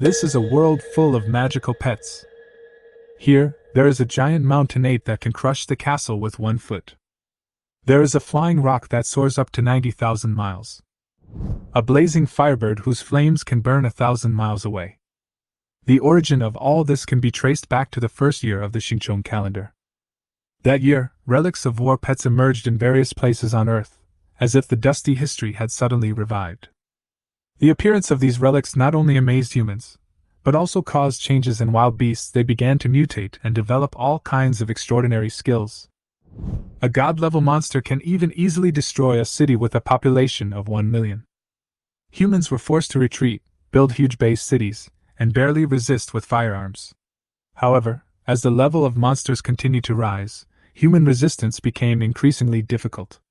This is a world full of magical pets. Here, there is a giant mountain ape that can crush the castle with 1 foot. There is a flying rock that soars up to 90,000 miles. A blazing firebird whose flames can burn 1,000 miles away. The origin of all this can be traced back to the first year of the Xingqiang calendar. That year, relics of war pets emerged in various places on Earth, as if the dusty history had suddenly revived. The appearance of these relics not only amazed humans, but also caused changes in wild beasts. They began to mutate and develop all kinds of extraordinary skills. A god-level monster can even easily destroy a city with a population of 1 million. Humans were forced to retreat, build huge base cities, and barely resist with firearms. However, as the level of monsters continued to rise, human resistance became increasingly difficult.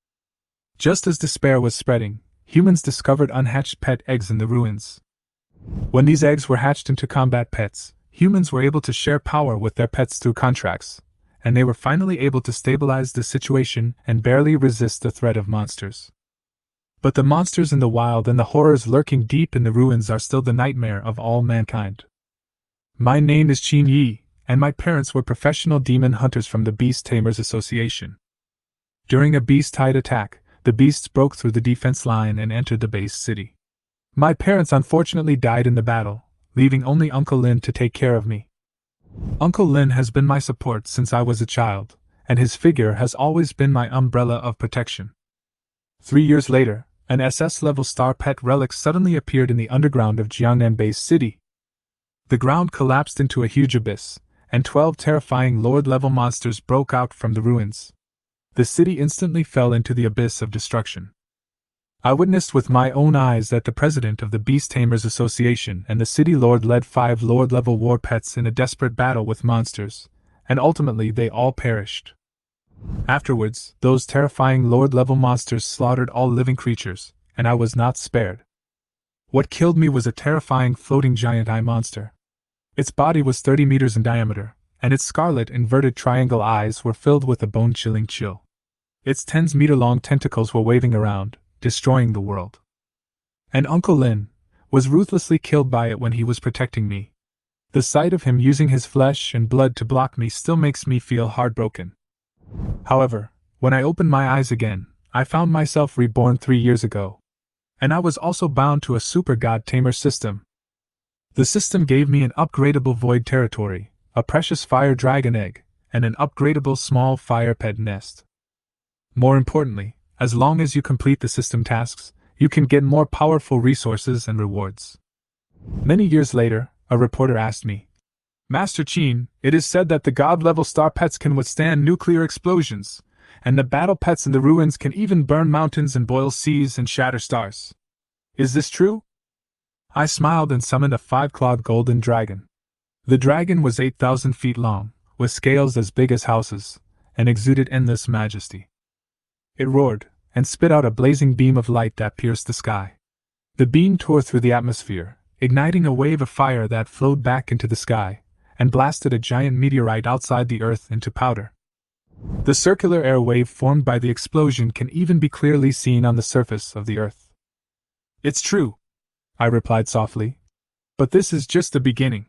Just as despair was spreading, humans discovered unhatched pet eggs in the ruins. When these eggs were hatched into combat pets, humans were able to share power with their pets through contracts, and they were finally able to stabilize the situation and barely resist the threat of monsters. But the monsters in the wild and the horrors lurking deep in the ruins are still the nightmare of all mankind. My name is Qin Yi, and my parents were professional demon hunters from the Beast Tamers Association. During a beast-tide attack, the beasts broke through the defense line and entered the base city. My parents unfortunately died in the battle, leaving only Uncle Lin to take care of me. Uncle Lin has been my support since I was a child, and his figure has always been my umbrella of protection. 3 years later, an SS-level star pet relic suddenly appeared in the underground of Jiangnan Base City. The ground collapsed into a huge abyss, and 12 terrifying Lord-level monsters broke out from the ruins. The city instantly fell into the abyss of destruction. I witnessed with my own eyes that the president of the Beast Tamers Association and the city lord led 5 Lord-level war pets in a desperate battle with monsters, and ultimately they all perished. Afterwards, those terrifying Lord-level monsters slaughtered all living creatures, and I was not spared. What killed me was a terrifying floating giant eye monster. Its body was 30 meters in diameter, and its scarlet inverted triangle eyes were filled with a bone-chilling chill. Its 10-meter-long tentacles were waving around, destroying the world. And Uncle Lin was ruthlessly killed by it when he was protecting me. The sight of him using his flesh and blood to block me still makes me feel heartbroken. However, when I opened my eyes again, I found myself reborn 3 years ago. And I was also bound to a Supergod Tamer System. The system gave me an upgradable void territory, a precious fire dragon egg, and an upgradable small fire pet nest. More importantly, as long as you complete the system tasks, you can get more powerful resources and rewards. Many years later, a reporter asked me, "Master Qin, it is said that the god-level star pets can withstand nuclear explosions, and the battle pets in the ruins can even burn mountains and boil seas and shatter stars. Is this true?" I smiled and summoned a 5-clawed golden dragon. The dragon was 8,000 feet long, with scales as big as houses, and exuded endless majesty. It roared, and spit out a blazing beam of light that pierced the sky. The beam tore through the atmosphere, igniting a wave of fire that flowed back into the sky, and blasted a giant meteorite outside the Earth into powder. The circular air wave formed by the explosion can even be clearly seen on the surface of the Earth. "It's true," I replied softly. "But this is just the beginning."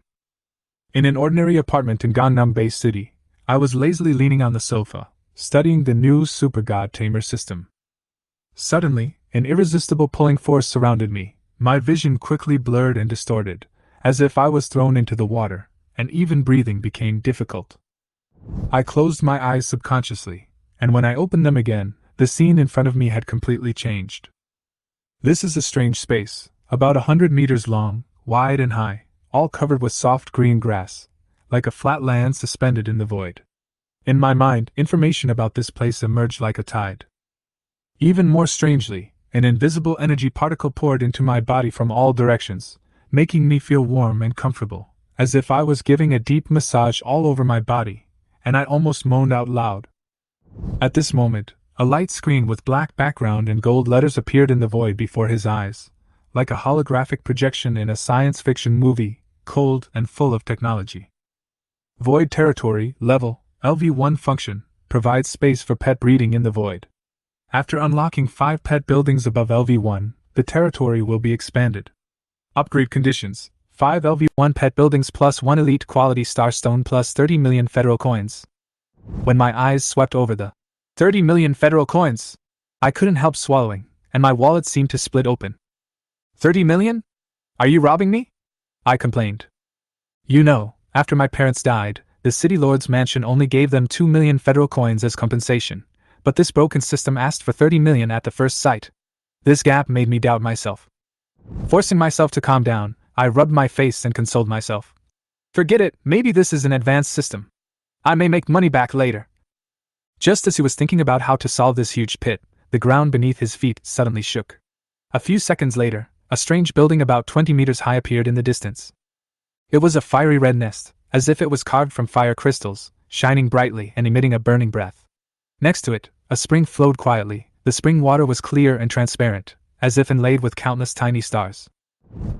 In an ordinary apartment in Jiangnan Base City, I was lazily leaning on the sofa, studying the new Supergod Tamer System. Suddenly, an irresistible pulling force surrounded me. My vision quickly blurred and distorted, as if I was thrown into the water, and even breathing became difficult. I closed my eyes subconsciously, and when I opened them again, the scene in front of me had completely changed. This is a strange space, about 100 meters long, wide and high, all covered with soft green grass, like a flat land suspended in the void. In my mind, information about this place emerged like a tide. Even more strangely, an invisible energy particle poured into my body from all directions, making me feel warm and comfortable, as if I was giving a deep massage all over my body, and I almost moaned out loud. At this moment, a light screen with black background and gold letters appeared in the void before his eyes, like a holographic projection in a science fiction movie, cold and full of technology. Void Territory, Level, LV1 Function, provides space for pet breeding in the void. After unlocking 5 pet buildings above LV1, the territory will be expanded. Upgrade conditions: 5 LV1 pet buildings plus 1 elite quality starstone plus 30 million federal coins. When my eyes swept over the 30 million federal coins, I couldn't help swallowing, and my wallet seemed to split open. 30 million? Are you robbing me? I complained. You know, after my parents died, the city lord's mansion only gave them 2 million federal coins as compensation, but this broken system asked for 30 million at the first sight. This gap made me doubt myself. Forcing myself to calm down, I rubbed my face and consoled myself. Forget it, maybe this is an advanced system. I may make money back later. Just as he was thinking about how to solve this huge pit, the ground beneath his feet suddenly shook. A few seconds later, a strange building about 20 meters high appeared in the distance. It was a fiery red nest, as if it was carved from fire crystals, shining brightly and emitting a burning breath. Next to it, a spring flowed quietly. The spring water was clear and transparent, as if inlaid with countless tiny stars.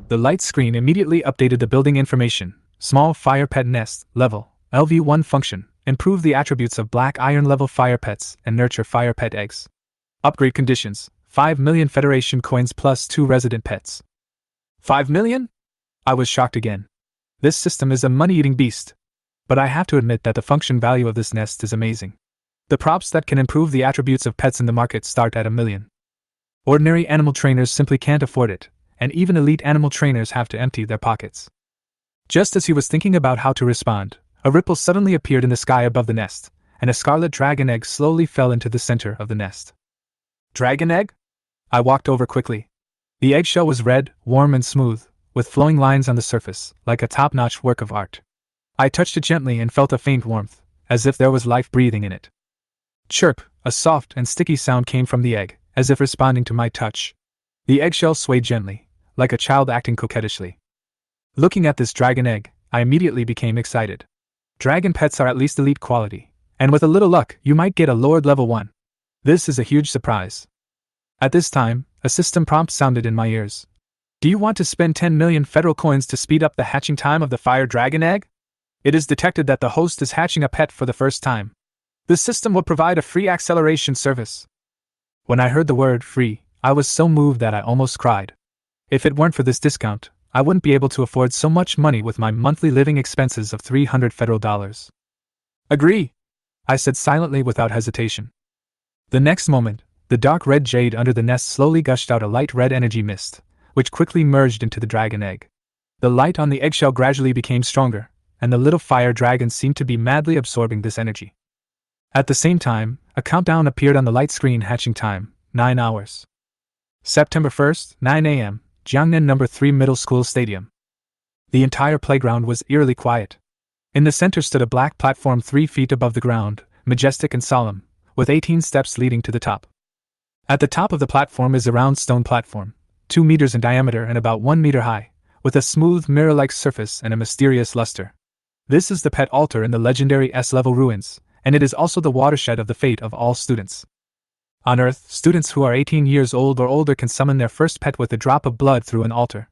The light screen immediately updated the building information. Small fire pet nest, level, LV1 function, improve the attributes of black iron level fire pets and nurture fire pet eggs. Upgrade conditions, 5 million Federation coins plus 2 resident pets. 5 million? I was shocked again. This system is a money-eating beast. But I have to admit that the function value of this nest is amazing. The props that can improve the attributes of pets in the market start at $1 million. Ordinary animal trainers simply can't afford it, and even elite animal trainers have to empty their pockets. Just as he was thinking about how to respond, a ripple suddenly appeared in the sky above the nest, and a scarlet dragon egg slowly fell into the center of the nest. Dragon egg? I walked over quickly. The eggshell was red, warm and smooth, with flowing lines on the surface, like a top-notch work of art. I touched it gently and felt a faint warmth, as if there was life breathing in it. Chirp, a soft and sticky sound came from the egg, as if responding to my touch. The eggshell swayed gently, like a child acting coquettishly. Looking at this dragon egg, I immediately became excited. Dragon pets are at least elite quality, and with a little luck, you might get a Lord level 1. This is a huge surprise. At this time, a system prompt sounded in my ears. Do you want to spend 10 million federal coins to speed up the hatching time of the fire dragon egg? It is detected that the host is hatching a pet for the first time. The system will provide a free acceleration service. When I heard the word free, I was so moved that I almost cried. If it weren't for this discount, I wouldn't be able to afford so much money with my monthly living expenses of $300 federal dollars. Agree, I said silently without hesitation. The next moment, the dark red jade under the nest slowly gushed out a light red energy mist, which quickly merged into the dragon egg. The light on the eggshell gradually became stronger, and the little fire dragon seemed to be madly absorbing this energy. At the same time, a countdown appeared on the light screen. Hatching time, 9 hours. September 1st, 9 a.m., Jiangnan No. 3 Middle School Stadium. The entire playground was eerily quiet. In the center stood a black platform 3 feet above the ground, majestic and solemn, with 18 steps leading to the top. At the top of the platform is a round stone platform, 2 meters in diameter and about 1 meter high, with a smooth mirror-like surface and a mysterious luster. This is the pet altar in the legendary S-level ruins, and it is also the watershed of the fate of all students. On Earth, students who are 18 years old or older can summon their first pet with a drop of blood through an altar.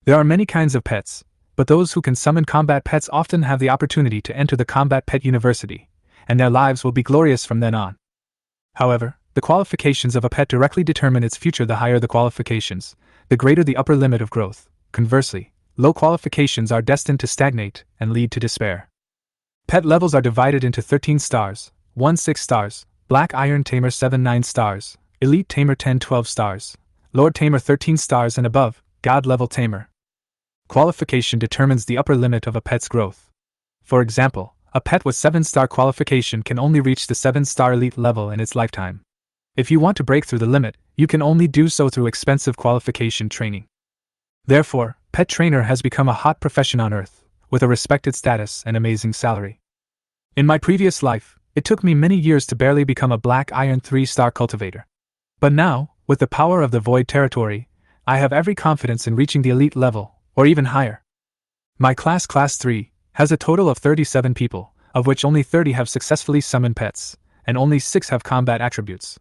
There are many kinds of pets, but those who can summon combat pets often have the opportunity to enter the Combat Pet University, and their lives will be glorious from then on. However, the qualifications of a pet directly determine its future. The higher the qualifications, the greater the upper limit of growth. Conversely, low qualifications are destined to stagnate and lead to despair. Pet levels are divided into 13 stars, 1 6 stars, Black Iron Tamer 7 9 stars, Elite Tamer 10 12 stars, Lord Tamer 13 stars and above, God Level Tamer. Qualification determines the upper limit of a pet's growth. For example, a pet with 7-star qualification can only reach the 7-star elite level in its lifetime. If you want to break through the limit, you can only do so through expensive qualification training. Therefore, pet trainer has become a hot profession on Earth, with a respected status and amazing salary. In my previous life, it took me many years to barely become a Black Iron 3-star cultivator. But now, with the power of the Void Territory, I have every confidence in reaching the elite level, or even higher. My Class 3, has a total of 37 people, of which only 30 have successfully summoned pets, and only 6 have combat attributes.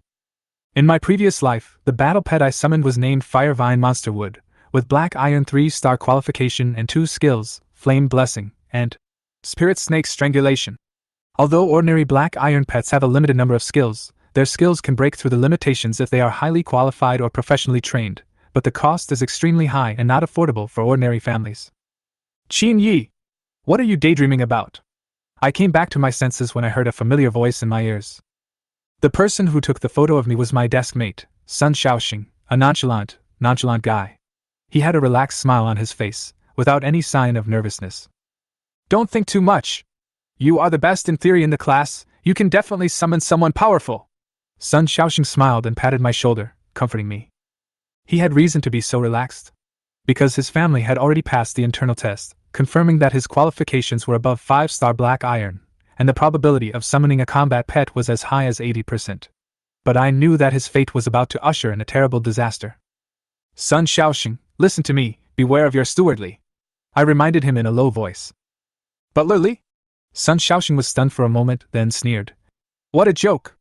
In my previous life, the battle pet I summoned was named Firevine Monsterwood, with Black Iron 3-star qualification and 2 skills, Flame Blessing, and Spirit Snake Strangulation. Although ordinary Black Iron pets have a limited number of skills, their skills can break through the limitations if they are highly qualified or professionally trained, but the cost is extremely high and not affordable for ordinary families. Qin Yi! What are you daydreaming about? I came back to my senses when I heard a familiar voice in my ears. The person who took the photo of me was my desk mate, Sun Shaoxing, a nonchalant guy. He had a relaxed smile on his face, without any sign of nervousness. Don't think too much. You are the best in theory in the class, you can definitely summon someone powerful. Sun Shaoxing smiled and patted my shoulder, comforting me. He had reason to be so relaxed. Because his family had already passed the internal test, confirming that his qualifications were above 5-star black iron, and the probability of summoning a combat pet was as high as 80%. But I knew that his fate was about to usher in a terrible disaster. Sun Shaoxing, listen to me, beware of your stewardly. I reminded him in a low voice. Butlerly? Sun Shaoxing was stunned for a moment, then sneered. What a joke!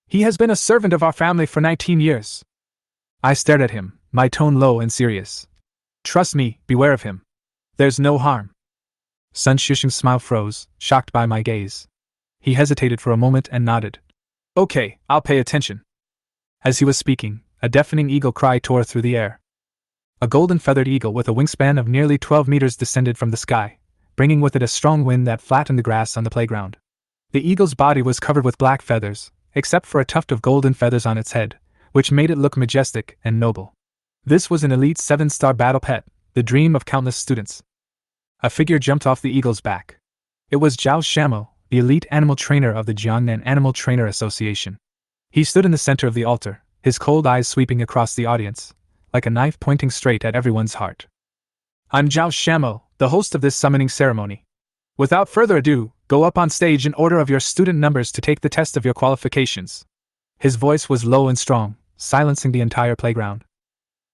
He has been a servant of our family for 19 years. I stared at him, my tone low and serious. Trust me, beware of him. There's no harm. Sun Shaoxing's smile froze, shocked by my gaze. He hesitated for a moment and nodded. Okay, I'll pay attention. As he was speaking, a deafening eagle cry tore through the air. A golden feathered eagle with a wingspan of nearly 12 meters descended from the sky, bringing with it a strong wind that flattened the grass on the playground. The eagle's body was covered with black feathers, except for a tuft of golden feathers on its head, which made it look majestic and noble. This was an elite 7-star battle pet, the dream of countless students. A figure jumped off the eagle's back. It was Zhao Shamo, the elite animal trainer of the Jiangnan Animal Trainer Association. He stood in the center of the altar, his cold eyes sweeping across the audience, like a knife pointing straight at everyone's heart. I'm Zhao Shamo, the host of this summoning ceremony. Without further ado, go up on stage in order of your student numbers to take the test of your qualifications. His voice was low and strong, silencing the entire playground.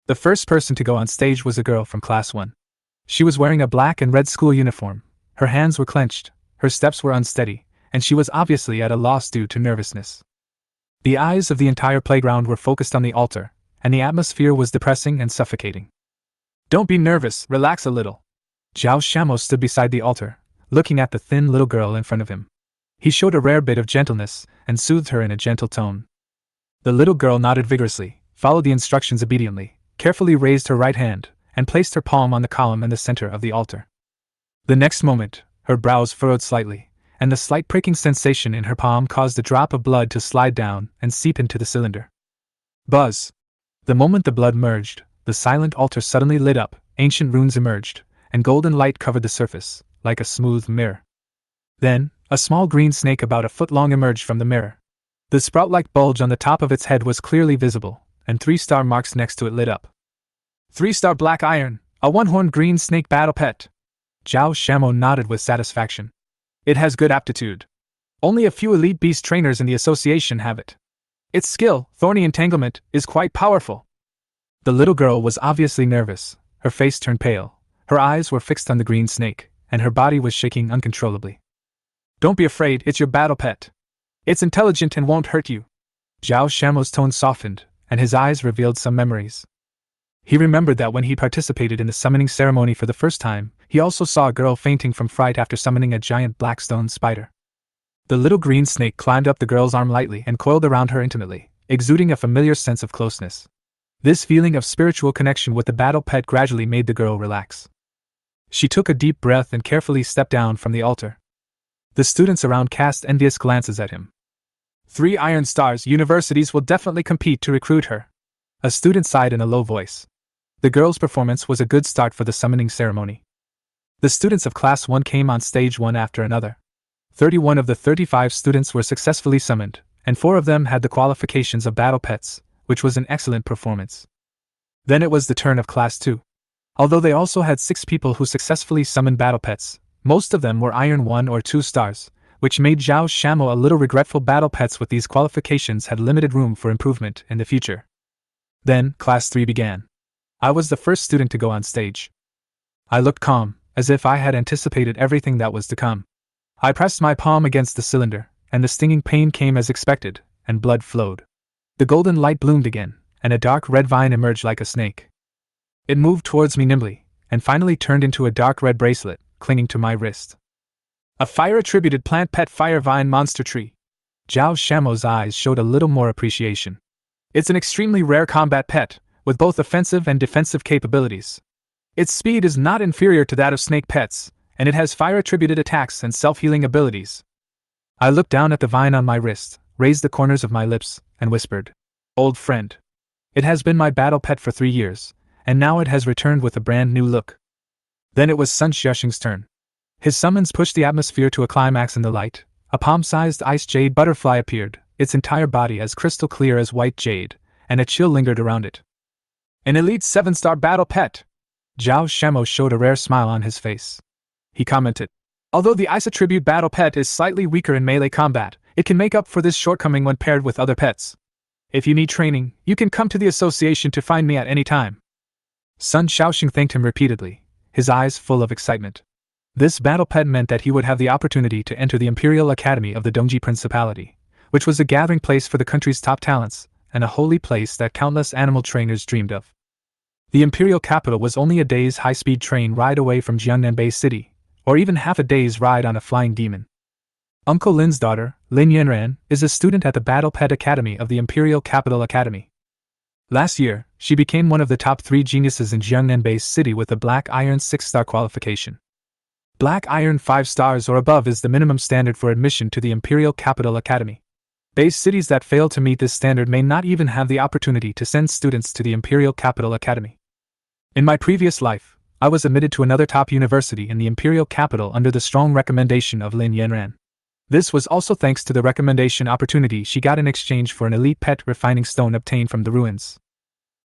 The first person to go on stage was a girl from Class 1. She was wearing a black and red school uniform, her hands were clenched, her steps were unsteady, and she was obviously at a loss due to nervousness. The eyes of the entire playground were focused on the altar, and the atmosphere was depressing and suffocating. Don't be nervous, relax a little. Zhao Shamo stood beside the altar, looking at the thin little girl in front of him. He showed a rare bit of gentleness, and soothed her in a gentle tone. The little girl nodded vigorously, followed the instructions obediently, carefully raised her right hand, and placed her palm on the column in the center of the altar. The next moment, her brows furrowed slightly, and the slight pricking sensation in her palm caused a drop of blood to slide down and seep into the cylinder. Buzz! The moment the blood merged, the silent altar suddenly lit up, ancient runes emerged, and golden light covered the surface, like a smooth mirror. Then, a small green snake about a foot long emerged from the mirror. The sprout-like bulge on the top of its head was clearly visible, and 3-star marks next to it lit up. 3-star black iron, a one-horned green snake battle pet. Zhao Shamo nodded with satisfaction. It has good aptitude. Only a few elite beast trainers in the association have it. Its skill, Thorny Entanglement, is quite powerful. The little girl was obviously nervous, her face turned pale, her eyes were fixed on the green snake, and her body was shaking uncontrollably. Don't be afraid, it's your battle pet. It's intelligent and won't hurt you. Zhao Shamo's tone softened, and his eyes revealed some memories. He remembered that when he participated in the summoning ceremony for the first time, he also saw a girl fainting from fright after summoning a giant black stone spider. The little green snake climbed up the girl's arm lightly and coiled around her intimately, exuding a familiar sense of closeness. This feeling of spiritual connection with the battle pet gradually made the girl relax. She took a deep breath and carefully stepped down from the altar. The students around cast envious glances at him. 3 Iron Stars universities will definitely compete to recruit her. A student sighed in a low voice. The girl's performance was a good start for the summoning ceremony. The students of Class 1 came on stage one after another. 31 of the 35 students were successfully summoned, and 4 of them had the qualifications of battle pets, which was an excellent performance. Then it was the turn of Class 2. Although they also had 6 people who successfully summoned battle pets, most of them were Iron 1 or 2 stars, which made Zhao Shamo a little regretful. Battle pets with these qualifications had limited room for improvement in the future. Then, Class 3 began. I was the first student to go on stage. I looked calm, as if I had anticipated everything that was to come. I pressed my palm against the cylinder, and the stinging pain came as expected, and blood flowed. The golden light bloomed again, and a dark red vine emerged like a snake. It moved towards me nimbly, and finally turned into a dark red bracelet, clinging to my wrist. A fire-attributed plant pet fire vine monster tree. Zhao Shamo's eyes showed a little more appreciation. It's an extremely rare combat pet, with both offensive and defensive capabilities. Its speed is not inferior to that of snake pets, and it has fire-attributed attacks and self-healing abilities. I looked down at the vine on my wrist, raised the corners of my lips, and whispered, "Old friend. It has been my battle pet for 3 years, and now it has returned with a brand new look." Then it was Sun Xiaoxing's turn. His summons pushed the atmosphere to a climax in the light. A palm-sized ice jade butterfly appeared, its entire body as crystal clear as white jade, and a chill lingered around it. "An elite 7-star battle pet!" Zhao Shamo showed a rare smile on his face. He commented, "Although the ice attribute battle pet is slightly weaker in melee combat, it can make up for this shortcoming when paired with other pets. If you need training, you can come to the association to find me at any time." Sun Xiaoxing thanked him repeatedly, his eyes full of excitement. This battle pet meant that he would have the opportunity to enter the Imperial Academy of the Dongji Principality, which was a gathering place for the country's top talents, and a holy place that countless animal trainers dreamed of. The Imperial capital was only a day's high-speed train ride away from Jiangnan Base City, or even half a day's ride on a flying demon. Uncle Lin's daughter, Lin Yanran, is a student at the Battle Pet Academy of the Imperial Capital Academy. Last year, she became one of the top 3 geniuses in Jiangnan Base City with a Black Iron 6-star qualification. Black Iron 5 stars or above is the minimum standard for admission to the Imperial Capital Academy. Base cities that fail to meet this standard may not even have the opportunity to send students to the Imperial Capital Academy. In my previous life, I was admitted to another top university in the Imperial Capital under the strong recommendation of Lin Yanran. This was also thanks to the recommendation opportunity she got in exchange for an elite pet refining stone obtained from the ruins.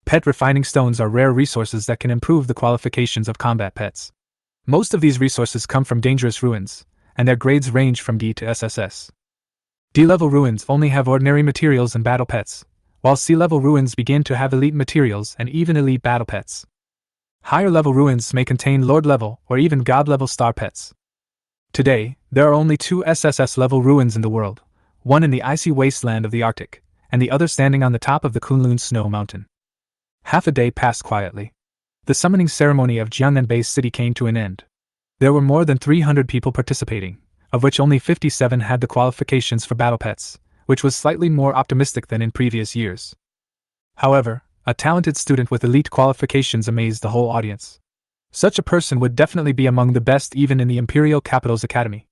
Pet refining stones are rare resources that can improve the qualifications of combat pets. Most of these resources come from dangerous ruins, and their grades range from D to SSS. D-level ruins only have ordinary materials and battle pets, while C-level ruins begin to have elite materials and even elite battle pets. Higher-level ruins may contain Lord-level or even God-level star pets. Today, there are only 2 SSS-level ruins in the world, one in the icy wasteland of the Arctic, and the other standing on the top of the Kunlun Snow Mountain. Half a day passed quietly. The summoning ceremony of Jiangnan Base City came to an end. There were more than 300 people participating, of which only 57 had the qualifications for battle pets, which was slightly more optimistic than in previous years. However, a talented student with elite qualifications amazed the whole audience. Such a person would definitely be among the best even in the Imperial Capital's Academy.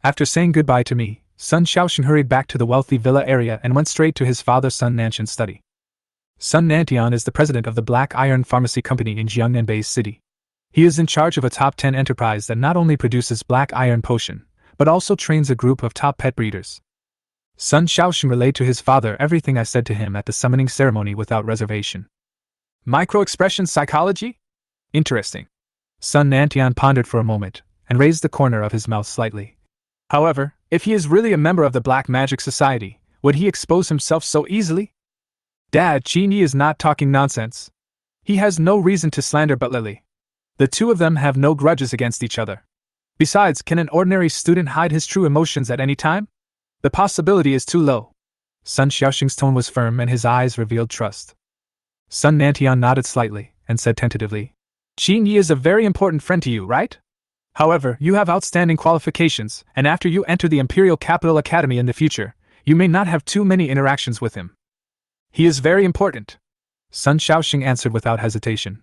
After saying goodbye to me, Sun Xiaoxing hurried back to the wealthy villa area and went straight to his father Sun Nantian's study. Sun Nantian is the president of the Black Iron Pharmacy Company in Jiangnan Base City. He is in charge of a top 10 enterprise that not only produces black iron potion, but also trains a group of top pet breeders. Sun Xiaoxing relayed to his father everything I said to him at the summoning ceremony without reservation. Micro-expression psychology? Interesting. Sun Nantian pondered for a moment, and raised the corner of his mouth slightly. However, if he is really a member of the Black Magic Society, would he expose himself so easily? Dad, Qin Yi is not talking nonsense. He has no reason to slander but Lily. The two of them have no grudges against each other. Besides, can an ordinary student hide his true emotions at any time? The possibility is too low. Sun Xiaoxing's tone was firm and his eyes revealed trust. Sun Nantian nodded slightly, and said tentatively, "Qin Yi is a very important friend to you, right? However, you have outstanding qualifications, and after you enter the Imperial Capital Academy in the future, you may not have too many interactions with him." "He is very important," Sun Xiaoxing answered without hesitation.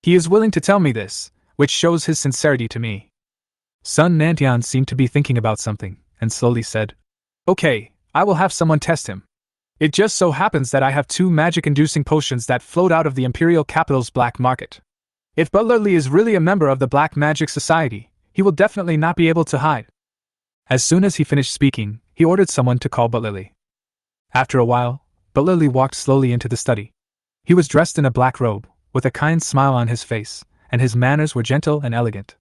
"He is willing to tell me this, which shows his sincerity to me." Sun Nantian seemed to be thinking about something, and slowly said, "Okay, I will have someone test him. It just so happens that I have 2 magic-inducing potions that flowed out of the Imperial Capital's black market. If Butler Lee is really a member of the Black Magic Society, he will definitely not be able to hide." As soon as he finished speaking, he ordered someone to call Butler Lee. After a while, Butler Lee walked slowly into the study. He was dressed in a black robe, with a kind smile on his face, and his manners were gentle and elegant.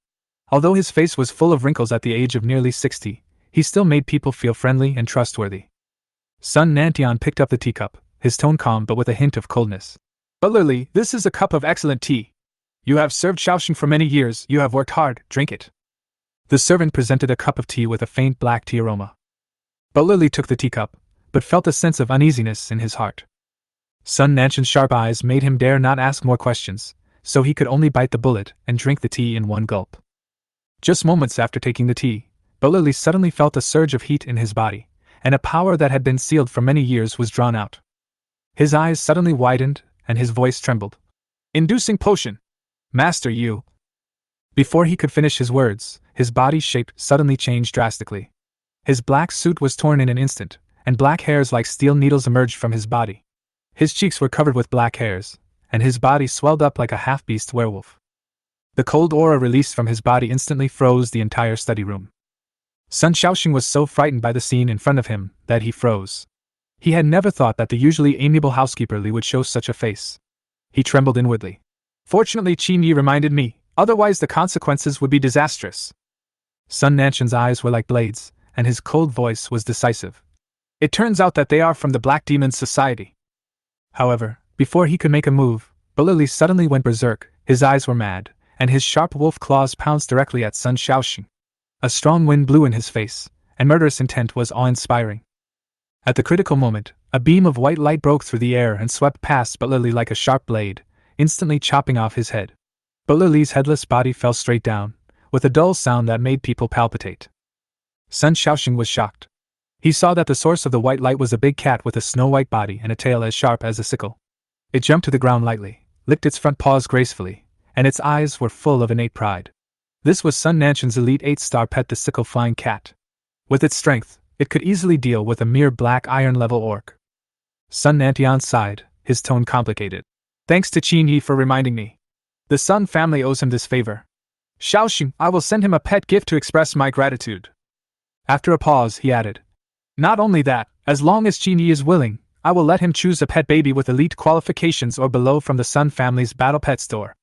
Although his face was full of wrinkles at the age of nearly 60, he still made people feel friendly and trustworthy. Sun Nantian picked up the teacup, his tone calm but with a hint of coldness. "Butler Lee, this is a cup of excellent tea. You have served Xiaoxing for many years, you have worked hard, drink it." The servant presented a cup of tea with a faint black tea aroma. Butler Lee took the teacup, but felt a sense of uneasiness in his heart. Sun Nantian's sharp eyes made him dare not ask more questions, so he could only bite the bullet and drink the tea in one gulp. Just moments after taking the tea, Butler Lee suddenly felt a surge of heat in his body, and a power that had been sealed for many years was drawn out. His eyes suddenly widened, and his voice trembled. "Inducing potion! Master you. Before he could finish his words, his body's shape suddenly changed drastically. His black suit was torn in an instant, and black hairs like steel needles emerged from his body. His cheeks were covered with black hairs, and his body swelled up like a half-beast werewolf. The cold aura released from his body instantly froze the entire study room. Sun Shaoxing was so frightened by the scene in front of him that he froze. He had never thought that the usually amiable housekeeper Li would show such a face. He trembled inwardly. Fortunately, Qin Yi reminded me, otherwise the consequences would be disastrous. Sun Nanshan's eyes were like blades, and his cold voice was decisive. It turns out that they are from the Black Demon's Society. However, before he could make a move, Balili suddenly went berserk, his eyes were mad, and his sharp wolf claws pounced directly at Sun Shaoxing. A strong wind blew in his face, and murderous intent was awe-inspiring. At the critical moment, a beam of white light broke through the air and swept past Balili like a sharp blade, instantly chopping off his head. Balili's headless body fell straight down, with a dull sound that made people palpitate. Sun Shaoxing was shocked. He saw that the source of the white light was a big cat with a snow-white body and a tail as sharp as a sickle. It jumped to the ground lightly, licked its front paws gracefully, and its eyes were full of innate pride. This was Sun Nanshan's elite 8-star pet, the sickle-flying cat. With its strength, it could easily deal with a mere black iron-level orc. Sun Nantian sighed, his tone complicated. Thanks to Qin Yi for reminding me. The Sun family owes him this favor. Shaoxing, I will send him a pet gift to express my gratitude. After a pause, he added, not only that, as long as Qin Yi is willing, I will let him choose a pet baby with elite qualifications or below from the Sun family's battle pet store.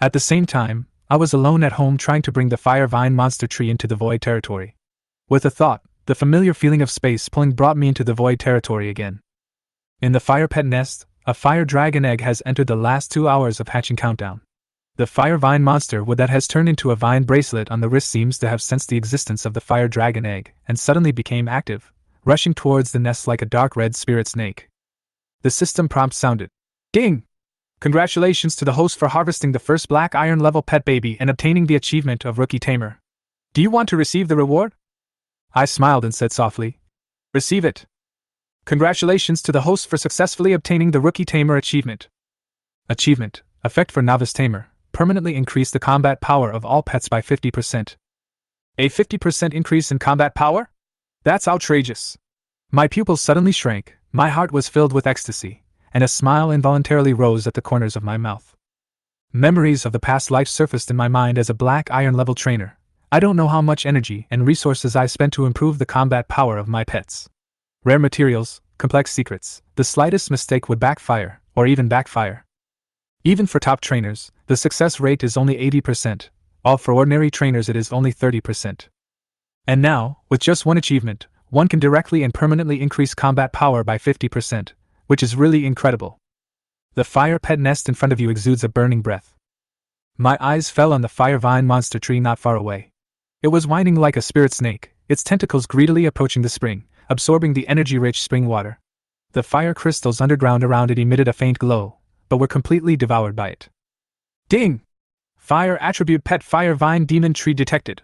At the same time, I was alone at home trying to bring the fire vine monster tree into the void territory. With a thought, the familiar feeling of space pulling brought me into the void territory again. In the fire pet nest, a fire dragon egg has entered the last 2 hours of hatching countdown. The fire vine monster that has turned into a vine bracelet on the wrist seems to have sensed the existence of the fire dragon egg and suddenly became active, rushing towards the nest like a dark red spirit snake. The system prompt sounded. Ding! Congratulations to the host for harvesting the first black iron level pet baby and obtaining the achievement of Rookie Tamer. Do you want to receive the reward? I smiled and said softly, receive it. Congratulations to the host for successfully obtaining the Rookie Tamer achievement. Achievement, effect for Novice Tamer, permanently increase the combat power of all pets by 50%. A 50% increase in combat power? That's outrageous. My pupils suddenly shrank, my heart was filled with ecstasy, and a smile involuntarily rose at the corners of my mouth. Memories of the past life surfaced in my mind as a black iron level trainer. I don't know how much energy and resources I spent to improve the combat power of my pets. Rare materials, complex secrets, the slightest mistake would backfire, or even backfire. Even for top trainers, the success rate is only 80%, while for ordinary trainers it is only 30%. And now, with just one achievement, one can directly and permanently increase combat power by 50%, which is really incredible. The fire pet nest in front of you exudes a burning breath. My eyes fell on the fire vine monster tree not far away. It was whining like a spirit snake, its tentacles greedily approaching the spring, absorbing the energy-rich spring water. The fire crystals underground around it emitted a faint glow, but were completely devoured by it. Ding! Fire attribute pet fire vine demon tree detected.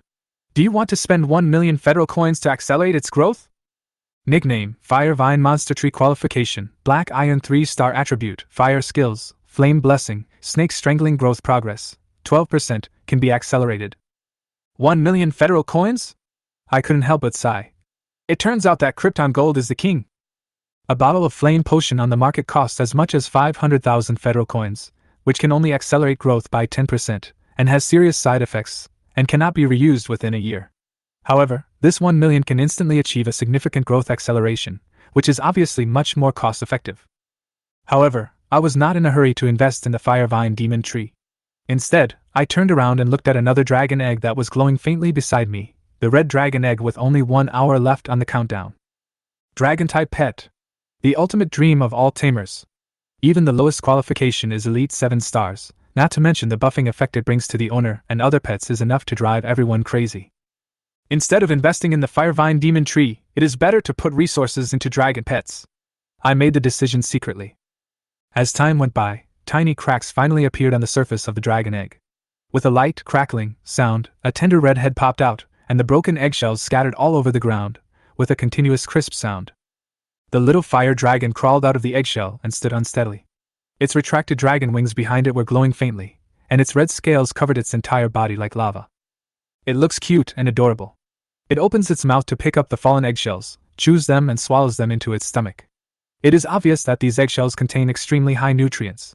Do you want to spend 1 million federal coins to accelerate its growth? Nickname, Fire Vine Monster Tree Qualification, Black Iron 3-star Attribute, Fire Skills, Flame Blessing, Snake Strangling Growth Progress, 12%, can be accelerated. 1 million federal coins? I couldn't help but sigh. It turns out that Krypton Gold is the king. A bottle of flame potion on the market costs as much as 500,000 federal coins, which can only accelerate growth by 10%, and has serious side effects, and cannot be reused within a year. However, this 1 million can instantly achieve a significant growth acceleration, which is obviously much more cost-effective. However, I was not in a hurry to invest in the Fire Vine Demon Tree. Instead, I turned around and looked at another dragon egg that was glowing faintly beside me, the red dragon egg with only 1 hour left on the countdown. Dragon-type pet. The ultimate dream of all tamers. Even the lowest qualification is Elite 7 stars, not to mention the buffing effect it brings to the owner and other pets is enough to drive everyone crazy. Instead of investing in the Firevine Demon Tree, it is better to put resources into dragon pets. I made the decision secretly. As time went by, tiny cracks finally appeared on the surface of the dragon egg. With a light, crackling sound, a tender red head popped out, and the broken eggshells scattered all over the ground, with a continuous crisp sound. The little fire dragon crawled out of the eggshell and stood unsteadily. Its retracted dragon wings behind it were glowing faintly, and its red scales covered its entire body like lava. It looks cute and adorable. It opens its mouth to pick up the fallen eggshells, chews them and swallows them into its stomach. It is obvious that these eggshells contain extremely high nutrients.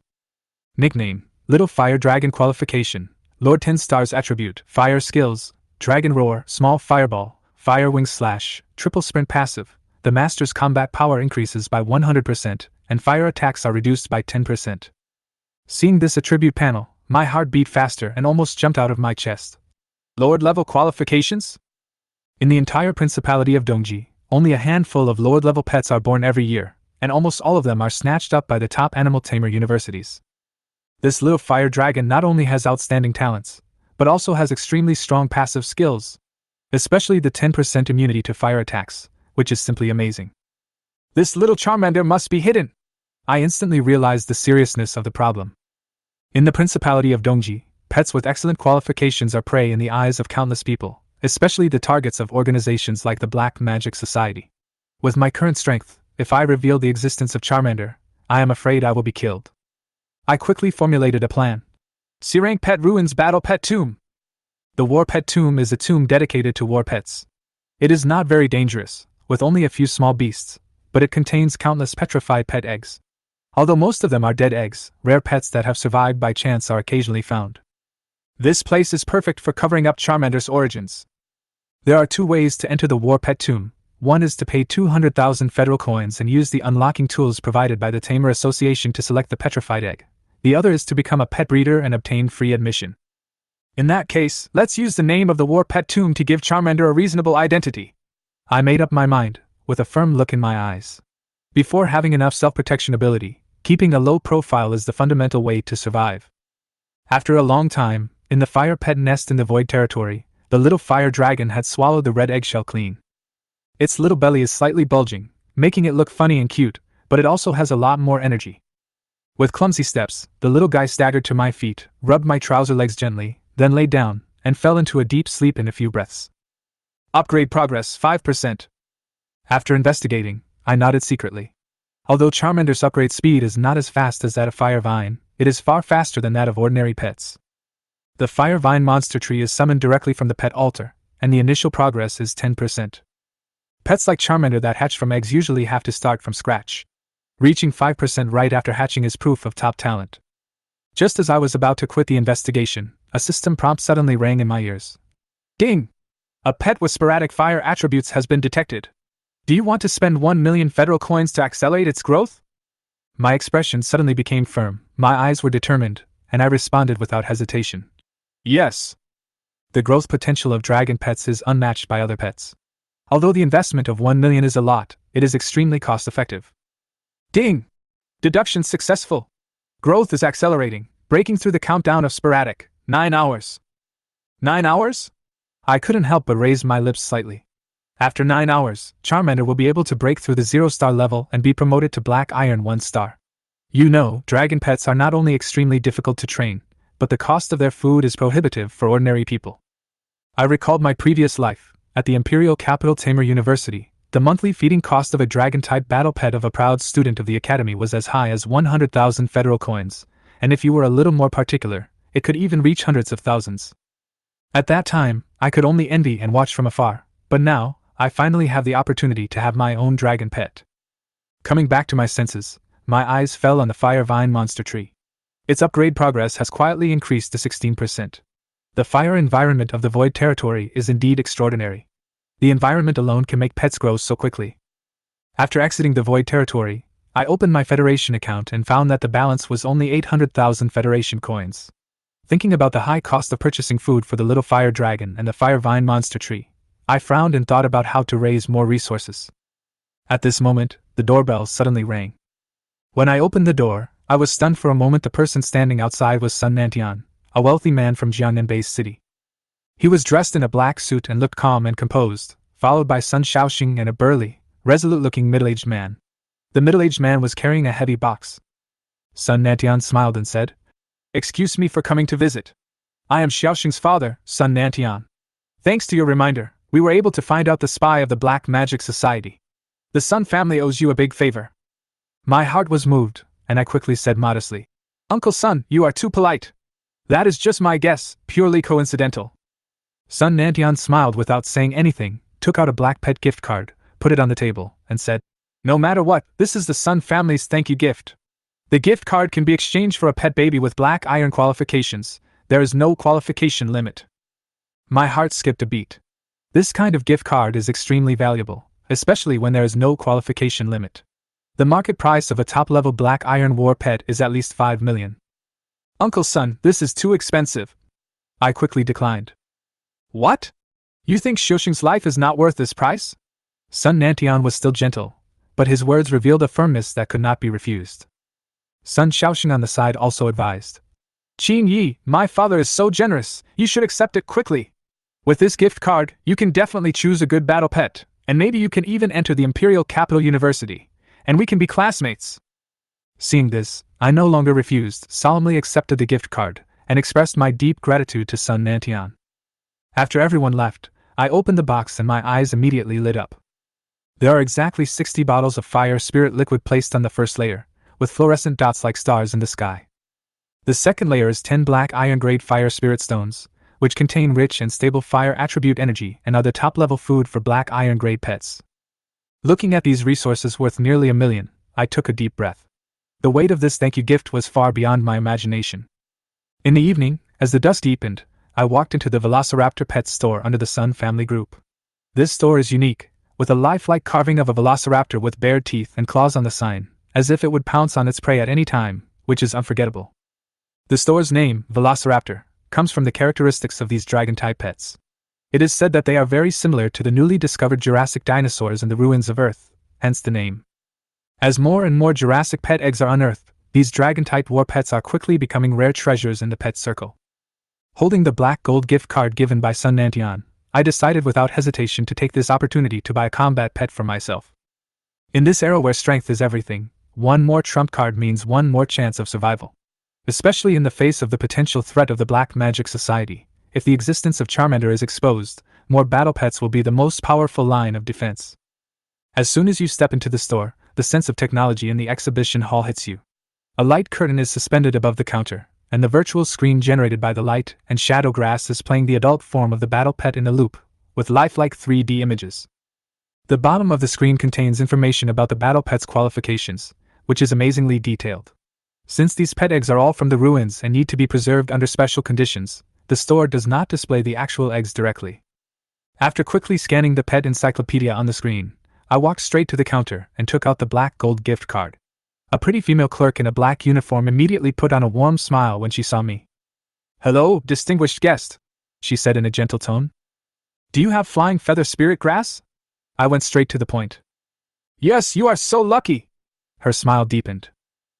Nickname: Little Fire Dragon. Qualification: Lord 10 stars. Attribute: Fire skills, Dragon Roar, Small Fireball, Fire Wing Slash, Triple Sprint. Passive: the Master's combat power increases by 100%, and fire attacks are reduced by 10%. Seeing this attribute panel, my heart beat faster and almost jumped out of my chest. Lord level qualifications? In the entire Principality of Dongji, only a handful of Lord level pets are born every year, and almost all of them are snatched up by the top animal tamer universities. This little fire dragon not only has outstanding talents, but also has extremely strong passive skills, especially the 10% immunity to fire attacks, which is simply amazing. This little Charmander must be hidden! I instantly realized the seriousness of the problem. In the Principality of Dongji, pets with excellent qualifications are prey in the eyes of countless people, especially the targets of organizations like the Black Magic Society. With my current strength, if I reveal the existence of Charmander, I am afraid I will be killed. I quickly formulated a plan. C-Rank Pet Ruins Battle Pet Tomb. The War Pet Tomb is a tomb dedicated to war pets. It is not very dangerous, with only a few small beasts, but it contains countless petrified pet eggs. Although most of them are dead eggs, rare pets that have survived by chance are occasionally found. This place is perfect for covering up Charmander's origins. There are two ways to enter the War Pet Tomb. One is to pay 200,000 federal coins and use the unlocking tools provided by the Tamer Association to select the petrified egg. The other is to become a pet breeder and obtain free admission. In that case, let's use the name of the War Pet Tomb to give Charmander a reasonable identity. I made up my mind, with a firm look in my eyes. Before having enough self-protection ability, keeping a low profile is the fundamental way to survive. After a long time, in the fire pet nest in the Void Territory, the little fire dragon had swallowed the red eggshell clean. Its little belly is slightly bulging, making it look funny and cute, but it also has a lot more energy. With clumsy steps, the little guy staggered to my feet, rubbed my trouser legs gently, then laid down, and fell into a deep sleep in a few breaths. Upgrade progress 5%. After investigating, I nodded secretly. Although Charmander's upgrade speed is not as fast as that of Fire Vine, it is far faster than that of ordinary pets. The Fire Vine monster tree is summoned directly from the pet altar, and the initial progress is 10%. Pets like Charmander that hatch from eggs usually have to start from scratch. Reaching 5% right after hatching is proof of top talent. Just as I was about to quit the investigation, a system prompt suddenly rang in my ears. Ding! A pet with sporadic fire attributes has been detected. Do you want to spend 1 million federal coins to accelerate its growth? My expression suddenly became firm, my eyes were determined, and I responded without hesitation. Yes. The growth potential of dragon pets is unmatched by other pets. Although the investment of 1 million is a lot, it is extremely cost-effective. Ding! Deduction successful. Growth is accelerating, breaking through the countdown of sporadic. 9 hours. 9 hours? I couldn't help but raise my lips slightly. After 9 hours, Charmander will be able to break through the 0-star level and be promoted to Black Iron 1 star. You know, dragon pets are not only extremely difficult to train, but the cost of their food is prohibitive for ordinary people. I recalled my previous life. At the Imperial Capital Tamer University, the monthly feeding cost of a dragon-type battle pet of a proud student of the academy was as high as 100,000 federal coins, and if you were a little more particular, it could even reach hundreds of thousands. At that time, I could only envy and watch from afar, but now, I finally have the opportunity to have my own dragon pet. Coming back to my senses, my eyes fell on the Fire Vine monster tree. Its upgrade progress has quietly increased to 16%. The fire environment of the Void Territory is indeed extraordinary. The environment alone can make pets grow so quickly. After exiting the Void Territory, I opened my Federation account and found that the balance was only 800,000 Federation coins. Thinking about the high cost of purchasing food for the little fire dragon and the Fire Vine monster tree, I frowned and thought about how to raise more resources. At this moment, the doorbell suddenly rang. When I opened the door, I was stunned for a moment. The person standing outside was Sun Nantian, a wealthy man from Jiangnan Base City. He was dressed in a black suit and looked calm and composed, followed by Sun Shaoxing and a burly, resolute-looking middle-aged man. The middle-aged man was carrying a heavy box. Sun Nantian smiled and said, "Excuse me for coming to visit. I am Xiaoxing's father, Sun Nantian. Thanks to your reminder, we were able to find out the spy of the Black Magic Society. The Sun family owes you a big favor." My heart was moved, and I quickly said modestly, "Uncle Sun, you are too polite. That is just my guess, purely coincidental. Sun Nantian smiled without saying anything, took out a black pet gift card, put it on the table, and said, "No matter what, this is the Sun family's thank you gift. The gift card can be exchanged for a pet baby with black iron qualifications. There is no qualification limit." My heart skipped a beat. This kind of gift card is extremely valuable, especially when there is no qualification limit. The market price of a top-level black iron war pet is at least 5 million. "Uncle Sun, this is too expensive." I quickly declined. "What? You think Xiuxing's life is not worth this price?" Sun Nantian was still gentle, but his words revealed a firmness that could not be refused. Sun Xiaoxing on the side also advised. "Qin Yi, my father is so generous, you should accept it quickly. With this gift card, you can definitely choose a good battle pet, and maybe you can even enter the Imperial Capital University, and we can be classmates." Seeing this, I no longer refused, solemnly accepted the gift card, and expressed my deep gratitude to Sun Nantian. After everyone left, I opened the box and my eyes immediately lit up. There are exactly 60 bottles of fire spirit liquid placed on the first layer, with fluorescent dots like stars in the sky. The second layer is 10 black iron-grade fire spirit stones, which contain rich and stable fire attribute energy and are the top-level food for black iron-grade pets. Looking at these resources worth nearly 1 million, I took a deep breath. The weight of this thank you gift was far beyond my imagination. In the evening, as the dusk deepened, I walked into the Velociraptor Pets store under the Sun family group. This store is unique, with a lifelike carving of a velociraptor with bared teeth and claws on the sign, as if it would pounce on its prey at any time, which is unforgettable. The store's name, Velociraptor, comes from the characteristics of these dragon-type pets. It is said that they are very similar to the newly discovered Jurassic dinosaurs in the ruins of Earth, hence the name. As more and more Jurassic pet eggs are unearthed, these dragon-type war pets are quickly becoming rare treasures in the pet circle. Holding the black gold gift card given by Sun Nantian, I decided without hesitation to take this opportunity to buy a combat pet for myself. In this era where strength is everything, one more trump card means one more chance of survival. Especially in the face of the potential threat of the Black Magic Society, if the existence of Charmander is exposed, more battle pets will be the most powerful line of defense. As soon as you step into the store, the sense of technology in the exhibition hall hits you. A light curtain is suspended above the counter, and the virtual screen generated by the light and shadow grass is playing the adult form of the battle pet in a loop, with lifelike 3D images. The bottom of the screen contains information about the battle pet's qualifications, which is amazingly detailed. Since these pet eggs are all from the ruins and need to be preserved under special conditions, the store does not display the actual eggs directly. After quickly scanning the pet encyclopedia on the screen, I walked straight to the counter and took out the black gold gift card. A pretty female clerk in a black uniform immediately put on a warm smile when she saw me. "Hello, distinguished guest," she said in a gentle tone. "Do you have flying feather spirit grass?" I went straight to the point. "Yes, you are so lucky." Her smile deepened.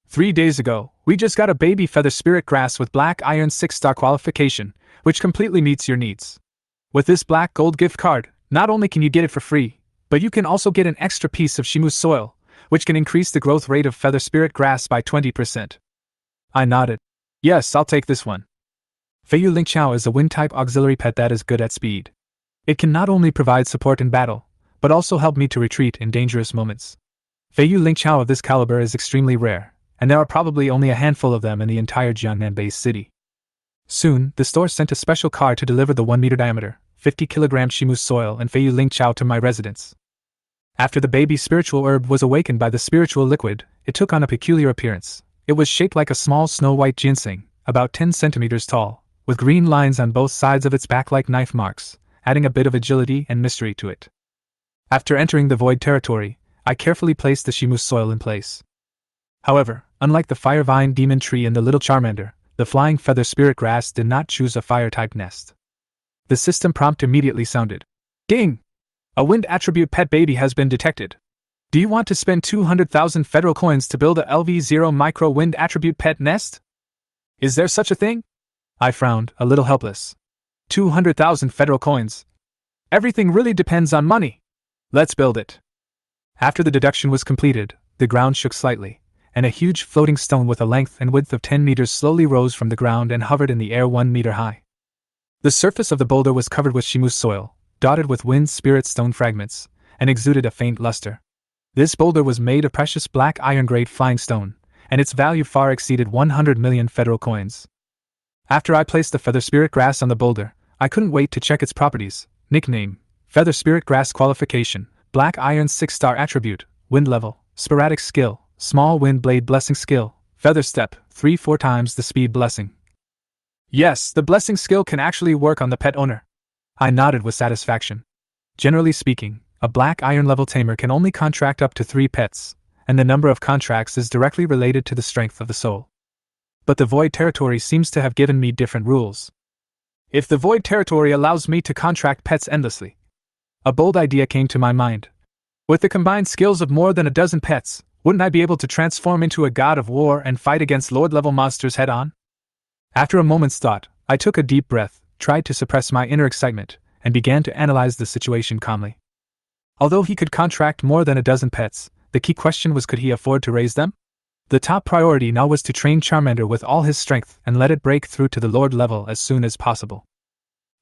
3 days ago, we just got a baby feather spirit grass with black iron 6-star qualification, which completely meets your needs. With this black gold gift card, not only can you get it for free, but you can also get an extra piece of Shimu soil, which can increase the growth rate of feather spirit grass by 20%. I nodded. Yes, I'll take this one. Feiyu Lingqiao is a wind-type auxiliary pet that is good at speed. It can not only provide support in battle, but also help me to retreat in dangerous moments. Feiyu Lingqiao of this caliber is extremely rare, and there are probably only a handful of them in the entire Jiangnan Base City. Soon, the store sent a special car to deliver the 1-meter diameter, 50-kilogram Shimu soil and Feiyu Lingqiao to my residence. After the baby spiritual herb was awakened by the spiritual liquid, it took on a peculiar appearance. It was shaped like a small snow-white ginseng, about 10 centimeters tall, with green lines on both sides of its back like knife marks, adding a bit of agility and mystery to it. After entering the void territory, I carefully placed the Shimu soil in place. However, unlike the fire vine demon tree and the little Charmander, the flying feather spirit grass did not choose a fire-type nest. The system prompt immediately sounded. Ding! A wind attribute pet baby has been detected. Do you want to spend 200,000 federal coins to build a LV0 micro wind attribute pet nest? Is there such a thing? I frowned, a little helpless. 200,000 federal coins. Everything really depends on money. Let's build it. After the deduction was completed, the ground shook slightly, and a huge floating stone with a length and width of 10 meters slowly rose from the ground and hovered in the air 1 meter high. The surface of the boulder was covered with Shimu soil, dotted with wind spirit stone fragments, and exuded a faint luster. This boulder was made of precious black iron-grade flying stone, and its value far exceeded 100 million federal coins. After I placed the Feather Spirit Grass on the boulder, I couldn't wait to check its properties. Nickname: Feather Spirit Grass. Qualification: Black Iron 6-star attribute, wind level, sporadic skill, small wind blade blessing skill, feather step, 3-4 times the speed blessing. Yes, the blessing skill can actually work on the pet owner. I nodded with satisfaction. Generally speaking, a Black Iron level tamer can only contract up to 3 pets, and the number of contracts is directly related to the strength of the soul. But the Void Territory seems to have given me different rules. If the Void Territory allows me to contract pets endlessly, a bold idea came to my mind. With the combined skills of more than a dozen pets, wouldn't I be able to transform into a god of war and fight against Lord-level monsters head-on? After a moment's thought, I took a deep breath, tried to suppress my inner excitement, and began to analyze the situation calmly. Although he could contract more than a dozen pets, the key question was, could he afford to raise them? The top priority now was to train Charmander with all his strength and let it break through to the Lord level as soon as possible.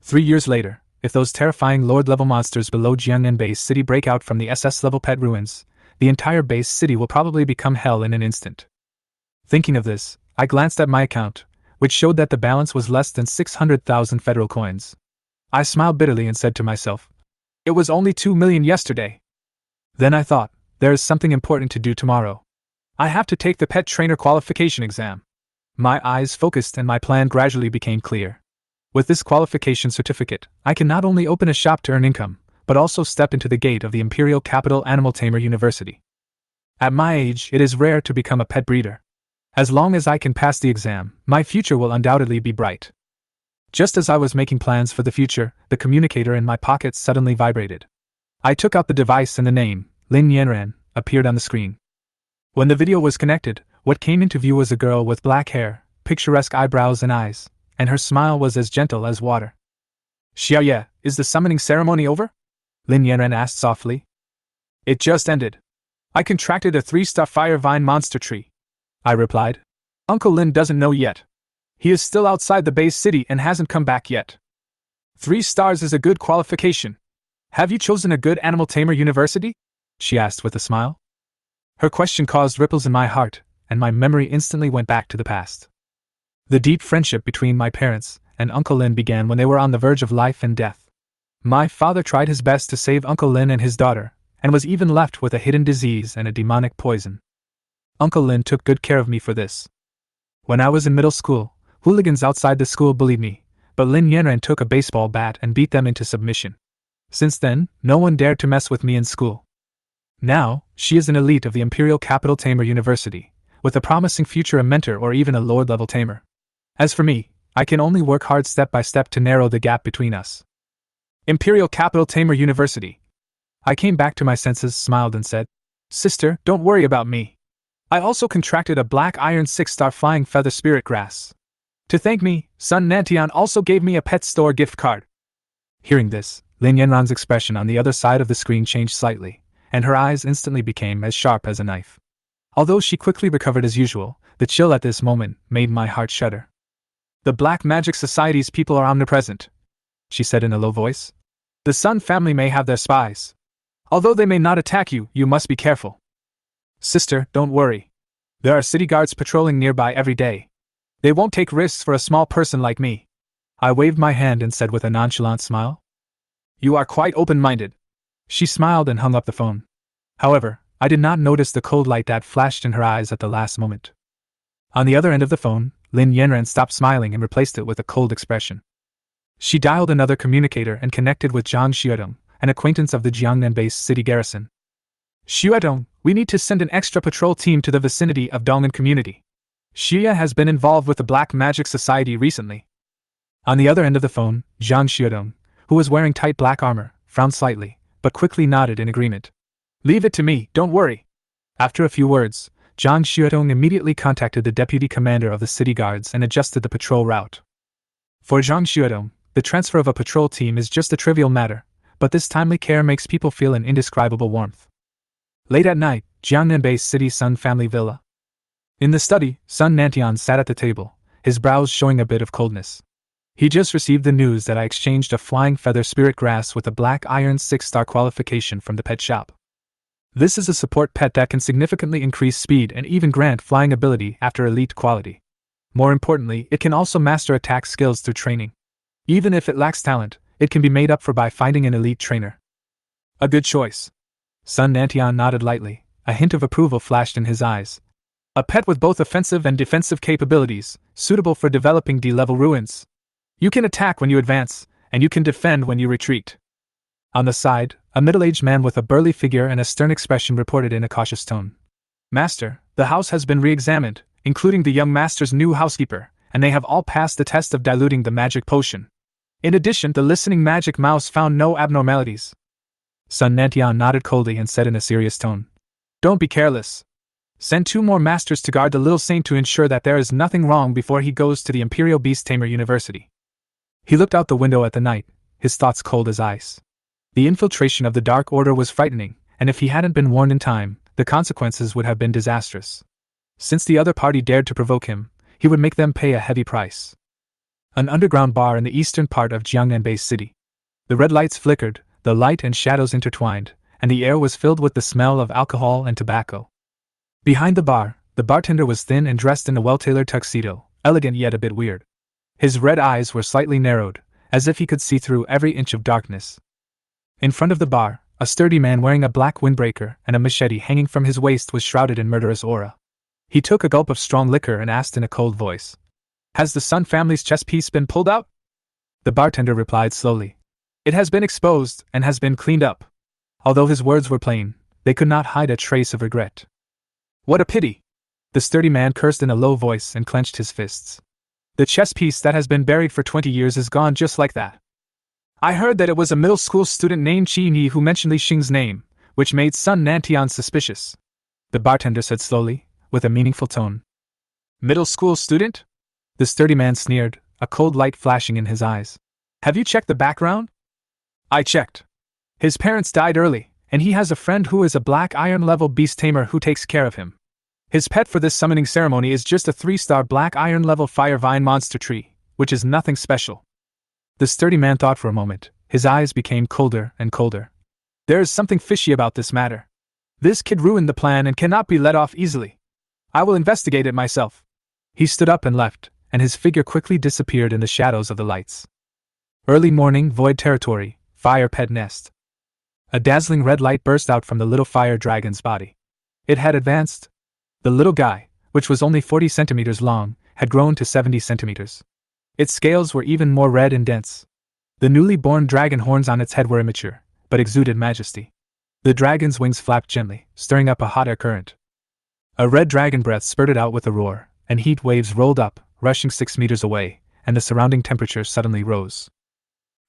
3 years later, if those terrifying Lord-level monsters below Jiangnan Base City break out from the SS-level pet ruins, the entire base city will probably become hell in an instant. Thinking of this, I glanced at my account, which showed that the balance was less than 600,000 federal coins. I smiled bitterly and said to myself, it was only 2 million yesterday. Then I thought, there is something important to do tomorrow. I have to take the pet trainer qualification exam. My eyes focused and my plan gradually became clear. With this qualification certificate, I can not only open a shop to earn income, but also step into the gate of the Imperial Capital Animal Tamer University. At my age, it is rare to become a pet breeder. As long as I can pass the exam, my future will undoubtedly be bright. Just as I was making plans for the future, the communicator in my pocket suddenly vibrated. I took out the device and the name, Lin Yanran, appeared on the screen. When the video was connected, what came into view was a girl with black hair, picturesque eyebrows and eyes, and her smile was as gentle as water. Xiaoye, is the summoning ceremony over? Lin Yanran asked softly. It just ended. I contracted a 3-star fire vine monster tree, I replied. Uncle Lin doesn't know yet. He is still outside the base city and hasn't come back yet. 3 stars is a good qualification. Have you chosen a good animal tamer university? She asked with a smile. Her question caused ripples in my heart, and my memory instantly went back to the past. The deep friendship between my parents and Uncle Lin began when they were on the verge of life and death. My father tried his best to save Uncle Lin and his daughter, and was even left with a hidden disease and a demonic poison. Uncle Lin took good care of me for this. When I was in middle school, hooligans outside the school bullied me, but Lin Yanran took a baseball bat and beat them into submission. Since then, no one dared to mess with me in school. Now, she is an elite of the Imperial Capital Tamer University, with a promising future, a mentor or even a Lord-level tamer. As for me, I can only work hard step by step to narrow the gap between us. Imperial Capital Tamer University. I came back to my senses, smiled and said, Sister, don't worry about me. I also contracted a Black Iron 6-star Flying Feather Spirit Grass. To thank me, Sun Nantian also gave me a pet store gift card. Hearing this, Lin Yanran's expression on the other side of the screen changed slightly, and her eyes instantly became as sharp as a knife. Although she quickly recovered as usual, the chill at this moment made my heart shudder. The Black Magic Society's people are omnipresent, she said in a low voice. The Sun family may have their spies. Although they may not attack you, you must be careful. Sister, don't worry. There are city guards patrolling nearby every day. They won't take risks for a small person like me. I waved my hand and said with a nonchalant smile. You are quite open-minded. She smiled and hung up the phone. However, I did not notice the cold light that flashed in her eyes at the last moment. On the other end of the phone, Lin Yanran stopped smiling and replaced it with a cold expression. She dialed another communicator and connected with Zhang Xuedong, an acquaintance of the Jiangnan Base City garrison. Xuedong, we need to send an extra patrol team to the vicinity of Dong'an community. Xia has been involved with the Black Magic Society recently. On the other end of the phone, Zhang Xuedong, who was wearing tight black armor, frowned slightly, but quickly nodded in agreement. Leave it to me, don't worry. After a few words, Zhang Xuedong immediately contacted the deputy commander of the city guards and adjusted the patrol route. For Zhang Xuedong, the transfer of a patrol team is just a trivial matter, but this timely care makes people feel an indescribable warmth. Late at night, Jiangnan Base City Sun family villa. In the study, Sun Nantian sat at the table, his brows showing a bit of coldness. He just received the news that I exchanged a Flying Feather Spirit Grass with a Black Iron 6-star qualification from the pet shop. This is a support pet that can significantly increase speed and even grant flying ability after elite quality. More importantly, it can also master attack skills through training. Even if it lacks talent, it can be made up for by finding an elite trainer. A good choice. Sun Nantian nodded lightly, a hint of approval flashed in his eyes. A pet with both offensive and defensive capabilities, suitable for developing D-level ruins. You can attack when you advance, and you can defend when you retreat. On the side, a middle-aged man with a burly figure and a stern expression reported in a cautious tone. Master, the house has been re-examined, including the young master's new housekeeper, and they have all passed the test of diluting the magic potion. In addition, the listening magic mouse found no abnormalities. Sun Nantian nodded coldly and said in a serious tone, "Don't be careless. Send 2 more masters to guard the little saint to ensure that there is nothing wrong before he goes to the Imperial Beast Tamer University." He looked out the window at the night, his thoughts cold as ice. The infiltration of the Dark Order was frightening, and if he hadn't been warned in time, the consequences would have been disastrous. Since the other party dared to provoke him, he would make them pay a heavy price. An underground bar in the eastern part of Jiangnan Base City. The red lights flickered, the light and shadows intertwined, and the air was filled with the smell of alcohol and tobacco. Behind the bar, the bartender was thin and dressed in a well-tailored tuxedo, elegant yet a bit weird. His red eyes were slightly narrowed, as if he could see through every inch of darkness. In front of the bar, a sturdy man wearing a black windbreaker and a machete hanging from his waist was shrouded in murderous aura. He took a gulp of strong liquor and asked in a cold voice, "Has the Sun family's chess piece been pulled out?" The bartender replied slowly, "It has been exposed and has been cleaned up." Although his words were plain, they could not hide a trace of regret. "What a pity!" The sturdy man cursed in a low voice and clenched his fists. "The chess piece that has been buried for 20 years is gone just like that. I heard that it was a middle school student named Qin Yi who mentioned Li Xing's name, which made Sun Nantian suspicious," the bartender said slowly, with a meaningful tone. "Middle school student?" The sturdy man sneered, a cold light flashing in his eyes. "Have you checked the background?" "I checked. His parents died early, and he has a friend who is a black iron level beast tamer who takes care of him. His pet for this summoning ceremony is just a 3-star black iron level fire vine monster tree, which is nothing special." The sturdy man thought for a moment, his eyes became colder and colder. "There is something fishy about this matter. This kid ruined the plan and cannot be let off easily. I will investigate it myself." He stood up and left, and his figure quickly disappeared in the shadows of the lights. Early morning, void territory, fire pet nest. A dazzling red light burst out from the little fire dragon's body. It had advanced. The little guy, which was only 40 centimeters long, had grown to 70 centimeters. Its scales were even more red and dense. The newly born dragon horns on its head were immature, but exuded majesty. The dragon's wings flapped gently, stirring up a hot air current. A red dragon breath spurted out with a roar, and heat waves rolled up, rushing 6 meters away, and the surrounding temperature suddenly rose.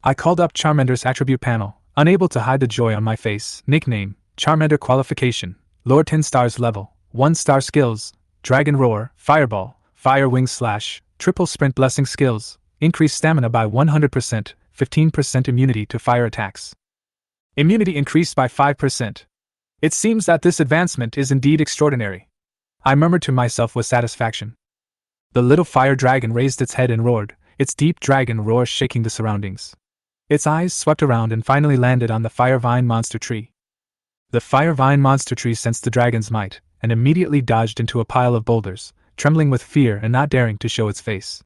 I called up Charmander's attribute panel, unable to hide the joy on my face. Nickname, Charmander qualification, Lord 10 stars level, 1-star skills, Dragon Roar, Fireball, Fire Wing Slash, Triple Sprint Blessing skills, increase stamina by 100%, 15% immunity to fire attacks. Immunity increased by 5%. It seems that this advancement is indeed extraordinary. I murmured to myself with satisfaction. The little fire dragon raised its head and roared, its deep dragon roar shaking the surroundings. Its eyes swept around and finally landed on the fire vine monster tree. The fire vine monster tree sensed the dragon's might, and immediately dodged into a pile of boulders, trembling with fear and not daring to show its face.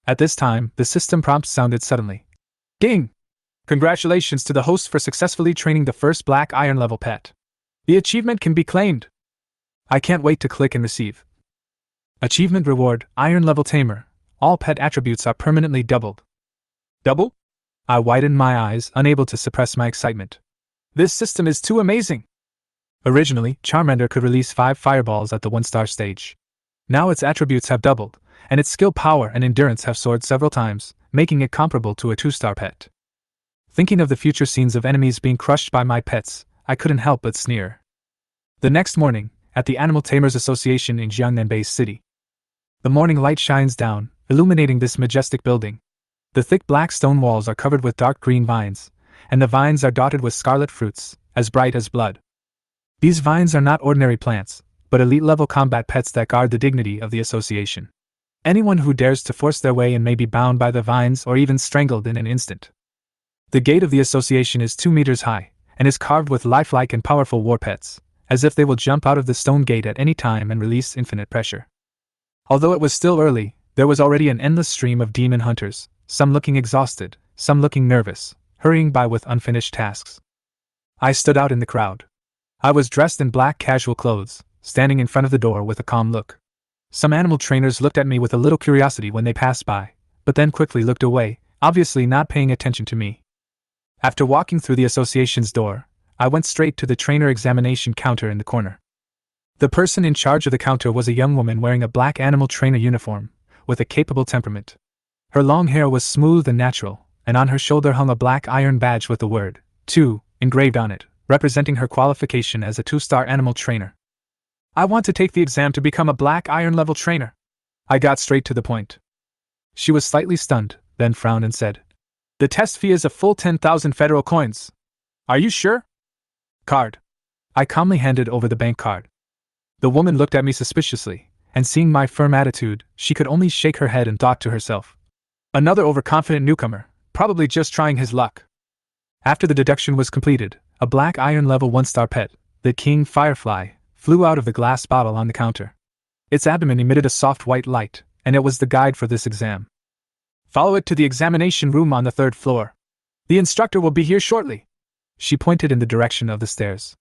At this time, the system prompt sounded suddenly. "Ding! Congratulations to the host for successfully training the first black iron level pet. The achievement can be claimed." I can't wait to click and receive. Achievement reward, Iron Level Tamer. All pet attributes are permanently doubled. Double? I widened my eyes, unable to suppress my excitement. This system is too amazing! Originally, Charmander could release 5 fireballs at the 1-star stage. Now its attributes have doubled, and its skill power and endurance have soared several times, making it comparable to a 2-star pet. Thinking of the future scenes of enemies being crushed by my pets, I couldn't help but sneer. The next morning, at the Animal Tamers Association in Jiangnan Base City. The morning light shines down, illuminating this majestic building. The thick black stone walls are covered with dark green vines, and the vines are dotted with scarlet fruits, as bright as blood. These vines are not ordinary plants, but elite-level combat pets that guard the dignity of the association. Anyone who dares to force their way in may be bound by the vines or even strangled in an instant. The gate of the association is 2 meters high, and is carved with lifelike and powerful war pets, as if they will jump out of the stone gate at any time and release infinite pressure. Although it was still early, There was already an endless stream of demon hunters, some looking exhausted, some looking nervous, hurrying by with unfinished tasks. I stood out in the crowd. I was dressed in black casual clothes, standing in front of the door with a calm look. Some animal trainers looked at me with a little curiosity when they passed by, but then quickly looked away, obviously not paying attention to me. After walking through the association's door, I went straight to the trainer examination counter in the corner. The person in charge of the counter was a young woman wearing a black animal trainer uniform, with a capable temperament. Her long hair was smooth and natural, and on her shoulder hung a black iron badge with the word 2 engraved on it, representing her qualification as a 2-star animal trainer. I want to take the exam to become a black iron level trainer. I got straight to the point. She was slightly stunned, then frowned and said, "The test fee is a full 10,000 federal coins. Are you sure?" "Card." I calmly handed over the bank card. The woman looked at me suspiciously, and seeing my firm attitude, she could only shake her head and thought to herself, "Another overconfident newcomer, probably just trying his luck." After the deduction was completed, a black iron level 1-star pet, the king firefly, flew out of the glass bottle on the counter. Its abdomen emitted a soft white light, and it was the guide for this exam. "Follow it to the examination room on the 3rd floor. The instructor will be here shortly." She pointed in the direction of the stairs.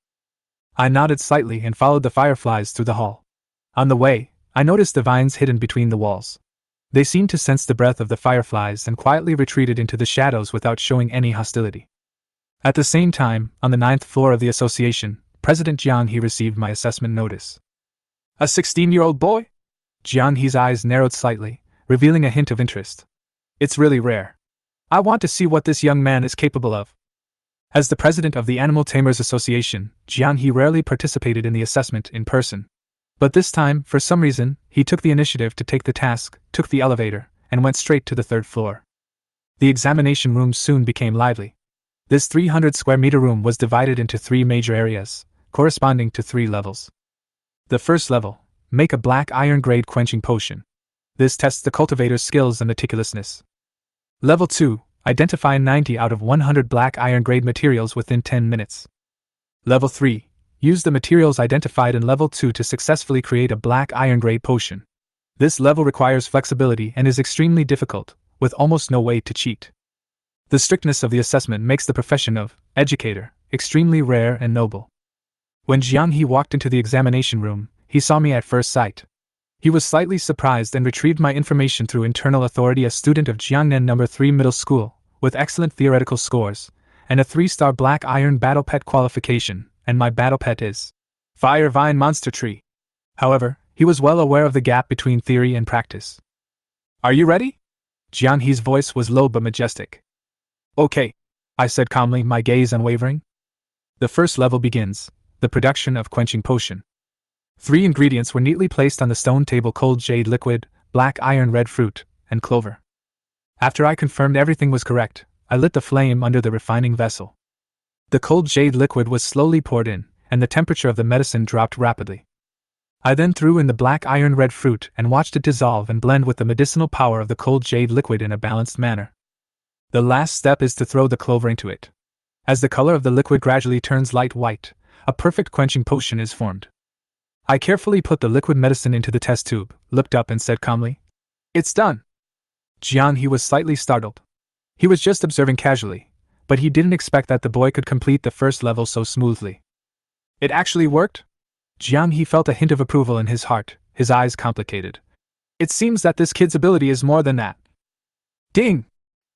I nodded slightly and followed the fireflies through the hall. On the way, I noticed the vines hidden between the walls. They seemed to sense the breath of the fireflies and quietly retreated into the shadows without showing any hostility. At the same time, on the 9th floor of the association, President Jiang Yi received my assessment notice. "A 16-year-old boy?" Jiang Yi's eyes narrowed slightly, revealing a hint of interest. "It's really rare. I want to see what this young man is capable of." As the president of the Animal Tamers Association, Jiang Yi rarely participated in the assessment in person. But this time, for some reason, he took the initiative to take the task, took the elevator, and went straight to the 3rd floor. The examination room soon became lively. This 300-square-meter room was divided into 3 major areas, corresponding to 3 levels. The first level, make a black iron grade quenching potion. This tests the cultivator's skills and meticulousness. Level 2, identify 90 out of 100 black iron grade materials within 10 minutes. Level 3, use the materials identified in Level 2 to successfully create a black iron grade potion. This level requires flexibility and is extremely difficult, with almost no way to cheat. The strictness of the assessment makes the profession of educator extremely rare and noble. When Jiang Yi walked into the examination room, he saw me at first sight. He was slightly surprised and retrieved my information through internal authority, a student of Jiangnan No. 3 Middle School, with excellent theoretical scores, and a 3-star black iron battle pet qualification, and my battle pet is Fire Vine Monster Tree. However, he was well aware of the gap between theory and practice. "Are you ready?" Jiang Yi's voice was low but majestic. "Okay," I said calmly, my gaze unwavering. The first level begins, the production of quenching potion. 3 ingredients were neatly placed on the stone table: cold jade liquid, black iron red fruit, and clover. After I confirmed everything was correct, I lit the flame under the refining vessel. The cold jade liquid was slowly poured in, and the temperature of the medicine dropped rapidly. I then threw in the black iron red fruit and watched it dissolve and blend with the medicinal power of the cold jade liquid in a balanced manner. The last step is to throw the clover into it. As the color of the liquid gradually turns light white, a perfect quenching potion is formed. I carefully put the liquid medicine into the test tube, looked up and said calmly, "It's done." Jiang Yi was slightly startled. He was just observing casually, but he didn't expect that the boy could complete the first level so smoothly. "It actually worked?" Jiang Yi felt a hint of approval in his heart, his eyes complicated. "It seems that this kid's ability is more than that." Ding!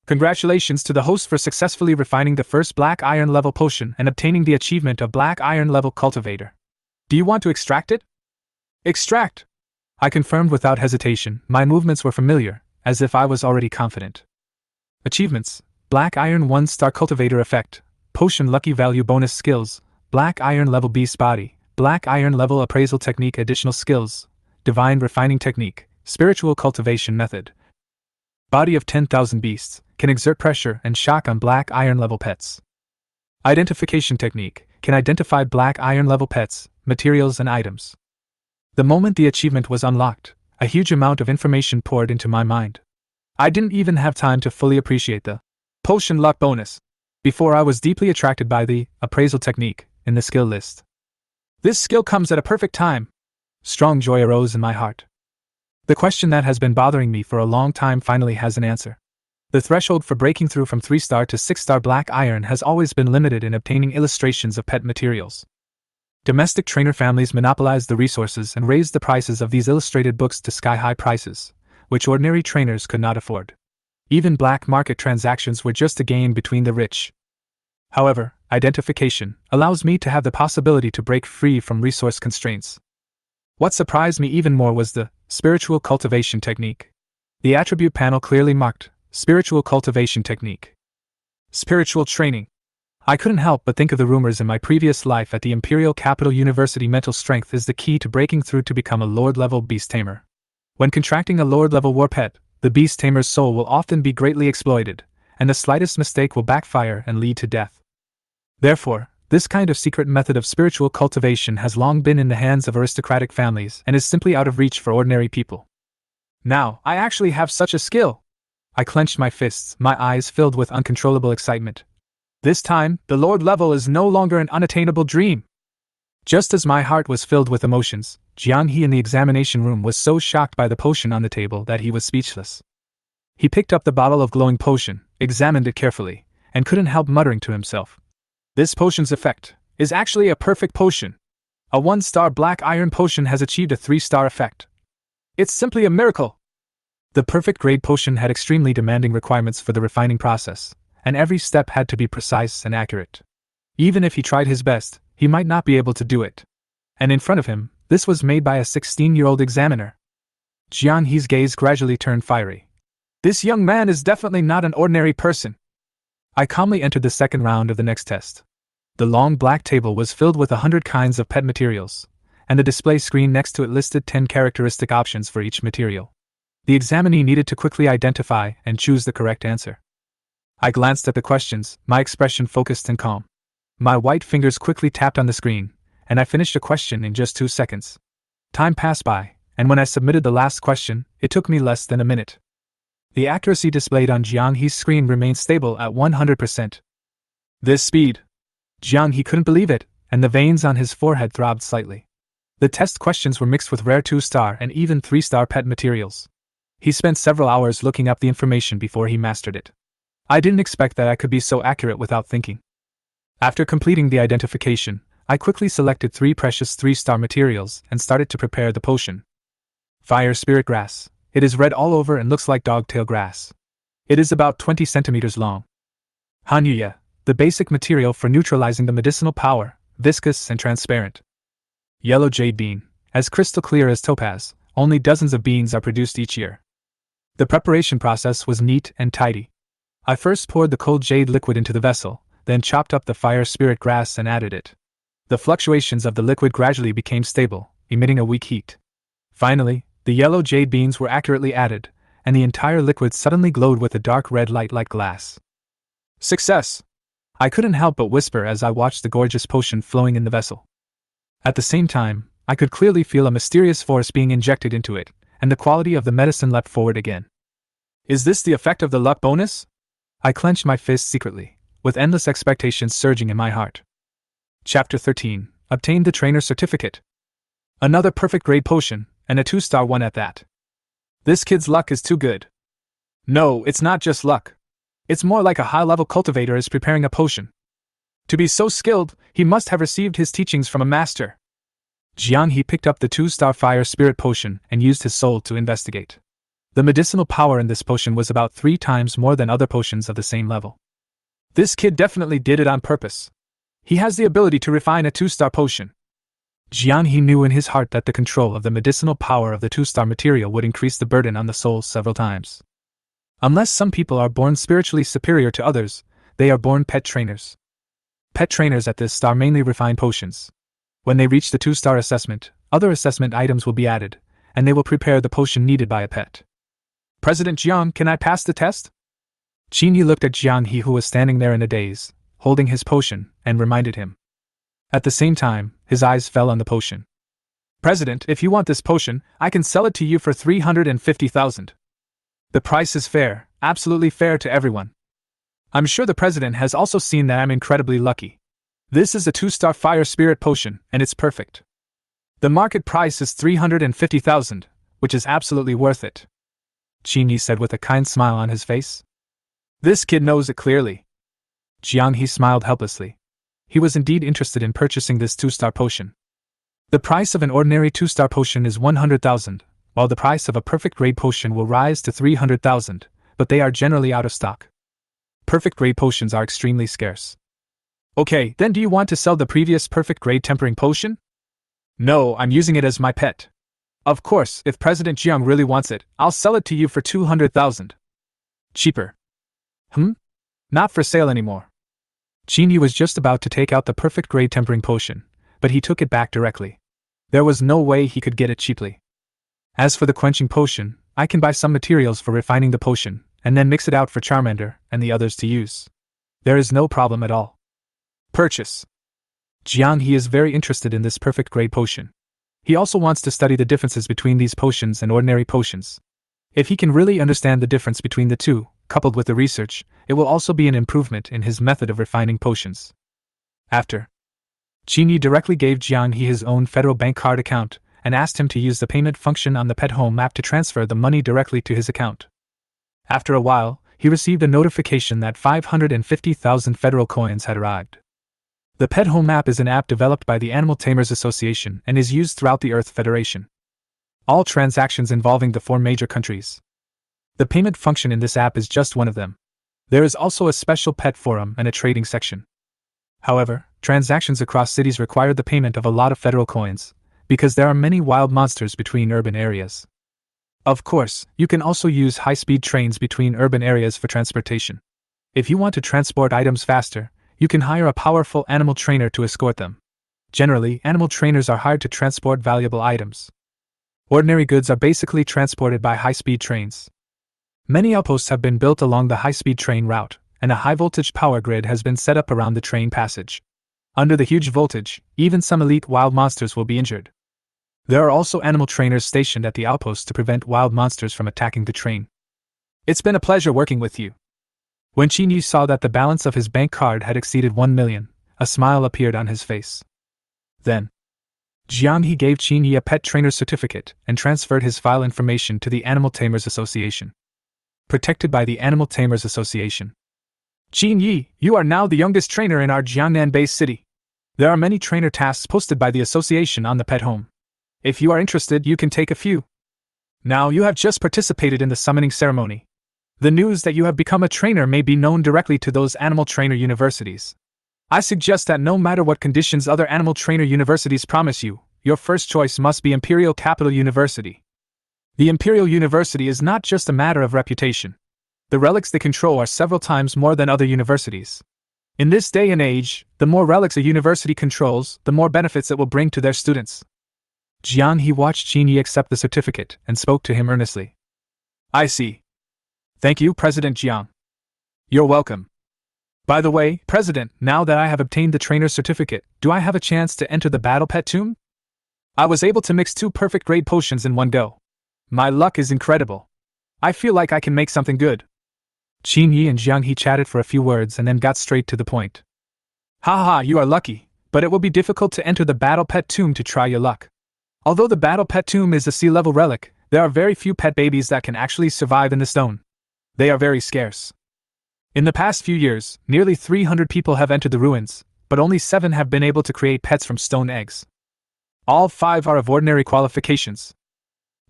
Congratulations to the host for successfully refining the first black iron level potion and obtaining the achievement of black iron level cultivator. Do you want to extract it? Extract! I confirmed without hesitation. My movements were familiar, as if I was already confident. Achievements: Black Iron 1-star Cultivator Effect, Potion Lucky Value Bonus Skills, Black Iron Level Beast Body, Black Iron Level Appraisal Technique. Additional Skills: Divine Refining Technique, Spiritual Cultivation Method. Body of 10,000 Beasts, can exert pressure and shock on black iron level pets. Identification Technique, can identify black iron level pets, materials and items. The moment the achievement was unlocked, a huge amount of information poured into my mind. I didn't even have time to fully appreciate the potion luck bonus before I was deeply attracted by the appraisal technique in the skill list. This skill comes at a perfect time. Strong joy arose in my heart. The question that has been bothering me for a long time finally has an answer. The threshold for breaking through from 3-star to 6-star black iron has always been limited in obtaining illustrations of pet materials. Domestic trainer families monopolized the resources and raised the prices of these illustrated books to sky-high prices, which ordinary trainers could not afford. Even black market transactions were just a gain between the rich. However, identification allows me to have the possibility to break free from resource constraints. What surprised me even more was the spiritual cultivation technique. The attribute panel clearly marked spiritual cultivation technique. Spiritual training. I couldn't help but think of the rumors in my previous life at the Imperial Capital University. Mental strength is the key to breaking through to become a Lord-level Beast Tamer. When contracting a Lord-level war pet, the Beast Tamer's soul will often be greatly exploited, and the slightest mistake will backfire and lead to death. Therefore, this kind of secret method of spiritual cultivation has long been in the hands of aristocratic families and is simply out of reach for ordinary people. Now, I actually have such a skill! I clenched my fists, my eyes filled with uncontrollable excitement. This time, the Lord level is no longer an unattainable dream. Just as my heart was filled with emotions, Qin Yi in the examination room was so shocked by the potion on the table that he was speechless. He picked up the bottle of glowing potion, examined it carefully, and couldn't help muttering to himself. This potion's effect is actually a perfect potion. A 1-star black iron potion has achieved a 3-star effect. It's simply a miracle. The perfect grade potion had extremely demanding requirements for the refining process, and every step had to be precise and accurate. Even if he tried his best, he might not be able to do it. And in front of him, this was made by a 16-year-old examiner. Qin Yi's gaze gradually turned fiery. This young man is definitely not an ordinary person. I calmly entered the second round of the next test. The long black table was filled with 100 kinds of pet materials, and the display screen next to it listed 10 characteristic options for each material. The examinee needed to quickly identify and choose the correct answer. I glanced at the questions, my expression focused and calm. My white fingers quickly tapped on the screen, and I finished a question in just 2 seconds. Time passed by, and when I submitted the last question, it took me less than a minute. The accuracy displayed on Jiang He's screen remained stable at 100%. This speed! Jiang He couldn't believe it, and the veins on his forehead throbbed slightly. The test questions were mixed with rare 2-star and even 3-star pet materials. He spent several hours looking up the information before he mastered it. I didn't expect that I could be so accurate without thinking. After completing the identification, I quickly selected 3 precious 3-star materials and started to prepare the potion. Fire Spirit Grass. It is red all over and looks like dogtail grass. It is about 20 centimeters long. Manhwa, the basic material for neutralizing the medicinal power, viscous and transparent. Yellow Jade Bean. As crystal clear as topaz, only dozens of beans are produced each year. The preparation process was neat and tidy. I first poured the cold jade liquid into the vessel, then chopped up the fire spirit grass and added it. The fluctuations of the liquid gradually became stable, emitting a weak heat. Finally, the yellow jade beans were accurately added, and the entire liquid suddenly glowed with a dark red light like glass. Success! I couldn't help but whisper as I watched the gorgeous potion flowing in the vessel. At the same time, I could clearly feel a mysterious force being injected into it, and the quality of the medicine leapt forward again. Is this the effect of the luck bonus? I clenched my fist secretly, with endless expectations surging in my heart. Chapter 13. Obtained the trainer certificate. Another perfect grade potion, and a 2-star one at that. This kid's luck is too good. No, it's not just luck. It's more like a high-level cultivator is preparing a potion. To be so skilled, he must have received his teachings from a master. Jiang He picked up the 2-star fire spirit potion and used his soul to investigate. The medicinal power in this potion was about 3 times more than other potions of the same level. This kid definitely did it on purpose. He has the ability to refine a 2-star potion. Jiang He knew in his heart that the control of the medicinal power of the 2-star material would increase the burden on the soul several times. Unless some people are born spiritually superior to others, they are born pet trainers. Pet trainers at this star mainly refine potions. When they reach the 2-star assessment, other assessment items will be added, and they will prepare the potion needed by a pet. President Jiang, can I pass the test? Qin Yi looked at Jiang He, who was standing there in a daze, holding his potion, and reminded him. At the same time, his eyes fell on the potion. President, if you want this potion, I can sell it to you for 350,000. The price is fair, absolutely fair to everyone. I'm sure the president has also seen that I'm incredibly lucky. This is a 2-star fire spirit potion, and it's perfect. The market price is 350,000, which is absolutely worth it," Qin Yi said with a kind smile on his face. "This kid knows it clearly." Jiang He smiled helplessly. He was indeed interested in purchasing this 2-star potion. The price of an ordinary 2-star potion is 100,000, while the price of a perfect grade potion will rise to 300,000, but they are generally out of stock. Perfect grade potions are extremely scarce. "Okay, then do you want to sell the previous perfect grade tempering potion?" "No, I'm using it as my pet. Of course, if President Jiang really wants it, I'll sell it to you for 200,000. Cheaper." Not for sale anymore." Qin Yi was just about to take out the perfect grade tempering potion, but he took it back directly. There was no way he could get it cheaply. "As for the quenching potion, I can buy some materials for refining the potion, and then mix it out for Charmander and the others to use. There is no problem at all." Purchase. Jiang He is very interested in this perfect grade potion. He also wants to study the differences between these potions and ordinary potions. If he can really understand the difference between the two, coupled with the research, it will also be an improvement in his method of refining potions. After, Qin Yi directly gave Jiang He his own federal bank card account and asked him to use the payment function on the pet home map to transfer the money directly to his account. After a while, he received a notification that 550,000 federal coins had arrived. The Pet Home Map is an app developed by the Animal Tamers Association and is used throughout the Earth Federation. All transactions involving the 4 major countries. The payment function in this app is just one of them. There is also a special pet forum and a trading section. However, transactions across cities require the payment of a lot of federal coins, because there are many wild monsters between urban areas. Of course, you can also use high-speed trains between urban areas for transportation. If you want to transport items faster, you can hire a powerful animal trainer to escort them. Generally, animal trainers are hired to transport valuable items. Ordinary goods are basically transported by high-speed trains. Many outposts have been built along the high-speed train route, and a high-voltage power grid has been set up around the train passage. Under the huge voltage, even some elite wild monsters will be injured. There are also animal trainers stationed at the outposts to prevent wild monsters from attacking the train. It's been a pleasure working with you. When Qin Yi saw that the balance of his bank card had exceeded 1 million, a smile appeared on his face. Then, Jiang He gave Qin Yi a pet trainer certificate and transferred his file information to the Animal Tamers Association. Protected by the Animal Tamers Association. "Qin Yi, you are now the youngest trainer in our Jiangnan Base City. There are many trainer tasks posted by the association on the pet home. If you are interested, you can take a few. Now you have just participated in the summoning ceremony. The news that you have become a trainer may be known directly to those animal trainer universities. I suggest that no matter what conditions other animal trainer universities promise you, your first choice must be Imperial Capital University. The Imperial University is not just a matter of reputation. The relics they control are several times more than other universities. In this day and age, the more relics a university controls, the more benefits it will bring to their students." Jiang He watched Qin Yi accept the certificate and spoke to him earnestly. "I see. Thank you, President Jiang. You're welcome. By the way, President, now that I have obtained the trainer's certificate, do I have a chance to enter the Battle Pet Tomb? I was able to mix 2 perfect grade potions in one go. My luck is incredible. I feel like I can make something good." Qin Yi and Jiang He chatted for a few words and then got straight to the point. "Haha, you are lucky, but it will be difficult to enter the Battle Pet Tomb to try your luck. Although the Battle Pet Tomb is a sea-level relic, there are very few pet babies that can actually survive in the stone. They are very scarce. In the past few years, nearly 300 people have entered the ruins, but only 7 have been able to create pets from stone eggs. All 5 are of ordinary qualifications,"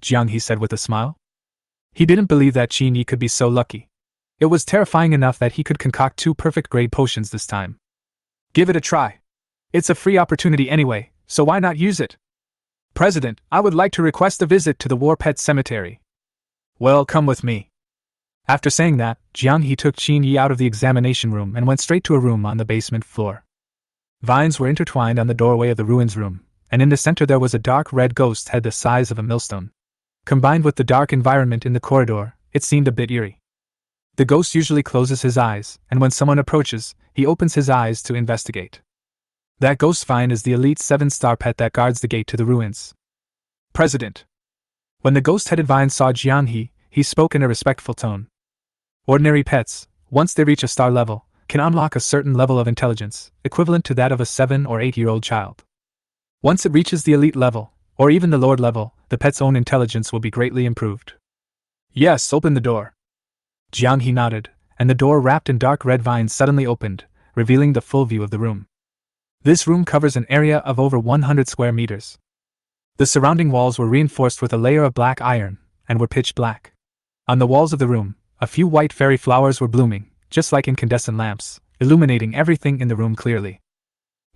Jiang He said with a smile. He didn't believe that Qin Yi could be so lucky. It was terrifying enough that he could concoct 2 perfect grade potions this time. "Give it a try. It's a free opportunity anyway, so why not use it? President, I would like to request a visit to the War Pet Cemetery." "Well, come with me." After saying that, Jiang He took Qin Yi out of the examination room and went straight to a room on the basement floor. Vines were intertwined on the doorway of the ruins room, and in the center there was a dark red ghost head the size of a millstone. Combined with the dark environment in the corridor, it seemed a bit eerie. The ghost usually closes his eyes, and when someone approaches, he opens his eyes to investigate. That ghost vine is the elite 7-star pet that guards the gate to the ruins. "President." When the ghost-headed vine saw Jiang he spoke in a respectful tone. "Ordinary pets, once they reach a star level, can unlock a certain level of intelligence, equivalent to that of a 7 or 8-year-old child. Once it reaches the elite level, or even the lord level, the pet's own intelligence will be greatly improved. Yes, open the door. Jiang He nodded, and the door wrapped in dark red vines suddenly opened, revealing the full view of the room. This room covers an area of over 100 square meters. The surrounding walls were reinforced with a layer of black iron, and were pitch black. On the walls of the room, a few white fairy flowers were blooming, just like incandescent lamps, illuminating everything in the room clearly.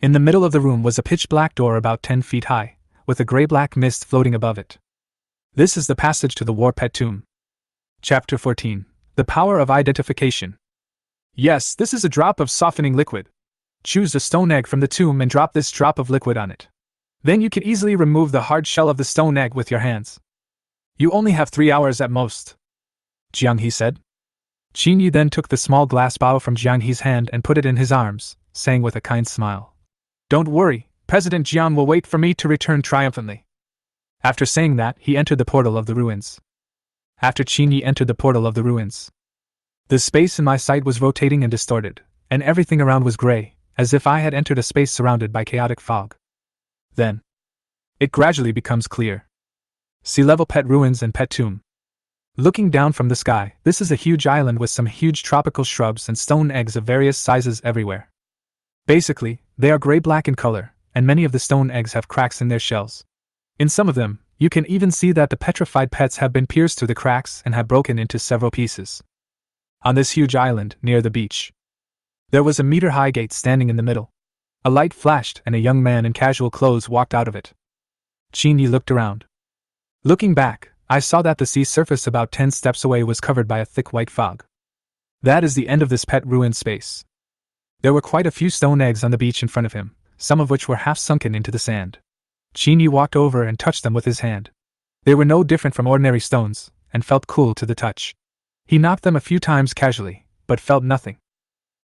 In the middle of the room was a pitch-black door about 10 feet high, with a gray-black mist floating above it. This is the passage to the War Pet Tomb. Chapter 14. The Power of Identification. Yes, this is a drop of softening liquid. Choose a stone egg from the tomb and drop this drop of liquid on it. Then you can easily remove the hard shell of the stone egg with your hands. You only have 3 hours at most, Jiang He said. Qin Yi then took the small glass bottle from Jiang He's hand and put it in his arms, saying with a kind smile, "Don't worry, President Jiang will wait for me to return triumphantly." After saying that, he entered the portal of the ruins. After Qin Yi entered the portal of the ruins, the space in my sight was rotating and distorted, and everything around was gray, as if I had entered a space surrounded by chaotic fog. Then, it gradually becomes clear. Sea level pet ruins and pet tomb. Looking down from the sky, this is a huge island with some huge tropical shrubs and stone eggs of various sizes everywhere. Basically, they are gray-black in color, and many of the stone eggs have cracks in their shells. In some of them, you can even see that the petrified pets have been pierced through the cracks and have broken into several pieces. On this huge island, near the beach, there was a meter-high gate standing in the middle. A light flashed and a young man in casual clothes walked out of it. Qin Yi looked around. Looking back, I saw that the sea surface about 10 steps away was covered by a thick white fog. That is the end of this pet ruin space. There were quite a few stone eggs on the beach in front of him, some of which were half sunken into the sand. Qin Yi walked over and touched them with his hand. They were no different from ordinary stones, and felt cool to the touch. He knocked them a few times casually, but felt nothing.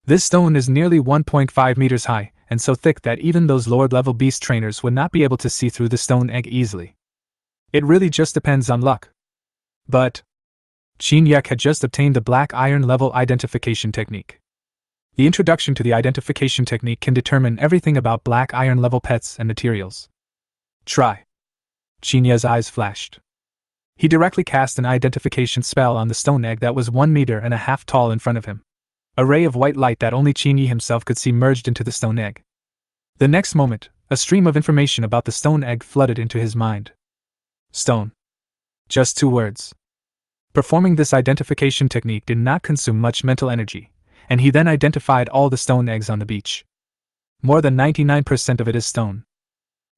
This stone is nearly 1.5 meters high, and so thick that even those lower-level beast trainers would not be able to see through the stone egg easily. It really just depends on luck. But Qin Yi had just obtained the black iron level identification technique. The introduction to the identification technique can determine everything about black iron level pets and materials. Try. Qin Yi's eyes flashed. He directly cast an identification spell on the stone egg that was 1.5 meters tall in front of him. A ray of white light that only Qin Yi himself could see merged into the stone egg. The next moment, a stream of information about the stone egg flooded into his mind. Stone. Just 2 words. Performing this identification technique did not consume much mental energy, and he then identified all the stone eggs on the beach. More than 99% of it is stone.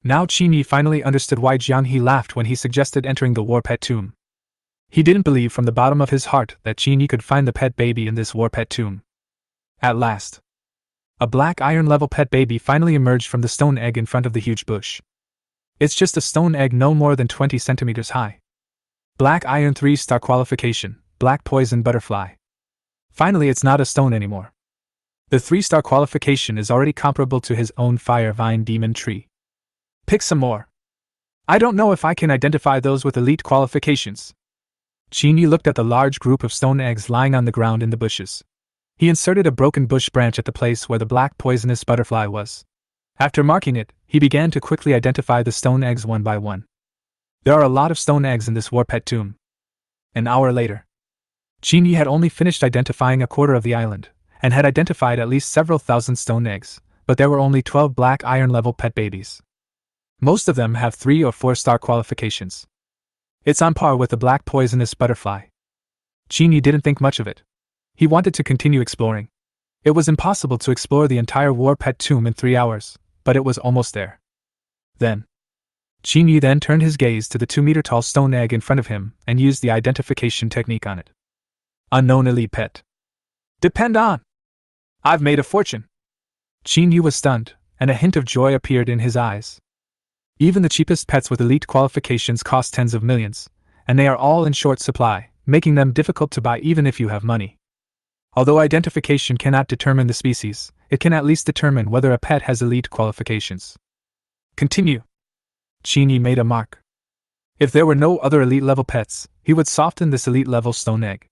Now Qin Yi finally understood why Jiang He laughed when he suggested entering the war pet tomb. He didn't believe from the bottom of his heart that Qin Yi could find the pet baby in this war pet tomb. At last, a black iron level pet baby finally emerged from the stone egg in front of the huge bush. It's just a stone egg no more than 20 centimeters high. Black iron 3-star qualification, black poison butterfly. Finally, it's not a stone anymore. The 3-star qualification is already comparable to his own fire vine demon tree. Pick some more. I don't know if I can identify those with elite qualifications. Qin Yi looked at the large group of stone eggs lying on the ground in the bushes. He inserted a broken bush branch at the place where the black poisonous butterfly was. After marking it, he began to quickly identify the stone eggs one by one. There are a lot of stone eggs in this war pet tomb. An hour later, Qin Yi had only finished identifying a quarter of the island, and had identified at least several thousand stone eggs, but there were only 12 black iron level pet babies. Most of them have 3 or 4-star qualifications. It's on par with the black poisonous butterfly. Qin Yi didn't think much of it. He wanted to continue exploring. It was impossible to explore the entire war pet tomb in 3 hours, but it was almost there. Then, Qin Yi then turned his gaze to the 2-meter-tall stone egg in front of him and used the identification technique on it. Unknown elite pet. Depend on. I've made a fortune. Qin Yi was stunned, and a hint of joy appeared in his eyes. Even the cheapest pets with elite qualifications cost tens of millions, and they are all in short supply, making them difficult to buy even if you have money. Although identification cannot determine the species, it can at least determine whether a pet has elite qualifications. Continue. Qin Yi made a mark. If there were no other elite-level pets, he would soften this elite-level stone egg.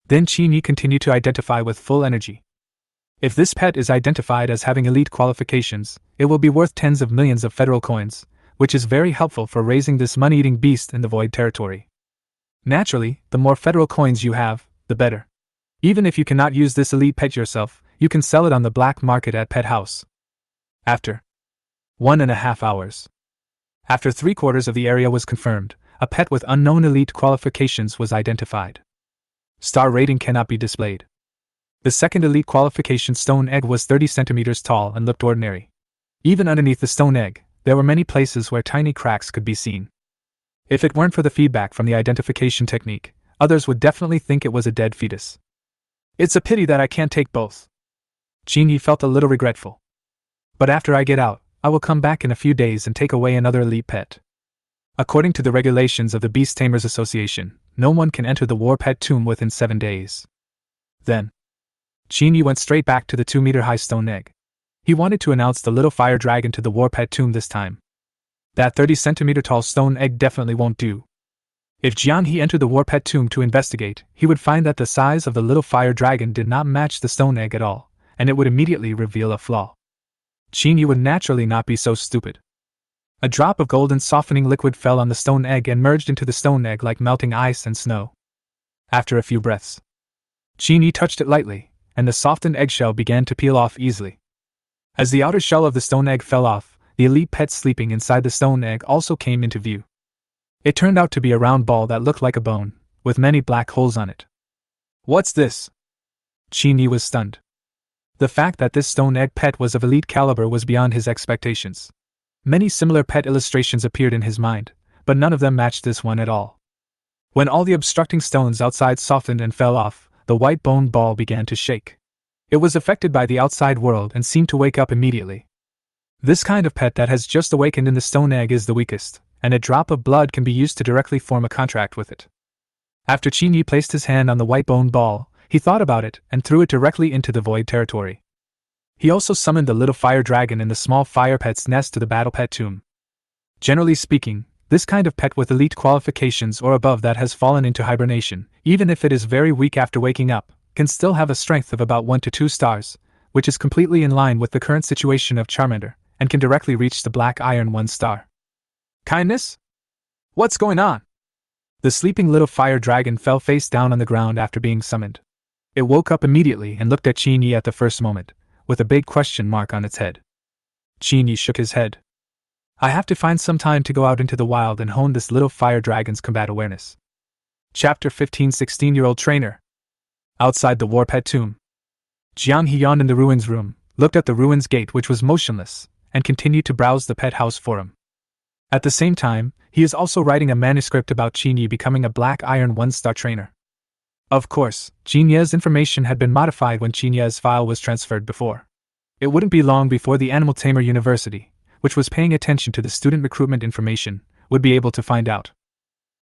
Then Qin Yi continued to identify with full energy. If this pet is identified as having elite qualifications, it will be worth tens of millions of federal coins, which is very helpful for raising this money-eating beast in the void territory. Naturally, the more federal coins you have, the better. Even if you cannot use this elite pet yourself, you can sell it on the black market at Pet House. After 1.5 hours. After 3/4 of the area was confirmed, a pet with unknown elite qualifications was identified. Star rating cannot be displayed. The second elite qualification stone egg was 30 centimeters tall and looked ordinary. Even underneath the stone egg, there were many places where tiny cracks could be seen. If it weren't for the feedback from the identification technique, others would definitely think it was a dead fetus. It's a pity that I can't take both. Qin Yi felt a little regretful. But after I get out, I will come back in a few days and take away another elite pet. According to the regulations of the Beast Tamers Association, no one can enter the war pet tomb within 7 days. Then, Qin Yi went straight back to the 2-meter-high stone egg. He wanted to announce the little fire dragon to the war pet tomb this time. That 30-centimeter-tall stone egg definitely won't do. If Jiang He entered the war pet tomb to investigate, he would find that the size of the little fire dragon did not match the stone egg at all, and it would immediately reveal a flaw. Qin Yi would naturally not be so stupid. A drop of golden softening liquid fell on the stone egg and merged into the stone egg like melting ice and snow. After a few breaths, Qin Yi touched it lightly, and the softened eggshell began to peel off easily. As the outer shell of the stone egg fell off, the elite pet sleeping inside the stone egg also came into view. It turned out to be a round ball that looked like a bone, with many black holes on it. What's this? Qin Yi was stunned. The fact that this stone egg pet was of elite caliber was beyond his expectations. Many similar pet illustrations appeared in his mind, but none of them matched this one at all. When all the obstructing stones outside softened and fell off, the white bone ball began to shake. It was affected by the outside world and seemed to wake up immediately. This kind of pet that has just awakened in the stone egg is the weakest, and a drop of blood can be used to directly form a contract with it. After Qin Yi placed his hand on the white bone ball, he thought about it and threw it directly into the void territory. He also summoned the little fire dragon in the small fire pet's nest to the battle pet tomb. Generally speaking, this kind of pet with elite qualifications or above that has fallen into hibernation, even if it is very weak after waking up, can still have a strength of about 1 to 2 stars, which is completely in line with the current situation of Charmander, and can directly reach the black iron 1 star. Kindness? What's going on? The sleeping little fire dragon fell face down on the ground after being summoned. It woke up immediately and looked at Qin Yi at the first moment, with a big question mark on its head. Qin Yi shook his head. I have to find some time to go out into the wild and hone this little fire dragon's combat awareness. Chapter 15. 16-year-old trainer. Outside the war pet tomb, Jiang He yawned in the ruins room, looked at the ruins gate which was motionless, and continued to browse the pet house forum. At the same time, he is also writing a manuscript about Qin Yi becoming a black iron 1-star trainer. Of course, Qin Yi's information had been modified when Qin Yi's file was transferred before. It wouldn't be long before the Animal Tamer University, which was paying attention to the student recruitment information, would be able to find out.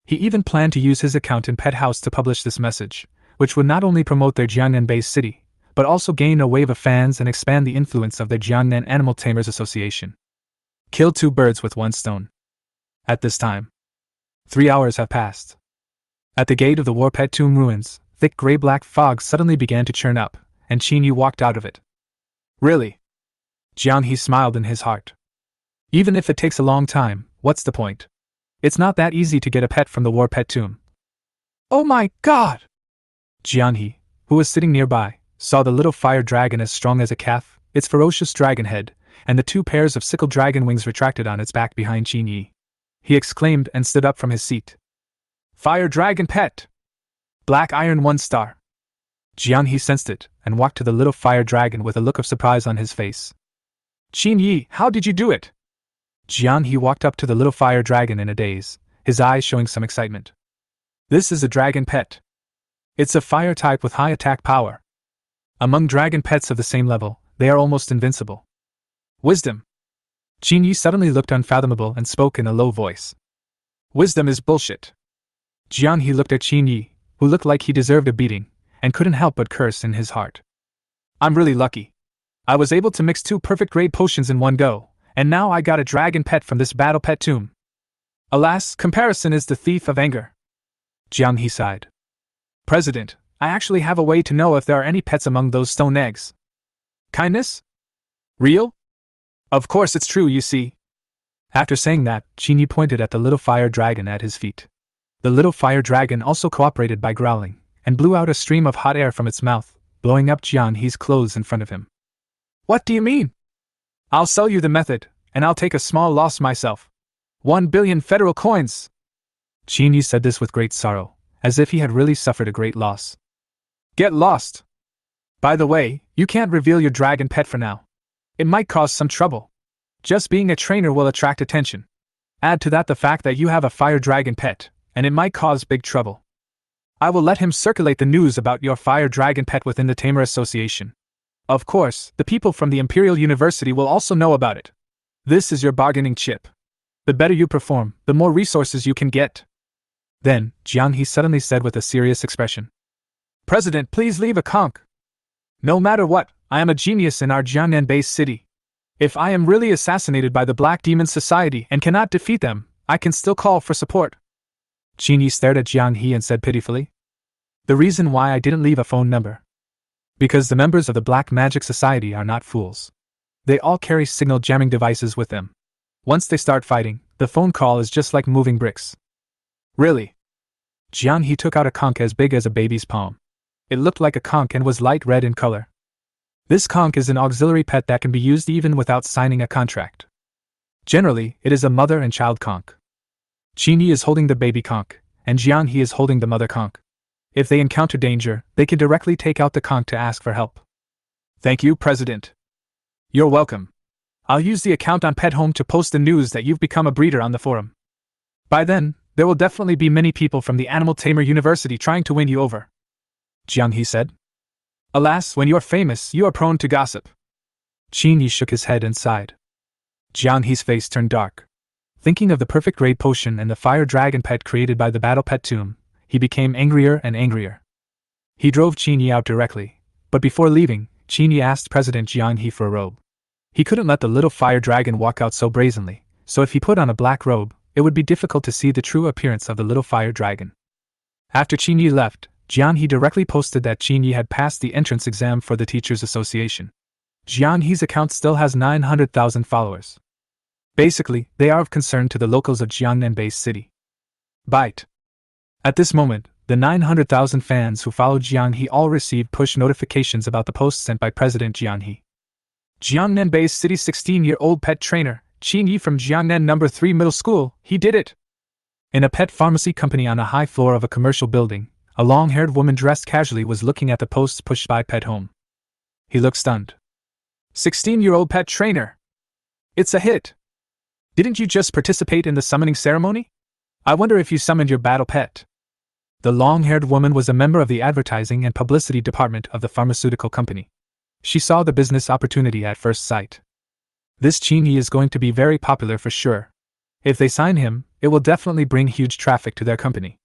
He even planned to use his account in Pet House to publish this message, which would not only promote their Jiangnan Base City, but also gain a wave of fans and expand the influence of their Jiangnan Animal Tamers Association. Kill 2 birds with 1 stone. At this time, 3 hours have passed. At the gate of the war pet tomb ruins, thick gray-black fog suddenly began to churn up, and Qin Yi walked out of it. Really? Jiang He smiled in his heart. Even if it takes a long time, what's the point? It's not that easy to get a pet from the war pet tomb. Oh my god! Jiang He, who was sitting nearby, saw the little fire dragon as strong as a calf, its ferocious dragon head, and the 2 pairs of sickle dragon wings retracted on its back behind Qin Yi. He exclaimed and stood up from his seat. Fire dragon pet! Black iron 1 star! Jiang He sensed it, and walked to the little fire dragon with a look of surprise on his face. Qin Yi, how did you do it? Jiang He walked up to the little fire dragon in a daze, his eyes showing some excitement. This is a dragon pet. It's a fire type with high attack power. Among dragon pets of the same level, they are almost invincible. Wisdom. Qin Yi suddenly looked unfathomable and spoke in a low voice. Wisdom is bullshit. Jiang He looked at Qin Yi, who looked like he deserved a beating, and couldn't help but curse in his heart. I'm really lucky. I was able to mix 2 perfect grade potions in one go, and now I got a dragon pet from this battle pet tomb. Alas, comparison is the thief of anger. Jiang He sighed. President, I actually have a way to know if there are any pets among those stone eggs. Kindness? Real? Of course it's true, you see. After saying that, Qin Yi pointed at the little fire dragon at his feet. The little fire dragon also cooperated by growling, and blew out a stream of hot air from its mouth, blowing up Jiang He's clothes in front of him. What do you mean? I'll sell you the method, and I'll take a small loss myself. 1 billion federal coins! Qin Yi said this with great sorrow, as if he had really suffered a great loss. Get lost! By the way, you can't reveal your dragon pet for now. It might cause some trouble. Just being a trainer will attract attention. Add to that the fact that you have a fire dragon pet, and it might cause big trouble. I will let him circulate the news about your fire dragon pet within the Tamer Association. Of course, the people from the Imperial University will also know about it. This is your bargaining chip. The better you perform, the more resources you can get. Then, Jiang He suddenly said with a serious expression. President, please leave a conch. No matter what, I am a genius in our Jiangnan Base City. If I am really assassinated by the Black Demon Society and cannot defeat them, I can still call for support. Qin Yi stared at Jiang He and said pitifully. The reason why I didn't leave a phone number. Because the members of the Black Magic Society are not fools. They all carry signal jamming devices with them. Once they start fighting, the phone call is just like moving bricks. Really? Jiang He took out a conch as big as a baby's palm. It looked like a conch and was light red in color. This conch is an auxiliary pet that can be used even without signing a contract. Generally, it is a mother and child conch. Qin Yi is holding the baby conch, and Jiang He is holding the mother conch. If they encounter danger, they can directly take out the conch to ask for help. Thank you, President. You're welcome. I'll use the account on Pet Home to post the news that you've become a breeder on the forum. By then, there will definitely be many people from the Animal Tamer University trying to win you over. Jiang He said. Alas, when you're famous, you are prone to gossip. Qin Yi shook his head and sighed. Jiang He's face turned dark. Thinking of the perfect grade potion and the fire dragon pet created by the battle pet tomb, he became angrier and angrier. He drove Qin Yi out directly, but before leaving, Qin Yi asked President Jiang He for a robe. He couldn't let the little fire dragon walk out so brazenly, so if he put on a black robe, it would be difficult to see the true appearance of the little fire dragon. After Qin Yi left, Jiang He directly posted that Qin Yi had passed the entrance exam for the Teachers Association. Jiang He's account still has 900,000 followers. Basically, they are of concern to the locals of Jiangnan Base City. Byte. At this moment, the 900,000 fans who followed Jiang He all received push notifications about the post sent by President Jiang He. Jiangnan Base City 16-year-old pet trainer, Qin Yi from Jiangnan No. 3 Middle School, he did it! In a pet pharmacy company on a high floor of a commercial building, a long-haired woman dressed casually was looking at the posts pushed by Pet Home. He looked stunned. 16-year-old pet trainer! It's a hit! Didn't you just participate in the summoning ceremony? I wonder if you summoned your battle pet. The long-haired woman was a member of the advertising and publicity department of the pharmaceutical company. She saw the business opportunity at first sight. This Qin Yi is going to be very popular for sure. If they sign him, it will definitely bring huge traffic to their company.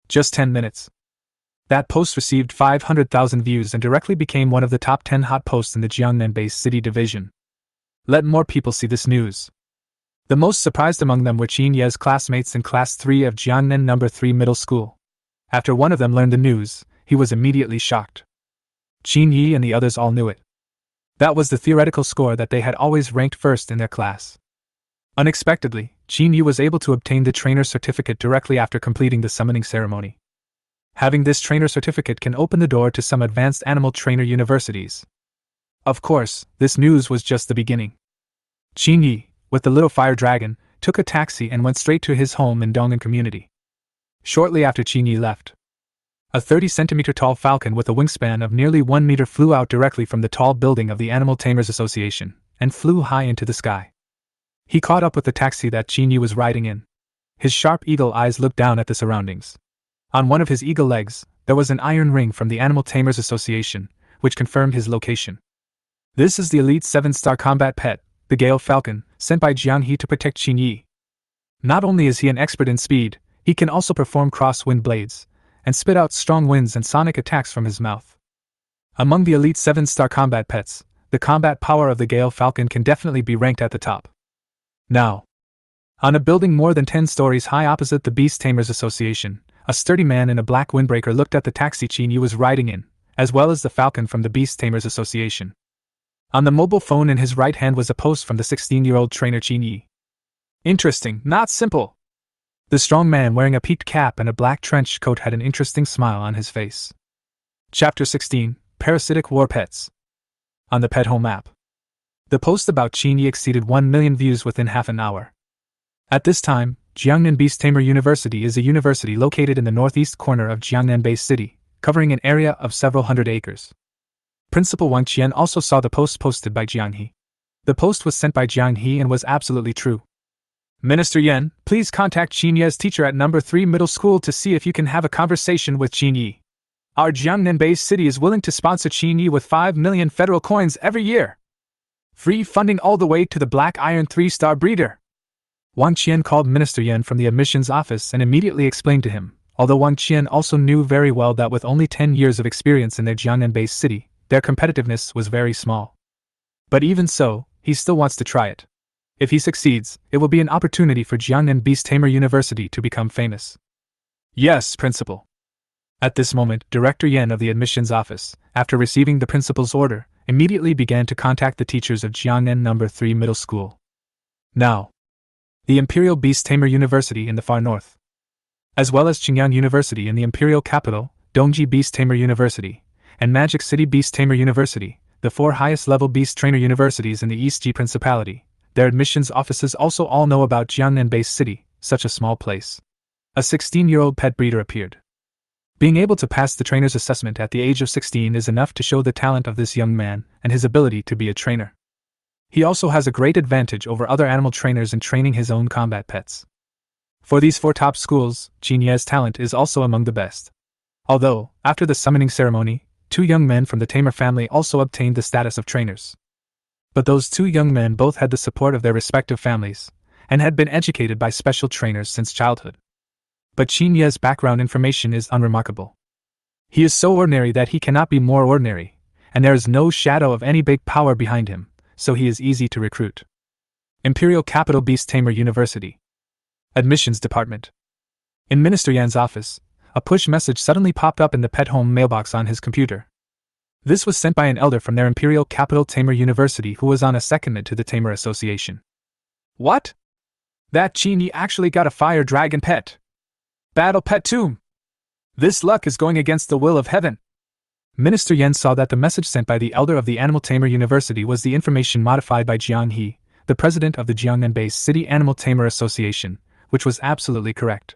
Just 10 minutes. That post received 500,000 views and directly became one of the top 10 hot posts in the Jiangnan Base City division. Let more people see this news. The most surprised among them were Qin Yi's classmates in Class 3 of Jiangnan No. 3 Middle School. After one of them learned the news, he was immediately shocked. Qin Yi and the others all knew it. That was the theoretical score that they had always ranked first in their class. Unexpectedly, Qin Yi was able to obtain the trainer certificate directly after completing the summoning ceremony. Having this trainer certificate can open the door to some advanced animal trainer universities. Of course, this news was just the beginning. Qin Yi, with the little fire dragon, took a taxi and went straight to his home in Dong'an community. Shortly after Qin Yi left, a 30-centimeter tall falcon with a wingspan of nearly 1 meter flew out directly from the tall building of the Animal Tamers Association, and flew high into the sky. He caught up with the taxi that Qin Yi was riding in. His sharp eagle eyes looked down at the surroundings. On one of his eagle legs, there was an iron ring from the Animal Tamers Association, which confirmed his location. This is the elite 7-star combat pet, the Gale Falcon, sent by Jiang He to protect Qin Yi. Not only is he an expert in speed, he can also perform cross-wind blades, and spit out strong winds and sonic attacks from his mouth. Among the elite 7-star combat pets, the combat power of the Gale Falcon can definitely be ranked at the top. Now, on a building more than 10 stories high opposite the Beast Tamers Association, a sturdy man in a black windbreaker looked at the taxi Qin Yi was riding in, as well as the falcon from the Beast Tamers Association. On the mobile phone in his right hand was a post from the 16-year-old trainer Qin Yi. Interesting, not simple. The strong man wearing a peaked cap and a black trench coat had an interesting smile on his face. Chapter 16, Parasitic War Pets. On the pet home map. The post about Qin Yi exceeded 1 million views within half an hour. At this time, Jiangnan Base Tamer University is a university located in the northeast corner of Jiangnan Base City, covering an area of several hundred acres. Principal Wang Qian also saw the post posted by Jiang He. The post was sent by Jiang He and was absolutely true. Minister Yan, please contact Qin Yi's teacher at number 3 middle school to see if you can have a conversation with Qin Yi. Our Jiangnan Base City is willing to sponsor Qin Yi with 5 million federal coins every year. Free funding all the way to the Black Iron 3-star breeder. Wang Qian called Minister Yan from the admissions office and immediately explained to him, although Wang Qian also knew very well that with only 10 years of experience in their Jiangnan Base City, their competitiveness was very small. But even so, he still wants to try it. If he succeeds, it will be an opportunity for Jiangnan Base Tamer University to become famous. Yes, Principal. At this moment, Director Yan of the admissions office, after receiving the principal's order, immediately began to contact the teachers of Jiangnan No. 3 Middle School. Now, the Imperial Beast Tamer University in the far north, as well as Qingyang University in the imperial capital, Dongji Beast Tamer University, and Magic City Beast Tamer University, the 4 highest-level beast trainer universities in the East Ji Principality. Their admissions offices also all know about Jiangnan Base City, such a small place. A 16-year-old pet breeder appeared. Being able to pass the trainer's assessment at the age of 16 is enough to show the talent of this young man and his ability to be a trainer. He also has a great advantage over other animal trainers in training his own combat pets. For these 4 top schools, Qin Yi's talent is also among the best. Although, after the summoning ceremony, 2 young men from the Tamer family also obtained the status of trainers. But those 2 young men both had the support of their respective families, and had been educated by special trainers since childhood. But Qin Yi's background information is unremarkable. He is so ordinary that he cannot be more ordinary, and there is no shadow of any big power behind him, so he is easy to recruit. Imperial Capital Beast Tamer University. Admissions Department. In Minister Yan's office, a push message suddenly popped up in the pet home mailbox on his computer. This was sent by an elder from their Imperial Capital Tamer University who was on a secondment to the Tamer Association. What? That Qin Yi actually got a fire dragon pet. Battle pet tomb. This luck is going against the will of heaven. Minister Yan saw that the message sent by the elder of the Animal Tamer University was the information modified by Jiang He, the president of the Jiangnan Base City Animal Tamer Association, which was absolutely correct.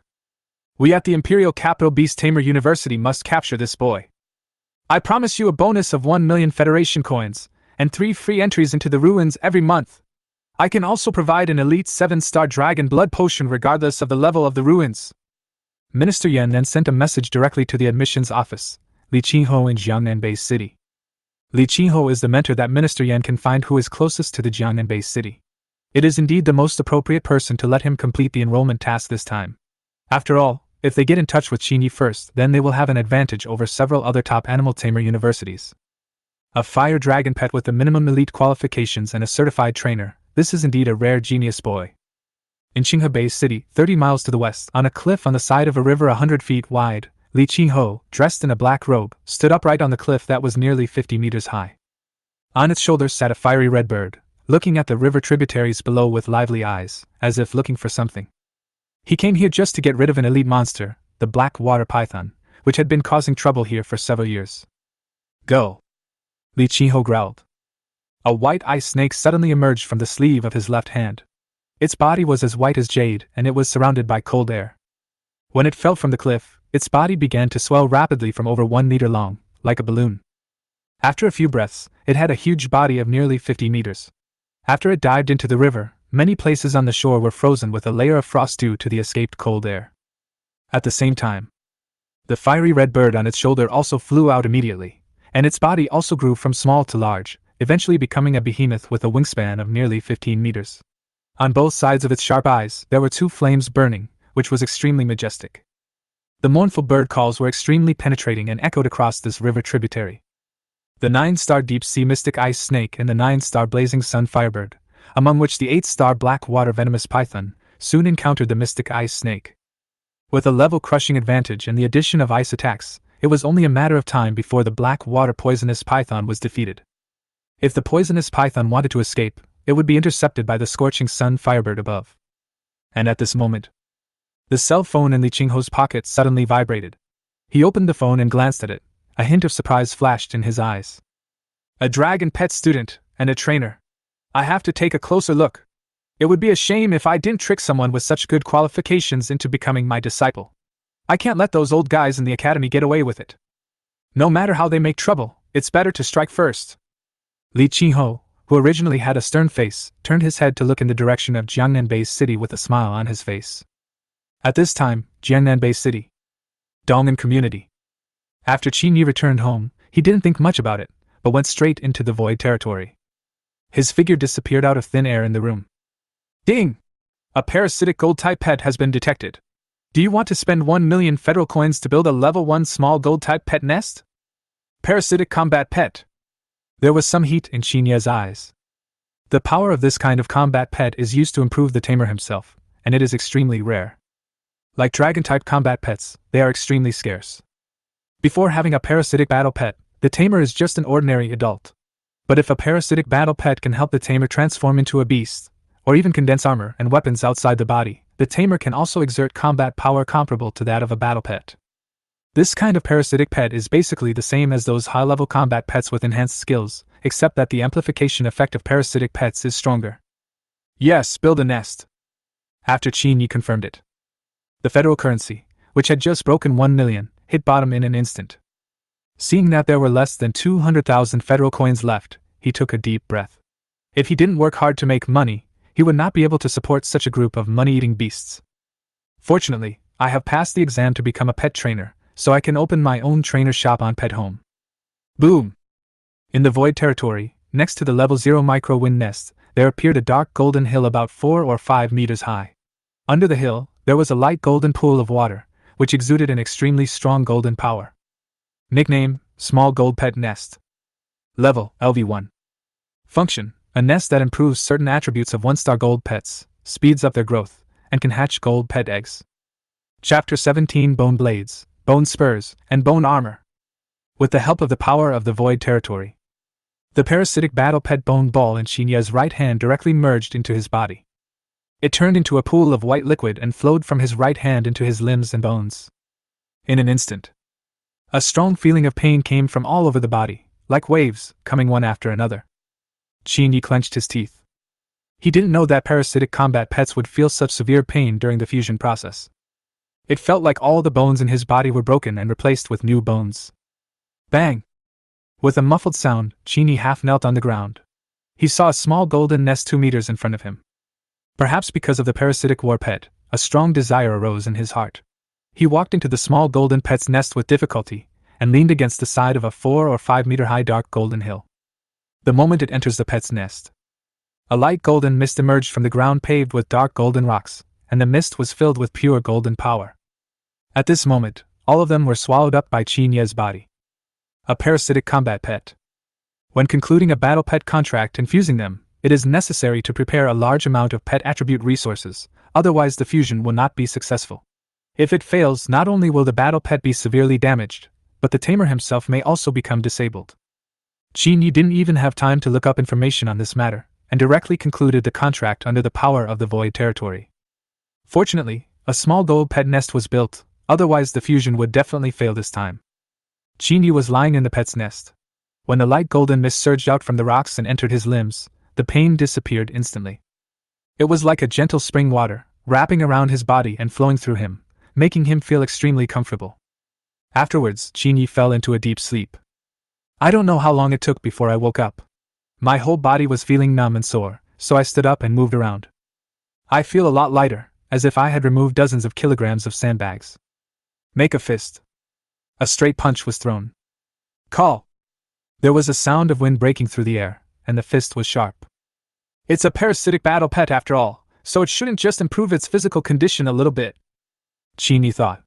We at the Imperial Capital Beast Tamer University must capture this boy. I promise you a bonus of 1 million Federation coins, and 3 free entries into the ruins every month. I can also provide an elite 7-star dragon blood potion regardless of the level of the ruins. Minister Yan then sent a message directly to the admissions office, Li Qingho in Jiangnan Base City. Li Qingho is the mentor that Minister Yan can find who is closest to the Jiangnan Base City. It is indeed the most appropriate person to let him complete the enrollment task this time. After all, if they get in touch with Qin Yi first, then they will have an advantage over several other top animal tamer universities. A fire dragon pet with the minimum elite qualifications and a certified trainer, this is indeed a rare genius boy. In Qinghe Base City, 30 miles to the west, on a cliff on the side of a river 100 feet wide, Li Qingho, dressed in a black robe, stood upright on the cliff that was nearly 50 meters high. On its shoulders sat a fiery red bird, looking at the river tributaries below with lively eyes, as if looking for something. He came here just to get rid of an elite monster, the black water python, which had been causing trouble here for several years. Go! Li Qingho growled. A white ice snake suddenly emerged from the sleeve of his left hand. Its body was as white as jade, and it was surrounded by cold air. When it fell from the cliff, its body began to swell rapidly from over 1 meter long, like a balloon. After a few breaths, it had a huge body of nearly 50 meters. After it dived into the river, many places on the shore were frozen with a layer of frost due to the escaped cold air. At the same time, the fiery red bird on its shoulder also flew out immediately, and its body also grew from small to large, eventually becoming a behemoth with a wingspan of nearly 15 meters. On both sides of its sharp eyes, there were 2 flames burning, which was extremely majestic. The mournful bird calls were extremely penetrating and echoed across this river tributary. The 9-star deep-sea mystic ice snake and the 9-star blazing sun firebird, among which the 8-star black water venomous python, soon encountered the mystic ice snake. With a level crushing advantage and the addition of ice attacks, it was only a matter of time before the black water poisonous python was defeated. If the poisonous python wanted to escape, it would be intercepted by the scorching sun firebird above. And at this moment, the cell phone in Li Qingho's pocket suddenly vibrated. He opened the phone and glanced at it. A hint of surprise flashed in his eyes. A dragon pet student, and a trainer. I have to take a closer look. It would be a shame if I didn't trick someone with such good qualifications into becoming my disciple. I can't let those old guys in the academy get away with it. No matter how they make trouble, it's better to strike first. Li Qingho, who originally had a stern face, turned his head to look in the direction of Jiangnan Base City with a smile on his face. At this time, Jiangnan Base City. Dong'an community. After Qin Yi returned home, he didn't think much about it, but went straight into the void territory. His figure disappeared out of thin air in the room. Ding! A parasitic gold-type pet has been detected. Do you want to spend 1 million federal coins to build a level 1 small gold-type pet nest? Parasitic combat pet. There was some heat in Qin Yi's eyes. The power of this kind of combat pet is used to improve the tamer himself, and it is extremely rare. Like dragon-type combat pets, they are extremely scarce. Before having a parasitic battle pet, the tamer is just an ordinary adult. But if a parasitic battle pet can help the tamer transform into a beast, or even condense armor and weapons outside the body, the tamer can also exert combat power comparable to that of a battle pet. This kind of parasitic pet is basically the same as those high-level combat pets with enhanced skills, except that the amplification effect of parasitic pets is stronger. Yes, build a nest. After Qin Yi confirmed it. The federal currency, which had just broken 1 million, hit bottom in an instant. Seeing that there were less than 200,000 federal coins left, he took a deep breath. If he didn't work hard to make money, he would not be able to support such a group of money-eating beasts. Fortunately, I have passed the exam to become a pet trainer, so I can open my own trainer shop on Pet Home. Boom! In the void territory, next to the level 0 micro-wind nest, there appeared a dark golden hill about 4 or 5 meters high. Under the hill, there was a light golden pool of water, which exuded an extremely strong golden power. Nickname: Small Gold Pet Nest. Level: LV1. Function: a nest that improves certain attributes of 1-star gold pets, speeds up their growth, and can hatch gold pet eggs. Chapter 17: Bone Blades, Bone Spurs, and Bone Armor. With the help of the power of the void territory, the parasitic battle pet bone ball in Qin Yi's right hand directly merged into his body. It turned into a pool of white liquid and flowed from his right hand into his limbs and bones. In an instant, a strong feeling of pain came from all over the body, like waves, coming one after another. Qin Yi clenched his teeth. He didn't know that parasitic combat pets would feel such severe pain during the fusion process. It felt like all the bones in his body were broken and replaced with new bones. Bang! With a muffled sound, Qin Yi half knelt on the ground. He saw a small golden nest 2 meters in front of him. Perhaps because of the parasitic war pet, a strong desire arose in his heart. He walked into the small golden pet's nest with difficulty, and leaned against the side of a 4 or 5 meter high dark golden hill. The moment it enters the pet's nest, a light golden mist emerged from the ground paved with dark golden rocks, and the mist was filled with pure golden power. At this moment, all of them were swallowed up by Qin Yi's body. A parasitic combat pet. When concluding a battle pet contract and fusing them, it is necessary to prepare a large amount of pet attribute resources, otherwise the fusion will not be successful. If it fails, not only will the battle pet be severely damaged, but the tamer himself may also become disabled. Qin Yi didn't even have time to look up information on this matter, and directly concluded the contract under the power of the void territory. Fortunately, a small gold pet nest was built, otherwise the fusion would definitely fail this time. Qin Yi was lying in the pet's nest. When the light golden mist surged out from the rocks and entered his limbs, the pain disappeared instantly. It was like a gentle spring water, wrapping around his body and flowing through him, making him feel extremely comfortable. Afterwards, Qin Yi fell into a deep sleep. I don't know how long it took before I woke up. My whole body was feeling numb and sore, so I stood up and moved around. I feel a lot lighter, as if I had removed dozens of kilograms of sandbags. Make a fist. A straight punch was thrown. Call! There was a sound of wind breaking through the air, and the fist was sharp. It's a parasitic battle pet after all, so it shouldn't just improve its physical condition a little bit, Qin Yi thought.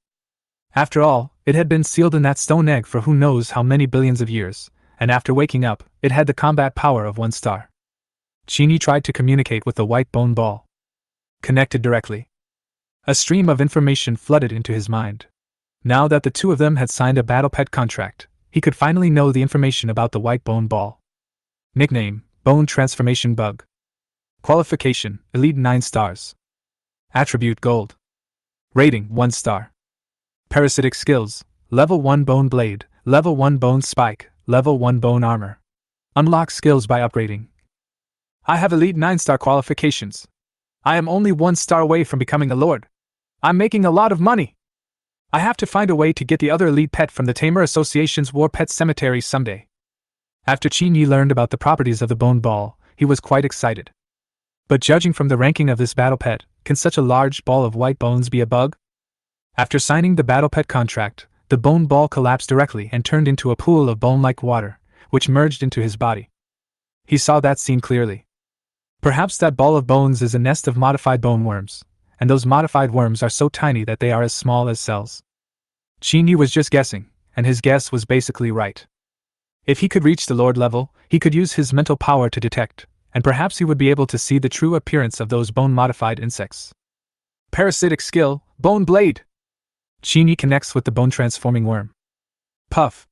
After all, it had been sealed in that stone egg for who knows how many billions of years, and after waking up, it had the combat power of 1 star. Qin Yi tried to communicate with the white bone ball. Connected directly. A stream of information flooded into his mind. Now that the two of them had signed a battle pet contract, he could finally know the information about the white bone ball. Nickname: Bone Transformation Bug. Qualification: Elite 9 stars. Attribute Gold. Rating 1 star. Parasitic Skills: Level 1 Bone Blade, Level 1 Bone Spike, Level 1 Bone Armor. Unlock skills by upgrading. I have Elite 9-star qualifications. I am only 1 star away from becoming a lord. I'm making a lot of money. I have to find a way to get the other elite pet from the Tamer Association's War Pet Cemetery someday. After Qin Yi learned about the properties of the bone ball, he was quite excited. But judging from the ranking of this battle pet, can such a large ball of white bones be a bug? After signing the battle pet contract, the bone ball collapsed directly and turned into a pool of bone-like water, which merged into his body. He saw that scene clearly. Perhaps that ball of bones is a nest of modified bone worms, and those modified worms are so tiny that they are as small as cells. Qin Yi was just guessing, and his guess was basically right. If he could reach the Lord level, he could use his mental power to detect, and perhaps he would be able to see the true appearance of those bone-modified insects. Parasitic Skill: Bone Blade. Qin Yi connects with the bone-transforming worm. Puff!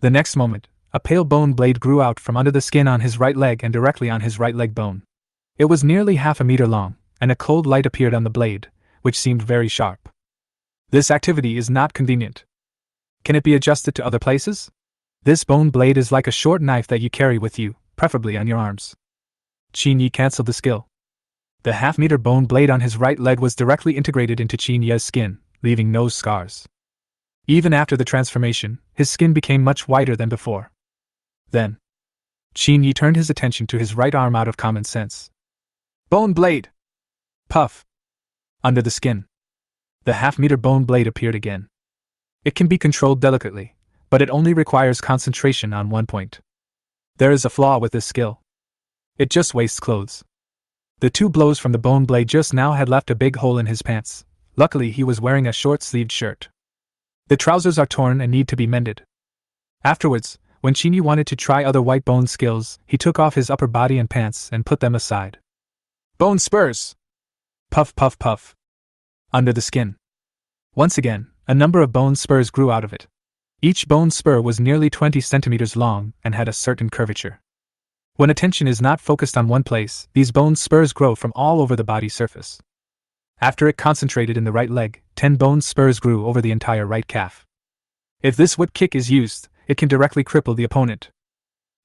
The next moment, a pale bone blade grew out from under the skin on his right leg and directly on his right leg bone. It was nearly half a meter long, and a cold light appeared on the blade, which seemed very sharp. This activity is not convenient. Can it be adjusted to other places? This bone blade is like a short knife that you carry with you, preferably on your arms. Qin Yi cancelled the skill. The half-meter bone blade on his right leg was directly integrated into Qin Yi's skin, leaving no scars. Even after the transformation, his skin became much whiter than before. Then, Qin Yi turned his attention to his right arm out of common sense. Bone blade! Puff! Under the skin, the half-meter bone blade appeared again. It can be controlled delicately, but it only requires concentration on one point. There is a flaw with this skill. It just wastes clothes. The 2 blows from the bone blade just now had left a big hole in his pants. Luckily, he was wearing a short-sleeved shirt. The trousers are torn and need to be mended. Afterwards, when Qin Yi wanted to try other white bone skills, he took off his upper body and pants and put them aside. Bone Spurs! Puff, puff, puff. Under the skin. Once again, a number of bone spurs grew out of it. Each bone spur was nearly 20 centimeters long and had a certain curvature. When attention is not focused on one place, these bone spurs grow from all over the body surface. After it concentrated in the right leg, 10 bone spurs grew over the entire right calf. If this whip kick is used, it can directly cripple the opponent.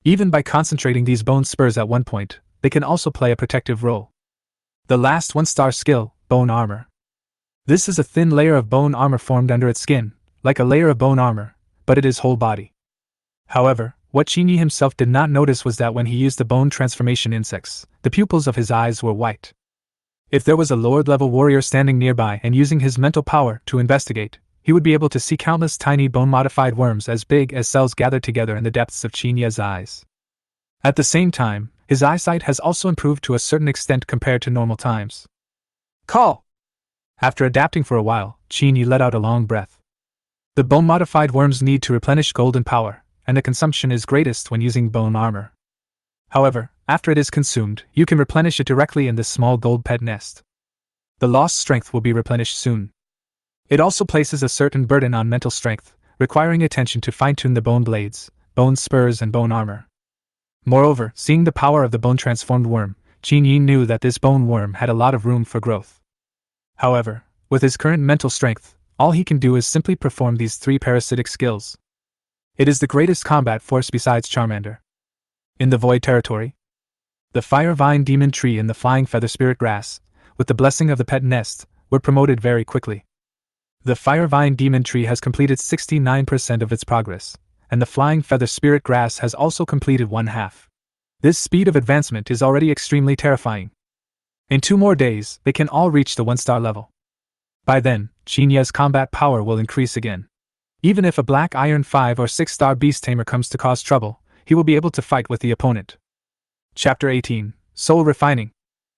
Even by concentrating these bone spurs at one point, they can also play a protective role. The last 1-star skill: Bone Armor. This is a thin layer of bone armor formed under its skin, like a layer of bone armor, but it is whole body. However, what Qin Yi himself did not notice was that when he used the bone transformation insects, the pupils of his eyes were white. If there was a Lord-level warrior standing nearby and using his mental power to investigate, he would be able to see countless tiny bone-modified worms as big as cells gathered together in the depths of Qin Yi's eyes. At the same time, his eyesight has also improved to a certain extent compared to normal times. Call! After adapting for a while, Qin Yi let out a long breath. The bone-modified worms need to replenish golden power, and the consumption is greatest when using bone armor. However, after it is consumed, you can replenish it directly in this small gold pet nest. The lost strength will be replenished soon. It also places a certain burden on mental strength, requiring attention to fine-tune the bone blades, bone spurs, and bone armor. Moreover, seeing the power of the bone-transformed worm, Qin Yi knew that this bone worm had a lot of room for growth. However, with his current mental strength, all he can do is simply perform these 3 parasitic skills. It is the greatest combat force besides Charmander. In the Void Territory, the Fire Vine Demon Tree and the Flying Feather Spirit Grass, with the blessing of the pet nest, were promoted very quickly. The Fire Vine Demon Tree has completed 69% of its progress, and the Flying Feather Spirit Grass has also completed 1/2. This speed of advancement is already extremely terrifying. In 2 more days, they can all reach the 1-star level. By then, Qin Yi's combat power will increase again. Even if a Black Iron 5 or 6-star Beast Tamer comes to cause trouble, he will be able to fight with the opponent. Chapter 18: Soul Refining.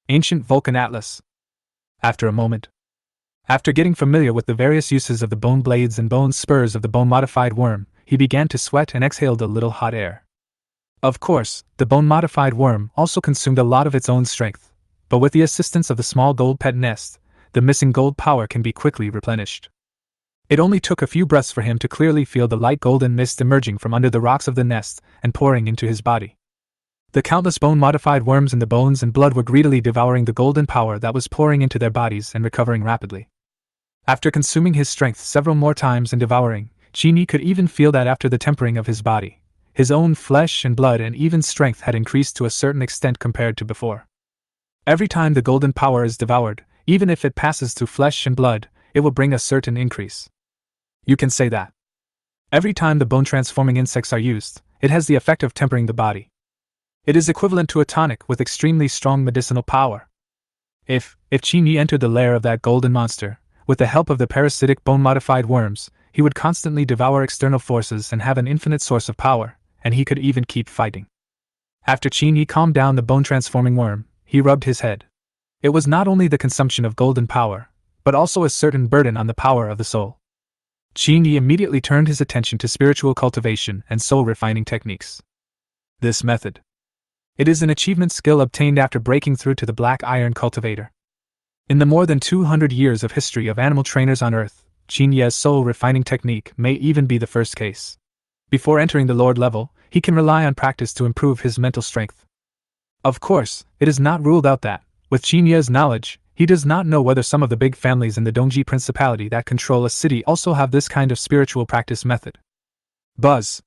Ancient Vulcan Atlas. After a moment, after getting familiar with the various uses of the bone blades and bone spurs of the bone-modified worm, he began to sweat and exhaled a little hot air. Of course, the bone-modified worm also consumed a lot of its own strength, but with the assistance of the small gold pet nest, the missing gold power can be quickly replenished. It only took a few breaths for him to clearly feel the light golden mist emerging from under the rocks of the nest and pouring into his body. The countless bone-modified worms in the bones and blood were greedily devouring the golden power that was pouring into their bodies and recovering rapidly. After consuming his strength several more times and devouring, Qin Yi could even feel that after the tempering of his body, his own flesh and blood and even strength had increased to a certain extent compared to before. Every time the golden power is devoured, even if it passes through flesh and blood, it will bring a certain increase. You can say that. Every time the bone-transforming insects are used, it has the effect of tempering the body. It is equivalent to a tonic with extremely strong medicinal power. If Qin Yi entered the lair of that golden monster, with the help of the parasitic bone-modified worms, he would constantly devour external forces and have an infinite source of power, and he could even keep fighting. After Qin Yi calmed down the bone-transforming worm, he rubbed his head. It was not only the consumption of golden power, but also a certain burden on the power of the soul. Qin Yi immediately turned his attention to spiritual cultivation and soul-refining techniques. This method. It is an achievement skill obtained after breaking through to the black iron cultivator. In the more than 200 years of history of animal trainers on Earth, Qin Yi's soul-refining technique may even be the first case. Before entering the Lord level, he can rely on practice to improve his mental strength. Of course, it is not ruled out that, with Qin Yi's knowledge, he does not know whether some of the big families in the Dongji Principality that control a city also have this kind of spiritual practice method. Buzz.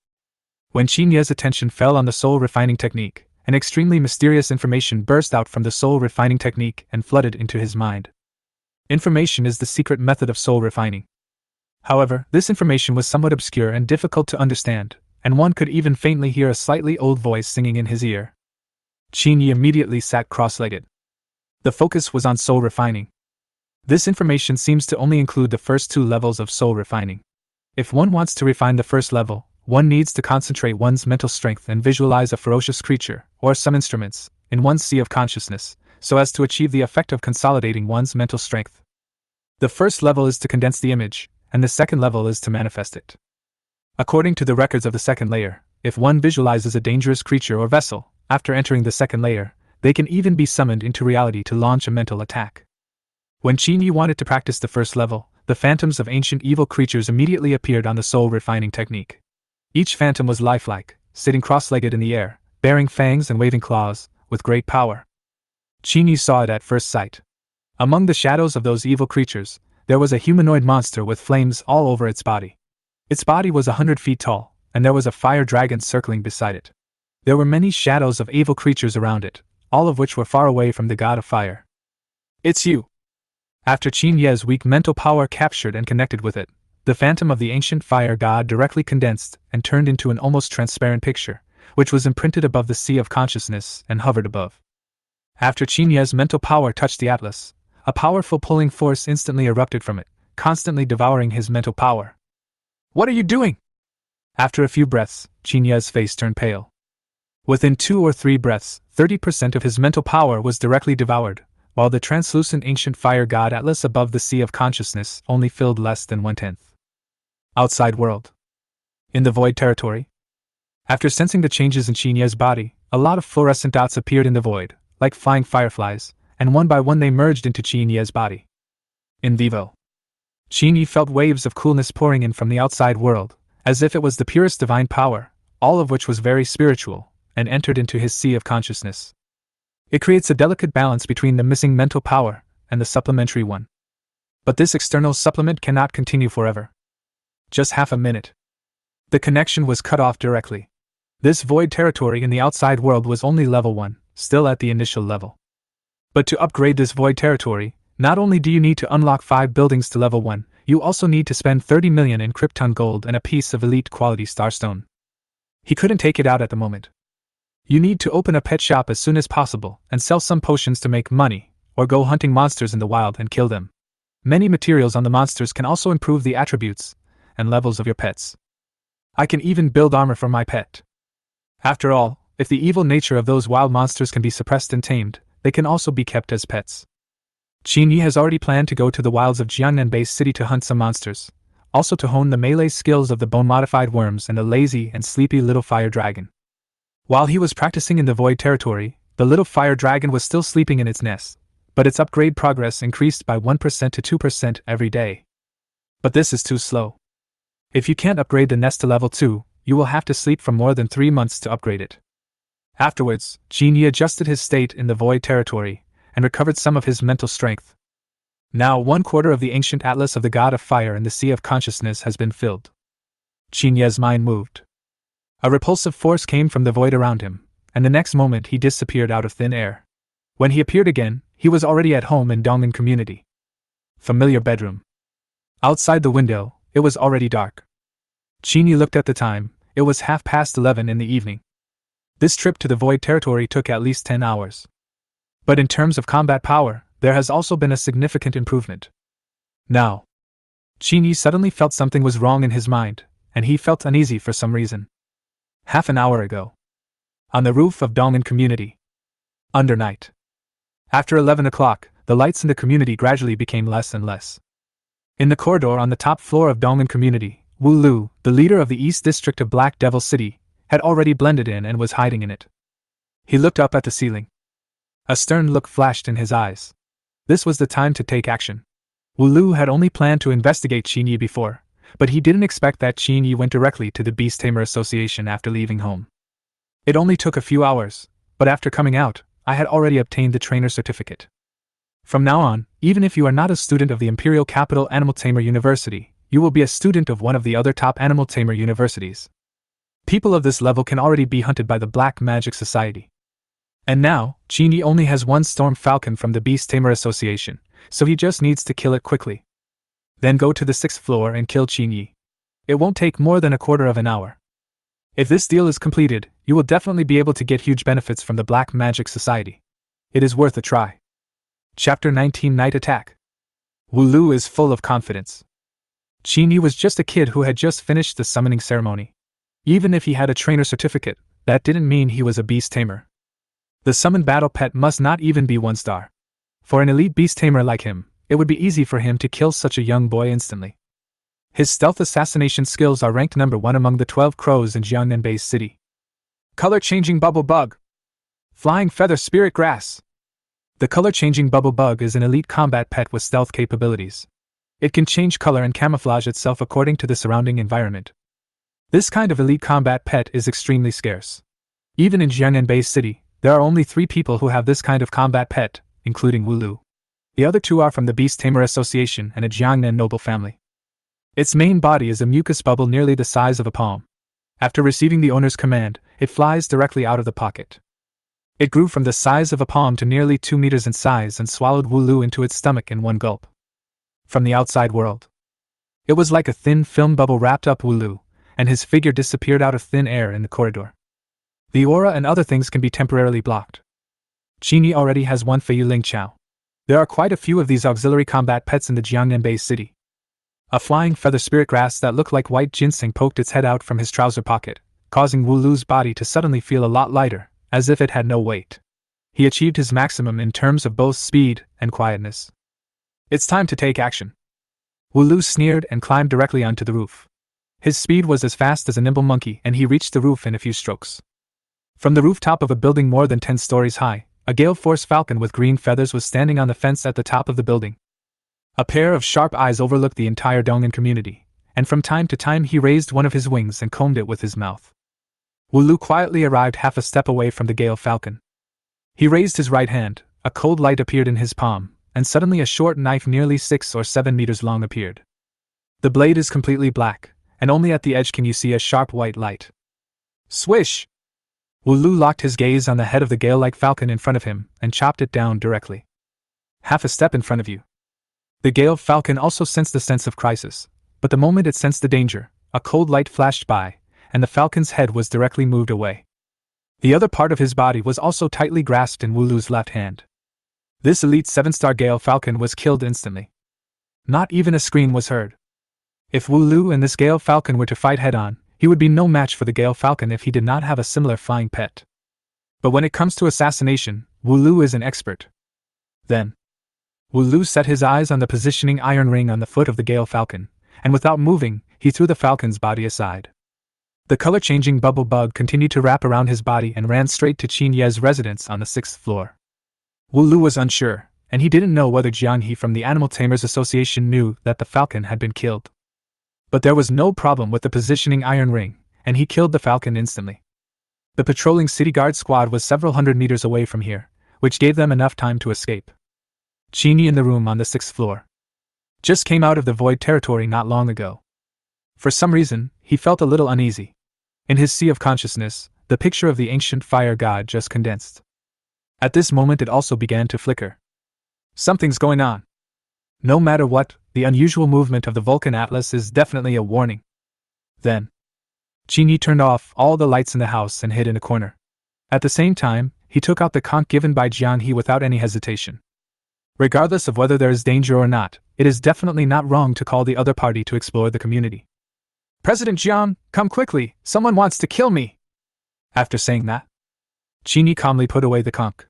When Qin Yi's attention fell on the soul-refining technique, an extremely mysterious information burst out from the soul-refining technique and flooded into his mind. Information is the secret method of soul refining. However, this information was somewhat obscure and difficult to understand, and one could even faintly hear a slightly old voice singing in his ear. Qin Yi immediately sat cross-legged. The focus was on soul refining. This information seems to only include the first two levels of soul refining. If one wants to refine the first level, one needs to concentrate one's mental strength and visualize a ferocious creature, or some instruments, in one's sea of consciousness, so as to achieve the effect of consolidating one's mental strength. The first level is to condense the image, and the second level is to manifest it. According to the records of the second layer, if one visualizes a dangerous creature or vessel, after entering the second layer, they can even be summoned into reality to launch a mental attack. When Qin Yi wanted to practice the first level, the phantoms of ancient evil creatures immediately appeared on the soul-refining technique. Each phantom was lifelike, sitting cross-legged in the air, bearing fangs and waving claws, with great power. Qin Yi saw it at first sight. Among the shadows of those evil creatures, there was a humanoid monster with flames all over its body. Its body was 100 feet tall, and there was a fire dragon circling beside it. There were many shadows of evil creatures around it, all of which were far away from the god of fire. It's you! After Qin Yi's weak mental power captured and connected with it, the phantom of the ancient fire god directly condensed and turned into an almost transparent picture, which was imprinted above the sea of consciousness and hovered above. After Qin Yi's mental power touched the atlas, a powerful pulling force instantly erupted from it, constantly devouring his mental power. What are you doing? After a few breaths, Qin Yi's face turned pale. Within 2 or 3 breaths, 30% of his mental power was directly devoured, while the translucent ancient fire god atlas above the sea of consciousness only filled less than 1/10. Outside world. In the void territory. After sensing the changes in Qin Yi's body, a lot of fluorescent dots appeared in the void, like flying fireflies, and one by one they merged into Qin Yi's body. In vivo. Qin Yi felt waves of coolness pouring in from the outside world, as if it was the purest divine power, all of which was very spiritual, and entered into his sea of consciousness. It creates a delicate balance between the missing mental power and the supplementary one. But this external supplement cannot continue forever. Just half a minute. The connection was cut off directly. This void territory in the outside world was only level 1, still at the initial level. But to upgrade this void territory, not only do you need to unlock 5 buildings to level 1, you also need to spend 30 million in Krypton gold and a piece of elite quality starstone. He couldn't take it out at the moment. You need to open a pet shop as soon as possible and sell some potions to make money, or go hunting monsters in the wild and kill them. Many materials on the monsters can also improve the attributes and levels of your pets. I can even build armor for my pet. After all, if the evil nature of those wild monsters can be suppressed and tamed, they can also be kept as pets. Qin Yi has already planned to go to the wilds of Jiangnan Base City to hunt some monsters, also to hone the melee skills of the bone-modified worms and the lazy and sleepy little fire dragon. While he was practicing in the void territory, the little fire dragon was still sleeping in its nest, but its upgrade progress increased by 1% to 2% every day. But this is too slow. If you can't upgrade the nest to level 2, you will have to sleep for more than 3 months to upgrade it. Afterwards, Qin Yi adjusted his state in the void territory and recovered some of his mental strength. Now 1/4 of the ancient atlas of the god of fire in the sea of consciousness has been filled. Qin Yi's mind moved. A repulsive force came from the void around him, and the next moment he disappeared out of thin air. When he appeared again, he was already at home in Dongmen community. Familiar bedroom. Outside the window, it was already dark. Qin Yi looked at the time. It was 11:30 in the evening. This trip to the void territory took at least 10 hours. But in terms of combat power, there has also been a significant improvement. Now, Qin Yi suddenly felt something was wrong in his mind, and he felt uneasy for some reason. Half an hour ago. On the roof of Dongmen community. Under night. After 11 o'clock, the lights in the community gradually became less and less. In the corridor on the top floor of Dongmen community, Wu Lu, the leader of the East District of Black Devil City, had already blended in and was hiding in it. He looked up at the ceiling. A stern look flashed in his eyes. This was the time to take action. Wu Lu had only planned to investigate Qin Yi before, but he didn't expect that Qin Yi went directly to the Beast Tamer Association after leaving home. It only took a few hours, but after coming out, I had already obtained the trainer certificate. From now on, even if you are not a student of the Imperial Capital Animal Tamer University, you will be a student of one of the other top animal tamer universities. People of this level can already be hunted by the Black Magic Society. And now, Qin Yi only has one Storm Falcon from the Beast Tamer Association, so he just needs to kill it quickly. Then go to the 6th floor and kill Qin Yi. It won't take more than 1/4 of an hour. If this deal is completed, you will definitely be able to get huge benefits from the Black Magic Society. It is worth a try. Chapter 19 Night Attack. Wu Lu is full of confidence. Qin Yi was just a kid who had just finished the summoning ceremony. Even if he had a trainer certificate, that didn't mean he was a beast tamer. The summoned battle pet must not even be 1 star. For an elite beast tamer like him, it would be easy for him to kill such a young boy instantly. His stealth assassination skills are ranked number 1 among the 12 crows in Jiangnan Base City. Color-changing bubble bug. Flying feather spirit grass. The color-changing bubble bug is an elite combat pet with stealth capabilities. It can change color and camouflage itself according to the surrounding environment. This kind of elite combat pet is extremely scarce. Even in Jiangnan Base City, there are only 3 people who have this kind of combat pet, including Wu Lu. The other 2 are from the Beast Tamer Association and a Jiangnan noble family. Its main body is a mucus bubble nearly the size of a palm. After receiving the owner's command, it flies directly out of the pocket. It grew from the size of a palm to nearly 2 meters in size and swallowed Wu Lu into its stomach in one gulp. From the outside world, it was like a thin film bubble wrapped up Wu Lu, and his figure disappeared out of thin air in the corridor. The aura and other things can be temporarily blocked. Qin Yi already has 1 Fei Ling Chao. There are quite a few of these auxiliary combat pets in the Jiangnan Base City. A flying feather spirit grass that looked like white ginseng poked its head out from his trouser pocket, causing Wu Lu's body to suddenly feel a lot lighter, as if it had no weight. He achieved his maximum in terms of both speed and quietness. It's time to take action. Wu Lu sneered and climbed directly onto the roof. His speed was as fast as a nimble monkey, and he reached the roof in a few strokes. From the rooftop of a building more than 10 stories high, a gale force falcon with green feathers was standing on the fence at the top of the building. A pair of sharp eyes overlooked the entire Dongmen community, and from time to time he raised one of his wings and combed it with his mouth. Wu Lu quietly arrived half a step away from the gale falcon. He raised his right hand, a cold light appeared in his palm, and suddenly a short knife nearly 6 or 7 meters long appeared. The blade is completely black, and only at the edge can you see a sharp white light. Swish! Wu Lu locked his gaze on the head of the gale-like falcon in front of him and chopped it down directly. Half a step in front of you. The gale falcon also sensed the sense of crisis, but the moment it sensed the danger, a cold light flashed by, and the falcon's head was directly moved away. The other part of his body was also tightly grasped in Wu Lu's left hand. This elite 7-star gale falcon was killed instantly. Not even a scream was heard. If Wu Lu and this gale falcon were to fight head-on, he would be no match for the gale falcon if he did not have a similar flying pet. But when it comes to assassination, Wu Lu is an expert. Then, Wu Lu set his eyes on the positioning iron ring on the foot of the gale falcon, and without moving, he threw the falcon's body aside. The color-changing bubble bug continued to wrap around his body and ran straight to Qin Yi's residence on the 6th floor. Wu Lu was unsure, and he didn't know whether Jiang He from the Animal Tamers Association knew that the falcon had been killed. But there was no problem with the positioning iron ring, and he killed the falcon instantly. The patrolling city guard squad was several hundred meters away from here, which gave them enough time to escape. Qin Yi in the room on the 6th floor. Just came out of the void territory not long ago. For some reason, he felt a little uneasy. In his sea of consciousness, the picture of the ancient fire god just condensed. At this moment it also began to flicker. Something's going on. No matter what, the unusual movement of the Vulcan Atlas is definitely a warning. Then, Qin Yi turned off all the lights in the house and hid in a corner. At the same time, he took out the conch given by Jiang He without any hesitation. Regardless of whether there is danger or not, it is definitely not wrong to call the other party to explore the community. President Jiang, come quickly, someone wants to kill me! After saying that, Qin Yi calmly put away the conch.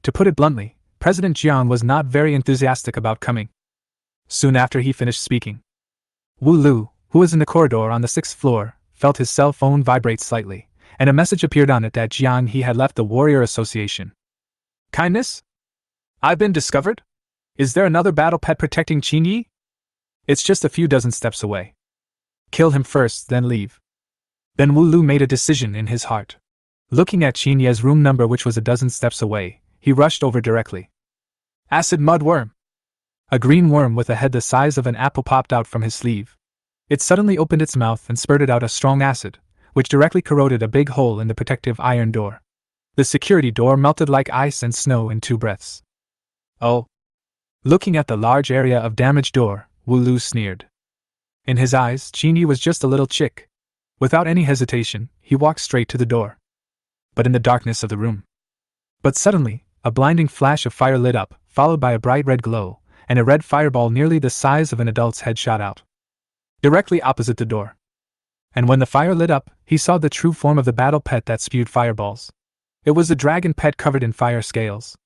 To put it bluntly, President Jiang was not very enthusiastic about coming. Soon after he finished speaking, Wu Lu, who was in the corridor on the 6th floor, felt his cell phone vibrate slightly, and a message appeared on it that Jiang He had left the Warrior Association. Kindness? I've been discovered? Is there another battle pet protecting Qin Yi? It's just a few dozen steps away. Kill him first, then leave. Then Wu Lu made a decision in his heart. Looking at Qin Yi's room number, which was a dozen steps away, he rushed over directly. Acid mud worm. A green worm with a head the size of an apple popped out from his sleeve. It suddenly opened its mouth and spurted out a strong acid, which directly corroded a big hole in the protective iron door. The security door melted like ice and snow in 2 breaths. Oh. Looking at the large area of damaged door, Wu Lu sneered. In his eyes, Qin Yi was just a little chick. Without any hesitation, he walked straight to the door. But in the darkness of the room. But suddenly, a blinding flash of fire lit up, followed by a bright red glow, and a red fireball nearly the size of an adult's head shot out. Directly opposite the door. And when the fire lit up, he saw the true form of the battle pet that spewed fireballs. It was a dragon pet covered in fire scales.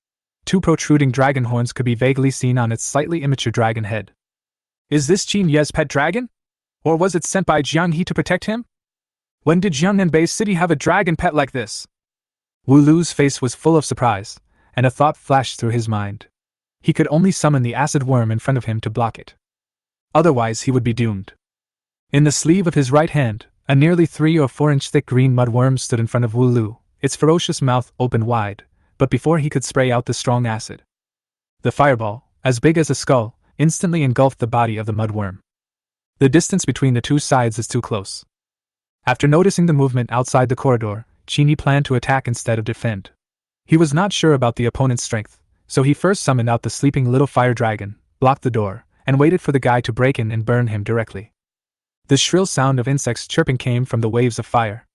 2 protruding dragon horns could be vaguely seen on its slightly immature dragon head. Is this Qin Yi's pet dragon? Or was it sent by Jiang He to protect him? When did Jiangnan Base City have a dragon pet like this? Wu Lu's face was full of surprise, and a thought flashed through his mind. He could only summon the acid worm in front of him to block it. Otherwise he would be doomed. In the sleeve of his right hand, a nearly 3 or 4 inch thick green mud worm stood in front of Wu Lu, its ferocious mouth opened wide, but before he could spray out the strong acid, the fireball, as big as a skull, instantly engulfed the body of the mud worm. The distance between the 2 sides is too close. After noticing the movement outside the corridor, Qin Yi planned to attack instead of defend. He was not sure about the opponent's strength, so he first summoned out the sleeping little fire dragon, blocked the door, and waited for the guy to break in and burn him directly. The shrill sound of insects chirping came from the waves of fire.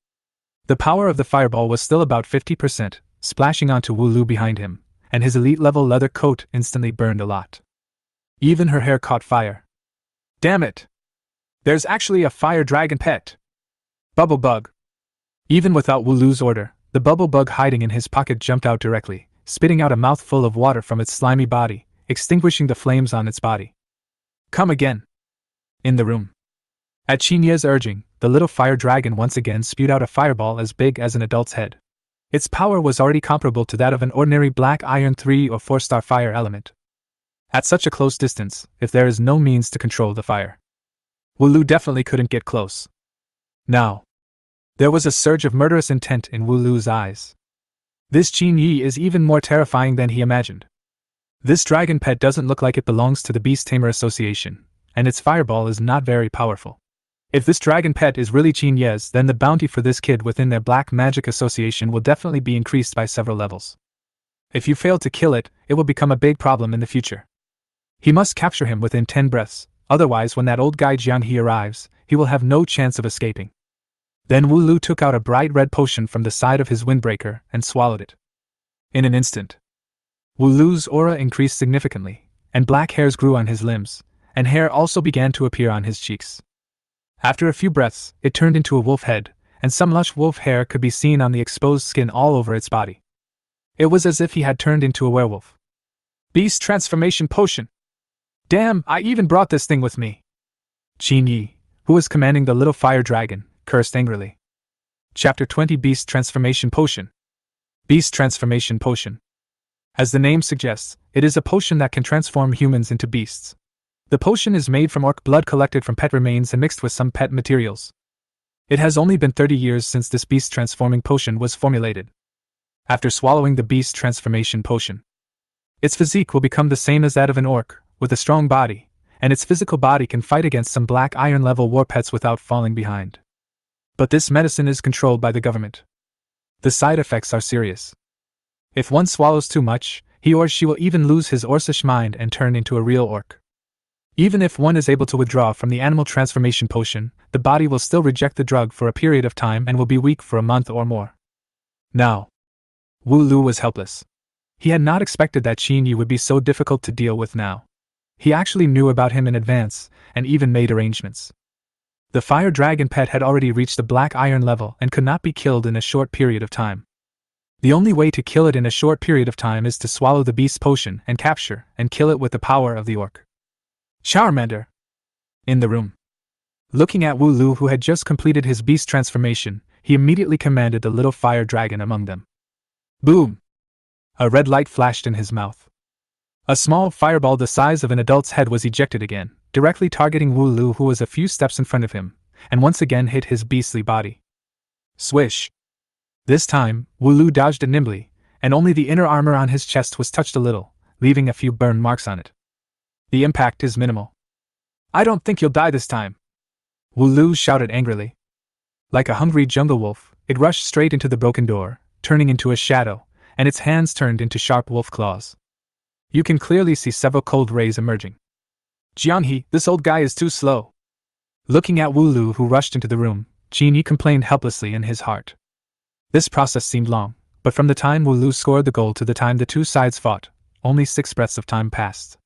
The power of the fireball was still about 50%, splashing onto Wu Lu behind him, and his elite-level leather coat instantly burned a lot. Even her hair caught fire. Damn it! There's actually a fire dragon pet! Bubble bug! Even without Wu Lu's order, the bubble bug hiding in his pocket jumped out directly, spitting out a mouthful of water from its slimy body, extinguishing the flames on its body. Come again! In the room. At Qin Yi's urging, the little fire dragon once again spewed out a fireball as big as an adult's head. Its power was already comparable to that of an ordinary black iron 3 or 4-star fire element. At such a close distance, if there is no means to control the fire, Wu Lu definitely couldn't get close. Now, there was a surge of murderous intent in Wu Lu's eyes. This Qin Yi is even more terrifying than he imagined. This dragon pet doesn't look like it belongs to the Beast Tamer Association, and its fireball is not very powerful. If this dragon pet is really Qin Yi's, then the bounty for this kid within their Black Magic Association will definitely be increased by several levels. If you fail to kill it, it will become a big problem in the future. He must capture him within 10 breaths, otherwise when that old guy Jiang He arrives, he will have no chance of escaping. Then Wu Lu took out a bright red potion from the side of his windbreaker and swallowed it. In an instant, Wu Lu's aura increased significantly, and black hairs grew on his limbs, and hair also began to appear on his cheeks. After a few breaths, it turned into a wolf head, and some lush wolf hair could be seen on the exposed skin all over its body. It was as if he had turned into a werewolf. Beast Transformation Potion! Damn, I even brought this thing with me! Qin Yi, who was commanding the little fire dragon, cursed angrily. Chapter 20 Beast Transformation Potion. Beast Transformation Potion. As the name suggests, it is a potion that can transform humans into beasts. The potion is made from orc blood collected from pet remains and mixed with some pet materials. It has only been 30 years since this beast transforming potion was formulated. After swallowing the beast transformation potion, its physique will become the same as that of an orc, with a strong body, and its physical body can fight against some black iron level war pets without falling behind. But this medicine is controlled by the government. The side effects are serious. If one swallows too much, he or she will even lose his orcish mind and turn into a real orc. Even if one is able to withdraw from the animal transformation potion, the body will still reject the drug for a period of time and will be weak for a month or more. Now, Wu Lu was helpless. He had not expected that Qin Yi would be so difficult to deal with now. He actually knew about him in advance, and even made arrangements. The fire dragon pet had already reached the black iron level and could not be killed in a short period of time. The only way to kill it in a short period of time is to swallow the beast's potion and capture and kill it with the power of the orc. Charmander! In the room. Looking at Wu Lu, who had just completed his beast transformation, he immediately commanded the little fire dragon among them. Boom! A red light flashed in his mouth. A small fireball the size of an adult's head was ejected again, directly targeting Wu Lu, who was a few steps in front of him, and once again hit his beastly body. Swish! This time, Wu Lu dodged it nimbly, and only the inner armor on his chest was touched a little, leaving a few burn marks on it. The impact is minimal. I don't think you'll die this time, Wu Lu shouted angrily. Like a hungry jungle wolf, it rushed straight into the broken door, turning into a shadow, and its hands turned into sharp wolf claws. You can clearly see several cold rays emerging. Jiangnan, this old guy is too slow. Looking at Wu Lu, who rushed into the room, Qin Yi complained helplessly in his heart. This process seemed long, but from the time Wu Lu scored the goal to the time the two sides fought, only 6 breaths of time passed.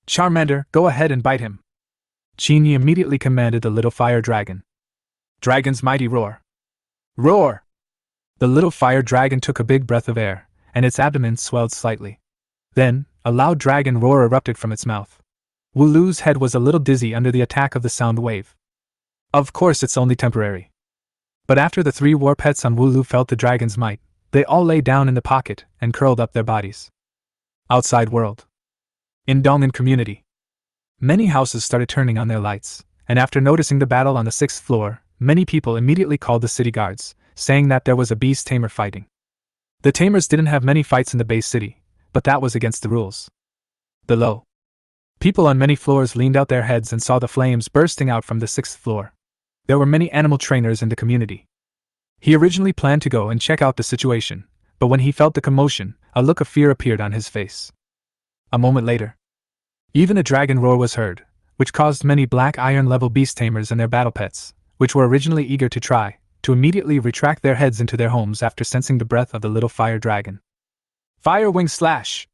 Charmander, go ahead and bite him. Qin Yi immediately commanded the little fire dragon. Dragon's mighty roar. Roar! The little fire dragon took a big breath of air, and its abdomen swelled slightly. Then, a loud dragon roar erupted from its mouth. Wu Lu's head was a little dizzy under the attack of the sound wave. Of course it's only temporary. But after the 3 war pets on Wu Lu felt the dragon's might, they all lay down in the pocket and curled up their bodies. Outside world. In Dong'an community. Many houses started turning on their lights, and after noticing the battle on the 6th floor, many people immediately called the city guards, saying that there was a beast tamer fighting. The tamers didn't have many fights in the base city, but that was against the rules. Below. People on many floors leaned out their heads and saw the flames bursting out from the 6th floor. There were many animal trainers in the community. He originally planned to go and check out the situation, but when he felt the commotion, a look of fear appeared on his face. A moment later, even a dragon roar was heard, which caused many black iron level beast tamers and their battle pets, which were originally eager to try, to immediately retract their heads into their homes after sensing the breath of the little fire dragon. Fire wing slash!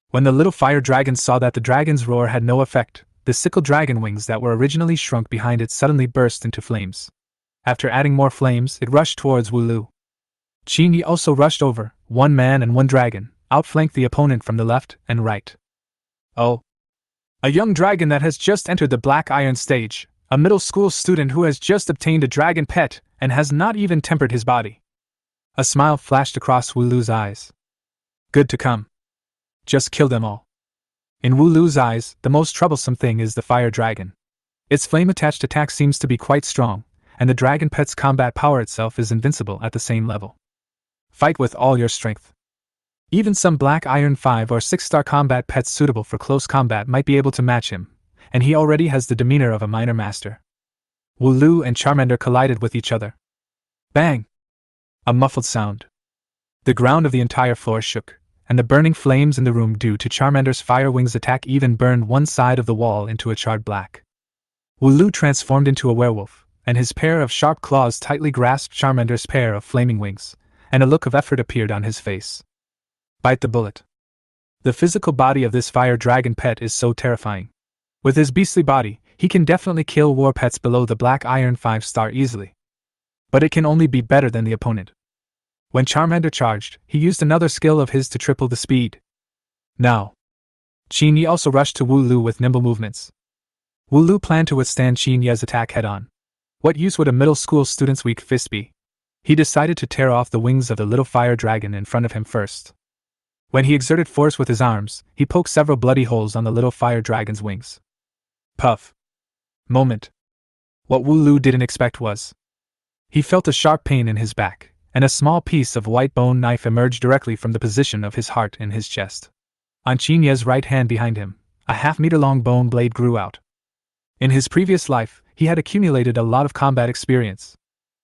When the little fire dragon saw that the dragon's roar had no effect, the sickle dragon wings that were originally shrunk behind it suddenly burst into flames. After adding more flames, it rushed towards Wu Lu. Qin Yi also rushed over, 1 man and 1 dragon, outflanked the opponent from the left and right. Oh! A young dragon that has just entered the black iron stage, a middle school student who has just obtained a dragon pet and has not even tempered his body. A smile flashed across Wu Lu's eyes. Good to come. Just kill them all. In Wu Lu's eyes, the most troublesome thing is the fire dragon. Its flame-attached attack seems to be quite strong, and the dragon pet's combat power itself is invincible at the same level. Fight with all your strength. Even some black iron 5 or 6-star combat pets suitable for close combat might be able to match him, and he already has the demeanor of a minor master. Wu Lu and Charmander collided with each other. Bang! A muffled sound. The ground of the entire floor shook, and the burning flames in the room due to Charmander's fire wings attack even burned one side of the wall into a charred black. Wu Lu transformed into a werewolf, and his pair of sharp claws tightly grasped Charmander's pair of flaming wings, and a look of effort appeared on his face. Bite the bullet. The physical body of this fire dragon pet is so terrifying. With his beastly body, he can definitely kill war pets below the black iron 5-star easily. But it can only be better than the opponent. When Charmander charged, he used another skill of his to triple the speed. Now, Qin Yi also rushed to Wu Lu with nimble movements. Wu Lu planned to withstand Qin Yi's attack head-on. What use would a middle school student's weak fist be? He decided to tear off the wings of the little fire dragon in front of him first. When he exerted force with his arms, he poked several bloody holes on the little fire dragon's wings. Puff. Moment. What Wu Lu didn't expect was He felt a sharp pain in his back, and a small piece of white bone knife emerged directly from the position of his heart in his chest. On Qin Yi's right hand behind him, a half-meter-long bone blade grew out. In his previous life, he had accumulated a lot of combat experience.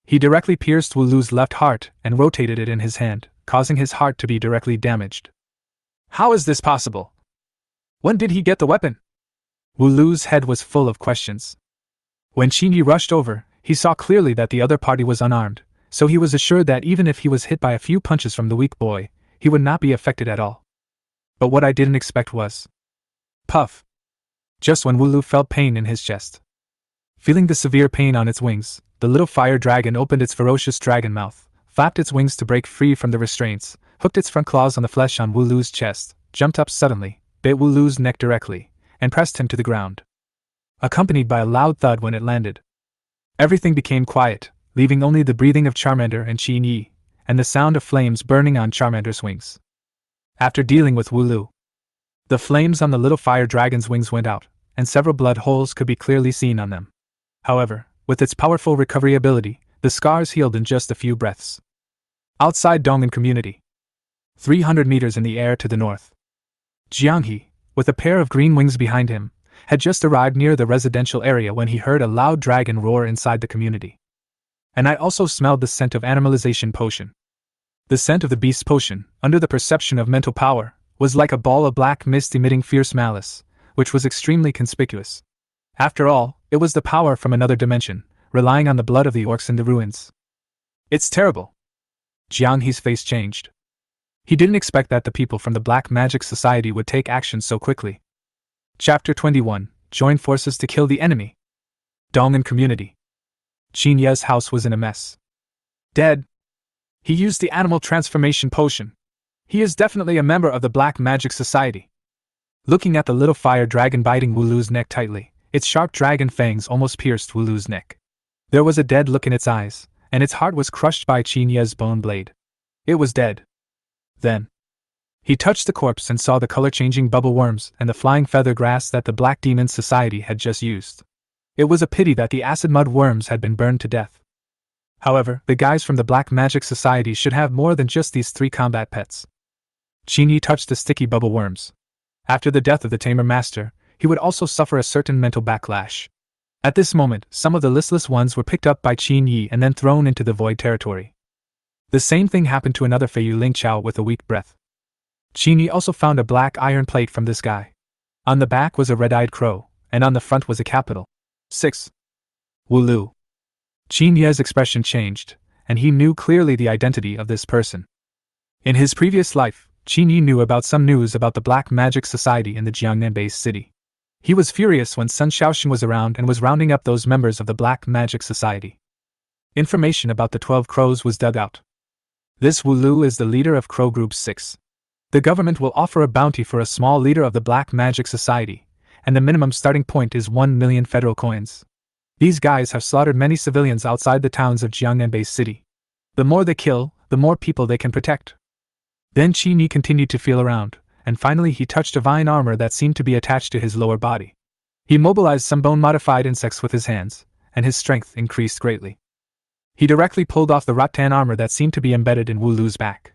He directly pierced Wu Lu's left heart and rotated it in his hand, causing his heart to be directly damaged. How is this possible? When did he get the weapon? Wu Lu's head was full of questions. When Qin Yi rushed over, he saw clearly that the other party was unarmed, so he was assured that even if he was hit by a few punches from the weak boy, he would not be affected at all. But what I didn't expect was... Puff! Just when Wu Lu felt pain in his chest. Feeling the severe pain on its wings, the little fire dragon opened its ferocious dragon mouth, flapped its wings to break free from the restraints, hooked its front claws on the flesh on Wu Lu's chest, jumped up suddenly, bit Wu Lu's neck directly, and pressed him to the ground. Accompanied by a loud thud when it landed. Everything became quiet, leaving only the breathing of Charmander and Qin Yi, and the sound of flames burning on Charmander's wings. After dealing with Wu Lu, the flames on the little fire dragon's wings went out, and several blood holes could be clearly seen on them. However, with its powerful recovery ability, the scars healed in just a few breaths. Outside Dong'an community. 300 meters in the air to the north. Jianghe, with a pair of green wings behind him, had just arrived near the residential area when he heard a loud dragon roar inside the community. And I also smelled the scent of animalization potion. The scent of the beast's potion, under the perception of mental power, was like a ball of black mist emitting fierce malice, which was extremely conspicuous. After all, it was the power from another dimension, relying on the blood of the orcs in the ruins. It's terrible. Jianghe's face changed. He didn't expect that the people from the Black Magic Society would take action so quickly. Chapter 21. Join forces to kill the enemy. Dong'an community. Qin Yi's house was in a mess. Dead. He used the animal transformation potion. He is definitely a member of the Black Magic Society. Looking at the little fire dragon biting Wu Lu's neck tightly, its sharp dragon fangs almost pierced Wu Lu's neck. There was a dead look in its eyes, and its heart was crushed by Qin Yi's bone blade. It was dead. Then, he touched the corpse and saw the color-changing bubble worms and the flying feather grass that the Black Demon Society had just used. It was a pity that the acid mud worms had been burned to death. However, the guys from the Black Magic Society should have more than just these 3 combat pets. Qin Yi touched the sticky bubble worms. After the death of the Tamer Master, he would also suffer a certain mental backlash. At this moment, some of the listless ones were picked up by Qin Yi and then thrown into the void territory. The same thing happened to another Feiyu Ling Chao with a weak breath. Qin Yi also found a black iron plate from this guy. On the back was a red-eyed crow, and on the front was a capital 6. Wu Lu. Qin Yi's expression changed, and he knew clearly the identity of this person. In his previous life, Qin Yi knew about some news about the Black Magic Society in the Jiangnan Base City. He was furious when Sun Shaoxing was around and was rounding up those members of the Black Magic Society. Information about the 12 crows was dug out. This Wu Lu is the leader of Crow Group 6. The government will offer a bounty for a small leader of the Black Magic Society, and the minimum starting point is 1 million federal coins. These guys have slaughtered many civilians outside the towns of Jiangnan Base City. The more they kill, the more people they can protect. Then Qin Yi continued to feel around, and finally he touched a vine armor that seemed to be attached to his lower body. He mobilized some bone-modified insects with his hands, and his strength increased greatly. He directly pulled off the rattan armor that seemed to be embedded in Wu Lu's back.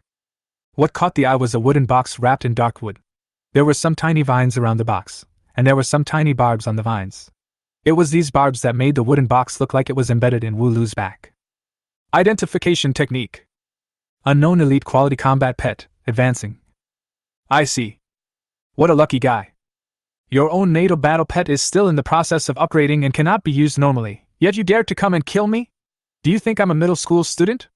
What caught the eye was a wooden box wrapped in dark wood. There were some tiny vines around the box, and there were some tiny barbs on the vines. It was these barbs that made the wooden box look like it was embedded in Wu Lu's back. Identification technique. Unknown elite quality combat pet, advancing. I see. What a lucky guy. Your own natal battle pet is still in the process of upgrading and cannot be used normally, yet you dared to come and kill me? Do you think I'm a middle school student?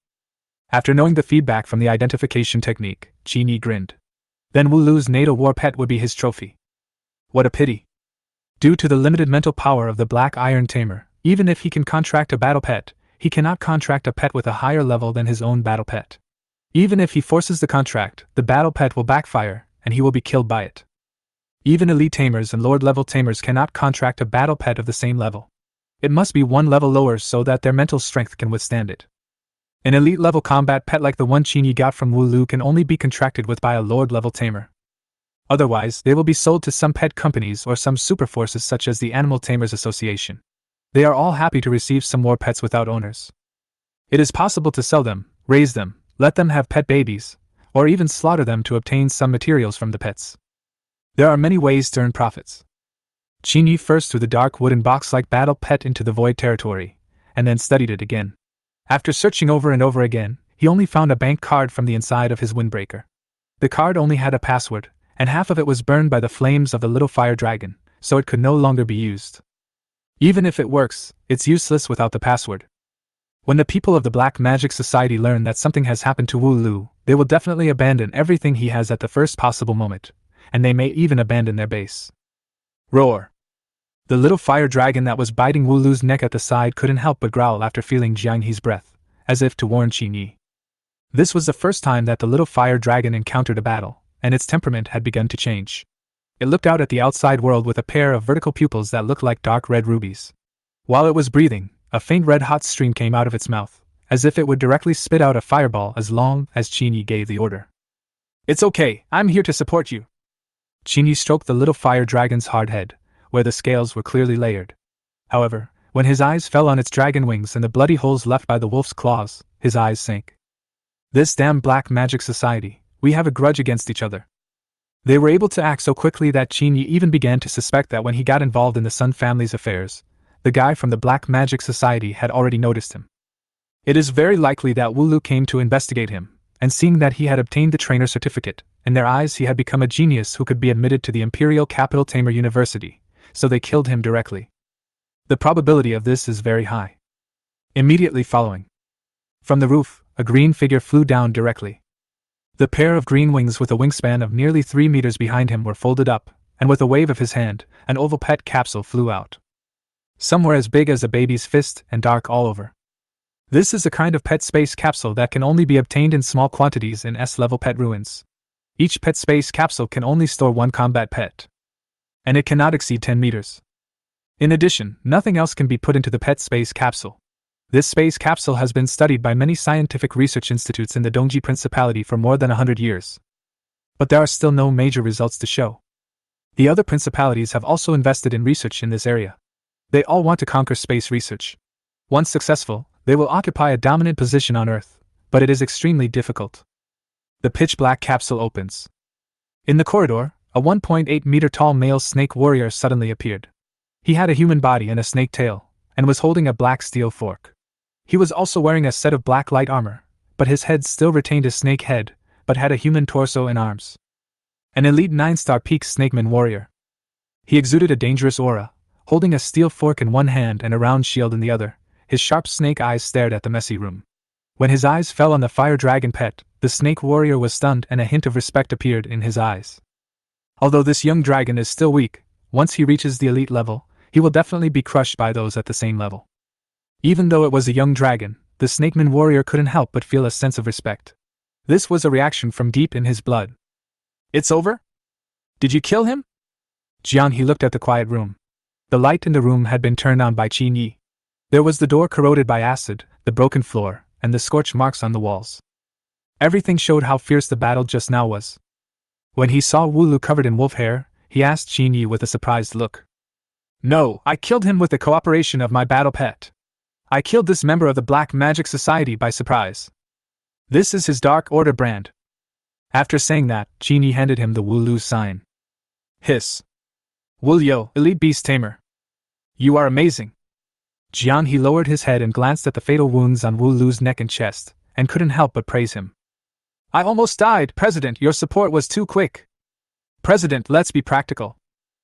After knowing the feedback from the identification technique, Qin Yi grinned. Then Wu Lu's natal war pet would be his trophy. What a pity. Due to the limited mental power of the Black Iron Tamer, even if he can contract a battle pet, he cannot contract a pet with a higher level than his own battle pet. Even if he forces the contract, the battle pet will backfire, and he will be killed by it. Even elite tamers and lord-level tamers cannot contract a battle pet of the same level. It must be 1 level lower so that their mental strength can withstand it. An elite-level combat pet like the one Qin Yi got from Wu Lu can only be contracted with by a lord-level tamer. Otherwise, they will be sold to some pet companies or some super forces such as the Animal Tamers Association. They are all happy to receive some more pets without owners. It is possible to sell them, raise them, let them have pet babies, or even slaughter them to obtain some materials from the pets. There are many ways to earn profits. Qin Yi first threw the dark wooden box-like battle pet into the void territory, and then studied it again. After searching over and over again, he only found a bank card from the inside of his windbreaker. The card only had a password, and half of it was burned by the flames of the little fire dragon, so it could no longer be used. Even if it works, it's useless without the password. When the people of the Black Magic Society learn that something has happened to Wu Lu, they will definitely abandon everything he has at the first possible moment, and they may even abandon their base. Roar! The little fire dragon that was biting Wu Lu's neck at the side couldn't help but growl after feeling Jiang He's breath, as if to warn Qin Yi. This was the first time that the little fire dragon encountered a battle, and its temperament had begun to change. It looked out at the outside world with a pair of vertical pupils that looked like dark red rubies. While it was breathing, a faint red-hot stream came out of its mouth, as if it would directly spit out a fireball as long as Qin Yi gave the order. "It's okay, I'm here to support you." Qin Yi stroked the little fire dragon's hard head, where the scales were clearly layered. However, when his eyes fell on its dragon wings and the bloody holes left by the wolf's claws, his eyes sank. "This damn Black Magic Society, we have a grudge against each other." They were able to act so quickly that Qin Yi even began to suspect that when he got involved in the Sun family's affairs, the guy from the Black Magic Society had already noticed him. It is very likely that Wu Lu came to investigate him, and seeing that he had obtained the trainer certificate, in their eyes he had become a genius who could be admitted to the Imperial Capital Tamer University, so they killed him directly. The probability of this is very high. Immediately following, from the roof, a green figure flew down directly. The pair of green wings with a wingspan of nearly 3 meters behind him were folded up, and with a wave of his hand, an oval pet capsule flew out. Some were as big as a baby's fist and dark all over. This is a kind of pet space capsule that can only be obtained in small quantities in S-level pet ruins. Each pet space capsule can only store one combat pet, and it cannot exceed 10 meters. In addition, nothing else can be put into the pet space capsule. This space capsule has been studied by many scientific research institutes in the Dongji Principality for more than 100 years. But there are still no major results to show. The other principalities have also invested in research in this area. They all want to conquer space research. Once successful, they will occupy a dominant position on Earth, but it is extremely difficult. The pitch-black capsule opens. In the corridor, a 1.8-meter tall male snake warrior suddenly appeared. He had a human body and a snake tail, and was holding a black steel fork. He was also wearing a set of black light armor, but his head still retained a snake head, but had a human torso and arms. An elite 9-star peak snakeman warrior. He exuded a dangerous aura, holding a steel fork in one hand and a round shield in the other. His sharp snake eyes stared at the messy room. When his eyes fell on the fire dragon pet, the snake warrior was stunned and a hint of respect appeared in his eyes. Although this young dragon is still weak, once he reaches the elite level, he will definitely be crushed by those at the same level. Even though it was a young dragon, the snakeman warrior couldn't help but feel a sense of respect. This was a reaction from deep in his blood. "It's over? Did you kill him?" Jiang He looked at the quiet room. The light in the room had been turned on by Qin Yi. There was the door corroded by acid, the broken floor, and the scorch marks on the walls. Everything showed how fierce the battle just now was. When he saw Wu Lu covered in wolf hair, he asked Qin Yi with a surprised look. "No, I killed him with the cooperation of my battle pet. I killed this member of the Black Magic Society by surprise. This is his Dark Order brand." After saying that, Qin Yi handed him the Wu Lu sign. Hiss. "Wu Yo, Elite Beast Tamer. You are amazing." Jiang He lowered his head and glanced at the fatal wounds on Wu Lu's neck and chest, and couldn't help but praise him. "I almost died, President, your support was too quick." "President, let's be practical.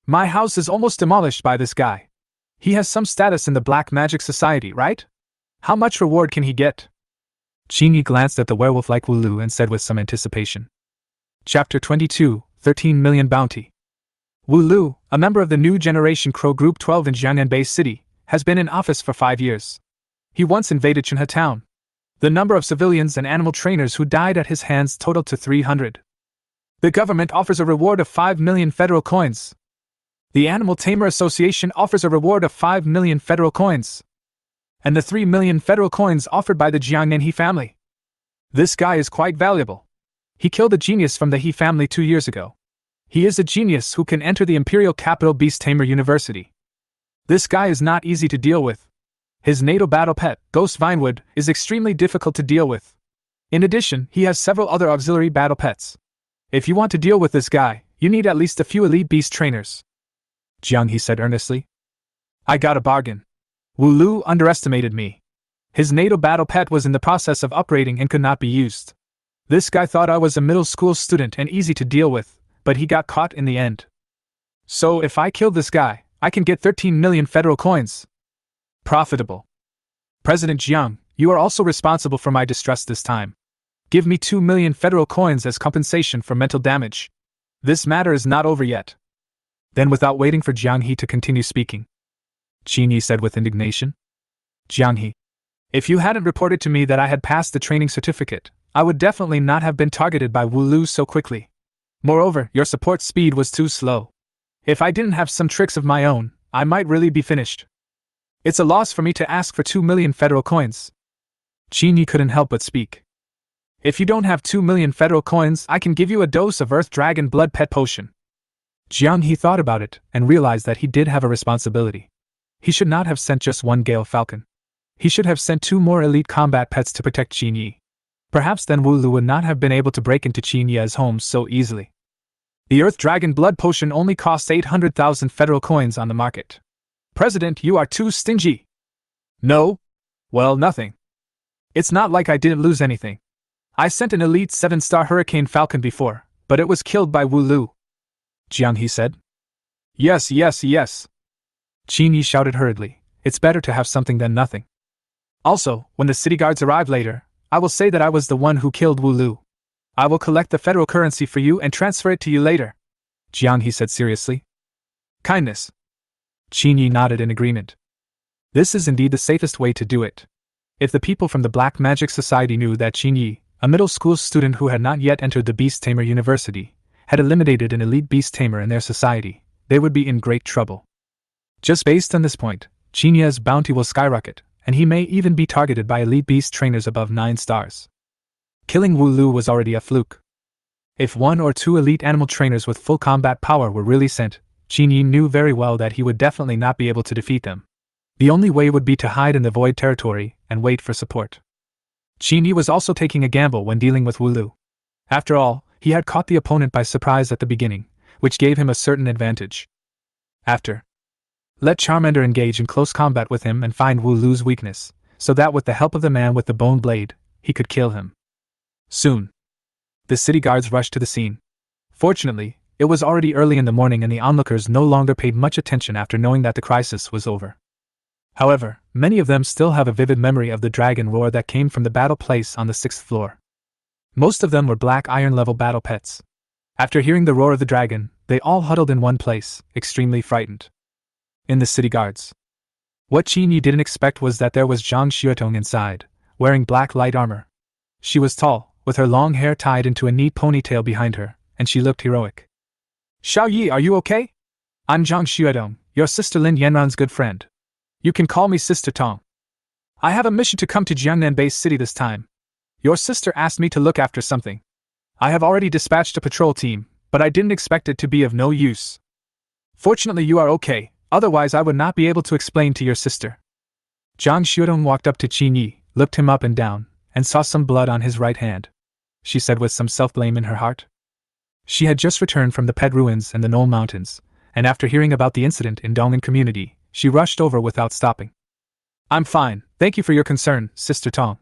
My house is almost demolished by this guy. He has some status in the Black Magic Society, right? How much reward can he get?" Qin Yi glanced at the werewolf-like Wu Lu and said with some anticipation. Chapter 22, 13 Million Bounty. Wu Lu, a member of the New Generation Crow Group 12 in Jiangnan Base City, has been in office for 5 years. He once invaded Chunhe town. The number of civilians and animal trainers who died at his hands totaled to 300. The government offers a reward of 5 million federal coins. The Animal Tamer Association offers a reward of 5 million federal coins. And the 3 million federal coins offered by the Jiangnan He family. This guy is quite valuable. He killed a genius from the He family 2 years ago. He is a genius who can enter the Imperial Capital Beast Tamer University. This guy is not easy to deal with. His natal battle pet, Ghost Vinewood, is extremely difficult to deal with. In addition, he has several other auxiliary battle pets. If you want to deal with this guy, you need at least a few elite beast trainers. Jiang He said earnestly. I got a bargain. Wu Lu underestimated me. His natal battle pet was in the process of upgrading and could not be used. This guy thought I was a middle school student and easy to deal with, but he got caught in the end. So if I kill this guy, I can get 13 million federal coins. Profitable. President Jiang, you are also responsible for my distress this time. Give me 2 million federal coins as compensation for mental damage. This matter is not over yet. Then, without waiting for Jiang He to continue speaking, Qin Yi said with indignation. Jiang He, if you hadn't reported to me that I had passed the training certificate, I would definitely not have been targeted by Wu Lu so quickly. Moreover, your support speed was too slow. If I didn't have some tricks of my own, I might really be finished. It's a loss for me to ask for 2 million federal coins. Qin Yi couldn't help but speak. If you don't have 2 million federal coins, I can give you a dose of Earth Dragon Blood Pet Potion. Jiang He thought about it and realized that he did have a responsibility. He should not have sent just one Gale Falcon. He should have sent 2 more elite combat pets to protect Qin Yi. Perhaps then Wu Lu would not have been able to break into Qin Yi's home so easily. The Earth Dragon Blood Potion only costs 800,000 federal coins on the market. President, you are too stingy. No? Well, nothing. It's not like I didn't lose anything. I sent an elite 7-star Hurricane Falcon before, but it was killed by Wu Lu. Jiang He said. Yes. Qin Yi shouted hurriedly. It's better to have something than nothing. Also, when the city guards arrive later, I will say that I was the one who killed Wu Lu. I will collect the federal currency for you and transfer it to you later. Jiang He said seriously. Kindness. Qin Yi nodded in agreement. This is indeed the safest way to do it. If the people from the Black Magic Society knew that Qin Yi, a middle school student who had not yet entered the Beast Tamer University, had eliminated an elite beast tamer in their society, they would be in great trouble. Just based on this point, Qin Yi's bounty will skyrocket, and he may even be targeted by elite beast trainers above 9 stars. Killing Wu Lu was already a fluke. If 1 or 2 elite animal trainers with full combat power were really sent, Qin Yi knew very well that he would definitely not be able to defeat them. The only way would be to hide in the void territory and wait for support. Qin Yi was also taking a gamble when dealing with Wu Lu. After all, he had caught the opponent by surprise at the beginning, which gave him a certain advantage. Let Charmander engage in close combat with him and find Wu Lu's weakness, so that with the help of the man with the bone blade, he could kill him. Soon, the city guards rushed to the scene. Fortunately, it was already early in the morning and the onlookers no longer paid much attention after knowing that the crisis was over. However, many of them still have a vivid memory of the dragon roar that came from the battle place on the 6th floor. Most of them were black iron-level battle pets. After hearing the roar of the dragon, they all huddled in one place, extremely frightened. In the city guards. What Qin Yi didn't expect was that there was Zhang Xuetong inside, wearing black light armor. She was tall, with her long hair tied into a neat ponytail behind her, and she looked heroic. Xiao Yi, are you okay? I'm Zhang Xuetong, your sister Lin Yanran's good friend. You can call me Sister Tong. I have a mission to come to Jiangnan Base City this time. Your sister asked me to look after something. I have already dispatched a patrol team, but I didn't expect it to be of no use. Fortunately you are okay, otherwise I would not be able to explain to your sister. Zhang Xuetong walked up to Qin Yi, looked him up and down, and saw some blood on his right hand. She said with some self-blame in her heart. She had just returned from the Ped Ruins and the Knoll Mountains, and after hearing about the incident in Dongin community, she rushed over without stopping. I'm fine, thank you for your concern, Sister Tong.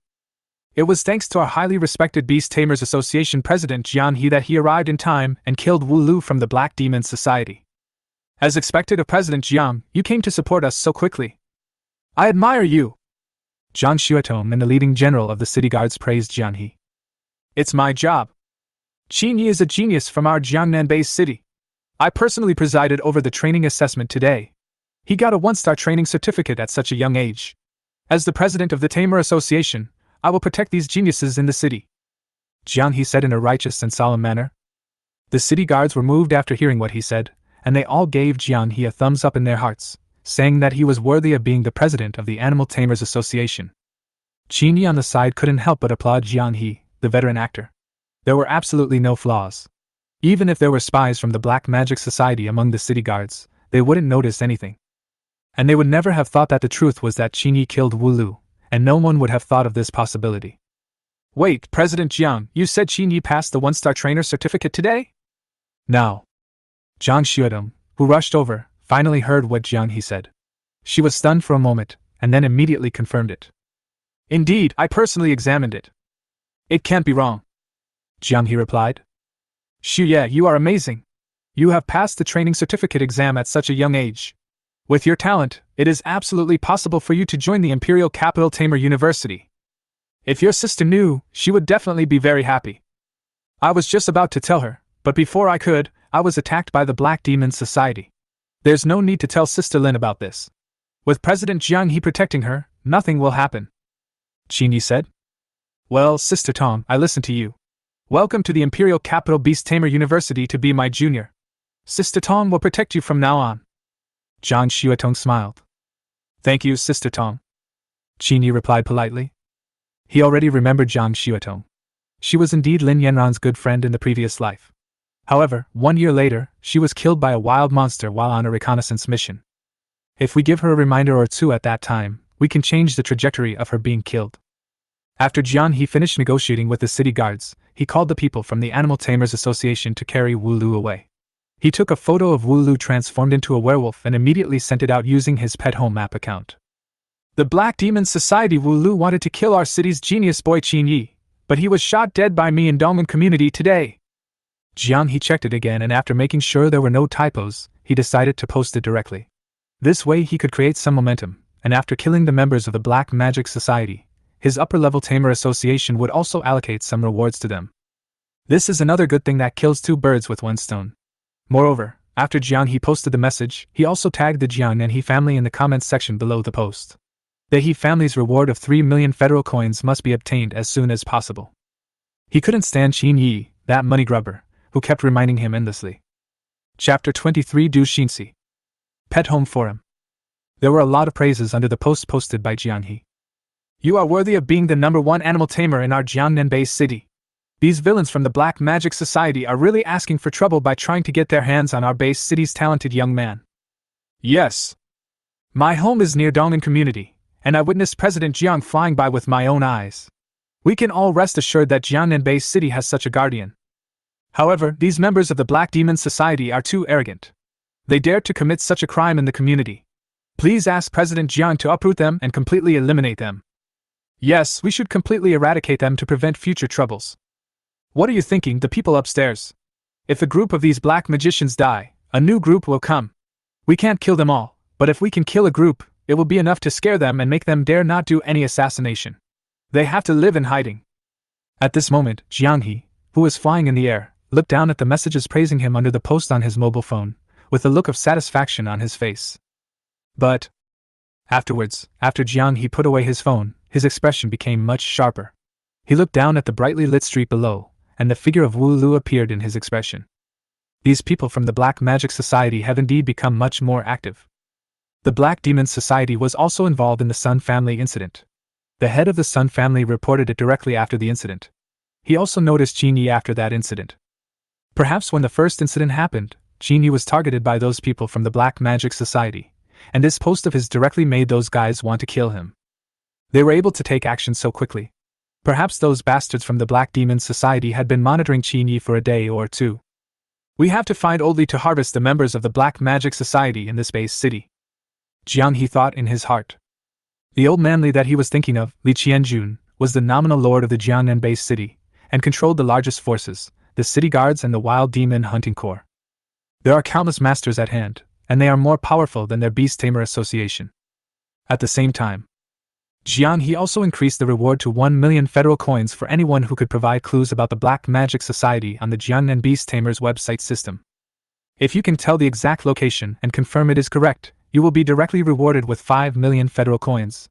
It was thanks to our highly respected Beast Tamers Association President Jiang He that he arrived in time and killed Wu Lu from the Black Demon Society. As expected of President Jiang, you came to support us so quickly. I admire you. Zhang Xuetong and the leading general of the city guards praised Jiang He. It's my job. Qin Yi is a genius from our Jiangnan Base City. I personally presided over the training assessment today. He got a 1-star training certificate at such a young age. As the president of the Tamer Association, I will protect these geniuses in the city. Jiang He said in a righteous and solemn manner. The city guards were moved after hearing what he said, and they all gave Jiang He a thumbs up in their hearts, saying that he was worthy of being the president of the Animal Tamers Association. Qin Yi on the side couldn't help but applaud Jiang He, the veteran actor. There were absolutely no flaws. Even if there were spies from the Black Magic Society among the city guards, they wouldn't notice anything. And they would never have thought that the truth was that Qin Yi killed Wu Lu, and no one would have thought of this possibility. Wait, President Jiang, you said Qin Yi passed the one-star trainer certificate today? Now. Jiang Xuetong, who rushed over, finally heard what Jiang He said. She was stunned for a moment, and then immediately confirmed it. Indeed, I personally examined it. It can't be wrong. Jiang He replied. Xue, you are amazing. You have passed the training certificate exam at such a young age. With your talent, it is absolutely possible for you to join the Imperial Capital Tamer University. If your sister knew, she would definitely be very happy. I was just about to tell her, but before I could, I was attacked by the Black Demon Society. There's no need to tell Sister Lin about this. With President Jiang He protecting her, nothing will happen. Qin Yi said. Well, Sister Tong, I listen to you. Welcome to the Imperial Capital Beast Tamer University to be my junior. Sister Tong will protect you from now on. Jiang Xuetong smiled. Thank you, Sister Tong. Qin Yi replied politely. He already remembered Jiang Xuetong. She was indeed Lin Yanran's good friend in the previous life. However, 1 year later, she was killed by a wild monster while on a reconnaissance mission. If we give her a reminder or two at that time, we can change the trajectory of her being killed. After Jiang He finished negotiating with the city guards, he called the people from the Animal Tamers Association to carry Wu Lu away. He took a photo of Wu Lu transformed into a werewolf and immediately sent it out using his pet home map account. The Black Demon Society Wu Lu wanted to kill our city's genius boy Qin Yi, but he was shot dead by me in Dongmen community today. Jiang He checked it again, and after making sure there were no typos, he decided to post it directly. This way he could create some momentum, and after killing the members of the Black Magic Society, his upper-level Tamer Association would also allocate some rewards to them. This is another good thing that kills two birds with one stone. Moreover, after Jiang He posted the message, he also tagged the Jiangnan He family in the comments section below the post. The He family's reward of 3 million federal coins must be obtained as soon as possible. He couldn't stand Qin Yi, that money grubber, who kept reminding him endlessly. Chapter 23 Du Xinxi. Pet Home Forum. There were a lot of praises under the post posted by Jiang He. You are worthy of being the #1 animal tamer in our Jiangnan Base City. These villains from the Black Magic Society are really asking for trouble by trying to get their hands on our base city's talented young man. Yes. My home is near Dongmen community, and I witnessed President Jiang flying by with my own eyes. We can all rest assured that Jiangnan Base City has such a guardian. However, these members of the Black Demon Society are too arrogant. They dared to commit such a crime in the community. Please ask President Jiang to uproot them and completely eliminate them. Yes, we should completely eradicate them to prevent future troubles. What are you thinking, the people upstairs? If a group of these black magicians die, a new group will come. We can't kill them all, but if we can kill a group, it will be enough to scare them and make them dare not do any assassination. They have to live in hiding. At this moment, Jiang He, who was flying in the air, looked down at the messages praising him under the post on his mobile phone, with a look of satisfaction on his face. But afterwards, after Jiang He put away his phone, his expression became much sharper. He looked down at the brightly lit street below, and the figure of Wu Lu appeared in his expression. These people from the Black Magic Society have indeed become much more active. The Black Demon Society was also involved in the Sun family incident. The head of the Sun family reported it directly after the incident. He also noticed Qin Yi after that incident. Perhaps when the first incident happened, Qin Yi was targeted by those people from the Black Magic Society, and this post of his directly made those guys want to kill him. They were able to take action so quickly. Perhaps those bastards from the Black Demon Society had been monitoring Qin Yi for a day or two. We have to find Oldly to harvest the members of the Black Magic Society in this base city. Jiang He thought in his heart. The old manly that he was thinking of, Li Qianjun, was the nominal lord of the Jiangnan Base City, and controlled the largest forces, the city guards and the wild demon hunting corps. There are countless masters at hand, and they are more powerful than their Beast Tamer Association. At the same time, Jiang He also increased the reward to 1 million federal coins for anyone who could provide clues about the Black Magic Society on the Jiangnan Beast Tamer's website system. If you can tell the exact location and confirm it is correct, you will be directly rewarded with 5 million federal coins.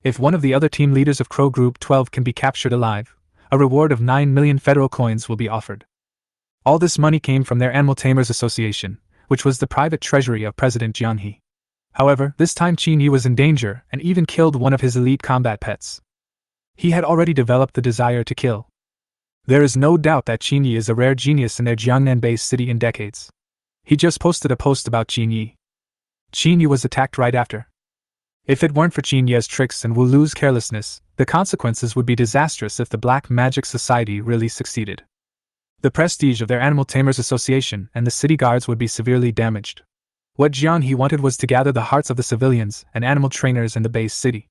If one of the other team leaders of Crow Group 12 can be captured alive, a reward of 9 million federal coins will be offered. All this money came from their Animal Tamers Association, which was the private treasury of President Jiang He. However, this time Qin Yi was in danger and even killed one of his elite combat pets. He had already developed the desire to kill. There is no doubt that Qin Yi is a rare genius in their Jiangnan Base City in decades. He just posted a post about Qin Yi. Qin Yi was attacked right after. If it weren't for Qin Yi's tricks and Wu Lu's carelessness, the consequences would be disastrous if the Black Magic Society really succeeded. The prestige of their Animal Tamers Association and the city guards would be severely damaged. What Jiang He wanted was to gather the hearts of the civilians and animal trainers in the base city.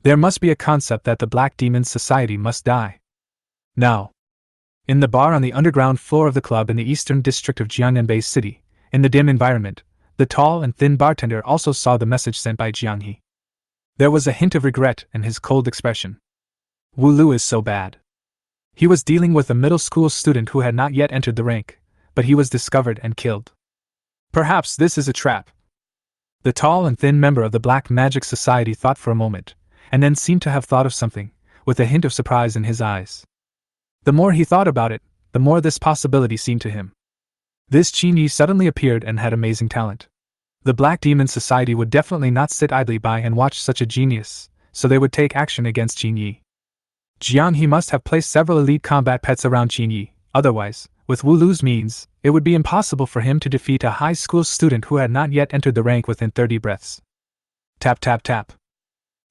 There must be a concept that the Black Demon Society must die. Now. In the bar on the underground floor of the club in the eastern district of Jiangnan Base City, in the dim environment, the tall and thin bartender also saw the message sent by Jiang He. There was a hint of regret in his cold expression. Wu Lu is so bad. He was dealing with a middle school student who had not yet entered the rank, but he was discovered and killed. Perhaps this is a trap. The tall and thin member of the Black Magic Society thought for a moment, and then seemed to have thought of something, with a hint of surprise in his eyes. The more he thought about it, the more this possibility seemed to him. This Qin Yi suddenly appeared and had amazing talent. The Black Demon Society would definitely not sit idly by and watch such a genius, so they would take action against Qin Yi. Jiang He must have placed several elite combat pets around Qin Yi, otherwise, with Wu Lu's means, it would be impossible for him to defeat a high school student who had not yet entered the rank within 30 breaths. Tap tap tap.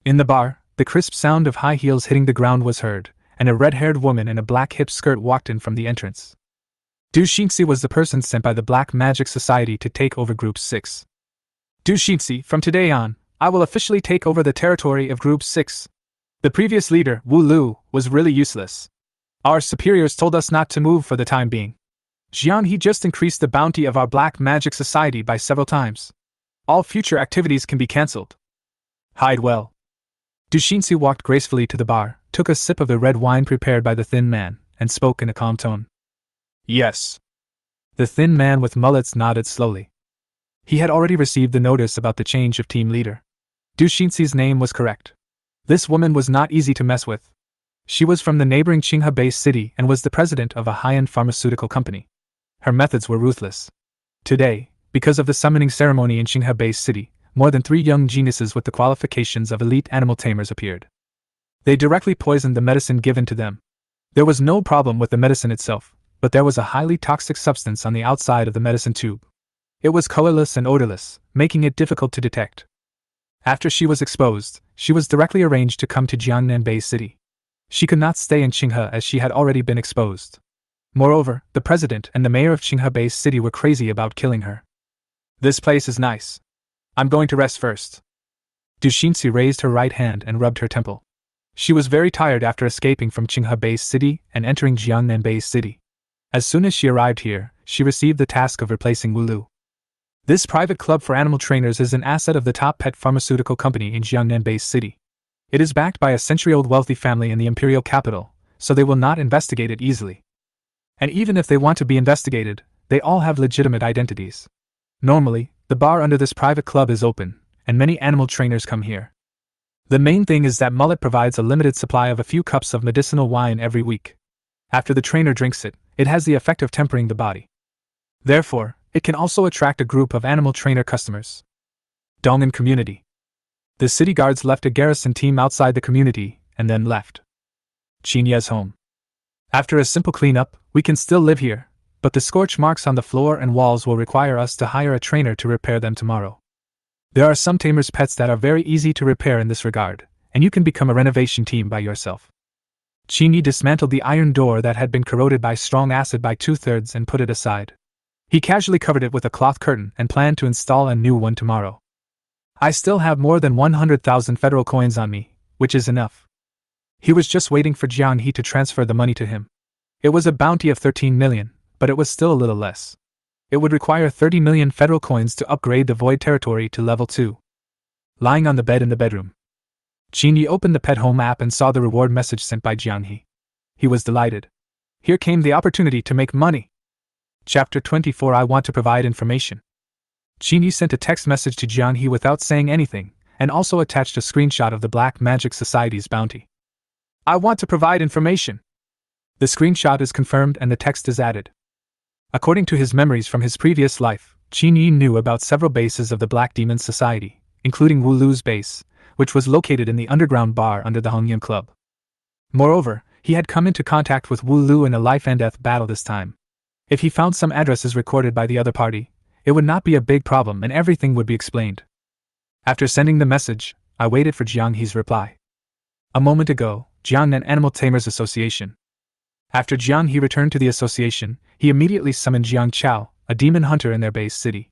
In the bar, the crisp sound of high heels hitting the ground was heard, and a red-haired woman in a black hip skirt walked in from the entrance. Du Xinxi was the person sent by the Black Magic Society to take over Group 6. Du Xinxi, from today on, I will officially take over the territory of Group 6. The previous leader, Wu Lu, was really useless. Our superiors told us not to move for the time being. Jiang He just increased the bounty of our Black Magic Society by several times. All future activities can be cancelled. Hide well. Du Xinxi walked gracefully to the bar, took a sip of the red wine prepared by the thin man, and spoke in a calm tone. Yes. The thin man with mullets nodded slowly. He had already received the notice about the change of team leader. Du Xinxi's name was correct. This woman was not easy to mess with. She was from the neighboring Jiangnan Base City and was the president of a high-end pharmaceutical company. Her methods were ruthless. Today, because of the summoning ceremony in Jiangnan Base City, more than 3 young geniuses with the qualifications of elite animal tamers appeared. They directly poisoned the medicine given to them. There was no problem with the medicine itself, but there was a highly toxic substance on the outside of the medicine tube. It was colorless and odorless, making it difficult to detect. After she was exposed, she was directly arranged to come to Jiangnan Base City. She could not stay in Qinghe as she had already been exposed. Moreover, the president and the mayor of Qinghe Base City were crazy about killing her. This place is nice. I'm going to rest first. Du Xinxi raised her right hand and rubbed her temple. She was very tired after escaping from Qinghe Base City and entering Jiangnan Base City. As soon as she arrived here, she received the task of replacing Wu Lu. This private club for animal trainers is an asset of the top pet pharmaceutical company in Jiangnan Base City. It is backed by a century-old wealthy family in the imperial capital, so they will not investigate it easily. And even if they want to be investigated, they all have legitimate identities. Normally, the bar under this private club is open, and many animal trainers come here. The main thing is that Mullet provides a limited supply of a few cups of medicinal wine every week. After the trainer drinks it, it has the effect of tempering the body. Therefore, it can also attract a group of animal trainer customers. Dong'an Community. The city guards left a garrison team outside the community, and then left Qin Yi's home. After a simple cleanup, we can still live here, but the scorch marks on the floor and walls will require us to hire a trainer to repair them tomorrow. There are some tamers' pets that are very easy to repair in this regard, and you can become a renovation team by yourself. Qin Yi dismantled the iron door that had been corroded by strong acid by 2/3 and put it aside. He casually covered it with a cloth curtain and planned to install a new one tomorrow. I still have more than 100,000 federal coins on me, which is enough. He was just waiting for Jiang He to transfer the money to him. It was a bounty of 13 million, but it was still a little less. It would require 30 million federal coins to upgrade the Void Territory to level 2. Lying on the bed in the bedroom, Qin Yi opened the Pet Home app and saw the reward message sent by Jiang He. He was delighted. Here came the opportunity to make money. Chapter 24. I want to provide information. Qin Yi sent a text message to Jiang He without saying anything, and also attached a screenshot of the Black Magic Society's bounty. I want to provide information. The screenshot is confirmed and the text is added. According to his memories from his previous life, Qin Yi knew about several bases of the Black Demon Society, including Wu Lu's base, which was located in the underground bar under the Hongyan Club. Moreover, he had come into contact with Wu Lu in a life-and-death battle this time. If he found some addresses recorded by the other party, it would not be a big problem and everything would be explained. After sending the message, I waited for Jiang He's reply. A moment ago, Jiangnan Animal Tamers Association. After Jiang He returned to the association, he immediately summoned Jiang Chao, a demon hunter in their base city.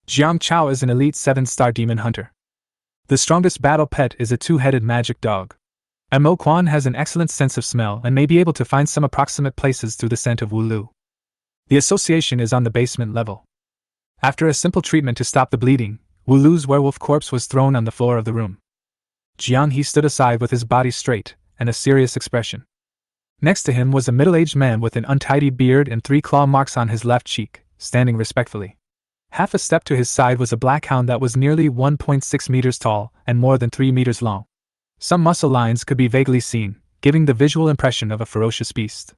Jiang Chao is an elite 7-star demon hunter. The strongest battle pet is a 2-headed magic dog. Mo Quan has an excellent sense of smell and may be able to find some approximate places through the scent of Wulu. The association is on the basement level. After a simple treatment to stop the bleeding, Wulu's werewolf corpse was thrown on the floor of the room. Jiang He stood aside with his body straight and a serious expression. Next to him was a middle-aged man with an untidy beard and 3 claw marks on his left cheek, standing respectfully. Half a step to his side was a black hound that was nearly 1.6 meters tall and more than 3 meters long. Some muscle lines could be vaguely seen, giving the visual impression of a ferocious beast.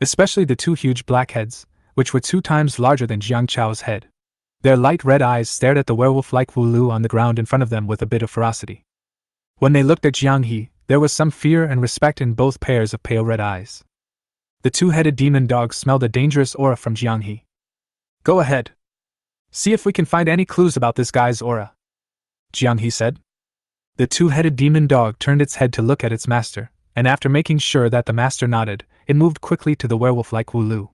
Especially the 2 huge black heads, which were 2 times larger than Jiang Chao's head. Their light red eyes stared at the werewolf-like Wulu on the ground in front of them with a bit of ferocity. When they looked at Jiang He, there was some fear and respect in both pairs of pale red eyes. The 2-headed demon dog smelled a dangerous aura from Jiang He. "Go ahead. See if we can find any clues about this guy's aura," Jiang He said. The 2-headed demon dog turned its head to look at its master, and after making sure that the master nodded, it moved quickly to the werewolf-like Wulu.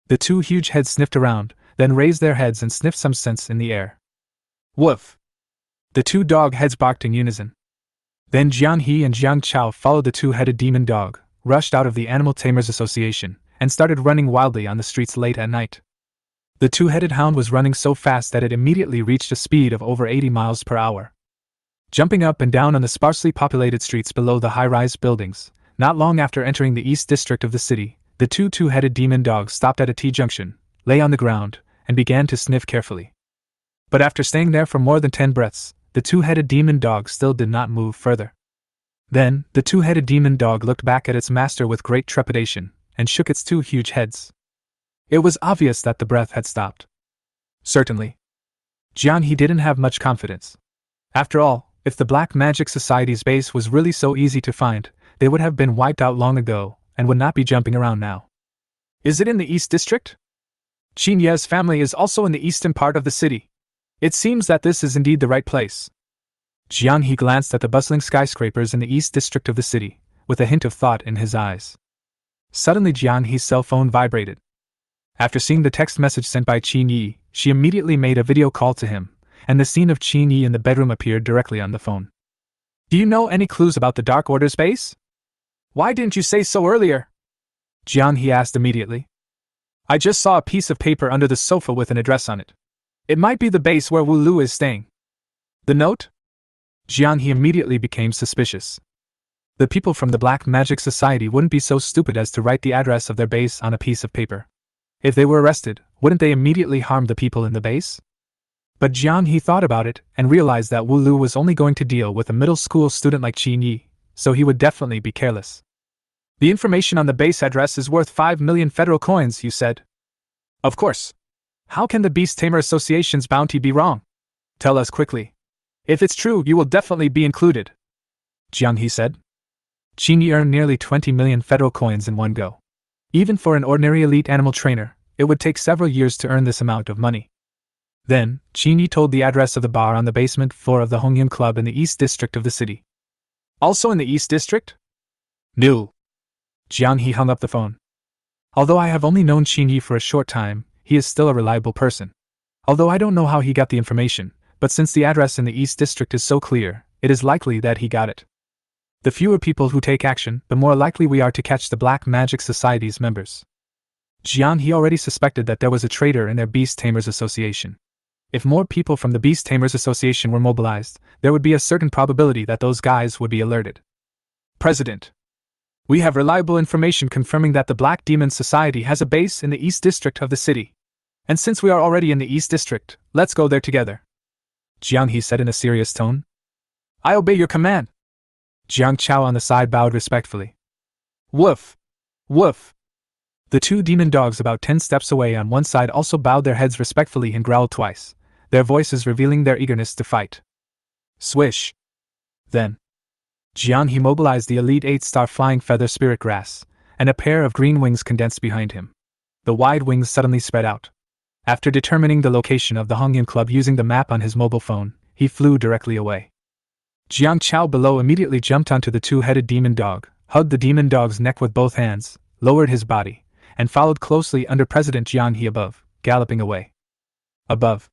The 2 huge heads sniffed around, then raised their heads and sniffed some scents in the air. "Woof!" The 2 dog heads barked in unison. Then Jiang He and Jiang Chao followed the 2-headed demon dog, rushed out of the Animal Tamers Association, and started running wildly on the streets late at night. The 2-headed hound was running so fast that it immediately reached a speed of over 80 miles per hour. Jumping up and down on the sparsely populated streets below the high-rise buildings, not long after entering the East District of the city, the 2-headed demon dogs stopped at a T-junction, lay on the ground, and began to sniff carefully. But after staying there for more than 10 breaths, the 2-headed demon dog still did not move further. Then, the 2-headed demon dog looked back at its master with great trepidation, and shook its 2 huge heads. It was obvious that the breath had stopped. Certainly. Jiang He didn't have much confidence. After all, if the Black Magic Society's base was really so easy to find, they would have been wiped out long ago, and would not be jumping around now. "Is it in the East District?" "Qin Yi's family is also in the eastern part of the city. It seems that this is indeed the right place." Jiang He glanced at the bustling skyscrapers in the East District of the city, with a hint of thought in his eyes. Suddenly Jiang He's cell phone vibrated. After seeing the text message sent by Qin Yi, she immediately made a video call to him, and the scene of Qin Yi in the bedroom appeared directly on the phone. "Do you know any clues about the Dark Order's base? Why didn't you say so earlier?" Jiang He asked immediately. "I just saw a piece of paper under the sofa with an address on it. It might be the base where Wulu is staying." "The note?" Jiang He immediately became suspicious. The people from the Black Magic Society wouldn't be so stupid as to write the address of their base on a piece of paper. If they were arrested, wouldn't they immediately harm the people in the base? But Jiang He thought about it and realized that Wulu was only going to deal with a middle school student like Qin Yi, so he would definitely be careless. "The information on the base address is worth 5 million federal coins, you said?" "Of course. How can the Beast Tamer Association's bounty be wrong? Tell us quickly. If it's true, you will definitely be included," Jiang He said. Qin Yi earned nearly 20 million federal coins in one go. Even for an ordinary elite animal trainer, it would take several years to earn this amount of money. Then, Qin Yi told the address of the bar on the basement floor of the Hongyun Club in the East District of the city. "Also in the East District?" "No." Jiang He hung up the phone. Although I have only known Qin Yi for a short time, he is still a reliable person. Although I don't know how he got the information, but since the address in the East District is so clear, it is likely that he got it. The fewer people who take action, the more likely we are to catch the Black Magic Society's members. Jiang He already suspected that there was a traitor in their Beast Tamers Association. If more people from the Beast Tamers Association were mobilized, there would be a certain probability that those guys would be alerted. "President, we have reliable information confirming that the Black Demon Society has a base in the East District of the city. And since we are already in the East District, let's go there together," Jiang He said in a serious tone. "I obey your command." Jiang Chao on the side bowed respectfully. "Woof! Woof!" The 2 demon dogs about 10 steps away on one side also bowed their heads respectfully and growled twice, their voices revealing their eagerness to fight. Swish! Then, Jiang He mobilized the elite 8-star flying feather spirit grass, and a pair of green wings condensed behind him. The wide wings suddenly spread out. After determining the location of the Hongyan Club using the map on his mobile phone, he flew directly away. Jiang Chao below immediately jumped onto the two-headed demon dog, hugged the demon dog's neck with both hands, lowered his body, and followed closely under President Jiang He above, galloping away. Above.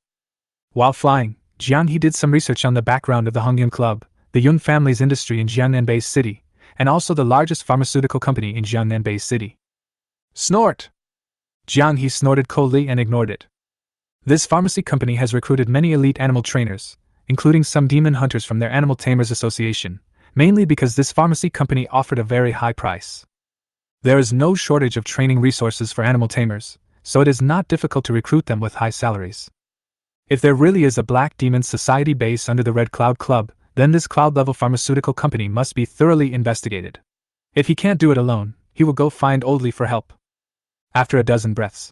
While flying, Jiang He did some research on the background of the Hongyan Club, the Yun family's industry in Jiangnan Base City, and also the largest pharmaceutical company in Jiangnan Base City. Snort! Jiang He snorted coldly and ignored it. This pharmacy company has recruited many elite animal trainers, including some demon hunters from their Animal Tamers Association, mainly because this pharmacy company offered a very high price. There is no shortage of training resources for animal tamers, so it is not difficult to recruit them with high salaries. If there really is a Black Demon Society base under the Red Cloud Club, then this cloud-level pharmaceutical company must be thoroughly investigated. If he can't do it alone, he will go find Old Li for help. After a dozen breaths,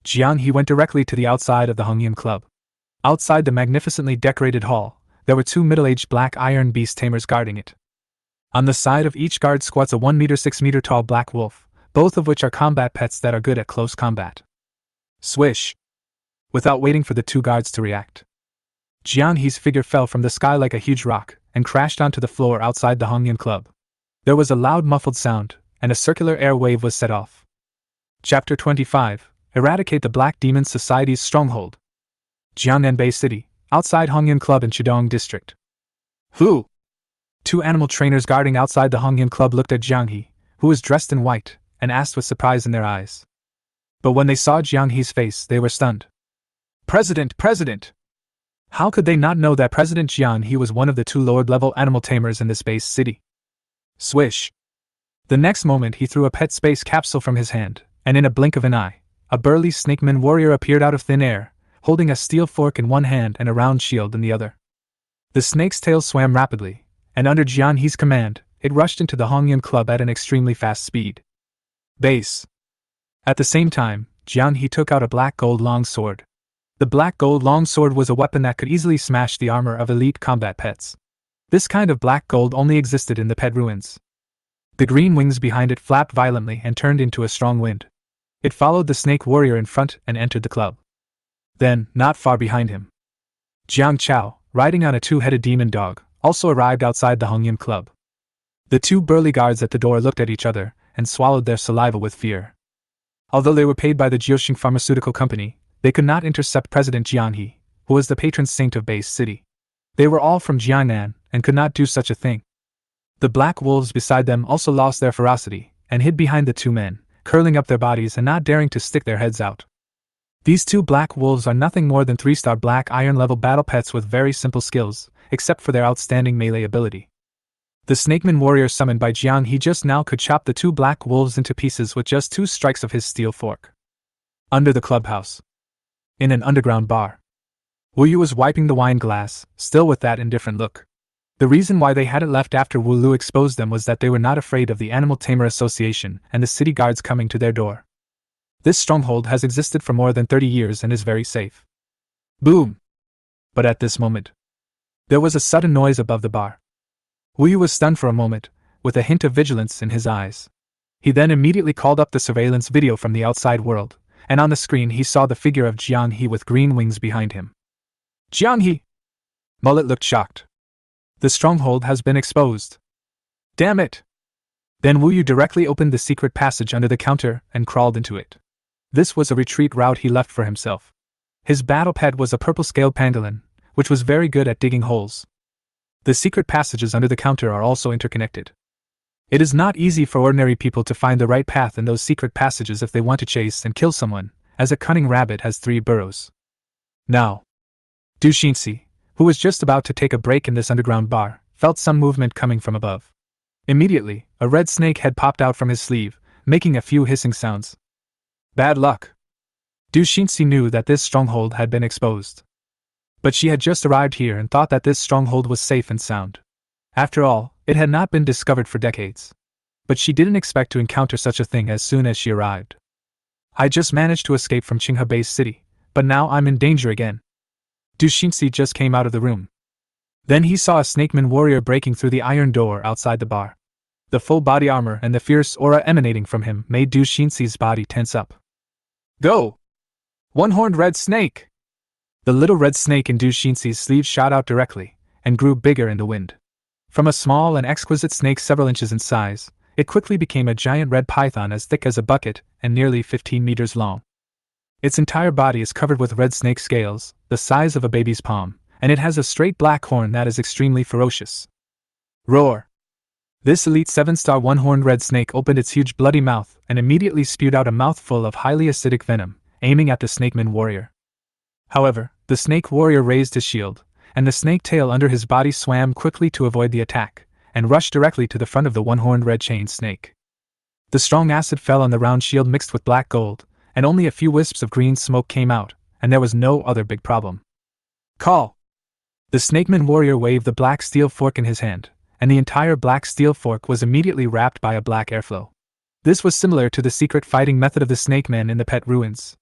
Jiang He went directly to the outside of the Hongyan Club. Outside the magnificently decorated hall, there were two middle-aged black iron beast tamers guarding it. On the side of each guard squats a 1 meter 6 meter tall black wolf, both of which are combat pets that are good at close combat. Swish! Without waiting for the two guards to react, Jiang He's figure fell from the sky like a huge rock and crashed onto the floor outside the Hongyan Club. There was a loud muffled sound, and a circular air wave was set off. Chapter 25: Eradicate the Black Demon Society's Stronghold. Jiangnan Base City, outside Hongyan Club in Chidong District. Who? Two animal trainers guarding outside the Hongyan Club looked at Jiang He, who was dressed in white, and asked with surprise in their eyes. But when they saw Jiang He's face, they were stunned. President! How could they not know that President Jiang He was one of the two lower-level animal tamers in this base city? Swish! The next moment he threw a pet space capsule from his hand, and in a blink of an eye, a burly snakeman warrior appeared out of thin air, holding a steel fork in one hand and a round shield in the other. The snake's tail swam rapidly, and under Jiang He's command, it rushed into the Hongyan Club at an extremely fast speed. Base. At the same time, Jiang He took out a black gold long sword. The black gold long sword was a weapon that could easily smash the armor of elite combat pets. This kind of black gold only existed in the pet ruins. The green wings behind it flapped violently and turned into a strong wind. It followed the snake warrior in front and entered the club. Then, not far behind him, Jiang Chao, riding on a two-headed demon dog, also arrived outside the Hongyan Club. The two burly guards at the door looked at each other and swallowed their saliva with fear. Although they were paid by the Jiuxing Pharmaceutical Company, they could not intercept President Jiang He, who was the patron saint of Base City. They were all from Jiangnan and could not do such a thing. The black wolves beside them also lost their ferocity and hid behind the two men, curling up their bodies and not daring to stick their heads out. These two black wolves are nothing more than 3-star black iron-level battle pets with very simple skills, except for their outstanding melee ability. The snakeman warrior summoned by Jiang He just now could chop the two black wolves into pieces with just 2 strikes of his steel fork. Under the clubhouse, in an underground bar, Wu Yu was wiping the wine glass, still with that indifferent look. The reason why they hadn't left after Wu Lu exposed them was that they were not afraid of the Animal Tamer Association and the city guards coming to their door. This stronghold has existed for more than 30 years and is very safe. Boom! But at this moment, there was a sudden noise above the bar. Wu Yu was stunned for a moment, with a hint of vigilance in his eyes. He then immediately called up the surveillance video from the outside world, and on the screen he saw the figure of Jiang He with green wings behind him. Jiang He! Mullet looked shocked. The stronghold has been exposed. Damn it! Then Wu Yu directly opened the secret passage under the counter and crawled into it. This was a retreat route he left for himself. His battle pet was a purple-scaled pangolin, which was very good at digging holes. The secret passages under the counter are also interconnected. It is not easy for ordinary people to find the right path in those secret passages if they want to chase and kill someone, as a cunning rabbit has 3 burrows. Now, Du Xinxi, who was just about to take a break in this underground bar, felt some movement coming from above. Immediately, a red snake head popped out from his sleeve, making a few hissing sounds. Bad luck. Du Xinxi knew that this stronghold had been exposed. But she had just arrived here and thought that this stronghold was safe and sound. After all, it had not been discovered for decades. But she didn't expect to encounter such a thing as soon as she arrived. I just managed to escape from Qinghai Base City, but now I'm in danger again. Du Xinxi just came out of the room. Then he saw a snakeman warrior breaking through the iron door outside the bar. The full body armor and the fierce aura emanating from him made Du Xinxi's body tense up. Go! One-horned red snake! The little red snake in Du Xinxi's sleeve shot out directly, and grew bigger in the wind. From a small and exquisite snake several inches in size, it quickly became a giant red python as thick as a bucket and nearly 15 meters long. Its entire body is covered with red snake scales, the size of a baby's palm, and it has a straight black horn that is extremely ferocious. Roar! This elite 7-star one-horned red snake opened its huge bloody mouth and immediately spewed out a mouthful of highly acidic venom, aiming at the snakeman warrior. However, the snake warrior raised his shield, and the snake tail under his body swam quickly to avoid the attack, and rushed directly to the front of the one-horned red chained snake. The strong acid fell on the round shield mixed with black gold, and only a few wisps of green smoke came out, and there was no other big problem. Call! The snakeman warrior waved the black steel fork in his hand, and the entire black steel fork was immediately wrapped by a black airflow. This was similar to the secret fighting method of the snakeman in the pet ruins.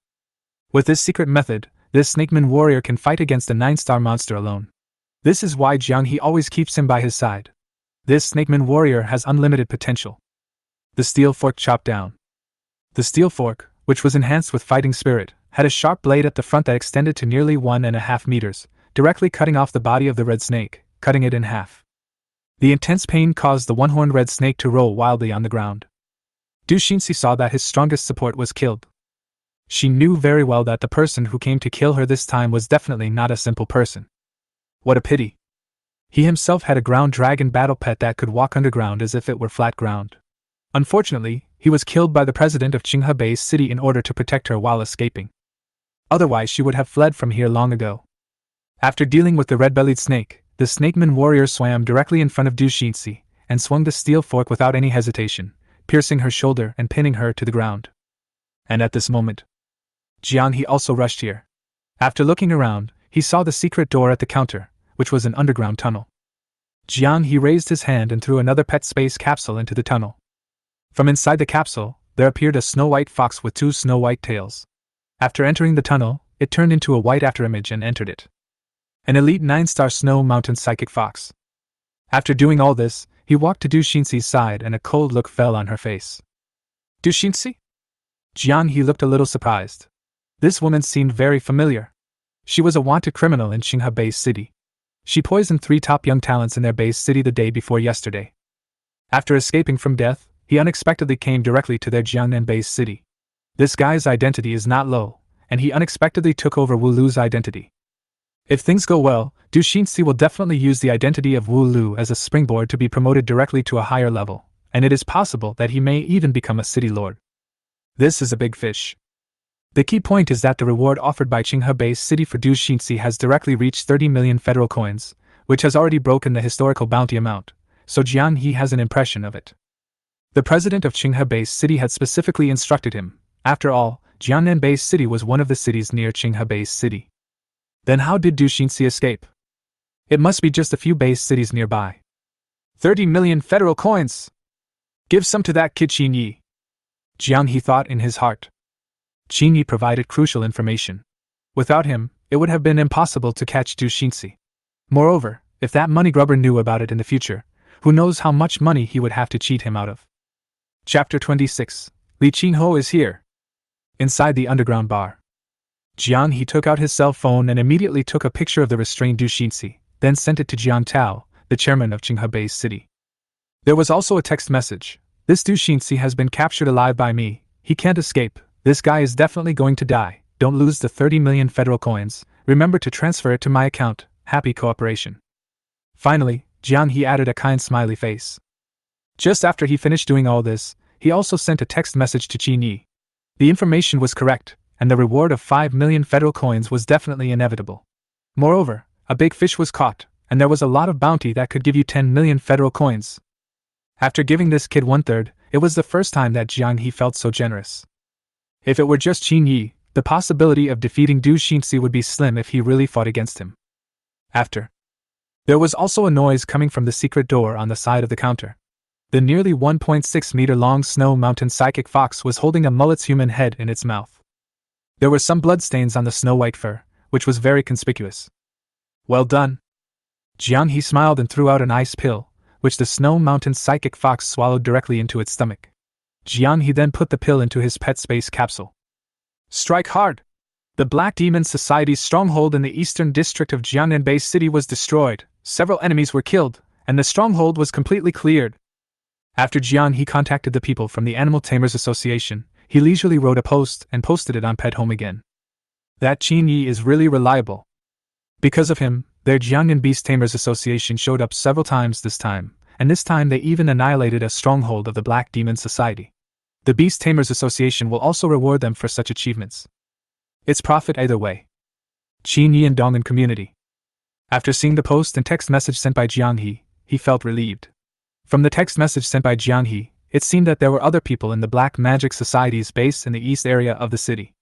With this secret method, this snakeman warrior can fight against a 9-star monster alone. This is why Jiang He always keeps him by his side. This snakeman warrior has unlimited potential. The steel fork chopped down. The steel fork, which was enhanced with fighting spirit, had a sharp blade at the front that extended to nearly 1.5 meters, directly cutting off the body of the red snake, cutting it in half. The intense pain caused the one-horned red snake to roll wildly on the ground. Du Xinxi saw that his strongest support was killed. She knew very well that the person who came to kill her this time was definitely not a simple person. What a pity. He himself had a ground dragon battle pet that could walk underground as if it were flat ground. Unfortunately, he was killed by the president of Jiangnan Base City in order to protect her while escaping. Otherwise she would have fled from here long ago. After dealing with the red-bellied snake, the snakeman warrior swam directly in front of Du Xinxi and swung the steel fork without any hesitation, piercing her shoulder and pinning her to the ground. And at this moment, Jiang He also rushed here. After looking around, he saw the secret door at the counter, which was an underground tunnel. Jiang He raised his hand and threw another pet space capsule into the tunnel. From inside the capsule, there appeared a snow-white fox with 2 snow-white tails. After entering the tunnel, it turned into a white afterimage and entered it. An elite 9-star snow mountain psychic fox. After doing all this, he walked to Du Xinxi's side and a cold look fell on her face. Du Xinxi? Jiang He looked a little surprised. This woman seemed very familiar. She was a wanted criminal in Jiangnan Base City. She poisoned 3 top young talents in their base city the day before yesterday. After escaping from death, he unexpectedly came directly to their Jiangnan Base City. This guy's identity is not low, and he unexpectedly took over Wu Lu's identity. If things go well, Du Xinxi will definitely use the identity of Wu Lu as a springboard to be promoted directly to a higher level, and it is possible that he may even become a city lord. This is a big fish. The key point is that the reward offered by Jiangnan Base City for Du Xinxi has directly reached 30 million federal coins, which has already broken the historical bounty amount, so Jiang He has an impression of it. The president of Jiangnan Base City had specifically instructed him. After all, Jiangnan Base City was one of the cities near Jiangnan Base City. Then how did Du Xinxi escape? It must be just a few base cities nearby. 30 million federal coins! Give some to that kid Qin Yi. Jiang He thought in his heart. Qin Yi provided crucial information. Without him, it would have been impossible to catch Du Xinxi. Moreover, if that money grubber knew about it in the future, who knows how much money he would have to cheat him out of. Chapter 26. Li Qingho is here. Inside the underground bar, Jiang He took out his cell phone and immediately took a picture of the restrained Du Xinxi, then sent it to Jiang Tao, the chairman of Jiangnan Base City. There was also a text message. This Du Xinxi has been captured alive by me. He can't escape. This guy is definitely going to die. Don't lose the 30 million federal coins. Remember to transfer it to my account. Happy cooperation. Finally, Jiang He added a kind smiley face. Just after he finished doing all this, he also sent a text message to Qin Yi. The information was correct, and the reward of 5 million federal coins was definitely inevitable. Moreover, a big fish was caught, and there was a lot of bounty that could give you 10 million federal coins. After giving this kid 1/3, it was the first time that Jiang He felt so generous. If it were just Qin Yi, the possibility of defeating Du Xinxi would be slim if he really fought against him. After. There was also a noise coming from the secret door on the side of the counter. The nearly 1.6 meter long snow mountain psychic fox was holding a mullet's human head in its mouth. There were some bloodstains on the snow-white fur, which was very conspicuous. Well done. Jiang He smiled and threw out an ice pill, which the snow mountain psychic fox swallowed directly into its stomach. Jiang He then put the pill into his pet space capsule. Strike hard! The Black Demon Society's stronghold in the eastern district of Jiangnan Base City was destroyed, several enemies were killed, and the stronghold was completely cleared. After Jiang He contacted the people from the Animal Tamers Association, he leisurely wrote a post and posted it on Pet Home again. That Qin Yi is really reliable. Because of him, their Jiangnan Beast Tamers Association showed up several times this time, and this time they even annihilated a stronghold of the Black Demon Society. The Beast Tamers Association will also reward them for such achievements. It's profit either way. Qin Yi and Dong'an Community. After seeing the post and text message sent by Jiang he felt relieved. From the text message sent by Jiang it seemed that there were other people in the Black Magic Society's base in the east area of the city.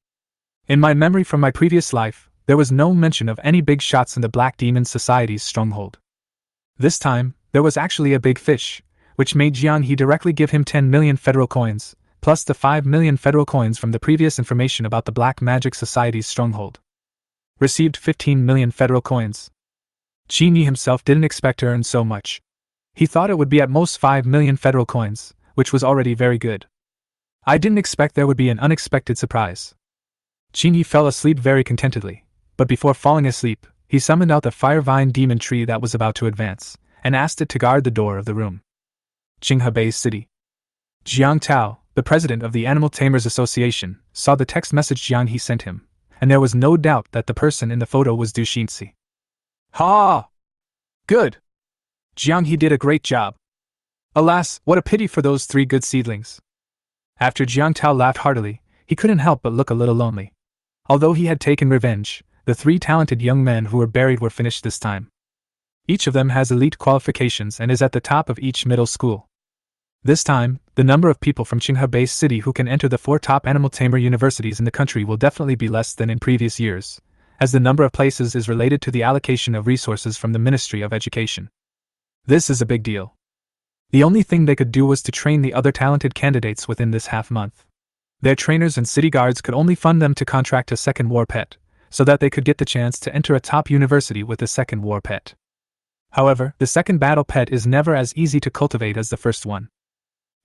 In my memory from my previous life, there was no mention of any big shots in the Black Demon Society's stronghold. This time, there was actually a big fish, which made Jiang directly give him 10 million federal coins, plus the 5 million federal coins from the previous information about the Black Magic Society's stronghold. Received 15 million federal coins. Qin Yi himself didn't expect to earn so much. He thought it would be at most 5 million federal coins, which was already very good. I didn't expect there would be an unexpected surprise. Qin Yi fell asleep very contentedly, but before falling asleep, he summoned out the Firevine demon tree that was about to advance, and asked it to guard the door of the room. Jiangnan Base City. Jiang Tao, the president of the Animal Tamers Association, saw the text message Jiang sent him, and there was no doubt that the person in the photo was Du Xinzi. Ha! Good! Jiang did a great job. Alas, what a pity for those 3 good seedlings. After Jiang Tao laughed heartily, he couldn't help but look a little lonely. Although he had taken revenge, the 3 talented young men who were buried were finished this time. Each of them has elite qualifications and is at the top of each middle school. This time, the number of people from Jiangnan Base City who can enter the 4 top animal tamer universities in the country will definitely be less than in previous years, as the number of places is related to the allocation of resources from the Ministry of Education. This is a big deal. The only thing they could do was to train the other talented candidates within this half-month. Their trainers and city guards could only fund them to contract a second war pet, so that they could get the chance to enter a top university with the second war pet. However, the second battle pet is never as easy to cultivate as the first one.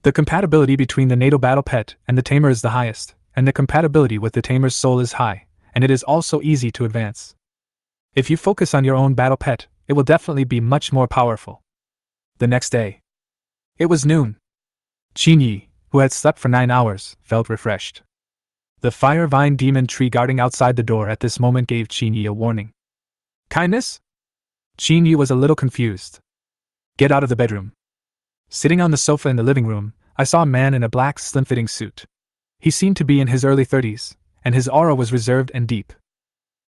The compatibility between the natal battle pet and the tamer is the highest, and the compatibility with the tamer's soul is high, and it is also easy to advance. If you focus on your own battle pet, it will definitely be much more powerful. The next day. It was noon. Qin Yi, who had slept for 9 hours, felt refreshed. The Firevine demon tree guarding outside the door at this moment gave Qin Yi a warning. Kindness? Qin Yi was a little confused. Get out of the bedroom. Sitting on the sofa in the living room, I saw a man in a black slim-fitting suit. He seemed to be in his early 30s, and his aura was reserved and deep.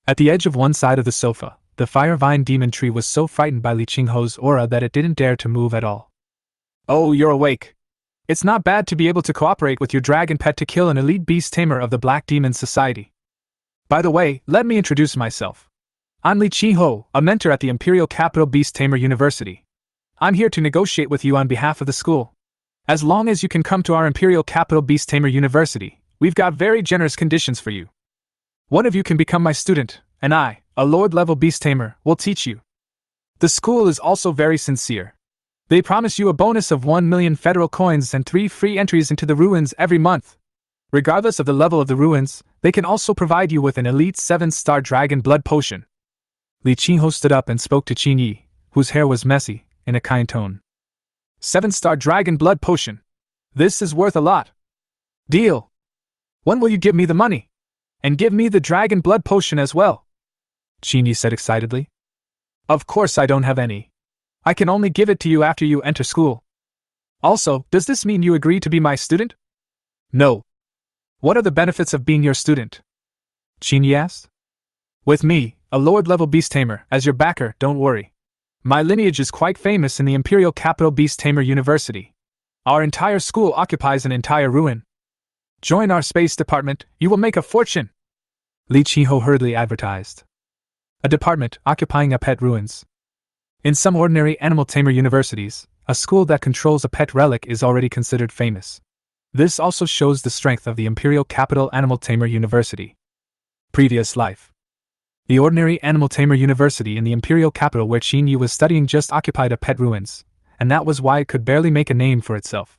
At the edge of one side of the sofa, the Firevine demon tree was so frightened by Li Qingho's aura that it didn't dare to move at all. Oh, you're awake. It's not bad to be able to cooperate with your dragon pet to kill an elite beast tamer of the Black Demon Society. By the way, let me introduce myself. I'm Li Qingho, a mentor at the Imperial Capital Beast Tamer University. I'm here to negotiate with you on behalf of the school. As long as you can come to our Imperial Capital Beast Tamer University, we've got very generous conditions for you. One of you can become my student, and I, a Lord-level Beast Tamer, will teach you. The school is also very sincere. They promise you a bonus of 1 million federal coins and 3 free entries into the ruins every month. Regardless of the level of the ruins, they can also provide you with an elite 7-star dragon blood potion. Li Qingho stood up and spoke to Qin Yi, whose hair was messy, in a kind tone. 7-star dragon blood potion. This is worth a lot. Deal. When will you give me the money? And give me the dragon blood potion as well? Qin Yi said excitedly. Of course I don't have any. I can only give it to you after you enter school. Also, does this mean you agree to be my student? No. What are the benefits of being your student? Qin Yi asked. With me, a Lord-level Beast Tamer, as your backer, don't worry. My lineage is quite famous in the Imperial Capital Beast Tamer University. Our entire school occupies an entire ruin. Join our space department, you will make a fortune. Li Qingho hurriedly advertised. A department occupying a pet ruins. In some ordinary animal tamer universities, a school that controls a pet relic is already considered famous. This also shows the strength of the Imperial Capital Animal Tamer University. Previous life. The ordinary Animal Tamer University in the Imperial Capital where Qin Yi was studying just occupied a pet ruins, and that was why it could barely make a name for itself.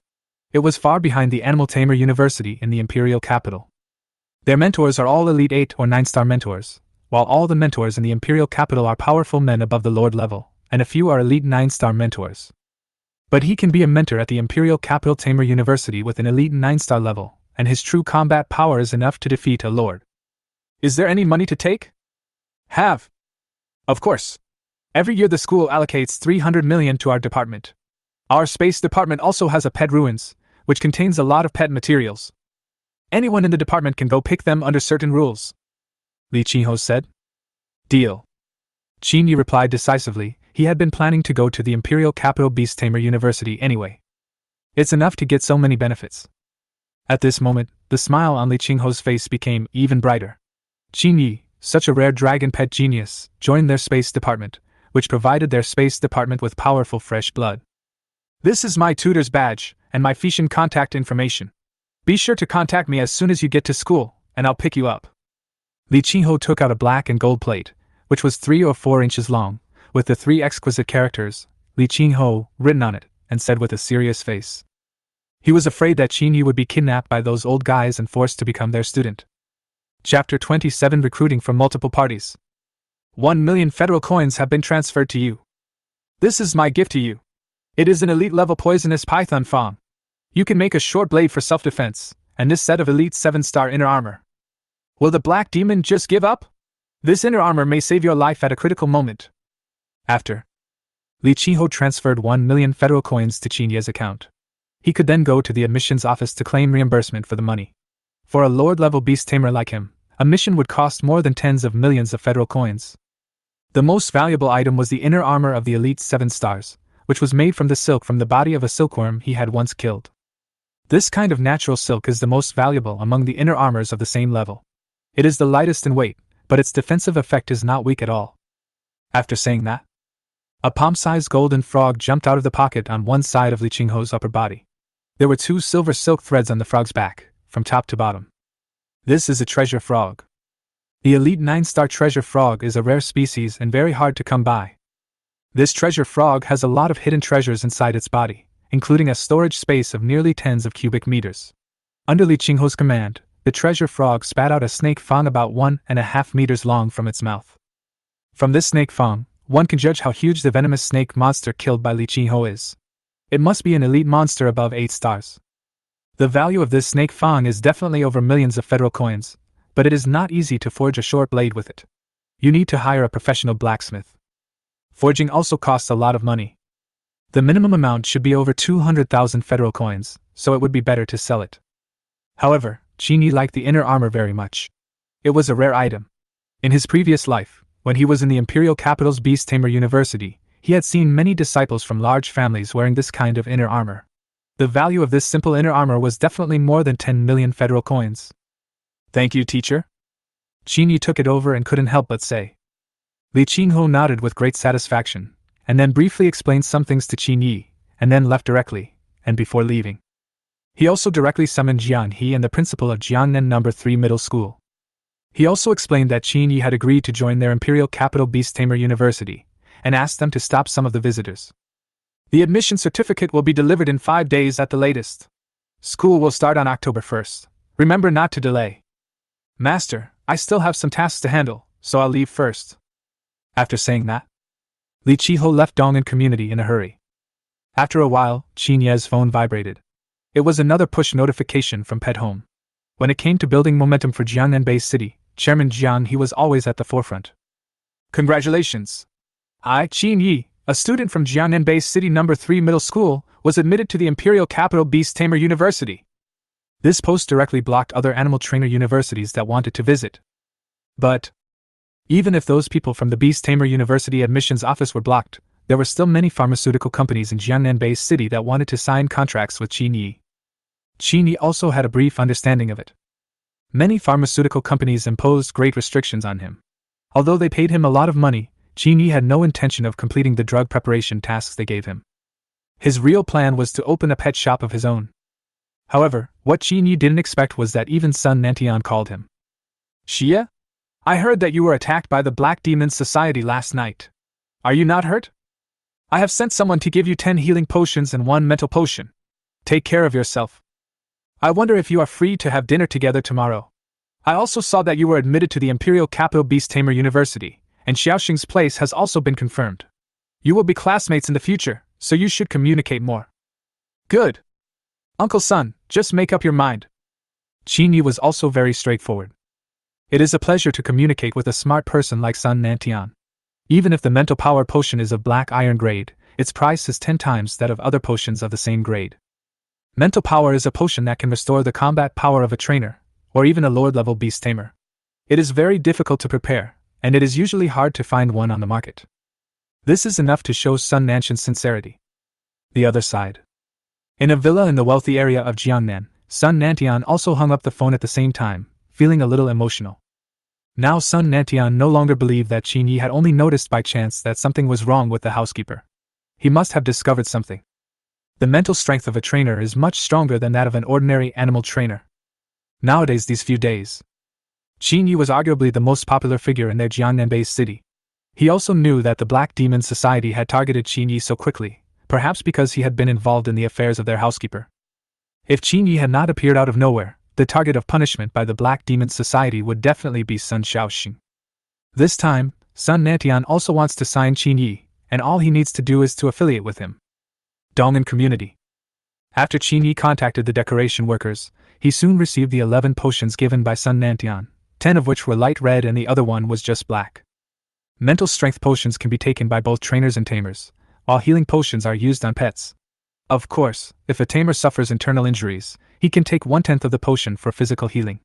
It was far behind the Animal Tamer University in the Imperial Capital. Their mentors are all elite 8 or 9-star mentors, while all the mentors in the Imperial capital are powerful men above the Lord level, and a few are elite 9-star mentors. But he can be a mentor at the Imperial Capital Tamer University with an elite 9-star level, and his true combat power is enough to defeat a lord. Is there any money to take? Have. Of course. Every year the school allocates 300 million to our department. Our space department also has a pet ruins, which contains a lot of pet materials. Anyone in the department can go pick them under certain rules. Li Qinho said. Deal. Qin Yi replied decisively. He had been planning to go to the Imperial Capital Beast Tamer University anyway. It's enough to get so many benefits. At this moment, the smile on Li Qingho's face became even brighter. Qin Yi, such a rare dragon pet genius, joined their space department, which provided their space department with powerful fresh blood. This is my tutor's badge, and my Fishan contact information. Be sure to contact me as soon as you get to school, and I'll pick you up. Li Qinho took out a black and gold plate, which was 3 or 4 inches long, with the 3 exquisite characters, Li Qinho, written on it, and said with a serious face. He was afraid that Qin Yi would be kidnapped by those old guys and forced to become their student. Chapter 27 Recruiting from Multiple Parties. 1 million federal coins have been transferred to you. This is my gift to you. It is an elite-level poisonous python fang. You can make a short blade for self-defense, and this set of elite 7-star inner armor. Will the black demon just give up? This inner armor may save your life at a critical moment. After, Li Qinho transferred 1 million federal coins to Qin Yi's account. He could then go to the admissions office to claim reimbursement for the money. For a lord-level beast tamer like him, a mission would cost more than tens of millions of federal coins. The most valuable item was the inner armor of the elite 7 stars, which was made from the silk from the body of a silkworm he had once killed. This kind of natural silk is the most valuable among the inner armors of the same level. It is the lightest in weight, but its defensive effect is not weak at all. After saying that, a palm-sized golden frog jumped out of the pocket on one side of Li Qingho's upper body. There were 2 silver silk threads on the frog's back, from top to bottom. This is a treasure frog. The elite 9-star treasure frog is a rare species and very hard to come by. This treasure frog has a lot of hidden treasures inside its body, including a storage space of nearly tens of cubic meters. Under Li Qingho's command, the treasure frog spat out a snake fang about 1.5 meters long from its mouth. From this snake fang, one can judge how huge the venomous snake monster killed by Li Qinho is. It must be an elite monster above 8 stars. The value of this snake fang is definitely over millions of federal coins, but it is not easy to forge a short blade with it. You need to hire a professional blacksmith. Forging also costs a lot of money. The minimum amount should be over 200,000 federal coins, so it would be better to sell it. However, Qin Yi liked the inner armor very much. It was a rare item. In his previous life, when he was in the Imperial Capital's Beast Tamer University, he had seen many disciples from large families wearing this kind of inner armor. The value of this simple inner armor was definitely more than 10 million federal coins. Thank you, teacher. Qin Yi took it over and couldn't help but say. Li Qingho nodded with great satisfaction, and then briefly explained some things to Qin Yi, and then left directly, and before leaving, he also directly summoned Jian He and the principal of Jiangnan No. 3 Middle School. He also explained that Qin Yi had agreed to join their Imperial Capital Beast Tamer University, and asked them to stop some of the visitors. The admission certificate will be delivered in 5 days at the latest. School will start on October 1st. Remember not to delay. Master, I still have some tasks to handle, so I'll leave first. After saying that, Li Qinho left Dong'an community in a hurry. After a while, Qin Yi's phone vibrated. It was another push notification from Pet Home. When it came to building momentum for Jiangnan Base City, Chairman Jiang He was always at the forefront. Congratulations! I, Qin Yi, a student from Jiangnan Base City No. 3 Middle School, was admitted to the Imperial Capital Beast Tamer University. This post directly blocked other animal trainer universities that wanted to visit. But even if those people from the Beast Tamer University admissions office were blocked, there were still many pharmaceutical companies in Jiangnan Base City that wanted to sign contracts with Qin Yi. Qin Yi also had a brief understanding of it. Many pharmaceutical companies imposed great restrictions on him. Although they paid him a lot of money, Qin Yi had no intention of completing the drug preparation tasks they gave him. His real plan was to open a pet shop of his own. However, what Qin Yi didn't expect was that even Sun Nantian called him. Xie? I heard that you were attacked by the Black Demon Society last night. Are you not hurt? I have sent someone to give you 10 healing potions and 1 mental potion. Take care of yourself. I wonder if you are free to have dinner together tomorrow. I also saw that you were admitted to the Imperial Capital Beast Tamer University, and Xiaoxing's place has also been confirmed. You will be classmates in the future, so you should communicate more. Good. Uncle Sun, just make up your mind. Qin Yi was also very straightforward. It is a pleasure to communicate with a smart person like Sun Nantian. Even if the mental power potion is of black iron grade, its price is 10 times that of other potions of the same grade. Mental power is a potion that can restore the combat power of a trainer, or even a Lord-level beast tamer. It is very difficult to prepare, and it is usually hard to find one on the market. This is enough to show Sun Nantian's sincerity. The other side. In a villa in the wealthy area of Jiangnan, Sun Nantian also hung up the phone at the same time, feeling a little emotional. Now Sun Nantian no longer believed that Qin Yi had only noticed by chance that something was wrong with the housekeeper. He must have discovered something. The mental strength of a trainer is much stronger than that of an ordinary animal trainer. Nowadays, these few days, Qin Yi was arguably the most popular figure in their Jiangnan Base City. He also knew that the Black Demon Society had targeted Qin Yi so quickly, perhaps because he had been involved in the affairs of their housekeeper. If Qin Yi had not appeared out of nowhere, the target of punishment by the Black Demon Society would definitely be Sun Xiaoxing. This time, Sun Nantian also wants to sign Qin Yi, and all he needs to do is to affiliate with him. Dong'an Community. After Qin Yi contacted the decoration workers, he soon received the 11 potions given by Sun Nantian, 10 of which were light red and the other one was just black. Mental strength potions can be taken by both trainers and tamers, while healing potions are used on pets. Of course, if a tamer suffers internal injuries, he can take 1/10 of the potion for physical healing.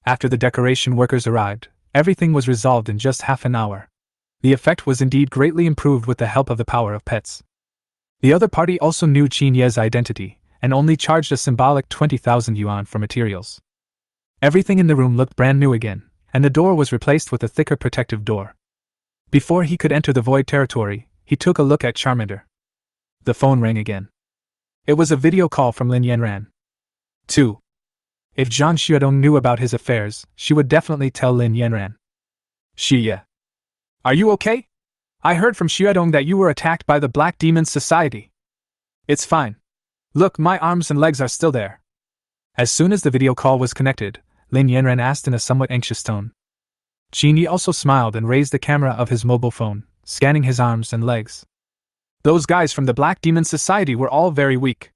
After the decoration workers arrived, everything was resolved in just half an hour. The effect was indeed greatly improved with the help of the power of pets. The other party also knew Qin Yi's identity, and only charged a symbolic 20,000 yuan for materials. Everything in the room looked brand new again, and the door was replaced with a thicker protective door. Before he could enter the void territory, he took a look at Charmander. The phone rang again. It was a video call from Lin Yanran. 2. If Zhang Xuedong knew about his affairs, she would definitely tell Lin Yanran. Xie. Are you okay? I heard from Xuedong that you were attacked by the Black Demon Society. It's fine. Look, my arms and legs are still there. As soon as the video call was connected, Lin Yanran asked in a somewhat anxious tone. Qin Yi also smiled and raised the camera of his mobile phone, scanning his arms and legs. Those guys from the Black Demon Society were all very weak.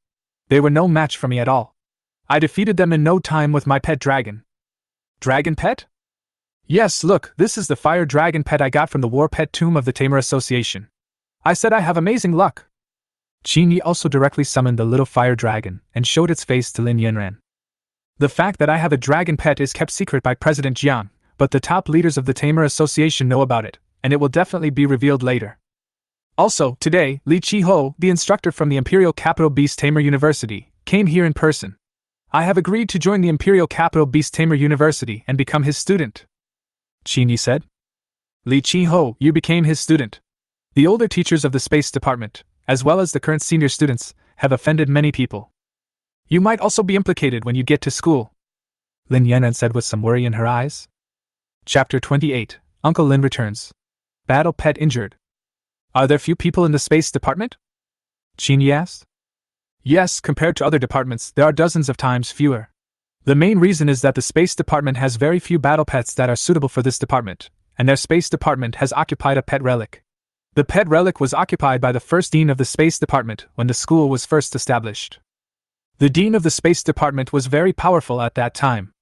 They were no match for me at all. I defeated them in no time with my pet dragon. Dragon pet? Yes, look, this is the fire dragon pet I got from the war pet tomb of the Tamer Association. I said I have amazing luck. Qin Yi also directly summoned the little fire dragon and showed its face to Lin Yanran. The fact that I have a dragon pet is kept secret by President Jiang, but the top leaders of the Tamer Association know about it, and it will definitely be revealed later. Also, today, Li Qiho, the instructor from the Imperial Capital Beast Tamer University, came here in person. I have agreed to join the Imperial Capital Beast Tamer University and become his student. Qin Yi said. Li Qiho, you became his student. The older teachers of the Space Department, as well as the current senior students, have offended many people. You might also be implicated when you get to school. Lin Yanran said with some worry in her eyes. Chapter 28, Uncle Lin returns. Battle pet injured. Are there few people in the Space Department? Qin Yi asked. Yes, compared to other departments, there are dozens of times fewer. The main reason is that the Space Department has very few battle pets that are suitable for this department, and their Space Department has occupied a pet relic. The pet relic was occupied by the first dean of the Space Department when the school was first established. The dean of the Space Department was very powerful at that time.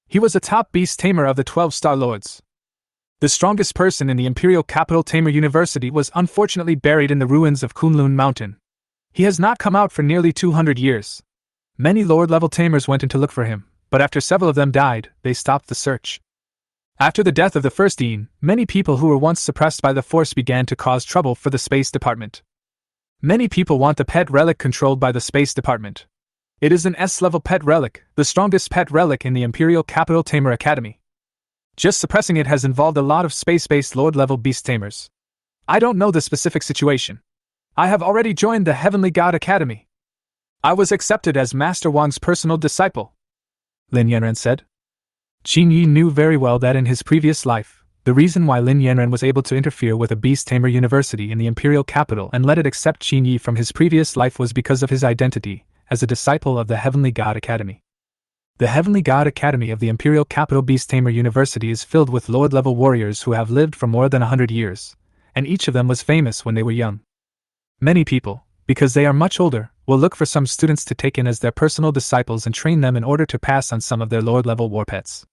He was a top beast tamer of the 12 Star Lords. The strongest person in the Imperial Capital Tamer University was unfortunately buried in the ruins of Kunlun Mountain. He has not come out for nearly 200 years. Many Lord-level tamers went in to look for him, but after several of them died, they stopped the search. After the death of the first dean, many people who were once suppressed by the Force began to cause trouble for the Space Department. Many people want the pet relic controlled by the Space Department. It is an S-level pet relic, the strongest pet relic in the Imperial Capital Tamer Academy. Just suppressing it has involved a lot of space-based Lord-level beast tamers. I don't know the specific situation. I have already joined the Heavenly God Academy. I was accepted as Master Wang's personal disciple. Lin Yanran said. Qin Yi knew very well that in his previous life, the reason why Lin Yanran was able to interfere with a Beast Tamer University in the Imperial Capital and let it accept Qin Yi from his previous life was because of his identity as a disciple of the Heavenly God Academy. The Heavenly God Academy of the Imperial Capital Beast Tamer University is filled with Lord-level warriors who have lived for more than 100 years, and each of them was famous when they were young. Many people, because they are much older, will look for some students to take in as their personal disciples and train them in order to pass on some of their Lord-level war pets.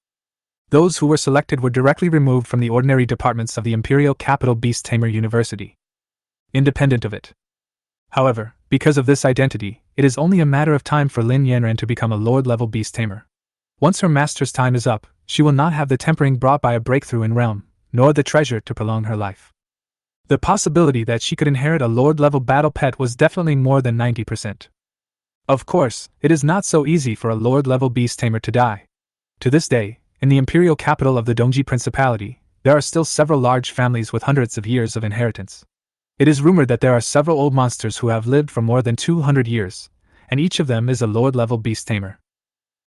Those who were selected were directly removed from the ordinary departments of the Imperial Capital Beast Tamer University, independent of it. However, because of this identity, it is only a matter of time for Lin Yanran to become a Lord-level Beast Tamer. Once her master's time is up, she will not have the tempering brought by a breakthrough in realm, nor the treasure to prolong her life. The possibility that she could inherit a Lord-level battle pet was definitely more than 90%. Of course, it is not so easy for a Lord-level Beast Tamer to die. To this day, in the imperial capital of the Dongji Principality, there are still several large families with hundreds of years of inheritance. It is rumored that there are several old monsters who have lived for more than 200 years, and each of them is a Lord-level Beast Tamer.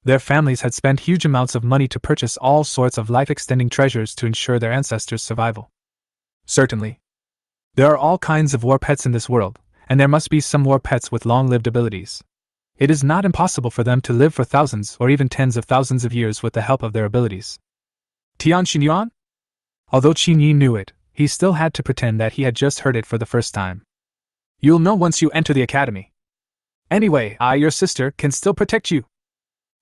Their families had spent huge amounts of money to purchase all sorts of life-extending treasures to ensure their ancestors' survival. Certainly, there are all kinds of war pets in this world, and there must be some war pets with long-lived abilities. It is not impossible for them to live for thousands or even tens of thousands of years with the help of their abilities. Tian Xinyuan? Although Qin Yi knew it, he still had to pretend that he had just heard it for the first time. You'll know once you enter the academy. Anyway, your sister, can still protect you.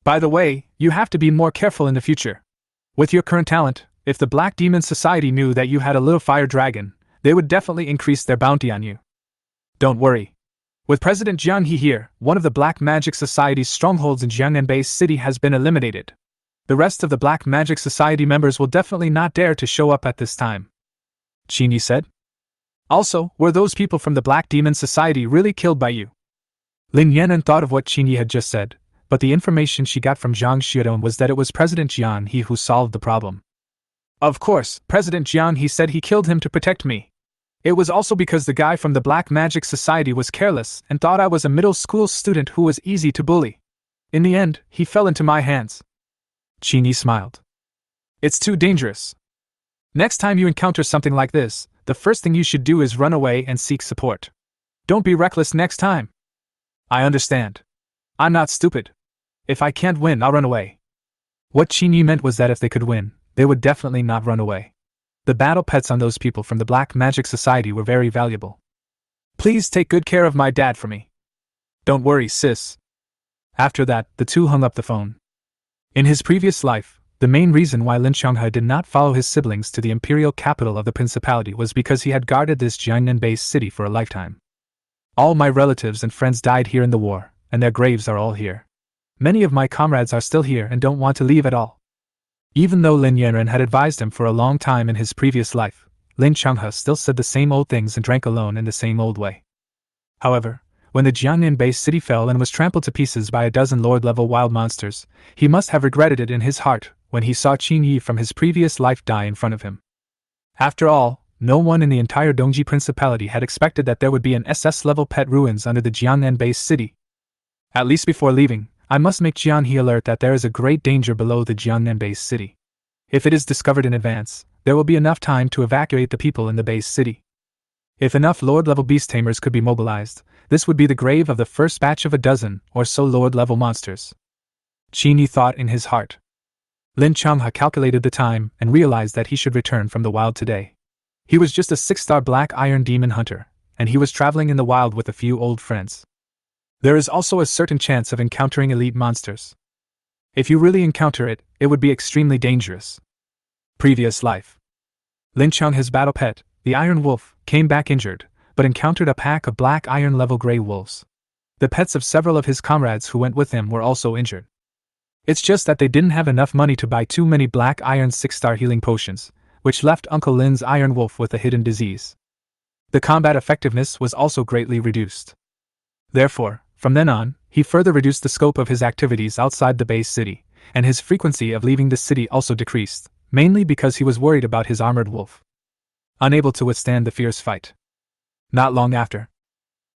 By the way, you have to be more careful in the future. With your current talent, if the Black Demon Society knew that you had a little fire dragon, they would definitely increase their bounty on you. Don't worry. With President Jiang He here, one of the Black Magic Society's strongholds in Jiangnan Base City has been eliminated. The rest of the Black Magic Society members will definitely not dare to show up at this time, Qin Yi said. Also, were those people from the Black Demon Society really killed by you? Lin Yanran thought of what Qin Yi had just said, but the information she got from Zhang Xiudong was that it was President Jiang He who solved the problem. Of course, President Jiang He said he killed him to protect me. It was also because the guy from the Black Magic Society was careless and thought I was a middle school student who was easy to bully. In the end, he fell into my hands. Qin Yi smiled. It's too dangerous. Next time you encounter something like this, the first thing you should do is run away and seek support. Don't be reckless next time. I understand. I'm not stupid. If I can't win, I'll run away. What Qin Yi meant was that if they could win, they would definitely not run away. The battle pets on those people from the Black Magic Society were very valuable. Please take good care of my dad for me. Don't worry, sis. After that, the two hung up the phone. In his previous life, the main reason why Lin Changhe did not follow his siblings to the imperial capital of the principality was because he had guarded this Jiangnan Base City for a lifetime. All my relatives and friends died here in the war, and their graves are all here. Many of my comrades are still here and don't want to leave at all. Even though Lin Yanran had advised him for a long time in his previous life, Lin Changhe still said the same old things and drank alone in the same old way. However, when the Jiangnan Base City fell and was trampled to pieces by a dozen Lord-level wild monsters, he must have regretted it in his heart when he saw Qin Yi from his previous life die in front of him. After all, no one in the entire Dongji Principality had expected that there would be an SS-level pet ruins under the Jiangnan Base City. At least before leaving, I must make Jiang He alert that there is a great danger below the Jiangnan Base City. If it is discovered in advance, there will be enough time to evacuate the people in the base city. If enough Lord-level Beast Tamers could be mobilized, this would be the grave of the first batch of a dozen or so Lord-level monsters. Qin Yi thought in his heart. Lin Changhe calculated the time and realized that he should return from the wild today. He was just a 6-star black iron demon hunter, and he was traveling in the wild with a few old friends. There is also a certain chance of encountering elite monsters. If you really encounter it, it would be extremely dangerous. Previous life. Lin Changhe's battle pet, the Iron Wolf, came back injured, but encountered a pack of black iron-level gray wolves. The pets of several of his comrades who went with him were also injured. It's just that they didn't have enough money to buy too many black iron 6-star healing potions, which left Uncle Lin's Iron Wolf with a hidden disease. The combat effectiveness was also greatly reduced. Therefore, from then on, he further reduced the scope of his activities outside the base city, and his frequency of leaving the city also decreased, mainly because he was worried about his armored wolf. Unable to withstand the fierce fight. Not long after,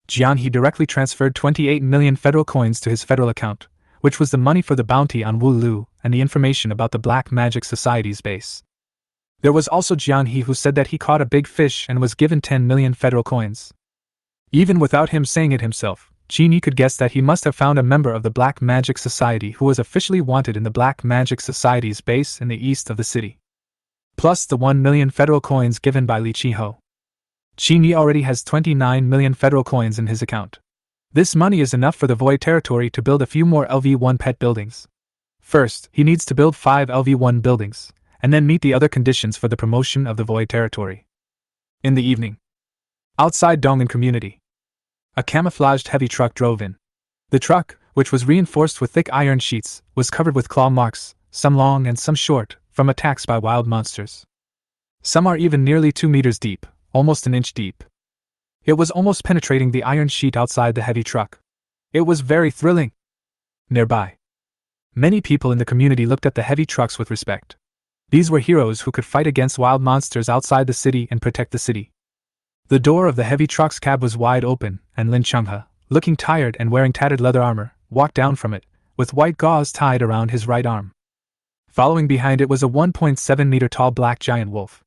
Jiang He directly transferred 28 million federal coins to his federal account, which was the money for the bounty on Wu Lu and the information about the Black Magic Society's base. There was also Jiang He who said that he caught a big fish and was given 10 million federal coins. Even without him saying it himself, Qin Yi could guess that he must have found a member of the Black Magic Society who was officially wanted in the Black Magic Society's base in the east of the city. Plus the 1 million federal coins given by Li Chiho. Qin Yi already has 29 million federal coins in his account. This money is enough for the Void Territory to build a few more LV1 pet buildings. First, he needs to build 5 LV1 buildings, and then meet the other conditions for the promotion of the Void Territory. In the evening, outside Dong'an community, a camouflaged heavy truck drove in. The truck, which was reinforced with thick iron sheets, was covered with claw marks, some long and some short, from attacks by wild monsters. Some are even nearly 2 meters deep, almost an inch deep. It was almost penetrating the iron sheet outside the heavy truck. It was very thrilling. Nearby, many people in the community looked at the heavy trucks with respect. These were heroes who could fight against wild monsters outside the city and protect the city. The door of the heavy truck's cab was wide open, and Lin Changhe, looking tired and wearing tattered leather armor, walked down from it, with white gauze tied around his right arm. Following behind it was a 1.7-meter tall black giant wolf.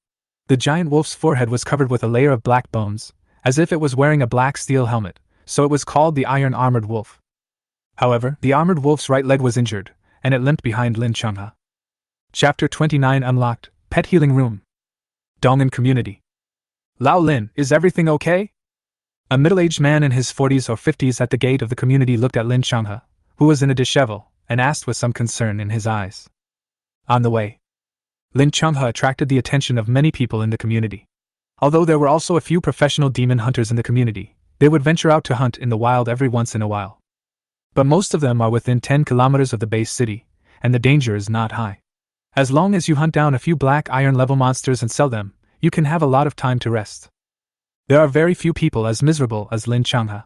The giant wolf's forehead was covered with a layer of black bones, as if it was wearing a black steel helmet, so it was called the Iron Armored Wolf. However, the armored wolf's right leg was injured, and it limped behind Lin Changhe. Chapter 29 Unlocked, Pet Healing Room. Dong'an Community. Lao Lin, is everything okay? A middle-aged man in his 40s or 50s at the gate of the community looked at Lin Changhe, who was in a dishevel, and asked with some concern in his eyes. On the way, Lin Changhe attracted the attention of many people in the community. Although there were also a few professional demon hunters in the community, they would venture out to hunt in the wild every once in a while. But most of them are within 10 kilometers of the base city, and the danger is not high. As long as you hunt down a few black iron level monsters and sell them, you can have a lot of time to rest. There are very few people as miserable as Lin Changhe.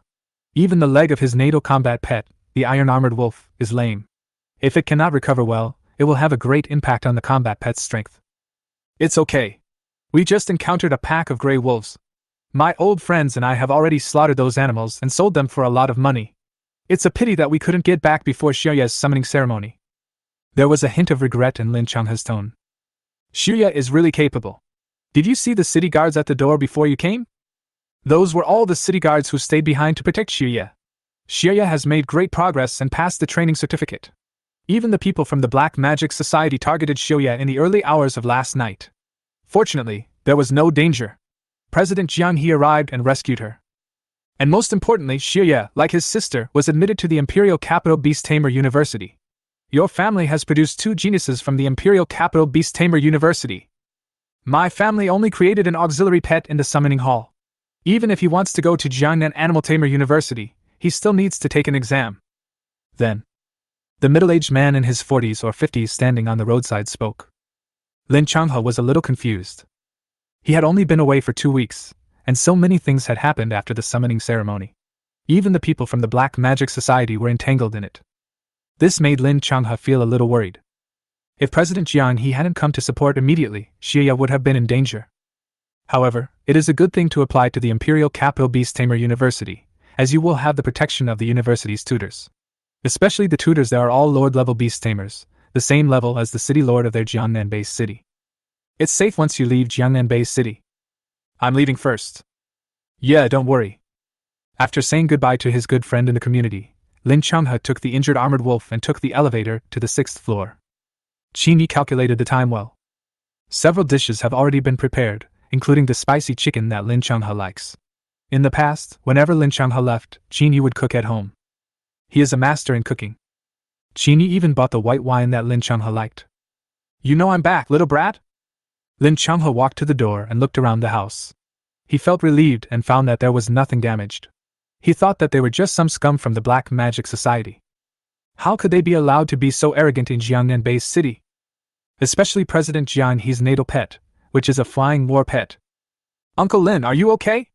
Even the leg of his natal combat pet, the Iron Armored Wolf, is lame. If it cannot recover well, it will have a great impact on the combat pet's strength. It's okay. We just encountered a pack of gray wolves. My old friends and I have already slaughtered those animals and sold them for a lot of money. It's a pity that we couldn't get back before Xiuye's summoning ceremony. There was a hint of regret in Lin Changhe's tone. Xiuye is really capable. Did you see the city guards at the door before you came? Those were all the city guards who stayed behind to protect Xiuye. Xiuye has made great progress and passed the training certificate. Even the people from the Black Magic Society targeted Xiuye in the early hours of last night. Fortunately, there was no danger. President Jiang He arrived and rescued her. And most importantly, Xiuye, like his sister, was admitted to the Imperial Capital Beast Tamer University. Your family has produced 2 geniuses from the Imperial Capital Beast Tamer University. My family only created an auxiliary pet in the summoning hall. Even if he wants to go to Jiangnan Animal Tamer University, he still needs to take an exam. Then, the middle-aged man in his 40s or 50s standing on the roadside spoke. Lin Changhe was a little confused. He had only been away for 2 weeks, and so many things had happened after the summoning ceremony. Even the people from the Black Magic Society were entangled in it. This made Lin Changhe feel a little worried. If President Jiang He hadn't come to support immediately, Xiuye would have been in danger. However, it is a good thing to apply to the Imperial Capital Beast Tamer University, as you will have the protection of the university's tutors. Especially the tutors that are all Lord-level Beast Tamers, the same level as the City Lord of their Jiangnan Base City. It's safe once you leave Jiangnan Base City. I'm leaving first. Yeah, don't worry. After saying goodbye to his good friend in the community, Lin Changhe took the injured armored wolf and took the elevator to the 6th floor. Qin Yi calculated the time well. Several dishes have already been prepared, including the spicy chicken that Lin Changhe likes. In the past, whenever Lin Changhe left, Qin Yi would cook at home. He is a master in cooking. Qin Yi even bought the white wine that Lin Changhe liked. You know I'm back, little brat? Lin Changhe walked to the door and looked around the house. He felt relieved and found that there was nothing damaged. He thought that they were just some scum from the Black Magic Society. How could they be allowed to be so arrogant in Jiangnan Base City? Especially President Jiang He's natal pet, which is a flying war pet. Uncle Lin, are you okay?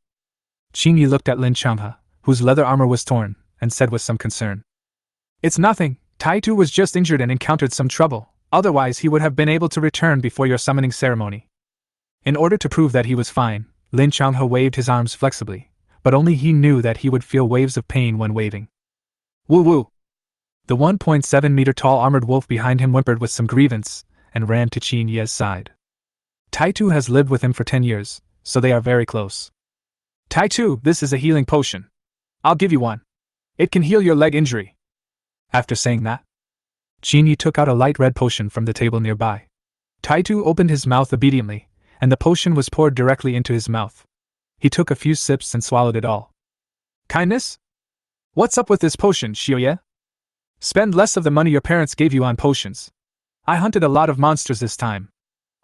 Qin Yi looked at Lin Changhe, whose leather armor was torn, and said with some concern. It's nothing, Taitu was just injured and encountered some trouble, otherwise he would have been able to return before your summoning ceremony. In order to prove that he was fine, Lin Changhe waved his arms flexibly, but only he knew that he would feel waves of pain when waving. Woo woo! The 1.7-meter tall armored wolf behind him whimpered with some grievance, and ran to Qin Yi's side. Taitu has lived with him for 10 years, so they are very close. Taitu, this is a healing potion. I'll give you one. It can heal your leg injury. After saying that, Qin Yi took out a light red potion from the table nearby. Taitu opened his mouth obediently, and the potion was poured directly into his mouth. He took a few sips and swallowed it all. Kindness? What's up with this potion, Xiaoye? Spend less of the money your parents gave you on potions. I hunted a lot of monsters this time.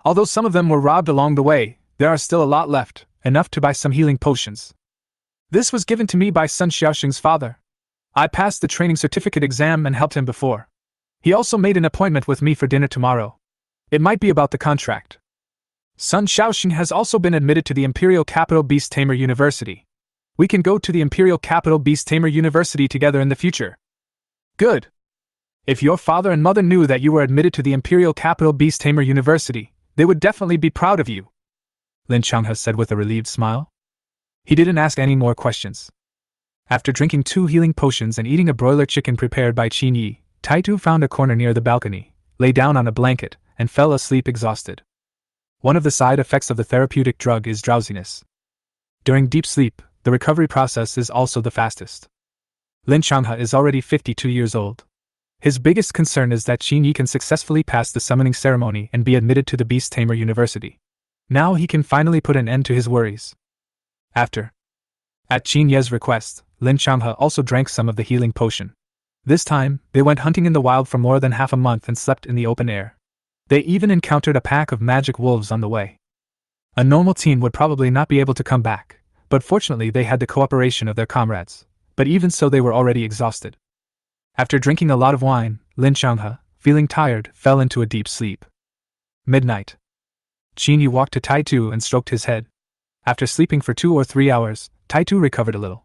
Although some of them were robbed along the way, there are still a lot left, enough to buy some healing potions. This was given to me by Sun Xiaoxing's father. I passed the training certificate exam and helped him before. He also made an appointment with me for dinner tomorrow. It might be about the contract. Sun Xiaoxing has also been admitted to the Imperial Capital Beast Tamer University. We can go to the Imperial Capital Beast Tamer University together in the future. Good. If your father and mother knew that you were admitted to the Imperial Capital Beast Tamer University, they would definitely be proud of you, Lin Changhe said with a relieved smile. He didn't ask any more questions. After drinking 2 healing potions and eating a broiler chicken prepared by Qin Yi, Taitu found a corner near the balcony, lay down on a blanket, and fell asleep exhausted. One of the side effects of the therapeutic drug is drowsiness. During deep sleep, the recovery process is also the fastest. Lin Changhe is already 52 years old. His biggest concern is that Qin Yi can successfully pass the summoning ceremony and be admitted to the Beast Tamer University. Now he can finally put an end to his worries. At Qin Yi's request, Lin Changhe also drank some of the healing potion. This time, they went hunting in the wild for more than half a month and slept in the open air. They even encountered a pack of magic wolves on the way. A normal team would probably not be able to come back, but fortunately they had the cooperation of their comrades. But even so, they were already exhausted. After drinking a lot of wine, Lin Changhe, feeling tired, fell into a deep sleep. Midnight. Qin Yi walked to Taitu and stroked his head. After sleeping for 2 or 3 hours, Taitu recovered a little.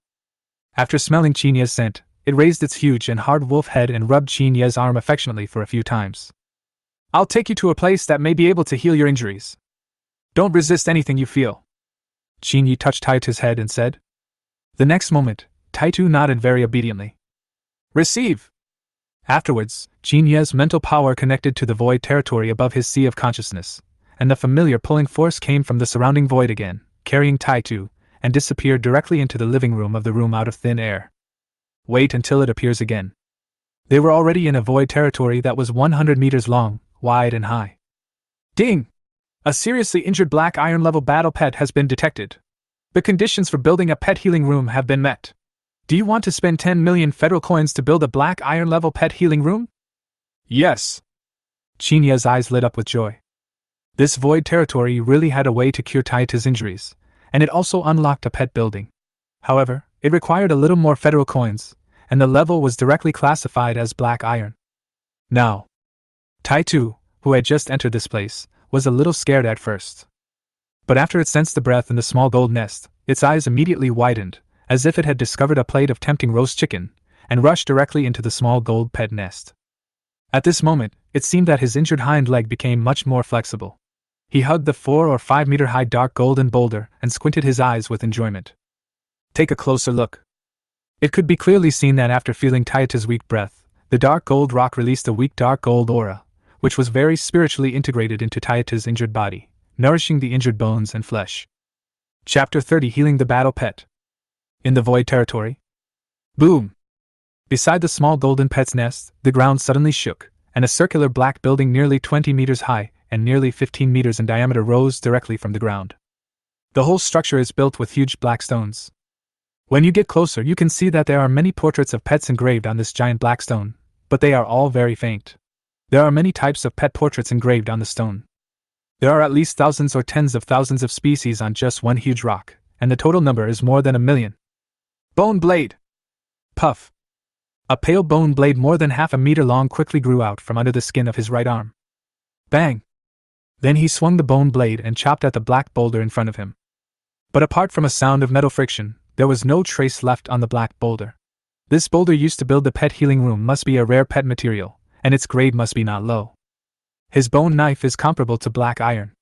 After smelling Qin Yi's scent, it raised its huge and hard wolf head and rubbed Qin Yi's arm affectionately for a few times. I'll take you to a place that may be able to heal your injuries. Don't resist anything you feel. Qin Yi touched Taitu's head and said. The next moment, Taitu nodded very obediently. Receive! Afterwards, Qin Yi's mental power connected to the void territory above his sea of consciousness, and the familiar pulling force came from the surrounding void again, carrying Taitu, and disappeared directly into the living room of the room out of thin air. Wait until it appears again. They were already in a void territory that was 100 meters long, wide and high. Ding! A seriously injured black iron level battle pet has been detected. The conditions for building a pet healing room have been met. Do you want to spend 10 million federal coins to build a black iron level pet healing room? Yes. Qin Yi's eyes lit up with joy. This void territory really had a way to cure Taitu's injuries, and it also unlocked a pet building. However, it required a little more federal coins, and the level was directly classified as black iron. Now, Taitu, who had just entered this place, was a little scared at first. But after it sensed the breath in the small gold nest, its eyes immediately widened, as if it had discovered a plate of tempting roast chicken, and rushed directly into the small gold pet nest. At this moment, it seemed that his injured hind leg became much more flexible. He hugged the 4 or 5 meter high dark golden boulder and squinted his eyes with enjoyment. Take a closer look. It could be clearly seen that after feeling Taitu's weak breath, the dark gold rock released a weak dark gold aura, which was very spiritually integrated into Taitu's injured body, nourishing the injured bones and flesh. Chapter 30 Healing the Battle Pet. In the void territory. Boom! Beside the small golden pet's nest, the ground suddenly shook, and a circular black building nearly 20 meters high and nearly 15 meters in diameter rose directly from the ground. The whole structure is built with huge black stones. When you get closer, you can see that there are many portraits of pets engraved on this giant black stone, but they are all very faint. There are many types of pet portraits engraved on the stone. There are at least thousands or tens of thousands of species on just one huge rock, and the total number is more than 1 million. Bone blade! Puff! A pale bone blade more than half a meter long quickly grew out from under the skin of his right arm. Bang! Then he swung the bone blade and chopped at the black boulder in front of him. But apart from a sound of metal friction, there was no trace left on the black boulder. This boulder used to build the pet healing room must be a rare pet material, and its grade must be not low. His bone knife is comparable to black iron.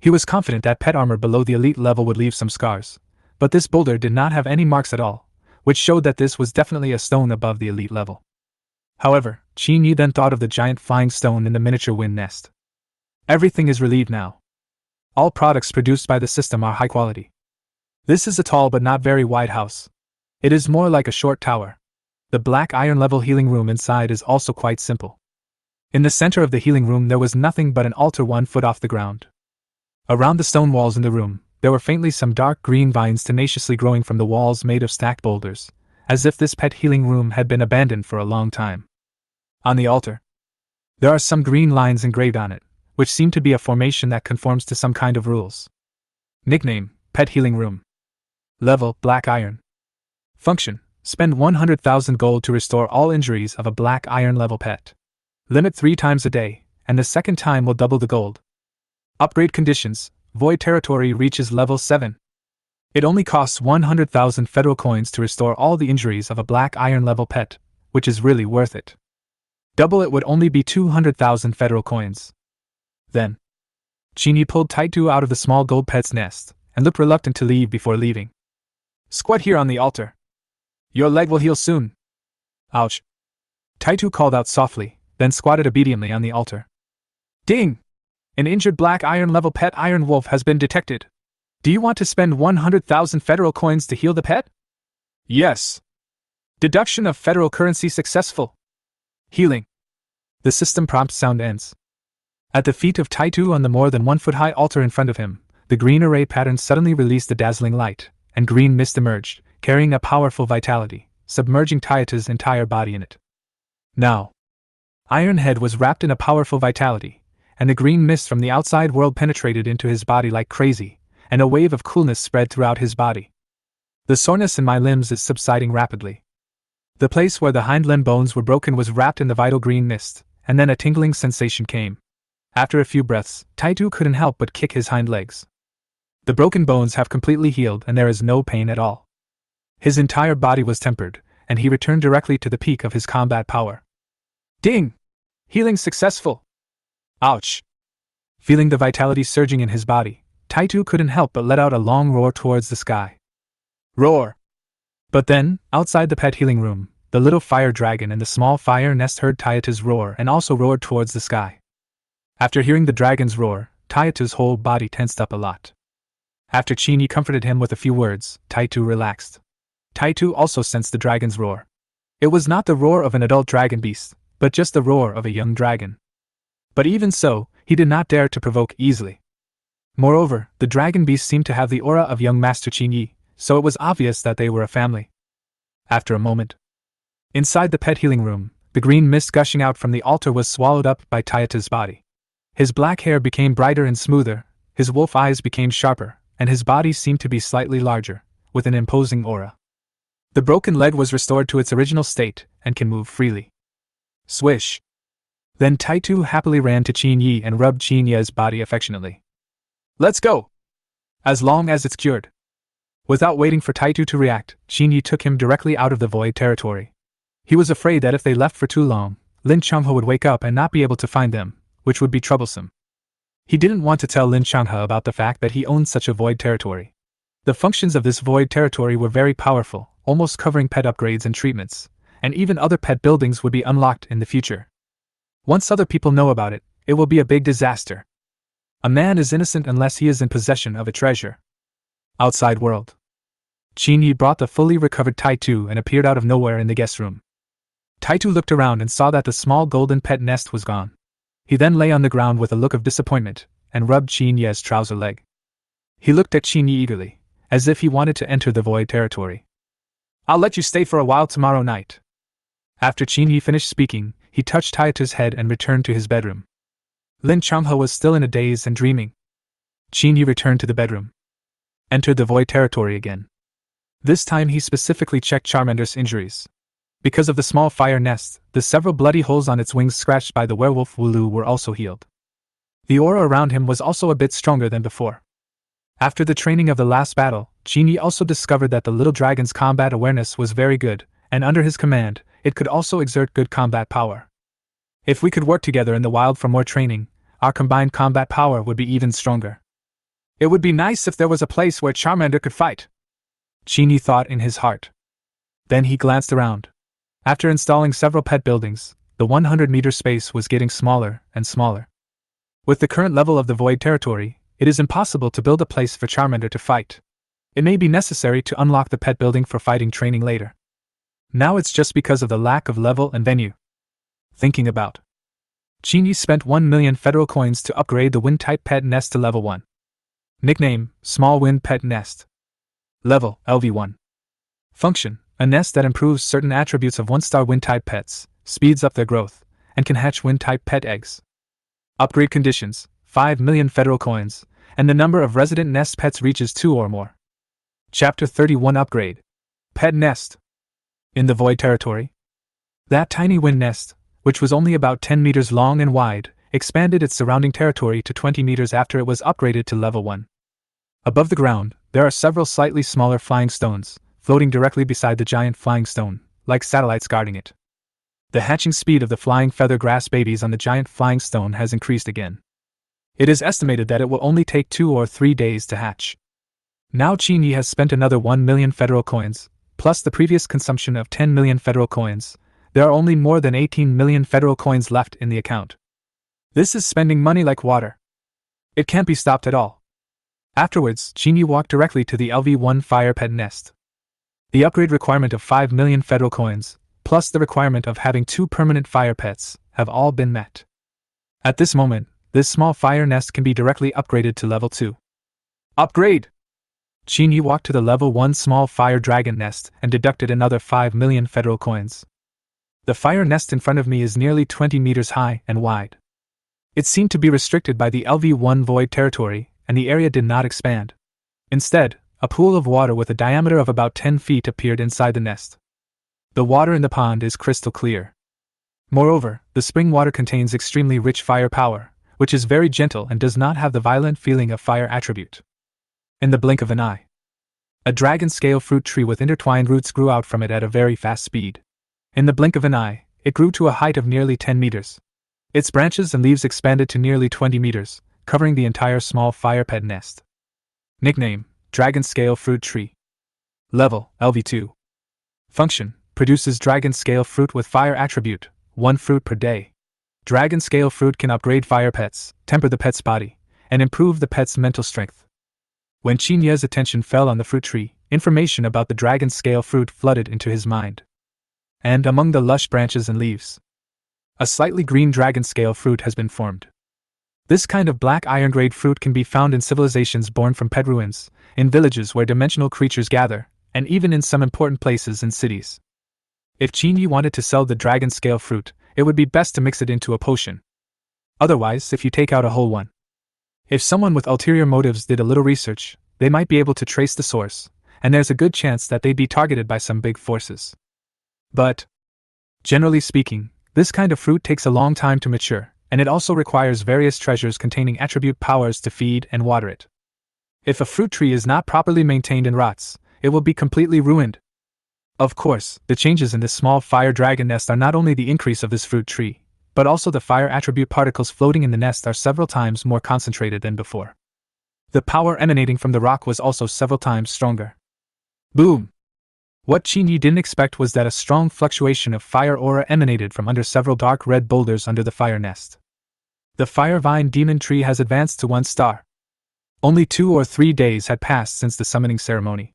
He was confident that pet armor below the elite level would leave some scars, but this boulder did not have any marks at all, which showed that this was definitely a stone above the elite level. However, Qin Yi then thought of the giant flying stone in the miniature wind nest. Everything is relieved now. All products produced by the system are high quality. This is a tall but not very wide house. It is more like a short tower. The black iron level healing room inside is also quite simple. In the center of the healing room there was nothing but an altar 1 foot off the ground. Around the stone walls in the room, there were faintly some dark green vines tenaciously growing from the walls made of stacked boulders, as if this pet healing room had been abandoned for a long time. On the altar, there are some green lines engraved on it, which seem to be a formation that conforms to some kind of rules. Nickname: Pet Healing Room. Level: Black Iron. Function: spend 100,000 gold to restore all injuries of a black iron level pet. Limit 3 times a day, and the second time will double the gold. Upgrade conditions: Void Territory reaches level 7. It only costs 100,000 federal coins to restore all the injuries of a black iron level pet, which is really worth it. Double it would only be 200,000 federal coins. Then, Qin Yi pulled Taitu out of the small gold pet's nest, and looked reluctant to leave before leaving. Squat here on the altar. Your leg will heal soon. Ouch. Taitu called out softly, then squatted obediently on the altar. Ding! An injured black iron level pet iron wolf has been detected. Do you want to spend 100,000 federal coins to heal the pet? Yes. Deduction of federal currency successful. Healing. The system prompt sound ends. At the feet of Taitu on the more than 1 foot high altar in front of him, the green array pattern suddenly released a dazzling light, and green mist emerged, carrying a powerful vitality, submerging Taitu's entire body in it. Now, Iron Head was wrapped in a powerful vitality, and the green mist from the outside world penetrated into his body like crazy, and a wave of coolness spread throughout his body. The soreness in my limbs is subsiding rapidly. The place where the hind limb bones were broken was wrapped in the vital green mist, and then a tingling sensation came. After a few breaths, Taitu couldn't help but kick his hind legs. The broken bones have completely healed and there is no pain at all. His entire body was tempered, and he returned directly to the peak of his combat power. Ding! Healing successful! Ouch! Feeling the vitality surging in his body, Taitu couldn't help but let out a long roar towards the sky. Roar! But then, outside the pet healing room, the little fire dragon and the small fire nest heard Taitu's roar and also roared towards the sky. After hearing the dragon's roar, Taitu's whole body tensed up a lot. After Qin Yi comforted him with a few words, Taitu relaxed. Taitu also sensed the dragon's roar. It was not the roar of an adult dragon beast, but just the roar of a young dragon. But even so, he did not dare to provoke easily. Moreover, the dragon beast seemed to have the aura of young Master Qin Yi, so it was obvious that they were a family. After a moment, inside the pet healing room, the green mist gushing out from the altar was swallowed up by Taitu's body. His black hair became brighter and smoother, his wolf eyes became sharper, and his body seemed to be slightly larger, with an imposing aura. The broken leg was restored to its original state, and can move freely. Swish! Then Taitu happily ran to Qin Yi and rubbed Qin Yi's body affectionately. Let's go! As long as it's cured. Without waiting for Taitu to react, Qin Yi took him directly out of the void territory. He was afraid that if they left for too long, Lin Changhe would wake up and not be able to find them, which would be troublesome. He didn't want to tell Lin Changhe about the fact that he owned such a void territory. The functions of this void territory were very powerful, almost covering pet upgrades and treatments, and even other pet buildings would be unlocked in the future. Once other people know about it, it will be a big disaster. A man is innocent unless he is in possession of a treasure. Outside world. Qin Yi brought the fully recovered Taitu and appeared out of nowhere in the guest room. Taitu looked around and saw that the small golden pet nest was gone. He then lay on the ground with a look of disappointment, and rubbed Qin Yi's trouser leg. He looked at Qin Yi eagerly, as if he wanted to enter the void territory. I'll let you stay for a while tomorrow night. After Qin Yi finished speaking, he touched Taitu's head and returned to his bedroom. Lin Changhe was still in a daze and dreaming. Qin Yi returned to the bedroom. Entered the void territory again. This time he specifically checked Charmander's injuries. Because of the small fire nest, the several bloody holes on its wings scratched by the werewolf Wulu were also healed. The aura around him was also a bit stronger than before. After the training of the last battle, Qin Yi also discovered that the little dragon's combat awareness was very good, and under his command, it could also exert good combat power. If we could work together in the wild for more training, our combined combat power would be even stronger. It would be nice if there was a place where Charmander could fight, Qin Yi thought in his heart. Then he glanced around. After installing several pet buildings, the 100-meter space was getting smaller and smaller. With the current level of the void territory, it is impossible to build a place for Charmander to fight. It may be necessary to unlock the pet building for fighting training later. Now it's just because of the lack of level and venue. Thinking about. Qin Yi spent 1 million federal coins to upgrade the wind-type pet nest to level 1. Nickname, Small Wind Pet Nest. Level, LV1. Function, a nest that improves certain attributes of 1-star wind-type pets, speeds up their growth, and can hatch wind-type pet eggs. Upgrade conditions, 5 million federal coins, and the number of resident nest pets reaches 2 or more. Chapter 31 Upgrade. Pet Nest. In the Void Territory. That tiny wind nest, which was only about 10 meters long and wide, expanded its surrounding territory to 20 meters after it was upgraded to level 1. Above the ground, there are several slightly smaller flying stones, floating directly beside the giant flying stone, like satellites guarding it. The hatching speed of the flying feather grass babies on the giant flying stone has increased again. It is estimated that it will only take 2 or 3 days to hatch. Now Qin Yi has spent another 1 million federal coins, plus the previous consumption of 10 million federal coins. There are only more than 18 million federal coins left in the account. This is spending money like water. It can't be stopped at all. Afterwards, Qin Yi walked directly to the LV1 fire pet nest. The upgrade requirement of 5 million federal coins, plus the requirement of having 2 permanent fire pets, have all been met. At this moment, this small fire nest can be directly upgraded to level 2. Upgrade! Qin Yi walked to the level 1 small fire dragon nest and deducted another 5 million federal coins. The fire nest in front of me is nearly 20 meters high and wide. It seemed to be restricted by the LV1 void territory, and the area did not expand. Instead, a pool of water with a diameter of about 10 feet appeared inside the nest. The water in the pond is crystal clear. Moreover, the spring water contains extremely rich fire power, which is very gentle and does not have the violent feeling of fire attribute. In the blink of an eye, a dragon-scale fruit tree with intertwined roots grew out from it at a very fast speed. In the blink of an eye, it grew to a height of nearly 10 meters. Its branches and leaves expanded to nearly 20 meters, covering the entire small fire pet nest. Nickname, Dragon-Scale Fruit Tree. Level, LV2. Function, produces dragon-scale fruit with fire attribute, 1 fruit per day. Dragon-scale fruit can upgrade fire pets, temper the pet's body, and improve the pet's mental strength. When Qin Yi's attention fell on the fruit tree, information about the dragon-scale fruit flooded into his mind. And among the lush branches and leaves, a slightly green dragon-scale fruit has been formed. This kind of black iron-grade fruit can be found in civilizations born from pet ruins, in villages where dimensional creatures gather, and even in some important places in cities. If Qin Yi wanted to sell the dragon-scale fruit, it would be best to mix it into a potion. Otherwise, if you take out a whole one. If someone with ulterior motives did a little research, they might be able to trace the source, and there's a good chance that they'd be targeted by some big forces. But, generally speaking, this kind of fruit takes a long time to mature, and it also requires various treasures containing attribute powers to feed and water it. If a fruit tree is not properly maintained and rots, it will be completely ruined. Of course, the changes in this small fire dragon nest are not only the increase of this fruit tree, but also the fire attribute particles floating in the nest are several times more concentrated than before. The power emanating from the rock was also several times stronger. Boom! What Qin Yi didn't expect was that a strong fluctuation of fire aura emanated from under several dark red boulders under the fire nest. The fire vine demon tree has advanced to 1 star. Only 2 or 3 days had passed since the summoning ceremony.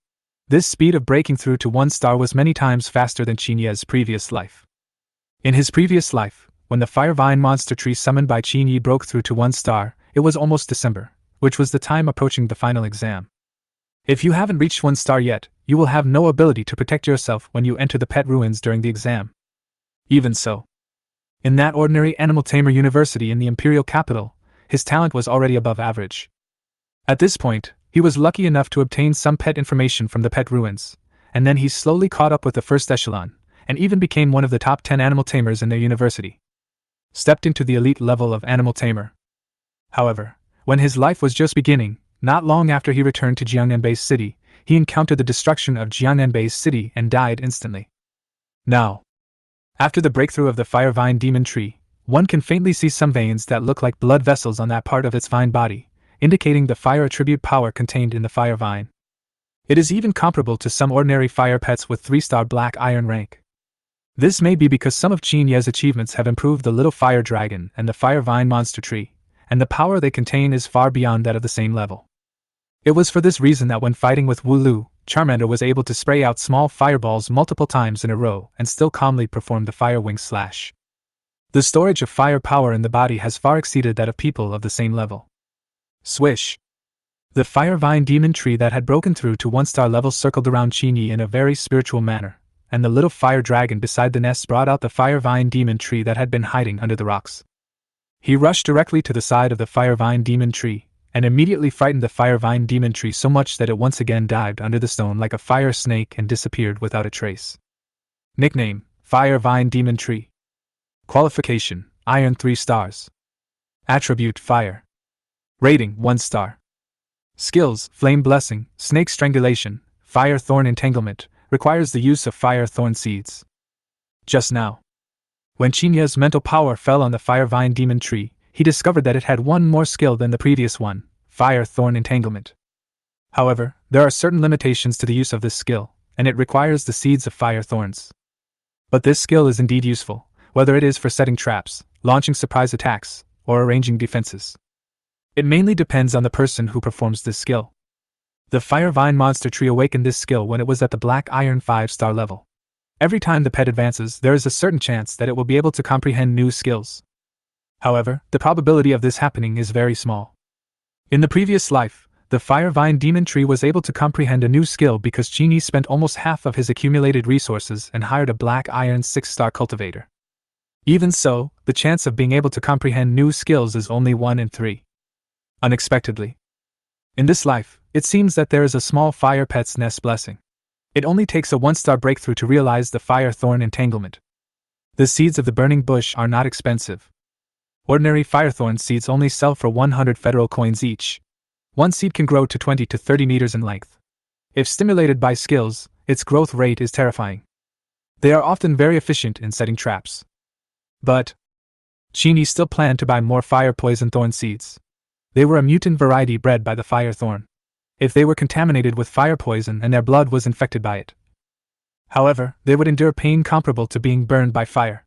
This speed of breaking through to 1 star was many times faster than Qin Yi's previous life. In his previous life, when the fire vine monster tree summoned by Qin Yi broke through to 1 star, it was almost December, which was the time approaching the final exam. If you haven't reached 1 star yet, you will have no ability to protect yourself when you enter the pet ruins during the exam. Even so, in that ordinary animal tamer university in the imperial capital, his talent was already above average. At this point, he was lucky enough to obtain some pet information from the pet ruins, and then he slowly caught up with the first echelon, and even became one of the top 10 animal tamers in their university. Stepped into the elite level of animal tamer. However, when his life was just beginning, not long after he returned to Jiangnan Base City, he encountered the destruction of Jiangnan Base City and died instantly. Now, after the breakthrough of the fire vine demon tree, one can faintly see some veins that look like blood vessels on that part of its vine body, indicating the fire attribute power contained in the fire vine. It is even comparable to some ordinary fire pets with 3-star black iron rank. This may be because some of Qin Yi's achievements have improved the little fire dragon and the fire vine monster tree, and the power they contain is far beyond that of the same level. It was for this reason that when fighting with Wu Lu, Charmander was able to spray out small fireballs multiple times in a row and still calmly perform the fire wing slash. The storage of fire power in the body has far exceeded that of people of the same level. Swish! The fire vine demon tree that had broken through to 1-star level circled around Qin Yi in a very spiritual manner, and the little fire dragon beside the nest brought out the fire vine demon tree that had been hiding under the rocks. He rushed directly to the side of the fire vine demon tree, and immediately frightened the fire vine demon tree so much that it once again dived under the stone like a fire snake and disappeared without a trace. Nickname: Fire Vine Demon Tree. Qualification: Iron 3 stars. Attribute: Fire. Rating: 1 star. Skills: Flame Blessing, Snake Strangulation, Fire Thorn Entanglement, requires the use of fire thorn seeds. Just now, when Qin Yi's mental power fell on the fire vine demon tree, he discovered that it had one more skill than the previous one, Fire Thorn Entanglement. However, there are certain limitations to the use of this skill, and it requires the seeds of fire thorns. But this skill is indeed useful, whether it is for setting traps, launching surprise attacks, or arranging defenses. It mainly depends on the person who performs this skill. The Fire Vine monster tree awakened this skill when it was at the Black Iron 5-star level. Every time the pet advances, there is a certain chance that it will be able to comprehend new skills. However, the probability of this happening is very small. In the previous life, the Fire Vine demon tree was able to comprehend a new skill because Qin Yi spent almost half of his accumulated resources and hired a Black Iron 6-star cultivator. Even so, the chance of being able to comprehend new skills is only 1 in 3. Unexpectedly, in this life, it seems that there is a small fire pet's nest blessing. It only takes a 1-star breakthrough to realize the fire thorn entanglement. The seeds of the burning bush are not expensive. Ordinary firethorn seeds only sell for 100 federal coins each. One seed can grow to 20 to 30 meters in length. If stimulated by skills, its growth rate is terrifying. They are often very efficient in setting traps. But Qin Yi still planned to buy more fire poison thorn seeds. They were a mutant variety bred by the fire thorn. If they were contaminated with fire poison and their blood was infected by it, however, they would endure pain comparable to being burned by fire.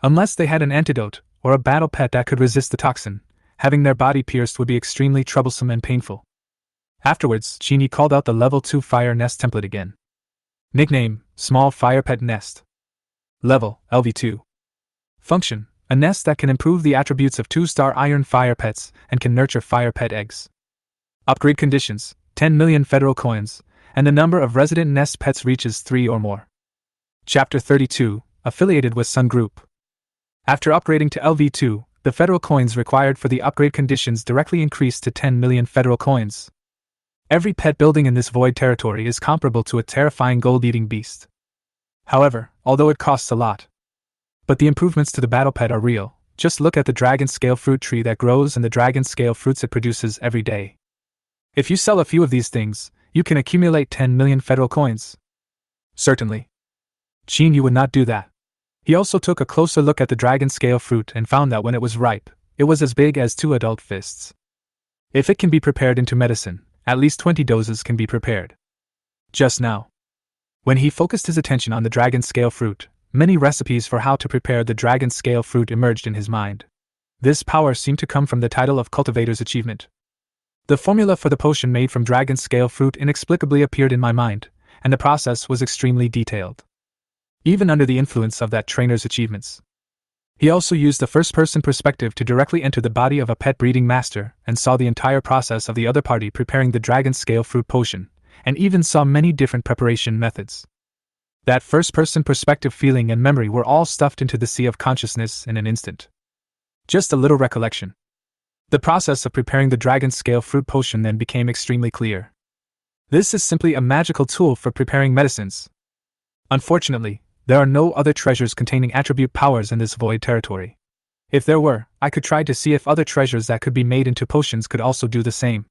Unless they had an antidote, or a battle pet that could resist the toxin, having their body pierced would be extremely troublesome and painful. Afterwards, Qin Yi called out the level 2 fire nest template again. Nickname: Small Fire Pet Nest. Level: LV2. Function: a nest that can improve the attributes of 2-star iron fire pets and can nurture fire pet eggs. Upgrade conditions: 10 million federal coins, and the number of resident nest pets reaches 3 or more. Chapter 32, affiliated with Sun Group. After upgrading to LV2, the federal coins required for the upgrade conditions directly increased to 10 million federal coins. Every pet building in this void territory is comparable to a terrifying gold-eating beast. However, although it costs a lot, but the improvements to the battle pet are real. Just look at the dragon scale fruit tree that grows and the dragon scale fruits it produces every day. If you sell a few of these things, you can accumulate 10 million federal coins. Certainly, Qin Yi would not do that. He also took a closer look at the dragon scale fruit and found that when it was ripe, it was as big as 2 adult fists. If it can be prepared into medicine, at least 20 doses can be prepared. Just now, when he focused his attention on the dragon scale fruit, many recipes for how to prepare the dragon scale fruit emerged in his mind. This power seemed to come from the title of Cultivator's Achievement. The formula for the potion made from dragon scale fruit inexplicably appeared in my mind, and the process was extremely detailed. Even under the influence of that trainer's achievements. He also used the first-person perspective to directly enter the body of a pet breeding master and saw the entire process of the other party preparing the dragon scale fruit potion, and even saw many different preparation methods. That first-person perspective feeling and memory were all stuffed into the sea of consciousness in an instant. Just a little recollection. The process of preparing the dragon scale fruit potion then became extremely clear. This is simply a magical tool for preparing medicines. Unfortunately, there are no other treasures containing attribute powers in this void territory. If there were, I could try to see if other treasures that could be made into potions could also do the same.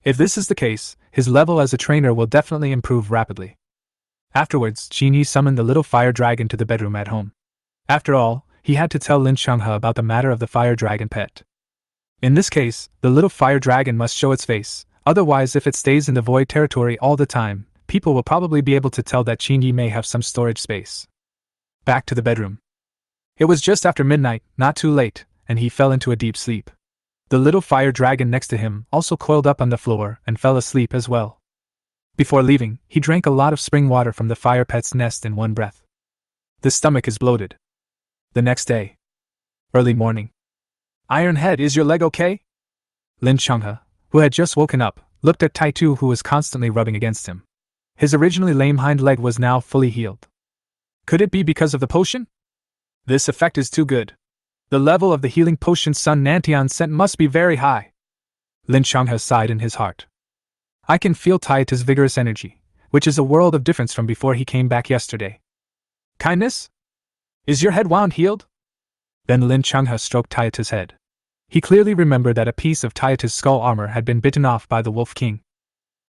If this is the case, his level as a trainer will definitely improve rapidly. Afterwards, Qin Yi summoned the little fire dragon to the bedroom at home. After all, he had to tell Lin Changhe about the matter of the fire dragon pet. In this case, the little fire dragon must show its face, otherwise if it stays in the void territory all the time, people will probably be able to tell that Qin Yi may have some storage space. Back to the bedroom. It was just after midnight, not too late, and he fell into a deep sleep. The little fire dragon next to him also coiled up on the floor and fell asleep as well. Before leaving, he drank a lot of spring water from the fire pet's nest in one breath. The stomach is bloated. The next day. Early morning. Iron Head, is your leg okay? Lin Changhe, who had just woken up, looked at Tai Tu, who was constantly rubbing against him. His originally lame hind leg was now fully healed. Could it be because of the potion? This effect is too good. The level of the healing potion Sun Nantian sent must be very high. Lin Changhe sighed in his heart. I can feel Tai Tu's vigorous energy, which is a world of difference from before he came back yesterday. Kindness? Is your head wound healed? Then Lin Changhe stroked Tai Tu's head. He clearly remembered that a piece of Tai Tu's skull armor had been bitten off by the Wolf King.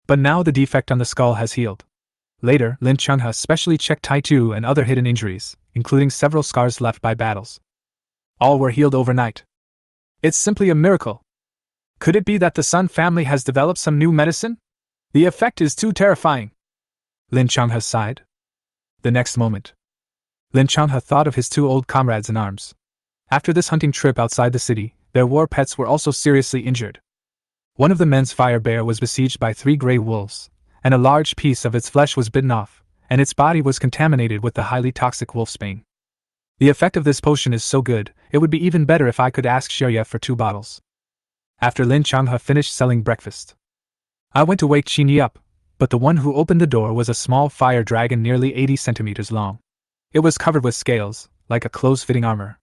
But now the defect on the skull has healed. Later, Lin Changhe specially checked Tai Tu and other hidden injuries, including several scars left by battles. All were healed overnight. It's simply a miracle. Could it be that the Sun family has developed some new medicine? The effect is too terrifying. Lin Changhe sighed. The next moment, Lin Changhe thought of his two old comrades in arms. After this hunting trip outside the city, their war pets were also seriously injured. One of the men's fire bear was besieged by 3 gray wolves, and a large piece of its flesh was bitten off, and its body was contaminated with the highly toxic wolfsbane. The effect of this potion is so good, it would be even better if I could ask Xie for 2 bottles. After Lin Changhe finished selling breakfast, I went to wake Qin Yi up, but the one who opened the door was a small fire dragon nearly 80 centimeters long. It was covered with scales, like a close-fitting armor.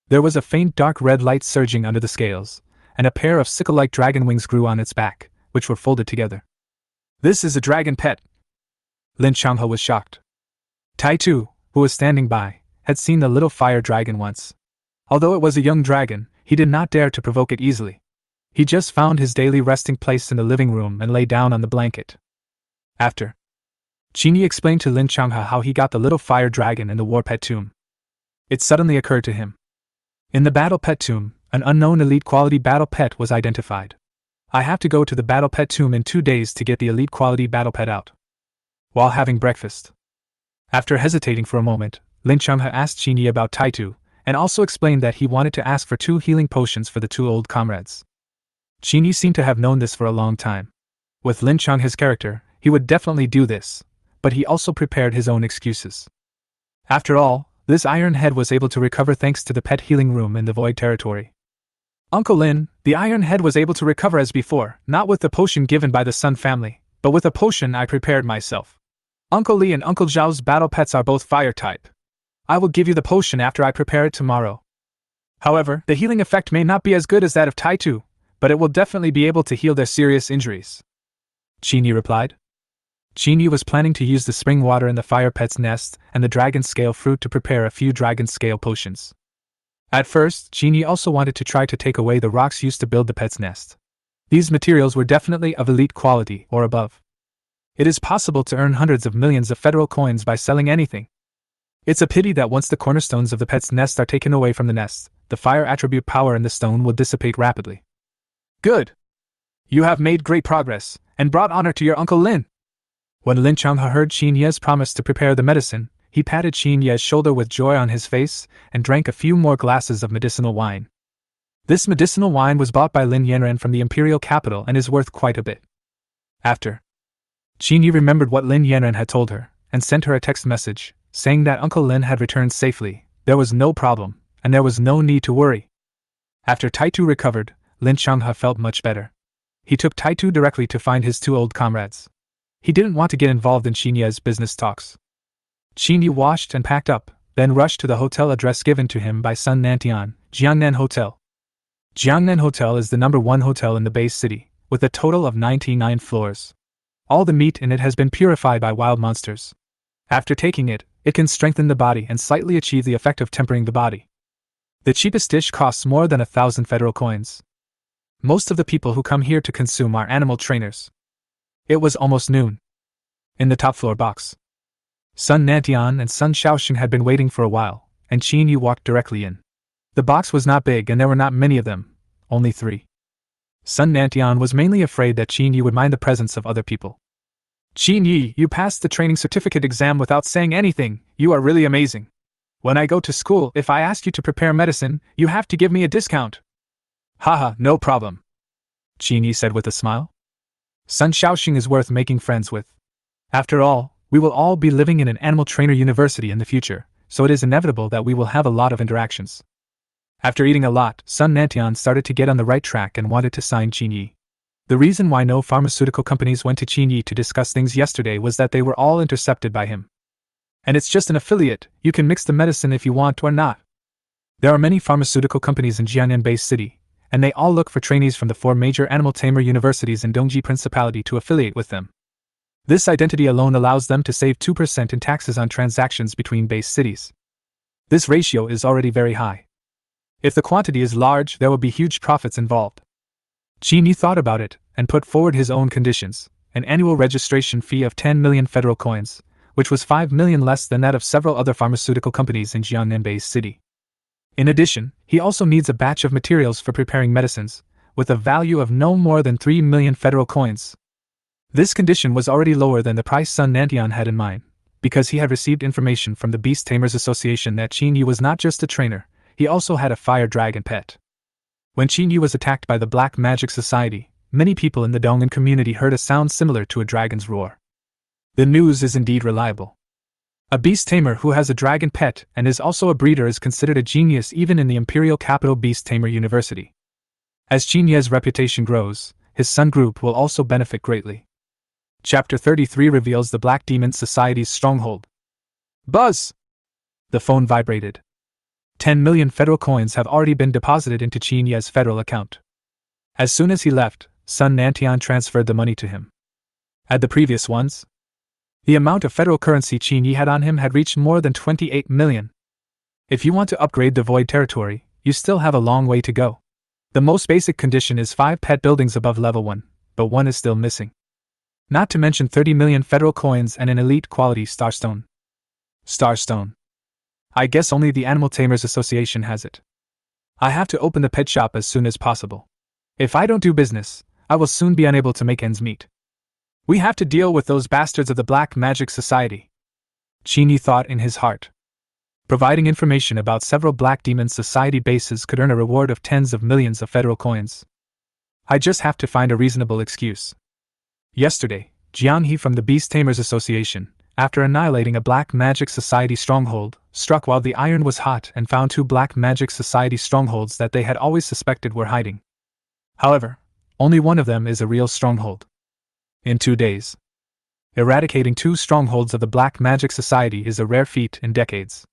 There was a faint dark red light surging under the scales, and a pair of sickle-like dragon wings grew on its back, which were folded together. This is a dragon pet. Lin Changhe was shocked. Tai Tu, who was standing by, had seen the little fire dragon once. Although it was a young dragon, he did not dare to provoke it easily. He just found his daily resting place in the living room and lay down on the blanket. After, Qin Yi explained to Lin Changhe how he got the little fire dragon in the war pet tomb. It suddenly occurred to him. In the battle pet tomb, an unknown elite quality battle pet was identified. I have to go to the battle pet tomb in 2 days to get the elite quality battle pet out. While having breakfast, after hesitating for a moment, Lin Changhe asked Qin Yi about Tai Tu, and also explained that he wanted to ask for 2 healing potions for the 2 old comrades. Qin Yi seemed to have known this for a long time. With Lin Changhe's character, he would definitely do this, but he also prepared his own excuses. After all, this Iron Head was able to recover thanks to the pet healing room in the Void Territory. Uncle Lin, the Iron Head was able to recover as before, not with the potion given by the Sun family, but with a potion I prepared myself. Uncle Li and Uncle Zhao's battle pets are both fire type. I will give you the potion after I prepare it tomorrow. However, the healing effect may not be as good as that of Tai Tu, but it will definitely be able to heal their serious injuries. Qin Yi replied. Qin Yi was planning to use the spring water in the fire pet's nest and the dragon scale fruit to prepare a few dragon scale potions. At first, Qin Yi also wanted to try to take away the rocks used to build the pet's nest. These materials were definitely of elite quality or above. It is possible to earn hundreds of millions of federal coins by selling anything. It's a pity that once the cornerstones of the pet's nest are taken away from the nest, the fire attribute power in the stone will dissipate rapidly. Good! You have made great progress, and brought honor to your Uncle Lin. When Lin Changhe heard Qin Yi's promise to prepare the medicine, he patted Qin Yi's shoulder with joy on his face, and drank a few more glasses of medicinal wine. This medicinal wine was bought by Lin Yanran from the imperial capital and is worth quite a bit. After, Qin Yi remembered what Lin Yanran had told her, and sent her a text message, saying that Uncle Lin had returned safely, there was no problem, and there was no need to worry. After Tai Tu recovered, Lin Changhe felt much better. He took Tai Tu directly to find his 2 old comrades. He didn't want to get involved in Qin Yi's business talks. Qin Yi washed and packed up, then rushed to the hotel address given to him by Sun Nantian, Jiangnan Hotel. Jiangnan Hotel is the #1 hotel in the base city, with a total of 99 floors. All the meat in it has been purified by wild monsters. After taking it, it can strengthen the body and slightly achieve the effect of tempering the body. The cheapest dish costs more than 1,000 federal coins. Most of the people who come here to consume are animal trainers. It was almost noon. In the top floor box, Sun Nantian and Sun Shaoxing had been waiting for a while, and Qin Yi walked directly in. The box was not big and there were not many of them, only 3. Sun Nantian was mainly afraid that Qin Yi would mind the presence of other people. Qin Yi, you passed the training certificate exam without saying anything, you are really amazing. When I go to school, if I ask you to prepare medicine, you have to give me a discount. Haha, no problem, Qin Yi said with a smile. Sun Shaoxing is worth making friends with. After all, we will all be living in an animal trainer university in the future, so it is inevitable that we will have a lot of interactions. After eating a lot, Sun Nantian started to get on the right track and wanted to sign Qin Yi. The reason why no pharmaceutical companies went to Qin Yi to discuss things yesterday was that they were all intercepted by him. And it's just an affiliate, you can mix the medicine if you want or not. There are many pharmaceutical companies in Jiangnan Base City, and they all look for trainees from the 4 major animal tamer universities in Dongji Principality to affiliate with them. This identity alone allows them to save 2% in taxes on transactions between base cities. This ratio is already very high. If the quantity is large, there will be huge profits involved. Qin Yi thought about it, and put forward his own conditions, an annual registration fee of 10 million federal coins, which was 5 million less than that of several other pharmaceutical companies in Jiangnan Base City. In addition, he also needs a batch of materials for preparing medicines, with a value of no more than 3 million federal coins. This condition was already lower than the price Sun Nantian had in mind, because he had received information from the Beast Tamers Association that Qin Yi was not just a trainer, he also had a fire dragon pet. When Qin Yi was attacked by the Black Magic Society, many people in the Donghan community heard a sound similar to a dragon's roar. The news is indeed reliable. A beast tamer who has a dragon pet and is also a breeder is considered a genius even in the imperial capital Beast Tamer University. As Qin Yi's reputation grows, his Sun Group will also benefit greatly. Chapter 33 reveals the Black Demon Society's stronghold. Buzz! The phone vibrated. 10 million federal coins have already been deposited into Qin Yi's federal account. As soon as he left, Sun Nantian transferred the money to him. Add the previous ones. The amount of federal currency Qin Yi had on him had reached more than 28 million. If you want to upgrade the Void Territory, you still have a long way to go. The most basic condition is 5 pet buildings above level 1, but 1 is still missing. Not to mention 30 million federal coins and an elite quality Starstone. Starstone. I guess only the Animal Tamers Association has it. I have to open the pet shop as soon as possible. If I don't do business, I will soon be unable to make ends meet. We have to deal with those bastards of the Black Magic Society. Qin Yi thought in his heart. Providing information about several Black Demon Society bases could earn a reward of tens of millions of federal coins. I just have to find a reasonable excuse. Yesterday, Jiang He from the Beast Tamers Association, after annihilating a Black Magic Society stronghold, struck while the iron was hot and found 2 Black Magic Society strongholds that they had always suspected were hiding. However, only one of them is a real stronghold. In 2 days. Eradicating 2 strongholds of the Black Magic Society is a rare feat in decades.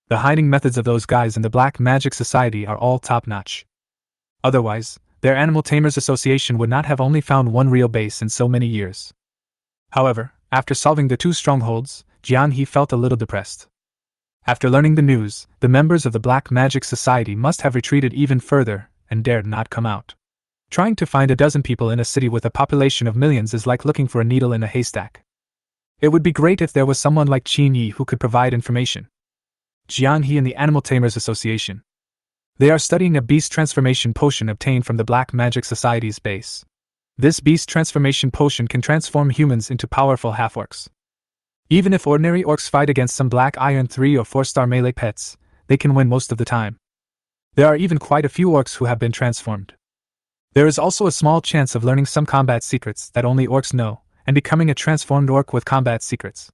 The hiding methods of those guys in the Black Magic Society are all top-notch. Otherwise, their Animal Tamers Association would not have only found one real base in so many years. However, after solving the 2 strongholds, Jiang He felt a little depressed. After learning the news, the members of the Black Magic Society must have retreated even further and dared not come out. Trying to find a dozen people in a city with a population of millions is like looking for a needle in a haystack. It would be great if there was someone like Qin Yi who could provide information. Jiang He and the Animal Tamers Association. They are studying a beast transformation potion obtained from the Black Magic Society's base. This beast transformation potion can transform humans into powerful half-orcs. Even if ordinary orcs fight against some Black Iron 3 or 4-star melee pets, they can win most of the time. There are even quite a few orcs who have been transformed. There is also a small chance of learning some combat secrets that only orcs know, and becoming a transformed orc with combat secrets.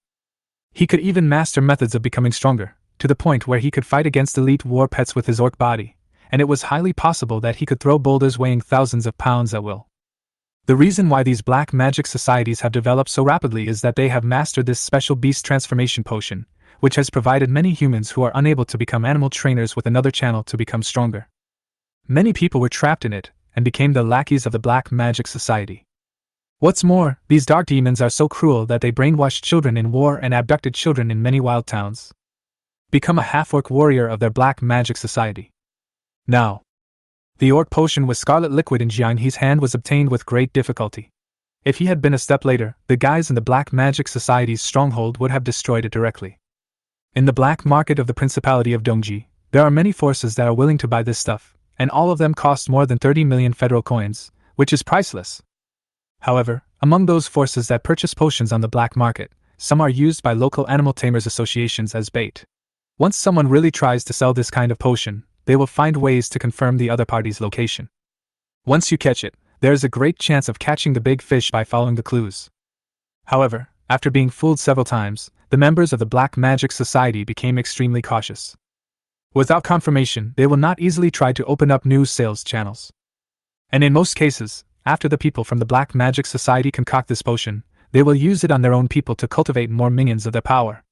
He could even master methods of becoming stronger, to the point where he could fight against elite war pets with his orc body, and it was highly possible that he could throw boulders weighing thousands of pounds at will. The reason why these Black Magic Societies have developed so rapidly is that they have mastered this special beast transformation potion, which has provided many humans who are unable to become animal trainers with another channel to become stronger. Many people were trapped in it, and became the lackeys of the Black Magic Society. What's more, these dark demons are so cruel that they brainwashed children in war and abducted children in many wild towns. Become a half-orc warrior of their Black Magic Society. Now, the orc potion with scarlet liquid in Jiang He's hand was obtained with great difficulty. If he had been a step later, the guys in the Black Magic Society's stronghold would have destroyed it directly. In the black market of the Principality of Dongji, there are many forces that are willing to buy this stuff, and all of them cost more than 30 million federal coins, which is priceless. However, among those forces that purchase potions on the black market, some are used by local animal tamers associations as bait. Once someone really tries to sell this kind of potion, they will find ways to confirm the other party's location. Once you catch it, there is a great chance of catching the big fish by following the clues. However, After being fooled several times, the members of the Black Magic Society became extremely cautious. Without confirmation, they will not easily try to open up new sales channels. And in most cases, after the people from the Black Magic Society concoct this potion, they will use it on their own people to cultivate more minions of their power.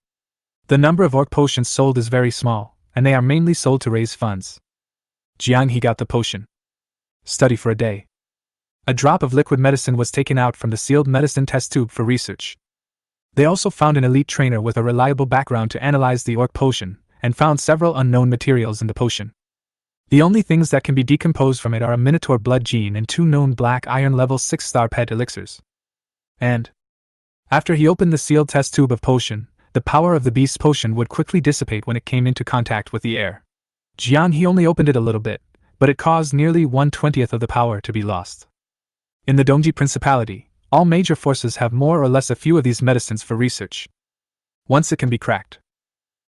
The number of orc potions sold is very small, and they are mainly sold to raise funds. Jiang Yi got the potion. Study for a day. A drop of liquid medicine was taken out from the sealed medicine test tube for research. They also found an elite trainer with a reliable background to analyze the orc potion, and found several unknown materials in the potion. The only things that can be decomposed from it are a Minotaur blood gene and 2 known black iron level 6-star pet elixirs. And after he opened the sealed test tube of potion, the power of the beast potion would quickly dissipate when it came into contact with the air. Jiang Yi only opened it a little bit, but it caused nearly 1/20th of the power to be lost. In the Dongji Principality, all major forces have more or less a few of these medicines for research. Once it can be cracked,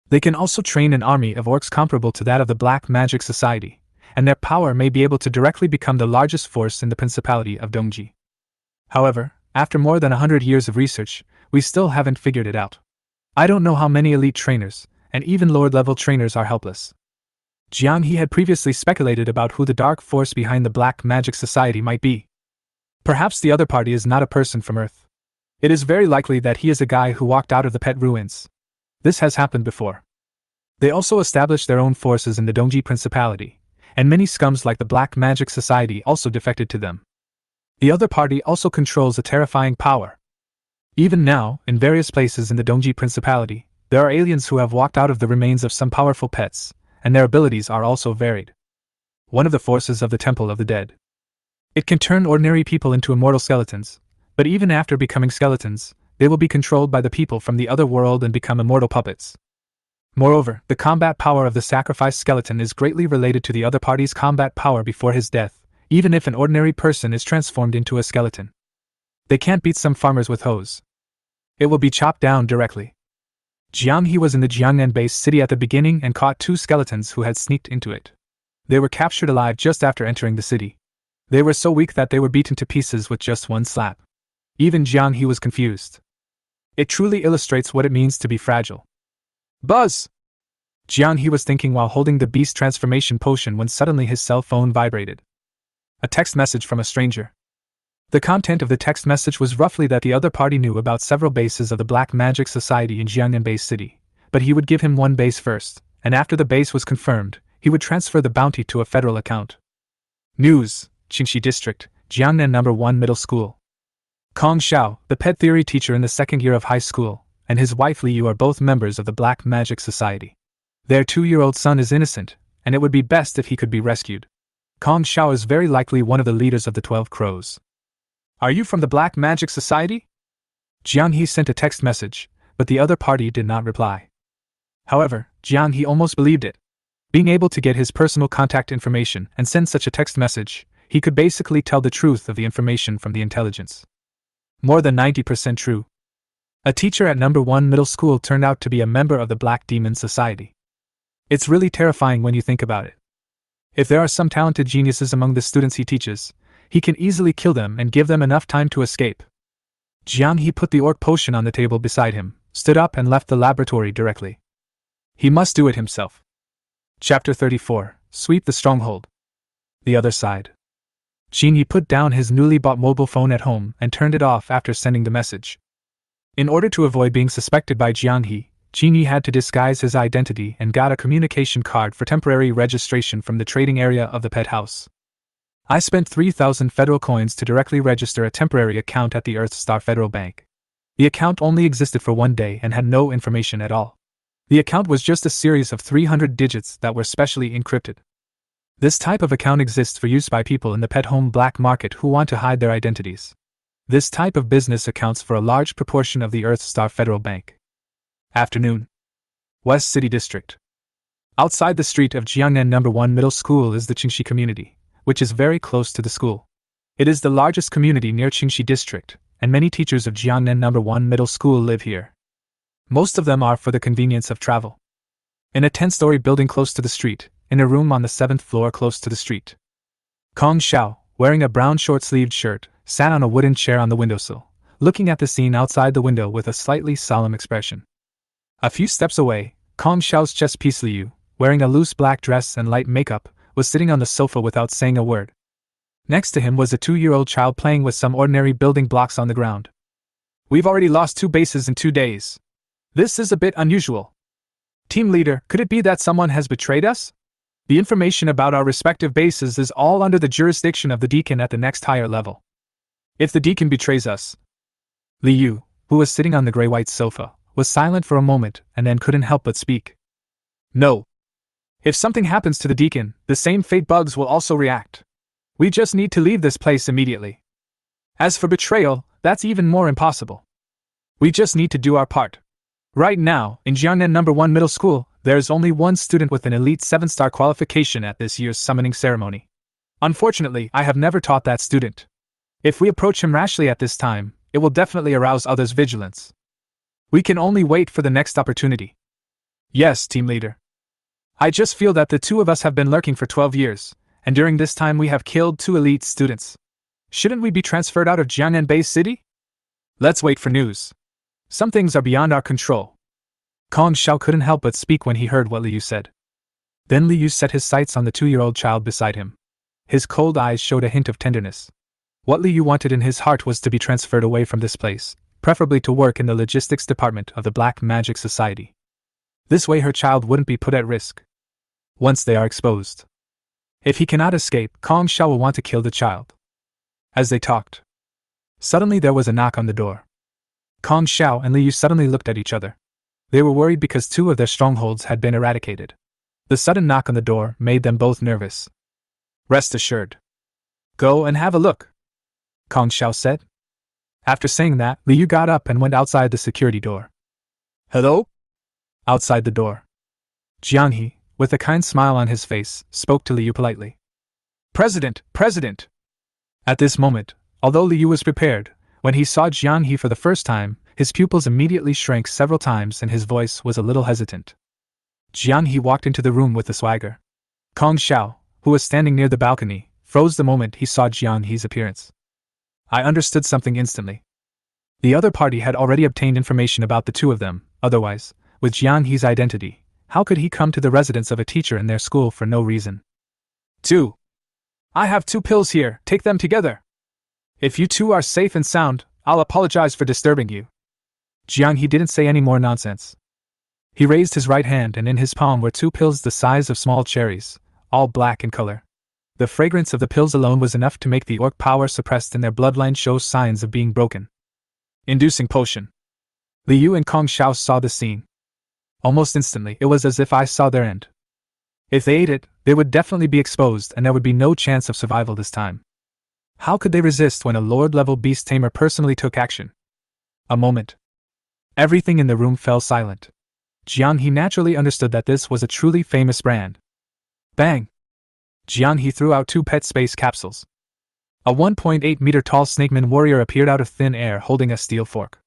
they can also train an army of orcs comparable to that of the Black Magic Society, and their power may be able to directly become the largest force in the Principality of Dongji. However, after more than 100 years of research, we still haven't figured it out. I don't know how many elite trainers, and even lower-level trainers are helpless. Jiang Yi had previously speculated about who the dark force behind the Black Magic Society might be. Perhaps the other party is not a person from Earth. It is very likely that he is a guy who walked out of the pet ruins. This has happened before. They also established their own forces in the Dongji Principality, and many scums like the Black Magic Society also defected to them. The other party also controls a terrifying power. Even now, in various places in the Dongji Principality, there are aliens who have walked out of the remains of some powerful pets, and their abilities are also varied. One of the forces of the Temple of the Dead. It can turn ordinary people into immortal skeletons, but even after becoming skeletons, they will be controlled by the people from the other world and become immortal puppets. Moreover, the combat power of the sacrificed skeleton is greatly related to the other party's combat power before his death, even if an ordinary person is transformed into a skeleton. They can't beat some farmers with hoes. It will be chopped down directly. Jiang Yi was in the Jiangnan Base City at the beginning and caught 2 skeletons who had sneaked into it. They were captured alive just after entering the city. They were so weak that they were beaten to pieces with just one slap. Even Jiang Yi was confused. It truly illustrates what it means to be fragile. Buzz! Jiang Yi was thinking while holding the beast transformation potion when suddenly his cell phone vibrated. A text message from a stranger. The content of the text message was roughly that the other party knew about several bases of the Black Magic Society in Jiangnan Base City, but he would give him one base first, and after the base was confirmed, he would transfer the bounty to a federal account. News, Qin Yi District, Jiangnan No. 1 Middle School. Kong Xiao, the pet theory teacher in the 2nd year of high school, and his wife Li Yu are both members of the Black Magic Society. Their 2-year-old son is innocent, and it would be best if he could be rescued. Kong Xiao is very likely one of the leaders of the 12 Crows. Are you from the Black Magic Society? Jiang Yi sent a text message, but the other party did not reply. However, Jiang Yi almost believed it. Being able to get his personal contact information and send such a text message, he could basically tell the truth of the information from the intelligence. More than 90% true. A teacher at No. 1 Middle School turned out to be a member of the Black Demon Society. It's really terrifying when you think about it. If there are some talented geniuses among the students he teaches, he can easily kill them and give them enough time to escape. Jiang Yi put the orc potion on the table beside him, stood up and left the laboratory directly. He must do it himself. Chapter 34, Sweep the Stronghold. The other side. Qin Yi put down his newly bought mobile phone at home and turned it off after sending the message. In order to avoid being suspected by Jiang Yi, Qin Yi had to disguise his identity and got a communication card for temporary registration from the trading area of the pet house. I spent 3,000 federal coins to directly register a temporary account at the Earth Star Federal Bank. The account only existed for 1 day and had no information at all. The account was just a series of 300 digits that were specially encrypted. This type of account exists for use by people in the pet home black market who want to hide their identities. This type of business accounts for a large proportion of the Earth Star Federal Bank. Afternoon. West City District. Outside the street of Jiangnan No. 1 Middle School is the Qin Yi community, which is very close to the school. It is the largest community near Qin Yi District, and many teachers of Jiangnan No. 1 Middle School live here. Most of them are for the convenience of travel. In a 10-story building close to the street, in a room on the 7th floor close to the street, Kong Xiao, wearing a brown short-sleeved shirt, sat on a wooden chair on the windowsill, looking at the scene outside the window with a slightly solemn expression. A few steps away, Kong Xiao's chess piece Liu, wearing a loose black dress and light makeup, was sitting on the sofa without saying a word. Next to him was a 2-year-old child playing with some ordinary building blocks on the ground. We've already lost 2 bases in 2 days. This is a bit unusual. Team leader, could it be that someone has betrayed us? The information about our respective bases is all under the jurisdiction of the deacon at the next higher level. If the deacon betrays us... Liu, who was sitting on the gray-white sofa, was silent for a moment and then couldn't help but speak. No. If something happens to the deacon, the same fate bugs will also react. We just need to leave this place immediately. As for betrayal, that's even more impossible. We just need to do our part. Right now, in Jiangnan No. 1 Middle School, there is only one student with an elite 7-star qualification at this year's summoning ceremony. Unfortunately, I have never taught that student. If we approach him rashly at this time, it will definitely arouse others' vigilance. We can only wait for the next opportunity. Yes, team leader. I just feel that the 2 of us have been lurking for 12 years, and during this time we have killed 2 elite students. Shouldn't we be transferred out of Jiangnan Base City? Let's wait for news. Some things are beyond our control. Kong Xiao couldn't help but speak when he heard what Liu said. Then Liu set his sights on the 2-year-old child beside him. His cold eyes showed a hint of tenderness. What Liu wanted in his heart was to be transferred away from this place, preferably to work in the logistics department of the Black Magic Society. This way her child wouldn't be put at risk once they are exposed. If he cannot escape, Kong Xiao will want to kill the child. As they talked, suddenly there was a knock on the door. Kong Xiao and Liu suddenly looked at each other. They were worried because 2 of their strongholds had been eradicated. The sudden knock on the door made them both nervous. Rest assured. Go and have a look, Kong Xiao said. After saying that, Liu got up and went outside the security door. Hello? Outside the door, Jiang Yi, with a kind smile on his face, spoke to Liu politely. President! At this moment, although Liu was prepared, when he saw Jiang Yi for the first time, his pupils immediately shrank several times and his voice was a little hesitant. Jiang Yi walked into the room with a swagger. Kong Xiao, who was standing near the balcony, froze the moment he saw Jiang Yi's appearance. I understood something instantly. The other party had already obtained information about the 2 of them, otherwise, with Jiang Yi's identity, how could he come to the residence of a teacher in their school for no reason? 2. I have 2 pills here, take them together. If you 2 are safe and sound, I'll apologize for disturbing you. Jiang Yi didn't say any more nonsense. He raised his right hand and in his palm were 2 pills the size of small cherries, all black in color. The fragrance of the pills alone was enough to make the orc power suppressed in their bloodline show signs of being broken. Inducing potion. Liu and Kong Xiao saw the scene. Almost instantly, it was as if I saw their end. If they ate it, they would definitely be exposed and there would be no chance of survival this time. How could they resist when a Lord-level beast tamer personally took action? A moment. Everything in the room fell silent. Jiang Yi naturally understood that this was a truly famous brand. Bang! Jiang Yi threw out 2 pet space capsules. A 1.8-meter-tall snakeman warrior appeared out of thin air holding a steel fork.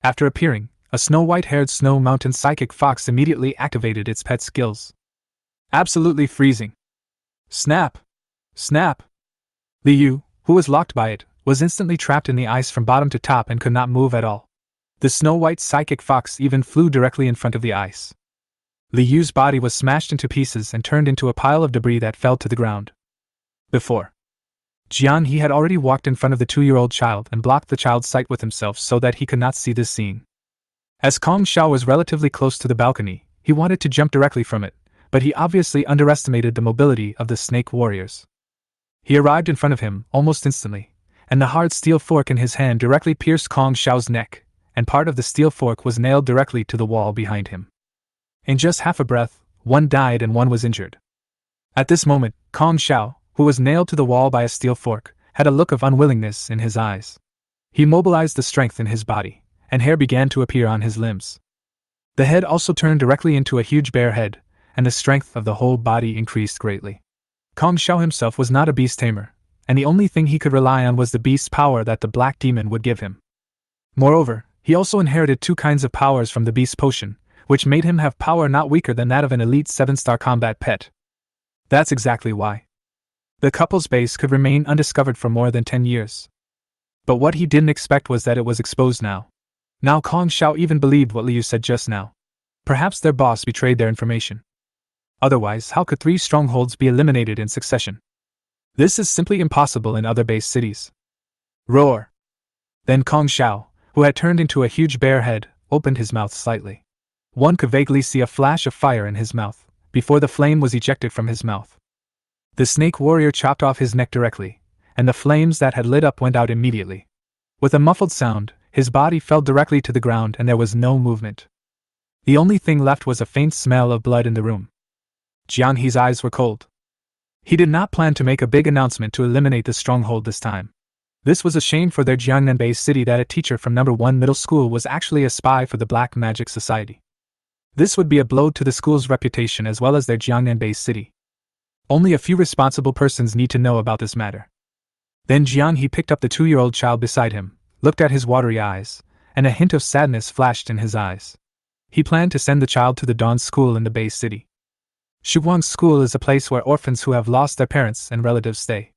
After appearing, a snow-white-haired snow mountain psychic fox immediately activated its pet skills. Absolutely freezing. Snap! Snap! Liu, who was locked by it, was instantly trapped in the ice from bottom to top and could not move at all. The snow-white psychic fox even flew directly in front of the ice. Liu's body was smashed into pieces and turned into a pile of debris that fell to the ground. Before, Jiang Yi had already walked in front of the 2-year-old child and blocked the child's sight with himself so that he could not see this scene. As Kong Xiao was relatively close to the balcony, he wanted to jump directly from it, but he obviously underestimated the mobility of the snake warriors. He arrived in front of him almost instantly, and the hard steel fork in his hand directly pierced Kong Xiao's neck, and part of the steel fork was nailed directly to the wall behind him. In just half a breath, 1 died and 1 was injured. At this moment, Kong Xiao, who was nailed to the wall by a steel fork, had a look of unwillingness in his eyes. He mobilized the strength in his body, and hair began to appear on his limbs. The head also turned directly into a huge bear head, and the strength of the whole body increased greatly. Kong Xiao himself was not a beast tamer, and the only thing he could rely on was the beast's power that the black demon would give him. Moreover, he also inherited 2 kinds of powers from the beast potion, which made him have power not weaker than that of an elite 7-star combat pet. That's exactly why the couple's base could remain undiscovered for more than 10 years. But what he didn't expect was that it was exposed now. Now Kong Xiao even believed what Liu said just now. Perhaps their boss betrayed their information. Otherwise, how could 3 strongholds be eliminated in succession? This is simply impossible in other base cities. Roar! Then Kong Xiao, who had turned into a huge bear head, opened his mouth slightly. One could vaguely see a flash of fire in his mouth, before the flame was ejected from his mouth. The snake warrior chopped off his neck directly, and the flames that had lit up went out immediately. With a muffled sound, his body fell directly to the ground and there was no movement. The only thing left was a faint smell of blood in the room. Jiang He's eyes were cold. He did not plan to make a big announcement to eliminate the stronghold this time. This was a shame for their Jiangnan Base City that a teacher from No. 1 middle school was actually a spy for the Black Magic Society. This would be a blow to the school's reputation as well as their Jiangnan Base City. Only a few responsible persons need to know about this matter. Then Jiang He picked up the 2-year-old child beside him, looked at his watery eyes, and a hint of sadness flashed in his eyes. He planned to send the child to the Dawn School in the Base City. Shuguang School is a place where orphans who have lost their parents and relatives stay.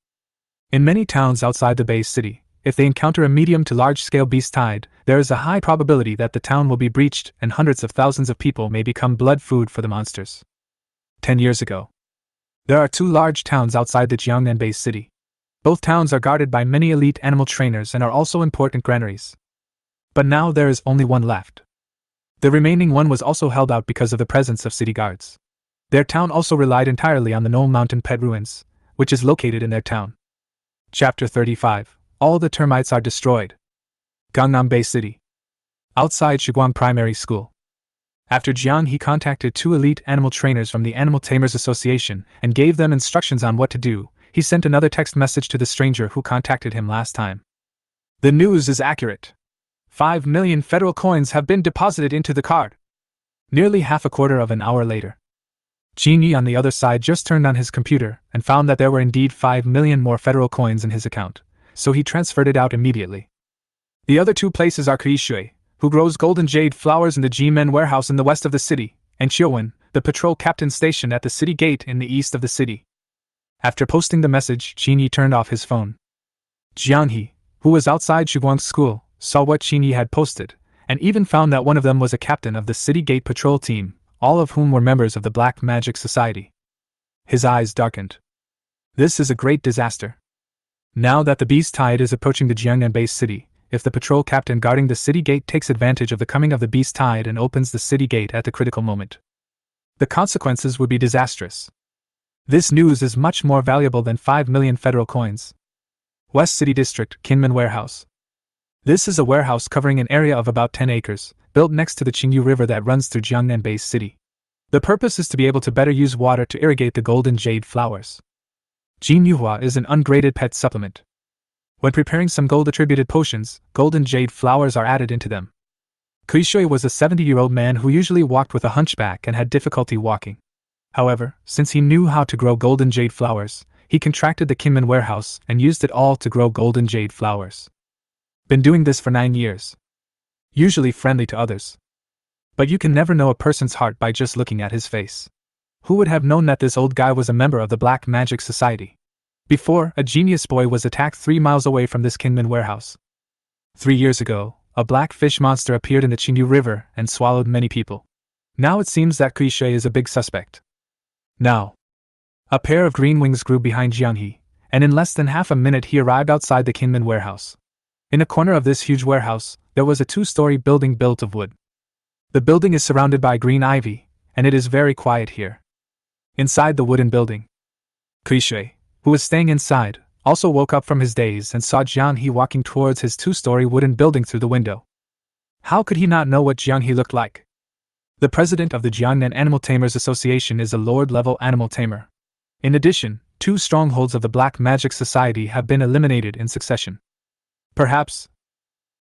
In many towns outside the Base City, if they encounter a medium to large-scale beast tide, there is a high probability that the town will be breached and hundreds of thousands of people may become blood food for the monsters. 10 years ago. There are 2 large towns outside the Jiangnan Base City. Both towns are guarded by many elite animal trainers and are also important granaries. But now there is only one left. The remaining one was also held out because of the presence of city guards. Their town also relied entirely on the Knoll Mountain Pet Ruins, which is located in their town. Chapter 35. All the termites are destroyed. Jiangnan Base City. Outside Shuguang Primary School. After Jiang He contacted 2 elite animal trainers from the Animal Tamers Association and gave them instructions on what to do, he sent another text message to the stranger who contacted him last time. The news is accurate. 5 million federal coins have been deposited into the card. Nearly half a quarter of an hour later. Qin Yi on the other side just turned on his computer and found that there were indeed 5 million more federal coins in his account, so he transferred it out immediately. The other 2 places are Qin Yi, who grows golden jade flowers in the G-Men warehouse in the west of the city, and Qiuwen, the patrol captain stationed at the city gate in the east of the city. After posting the message, Qin Yi turned off his phone. Jiang He, who was outside Shuguang's school, saw what Qin Yi had posted, and even found that one of them was a captain of the city gate patrol team, all of whom were members of the Black Magic Society. His eyes darkened. This is a great disaster. Now that the beast tide is approaching the Jiangnan Base City, if the patrol captain guarding the city gate takes advantage of the coming of the beast tide and opens the city gate at the critical moment, the consequences would be disastrous. This news is much more valuable than 5 million federal coins. West City District, Kinmen Warehouse. This is a warehouse covering an area of about 10 acres, built next to the Qin Yi River that runs through Jiangnan Base City. The purpose is to be able to better use water to irrigate the golden jade flowers. Jin Yuhua is an ungraded pet supplement. When preparing some gold-attributed potions, golden jade flowers are added into them. Kuishui was a 70-year-old man who usually walked with a hunchback and had difficulty walking. However, since he knew how to grow golden jade flowers, he contracted the Kinmen warehouse and used it all to grow golden jade flowers. Been doing this for 9 years. Usually friendly to others. But you can never know a person's heart by just looking at his face. Who would have known that this old guy was a member of the Black Magic Society? Before, a genius boy was attacked 3 miles away from this Kinmen warehouse. 3 years ago, a black fish monster appeared in the Qin Yi River and swallowed many people. Now it seems that Kuishui is a big suspect. Now, a pair of green wings grew behind Jiang He, and in less than half a minute he arrived outside the Kinmen warehouse. In a corner of this huge warehouse, there was a 2-story building built of wood. The building is surrounded by green ivy, and it is very quiet here. Inside the wooden building, Kuishui, who was staying inside, also woke up from his daze and saw Jiang He walking towards his 2-story wooden building through the window. How could he not know what Jiang He looked like? The president of the Jiangnan Animal Tamers Association is a Lord-level animal tamer. In addition, 2 strongholds of the Black Magic Society have been eliminated in succession. Perhaps,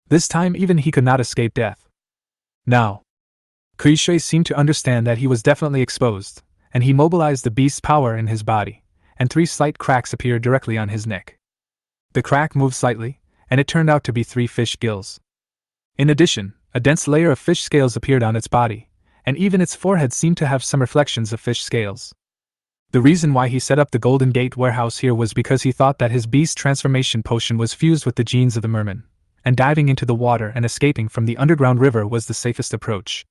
this time even he could not escape death. Now, Kuishui seemed to understand that he was definitely exposed, and he mobilized the beast's power in his body, and 3 slight cracks appeared directly on his neck. The crack moved slightly, and it turned out to be 3 fish gills. In addition, a dense layer of fish scales appeared on its body, and even its forehead seemed to have some reflections of fish scales. The reason why he set up the Golden Gate warehouse here was because he thought that his beast transformation potion was fused with the genes of the merman, and diving into the water and escaping from the underground river was the safest approach.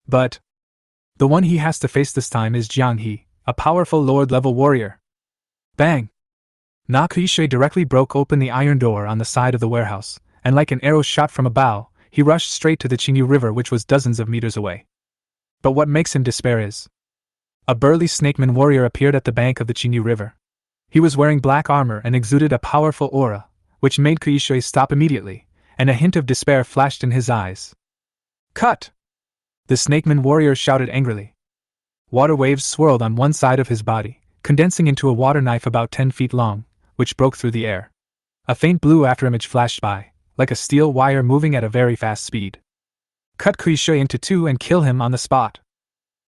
But the one he has to face this time is Jiang Yi, a powerful Lord-level warrior. Bang! Qin Yi directly broke open the iron door on the side of the warehouse, and like an arrow shot from a bow, he rushed straight to the Qin Yi River, which was dozens of meters away. But what makes him despair is a burly snakeman warrior appeared at the bank of the Qin Yi River. He was wearing black armor and exuded a powerful aura, which made Qin Yi stop immediately, and a hint of despair flashed in his eyes. Cut! The snakeman warrior shouted angrily. Water waves swirled on one side of his body, condensing into a water knife about 10 feet long, which broke through the air. A faint blue afterimage flashed by, like a steel wire moving at a very fast speed. Cut Qin Yi into two and kill him on the spot.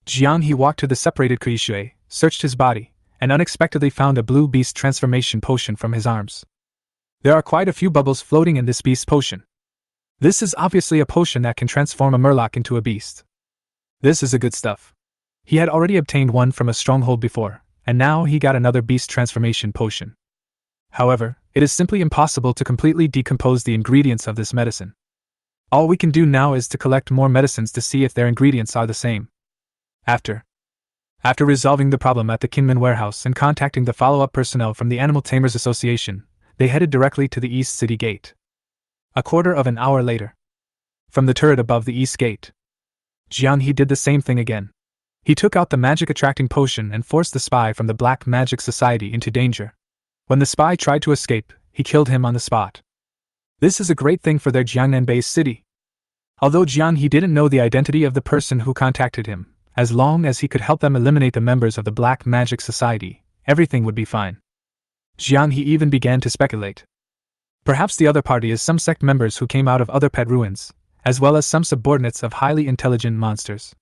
Jiang Yi walked to the separated Qin Yi, searched his body, and unexpectedly found a blue beast transformation potion from his arms. There are quite a few bubbles floating in this beast potion. This is obviously a potion that can transform a murloc into a beast. This is a good stuff. He had already obtained one from a stronghold before, and now he got another beast transformation potion. However, it is simply impossible to completely decompose the ingredients of this medicine. All we can do now is to collect more medicines to see if their ingredients are the same. After resolving the problem at the Kinmen warehouse and contacting the follow-up personnel from the Animal Tamers Association, they headed directly to the East City Gate. A quarter of an hour later, from the turret above the East Gate, Jiang Yi did the same thing again. He took out the magic-attracting potion and forced the spy from the Black Magic Society into danger. When the spy tried to escape, he killed him on the spot. This is a great thing for their Jiangnan Base City. Although Jiang Yi didn't know the identity of the person who contacted him, as long as he could help them eliminate the members of the Black Magic Society, everything would be fine. Jiang Yi even began to speculate. Perhaps the other party is some sect members who came out of other pet ruins, as well as some subordinates of highly intelligent monsters.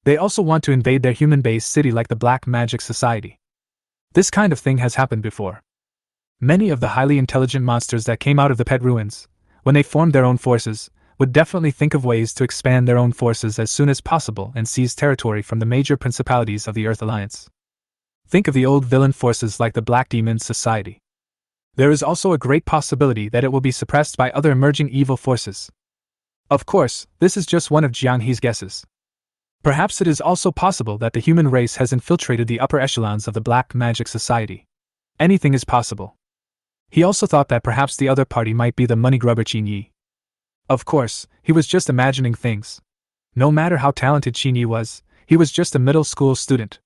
They also want to invade their human base city like the Black Magic Society. This kind of thing has happened before. Many of the highly intelligent monsters that came out of the pet ruins, when they formed their own forces, would definitely think of ways to expand their own forces as soon as possible and seize territory from the major principalities of the Earth Alliance. Think of the old villain forces like the Black Demon Society. There is also a great possibility that it will be suppressed by other emerging evil forces. Of course, this is just one of Jiang Yi's guesses. Perhaps it is also possible that the human race has infiltrated the upper echelons of the Black Magic Society. Anything is possible. He also thought that perhaps the other party might be the money grubber Qin Yi. Of course, he was just imagining things. No matter how talented Qin Yi was, he was just a middle school student.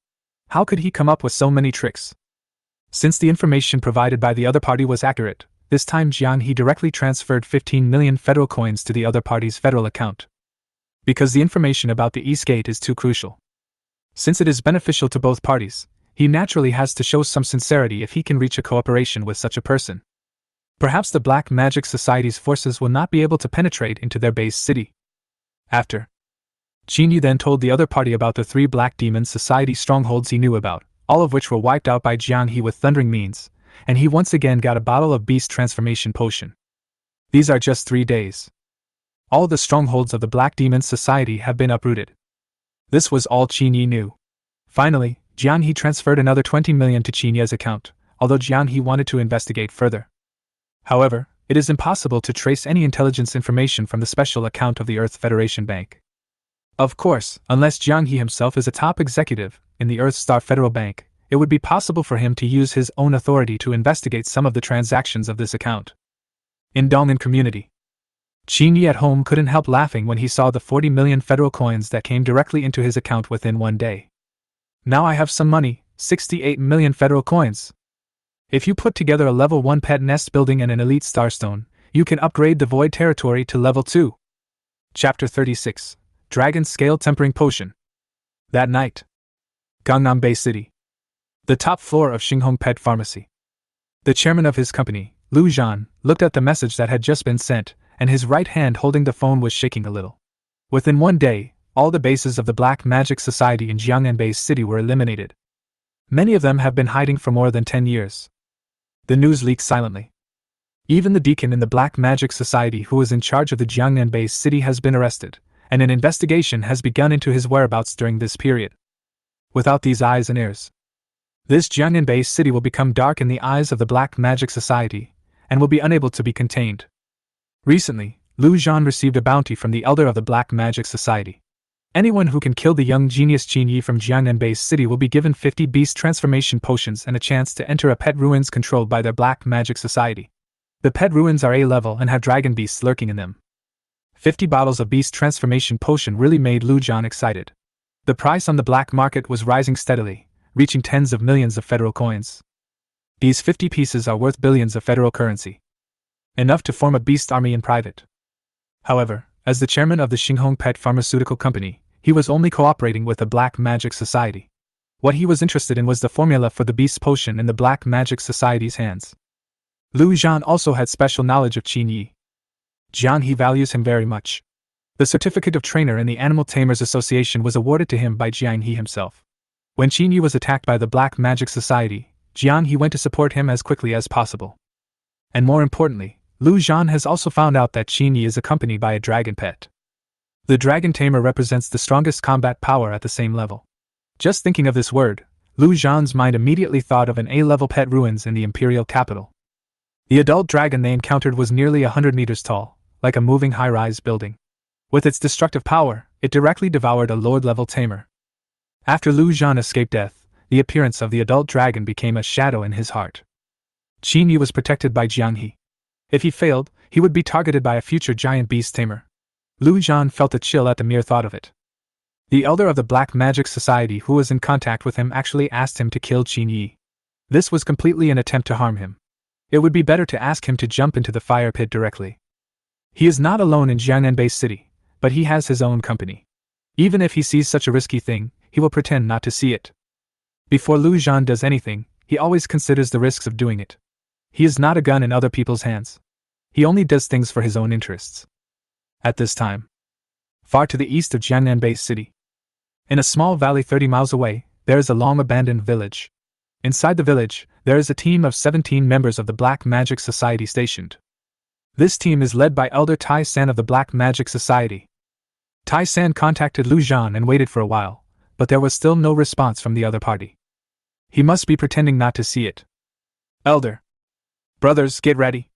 How could he come up with so many tricks? Since the information provided by the other party was accurate, this time Jiang Yi directly transferred 15 million federal coins to the other party's federal account. Because the information about the East Gate is too crucial. Since it is beneficial to both parties, he naturally has to show some sincerity if he can reach a cooperation with such a person. Perhaps the Black Magic Society's forces will not be able to penetrate into their base city. After, Qin Yi then told the other party about the 3 Black Demon Society strongholds he knew about, all of which were wiped out by Jiang Yi with thundering means, and he once again got a bottle of beast transformation potion. These are just 3 days. All the strongholds of the Black Demon Society have been uprooted. This was all Qin Yi knew. Finally, Jiang Yi transferred another 20 million to Qin Yi's account, although Jiang Yi wanted to investigate further. However, it is impossible to trace any intelligence information from the special account of the Earth Federation Bank. Of course, unless Jiang Yi himself is a top executive in the Earth Star Federal Bank, it would be possible for him to use his own authority to investigate some of the transactions of this account. In Dong'an community, Qin Yi at home couldn't help laughing when he saw the 40 million federal coins that came directly into his account within one day. Now I have some money, 68 million federal coins. If you put together a level 1 pet nest building and an elite starstone, you can upgrade the void territory to level 2. Chapter 36, Dragon Scale Tempering Potion. That night, Jiangnan Base City. The top floor of Xinghong Pet Pharmacy. The chairman of his company, Lu Zhan, looked at the message that had just been sent, and his right hand holding the phone was shaking a little. Within one day, all the bases of the Black Magic Society in Jiangnan Base City were eliminated. Many of them have been hiding for more than 10 years. The news leaked silently. Even the deacon in the Black Magic Society who was in charge of the Jiangnan Base City has been arrested, and an investigation has begun into his whereabouts during this period. Without these eyes and ears, This Jiangnan Base City will become dark in the eyes of the Black Magic Society, and will be unable to be contained. Recently, Lu Zhan received a bounty from the Elder of the Black Magic Society. Anyone who can kill the young genius Qin Yi from Jiangnan Base City will be given 50 beast transformation potions and a chance to enter a pet ruins controlled by their Black Magic Society. The pet ruins are A-level and have dragon beasts lurking in them. 50 bottles of beast transformation potion really made Lu Zhan excited. The price on the black market was rising steadily, reaching tens of millions of federal coins. These 50 pieces are worth billions of federal currency. Enough to form a beast army in private. However, as the chairman of the Xinghong Pet Pharmaceutical Company, he was only cooperating with the Black Magic Society. What he was interested in was the formula for the beast potion in the Black Magic Society's hands. Lu Zhan also had special knowledge of Qin Yi. Jiang He values him very much. The certificate of trainer in the Animal Tamers Association was awarded to him by Jiang He himself. When Qin Yi was attacked by the Black Magic Society, Jiang He went to support him as quickly as possible. And more importantly, Lu Zhan has also found out that Qin Yi is accompanied by a dragon pet. The Dragon Tamer represents the strongest combat power at the same level. Just thinking of this word, Lu Zhan's mind immediately thought of an A-level pet ruins in the imperial capital. The adult dragon they encountered was nearly 100 meters tall, like a moving high-rise building. With its destructive power, it directly devoured a Lord-level tamer. After Lu Zhan escaped death, the appearance of the adult dragon became a shadow in his heart. Qin Yi was protected by Jiang He. If he failed, he would be targeted by a future giant beast tamer. Lu Zhan felt a chill at the mere thought of it. The elder of the Black Magic Society who was in contact with him actually asked him to kill Qin Yi. This was completely an attempt to harm him. It would be better to ask him to jump into the fire pit directly. He is not alone in Jiangnan Base City, but he has his own company. Even if he sees such a risky thing, he will pretend not to see it. Before Lu Zhan does anything, he always considers the risks of doing it. He is not a gun in other people's hands. He only does things for his own interests. At this time, far to the east of Jiangnan Base City, in a small valley 30 miles away, there is a long-abandoned village. Inside the village, there is a team of 17 members of the Black Magic Society stationed. This team is led by Elder Tai San of the Black Magic Society. Tai San contacted Lu Zhan and waited for a while, but there was still no response from the other party. He must be pretending not to see it. Elder. Brothers, get ready.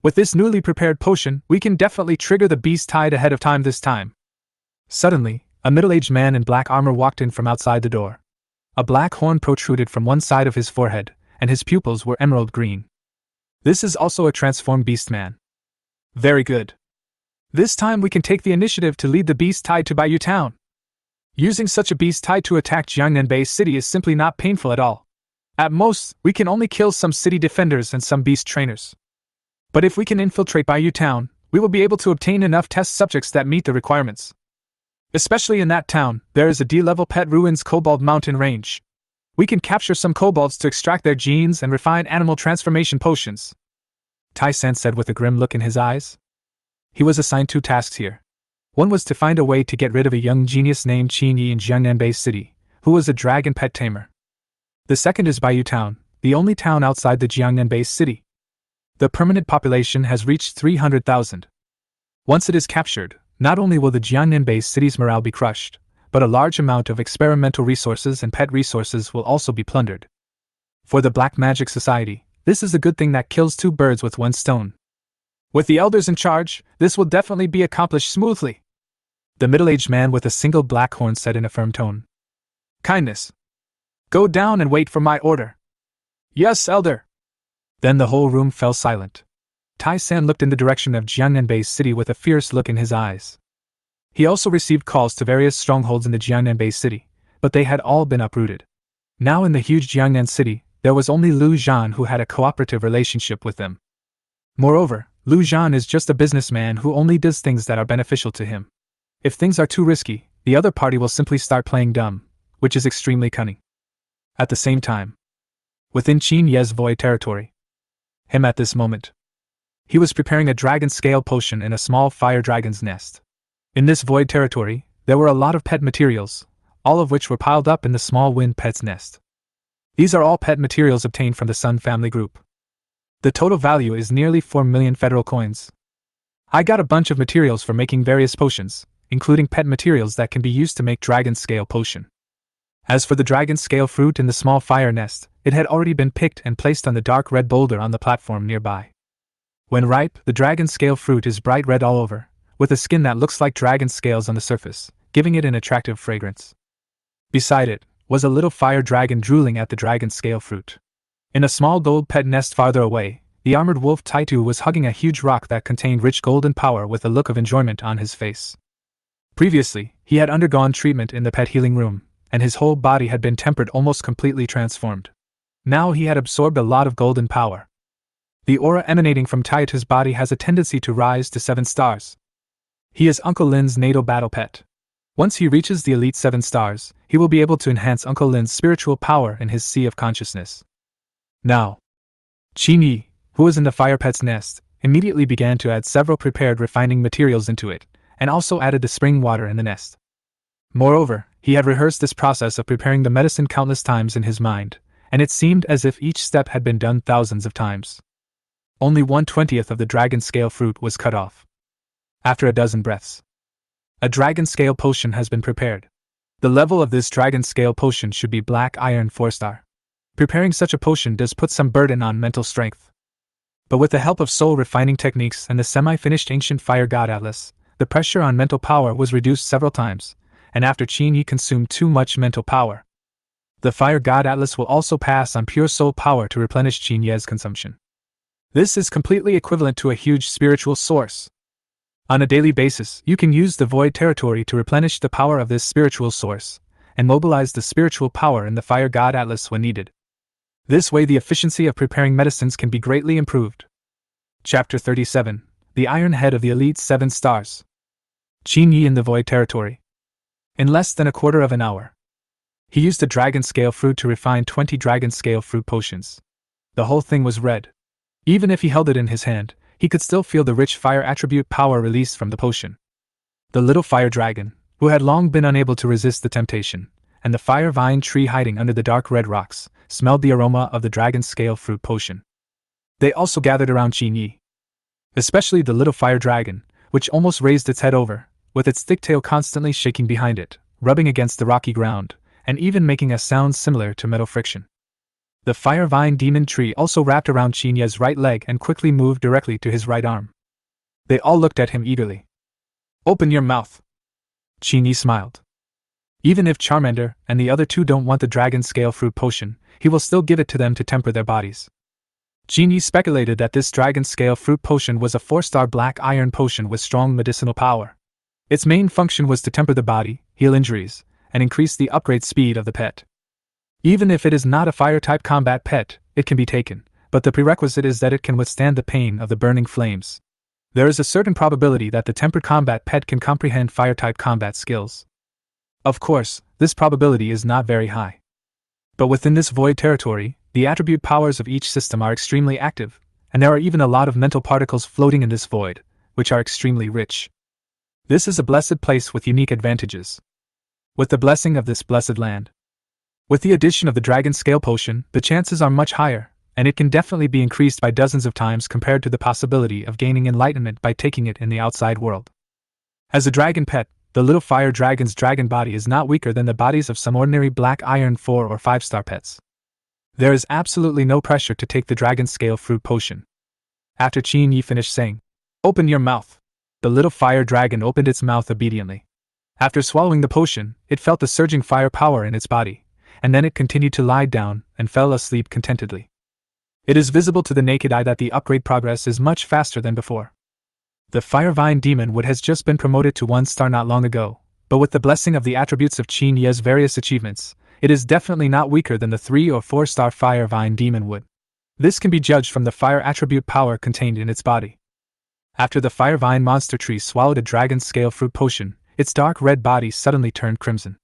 With this newly prepared potion, we can definitely trigger the beast tide ahead of time this time. Suddenly, a middle-aged man in black armor walked in from outside the door. A black horn protruded from one side of his forehead, and his pupils were emerald green. This is also a transformed beast man. Very good. This time we can take the initiative to lead the beast tide to Baiyu Town. Using such a beast tide to attack Jiangnan Base City is simply not painful at all. At most, we can only kill some city defenders and some beast trainers. But if we can infiltrate Baiyu Town, we will be able to obtain enough test subjects that meet the requirements. Especially in that town, there is a D-level pet ruins kobold mountain range. We can capture some kobolds to extract their genes and refine animal transformation potions. Tai San said with a grim look in his eyes. He was assigned 2 tasks here. One was to find a way to get rid of a young genius named Qin Yi in Jiangnan Base City, who was a dragon pet tamer. The second is Baiyu Town, the only town outside the Jiangnan Base City. The permanent population has reached 300,000. Once it is captured, not only will the Jiangnan Base City's morale be crushed, but a large amount of experimental resources and pet resources will also be plundered. For the Black Magic Society, this is a good thing that kills 2 birds with 1 stone. With the elders in charge, this will definitely be accomplished smoothly. The middle-aged man with a single black horn said in a firm tone. Kindness. Go down and wait for my order. Yes, elder. Then the whole room fell silent. Tai San looked in the direction of Jiangnan Base City with a fierce look in his eyes. He also received calls to various strongholds in the Jiangnan Base City, but they had all been uprooted. Now in the huge Jiangnan City, there was only Lu Zhan who had a cooperative relationship with them. Moreover, Lu Zhan is just a businessman who only does things that are beneficial to him. If things are too risky, the other party will simply start playing dumb, which is extremely cunning. At the same time, within Qin Yi's void territory, him at this moment, he was preparing a dragon scale potion in a small fire dragon's nest. In this void territory, there were a lot of pet materials, all of which were piled up in the small wind pet's nest. These are all pet materials obtained from the Sun family group. The total value is nearly 4 million federal coins. I got a bunch of materials for making various potions, including pet materials that can be used to make dragon scale potion. As for the dragon scale fruit in the small fire nest, it had already been picked and placed on the dark red boulder on the platform nearby. When ripe, the dragon scale fruit is bright red all over, with a skin that looks like dragon scales on the surface, giving it an attractive fragrance. Beside it was a little fire dragon drooling at the dragon scale fruit. In a small gold pet nest farther away, the armored wolf Taitu was hugging a huge rock that contained rich golden power with a look of enjoyment on his face. Previously, he had undergone treatment in the pet healing room, and his whole body had been tempered, almost completely transformed. Now he had absorbed a lot of golden power. The aura emanating from Taitu's body has a tendency to rise to 7 stars. He is Uncle Lin's natal battle pet. Once he reaches the elite 7 stars, he will be able to enhance Uncle Lin's spiritual power in his sea of consciousness. Now, Qin Yi, who was in the fire pet's nest, immediately began to add several prepared refining materials into it, and also added the spring water in the nest. Moreover, he had rehearsed this process of preparing the medicine countless times in his mind, and it seemed as if each step had been done thousands of times. Only 1/20th of the dragon scale fruit was cut off. After a dozen breaths, a dragon scale potion has been prepared. The level of this dragon scale potion should be black iron 4-star. Preparing such a potion does put some burden on mental strength. But with the help of soul refining techniques and the semi-finished ancient fire god Atlas, the pressure on mental power was reduced several times, and after Qin Yi consumed too much mental power, the fire god Atlas will also pass on pure soul power to replenish Qin Yi's consumption. This is completely equivalent to a huge spiritual source. On a daily basis, you can use the void territory to replenish the power of this spiritual source, and mobilize the spiritual power in the fire god Atlas when needed. This way the efficiency of preparing medicines can be greatly improved. Chapter 37, The Iron Head of the Elite 7 Stars. Qin Yi in the void territory. In less than a quarter of an hour, he used a dragon scale fruit to refine 20 dragon scale fruit potions. The whole thing was red. Even if he held it in his hand, he could still feel the rich fire attribute power released from the potion. The little fire dragon, who had long been unable to resist the temptation, and the fire vine tree hiding under the dark red rocks, smelled the aroma of the dragon scale fruit potion. They also gathered around Qin Yi. Especially the little fire dragon, which almost raised its head over, with its thick tail constantly shaking behind it, rubbing against the rocky ground, and even making a sound similar to metal friction. The fire vine demon tree also wrapped around Qin Yi's right leg and quickly moved directly to his right arm. They all looked at him eagerly. "Open your mouth." Qin Yi smiled. Even if Charmander and the other two don't want the dragon scale fruit potion, he will still give it to them to temper their bodies. Qin Yi speculated that this dragon scale fruit potion was a 4-star black iron potion with strong medicinal power. Its main function was to temper the body, heal injuries, and increase the upgrade speed of the pet. Even if it is not a fire-type combat pet, it can be taken, but the prerequisite is that it can withstand the pain of the burning flames. There is a certain probability that the tempered combat pet can comprehend fire-type combat skills. Of course, this probability is not very high. But within this void territory, the attribute powers of each system are extremely active, and there are even a lot of mental particles floating in this void, which are extremely rich. This is a blessed place with unique advantages. With the blessing of this blessed land, with the addition of the dragon scale potion, the chances are much higher, and it can definitely be increased by dozens of times compared to the possibility of gaining enlightenment by taking it in the outside world. As a dragon pet, the little fire dragon's dragon body is not weaker than the bodies of some ordinary black iron 4 or 5-star pets. There is absolutely no pressure to take the dragon scale fruit potion. After Qin Yi finished saying, "Open your mouth," the little fire dragon opened its mouth obediently. After swallowing the potion, it felt the surging fire power in its body, and then it continued to lie down and fell asleep contentedly. It is visible to the naked eye that the upgrade progress is much faster than before. The fire vine demon wood has just been promoted to 1-star not long ago, but with the blessing of the attributes of Qin Yi's various achievements, it is definitely not weaker than the 3 or 4-star fire vine demon wood. This can be judged from the fire attribute power contained in its body. After the fire vine monster tree swallowed a dragon scale fruit potion, its dark red body suddenly turned crimson.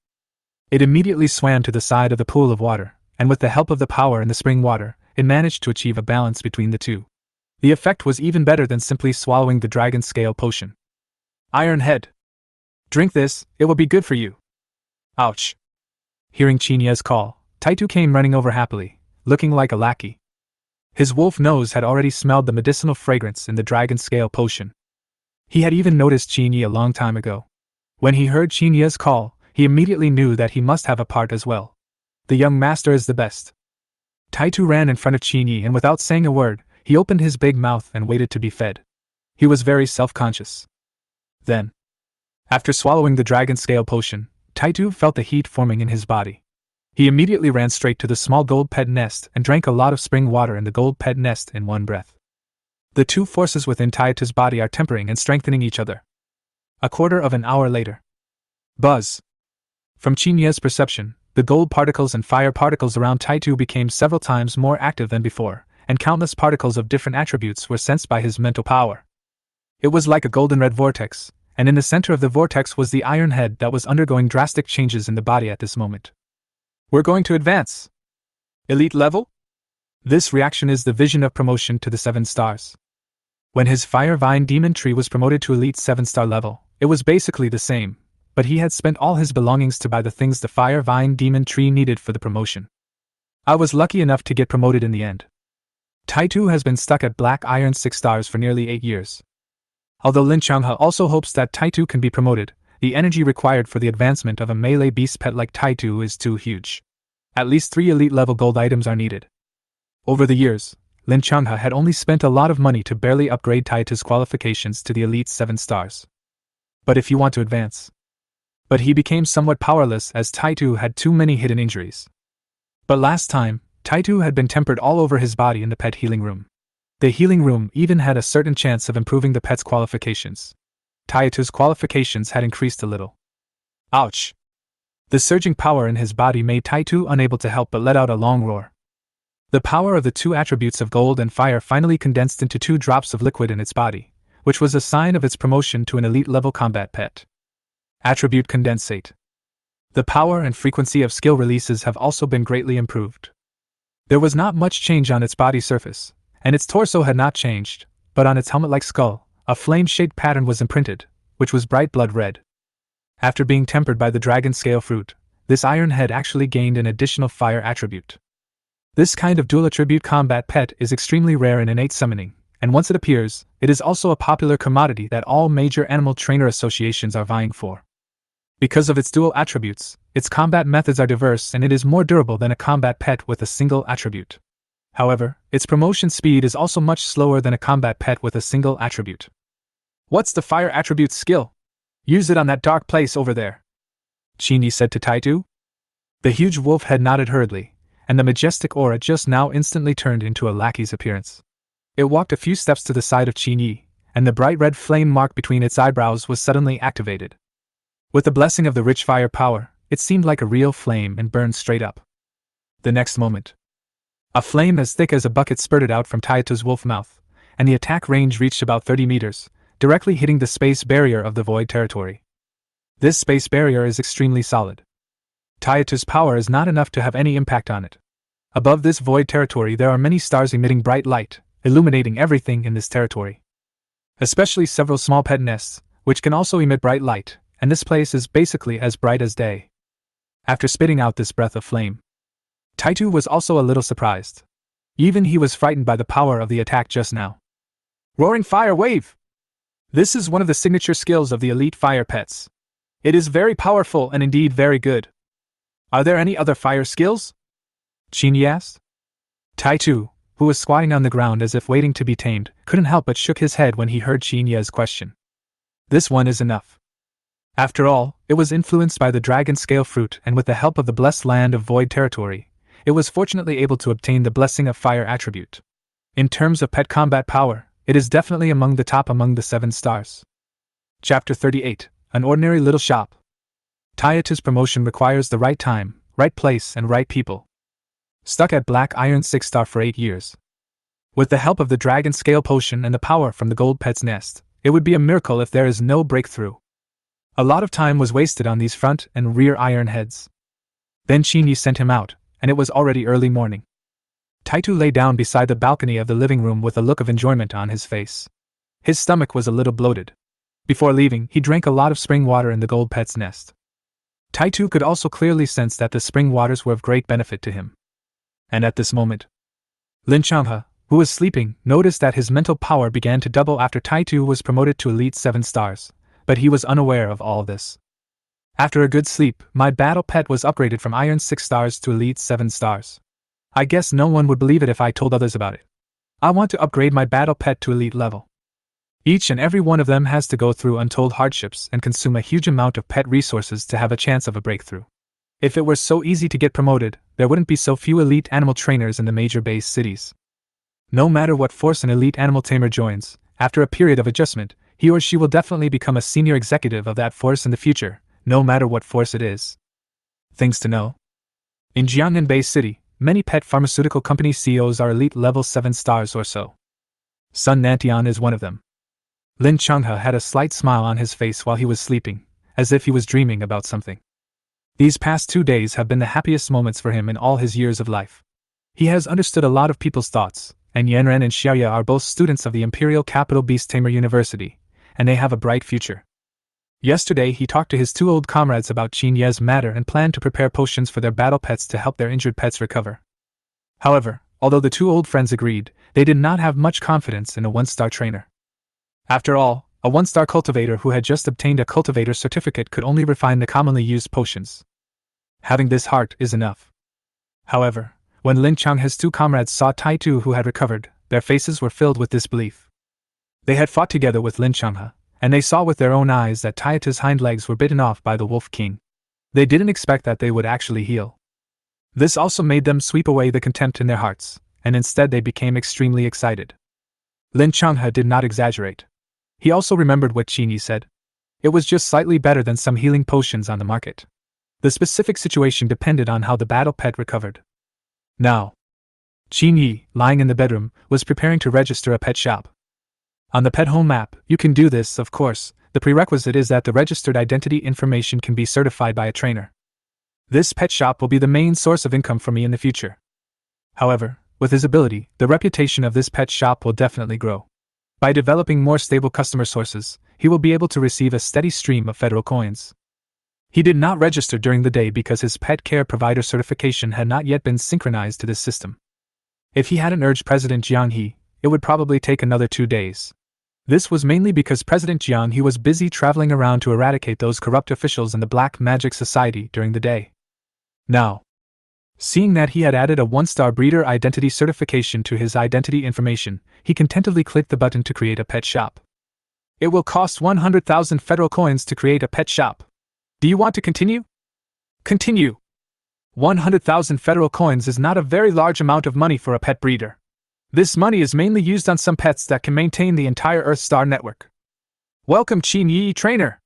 It immediately swam to the side of the pool of water, and with the help of the power in the spring water, it managed to achieve a balance between the two. The effect was even better than simply swallowing the dragon scale potion. "Iron Head. Drink this, it will be good for you." Ouch. Hearing Qin Yi's call, Taitu came running over happily, looking like a lackey. His wolf nose had already smelled the medicinal fragrance in the dragon scale potion. He had even noticed Qin Yi a long time ago. When he heard Qin Yi's call, he immediately knew that he must have a part as well. The young master is the best. Taitu ran in front of Qin Yi and without saying a word, he opened his big mouth and waited to be fed. He was very self-conscious. Then, after swallowing the dragon scale potion, Taitu felt the heat forming in his body. He immediately ran straight to the small gold pet nest and drank a lot of spring water in the gold pet nest in one breath. The two forces within Taitu's body are tempering and strengthening each other. A quarter of an hour later. Buzz! From Qin Yi's perception, the gold particles and fire particles around Taitu became several times more active than before, and countless particles of different attributes were sensed by his mental power. It was like a golden-red vortex, and in the center of the vortex was the iron head that was undergoing drastic changes in the body at this moment. We're going to advance. Elite level? This reaction is the vision of promotion to the 7 stars. When his Fire Vine Demon Tree was promoted to Elite 7-star level, it was basically the same, but he had spent all his belongings to buy the things the Fire Vine Demon Tree needed for the promotion. I was lucky enough to get promoted in the end. Taitu has been stuck at Black Iron 6 stars for nearly 8 years. Although Lin Changhe also hopes that Taitu can be promoted, the energy required for the advancement of a melee beast pet like Taitu is too huge. At least 3 elite-level gold items are needed. Over the years, Lin Changhe had only spent a lot of money to barely upgrade Taitu's qualifications to the Elite 7 stars. But if you want to advance. But he became somewhat powerless as Taitu had too many hidden injuries. But last time, Taitu had been tempered all over his body in the pet healing room. The healing room even had a certain chance of improving the pet's qualifications. Taitu's qualifications had increased a little. Ouch! The surging power in his body made Taitu unable to help but let out a long roar. The power of the 2 attributes of gold and fire finally condensed into 2 drops of liquid in its body, which was a sign of its promotion to an elite-level combat pet. Attribute Condensate. The power and frequency of skill releases have also been greatly improved. There was not much change on its body surface, and its torso had not changed, but on its helmet-like skull, a flame-shaped pattern was imprinted, which was bright blood red. After being tempered by the dragon scale fruit, this iron head actually gained an additional fire attribute. This kind of dual attribute combat pet is extremely rare in innate summoning, and once it appears, it is also a popular commodity that all major animal trainer associations are vying for. Because of its dual attributes, its combat methods are diverse and it is more durable than a combat pet with a single attribute. However, its promotion speed is also much slower than a combat pet with a single attribute. What's the fire attribute skill? Use it on that dark place over there, Qin Yi said to Taitu. The huge wolf head nodded hurriedly, and the majestic aura just now instantly turned into a lackey's appearance. It walked a few steps to the side of Qin Yi, and the bright red flame mark between its eyebrows was suddenly activated. With the blessing of the rich fire power, it seemed like a real flame and burned straight up. The next moment, a flame as thick as a bucket spurted out from Taitu's wolf mouth, and the attack range reached about 30 meters, directly hitting the space barrier of the void territory. This space barrier is extremely solid. Taitu's power is not enough to have any impact on it. Above this void territory there are many stars emitting bright light, illuminating everything in this territory. Especially several small pet nests, which can also emit bright light, and this place is basically as bright as day. After spitting out this breath of flame, Taitu was also a little surprised. Even he was frightened by the power of the attack just now. Roaring Fire Wave! This is one of the signature skills of the elite fire pets. It is very powerful and indeed very good. Are there any other fire skills? Qin Yi asked. Taitu, who was squatting on the ground as if waiting to be tamed, couldn't help but shook his head when he heard Qin Yi's question. This one is enough. After all, it was influenced by the dragon scale fruit and with the help of the blessed land of void territory, it was fortunately able to obtain the blessing of fire attribute. In terms of pet combat power, it is definitely among the top among the 7 stars. Chapter 38, An Ordinary Little Shop. Taitu's promotion requires the right time, right place and right people. Stuck at Black Iron 6 star for 8 years. With the help of the dragon scale potion and the power from the gold pet's nest, it would be a miracle if there is no breakthrough. A lot of time was wasted on these front and rear iron heads. Then Qin Yi sent him out, and it was already early morning. Taitu lay down beside the balcony of the living room with a look of enjoyment on his face. His stomach was a little bloated. Before leaving, he drank a lot of spring water in the gold pet's nest. Taitu could also clearly sense that the spring waters were of great benefit to him. And at this moment, Lin Changhe, who was sleeping, noticed that his mental power began to double after Taitu was promoted to Elite 7 stars, but he was unaware of all this. After a good sleep, my battle pet was upgraded from Iron 6 stars to Elite 7 stars. I guess no one would believe it if I told others about it. I want to upgrade my battle pet to Elite level. Each and every one of them has to go through untold hardships and consume a huge amount of pet resources to have a chance of a breakthrough. If it were so easy to get promoted, there wouldn't be so few elite animal trainers in the major base cities. No matter what force an elite animal tamer joins, after a period of adjustment, he or she will definitely become a senior executive of that force in the future, no matter what force it is. Things to know. In Jiangnan Base City, many pet pharmaceutical company CEOs are elite level 7 stars or so. Sun Nantian is one of them. Lin Changhe had a slight smile on his face while he was sleeping, as if he was dreaming about something. These past 2 days have been the happiest moments for him in all his years of life. He has understood a lot of people's thoughts, and Yanren and Xiaoya are both students of the Imperial Capital Beast Tamer University, and they have a bright future. Yesterday he talked to his 2 old comrades about Qin Yi's matter and planned to prepare potions for their battle pets to help their injured pets recover. However, although the 2 old friends agreed, they did not have much confidence in a 1-star trainer. After all, a 1-star cultivator who had just obtained a cultivator certificate could only refine the commonly used potions. Having this heart is enough. However, when Lin Changhe's 2 comrades saw Tai Tu who had recovered, their faces were filled with disbelief. They had fought together with Lin Changhe, and they saw with their own eyes that Tai Tu's hind legs were bitten off by the Wolf King. They didn't expect that they would actually heal. This also made them sweep away the contempt in their hearts, and instead they became extremely excited. Lin Changhe did not exaggerate. He also remembered what Qin Yi said. It was just slightly better than some healing potions on the market. The specific situation depended on how the battle pet recovered. Now, Qin Yi, lying in the bedroom, was preparing to register a pet shop. On the pet home app, you can do this, of course. The prerequisite is that the registered identity information can be certified by a trainer. This pet shop will be the main source of income for me in the future. However, with his ability, the reputation of this pet shop will definitely grow. By developing more stable customer sources, he will be able to receive a steady stream of federal coins. He did not register during the day because his pet care provider certification had not yet been synchronized to this system. If he hadn't urged President Jiang He, it would probably take another 2 days. This was mainly because President Jiang He was busy traveling around to eradicate those corrupt officials in the Black Magic Society during the day. Now, seeing that he had added a 1-star breeder identity certification to his identity information, he contentedly clicked the button to create a pet shop. It will cost 100,000 federal coins to create a pet shop. Do you want to continue? Continue. 100,000 federal coins is not a very large amount of money for a pet breeder. This money is mainly used on some pets that can maintain the entire Earth Star network. Welcome, Qin Yi trainer.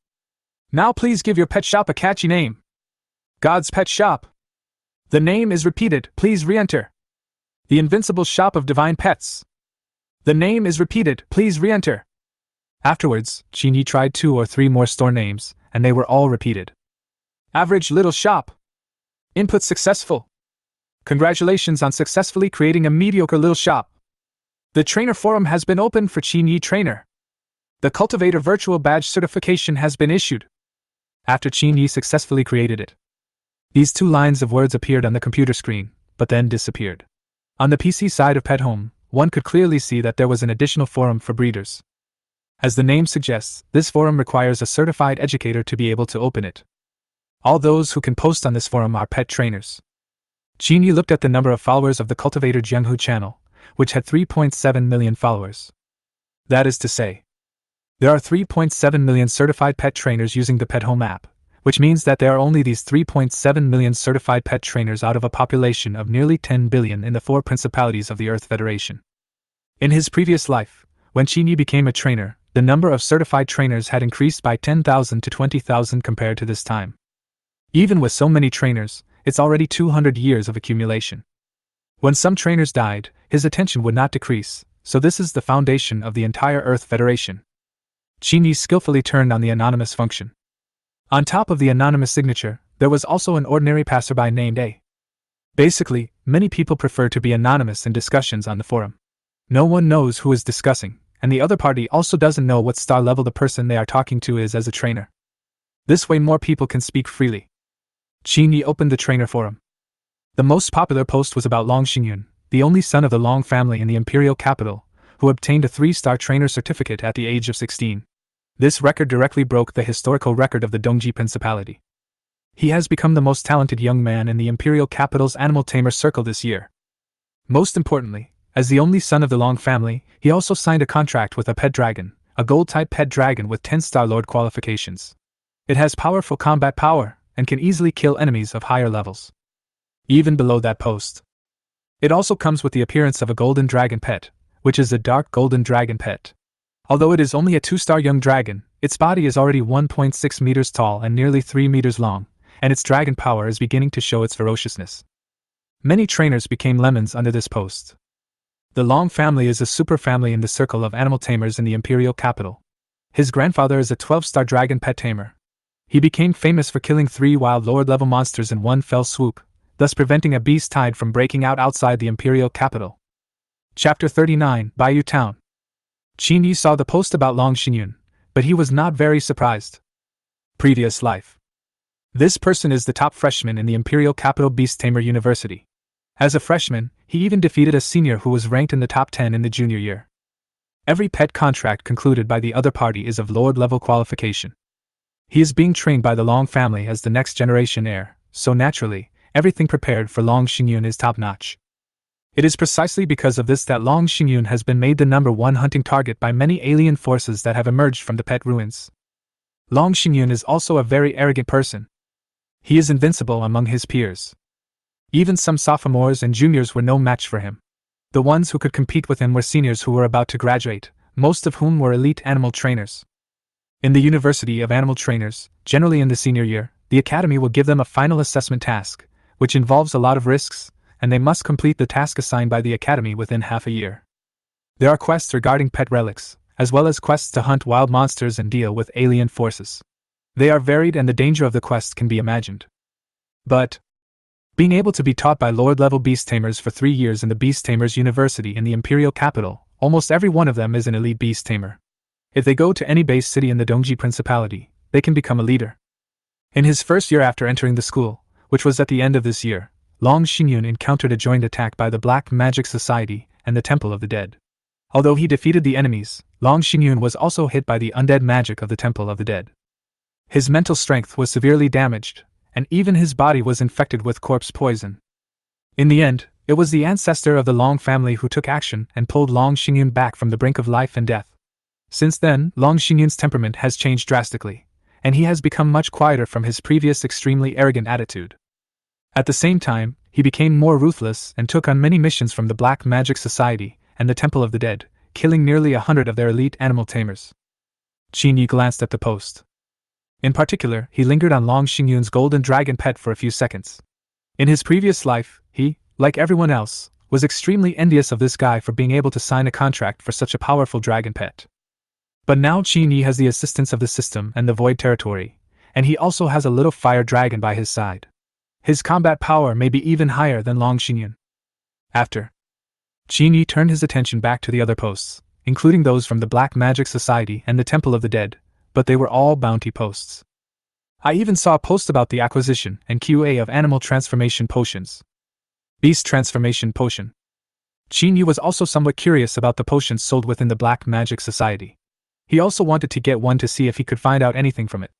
Now please give your pet shop a catchy name. God's Pet Shop. The name is repeated, please re-enter. The Invincible Shop of Divine Pets. The name is repeated, please re-enter. Afterwards, Qin Yi tried 2 or 3 more store names, and they were all repeated. Average Little Shop. Input successful. Congratulations on successfully creating a mediocre little shop. The trainer forum has been opened for Qin Yi trainer. The cultivator virtual badge certification has been issued. After Qin Yi successfully created it, these 2 lines of words appeared on the computer screen, but then disappeared. On the PC side of Pet Home, one could clearly see that there was an additional forum for breeders. As the name suggests, this forum requires a certified educator to be able to open it. All those who can post on this forum are pet trainers. Qin Yi looked at the number of followers of the Cultivator Jianghu channel, which had 3.7 million followers. That is to say, there are 3.7 million certified pet trainers using the Pet Home app, which means that there are only these 3.7 million certified pet trainers out of a population of nearly 10 billion in the 4 principalities of the Earth Federation. In his previous life, when Qin Yi became a trainer, the number of certified trainers had increased by 10,000 to 20,000 compared to this time. Even with so many trainers, it's already 200 years of accumulation. When some trainers died, his attention would not decrease, so this is the foundation of the entire Earth Federation. Qin Yi skillfully turned on the anonymous function. On top of the anonymous signature, there was also an ordinary passerby named A. Basically, many people prefer to be anonymous in discussions on the forum. No one knows who is discussing, and the other party also doesn't know what star level the person they are talking to is as a trainer. This way more people can speak freely. Qin Yi opened the trainer forum. The most popular post was about Long Xingyun, the only son of the Long family in the imperial capital, who obtained a 3-star trainer certificate at the age of 16. This record directly broke the historical record of the Dongji Principality. He has become the most talented young man in the Imperial Capital's Animal Tamer Circle this year. Most importantly, as the only son of the Long family, he also signed a contract with a pet dragon, a gold-type pet dragon with 10-star Lord qualifications. It has powerful combat power, and can easily kill enemies of higher levels. Even below that post. It also comes with the appearance of a golden dragon pet, which is a dark golden dragon pet. Although it is only a 2-star young dragon, its body is already 1.6 meters tall and nearly 3 meters long, and its dragon power is beginning to show its ferociousness. Many trainers became lemons under this post. The Long family is a super family in the circle of animal tamers in the Imperial Capital. His grandfather is a 12-star dragon pet tamer. He became famous for killing 3 wild Lord-level monsters in one fell swoop, thus preventing a beast tide from breaking out outside the Imperial Capital. Chapter 39, Bayou Town. Qin Yi saw the post about Long Xinyun, but he was not very surprised. Previous life. This person is the top freshman in the Imperial Capital Beast Tamer University. As a freshman, he even defeated a senior who was ranked in the top 10 in the junior year. Every pet contract concluded by the other party is of Lord-level qualification. He is being trained by the Long family as the next generation heir, so naturally, everything prepared for Long Xinyun is top-notch. It is precisely because of this that Long Xinyun has been made the #1 hunting target by many alien forces that have emerged from the pet ruins. Long Xinyun is also a very arrogant person. He is invincible among his peers. Even some sophomores and juniors were no match for him. The ones who could compete with him were seniors who were about to graduate, most of whom were elite animal trainers. In the University of Animal Trainers, generally in the senior year, the academy will give them a final assessment task, which involves a lot of risks, and they must complete the task assigned by the academy within half a year. There are quests regarding pet relics, as well as quests to hunt wild monsters and deal with alien forces. They are varied and the danger of the quests can be imagined. But being able to be taught by Lord-level beast tamers for 3 years in the Beast Tamers University in the Imperial Capital, almost every one of them is an elite beast tamer. If they go to any base city in the Dongji Principality, they can become a leader. In his first year after entering the school, which was at the end of this year, Long Xinyun encountered a joint attack by the Black Magic Society and the Temple of the Dead. Although he defeated the enemies, Long Xinyun was also hit by the undead magic of the Temple of the Dead. His mental strength was severely damaged, and even his body was infected with corpse poison. In the end, it was the ancestor of the Long family who took action and pulled Long Xinyun back from the brink of life and death. Since then, Long Xinyun's temperament has changed drastically, and he has become much quieter from his previous extremely arrogant attitude. At the same time, he became more ruthless and took on many missions from the Black Magic Society and the Temple of the Dead, killing nearly 100 of their elite animal tamers. Qin Yi glanced at the post. In particular, he lingered on Long Xinyun's golden dragon pet for a few seconds. In his previous life, he, like everyone else, was extremely envious of this guy for being able to sign a contract for such a powerful dragon pet. But now Qin Yi has the assistance of the system and the Void Territory, and he also has a little fire dragon by his side. His combat power may be even higher than Long Xinyun. After, Qin Yi turned his attention back to the other posts, including those from the Black Magic Society and the Temple of the Dead, but they were all bounty posts. I even saw a post about the acquisition and QA of animal transformation potions. Beast transformation potion. Qin Yi was also somewhat curious about the potions sold within the Black Magic Society. He also wanted to get one to see if he could find out anything from it.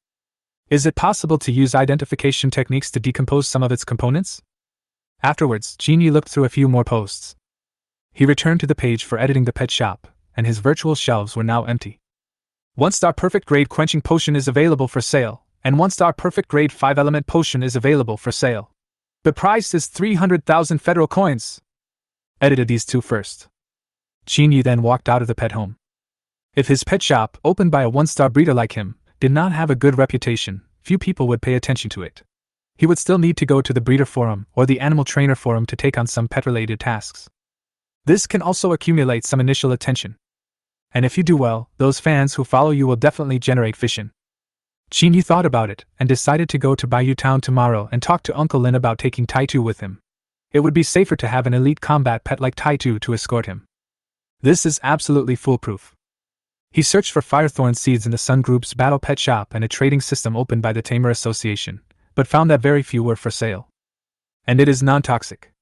Is it possible to use identification techniques to decompose some of its components? Afterwards, Qin Yi looked through a few more posts. He returned to the page for editing the pet shop, and his virtual shelves were now empty. 1-star perfect grade quenching potion is available for sale, and 1-star perfect grade 5-element potion is available for sale. The price is 300,000 federal coins. Edited these two first. Qin Yi then walked out of the pet home. If his pet shop, opened by a 1-star breeder like him, did not have a good reputation, few people would pay attention to it. He would still need to go to the breeder forum or the animal trainer forum to take on some pet-related tasks. This can also accumulate some initial attention. And if you do well, those fans who follow you will definitely generate fission. Qin Yi thought about it and decided to go to Bayou Town tomorrow and talk to Uncle Lin about taking Taitu with him. It would be safer to have an elite combat pet like Taitu to escort him. This is absolutely foolproof. He searched for firethorn seeds in the Sun Group's battle pet shop and a trading system opened by the Tamer Association, but found that very few were for sale. And it is non-toxic.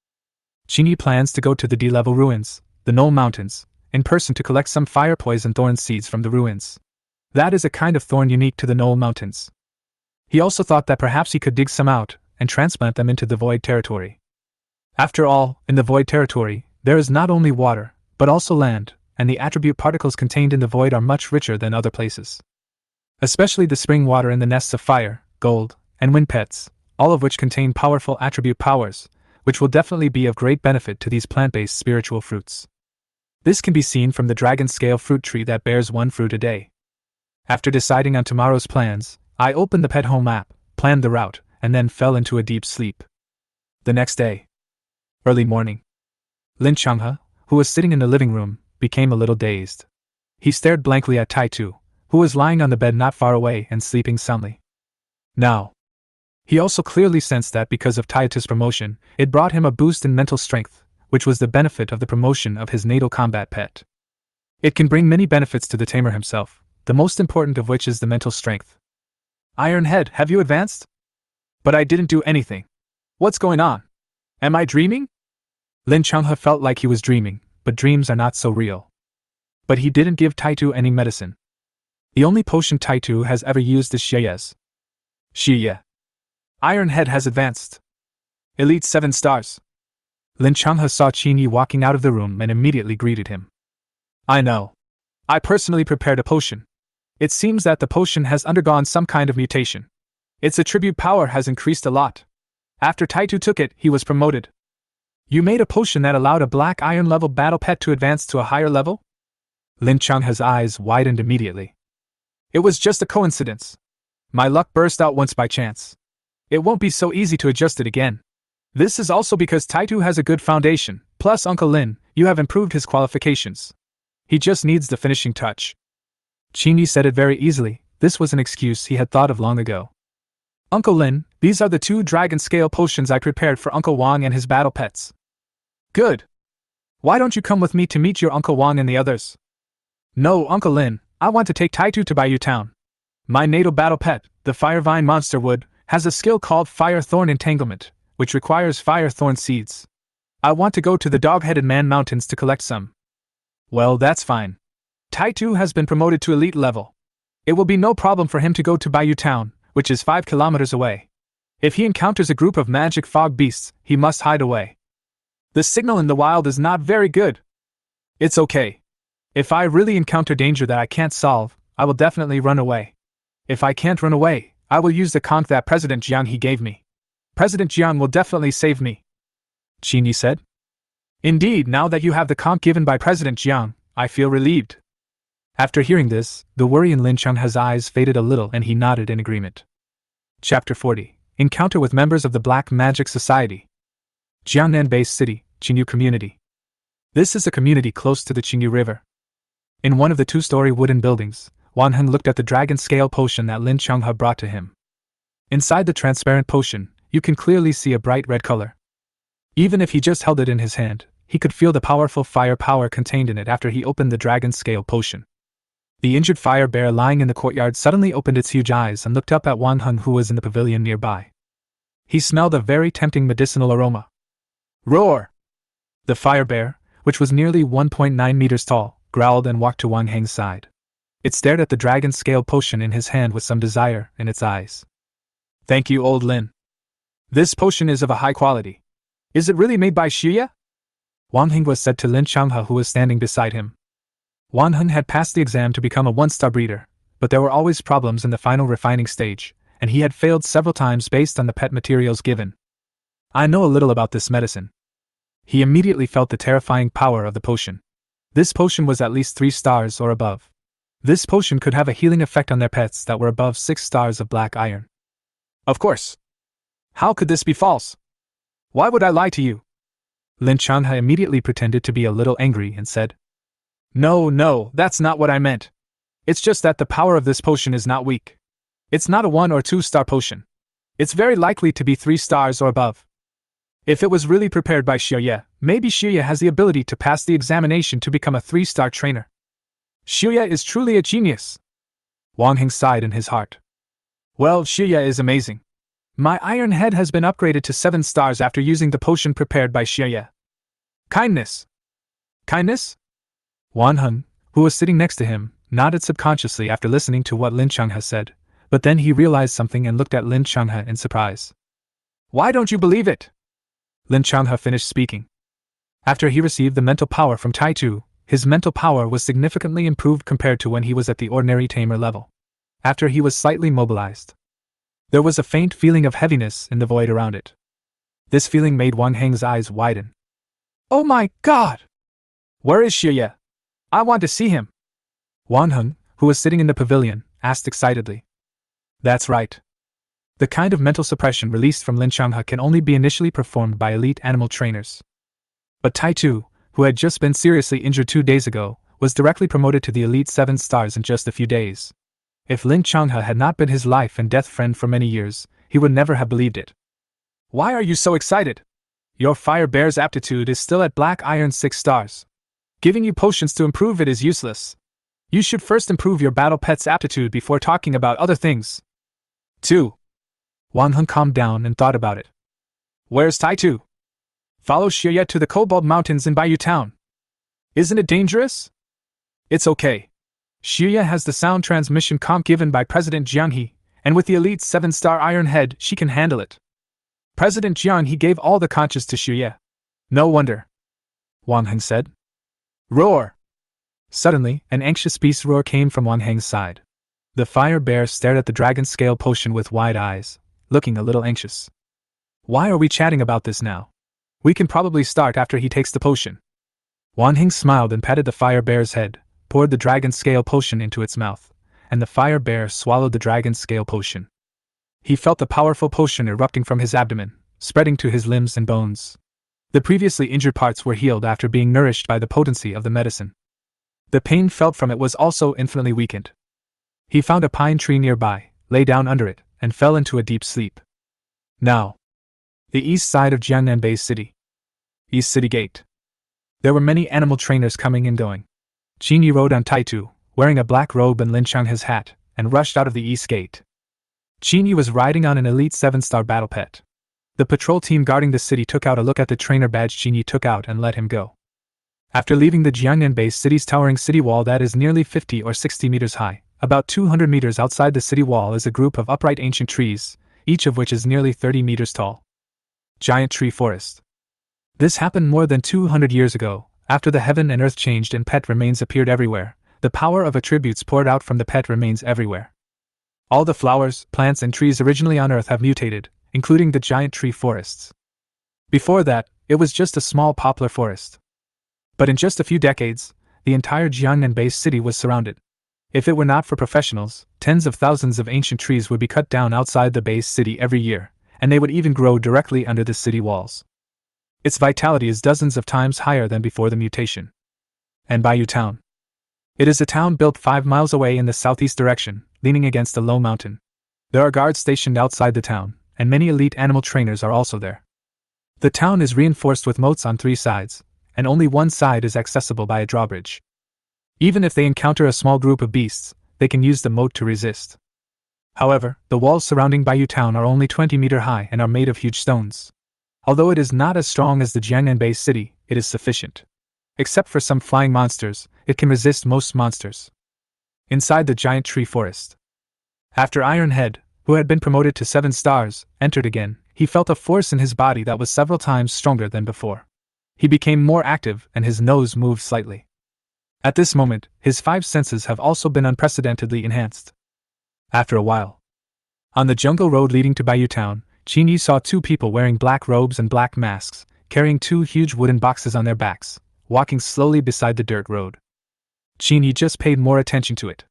Qin Yi plans to go to the D-level ruins, the Knoll Mountains, in person to collect some fire poison thorn seeds from the ruins. That is a kind of thorn unique to the Knoll Mountains. He also thought that perhaps he could dig some out and transplant them into the void territory. After all, in the void territory, there is not only water, but also land, and the attribute particles contained in the void are much richer than other places. Especially the spring water in the nests of fire, gold, and wind pets, all of which contain powerful attribute powers, which will definitely be of great benefit to these plant-based spiritual fruits. This can be seen from the dragon scale fruit tree that bears one fruit a day. After deciding on tomorrow's plans, I opened the pet home app, planned the route, and then fell into a deep sleep. The next day, early morning, Lin Changhe, who was sitting in the living room, became a little dazed. He stared blankly at Taitu, who was lying on the bed not far away and sleeping soundly. Now, he also clearly sensed that because of Taitu's promotion, it brought him a boost in mental strength, which was the benefit of the promotion of his natal combat pet. It can bring many benefits to the tamer himself, the most important of which is the mental strength. Iron Head, have you advanced? But I didn't do anything. What's going on? Am I dreaming? Lin Changhe felt like he was dreaming, but dreams are not so real. But he didn't give Taitu any medicine. The only potion Taitu has ever used is Xieye's. Xieye. Iron Head has advanced. Elite 7 stars. Lin Changhe saw Qin Yi walking out of the room and immediately greeted him. I know. I personally prepared a potion. It seems that the potion has undergone some kind of mutation. Its attribute power has increased a lot. After Taitu took it, he was promoted. You made a potion that allowed a black iron level battle pet to advance to a higher level? Lin Changhe's eyes widened immediately. It was just a coincidence. My luck burst out once by chance. It won't be so easy to adjust it again. This is also because Taitu has a good foundation, plus Uncle Lin, you have improved his qualifications. He just needs the finishing touch. Qin Yi said it very easily. This was an excuse he had thought of long ago. Uncle Lin, these are the 2 dragon scale potions I prepared for Uncle Wang and his battle pets. Good. Why don't you come with me to meet your Uncle Wang and the others? No, Uncle Lin, I want to take Taitu to Bayou Town. My natal battle pet, the Firevine Monster Wood, has a skill called Fire Thorn Entanglement, which requires fire thorn seeds. I want to go to the Dog-Headed Man Mountains to collect some. Well, that's fine. Taitu has been promoted to elite level. It will be no problem for him to go to Bayou Town, which is 5 kilometers away. If he encounters a group of magic fog beasts, he must hide away. The signal in the wild is not very good. It's okay. If I really encounter danger that I can't solve, I will definitely run away. If I can't run away, I will use the conch that President Jiang he gave me. President Jiang will definitely save me. Qin Yi said. Indeed, now that you have the conch given by President Jiang, I feel relieved. After hearing this, the worry in Lin Changhe's eyes faded a little and he nodded in agreement. Chapter 40. Encounter with members of the Black Magic Society. Jiangnan Base City, Qinyu Community. This is a community close to the Qinyu River. In one of the 2-story wooden buildings, Wan Heng looked at the dragon scale potion that Lin Changhe brought to him. Inside the transparent potion, you can clearly see a bright red color. Even if he just held it in his hand, he could feel the powerful fire power contained in it after he opened the dragon scale potion. The injured fire bear lying in the courtyard suddenly opened its huge eyes and looked up at Wan Heng, who was in the pavilion nearby. He smelled a very tempting medicinal aroma. Roar! The fire bear, which was nearly 1.9 meters tall, growled and walked to Wan Heng's side. It stared at the dragon scale potion in his hand with some desire in its eyes. Thank you, old Lin. This potion is of a high quality. Is it really made by Xieye? Wan Heng was said to Lin Changhe, who was standing beside him. Wan Heng had passed the exam to become a 1-star breeder, but there were always problems in the final refining stage, and he had failed several times based on the pet materials given. I know a little about this medicine. He immediately felt the terrifying power of the potion. This potion was at least 3 stars or above. This potion could have a healing effect on their pets that were above 6 stars of black iron. Of course. How could this be false? Why would I lie to you? Lin Changhe immediately pretended to be a little angry and said, No, that's not what I meant. It's just that the power of this potion is not weak. It's not a 1 or 2-star potion. It's very likely to be 3 stars or above. If it was really prepared by Xieye, maybe Xieye has the ability to pass the examination to become a 3-star trainer. Xieye is truly a genius. Wang Heng sighed in his heart. Well, Xieye is amazing. My iron head has been upgraded to 7 stars after using the potion prepared by Xieye. Kindness. Kindness? Wan Heng, who was sitting next to him, nodded subconsciously after listening to what Lin Changhe said, But then he realized something and looked at Lin Changhe in surprise. Why don't you believe it? Lin Changhe finished speaking. After he received the mental power from Tai Tu, his mental power was significantly improved compared to when he was at the ordinary tamer level. After he was slightly mobilized, there was a faint feeling of heaviness in the void around it. This feeling made Wang Heng's eyes widen. Oh my God! Where is Xie Ye? I want to see him! Wang Heng, who was sitting in the pavilion, asked excitedly. That's right. The kind of mental suppression released from Lin Changhe can only be initially performed by elite animal trainers. But Tai Tu, who had just been seriously injured 2 days ago, was directly promoted to the elite 7 stars in just a few days. If Lin Changhe had not been his life and death friend for many years, he would never have believed it. Why are you so excited? Your fire bear's aptitude is still at black iron 6 stars. Giving you potions to improve it is useless. You should first improve your battle pet's aptitude before talking about other things. 2. Wang Heng calmed down and thought about it. Where's Tai Tu? Follow Xie Ye to the Cobalt Mountains in Baiyu Town. Isn't it dangerous? It's okay. Xie Ye has the sound transmission comp given by President Jiang He, and with the elite 7-star Iron Head, she can handle it. President Jiang He gave all the conscious to Xie Ye. No wonder. Wang Heng said. Roar! Suddenly, an anxious beast roar came from Wang Heng's side. The fire bear stared at the dragon scale potion with wide eyes, looking a little anxious. Why are we chatting about this now? We can probably start after he takes the potion. Wang Heng smiled and patted the fire bear's head, poured the dragon scale potion into its mouth, and the fire bear swallowed the dragon scale potion. He felt the powerful potion erupting from his abdomen, spreading to his limbs and bones. The previously injured parts were healed after being nourished by the potency of the medicine. The pain felt from it was also infinitely weakened. He found a pine tree nearby, lay down under it, and fell into a deep sleep. Now, the east side of Jiangnan Base City. East City Gate. There were many animal trainers coming and going. Qin Yi rode on Tai Tu, wearing a black robe and Lin Changhe's hat, and rushed out of the east gate. Qin Yi was riding on an elite 7-star battle pet. The patrol team guarding the city took out a look at the trainer badge Qin Yi took out and let him go. After leaving the Jiangnan Base City's towering city wall that is nearly 50 or 60 meters high, about 200 meters outside the city wall is a group of upright ancient trees, each of which is nearly 30 meters tall. Giant tree forest. This happened more than 200 years ago. After the heaven and earth changed and pet remains appeared everywhere, the power of attributes poured out from the pet remains everywhere. All the flowers, plants and trees originally on earth have mutated, including the giant tree forests. Before that, it was just a small poplar forest. But in just a few decades, the entire Jiangnan Base City was surrounded. If it were not for professionals, tens of thousands of ancient trees would be cut down outside the base city every year, and they would even grow directly under the city walls. Its vitality is dozens of times higher than before the mutation. And Baiyu Town. It is a town built 5 miles away in the southeast direction, leaning against a low mountain. There are guards stationed outside the town, and many elite animal trainers are also there. The town is reinforced with moats on 3 sides, and only one side is accessible by a drawbridge. Even if they encounter a small group of beasts, they can use the moat to resist. However, the walls surrounding Baiyu Town are only 20 meters high and are made of huge stones. Although it is not as strong as the Jiangnan Base City, it is sufficient. Except for some flying monsters, it can resist most monsters. Inside the giant tree forest. After Iron Head, who had been promoted to 7 stars, entered again, he felt a force in his body that was several times stronger than before. He became more active and his nose moved slightly. At this moment, his 5 senses have also been unprecedentedly enhanced. After a while, on the jungle road leading to Baiyu Town, Qin Yi saw 2 people wearing black robes and black masks, carrying 2 huge wooden boxes on their backs, walking slowly beside the dirt road. Qin Yi just paid more attention to it.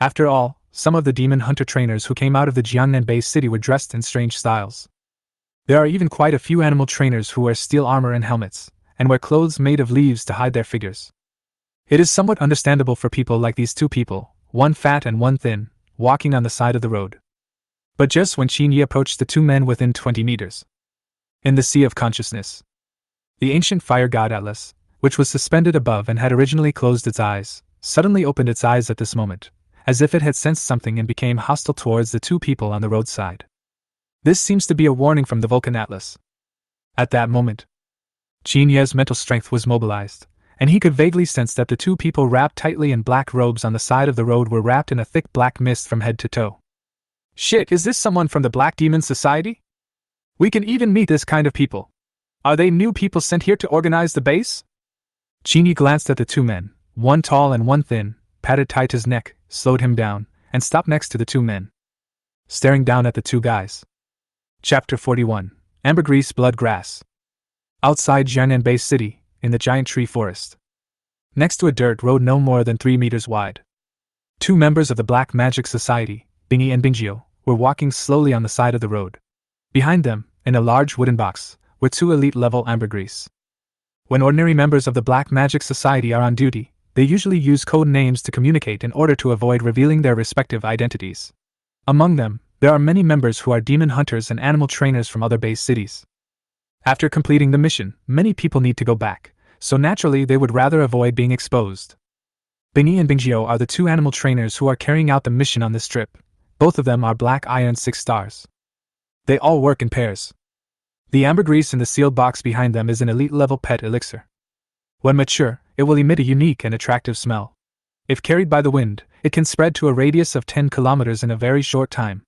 After all, some of the demon hunter trainers who came out of the Jiangnan Base City were dressed in strange styles. There are even quite a few animal trainers who wear steel armor and helmets, and wear clothes made of leaves to hide their figures. It is somewhat understandable for people like these 2 people, one fat and one thin, walking on the side of the road. But just when Qin Yi approached the 2 men within 20 meters. In the Sea of Consciousness. The ancient fire god Atlas, which was suspended above and had originally closed its eyes, suddenly opened its eyes at this moment, as if it had sensed something and became hostile towards the 2 people on the roadside. This seems to be a warning from the Vulcan Atlas. At that moment, Qin Yi's mental strength was mobilized, and he could vaguely sense that the 2 people wrapped tightly in black robes on the side of the road were wrapped in a thick black mist from head to toe. Shit, is this someone from the Black Demon Society? We can even meet this kind of people. Are they new people sent here to organize the base? Qin Yi glanced at the two men, one tall and one thin, patted tight his neck, slowed him down, and stopped next to the two men, staring down at the two guys. Chapter 41. Ambergris Blood Grass. Outside Jiangnan Base City, in the giant tree forest. Next to a dirt road no more than 3 meters wide. Two members of the Black Magic Society, Qin Yi and Bingjio, were walking slowly on the side of the road. Behind them, in a large wooden box, were 2 elite-level ambergris. When ordinary members of the Black Magic Society are on duty, they usually use code names to communicate in order to avoid revealing their respective identities. Among them, there are many members who are demon hunters and animal trainers from other base cities. After completing the mission, many people need to go back, so naturally they would rather avoid being exposed. Qin Yi and Bingjio are the 2 animal trainers who are carrying out the mission on this trip. Both of them are Black Iron 6 stars. They all work in pairs. The ambergris in the sealed box behind them is an elite-level pet elixir. When mature, it will emit a unique and attractive smell. If carried by the wind, it can spread to a radius of 10 kilometers in a very short time.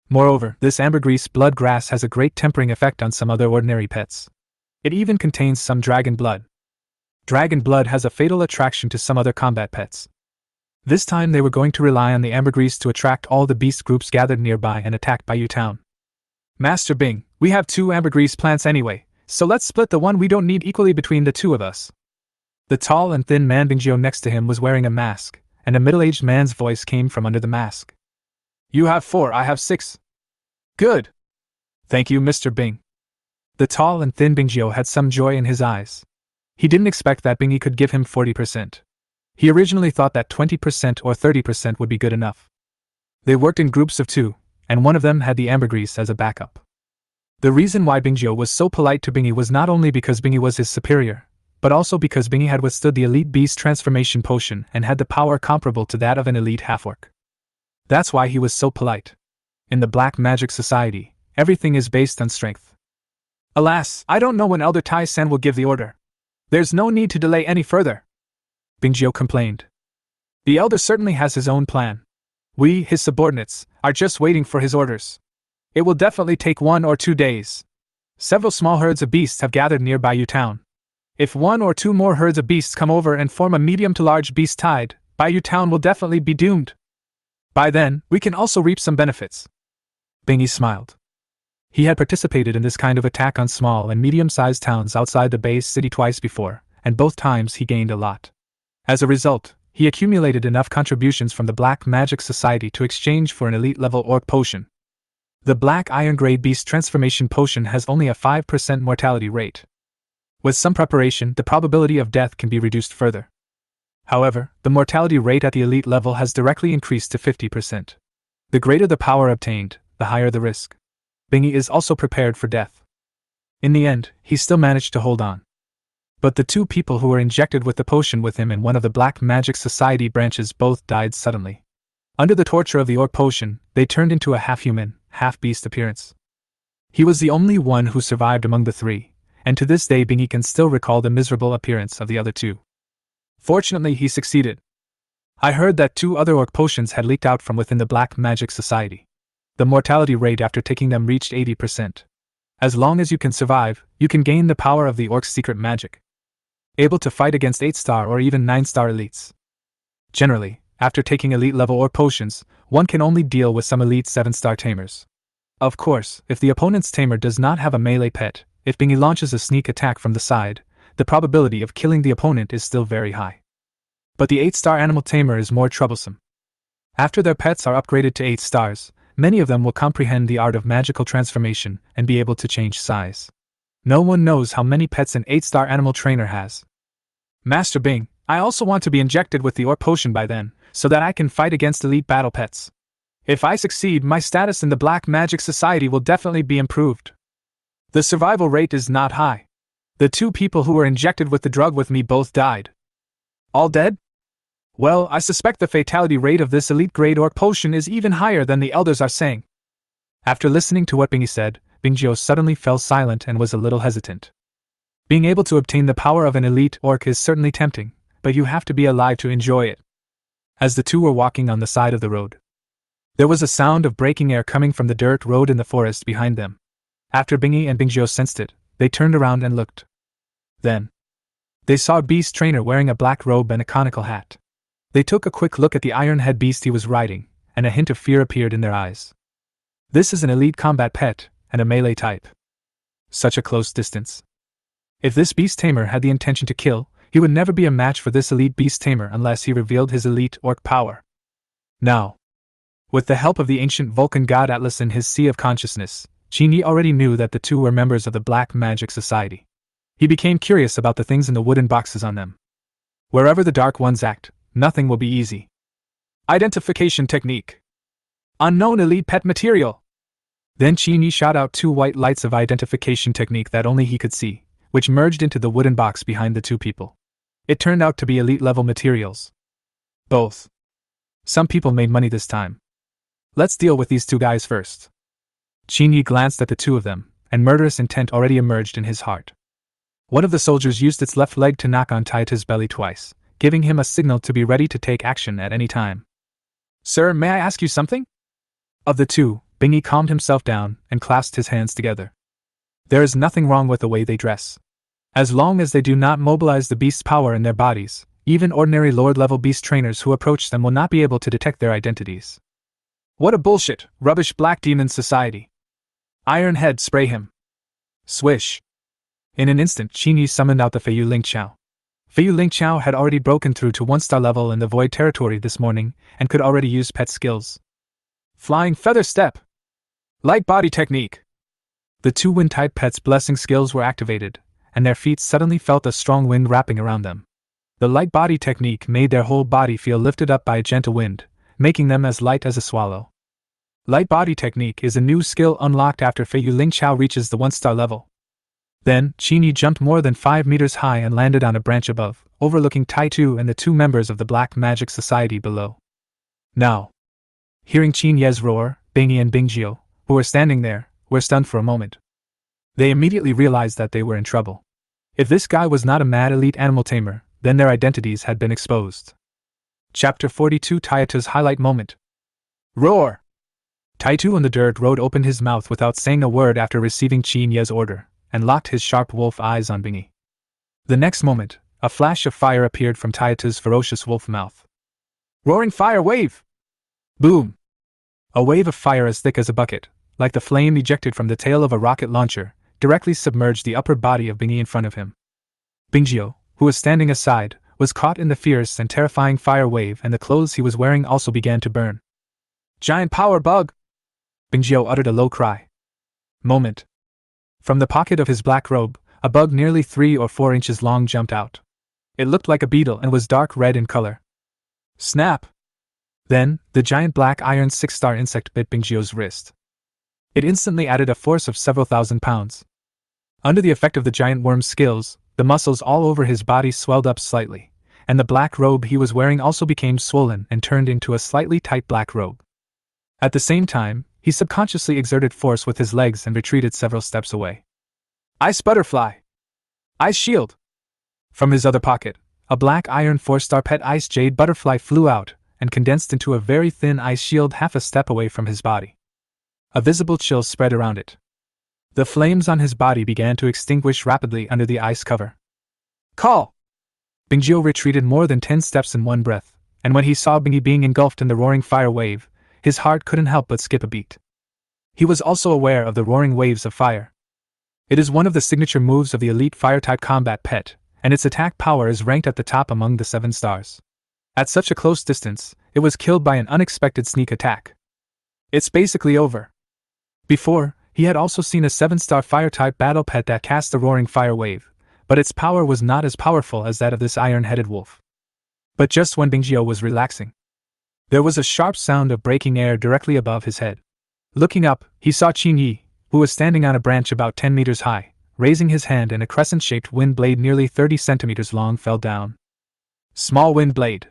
Moreover, this ambergris blood grass has a great tempering effect on some other ordinary pets. It even contains some dragon blood. Dragon blood has a fatal attraction to some other combat pets. This time they were going to rely on the ambergris to attract all the beast groups gathered nearby and attack Baiyu Town. Master Bing, we have 2 ambergris plants anyway, so let's split the one we don't need equally between the 2 of us. The tall and thin man Bingjio next to him was wearing a mask, and a middle-aged man's voice came from under the mask. You have 4, I have 6. Good. Thank you, Mr. Bing. The tall and thin Bingjio had some joy in his eyes. He didn't expect that Bingy could give him 40%. He originally thought that 20% or 30% would be good enough. They worked in groups of 2, and one of them had the ambergris as a backup. The reason why Bingjio was so polite to Bingy was not only because Bingy was his superior, but also because Bingy had withstood the elite beast transformation potion and had the power comparable to that of an elite half-orc. That's why he was so polite. In the Black Magic Society, everything is based on strength. Alas, I don't know when Elder Tai-san will give the order. There's no need to delay any further. Bingjio complained. The Elder certainly has his own plan. We, his subordinates, are just waiting for his orders. It will definitely take 1 or 2 days. Several small herds of beasts have gathered near Baiyu Town. If 1 or 2 more herds of beasts come over and form a medium to large beast tide, Baiyu Town will definitely be doomed. By then, we can also reap some benefits. Bingy smiled. He had participated in this kind of attack on small and medium-sized towns outside the base city twice before, and both times he gained a lot. As a result, he accumulated enough contributions from the Black Magic Society to exchange for an elite-level orc potion. The Black Iron Grade Beast Transformation Potion has only a 5% mortality rate. With some preparation, the probability of death can be reduced further. However, the mortality rate at the elite level has directly increased to 50%. The greater the power obtained, the higher the risk. Bingy is also prepared for death. In the end, he still managed to hold on. But the 2 people who were injected with the potion with him in one of the Black Magic Society branches both died suddenly. Under the torture of the orc potion, they turned into a half-human, half-beast appearance. He was the only one who survived among the 3, and to this day Bingy can still recall the miserable appearance of the other 2. Fortunately, he succeeded. I heard that 2 other orc potions had leaked out from within the Black Magic Society. The mortality rate after taking them reached 80%. As long as you can survive, you can gain the power of the orc's secret magic. Able to fight against 8-star or even 9-star elites. Generally, after taking elite-level orc potions, one can only deal with some elite 7-star tamers. Of course, if the opponent's tamer does not have a melee pet, if Bingy launches a sneak attack from the side, the probability of killing the opponent is still very high. But the 8-star animal tamer is more troublesome. After their pets are upgraded to 8 stars, many of them will comprehend the art of magical transformation and be able to change size. No one knows how many pets an 8-star animal trainer has. Master Bing, I also want to be injected with the orc potion by then, so that I can fight against elite battle pets. If I succeed, my status in the Black Magic Society will definitely be improved. The survival rate is not high. The 2 people who were injected with the drug with me both died. All dead? Well, I suspect the fatality rate of this elite-grade orc potion is even higher than the elders are saying. After listening to what Bingy said, Bingjio suddenly fell silent and was a little hesitant. Being able to obtain the power of an elite orc is certainly tempting, but you have to be alive to enjoy it. As the 2 were walking on the side of the road, There was a sound of breaking air coming from the dirt road in the forest behind them. After Bingyi and Bingzhou sensed it, they turned around and looked. Then, they saw a beast trainer wearing a black robe and a conical hat. They took a quick look at the iron-head beast he was riding, and a hint of fear appeared in their eyes. This is an elite combat pet, and a melee type. Such a close distance. If this beast tamer had the intention to kill, he would never be a match for this elite beast tamer unless he revealed his elite orc power. Now, with the help of the ancient Vulcan god Atlas in his Sea of Consciousness, Qin Yi already knew that the two were members of the Black Magic Society. He became curious about the things in the wooden boxes on them. Wherever the Dark Ones act, nothing will be easy. Identification technique. Unknown elite pet material. Then Qin Yi shot out 2 white lights of identification technique that only he could see, which merged into the wooden box behind the 2 people. It turned out to be elite-level materials. Both. Some people made money this time. Let's deal with these 2 guys first. Qin Yi glanced at the 2 of them, and murderous intent already emerged in his heart. One of the soldiers used its left leg to knock on Taita's belly twice, giving him a signal to be ready to take action at any time. Sir, may I ask you something? Of the 2, Bingyi calmed himself down and clasped his hands together. There is nothing wrong with the way they dress. As long as they do not mobilize the beast's power in their bodies, even ordinary Lord-level beast trainers who approach them will not be able to detect their identities. What a bullshit, rubbish Black Demon Society. Iron Head, spray him. Swish. In an instant, Qin Yi summoned out the Feiyu Lingqiao. Feiyu Lingqiao had already broken through to 1-star level in the Void Territory this morning, and could already use pet skills. Flying Feather Step. Light Body Technique. The 2 wind-type pets' blessing skills were activated, and their feet suddenly felt a strong wind wrapping around them. The light body technique made their whole body feel lifted up by a gentle wind, making them as light as a swallow. Light body technique is a new skill unlocked after Feiyu Lingqiao reaches the 1-star level. Then, Qin Yi jumped more than 5 meters high and landed on a branch above, overlooking Taitu and the 2 members of the Black Magic Society below. Now, hearing Qin Ye's roar, Bingyi and Bingzhou, who were standing there, were stunned for a moment. They immediately realized that they were in trouble. If this guy was not a mad elite animal tamer, then their identities had been exposed. Chapter 42 Taitu's highlight moment. Roar! Taitu on the dirt road opened his mouth without saying a word after receiving Qin Ye's order, and locked his sharp wolf eyes on Bingyi. The next moment, a flash of fire appeared from Taitu's ferocious wolf mouth. Roaring fire wave! Boom! A wave of fire as thick as a bucket, like the flame ejected from the tail of a rocket launcher, directly submerged the upper body of Bingyi in front of him. Bingzhou, who was standing aside, was caught in the fierce and terrifying fire wave, and the clothes he was wearing also began to burn. Giant power bug! Bingzhou uttered a low cry. Moment. From the pocket of his black robe, a bug nearly 3 or 4 inches long jumped out. It looked like a beetle and was dark red in color. Snap! Then, the giant black iron 6-star insect bit Bingzhou's wrist. It instantly added a force of several thousand pounds. Under the effect of the giant worm's skills, the muscles all over his body swelled up slightly, and the black robe he was wearing also became swollen and turned into a slightly tight black robe. At the same time, he subconsciously exerted force with his legs and retreated several steps away. Ice Butterfly! Ice Shield! From his other pocket, a black iron 4-star pet ice jade butterfly flew out and condensed into a very thin ice shield half a step away from his body. A visible chill spread around it. The flames on his body began to extinguish rapidly under the ice cover. Call! Bingzhou retreated more than 10 steps in one breath, and when he saw Bingyi being engulfed in the roaring fire wave, his heart couldn't help but skip a beat. He was also aware of the roaring waves of fire. It is one of the signature moves of the elite fire-type combat pet, and its attack power is ranked at the top among the 7 stars. At such a close distance, it was killed by an unexpected sneak attack. It's basically over. Before, he had also seen a 7-star fire-type battle pet that cast the roaring fire wave, but its power was not as powerful as that of this iron-headed wolf. But just when Bingzhou was relaxing, there was a sharp sound of breaking air directly above his head. Looking up, he saw Qin Yi, who was standing on a branch about 10 meters high, raising his hand, and a crescent-shaped wind blade nearly 30 centimeters long fell down. Small wind blade.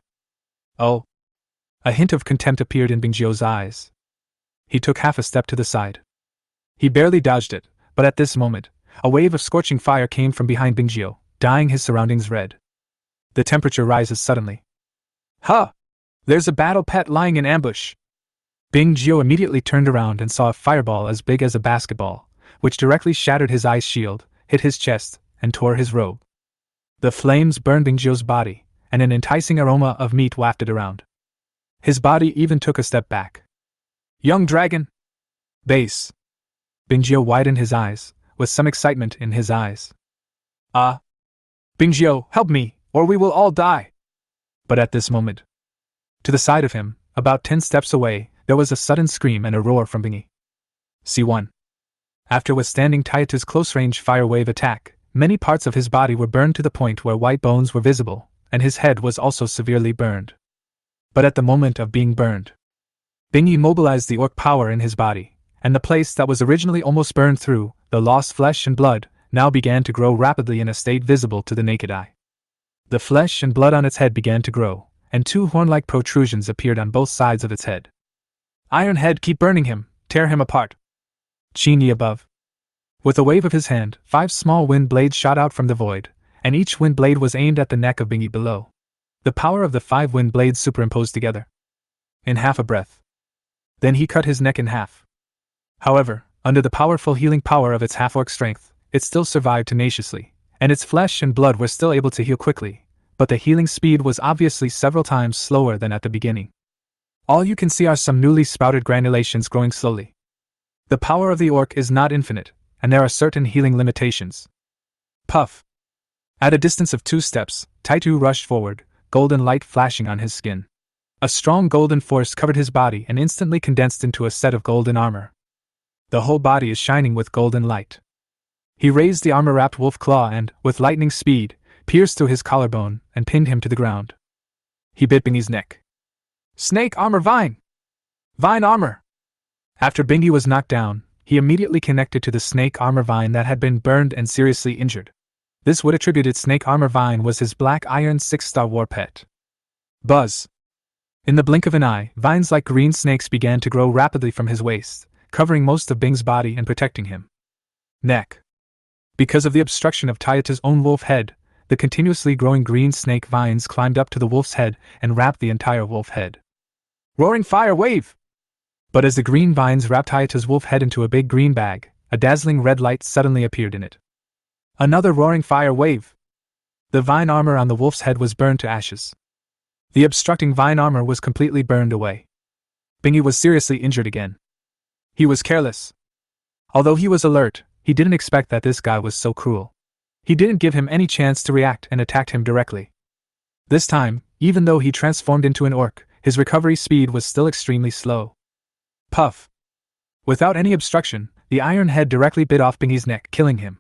Oh. A hint of contempt appeared in Bingzhou's eyes. He took half a step to the side. He barely dodged it, but at this moment, a wave of scorching fire came from behind Bingzhou, dyeing his surroundings red. The temperature rises suddenly. Huh! There's a battle pet lying in ambush. Bing Jiu immediately turned around and saw a fireball as big as a basketball, which directly shattered his ice shield, hit his chest, and tore his robe. The flames burned Bing Jiu's body, and an enticing aroma of meat wafted around. His body even took a step back. Young dragon! Base! Bing Jiu widened his eyes, with some excitement in his eyes. Bing Jiu, help me, or we will all die! But at this moment, to the side of him, about 10 steps away, there was a sudden scream and a roar from Bing Yi. C1. After withstanding Taitu's close-range fire wave attack, many parts of his body were burned to the point where white bones were visible, and his head was also severely burned. But at the moment of being burned, Bing Yi mobilized the orc power in his body, and the place that was originally almost burned through, the lost flesh and blood, now began to grow rapidly in a state visible to the naked eye. The flesh and blood on its head began to grow, and 2 horn-like protrusions appeared on both sides of its head. Iron Head, keep burning him, tear him apart. Qin Yi above. With a wave of his hand, 5 small wind blades shot out from the void, and each wind blade was aimed at the neck of Bing Yi below. The power of the 5 wind blades superimposed together. In half a breath. Then he cut his neck in half. However, under the powerful healing power of its half-orc strength, it still survived tenaciously, and its flesh and blood were still able to heal quickly, but the healing speed was obviously several times slower than at the beginning. All you can see are some newly sprouted granulations growing slowly. The power of the orc is not infinite, and there are certain healing limitations. Puff! At a distance of 2 steps, Taitu rushed forward, golden light flashing on his skin. A strong golden force covered his body and instantly condensed into a set of golden armor. The whole body is shining with golden light. He raised the armor-wrapped wolf claw and, with lightning speed, pierced through his collarbone and pinned him to the ground. He bit Bing Yi's neck. Snake armor vine! Vine armor! After Bing Yi was knocked down, he immediately connected to the snake armor vine that had been burned and seriously injured. This would attribute its snake armor vine was his black iron 6-star war pet. Buzz! In the blink of an eye, vines like green snakes began to grow rapidly from his waist, covering most of Bing's body and protecting him. Neck. Because of the obstruction of Taitu's own wolf head, the continuously growing green snake vines climbed up to the wolf's head and wrapped the entire wolf head. Roaring fire wave! But as the green vines wrapped Taitu's wolf head into a big green bag, a dazzling red light suddenly appeared in it. Another roaring fire wave! The vine armor on the wolf's head was burned to ashes. The obstructing vine armor was completely burned away. Bing Yi was seriously injured again. He was careless. Although he was alert, he didn't expect that this guy was so cruel. He didn't give him any chance to react and attacked him directly. This time, even though he transformed into an orc, his recovery speed was still extremely slow. Puff! Without any obstruction, the iron head directly bit off Bing Yi's neck, killing him.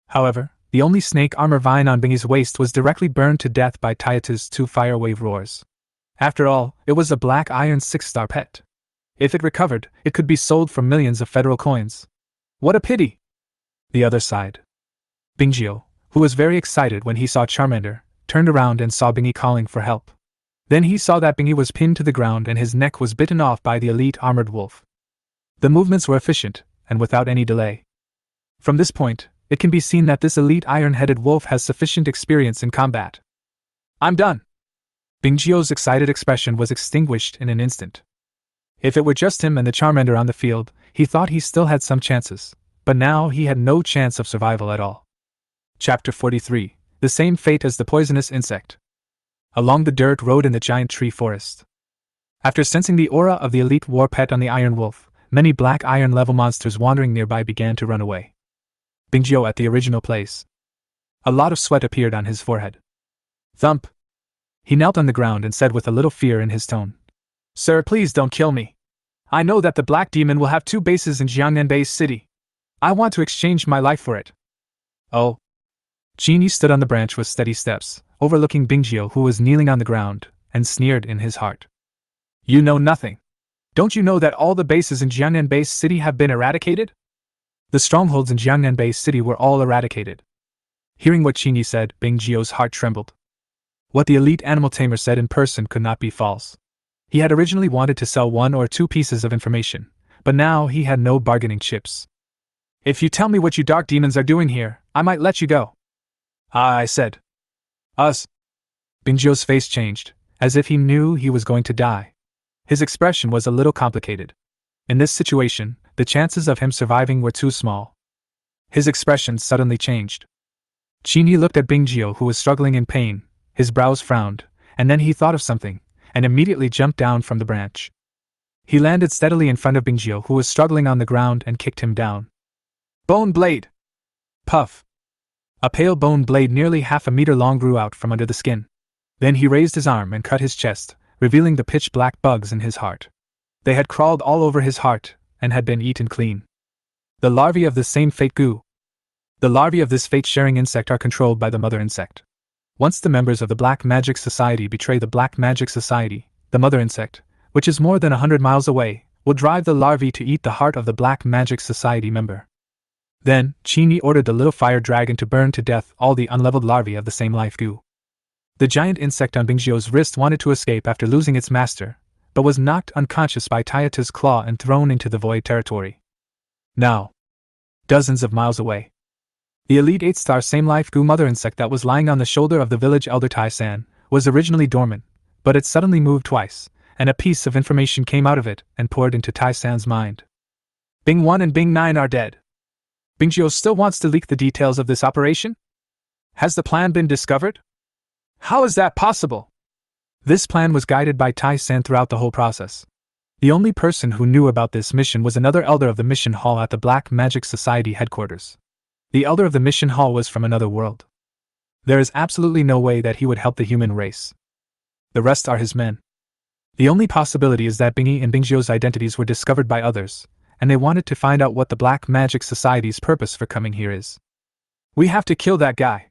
However, the only snake armor vine on Bing Yi's waist was directly burned to death by Taitu's 2 fire wave roars. After all, it was a black iron 6-star pet. If it recovered, it could be sold for millions of federal coins. What a pity! The other side. Bing Jiu, who was very excited when he saw Charmander, turned around and saw Bing Yi calling for help. Then he saw that Bing Yi was pinned to the ground and his neck was bitten off by the elite armored wolf. The movements were efficient, and without any delay. From this point, it can be seen that this elite iron-headed wolf has sufficient experience in combat. I'm done! Bing Jiu's excited expression was extinguished in an instant. If it were just him and the Charmander on the field, he thought he still had some chances, but now he had no chance of survival at all. Chapter 43. The same fate as the poisonous insect. Along the dirt road in the giant tree forest. After sensing the aura of the elite war pet on the iron wolf, many black iron-level monsters wandering nearby began to run away. Bing Jiu at the original place. A lot of sweat appeared on his forehead. Thump! He knelt on the ground and said with a little fear in his tone. Sir, please don't kill me. I know that the Black Demon will have 2 bases in Jiangnan Base City. I want to exchange my life for it. Oh. Qin Yi stood on the branch with steady steps, overlooking Bing Jiu who was kneeling on the ground, and sneered in his heart. You know nothing. Don't you know that all the bases in Jiangnan Base City have been eradicated? The strongholds in Jiangnan Base City were all eradicated. Hearing what Qin Yi said, Bing Jiu's heart trembled. What the elite animal tamer said in person could not be false. He had originally wanted to sell 1 or 2 pieces of information, but now he had no bargaining chips. If you tell me what you dark demons are doing here, I might let you go. I said. Us. Bing Jiu's face changed, as if he knew he was going to die. His expression was a little complicated. In this situation, the chances of him surviving were too small. His expression suddenly changed. Qin Yi looked at Bingjio, who was struggling in pain, his brows frowned, and then he thought of something, and immediately jumped down from the branch. He landed steadily in front of Bingjio, who was struggling on the ground, and kicked him down. Bone blade! Puff! A pale bone blade nearly half a meter long grew out from under the skin. Then he raised his arm and cut his chest, revealing the pitch-black bugs in his heart. They had crawled all over his heart, and had been eaten clean. The larvae of this same fate goo. The larvae of this fate-sharing insect are controlled by the mother insect. Once the members of the Black Magic Society betray the Black Magic Society, the mother insect, which is more than 100 miles away, will drive the larvae to eat the heart of the Black Magic Society member. Then, Qin Yi ordered the little fire dragon to burn to death all the unleveled larvae of the same life goo. The giant insect on Bingjio's wrist wanted to escape after losing its master, but was knocked unconscious by Tayata's claw and thrown into the void territory. Now, dozens of miles away, the elite 8-star same life goo mother insect that was lying on the shoulder of the village elder Tai San was originally dormant, but it suddenly moved twice, and a piece of information came out of it and poured into Tai San's mind. Bing 1 and Bing 9 are dead. Bingjio still wants to leak the details of this operation? Has the plan been discovered? How is that possible? This plan was guided by Tai San throughout the whole process. The only person who knew about this mission was another elder of the mission hall at the Black Magic Society headquarters. The elder of the mission hall was from another world. There is absolutely no way that he would help the human race. The rest are his men. The only possibility is that Bing Yi and Bingjio's identities were discovered by others, and they wanted to find out what the Black Magic Society's purpose for coming here is. We have to kill that guy.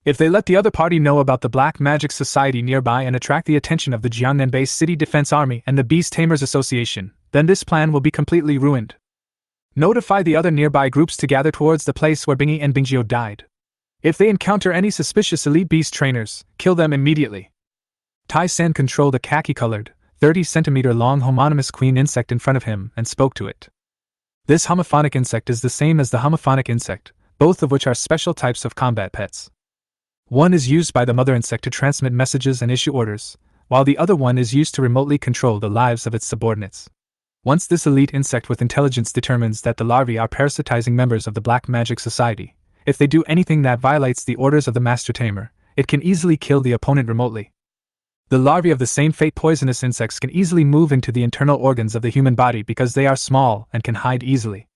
If they let the other party know about the Black Magic Society nearby and attract the attention of the Jiangnan Base City Defense Army and the Beast Tamers Association, then this plan will be completely ruined. Notify the other nearby groups to gather towards the place where Bing Yi and Bingjio died. If they encounter any suspicious elite beast trainers, kill them immediately. Tai San controlled a khaki-colored, 30-centimeter long homonymous queen insect in front of him and spoke to it. This homophonic insect is the same as the homophonic insect, both of which are special types of combat pets. One is used by the mother insect to transmit messages and issue orders, while the other one is used to remotely control the lives of its subordinates. Once this elite insect with intelligence determines that the larvae are parasitizing members of the Black Magic Society, if they do anything that violates the orders of the Master Tamer, it can easily kill the opponent remotely. The larvae of the same fate poisonous insects can easily move into the internal organs of the human body because they are small and can hide easily.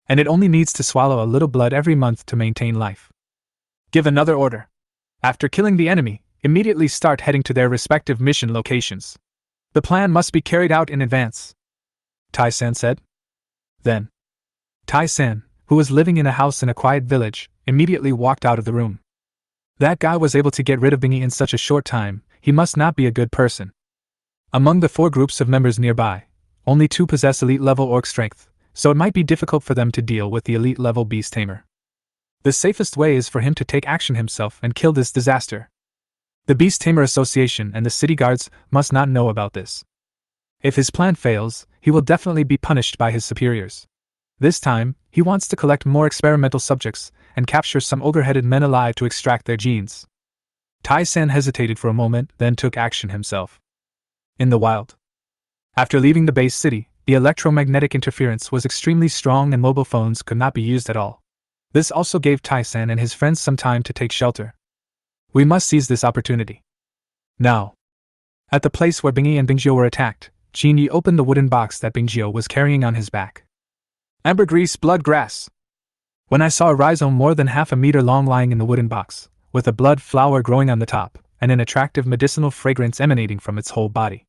And it only needs to swallow a little blood every month to maintain life. Give another order. After killing the enemy, immediately start heading to their respective mission locations. The plan must be carried out in advance, Tai San said. Then, Tai San, who was living in a house in a quiet village, immediately walked out of the room. That guy was able to get rid of Bing Yi in such a short time. He must not be a good person. Among the 4 groups of members nearby, only 2 possess elite-level orc strength, so it might be difficult for them to deal with the elite-level beast tamer. The safest way is for him to take action himself and kill this disaster. The Beast Tamer Association and the city guards must not know about this. If his plan fails, he will definitely be punished by his superiors. This time, he wants to collect more experimental subjects and capture some ogre-headed men alive to extract their genes. Tai San hesitated for a moment, then took action himself. In the wild. After leaving the base city, the electromagnetic interference was extremely strong and mobile phones could not be used at all. This also gave Tai San and his friends some time to take shelter. We must seize this opportunity. Now. At the place where Bing Yi and Bingjio were attacked, Qin Yi opened the wooden box that Bingjio was carrying on his back. Ambergris blood grass. When I saw a rhizome more than half a meter long lying in the wooden box, with a blood flower growing on the top, and an attractive medicinal fragrance emanating from its whole body.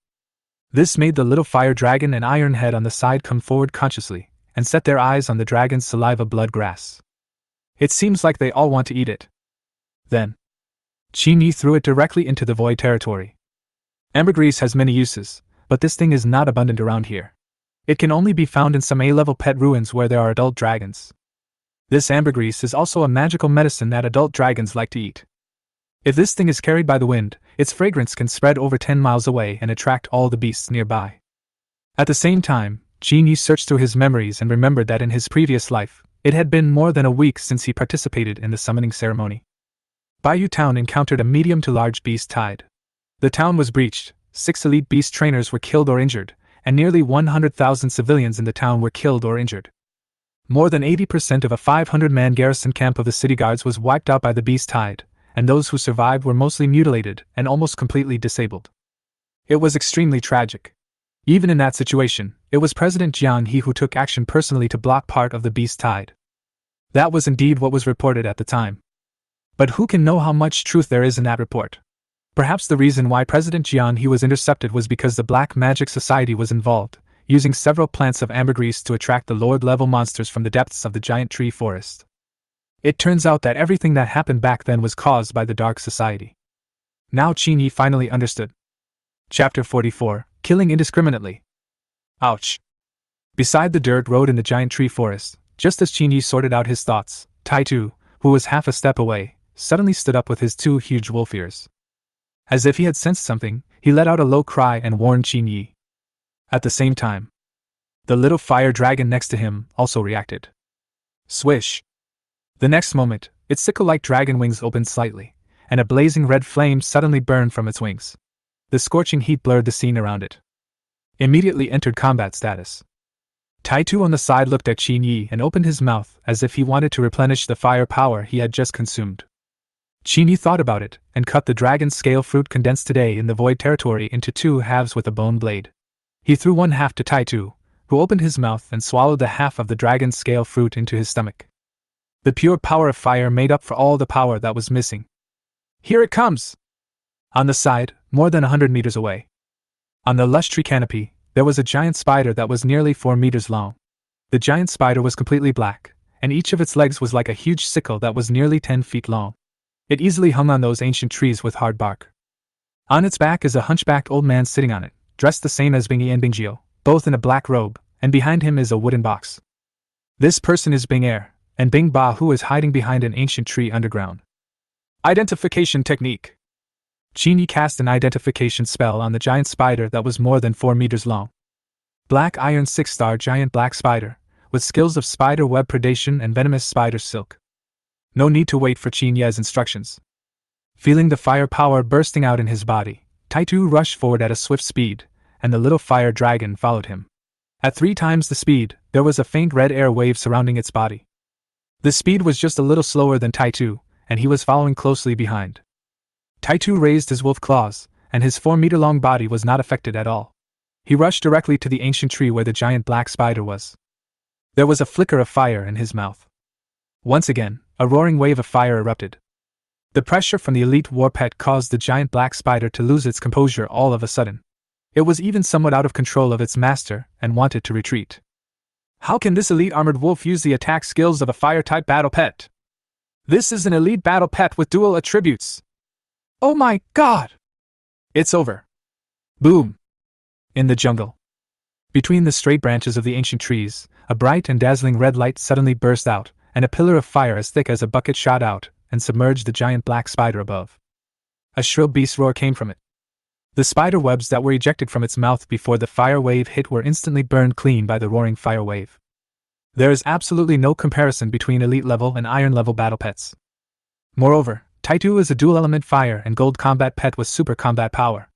This made the little fire dragon and iron head on the side come forward consciously, and set their eyes on the dragon's saliva blood grass. It seems like they all want to eat it. Then, Qin Yi threw it directly into the void territory. Ambergris has many uses, but this thing is not abundant around here. It can only be found in some A-level pet ruins where there are adult dragons. This ambergris is also a magical medicine that adult dragons like to eat. If this thing is carried by the wind, its fragrance can spread over 10 miles away and attract all the beasts nearby. At the same time, Qin Yi searched through his memories and remembered that in his previous life, it had been more than a week since he participated in the summoning ceremony. Bayou Town encountered a medium to large beast tide. The town was breached, 6 elite beast trainers were killed or injured, and nearly 100,000 civilians in the town were killed or injured. More than 80% of a 500-man garrison camp of the city guards was wiped out by the beast tide, and those who survived were mostly mutilated and almost completely disabled. It was extremely tragic. Even in that situation, it was President Jiang Yi who took action personally to block part of the beast tide. That was indeed what was reported at the time. But who can know how much truth there is in that report? Perhaps the reason why President Jiang Yi was intercepted was because the Black Magic Society was involved, using several plants of ambergris to attract the Lord-level monsters from the depths of the giant tree forest. It turns out that everything that happened back then was caused by the Dark Society. Now Qin Yi finally understood. Chapter 44, Killing Indiscriminately. Ouch. Beside the dirt road in the giant tree forest, just as Qin Yi sorted out his thoughts, Tai Tu, who was half a step away, suddenly stood up with his 2 huge wolf ears. As if he had sensed something, he let out a low cry and warned Qin Yi. At the same time, the little fire dragon next to him also reacted. Swish! The next moment, its sickle-like dragon wings opened slightly, and a blazing red flame suddenly burned from its wings. The scorching heat blurred the scene around it. Immediately entered combat status. Tai Tu on the side looked at Qin Yi and opened his mouth as if he wanted to replenish the fire power he had just consumed. Qin Yi thought about it and cut the dragon scale fruit condensed today in the void territory into 2 halves with a bone blade. He threw one half to Tai Tu, who opened his mouth and swallowed the half of the dragon scale fruit into his stomach. The pure power of fire made up for all the power that was missing. Here it comes! On the side, more than 100 meters away. On the lush tree canopy, there was a giant spider that was nearly 4 meters long. The giant spider was completely black, and each of its legs was like a huge sickle that was nearly 10 feet long. It easily hung on those ancient trees with hard bark. On its back is a hunchbacked old man sitting on it, dressed the same as Bing Yi and Bing Jiu, both in a black robe, and behind him is a wooden box. This person is Bing Er, and Bing Ba, who is hiding behind an ancient tree underground. Identification technique. Qin Yi cast an identification spell on the giant spider that was more than 4 meters long. Black Iron 6-star giant black spider, with skills of spider web predation and venomous spider silk. No need to wait for Qin Yi's instructions. Feeling the fire power bursting out in his body, Tai Tu rushed forward at a swift speed, and the little fire dragon followed him. At 3 times the speed, there was a faint red air wave surrounding its body. The speed was just a little slower than Tai Tu, and he was following closely behind. Tai Tu raised his wolf claws, and his 4-meter-long body was not affected at all. He rushed directly to the ancient tree where the giant black spider was. There was a flicker of fire in his mouth. Once again, a roaring wave of fire erupted. The pressure from the elite war pet caused the giant black spider to lose its composure all of a sudden. It was even somewhat out of control of its master and wanted to retreat. How can this elite armored wolf use the attack skills of a fire-type battle pet? This is an elite battle pet with dual attributes. Oh my god! It's over. Boom! In the jungle. Between the straight branches of the ancient trees, a bright and dazzling red light suddenly burst out, and a pillar of fire as thick as a bucket shot out and submerged the giant black spider above. A shrill beast roar came from it. The spider webs that were ejected from its mouth before the fire wave hit were instantly burned clean by the roaring fire wave. There is absolutely no comparison between elite level and iron level battle pets. Moreover, Tai Tu is a dual-element fire and gold combat pet with super combat power.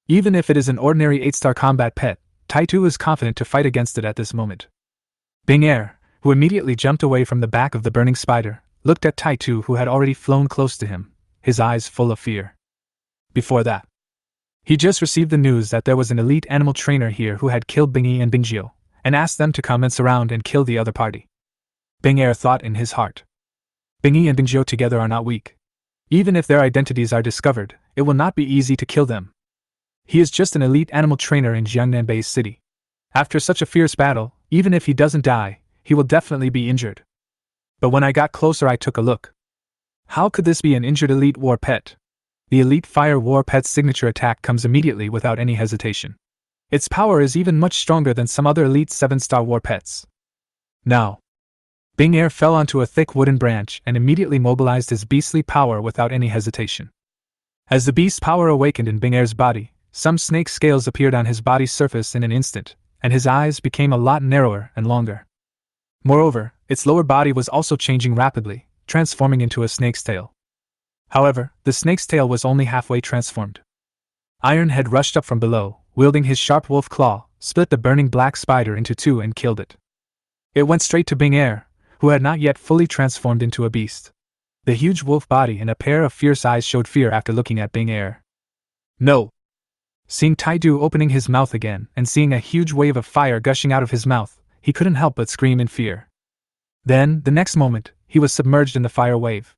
Even if it is an ordinary 8-star combat pet, Tai Tu is confident to fight against it at this moment. Bing Er, who immediately jumped away from the back of the burning spider, looked at Tai Tu, who had already flown close to him, his eyes full of fear. Before that, he just received the news that there was an elite animal trainer here who had killed Bing Yi and Bing Jiu, and asked them to come and surround and kill the other party. Bing Er thought in his heart. Bing Yi and Bing Jiu together are not weak. Even if their identities are discovered, it will not be easy to kill them. He is just an elite animal trainer in Jiangnan Base City. After such a fierce battle, even if he doesn't die, he will definitely be injured. But when I got closer I took a look. How could this be an injured elite war pet? The elite fire war pet's signature attack comes immediately without any hesitation. Its power is even much stronger than some other elite 7-star war pets. Now, Bing Er fell onto a thick wooden branch and immediately mobilized his beastly power without any hesitation. As the beast power awakened in Bing Er's body, some snake scales appeared on his body's surface in an instant, and his eyes became a lot narrower and longer. Moreover, its lower body was also changing rapidly, transforming into a snake's tail. However, the snake's tail was only halfway transformed. Ironhead rushed up from below, wielding his sharp wolf claw, split the burning black spider into two and killed it. It went straight to Bing Er, who had not yet fully transformed into a beast. The huge wolf body and a pair of fierce eyes showed fear after looking at Bing Er. No! Seeing Taidu opening his mouth again and seeing a huge wave of fire gushing out of his mouth, he couldn't help but scream in fear. Then, the next moment, he was submerged in the fire wave.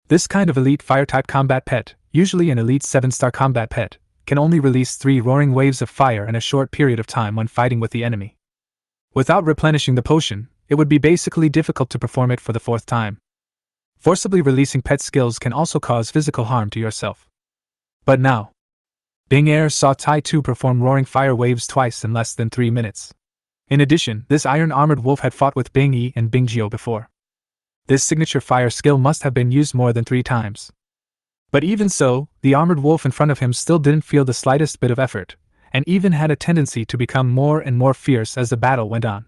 This kind of elite fire-type combat pet, usually an elite 7-star combat pet, can only release 3 roaring waves of fire in a short period of time when fighting with the enemy. Without replenishing the potion, it would be basically difficult to perform it for the 4th time. Forcibly releasing pet skills can also cause physical harm to yourself. But now, Bing Er saw Tai-Tu perform roaring fire waves twice in less than 3 minutes. In addition, this iron-armored wolf had fought with Bing Yi and Bing Jiu before. This signature fire skill must have been used more than 3 times. But even so, the armored wolf in front of him still didn't feel the slightest bit of effort, and even had a tendency to become more and more fierce as the battle went on.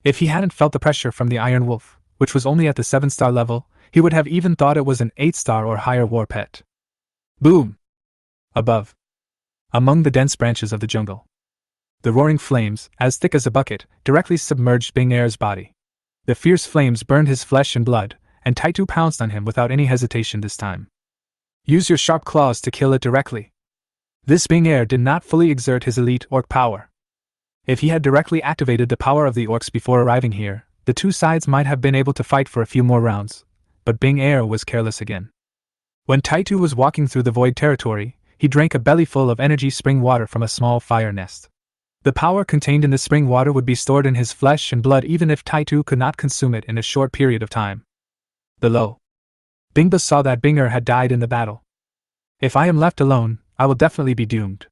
If he hadn't felt the pressure from the Iron Wolf, which was only at the 7-star level, he would have even thought it was an 8-star or higher war pet. Boom! Above, among the dense branches of the jungle, the roaring flames, as thick as a bucket, directly submerged Bing Er's body. The fierce flames burned his flesh and blood, and Tai-Tu pounced on him without any hesitation this time. Use your sharp claws to kill it directly. This Bing Er did not fully exert his elite orc power. If he had directly activated the power of the orcs before arriving here, the 2 sides might have been able to fight for a few more rounds, but Bing Er was careless again. When Tai-Tu was walking through the void territory, he drank a bellyful of energy spring water from a small fire nest. The power contained in the spring water would be stored in his flesh and blood even if Tai-Tu could not consume it in a short period of time. Below, Bingba saw that Bing Er had died in the battle. If I am left alone, I will definitely be doomed.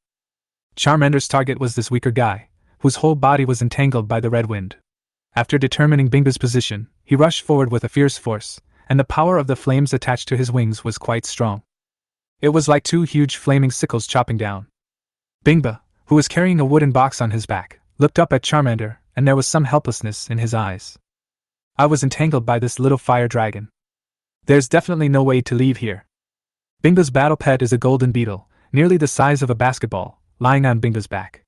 Charmander's target was this weaker guy, whose whole body was entangled by the red wind. After determining Bingba's position, he rushed forward with a fierce force, and the power of the flames attached to his wings was quite strong. It was like 2 huge flaming sickles chopping down. Bingba, who was carrying a wooden box on his back, looked up at Charmander, and there was some helplessness in his eyes. I was entangled by this little fire dragon. There's definitely no way to leave here. Bingba's battle pet is a golden beetle, nearly the size of a basketball, lying on Bingba's back.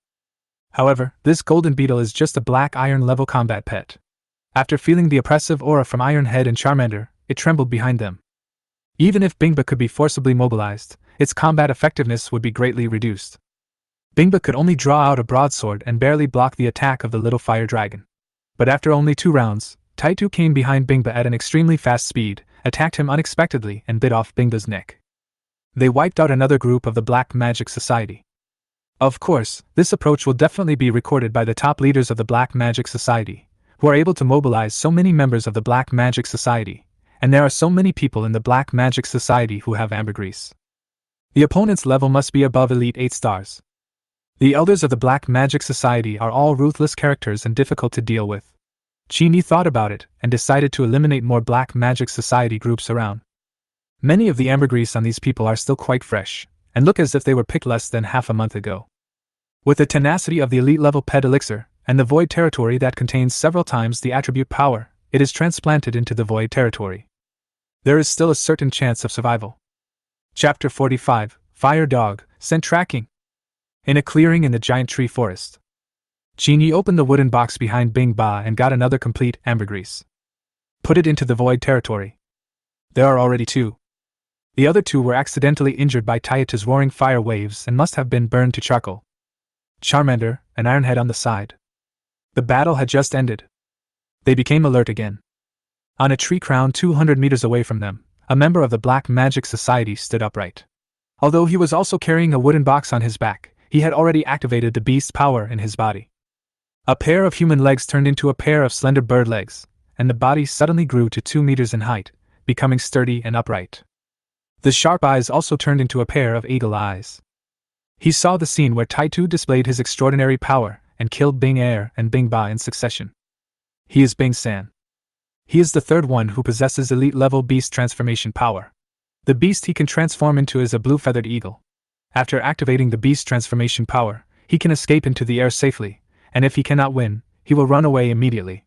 However, this golden beetle is just a black iron-level combat pet. After feeling the oppressive aura from Ironhead and Charmander, it trembled behind them. Even if Bingba could be forcibly mobilized, its combat effectiveness would be greatly reduced. Bingba could only draw out a broadsword and barely block the attack of the little fire dragon. But after only 2 rounds, Tai-Tu came behind Bingba at an extremely fast speed, attacked him unexpectedly and bit off Bingba's neck. They wiped out another group of the Black Magic Society. Of course, this approach will definitely be recorded by the top leaders of the Black Magic Society, who are able to mobilize so many members of the Black Magic Society, and there are so many people in the Black Magic Society who have ambergris. The opponent's level must be above Elite 8 stars. The elders of the Black Magic Society are all ruthless characters and difficult to deal with. Qin Yi thought about it and decided to eliminate more Black Magic Society groups around. Many of the ambergris on these people are still quite fresh, and look as if they were picked less than half a month ago. With the tenacity of the elite-level pet elixir, and the void territory that contains several times the attribute power, it is transplanted into the void territory. There is still a certain chance of survival. Chapter 45, Fire Dog, Scent Tracking. In a clearing in the giant tree forest, Qin Yi opened the wooden box behind Bing Ba and got another complete ambergris. Put it into the void territory. There are already 2. The other 2 were accidentally injured by Tai-Tu's roaring fire waves and must have been burned to charcoal. Charmander and Ironhead on the side. The battle had just ended. They became alert again. On a tree crown 200 meters away from them, a member of the Black Magic Society stood upright. Although he was also carrying a wooden box on his back, he had already activated the beast's power in his body. A pair of human legs turned into a pair of slender bird legs, and the body suddenly grew to 2 meters in height, becoming sturdy and upright. The sharp eyes also turned into a pair of eagle eyes. He saw the scene where Tai-Tu displayed his extraordinary power and killed Bing Er and Bing Ba in succession. He is Bing San. He is the 3rd one who possesses elite-level beast transformation power. The beast he can transform into is a blue-feathered eagle. After activating the beast transformation power, he can escape into the air safely, and if he cannot win, he will run away immediately.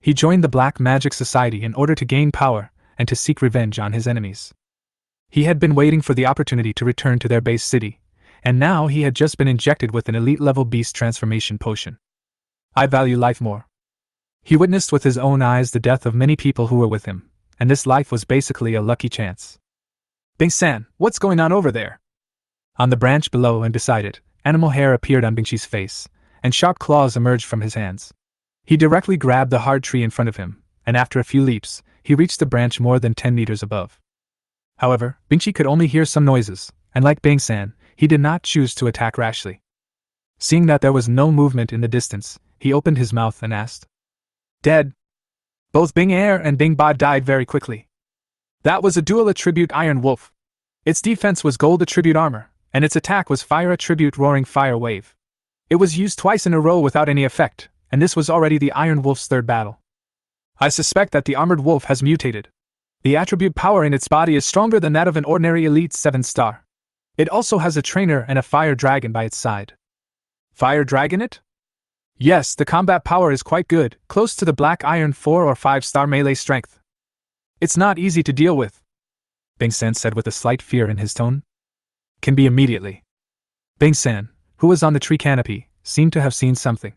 He joined the Black Magic Society in order to gain power and to seek revenge on his enemies. He had been waiting for the opportunity to return to their base city, and now he had just been injected with an elite-level beast transformation potion. I value life more. He witnessed with his own eyes the death of many people who were with him, and this life was basically a lucky chance. Bing-san, what's going on over there? On the branch below and beside it, animal hair appeared on Bing-chi's face, and sharp claws emerged from his hands. He directly grabbed the hard tree in front of him, and after a few leaps, he reached the branch more than 10 meters above. However, Bing-chi could only hear some noises, and like Bing-san, he did not choose to attack rashly. Seeing that there was no movement in the distance, he opened his mouth and asked, "Dead?" Both Bing-er and Bing-ba died very quickly. That was a dual attribute Iron Wolf. Its defense was gold attribute armor, and its attack was fire attribute Roaring Fire Wave. It was used twice in a row without any effect, and this was already the Iron Wolf's third battle. I suspect that the Armored Wolf has mutated. The attribute power in its body is stronger than that of an ordinary Elite 7-star. It also has a trainer and a fire dragon by its side. Fire dragon it? Yes, the combat power is quite good, close to the Black Iron 4 or 5-star melee strength. It's not easy to deal with, Bing-san said with a slight fear in his tone. Can be immediately. Bing-san, who was on the tree canopy, seemed to have seen something.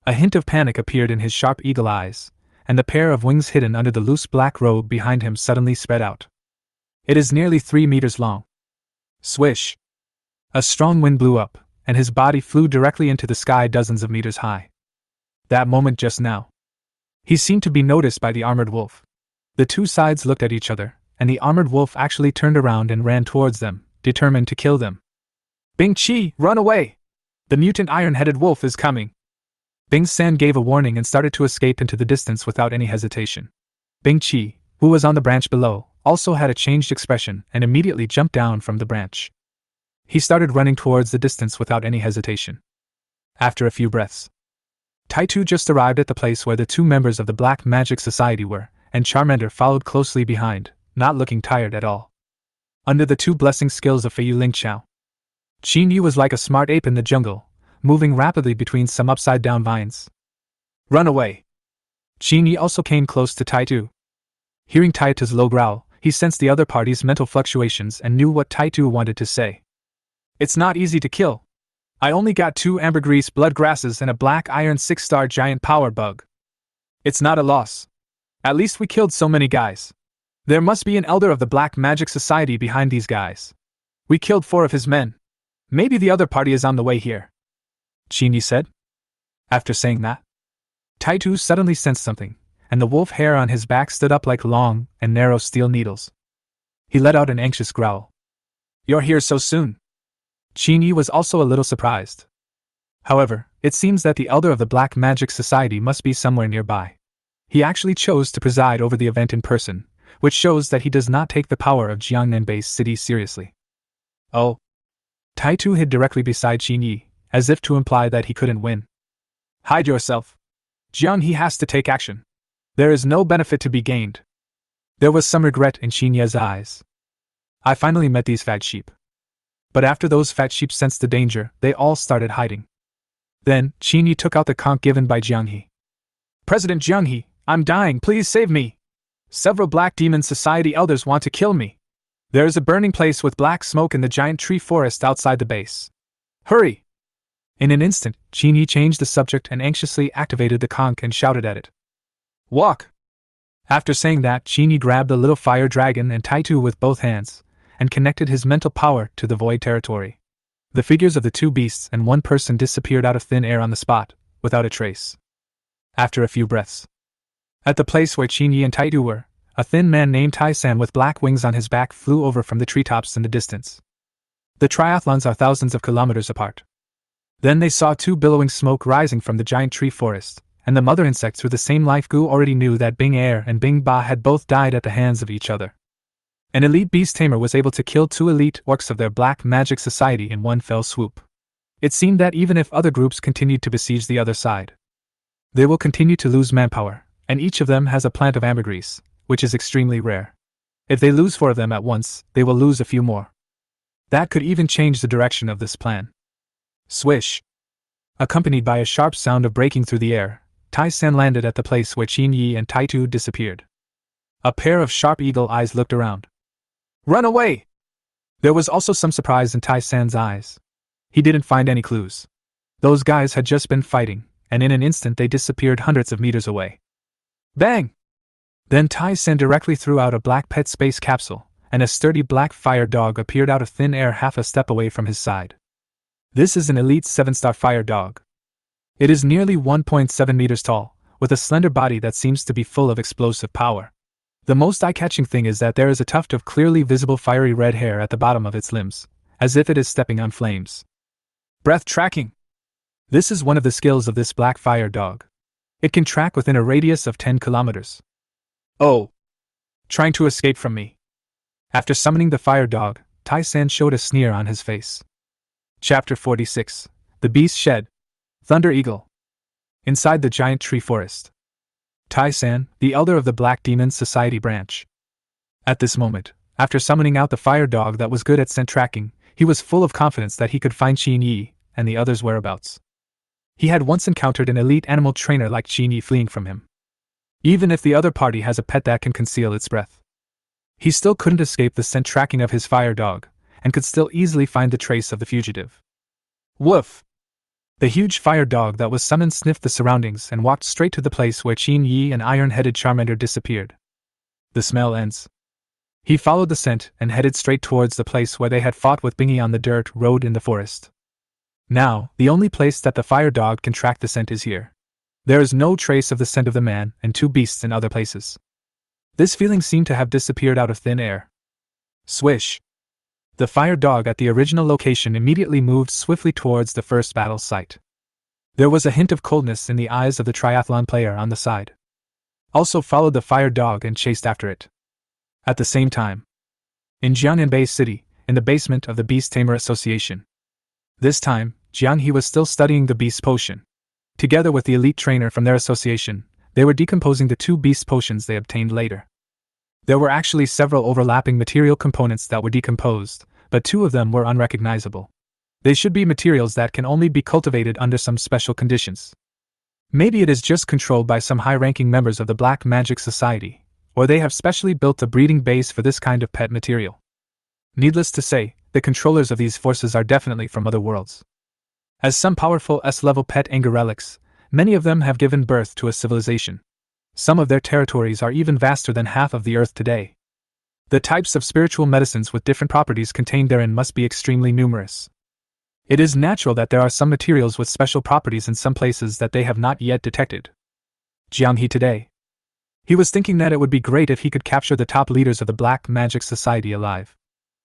A hint of panic appeared in his sharp eagle eyes, and the pair of wings hidden under the loose black robe behind him suddenly spread out. It is nearly 3 meters long. Swish! A strong wind blew up, and his body flew directly into the sky dozens of meters high. That moment just now. He seemed to be noticed by the Armored Wolf. The two sides looked at each other, and the Armored Wolf actually turned around and ran towards them, determined to kill them. Bing-chi, run away! The mutant iron-headed wolf is coming! Bing-san gave a warning and started to escape into the distance without any hesitation. Bing-chi, who was on the branch below, also had a changed expression and immediately jumped down from the branch. He started running towards the distance without any hesitation. After a few breaths, Taitu just arrived at the place where the two members of the Black Magic Society were, and Charmander followed closely behind, not looking tired at all. Under the two blessing skills of Feiyu Lingqiao, Qin Yi was like a smart ape in the jungle, moving rapidly between some upside-down vines. Run away! Qin Yi also came close to Taitu. Hearing Taitu's low growl, he sensed the other party's mental fluctuations and knew what Taitu wanted to say. It's not easy to kill. I only got 2 ambergris blood grasses and a black iron 6-star giant power bug. It's not a loss. At least we killed so many guys. There must be an elder of the Black Magic Society behind these guys. We killed 4 of his men. Maybe the other party is on the way here, Qin Yi said. After saying that, Taitu suddenly sensed something, and the wolf hair on his back stood up like long and narrow steel needles. He let out an anxious growl. You're here so soon. Qin Yi was also a little surprised. However, it seems that the elder of the Black Magic Society must be somewhere nearby. He actually chose to preside over the event in person, which shows that he does not take the power of Jiangnan Base City seriously. Oh. Taitu hid directly beside Qin Yi, as if to imply that he couldn't win. Hide yourself. Jiang He has to take action. There is no benefit to be gained. There was some regret in Qin Yi's eyes. I finally met these fat sheep. But after those fat sheep sensed the danger, they all started hiding. Then, Qin Yi took out the conch given by Jiang He. President Jiang He, I'm dying, please save me. Several Black Demon Society elders want to kill me. There is a burning place with black smoke in the giant tree forest outside the base. Hurry! In an instant, Qin Yi changed the subject and anxiously activated the conch and shouted at it. Walk! After saying that, Qin Yi grabbed the little fire dragon and Taitu with both hands, and connected his mental power to the void territory. The figures of the 2 beasts and 1 person disappeared out of thin air on the spot, without a trace. After a few breaths, at the place where Qin Yi and Taitu were, a thin man named Tai-san with black wings on his back flew over from the treetops in the distance. The triathlons are thousands of kilometers apart. Then they saw 2 billowing smoke rising from the giant tree forest, and the mother insects through the same life goo already knew that Bing-er and Bing-ba had both died at the hands of each other. An elite beast tamer was able to kill 2 elite orcs of their Black Magic Society in one fell swoop. It seemed that even if other groups continued to besiege the other side, they will continue to lose manpower, and each of them has a plant of ambergris, which is extremely rare. If they lose 4 of them at once, they will lose a few more. That could even change the direction of this plan. Swish! Accompanied by a sharp sound of breaking through the air, Tai-san landed at the place where Qin Yi and Taitu disappeared. A pair of sharp eagle eyes looked around. Run away! There was also some surprise in Tai-san's eyes. He didn't find any clues. Those guys had just been fighting, and in an instant they disappeared hundreds of meters away. Bang! Then Tai San directly threw out a black pet space capsule, and a sturdy black fire dog appeared out of thin air half a step away from his side. This is an elite 7-star fire dog. It is nearly 1.7 meters tall, with a slender body that seems to be full of explosive power. The most eye-catching thing is that there is a tuft of clearly visible fiery red hair at the bottom of its limbs, as if it is stepping on flames. Breath tracking! This is one of the skills of this black fire dog. It can track within a radius of 10 kilometers. Oh! Trying to escape from me. After summoning the fire dog, Tai San showed a sneer on his face. Chapter 46. The Beast Shed. Thunder Eagle. Inside the giant tree forest. Tai San, the elder of the Black Demon Society branch. At this moment, after summoning out the fire dog that was good at scent tracking, he was full of confidence that he could find Qin Yi and the others' whereabouts. He had once encountered an elite animal trainer like Qin Yi fleeing from him. Even if the other party has a pet that can conceal its breath, he still couldn't escape the scent tracking of his fire dog, and could still easily find the trace of the fugitive. Woof! The huge fire dog that was summoned sniffed the surroundings and walked straight to the place where Qin Yi and Iron-Headed Charmander disappeared. The smell ends. He followed the scent and headed straight towards the place where they had fought with Bingy on the dirt road in the forest. Now, the only place that the fire dog can track the scent is here. There is no trace of the scent of the man and two beasts in other places. This feeling seemed to have disappeared out of thin air. Swish! The fire dog at the original location immediately moved swiftly towards the first battle site. There was a hint of coldness in the eyes of the triathlon player on the side. Also followed the fire dog and chased after it. At the same time, in Jiangnan Base City, in the basement of the Beast Tamer Association. This time, Jiang He was still studying the beast potion. Together with the elite trainer from their association, they were decomposing the 2 beast potions they obtained later. There were actually several overlapping material components that were decomposed, but 2 of them were unrecognizable. They should be materials that can only be cultivated under some special conditions. Maybe it is just controlled by some high-ranking members of the Black Magic Society, or they have specially built a breeding base for this kind of pet material. Needless to say, the controllers of these forces are definitely from other worlds. As some powerful S-level pet anger relics, many of them have given birth to a civilization. Some of their territories are even vaster than half of the Earth today. The types of spiritual medicines with different properties contained therein must be extremely numerous. It is natural that there are some materials with special properties in some places that they have not yet detected. Jiang He today. He was thinking that it would be great if he could capture the top leaders of the Black Magic Society alive.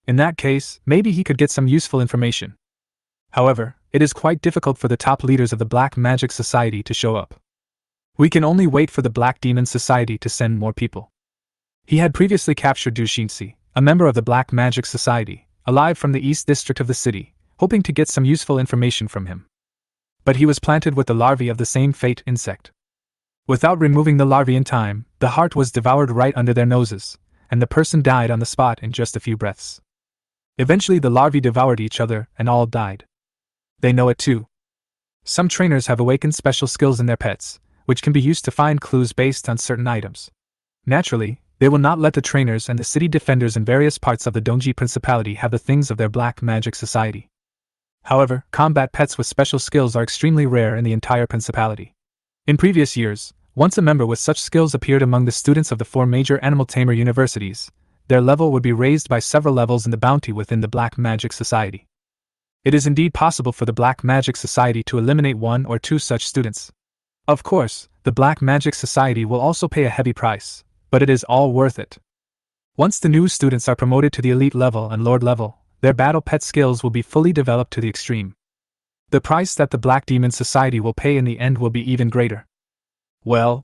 In that case, maybe he could get some useful information. However, it is quite difficult for the top leaders of the Black Magic Society to show up. We can only wait for the Black Demon Society to send more people. He had previously captured Du Xinxi, a member of the Black Magic Society, alive from the East District of the city, hoping to get some useful information from him. But he was planted with the larvae of the same fate insect. Without removing the larvae in time, the heart was devoured right under their noses, and the person died on the spot in just a few breaths. Eventually the larvae devoured each other and all died. They know it too. Some trainers have awakened special skills in their pets, which can be used to find clues based on certain items. Naturally, they will not let the trainers and the city defenders in various parts of the Dongji Principality have the things of their Black Magic Society. However, combat pets with special skills are extremely rare in the entire principality. In previous years, once a member with such skills appeared among the students of the 4 major animal tamer universities, their level would be raised by several levels in the bounty within the Black Magic Society. It is indeed possible for the Black Magic Society to eliminate 1 or 2 such students. Of course, the Black Magic Society will also pay a heavy price, but it is all worth it. Once the new students are promoted to the elite level and lord level, their battle pet skills will be fully developed to the extreme. The price that the Black Demon Society will pay in the end will be even greater. Well,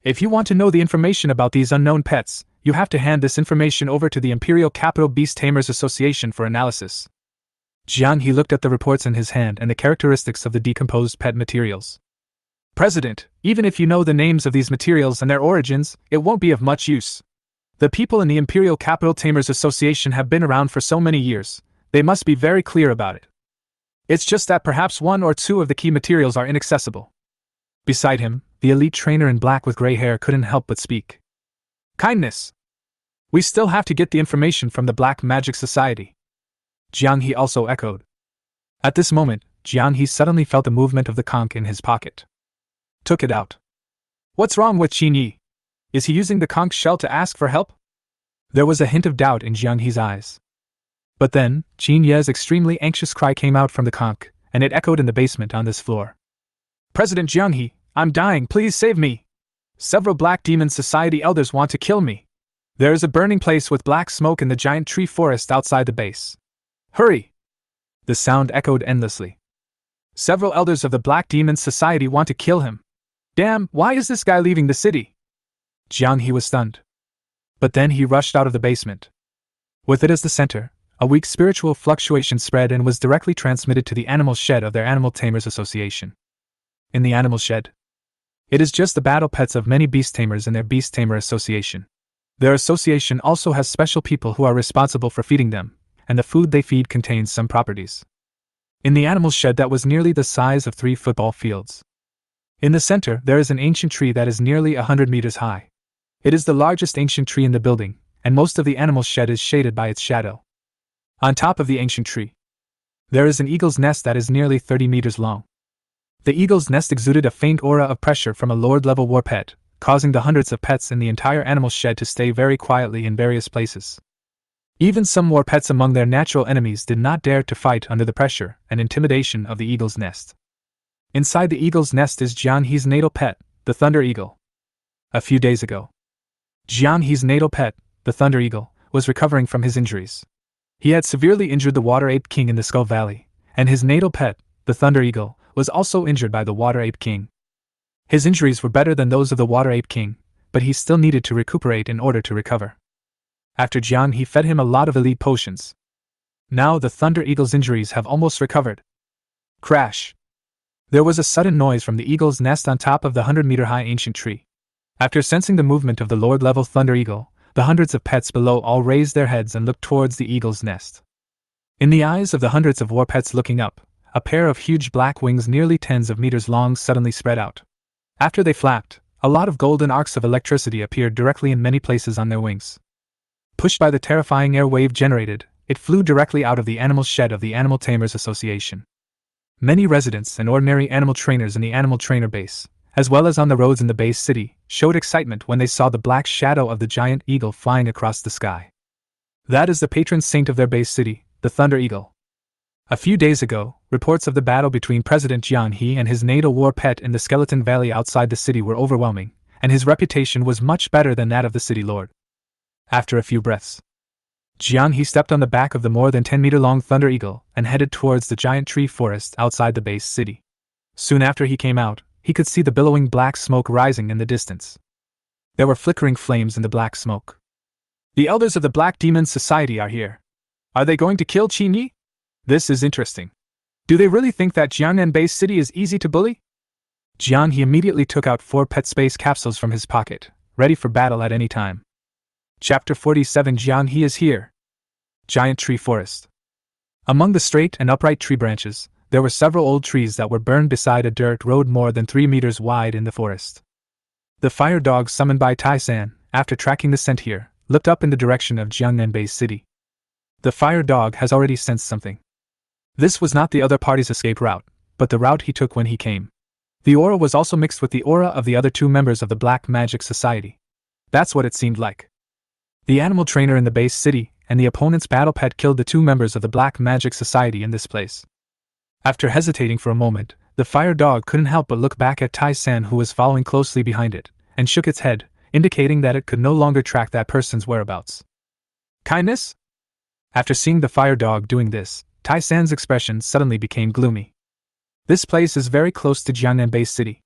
if you want to know the information about these unknown pets, you have to hand this information over to the Imperial Capital Beast Tamers Association for analysis. Jiang He looked at the reports in his hand and the characteristics of the decomposed pet materials. President, even if you know the names of these materials and their origins, it won't be of much use. The people in the Imperial Capital Tamers Association have been around for so many years, they must be very clear about it. It's just that perhaps 1 or 2 of the key materials are inaccessible. Beside him, the elite trainer in black with gray hair couldn't help but speak. Kindness! We still have to get the information from the Black Magic Society. Jiang He also echoed. At this moment, Jiang Yi suddenly felt the movement of the conch in his pocket. Took it out. What's wrong with Qin Yi? Is he using the conch shell to ask for help? There was a hint of doubt in Jiang Yi's eyes. But then, Qin Yi's extremely anxious cry came out from the conch, and it echoed in the basement on this floor. President Jiang Yi, I'm dying, please save me! Several Black Demon Society elders want to kill me. There is a burning place with black smoke in the giant tree forest outside the base. Hurry! The sound echoed endlessly. Several elders of the Black Demon Society want to kill him. Damn, why is this guy leaving the city? Jiang Yi was stunned. But then he rushed out of the basement. With it as the center, a weak spiritual fluctuation spread and was directly transmitted to the animal shed of their Animal Tamers Association. In the animal shed, it is just the battle pets of many beast tamers in their Beast Tamer Association. Their association also has special people who are responsible for feeding them, and the food they feed contains some properties. In the animal shed that was nearly the size of 3 football fields. In the center, there is an ancient tree that is nearly 100 meters high. It is the largest ancient tree in the building, and most of the animal shed is shaded by its shadow. On top of the ancient tree, there is an eagle's nest that is nearly 30 meters long. The eagle's nest exuded a faint aura of pressure from a Lord-level war pet, causing the hundreds of pets in the entire animal shed to stay very quietly in various places. Even some war pets among their natural enemies did not dare to fight under the pressure and intimidation of the eagle's nest. Inside the eagle's nest is Jiang Yi's natal pet, the Thunder Eagle. A few days ago, Jiang Yi's natal pet, the Thunder Eagle, was recovering from his injuries. He had severely injured the Water Ape King in the Skull Valley, and his natal pet, the Thunder Eagle, was also injured by the Water Ape King. His injuries were better than those of the Water Ape King, but he still needed to recuperate in order to recover. After Jiang Yi fed him a lot of elite potions. Now the Thunder Eagle's injuries have almost recovered. Crash! There was a sudden noise from the eagle's nest on top of the 100-meter-high ancient tree. After sensing the movement of the Lord-level Thunder Eagle, the hundreds of pets below all raised their heads and looked towards the eagle's nest. In the eyes of the hundreds of war pets looking up, a pair of huge black wings nearly tens of meters long suddenly spread out. After they flapped, a lot of golden arcs of electricity appeared directly in many places on their wings. Pushed by the terrifying air wave generated, it flew directly out of the animal shed of the Animal Tamers Association. Many residents and ordinary animal trainers in the animal trainer base, as well as on the roads in the base city, showed excitement when they saw the black shadow of the giant eagle flying across the sky. That is the patron saint of their base city, the Thunder Eagle. A few days ago, reports of the battle between President Jiang Yi and his natal war pet in the Skeleton Valley outside the city were overwhelming, and his reputation was much better than that of the city lord. After a few breaths, Jiang Yi stepped on the back of the more than 10-meter-long Thunder Eagle and headed towards the giant tree forest outside the base city. Soon after he came out, he could see the billowing black smoke rising in the distance. There were flickering flames in the black smoke. The elders of the Black Demon Society are here. Are they going to kill Qin Yi? This is interesting. Do they really think that Jiangnan Base City is easy to bully? Jiang Yi immediately took out 4 pet space capsules from his pocket, ready for battle at any time. Chapter 47 Jiang Yi is here. Giant Tree Forest. Among the straight and upright tree branches, there were several old trees that were burned beside a dirt road more than 3 meters wide in the forest. The fire dog summoned by Tai-san, after tracking the scent here, looked up in the direction of Jiangnan Base City. The fire dog has already sensed something. This was not the other party's escape route, but the route he took when he came. The aura was also mixed with the aura of the other 2 members of the Black Magic Society. That's what it seemed like. The animal trainer in the base city and the opponent's battle pet killed the 2 members of the Black Magic Society in this place. After hesitating for a moment, the fire dog couldn't help but look back at Tai-san, who was following closely behind it, and shook its head, indicating that it could no longer track that person's whereabouts. Kindness? After seeing the fire dog doing this, Tai-san's expression suddenly became gloomy. This place is very close to Jiangnan Base City.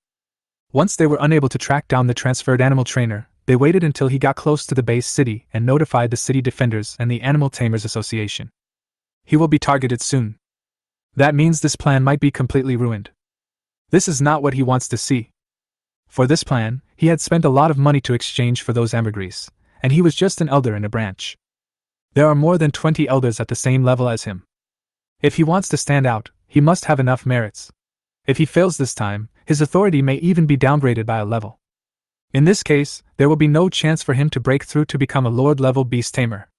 Once they were unable to track down the transferred animal trainer, they waited until he got close to the base city and notified the city defenders and the Animal Tamers Association. He will be targeted soon. That means this plan might be completely ruined. This is not what he wants to see. For this plan, he had spent a lot of money to exchange for those ambergris, and he was just an elder in a branch. There are more than 20 elders at the same level as him. If he wants to stand out, he must have enough merits. If he fails this time, his authority may even be downgraded by a level. In this case, there will be no chance for him to break through to become a Lord-level Beast Tamer.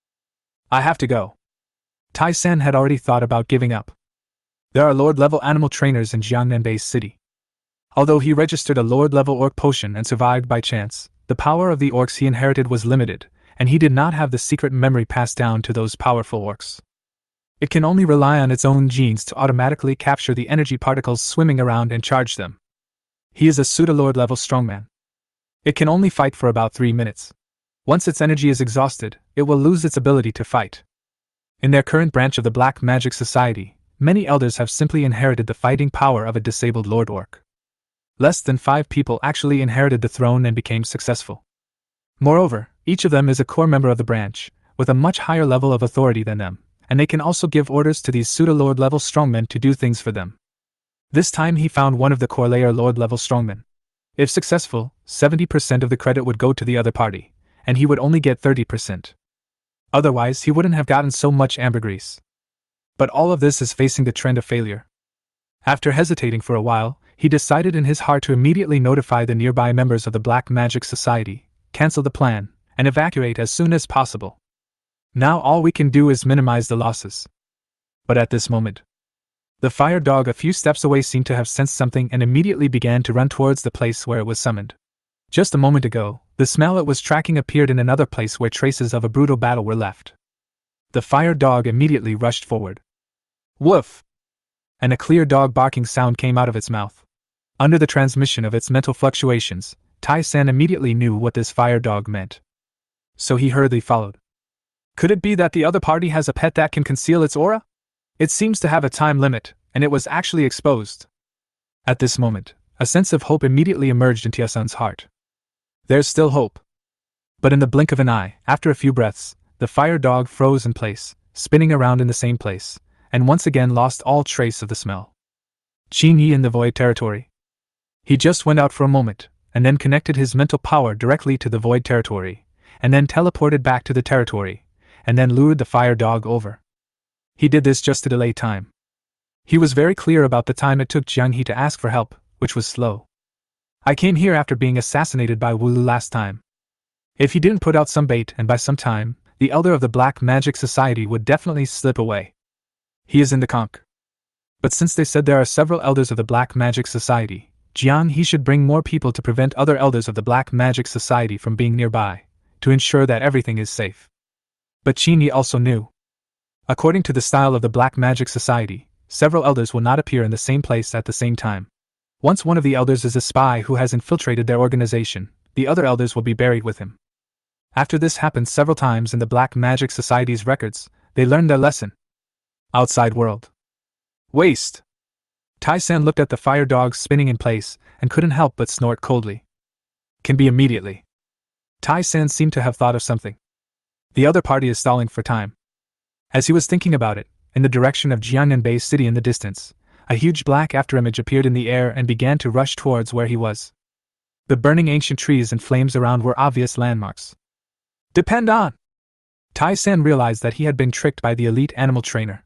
I have to go. Tai-san had already thought about giving up. There are Lord-level animal trainers in Jiangnan Base City. Although he registered a Lord-level orc potion and survived by chance, the power of the orcs he inherited was limited, and he did not have the secret memory passed down to those powerful orcs. It can only rely on its own genes to automatically capture the energy particles swimming around and charge them. He is a pseudo-Lord level strongman. It can only fight for about 3 minutes. Once its energy is exhausted, it will lose its ability to fight. In their current branch of the Black Magic Society, many elders have simply inherited the fighting power of a disabled Lord Orc. Less than 5 people actually inherited the throne and became successful. Moreover, each of them is a core member of the branch, with a much higher level of authority than them, and they can also give orders to these pseudo-Lord level strongmen to do things for them. This time he found one of the core layer Lord level strongmen. If successful, 70% of the credit would go to the other party, and he would only get 30%. Otherwise, he wouldn't have gotten so much ambergris. But all of this is facing the trend of failure. After hesitating for a while, he decided in his heart to immediately notify the nearby members of the Black Magic Society, cancel the plan, and evacuate as soon as possible. Now all we can do is minimize the losses. But at this moment, the fire dog a few steps away seemed to have sensed something and immediately began to run towards the place where it was summoned. Just a moment ago, the smell it was tracking appeared in another place where traces of a brutal battle were left. The fire dog immediately rushed forward. Woof! And a clear dog barking sound came out of its mouth. Under the transmission of its mental fluctuations, Tai-san immediately knew what this fire dog meant. So he hurriedly followed. Could it be that the other party has a pet that can conceal its aura? It seems to have a time limit, and it was actually exposed. At this moment, a sense of hope immediately emerged in Tai-san's heart. There's still hope. But in the blink of an eye, after a few breaths, the fire dog froze in place, spinning around in the same place, and once again lost all trace of the smell. Qin Yi in the void territory. He just went out for a moment, and then connected his mental power directly to the void territory, and then teleported back to the territory, and then lured the fire dog over. He did this just to delay time. He was very clear about the time it took Jiang He to ask for help, which was slow. I came here after being assassinated by Wu Lu last time. If he didn't put out some bait and by some time, the elder of the Black Magic Society would definitely slip away. He is in the conch. But since they said there are several elders of the Black Magic Society, Jiang He should bring more people to prevent other elders of the Black Magic Society from being nearby, to ensure that everything is safe. But Qin Yi also knew. According to the style of the Black Magic Society, several elders will not appear in the same place at the same time. Once one of the elders is a spy who has infiltrated their organization, the other elders will be buried with him. After this happened several times in the Black Magic Society's records, they learned their lesson. Outside world. Waste! Tai-san looked at the fire dog spinning in place, and couldn't help but snort coldly. Can be immediately. Tai-san seemed to have thought of something. The other party is stalling for time. As he was thinking about it, in the direction of Jiangnan Base City in the distance, a huge black afterimage appeared in the air and began to rush towards where he was. The burning ancient trees and flames around were obvious landmarks. Depend on! Tai-san realized that he had been tricked by the elite animal trainer.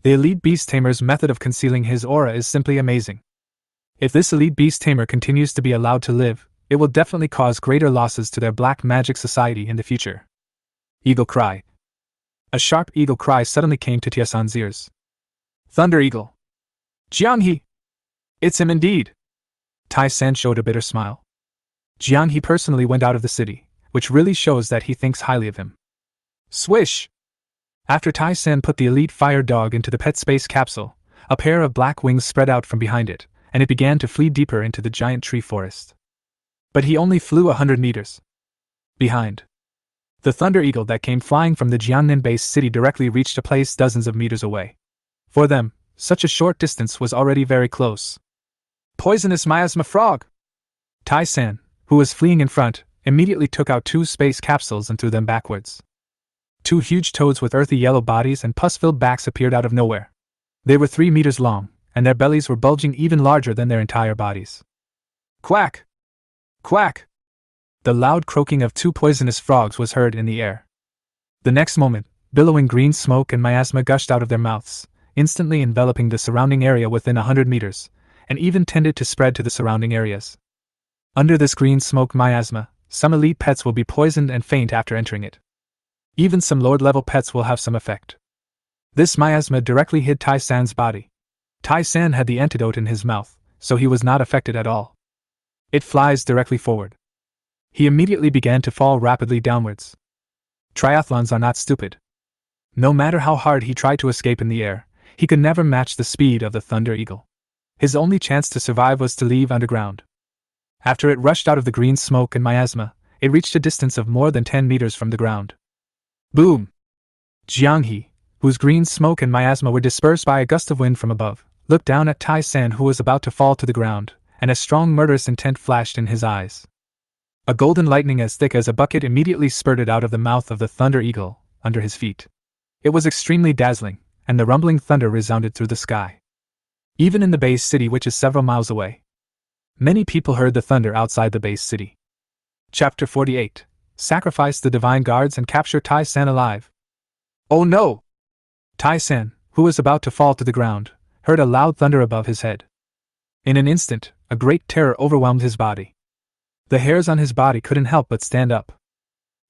The elite beast tamer's method of concealing his aura is simply amazing. If this elite beast tamer continues to be allowed to live, it will definitely cause greater losses to their Black Magic Society in the future. Eagle cry. A sharp eagle cry suddenly came to Tai-san's ears. Thunder Eagle! Jiang He! It's him indeed! Tai-san showed a bitter smile. Jiang He personally went out of the city, which really shows that he thinks highly of him. Swish! After Tai-san put the elite fire dog into the pet space capsule, a pair of black wings spread out from behind it, and it began to flee deeper into the giant tree forest. But he only flew 100 meters. Behind. The Thunder Eagle that came flying from the Jiangnan Base City directly reached a place dozens of meters away. For them, such a short distance was already very close. Poisonous miasma frog! Tai-san, who was fleeing in front, immediately took out 2 space capsules and threw them backwards. 2 huge toads with earthy yellow bodies and pus-filled backs appeared out of nowhere. They were 3 meters long, and their bellies were bulging even larger than their entire bodies. Quack! Quack! The loud croaking of 2 poisonous frogs was heard in the air. The next moment, billowing green smoke and miasma gushed out of their mouths, instantly enveloping the surrounding area within 100 meters, and even tended to spread to the surrounding areas. Under this green smoke miasma, some elite pets will be poisoned and faint after entering it. Even some Lord-level pets will have some effect. This miasma directly hit Tai-san's body. Tai San had the antidote in his mouth, so he was not affected at all. It flies directly forward. He immediately began to fall rapidly downwards. Triathlons are not stupid. No matter how hard he tried to escape in the air, he could never match the speed of the Thunder Eagle. His only chance to survive was to leave underground. After it rushed out of the green smoke and miasma, it reached a distance of more than 10 meters from the ground. Boom! Jiang Yi, whose green smoke and miasma were dispersed by a gust of wind from above, looked down at Tai San, who was about to fall to the ground, and a strong murderous intent flashed in his eyes. A golden lightning as thick as a bucket immediately spurted out of the mouth of the Thunder Eagle, under his feet. It was extremely dazzling, and the rumbling thunder resounded through the sky. Even in the base city, which is several miles away, many people heard the thunder outside the base city. Chapter 48. Sacrifice the divine guards and capture Tai San alive. Oh no! Tai San, who was about to fall to the ground, heard a loud thunder above his head. In an instant, a great terror overwhelmed his body. The hairs on his body couldn't help but stand up.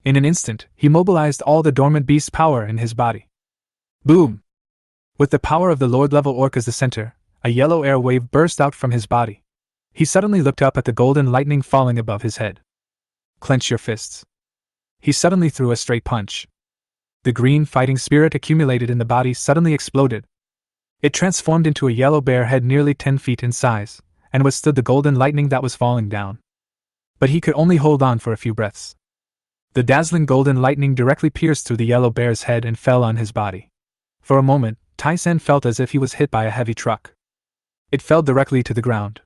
In an instant, he mobilized all the dormant beast power in his body. Boom! With the power of the Lord-level Orc as the center, a yellow air wave burst out from his body. He suddenly looked up at the golden lightning falling above his head. Clench your fists. He suddenly threw a straight punch. The green fighting spirit accumulated in the body suddenly exploded. It transformed into a yellow bear head nearly 10 feet in size, and withstood the golden lightning that was falling down. But he could only hold on for a few breaths. The dazzling golden lightning directly pierced through the yellow bear's head and fell on his body. For a moment, Tai San felt as if he was hit by a heavy truck. It fell directly to the ground.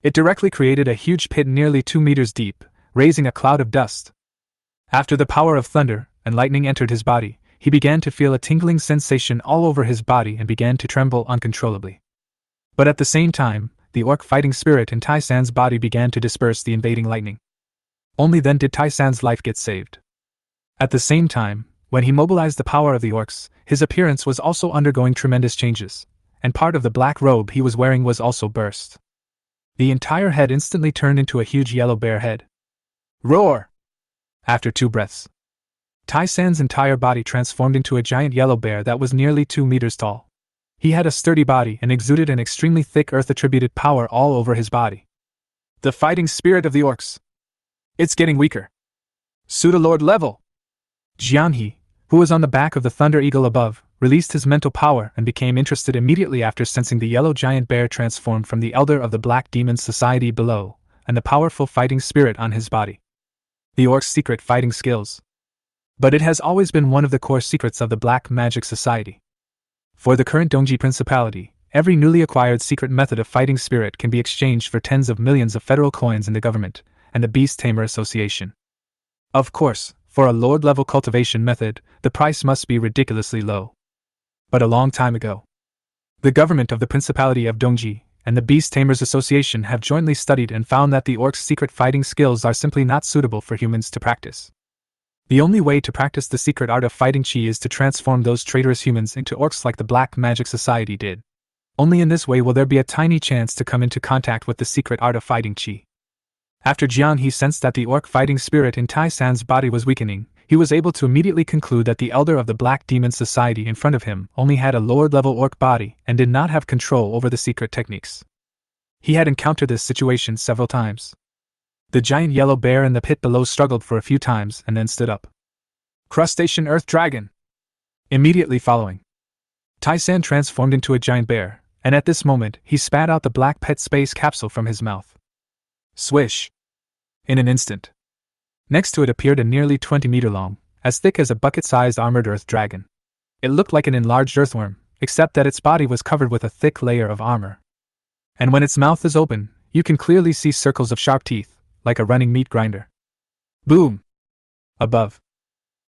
It directly created a huge pit nearly 2 meters deep, raising a cloud of dust. After the power of thunder and lightning entered his body, he began to feel a tingling sensation all over his body and began to tremble uncontrollably. But at the same time, the orc fighting spirit in Tai San's body began to disperse the invading lightning. Only then did Tai San's life get saved. At the same time, when he mobilized the power of the orcs, his appearance was also undergoing tremendous changes, and part of the black robe he was wearing was also burst. The entire head instantly turned into a huge yellow bear head. Roar! After 2 breaths, Tai San's entire body transformed into a giant yellow bear that was nearly 2 meters tall. He had a sturdy body and exuded an extremely thick earth-attributed power all over his body. The fighting spirit of the orcs. It's getting weaker. Pseudo-lord level. Jiang Yi, who was on the back of the Thunder Eagle above, released his mental power and became interested immediately after sensing the yellow giant bear transform from the elder of the Black Demon Society below, and the powerful fighting spirit on his body. The orc's secret fighting skills. But it has always been one of the core secrets of the Black Magic Society. For the current Dongji Principality, every newly acquired secret method of fighting spirit can be exchanged for tens of millions of federal coins in the government and the Beast Tamer Association. Of course, for a lord-level cultivation method, the price must be ridiculously low. But a long time ago, the government of the Principality of Dongji and the Beast Tamers Association have jointly studied and found that the orc's secret fighting skills are simply not suitable for humans to practice. The only way to practice the secret art of fighting Qi is to transform those traitorous humans into orcs like the Black Magic Society did. Only in this way will there be a tiny chance to come into contact with the secret art of fighting Qi. After Jiang He sensed that the orc fighting spirit in Tai San's body was weakening, he was able to immediately conclude that the elder of the Black Demon Society in front of him only had a lower-level orc body and did not have control over the secret techniques. He had encountered this situation several times. The giant yellow bear in the pit below struggled for a few times and then stood up. Crustacean Earth Dragon! Immediately following, Tai San transformed into a giant bear, and at this moment he spat out the black pet space capsule from his mouth. Swish! In an instant, next to it appeared a nearly 20-meter-long, as thick as a bucket-sized armored earth dragon. It looked like an enlarged earthworm, except that its body was covered with a thick layer of armor. And when its mouth is open, you can clearly see circles of sharp teeth, like a running meat grinder. Boom! Above,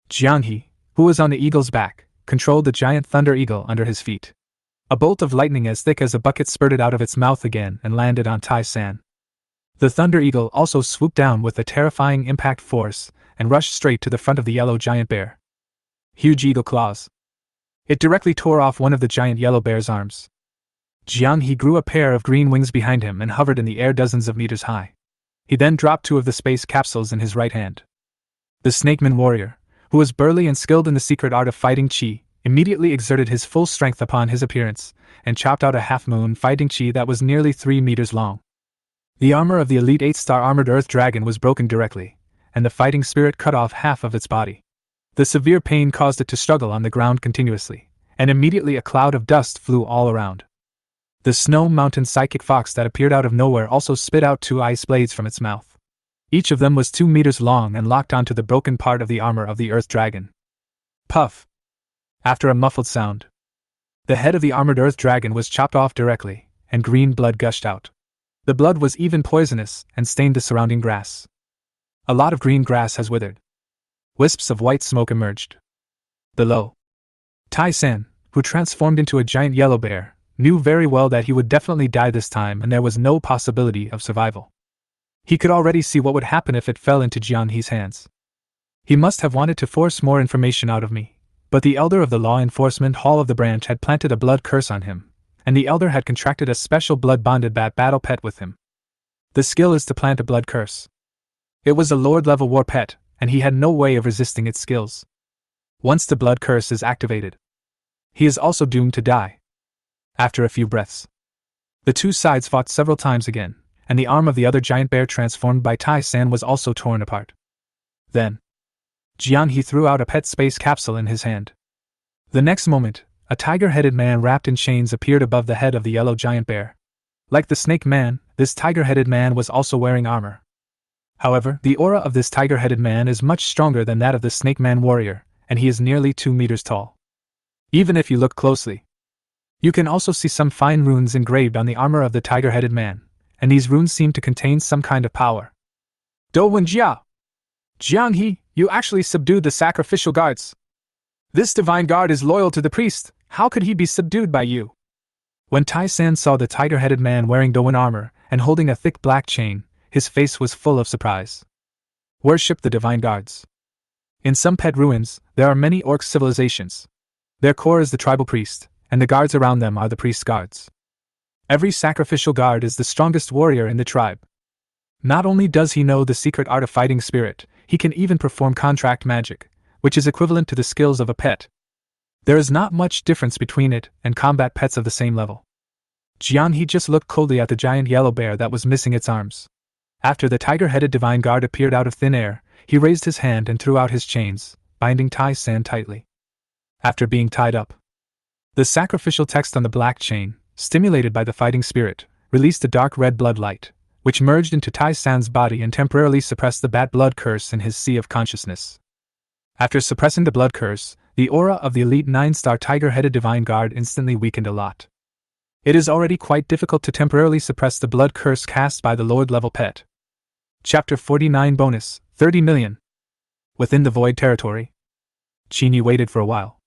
Jiang He, who was on the eagle's back, controlled the giant thunder eagle under his feet. A bolt of lightning as thick as a bucket spurted out of its mouth again and landed on Tai San. The Thunder Eagle also swooped down with a terrifying impact force and rushed straight to the front of the yellow giant bear. Huge eagle claws. It directly tore off one of the giant yellow bear's arms. Jiang He grew a pair of green wings behind him and hovered in the air dozens of meters high. He then dropped 2 of the space capsules in his right hand. The Snakeman warrior, who was burly and skilled in the secret art of fighting Qi, immediately exerted his full strength upon his appearance, and chopped out a half-moon fighting chi that was nearly 3 meters long. The armor of the Elite 8-star armored Earth Dragon was broken directly, and the fighting spirit cut off half of its body. The severe pain caused it to struggle on the ground continuously, and immediately a cloud of dust flew all around. The Snow Mountain Psychic Fox that appeared out of nowhere also spit out 2 ice blades from its mouth. Each of them was 2 meters long and locked onto the broken part of the armor of the Earth Dragon. Puff! After a muffled sound, the head of the armored Earth Dragon was chopped off directly, and green blood gushed out. The blood was even poisonous and stained the surrounding grass. A lot of green grass has withered. Wisps of white smoke emerged. Below, Tai San, who transformed into a giant yellow bear, knew very well that he would definitely die this time and there was no possibility of survival. He could already see what would happen if it fell into Jiang Yi's hands. He must have wanted to force more information out of me, but the elder of the law enforcement hall of the branch had planted a blood curse on him, and the elder had contracted a special blood-bonded bat battle pet with him. The skill is to plant a blood curse. It was a Lord-level war pet, and he had no way of resisting its skills. Once the blood curse is activated, he is also doomed to die. After a few breaths, the two sides fought several times again, and the arm of the other giant bear transformed by Tai San was also torn apart. Then, Jiang Yi threw out a pet space capsule in his hand. The next moment, a tiger-headed man wrapped in chains appeared above the head of the yellow giant bear. Like the snake man, this tiger-headed man was also wearing armor. However, the aura of this tiger-headed man is much stronger than that of the snake man warrior, and he is nearly 2 meters tall. Even if you look closely, you can also see some fine runes engraved on the armor of the tiger-headed man, and these runes seem to contain some kind of power. Dowen Jia! Jiang Yi, you actually subdued the sacrificial guards. This divine guard is loyal to the priest, how could he be subdued by you? When Tai San saw the tiger-headed man wearing Dowen armor and holding a thick black chain, his face was full of surprise. Worship the divine guards. In some pet ruins, there are many orc civilizations. Their core is the tribal priest, and the guards around them are the priest's guards. Every sacrificial guard is the strongest warrior in the tribe. Not only does he know the secret art of fighting spirit, he can even perform contract magic, which is equivalent to the skills of a pet. There is not much difference between it and combat pets of the same level. Jiang Yi just looked coldly at the giant yellow bear that was missing its arms. After the tiger-headed divine guard appeared out of thin air, he raised his hand and threw out his chains, binding Tai San tightly. After being tied up, the sacrificial text on the black chain, stimulated by the fighting spirit, released a dark red blood light, which merged into Tai San's body and temporarily suppressed the bat blood curse in his sea of consciousness. After suppressing the blood curse, the aura of the elite 9-star tiger-headed divine guard instantly weakened a lot. It is already quite difficult to temporarily suppress the blood curse cast by the Lord-level pet. Chapter 49 Bonus, 30 million. Within the Void Territory, Qin Yi waited for a while.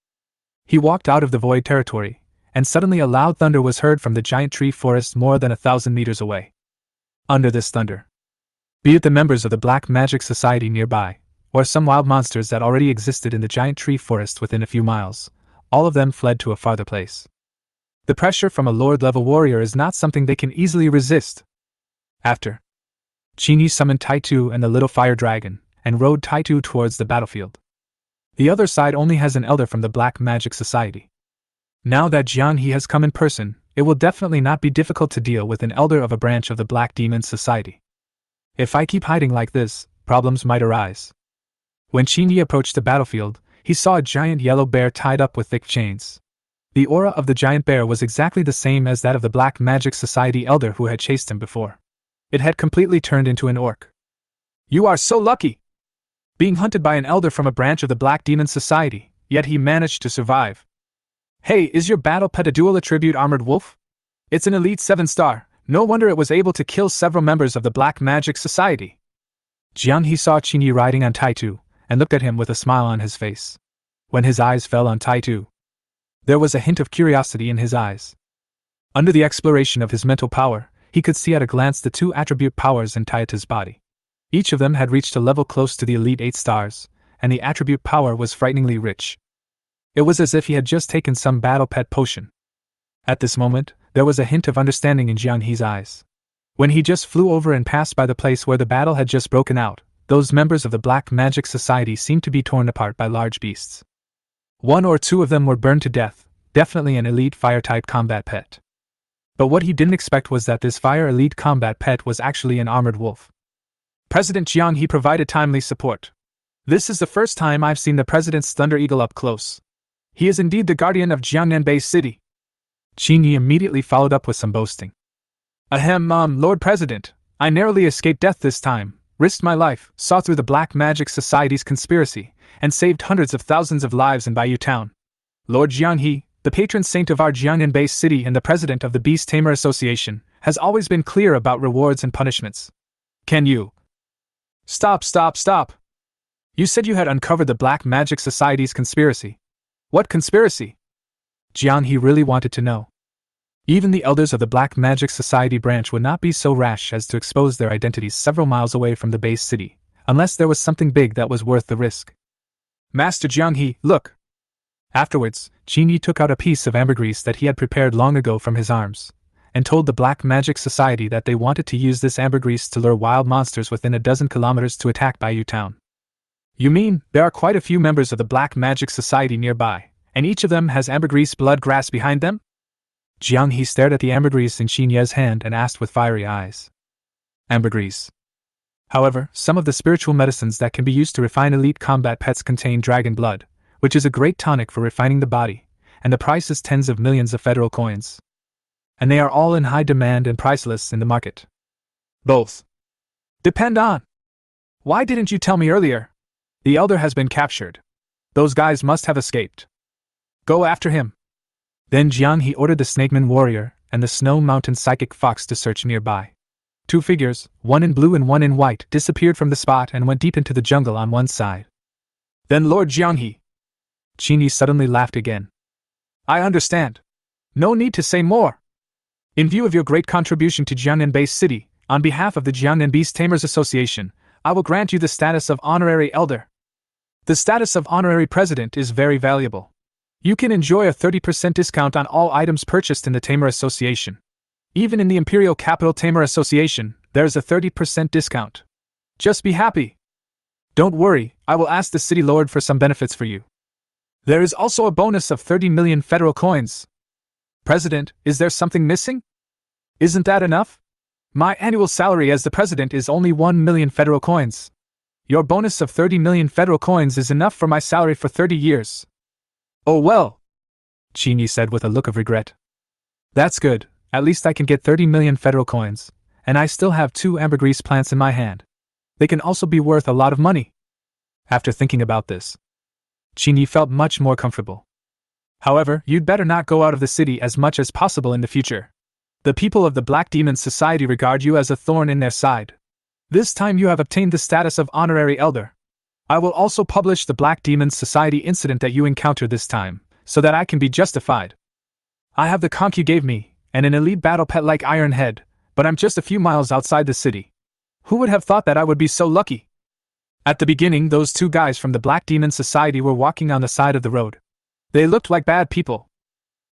He walked out of the Void Territory, and suddenly a loud thunder was heard from the giant tree forest more than 1,000 meters away. Under this thunder, be it the members of the Black Magic Society nearby, or some wild monsters that already existed in the giant tree forest within a few miles, all of them fled to a farther place. The pressure from a Lord-level warrior is not something they can easily resist. After, Qin Yi summoned Taitu and the little fire dragon, and rode Taitu towards the battlefield. The other side only has an elder from the Black Magic Society. Now that Jiang Yi has come in person, it will definitely not be difficult to deal with an elder of a branch of the Black Demon Society. If I keep hiding like this, problems might arise. When Qin Yi approached the battlefield, he saw a giant yellow bear tied up with thick chains. The aura of the giant bear was exactly the same as that of the Black Magic Society elder who had chased him before. It had completely turned into an orc. You are so lucky! Being hunted by an elder from a branch of the Black Demon Society, yet he managed to survive. Hey, is your battle pet a dual attribute armored wolf? It's an elite 7-star, no wonder it was able to kill several members of the Black Magic Society. Jiang Yi saw Qin Yi riding on Taitu, and looked at him with a smile on his face. When his eyes fell on Taitu, there was a hint of curiosity in his eyes. Under the exploration of his mental power, he could see at a glance the 2 attribute powers in Taitu's body. Each of them had reached a level close to the elite 8 stars, and the attribute power was frighteningly rich. It was as if he had just taken some battle pet potion. At this moment, there was a hint of understanding in Jiang Yi's eyes. When he just flew over and passed by the place where the battle had just broken out, those members of the Black Magic Society seemed to be torn apart by large beasts. 1 or 2 of them were burned to death, definitely an elite fire-type combat pet. But what he didn't expect was that this fire elite combat pet was actually an armored wolf. President Jiang He provided timely support. This is the first time I've seen the President's Thunder Eagle up close. He is indeed the guardian of Jiangnan Base City. Qin Yi immediately followed up with some boasting. Ahem, Lord President, I narrowly escaped death this time, risked my life, saw through the Black Magic Society's conspiracy, and saved hundreds of thousands of lives in Bayou Town. Lord Jiang He, the patron saint of our Jiangnan Base City and the president of the Beast Tamer Association, has always been clear about rewards and punishments. Can you... Stop! You said you had uncovered the Black Magic Society's conspiracy. What conspiracy? Jiang He really wanted to know. Even the elders of the Black Magic Society branch would not be so rash as to expose their identities several miles away from the base city, unless there was something big that was worth the risk. Master Jiang He, look! Afterwards, Qin Yi took out a piece of ambergris that he had prepared long ago from his arms, and told the Black Magic Society that they wanted to use this ambergris to lure wild monsters within a dozen kilometers to attack Bayou Town. You mean, there are quite a few members of the Black Magic Society nearby, and each of them has ambergris blood grass behind them? Jiang He stared at the ambergris in Qin Yi's hand and asked with fiery eyes. Ambergris. However, some of the spiritual medicines that can be used to refine elite combat pets contain dragon blood, which is a great tonic for refining the body, and the price is tens of millions of federal coins. And they are all in high demand and priceless in the market. Both depend on. Why didn't you tell me earlier? The elder has been captured. Those guys must have escaped. Go after him. Then Jiang He ordered the Snakeman warrior and the Snow Mountain psychic fox to search nearby. 2 figures, one in blue and one in white, disappeared from the spot and went deep into the jungle on one side. Then Lord Jiang He. Qin Yi suddenly laughed again. I understand. No need to say more. In view of your great contribution to Jiangnan Base City, on behalf of the Jiangnan Beast Tamers Association, I will grant you the status of honorary elder. The status of honorary president is very valuable. You can enjoy a 30% discount on all items purchased in the Tamer Association. Even in the Imperial Capital Tamer Association, there's a 30% discount. Just be happy. Don't worry, I will ask the city lord for some benefits for you. There is also a bonus of 30 million federal coins. President, is there something missing? Isn't that enough? My annual salary as the president is only 1 million federal coins. Your bonus of 30 million federal coins is enough for my salary for 30 years. Oh well, Qin Yi said with a look of regret. That's good, at least I can get 30 million federal coins, and I still have 2 ambergris plants in my hand. They can also be worth a lot of money. After thinking about this, Qin Yi felt much more comfortable. However, you'd better not go out of the city as much as possible in the future. The people of the Black Demon Society regard you as a thorn in their side. This time you have obtained the status of honorary elder. I will also publish the Black Demon Society incident that you encountered this time, so that I can be justified. I have the conch you gave me, and an elite battle pet like Iron Head, but I'm just a few miles outside the city. Who would have thought that I would be so lucky? At the beginning, those 2 guys from the Black Demon Society were walking on the side of the road. They looked like bad people,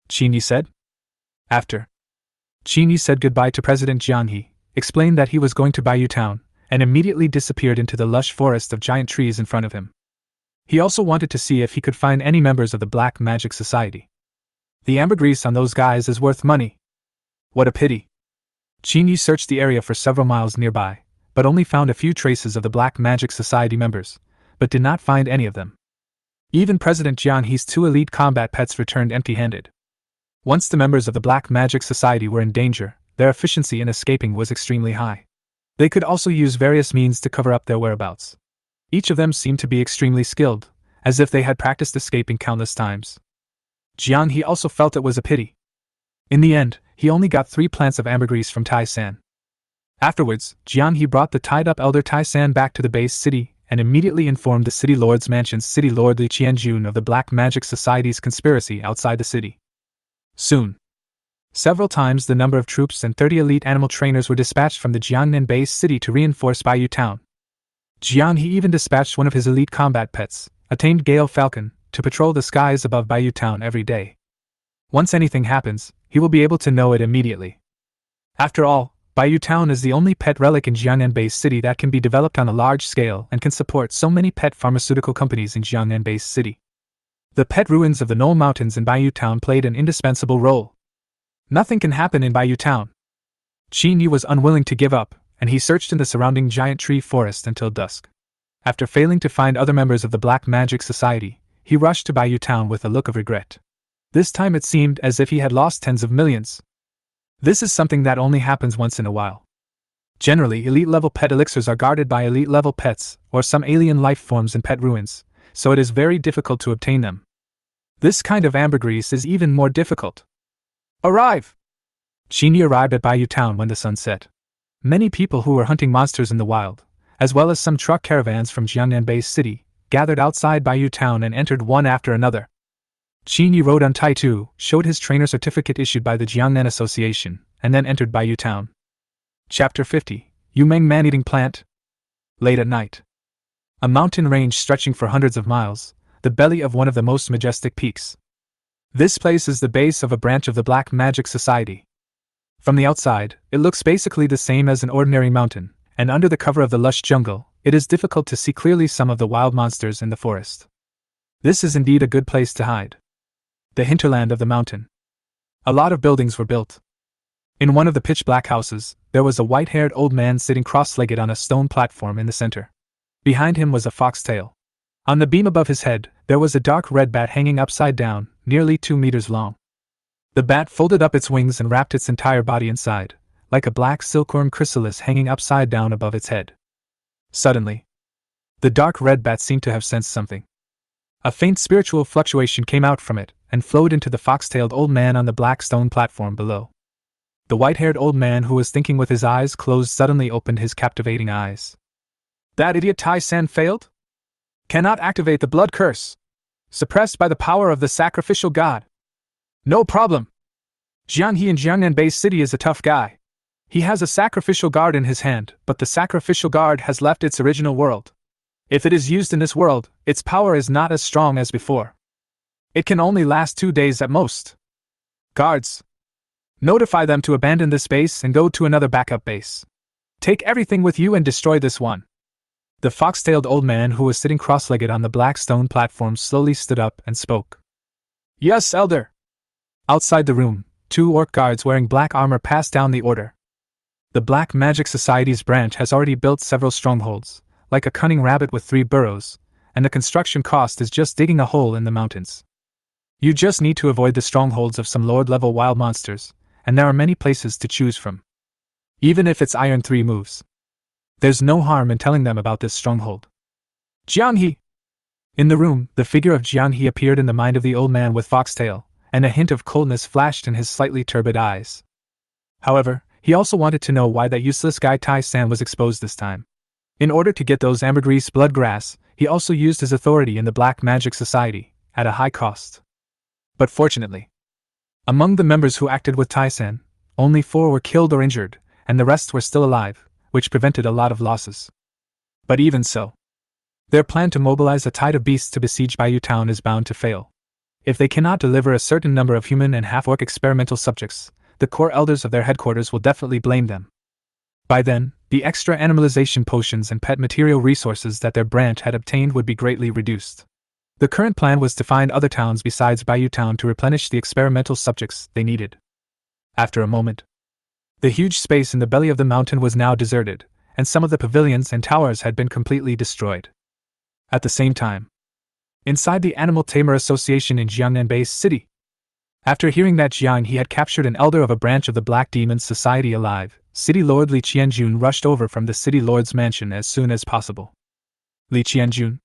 Qin Yi said. After Qin Yi said goodbye to President Jiang He, explained that he was going to Bayou Town, and immediately disappeared into the lush forest of giant trees in front of him. He also wanted to see if he could find any members of the Black Magic Society. The ambergris on those guys is worth money. What a pity. Qin Yi searched the area for several miles nearby, but only found a few traces of the Black Magic Society members, but did not find any of them. Even President Jiang He's 2 elite combat pets returned empty-handed. Once the members of the Black Magic Society were in danger, their efficiency in escaping was extremely high. They could also use various means to cover up their whereabouts. Each of them seemed to be extremely skilled, as if they had practiced escaping countless times. Jiang He also felt it was a pity. In the end, he only got 3 plants of ambergris from Tai San. Afterwards, Jiang He brought the tied-up elder Tai San back to the base city and immediately informed the city lord's mansion's city lord Li Qianjun of the Black Magic Society's conspiracy outside the city. Soon, several times the number of troops and 30 elite animal trainers were dispatched from the Jiangnan Base City to reinforce Bayou Town. Jiang He even dispatched one of his elite combat pets, a tamed Gale Falcon, to patrol the skies above Bayou Town every day. Once anything happens, he will be able to know it immediately. After all, Bayou Town is the only pet relic in Jiangnan Base City that can be developed on a large scale and can support so many pet pharmaceutical companies in Jiangnan Base City. The pet ruins of the Knoll Mountains in Bayou Town played an indispensable role. Nothing can happen in Bayou Town. Qin Yi was unwilling to give up, and he searched in the surrounding giant tree forest until dusk. After failing to find other members of the Black Magic Society, he rushed to Bayou Town with a look of regret. This time it seemed as if he had lost tens of millions. This is something that only happens once in a while. Generally, elite-level pet elixirs are guarded by elite-level pets or some alien life forms in pet ruins, so it is very difficult to obtain them. This kind of ambergris is even more difficult. Arrive! Qin Yi arrived at Bayou Town when the sun set. Many people who were hunting monsters in the wild, as well as some truck caravans from Jiangnan Base City, gathered outside Bayou Town and entered one after another. Qin Yi rode on Taitu, showed his trainer certificate issued by the Jiangnan Association, and then entered Bayou Town. Chapter 50, Yumeng Man-Eating Plant. Late at night. A mountain range stretching for hundreds of miles, the belly of one of the most majestic peaks. This place is the base of a branch of the Black Magic Society. From the outside, it looks basically the same as an ordinary mountain, and under the cover of the lush jungle, it is difficult to see clearly some of the wild monsters in the forest. This is indeed a good place to hide. The hinterland of the mountain. A lot of buildings were built. In one of the pitch-black houses, there was a white-haired old man sitting cross-legged on a stone platform in the center. Behind him was a foxtail. On the beam above his head, there was a dark red bat hanging upside down, nearly 2 meters long. The bat folded up its wings and wrapped its entire body inside, like a black silkworm chrysalis hanging upside down above its head. Suddenly, the dark red bat seemed to have sensed something. A faint spiritual fluctuation came out from it, and flowed into the fox-tailed old man on the black stone platform below. The white-haired old man who was thinking with his eyes closed suddenly opened his captivating eyes. That idiot Tai San failed? Cannot activate the blood curse. Suppressed by the power of the sacrificial god. No problem. Jiang He in Jiangnan Base City is a tough guy. He has a sacrificial guard in his hand, but the sacrificial guard has left its original world. If it is used in this world, its power is not as strong as before. It can only last 2 days at most. Guards, notify them to abandon this base and go to another backup base. Take everything with you and destroy this one. The fox-tailed old man who was sitting cross-legged on the black stone platform slowly stood up and spoke. Yes, Elder. Outside the room, 2 orc guards wearing black armor passed down the order. The Black Magic Society's branch has already built several strongholds, like a cunning rabbit with 3 burrows, and the construction cost is just digging a hole in the mountains. You just need to avoid the strongholds of some Lord-level wild monsters, and there are many places to choose from. Even if it's Iron 3 moves. There's no harm in telling them about this stronghold. Jiang He! In the room, the figure of Jiang He appeared in the mind of the old man with foxtail, and a hint of coldness flashed in his slightly turbid eyes. However, he also wanted to know why that useless guy Tai San was exposed this time. In order to get those ambergris blood grass, he also used his authority in the Black Magic Society, at a high cost. But fortunately, among the members who acted with Tai San, only 4 were killed or injured, and the rest were still alive, which prevented a lot of losses. But even so, their plan to mobilize a tide of beasts to besiege Bayou Town is bound to fail. If they cannot deliver a certain number of human and half-orc experimental subjects, the core elders of their headquarters will definitely blame them. By then, the extra animalization potions and pet material resources that their branch had obtained would be greatly reduced. The current plan was to find other towns besides Bayou Town to replenish the experimental subjects they needed. After a moment, the huge space in the belly of the mountain was now deserted, and some of the pavilions and towers had been completely destroyed. At the same time, inside the Animal Tamer Association in Jiangnan Base City, after hearing that Jiang He had captured an elder of a branch of the Black Demon Society alive, City Lord Li Qianjun rushed over from the City Lord's mansion as soon as possible. Li Qianjun?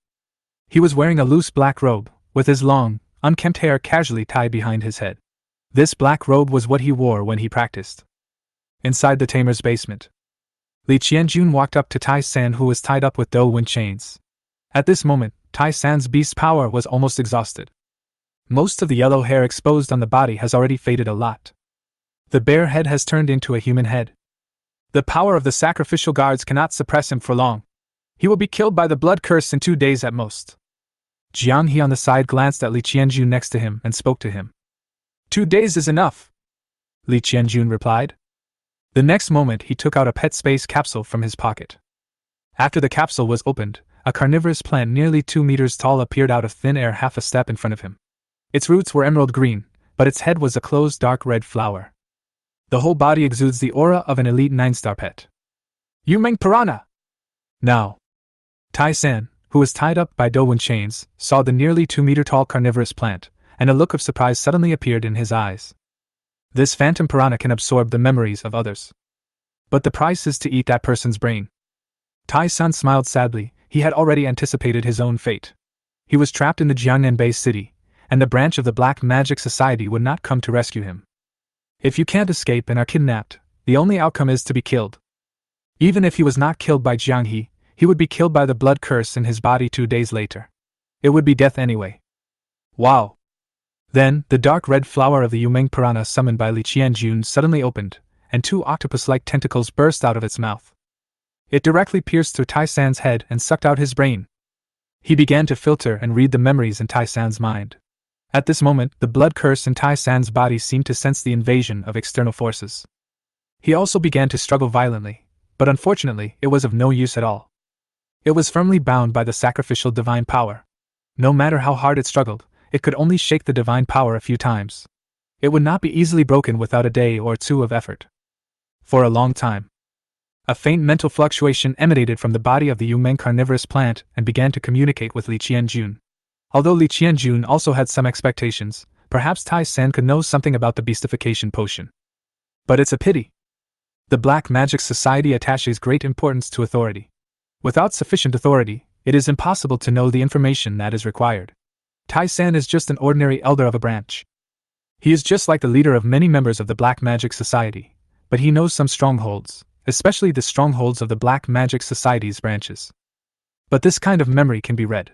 He was wearing a loose black robe, with his long, unkempt hair casually tied behind his head. This black robe was what he wore when he practiced. Inside the Tamer's basement, Li Qianjun walked up to Tai San, who was tied up with whirlwind chains. At this moment, Tai San's beast power was almost exhausted. Most of the yellow hair exposed on the body has already faded a lot. The bare head has turned into a human head. The power of the sacrificial guards cannot suppress him for long. He will be killed by the blood curse in 2 days at most. Jiang He on the side glanced at Li Qianjun next to him and spoke to him. 2 days is enough, Li Qianjun replied. The next moment he took out a pet space capsule from his pocket. After the capsule was opened, a carnivorous plant nearly 2 meters tall appeared out of thin air half a step in front of him. Its roots were emerald green, but its head was a closed dark red flower. The whole body exudes the aura of an elite 9-star pet. Yumeng Piranha! Now, Tai San, who was tied up by Dowon chains, saw the nearly 2-meter-tall carnivorous plant, and a look of surprise suddenly appeared in his eyes. This phantom piranha can absorb the memories of others. But the price is to eat that person's brain. Tai San smiled sadly. He had already anticipated his own fate. He was trapped in the Jiangnan Base City, and the branch of the Black Magic Society would not come to rescue him. If you can't escape and are kidnapped, the only outcome is to be killed. Even if he was not killed by Jiang He, he would be killed by the blood curse in his body 2 days later. It would be death anyway. Wow! Then, the dark red flower of the Yumeng Piranha summoned by Li Qianjun suddenly opened, and 2 octopus-like tentacles burst out of its mouth. It directly pierced through Tai San's head and sucked out his brain. He began to filter and read the memories in Tai San's mind. At this moment, the blood curse in Tai San's body seemed to sense the invasion of external forces. He also began to struggle violently, but unfortunately, it was of no use at all. It was firmly bound by the sacrificial divine power. No matter how hard it struggled, it could only shake the divine power a few times. It would not be easily broken without a day or 2 of effort. For a long time, a faint mental fluctuation emanated from the body of the Yumeng carnivorous plant and began to communicate with Li Qianjun. Although Li Qianjun also had some expectations, perhaps Tai San could know something about the beastification potion. But it's a pity. The Black Magic Society attaches great importance to authority. Without sufficient authority, it is impossible to know the information that is required. Tai San is just an ordinary elder of a branch. He is just like the leader of many members of the Black Magic Society, but he knows some strongholds, especially the strongholds of the Black Magic Society's branches. But this kind of memory can be read.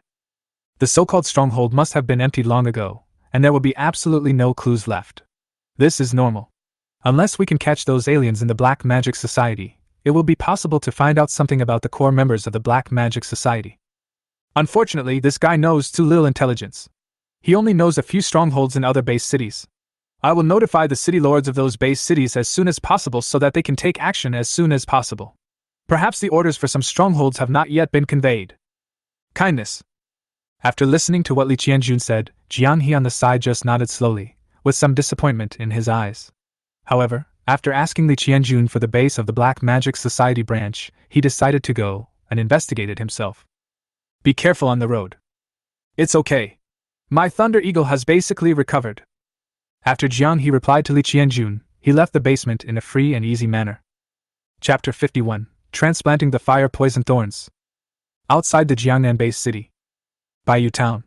The so-called stronghold must have been emptied long ago, and there will be absolutely no clues left. This is normal. Unless we can catch those aliens in the Black Magic Society, it will be possible to find out something about the core members of the Black Magic Society. Unfortunately, this guy knows too little intelligence. He only knows a few strongholds in other base cities. I will notify the city lords of those base cities as soon as possible so that they can take action as soon as possible. Perhaps the orders for some strongholds have not yet been conveyed. Kindness. After listening to what Li Qianjun said, Jiang He on the side just nodded slowly, with some disappointment in his eyes. However, after asking Li Qianjun for the base of the Black Magic Society branch, he decided to go and investigate it himself. Be careful on the road. It's okay. My Thunder Eagle has basically recovered. After Jiang He replied to Li Qianjun, he left the basement in a free and easy manner. Chapter 51. Transplanting the Fire Poison Thorns. Outside the Jiangnan Base City. Baiyu Town.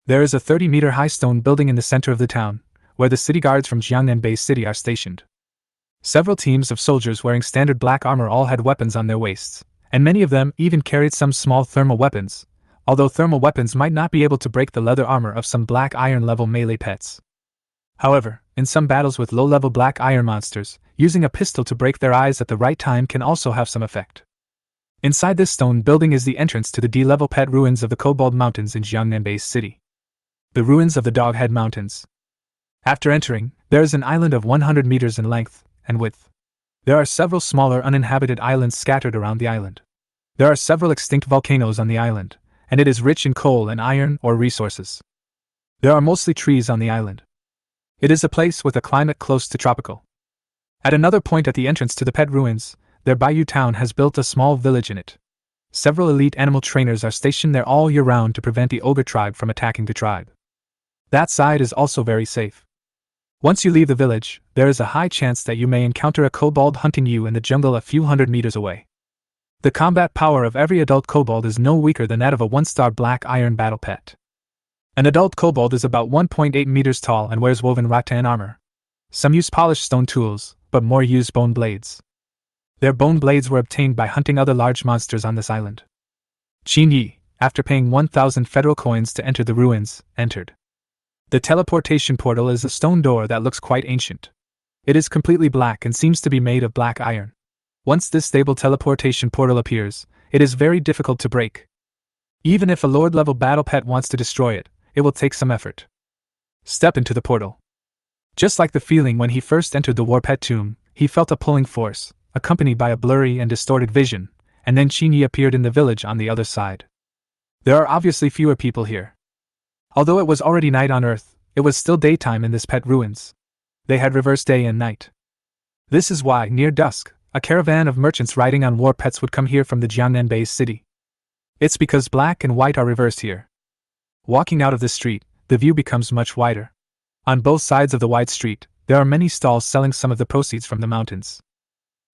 There is a 30-meter-high stone building in the center of the town, where the city guards from Jiangnan Base City are stationed. Several teams of soldiers wearing standard black armor all had weapons on their waists, and many of them even carried some small thermal weapons, although thermal weapons might not be able to break the leather armor of some black iron-level melee pets. However, in some battles with low-level black iron monsters, using a pistol to break their eyes at the right time can also have some effect. Inside this stone building is the entrance to the D-level pet ruins of the Kobold Mountains in Jiangnan Base City. The ruins of the Doghead Mountains. After entering, there is an island of 100 meters in length and width. There are several smaller uninhabited islands scattered around the island. There are several extinct volcanoes on the island, and it is rich in coal and iron ore resources. There are mostly trees on the island. It is a place with a climate close to tropical. At another point at the entrance to the pet ruins, their Baiyu town has built a small village in it. Several elite animal trainers are stationed there all year round to prevent the ogre tribe from attacking the tribe. That side is also very safe. Once you leave the village, there is a high chance that you may encounter a kobold hunting you in the jungle a few hundred meters away. The combat power of every adult kobold is no weaker than that of a 1-star black iron battle pet. An adult kobold is about 1.8 meters tall and wears woven rattan armor. Some use polished stone tools, but more use bone blades. Their bone blades were obtained by hunting other large monsters on this island. Qin Yi, after paying 1,000 federal coins to enter the ruins, entered. The teleportation portal is a stone door that looks quite ancient. It is completely black and seems to be made of black iron. Once this stable teleportation portal appears, it is very difficult to break. Even if a Lord-level battle pet wants to destroy it, it will take some effort. Step into the portal. Just like the feeling when he first entered the war pet tomb, he felt a pulling force, accompanied by a blurry and distorted vision, and then Qin Yi appeared in the village on the other side. There are obviously fewer people here. Although it was already night on Earth, It was still daytime in this pet ruins. They had reversed day and night. This is why, near dusk, a caravan of merchants riding on war pets would come here from the Jiangnan Base City. It's because black and white are reversed here. Walking out of the street, the view becomes much wider. On both sides of the wide street, there are many stalls selling some of the proceeds from the mountains.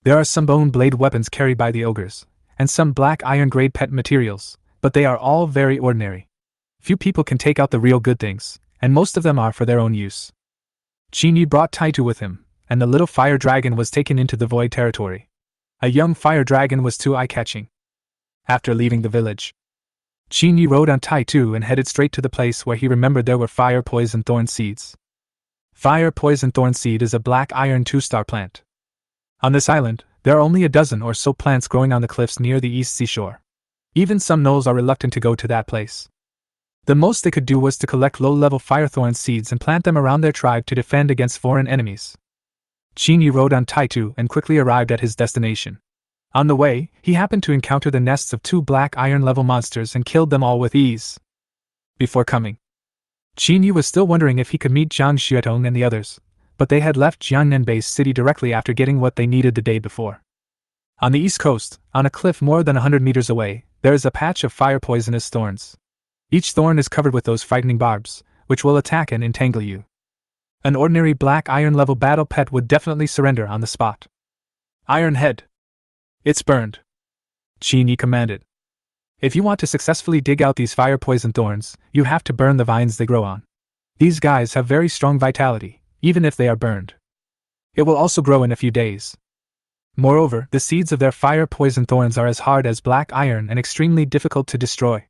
There are some bone blade weapons carried by the ogres, and some black iron grade pet materials, but they are all very ordinary. Few people can take out the real good things, and most of them are for their own use. Qin Yi brought Taitu with him, and the little fire dragon was taken into the void territory. A young fire dragon was too eye-catching. After leaving the village, Qin Yi rode on Taitu and headed straight to the place where he remembered there were fire poison thorn seeds. Fire poison thorn seed is a black iron 2-star plant. On this island, there are only a dozen or so plants growing on the cliffs near the east seashore. Even some gnolls are reluctant to go to that place. The most they could do was to collect low-level firethorn seeds and plant them around their tribe to defend against foreign enemies. Qin Yi rode on Taitu and quickly arrived at his destination. On the way, he happened to encounter the nests of 2 black iron-level monsters and killed them all with ease. Before coming, Qin Yi was still wondering if he could meet Zhang Xuetong and the others, but they had left Jiangnan Base City directly after getting what they needed the day before. On the east coast, on a cliff more than 100 meters away, there is a patch of fire-poisonous thorns. Each thorn is covered with those frightening barbs, which will attack and entangle you. An ordinary black iron-level battle pet would definitely surrender on the spot. Iron Head. It's burned, Qin Yi commanded. If you want to successfully dig out these fire-poison thorns, you have to burn the vines they grow on. These guys have very strong vitality, even if they are burned. It will also grow in a few days. Moreover, the seeds of their fire-poison thorns are as hard as black iron and extremely difficult to destroy.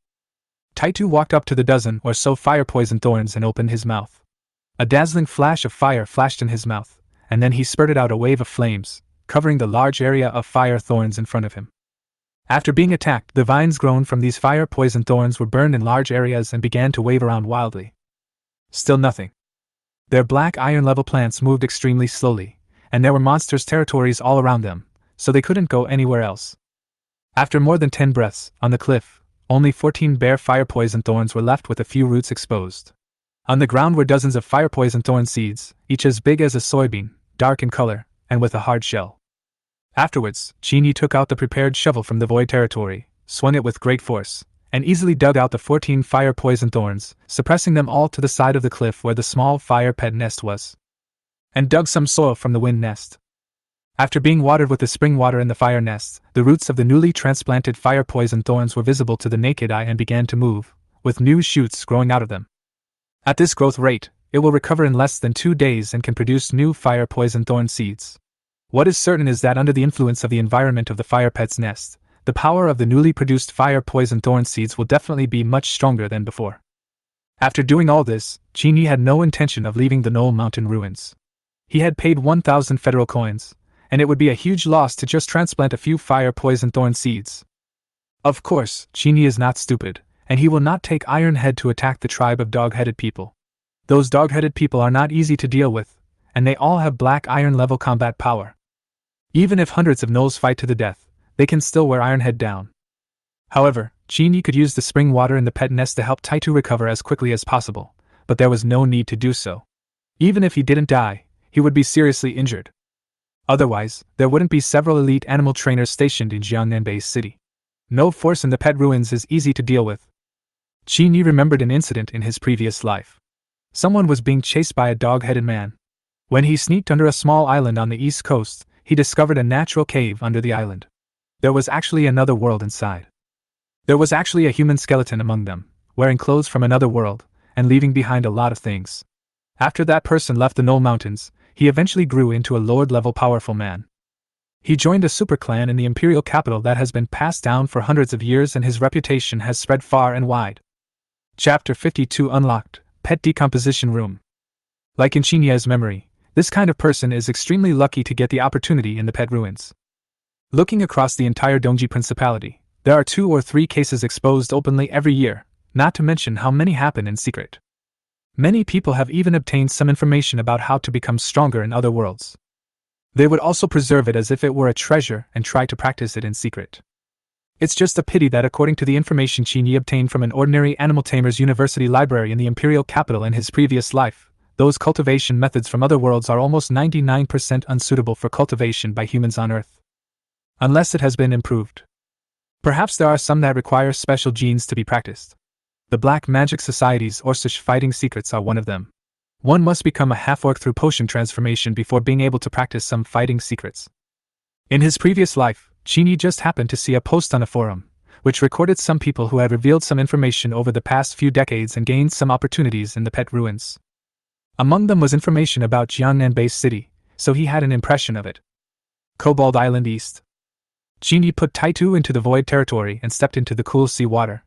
Taitu walked up to the dozen or so fire-poison thorns and opened his mouth. A dazzling flash of fire flashed in his mouth, and then he spurted out a wave of flames, covering the large area of fire thorns in front of him. After being attacked, the vines grown from these fire-poison thorns were burned in large areas and began to wave around wildly. Still nothing. Their black iron-level plants moved extremely slowly, and there were monsters' territories all around them, so they couldn't go anywhere else. After more than 10 breaths, on the cliff, only 14 bare fire-poison thorns were left with a few roots exposed. On the ground were dozens of fire-poison thorn seeds, each as big as a soybean, dark in color, and with a hard shell. Afterwards, Qin Yi took out the prepared shovel from the void territory, swung it with great force, and easily dug out the 14 fire-poison thorns, suppressing them all to the side of the cliff where the small fire pet nest was. And dug some soil from the wind nest. After being watered with the spring water in the fire nest, the roots of the newly transplanted fire-poison thorns were visible to the naked eye and began to move, with new shoots growing out of them. At this growth rate, it will recover in less than 2 days and can produce new fire-poison thorn seeds. What is certain is that under the influence of the environment of the fire pet's nest, the power of the newly produced fire-poison thorn seeds will definitely be much stronger than before. After doing all this, Qin Yi had no intention of leaving the Knoll Mountain ruins. He had paid 1,000 federal coins, and it would be a huge loss to just transplant a few fire-poison thorn seeds. Of course, Qin Yi is not stupid, and he will not take Iron Head to attack the tribe of dog-headed people. Those dog-headed people are not easy to deal with, and they all have black iron-level combat power. Even if hundreds of gnolls fight to the death, they can still wear Iron Head down. However, Qin Yi could use the spring water in the pet nest to help Taitu recover as quickly as possible, but there was no need to do so. Even if he didn't die, he would be seriously injured. Otherwise, there wouldn't be several elite animal trainers stationed in Jiangnan Base City. No force in the pet ruins is easy to deal with. Qin Yi remembered an incident in his previous life. Someone was being chased by a dog-headed man. When he sneaked under a small island on the east coast, he discovered a natural cave under the island. There was actually another world inside. There was actually a human skeleton among them, wearing clothes from another world, and leaving behind a lot of things. After that person left the Knoll Mountains, he eventually grew into a lord-level powerful man. He joined a super clan in the imperial capital that has been passed down for hundreds of years, and his reputation has spread far and wide. Chapter 52 Unlocked, Pet Decomposition Room. Like in Qin Yi's memory, this kind of person is extremely lucky to get the opportunity in the pet ruins. Looking across the entire Dongji Principality, there are 2 or 3 cases exposed openly every year, not to mention how many happen in secret. Many people have even obtained some information about how to become stronger in other worlds. They would also preserve it as if it were a treasure and try to practice it in secret. It's just a pity that according to the information Qin Yi obtained from an ordinary animal tamer's university library in the imperial capital in his previous life, those cultivation methods from other worlds are almost 99% unsuitable for cultivation by humans on Earth. Unless it has been improved. Perhaps there are some that require special genes to be practiced. The Black Magic Society's Orcish fighting secrets are one of them. One must become a half-orc through potion transformation before being able to practice some fighting secrets. In his previous life, Qin Yi just happened to see a post on a forum, which recorded some people who had revealed some information over the past few decades and gained some opportunities in the pet ruins. Among them was information about Jiangnan Base City, so he had an impression of it. Cobalt Island East. Qin Yi put Taitu into the void territory and stepped into the cool sea water.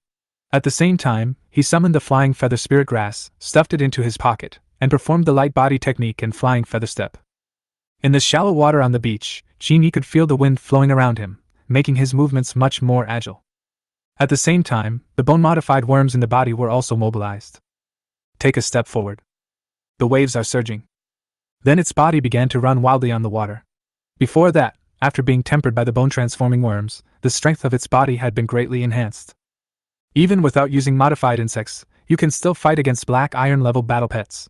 At the same time, he summoned the flying feather spirit grass, stuffed it into his pocket, and performed the light body technique and flying feather step. In the shallow water on the beach, Qin Yi could feel the wind flowing around him, making his movements much more agile. At the same time, the bone-modified worms in the body were also mobilized. Take a step forward. The waves are surging. Then its body began to run wildly on the water. Before that, after being tempered by the bone-transforming worms, the strength of its body had been greatly enhanced. Even without using modified insects, you can still fight against black iron-level battle pets.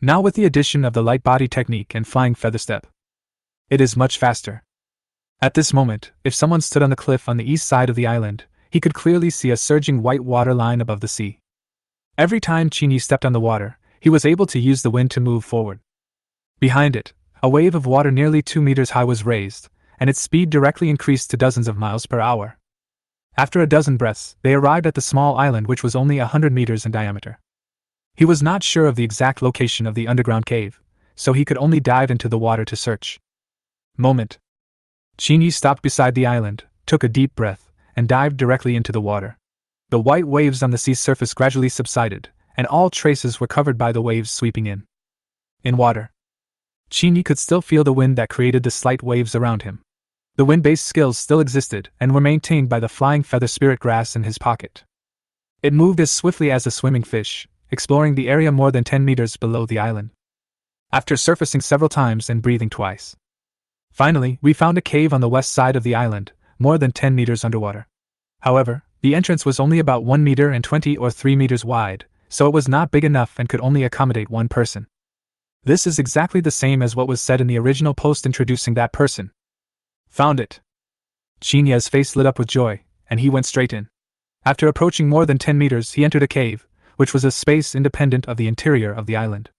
Now with the addition of the light body technique and flying feather step, it is much faster. At this moment, if someone stood on the cliff on the east side of the island, he could clearly see a surging white water line above the sea. Every time Qin Yi stepped on the water, he was able to use the wind to move forward. Behind it, a wave of water nearly 2 meters high was raised, and its speed directly increased to dozens of miles per hour. After a dozen breaths, they arrived at the small island which was only 100 meters in diameter. He was not sure of the exact location of the underground cave, so he could only dive into the water to search. Moment. Qin Yi stopped beside the island, took a deep breath, and dived directly into the water. The white waves on the sea's surface gradually subsided, and all traces were covered by the waves sweeping in. In water, Qin Yi could still feel the wind that created the slight waves around him. The wind-based skills still existed and were maintained by the flying feather spirit grass in his pocket. It moved as swiftly as a swimming fish, exploring the area more than 10 meters below the island. After surfacing several times and breathing twice. Finally, we found a cave on the west side of the island, more than 10 meters underwater. However, the entrance was only about 1 meter and 20 or 3 meters wide, so it was not big enough and could only accommodate one person. This is exactly the same as what was said in the original post introducing that person. Found it. Qin Yi's face lit up with joy, and he went straight in. After approaching more than 10 meters, he entered a cave, which was a space independent of the interior of the island.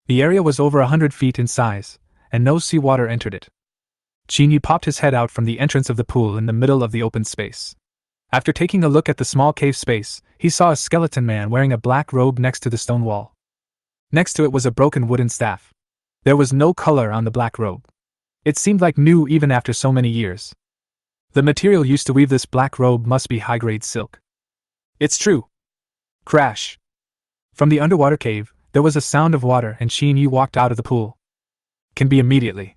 The area was over 100 feet in size, and no seawater entered it. Qin Yi popped his head out from the entrance of the pool in the middle of the open space. After taking a look at the small cave space, he saw a skeleton man wearing a black robe next to the stone wall. Next to it was a broken wooden staff. There was no color on the black robe. It seemed like new even after so many years. The material used to weave this black robe must be high-grade silk. It's true. Crash. From the underwater cave, there was a sound of water and Qin Yi walked out of the pool. Can be immediately.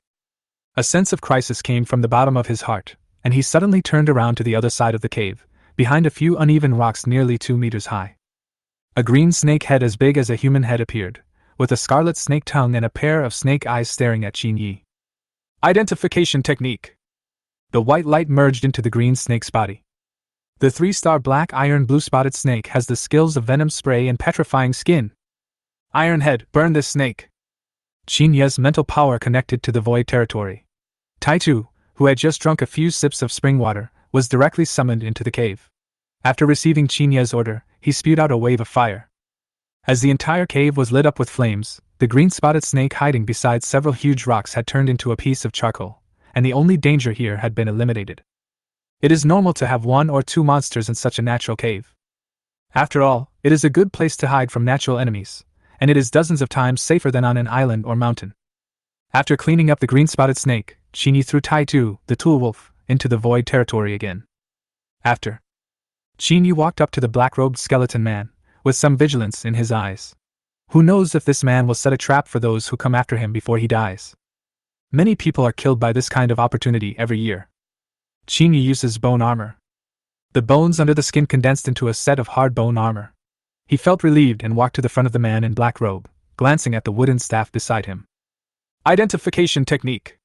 A sense of crisis came from the bottom of his heart, and he suddenly turned around to the other side of the cave, behind a few uneven rocks nearly 2 meters high. A green snake head as big as a human head appeared, with a scarlet snake tongue and a pair of snake eyes staring at Qin Yi. Identification technique. The white light merged into the green snake's body. The 3-star black iron blue-spotted snake has the skills of venom spray and petrifying skin. Iron head, burn this snake. Qin Yi's mental power connected to the void territory. Taitu, who had just drunk a few sips of spring water, was directly summoned into the cave. After receiving Qin Yi's order, he spewed out a wave of fire. As the entire cave was lit up with flames, the green-spotted snake hiding beside several huge rocks had turned into a piece of charcoal, and the only danger here had been eliminated. It is normal to have 1 or 2 monsters in such a natural cave. After all, it is a good place to hide from natural enemies, and it is dozens of times safer than on an island or mountain. After cleaning up the green-spotted snake, Qin Yi threw Taitu, the tool wolf, into the void territory again. After, Qin Yi walked up to the black-robed skeleton man, with some vigilance in his eyes. Who knows if this man will set a trap for those who come after him before he dies. Many people are killed by this kind of opportunity every year. Qin Yi uses bone armor. The bones under the skin condensed into a set of hard bone armor. He felt relieved and walked to the front of the man in black robe, glancing at the wooden staff beside him. Identification technique.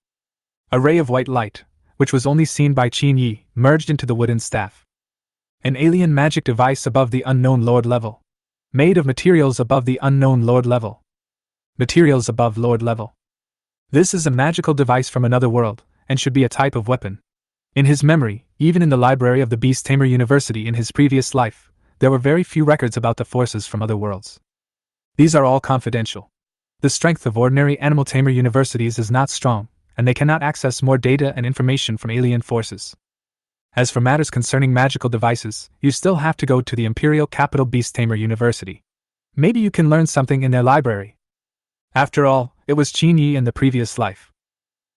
A ray of white light, which was only seen by Qin Yi, merged into the wooden staff. An alien magic device above the unknown Lord level. Made of materials above the unknown Lord level. Materials above Lord level. This is a magical device from another world, and should be a type of weapon. In his memory, even in the library of the Beast Tamer University in his previous life, there were very few records about the forces from other worlds. These are all confidential. The strength of ordinary animal tamer universities is not strong, and they cannot access more data and information from alien forces. As for matters concerning magical devices, you still have to go to the Imperial Capital Beast Tamer University. Maybe you can learn something in their library. After all, it was Qin Yi in the previous life.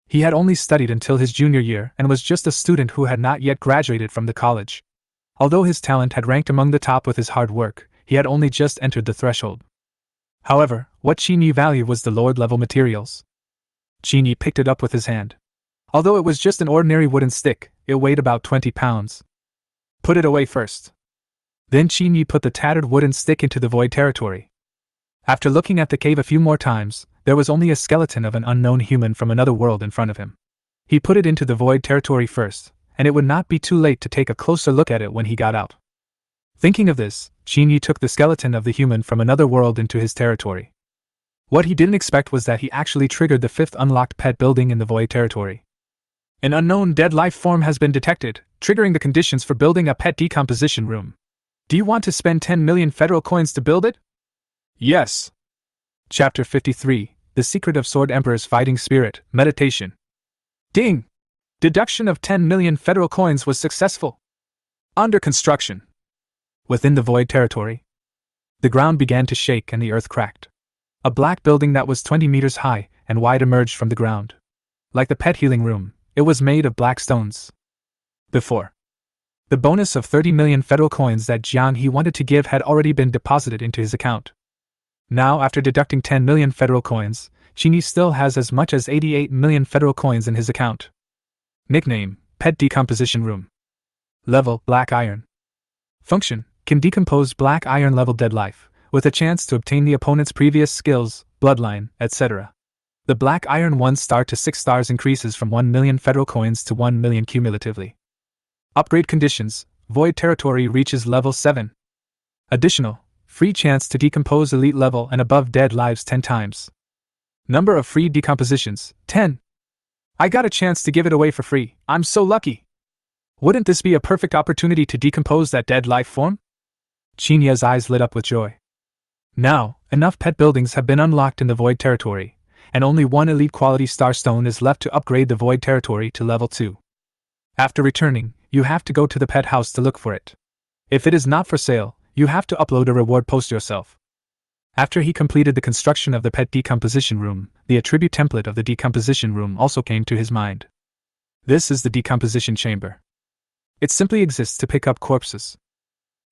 He had only studied until his junior year and was just a student who had not yet graduated from the college. Although his talent had ranked among the top with his hard work, he had only just entered the threshold. However, what Qin Yi valued was the Lord-level materials. Qin Yi picked it up with his hand. Although it was just an ordinary wooden stick, it weighed about 20 pounds. Put it away first. Then Qin Yi put the tattered wooden stick into the void territory. After looking at the cave a few more times, there was only a skeleton of an unknown human from another world in front of him. He put it into the void territory first, and it would not be too late to take a closer look at it when he got out. Thinking of this, Qin Yi took the skeleton of the human from another world into his territory. What he didn't expect was that he actually triggered the 5th unlocked pet building in the void territory. An unknown dead life form has been detected, triggering the conditions for building a pet decomposition room. Do you want to spend 10 million federal coins to build it? Yes. Chapter 53, The Secret of Sword Emperor's Fighting Spirit, Meditation. Ding! Deduction of 10 million federal coins was successful. Under construction. Within the void territory, the ground began to shake and the earth cracked. A black building that was 20 meters high and wide emerged from the ground. Like the pet healing room, it was made of black stones. Before, the bonus of 30 million federal coins that Jiang He wanted to give had already been deposited into his account. Now, after deducting 10 million federal coins, Qin Yi still has as much as 88 million federal coins in his account. Nickname: Pet Decomposition Room. Level: Black Iron. Function: can decompose black iron level dead life, with a chance to obtain the opponent's previous skills, bloodline, etc. The black iron 1 star to 6 stars increases from 1 million federal coins to 1 million cumulatively. Upgrade conditions: void territory reaches level 7. Additional: free chance to decompose elite level and above dead lives 10 times. Number of free decompositions: 10. I got a chance to give it away for free. I'm so lucky. Wouldn't this be a perfect opportunity to decompose that dead life form? Qin Yi's eyes lit up with joy. Now, enough pet buildings have been unlocked in the void territory, and only one elite quality starstone is left to upgrade the void territory to level 2. After returning, you have to go to the pet house to look for it. If it is not for sale, you have to upload a reward post yourself. After he completed the construction of the pet decomposition room, the attribute template of the decomposition room also came to his mind. This is the decomposition chamber. It simply exists to pick up corpses.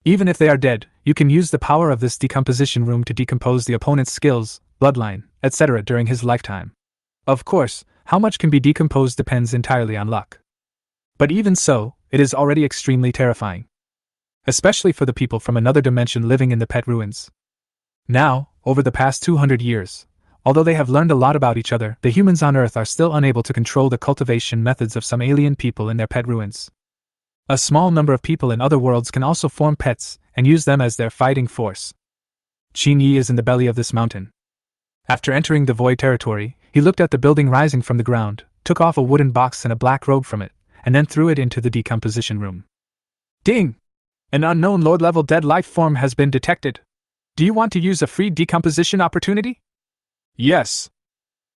Even if they are dead, you can use the power of this decomposition room to decompose the opponent's skills, bloodline, etc. during his lifetime. Of course, how much can be decomposed depends entirely on luck. But even so, it is already extremely terrifying. Especially for the people from another dimension living in the pet ruins. Now, over the past 200 years, although they have learned a lot about each other, the humans on Earth are still unable to control the cultivation methods of some alien people in their pet ruins. A small number of people in other worlds can also form pets and use them as their fighting force. Qin Yi is in the belly of this mountain. After entering the void territory, he looked at the building rising from the ground, took off a wooden box and a black robe from it, and then threw it into the decomposition room. Ding! An unknown Lord-level dead life form has been detected. Do you want to use a free decomposition opportunity? Yes.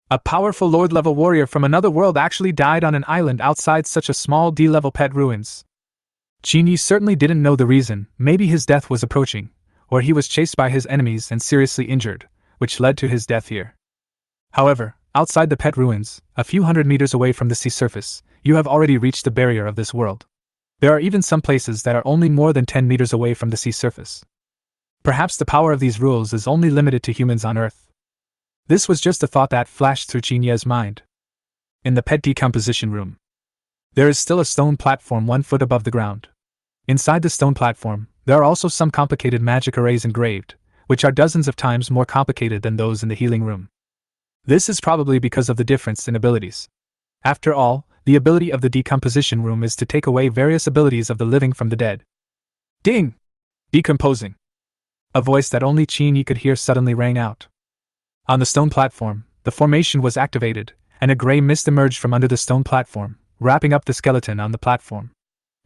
A powerful Lord-level warrior from another world actually died on an island outside such a small D-level pet ruins. Qin Yi certainly didn't know the reason. Maybe his death was approaching, or he was chased by his enemies and seriously injured, which led to his death here. However, outside the pet ruins, a few hundred meters away from the sea surface, you have already reached the barrier of this world. There are even some places that are only more than 10 meters away from the sea surface. Perhaps the power of these rules is only limited to humans on Earth. This was just a thought that flashed through Qin Yi's mind. In the pet decomposition room, there is still a stone platform 1 foot above the ground. Inside the stone platform, there are also some complicated magic arrays engraved, which are dozens of times more complicated than those in the healing room. This is probably because of the difference in abilities. After all, the ability of the decomposition room is to take away various abilities of the living from the dead. Ding! Decomposing. A voice that only Qin Yi could hear suddenly rang out. On the stone platform, the formation was activated, and a gray mist emerged from under the stone platform, wrapping up the skeleton on the platform.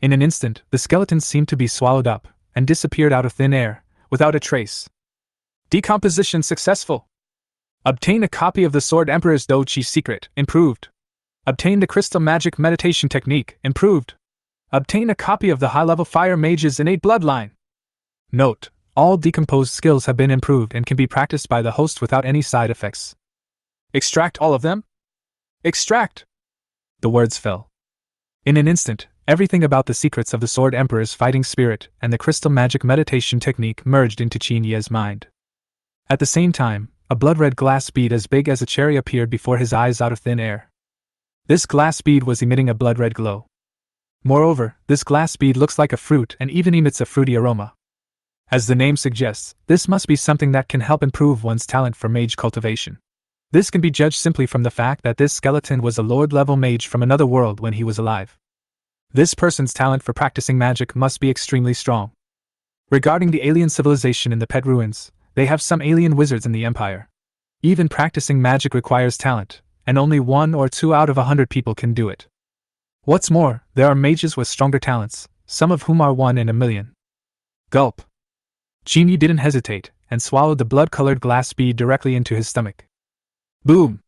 In an instant, the skeleton seemed to be swallowed up, and disappeared out of thin air, without a trace. Decomposition successful. Obtain a copy of the Sword Emperor's Doji secret, improved. Obtain the Crystal Magic Meditation Technique, improved. Obtain a copy of the high-level Fire Mage's innate bloodline. Note: all decomposed skills have been improved and can be practiced by the host without any side effects. Extract all of them? Extract! The words fell. In an instant, everything about the secrets of the Sword Emperor's fighting spirit and the Crystal Magic Meditation Technique merged into Qin Yi's mind. At the same time, a blood-red glass bead as big as a cherry appeared before his eyes out of thin air. This glass bead was emitting a blood-red glow. Moreover, this glass bead looks like a fruit and even emits a fruity aroma. As the name suggests, this must be something that can help improve one's talent for mage cultivation. This can be judged simply from the fact that this skeleton was a Lord-level mage from another world when he was alive. This person's talent for practicing magic must be extremely strong. Regarding the alien civilization in the Pet Ruins, they have some alien wizards in the Empire. Even practicing magic requires talent, and only 1 or 2 out of 100 people can do it. What's more, there are mages with stronger talents, some of whom are 1 in a million. Gulp. Qin Yi didn't hesitate, and swallowed the blood-colored glass bead directly into his stomach. Boom!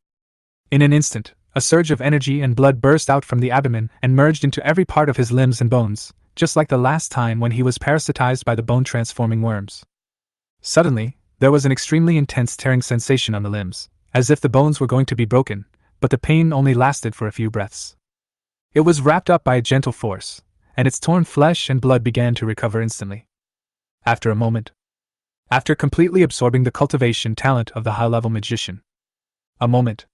In an instant, a surge of energy and blood burst out from the abdomen and merged into every part of his limbs and bones, just like the last time when he was parasitized by the bone-transforming worms. Suddenly, there was an extremely intense tearing sensation on the limbs, as if the bones were going to be broken, but the pain only lasted for a few breaths. It was wrapped up by a gentle force, and its torn flesh and blood began to recover instantly. After a moment, after completely absorbing the cultivation talent of the high-level magician, a moment,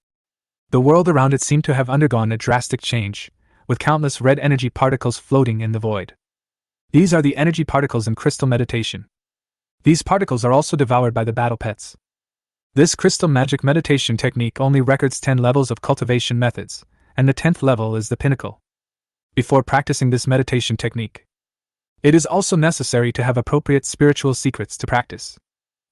the world around it seemed to have undergone a drastic change, with countless red energy particles floating in the void. These are the energy particles in crystal meditation. These particles are also devoured by the battle pets. This crystal magic meditation technique only records 10 levels of cultivation methods, and the 10th level is the pinnacle. Before practicing this meditation technique, it is also necessary to have appropriate spiritual secrets to practice.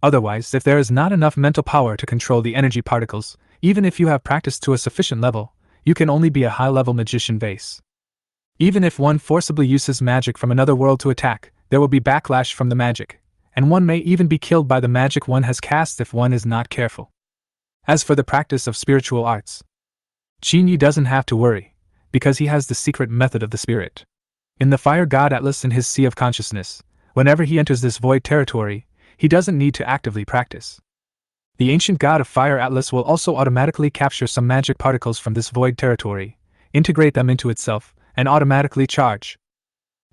Otherwise, if there is not enough mental power to control the energy particles, even if you have practiced to a sufficient level, you can only be a high-level magician base. Even if one forcibly uses magic from another world to attack, there will be backlash from the magic, and one may even be killed by the magic one has cast if one is not careful. As for the practice of spiritual arts, Qin Yi doesn't have to worry, because he has the secret method of the spirit. In the Fire God Atlas in his Sea of Consciousness, whenever he enters this void territory, he doesn't need to actively practice. The ancient god of Fire Atlas will also automatically capture some magic particles from this void territory, integrate them into itself, and automatically charge.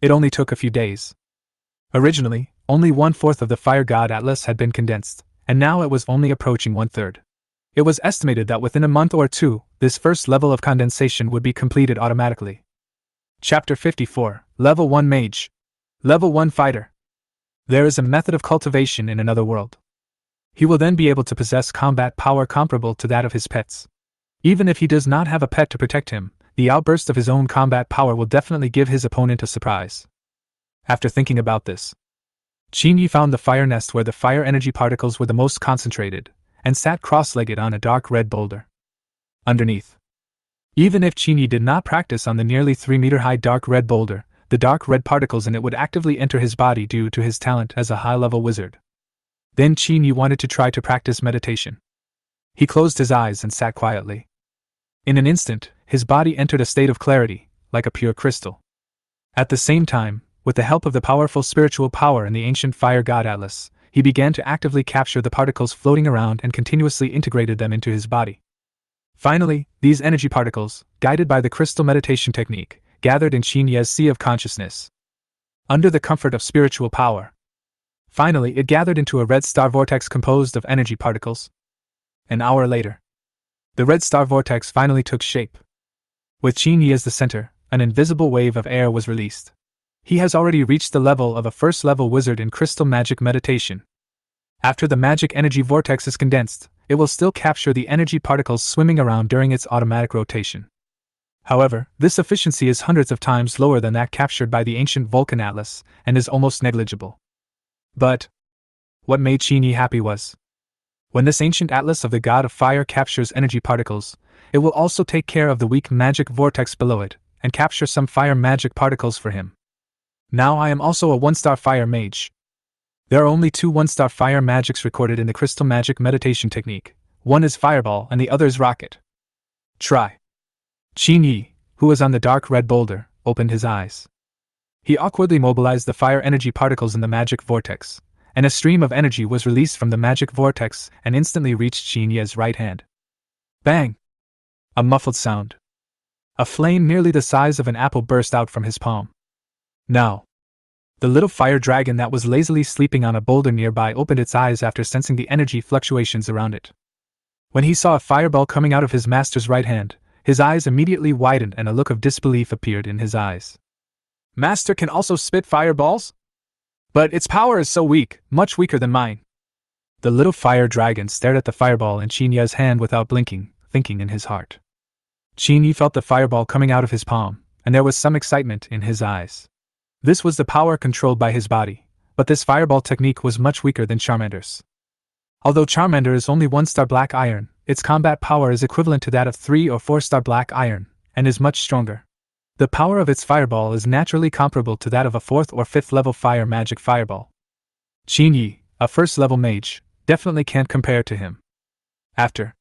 It only took a few days. Originally, only 1/4 of the Fire God Atlas had been condensed, and now it was only approaching 1/3. It was estimated that within a month or 2, this first level of condensation would be completed automatically. Chapter 54, Level 1 Mage. Level 1 Fighter. There is a method of cultivation in another world. He will then be able to possess combat power comparable to that of his pets. Even if he does not have a pet to protect him, the outburst of his own combat power will definitely give his opponent a surprise. After thinking about this, Qin Yi found the fire nest where the fire energy particles were the most concentrated, and sat cross-legged on a dark red boulder. Underneath, even if Qin Yi did not practice on the nearly 3-meter-high dark red boulder, the dark red particles in it would actively enter his body due to his talent as a high-level wizard. Then Qin Yi wanted to try to practice meditation. He closed his eyes and sat quietly. In an instant, his body entered a state of clarity, like a pure crystal. At the same time, with the help of the powerful spiritual power in the ancient Fire God Atlas, he began to actively capture the particles floating around and continuously integrated them into his body. Finally, these energy particles, guided by the crystal meditation technique, gathered in Qin Yi's Sea of Consciousness. Under the comfort of spiritual power, finally it gathered into a red star vortex composed of energy particles. An hour later, the red star vortex finally took shape. With Qin Yi as the center, an invisible wave of air was released. He has already reached the level of a first-level wizard in crystal magic meditation. After the magic energy vortex is condensed, it will still capture the energy particles swimming around during its automatic rotation. However, this efficiency is hundreds of times lower than that captured by the ancient Vulcan Atlas, and is almost negligible. But what made Qin Yi happy was, when this ancient atlas of the god of fire captures energy particles, it will also take care of the weak magic vortex below it, and capture some fire magic particles for him. Now I am also a 1-star fire mage. There are only 2 1-star fire magics recorded in the crystal magic meditation technique. One is fireball and the other is rocket. Try. Qin Yi, who was on the dark red boulder, opened his eyes. He awkwardly mobilized the fire energy particles in the magic vortex, and a stream of energy was released from the magic vortex and instantly reached Qin Yi's right hand. Bang! A muffled sound. A flame nearly the size of an apple burst out from his palm. Now, the little fire dragon that was lazily sleeping on a boulder nearby opened its eyes after sensing the energy fluctuations around it. When he saw a fireball coming out of his master's right hand, his eyes immediately widened and a look of disbelief appeared in his eyes. Master can also spit fireballs? But its power is so weak, much weaker than mine. The little fire dragon stared at the fireball in Qin Yi's hand without blinking, thinking in his heart. Qin Yi felt the fireball coming out of his palm, and there was some excitement in his eyes. This was the power controlled by his body, but this fireball technique was much weaker than Charmander's. Although Charmander is only 1-star black iron, its combat power is equivalent to that of 3 or 4-star black iron, and is much stronger. The power of its fireball is naturally comparable to that of a 4th or 5th level fire magic fireball. Qin Yi, a 1st level mage, definitely can't compare to him. After,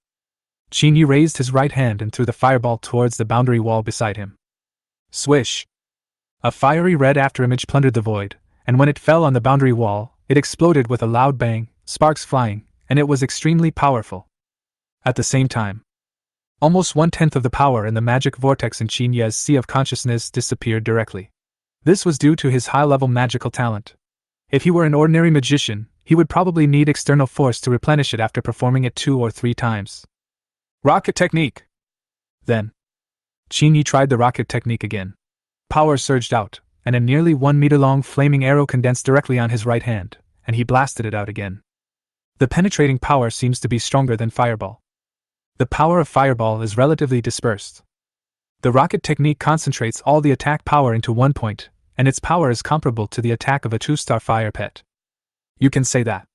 Qin Yi raised his right hand and threw the fireball towards the boundary wall beside him. Swish! A fiery red afterimage plundered the void, and when it fell on the boundary wall, it exploded with a loud bang, sparks flying, and it was extremely powerful. At the same time, almost 1/10 of the power in the magic vortex in Qin Yi's sea of consciousness disappeared directly. This was due to his high-level magical talent. If he were an ordinary magician, he would probably need external force to replenish it after performing it 2 or 3 times. Rocket technique! Then, Qin Yi tried the rocket technique again. Power surged out, and a nearly 1-meter-long flaming arrow condensed directly on his right hand, and he blasted it out again. The penetrating power seems to be stronger than fireball. The power of fireball is relatively dispersed. The rocket technique concentrates all the attack power into one point, and its power is comparable to the attack of a 2-star fire pet. You can say that.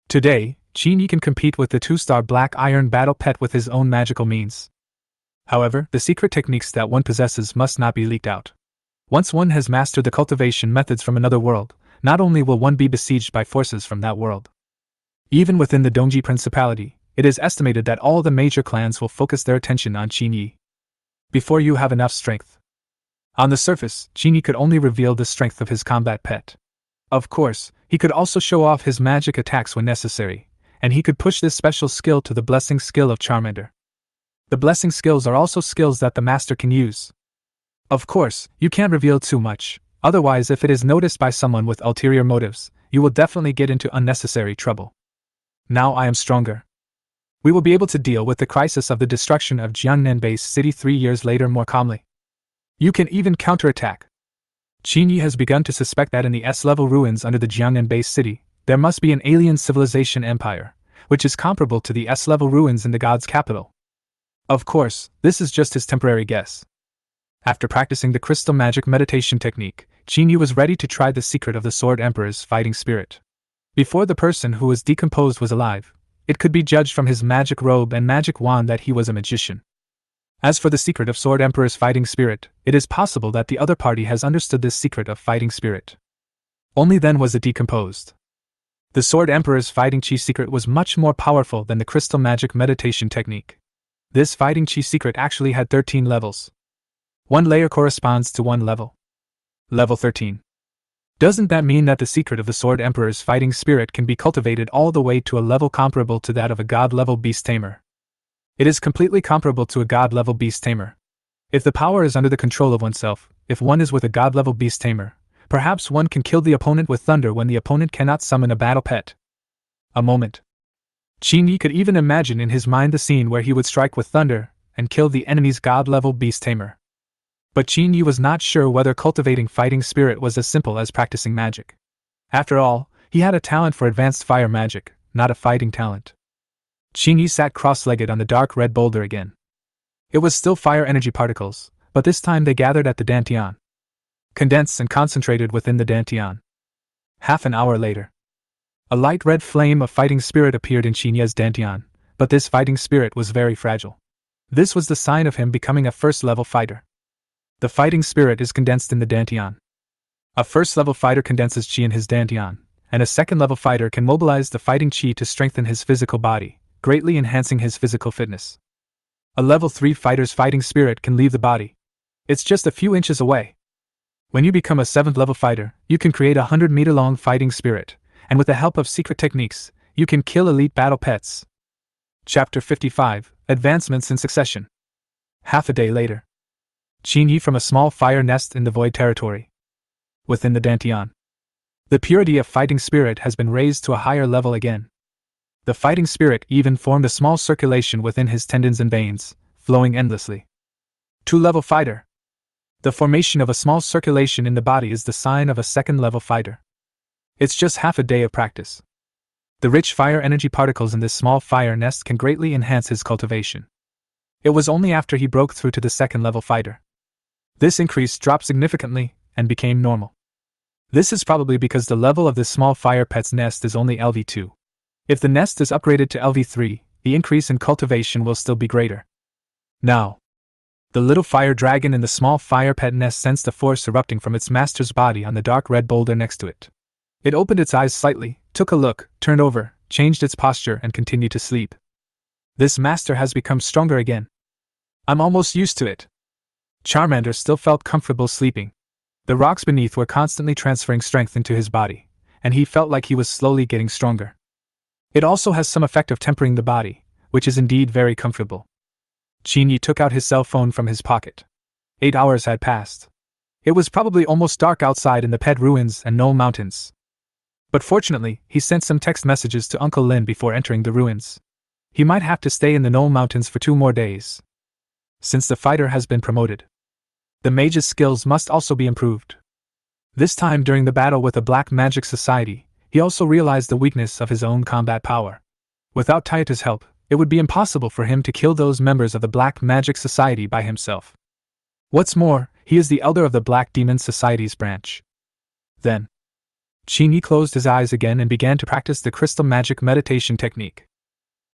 Today, Qin Yi can compete with the 2-star black iron battle pet with his own magical means. However, the secret techniques that one possesses must not be leaked out. Once one has mastered the cultivation methods from another world, not only will one be besieged by forces from that world. Even within the Dongji Principality, it is estimated that all the major clans will focus their attention on Qin Yi. Before you have enough strength. On the surface, Qin Yi could only reveal the strength of his combat pet. Of course, he could also show off his magic attacks when necessary, and he could push this special skill to the blessing skill of Charmander. The blessing skills are also skills that the master can use. Of course, you can't reveal too much, otherwise if it is noticed by someone with ulterior motives, you will definitely get into unnecessary trouble. Now I am stronger. We will be able to deal with the crisis of the destruction of Jiangnan Base City 3 years later more calmly. You can even counterattack. Qin Yi has begun to suspect that in the S-level ruins under the Jiangnan Base City, there must be an alien civilization empire, which is comparable to the S-level ruins in the god's capital. Of course, this is just his temporary guess. After practicing the crystal magic meditation technique, Qin Yi was ready to try the secret of the Sword Emperor's fighting spirit. Before the person who was decomposed was alive, it could be judged from his magic robe and magic wand that he was a magician. As for the secret of Sword Emperor's fighting spirit, it is possible that the other party has understood this secret of fighting spirit. Only then was it decomposed. The Sword Emperor's fighting chi secret was much more powerful than the crystal magic meditation technique. This fighting chi secret actually had 13 levels. One layer corresponds to one level. Level 13. Doesn't that mean that the secret of the Sword Emperor's fighting spirit can be cultivated all the way to a level comparable to that of a god-level beast tamer? It is completely comparable to a god-level beast tamer. If the power is under the control of oneself, if one is with a god-level beast tamer, perhaps one can kill the opponent with thunder when the opponent cannot summon a battle pet. A moment. Qin Yi could even imagine in his mind the scene where he would strike with thunder and kill the enemy's god-level beast tamer. But Qin Yi was not sure whether cultivating fighting spirit was as simple as practicing magic. After all, he had a talent for advanced fire magic, not a fighting talent. Qin Yi sat cross-legged on the dark red boulder again. It was still fire energy particles, but this time they gathered at the Dantian. Condensed and concentrated within the Dantian. Half an hour later, a light red flame of fighting spirit appeared in Qin Yi's Dantian, but this fighting spirit was very fragile. This was the sign of him becoming a first-level fighter. The fighting spirit is condensed in the Dantian. A first-level fighter condenses Qi in his Dantian, and a second-level fighter can mobilize the fighting Qi to strengthen his physical body, greatly enhancing his physical fitness. A level 3 fighter's fighting spirit can leave the body. It's just a few inches away. When you become a 7th-level fighter, you can create a 100-meter-long fighting spirit, and with the help of secret techniques, you can kill elite battle pets. Chapter 55, Advancements in Succession. Half a day later. Qin Yi from a small fire nest in the Void Territory. Within the Dantian. The purity of fighting spirit has been raised to a higher level again. The fighting spirit even formed a small circulation within his tendons and veins, flowing endlessly. 2-level fighter. The formation of a small circulation in the body is the sign of a 2nd-level fighter. It's just half a day of practice. The rich fire energy particles in this small fire nest can greatly enhance his cultivation. It was only after he broke through to the 2nd-level fighter. This increase dropped significantly and became normal. This is probably because the level of this small fire pet's nest is only LV2. If the nest is upgraded to LV3, the increase in cultivation will still be greater. Now, the little fire dragon in the small fire pet nest sensed a force erupting from its master's body on the dark red boulder next to it. It opened its eyes slightly, took a look, turned over, changed its posture and continued to sleep. This master has become stronger again. I'm almost used to it. Charmander still felt comfortable sleeping. The rocks beneath were constantly transferring strength into his body, and he felt like he was slowly getting stronger. It also has some effect of tempering the body, which is indeed very comfortable. Qin Yi took out his cell phone from his pocket. 8 hours had passed. It was probably almost dark outside in the Pet Ruins and Knoll Mountains. But fortunately, he sent some text messages to Uncle Lin before entering the ruins. He might have to stay in the Knoll Mountains for 2 more days. Since the fighter has been promoted, the mage's skills must also be improved. This time during the battle with the Black Magic Society, he also realized the weakness of his own combat power. Without Tayata's help, it would be impossible for him to kill those members of the Black Magic Society by himself. What's more, he is the elder of the Black Demon Society's branch. Then, Qin Yi closed his eyes again and began to practice the crystal magic meditation technique.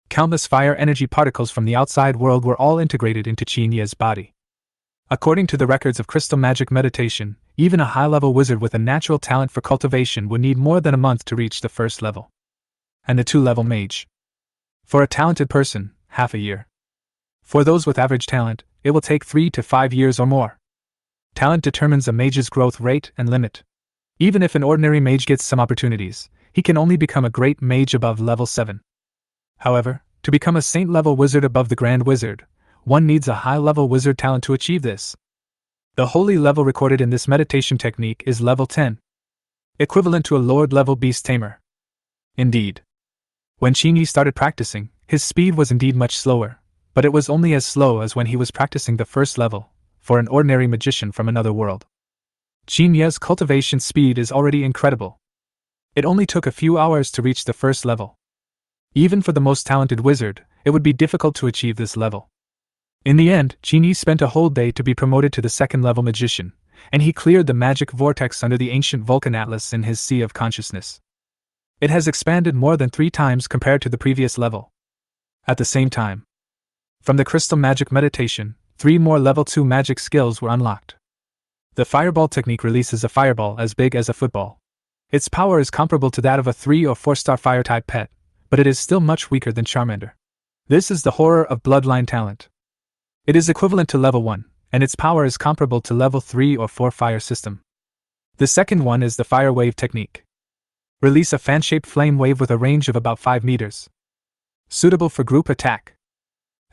Countless fire energy particles from the outside world were all integrated into Qin Yi's body. According to the records of crystal magic meditation, even a high-level wizard with a natural talent for cultivation would need more than a month to reach the 1st level. And the 2-level mage. For a talented person, half a year. For those with average talent, it will take 3 to 5 years or more. Talent determines a mage's growth rate and limit. Even if an ordinary mage gets some opportunities, he can only become a great mage above level 7. However, to become a saint-level wizard above the Grand Wizard, one needs a high-level wizard talent to achieve this. The holy level recorded in this meditation technique is level 10, equivalent to a Lord-level beast tamer. Indeed, when Qin Yi started practicing, his speed was indeed much slower, but it was only as slow as when he was practicing the 1st level, for an ordinary magician from another world. Qin Yi's cultivation speed is already incredible. It only took a few hours to reach the 1st level. Even for the most talented wizard, it would be difficult to achieve this level. In the end, Qin Yi spent a whole day to be promoted to the 2nd-level magician, and he cleared the magic vortex under the ancient Vulcan Atlas in his Sea of Consciousness. It has expanded more than 3 times compared to the previous level. At the same time, from the crystal magic meditation, 3 more level 2 magic skills were unlocked. The fireball technique releases a fireball as big as a football. Its power is comparable to that of a 3 or 4-star fire-type pet, but it is still much weaker than Charmander. This is the horror of bloodline talent. It is equivalent to level 1, and its power is comparable to level 3 or 4 fire system. The second one is the fire wave technique. Release a fan-shaped flame wave with a range of about 5 meters. Suitable for group attack.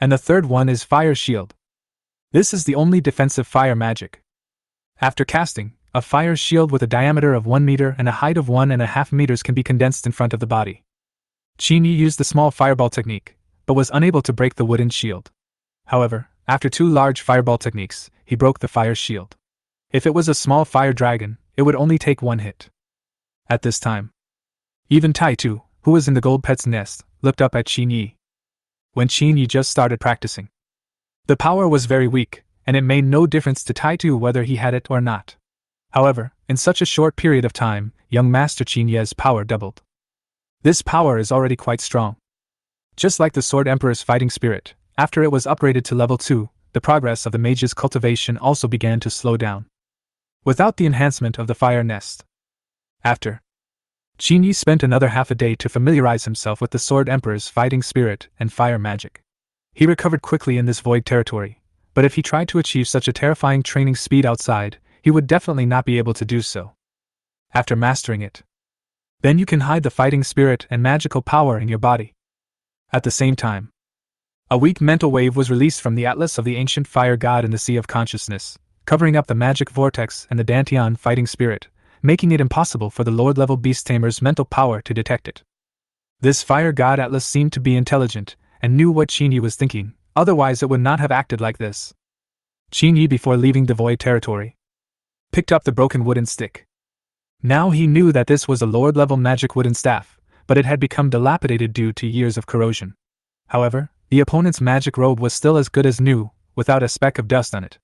And the third one is fire shield. This is the only defensive fire magic. After casting, a fire shield with a diameter of 1 meter and a height of 1.5 meters can be condensed in front of the body. Qin Yi used the small fireball technique, but was unable to break the wooden shield. However, after 2 large fireball techniques, he broke the fire shield. If it was a small fire dragon, it would only take 1 hit. At this time, even Taitu, who was in the gold pet's nest, looked up at Qin Yi. When Qin Yi just started practicing, the power was very weak, and it made no difference to Tai Tu whether he had it or not. However, in such a short period of time, young Master Qin Yi's power doubled. This power is already quite strong. Just like the Sword Emperor's fighting spirit, after it was upgraded to level 2, the progress of the mage's cultivation also began to slow down. Without the enhancement of the fire nest. After, Qin Yi spent another half a day to familiarize himself with the Sword Emperor's fighting spirit and fire magic. He recovered quickly in this void territory, but if he tried to achieve such a terrifying training speed outside, he would definitely not be able to do so. After mastering it, then you can hide the fighting spirit and magical power in your body. At the same time, a weak mental wave was released from the Atlas of the ancient fire god in the Sea of Consciousness, covering up the magic vortex and the Dantian fighting spirit, making it impossible for the Lord-level Beast Tamer's mental power to detect it. This fire god Atlas seemed to be intelligent, and knew what Qin Yi was thinking, otherwise it would not have acted like this. Qin Yi, before leaving the void territory, picked up the broken wooden stick. Now he knew that this was a Lord-level magic wooden staff, but it had become dilapidated due to years of corrosion. However, the opponent's magic robe was still as good as new, without a speck of dust on it.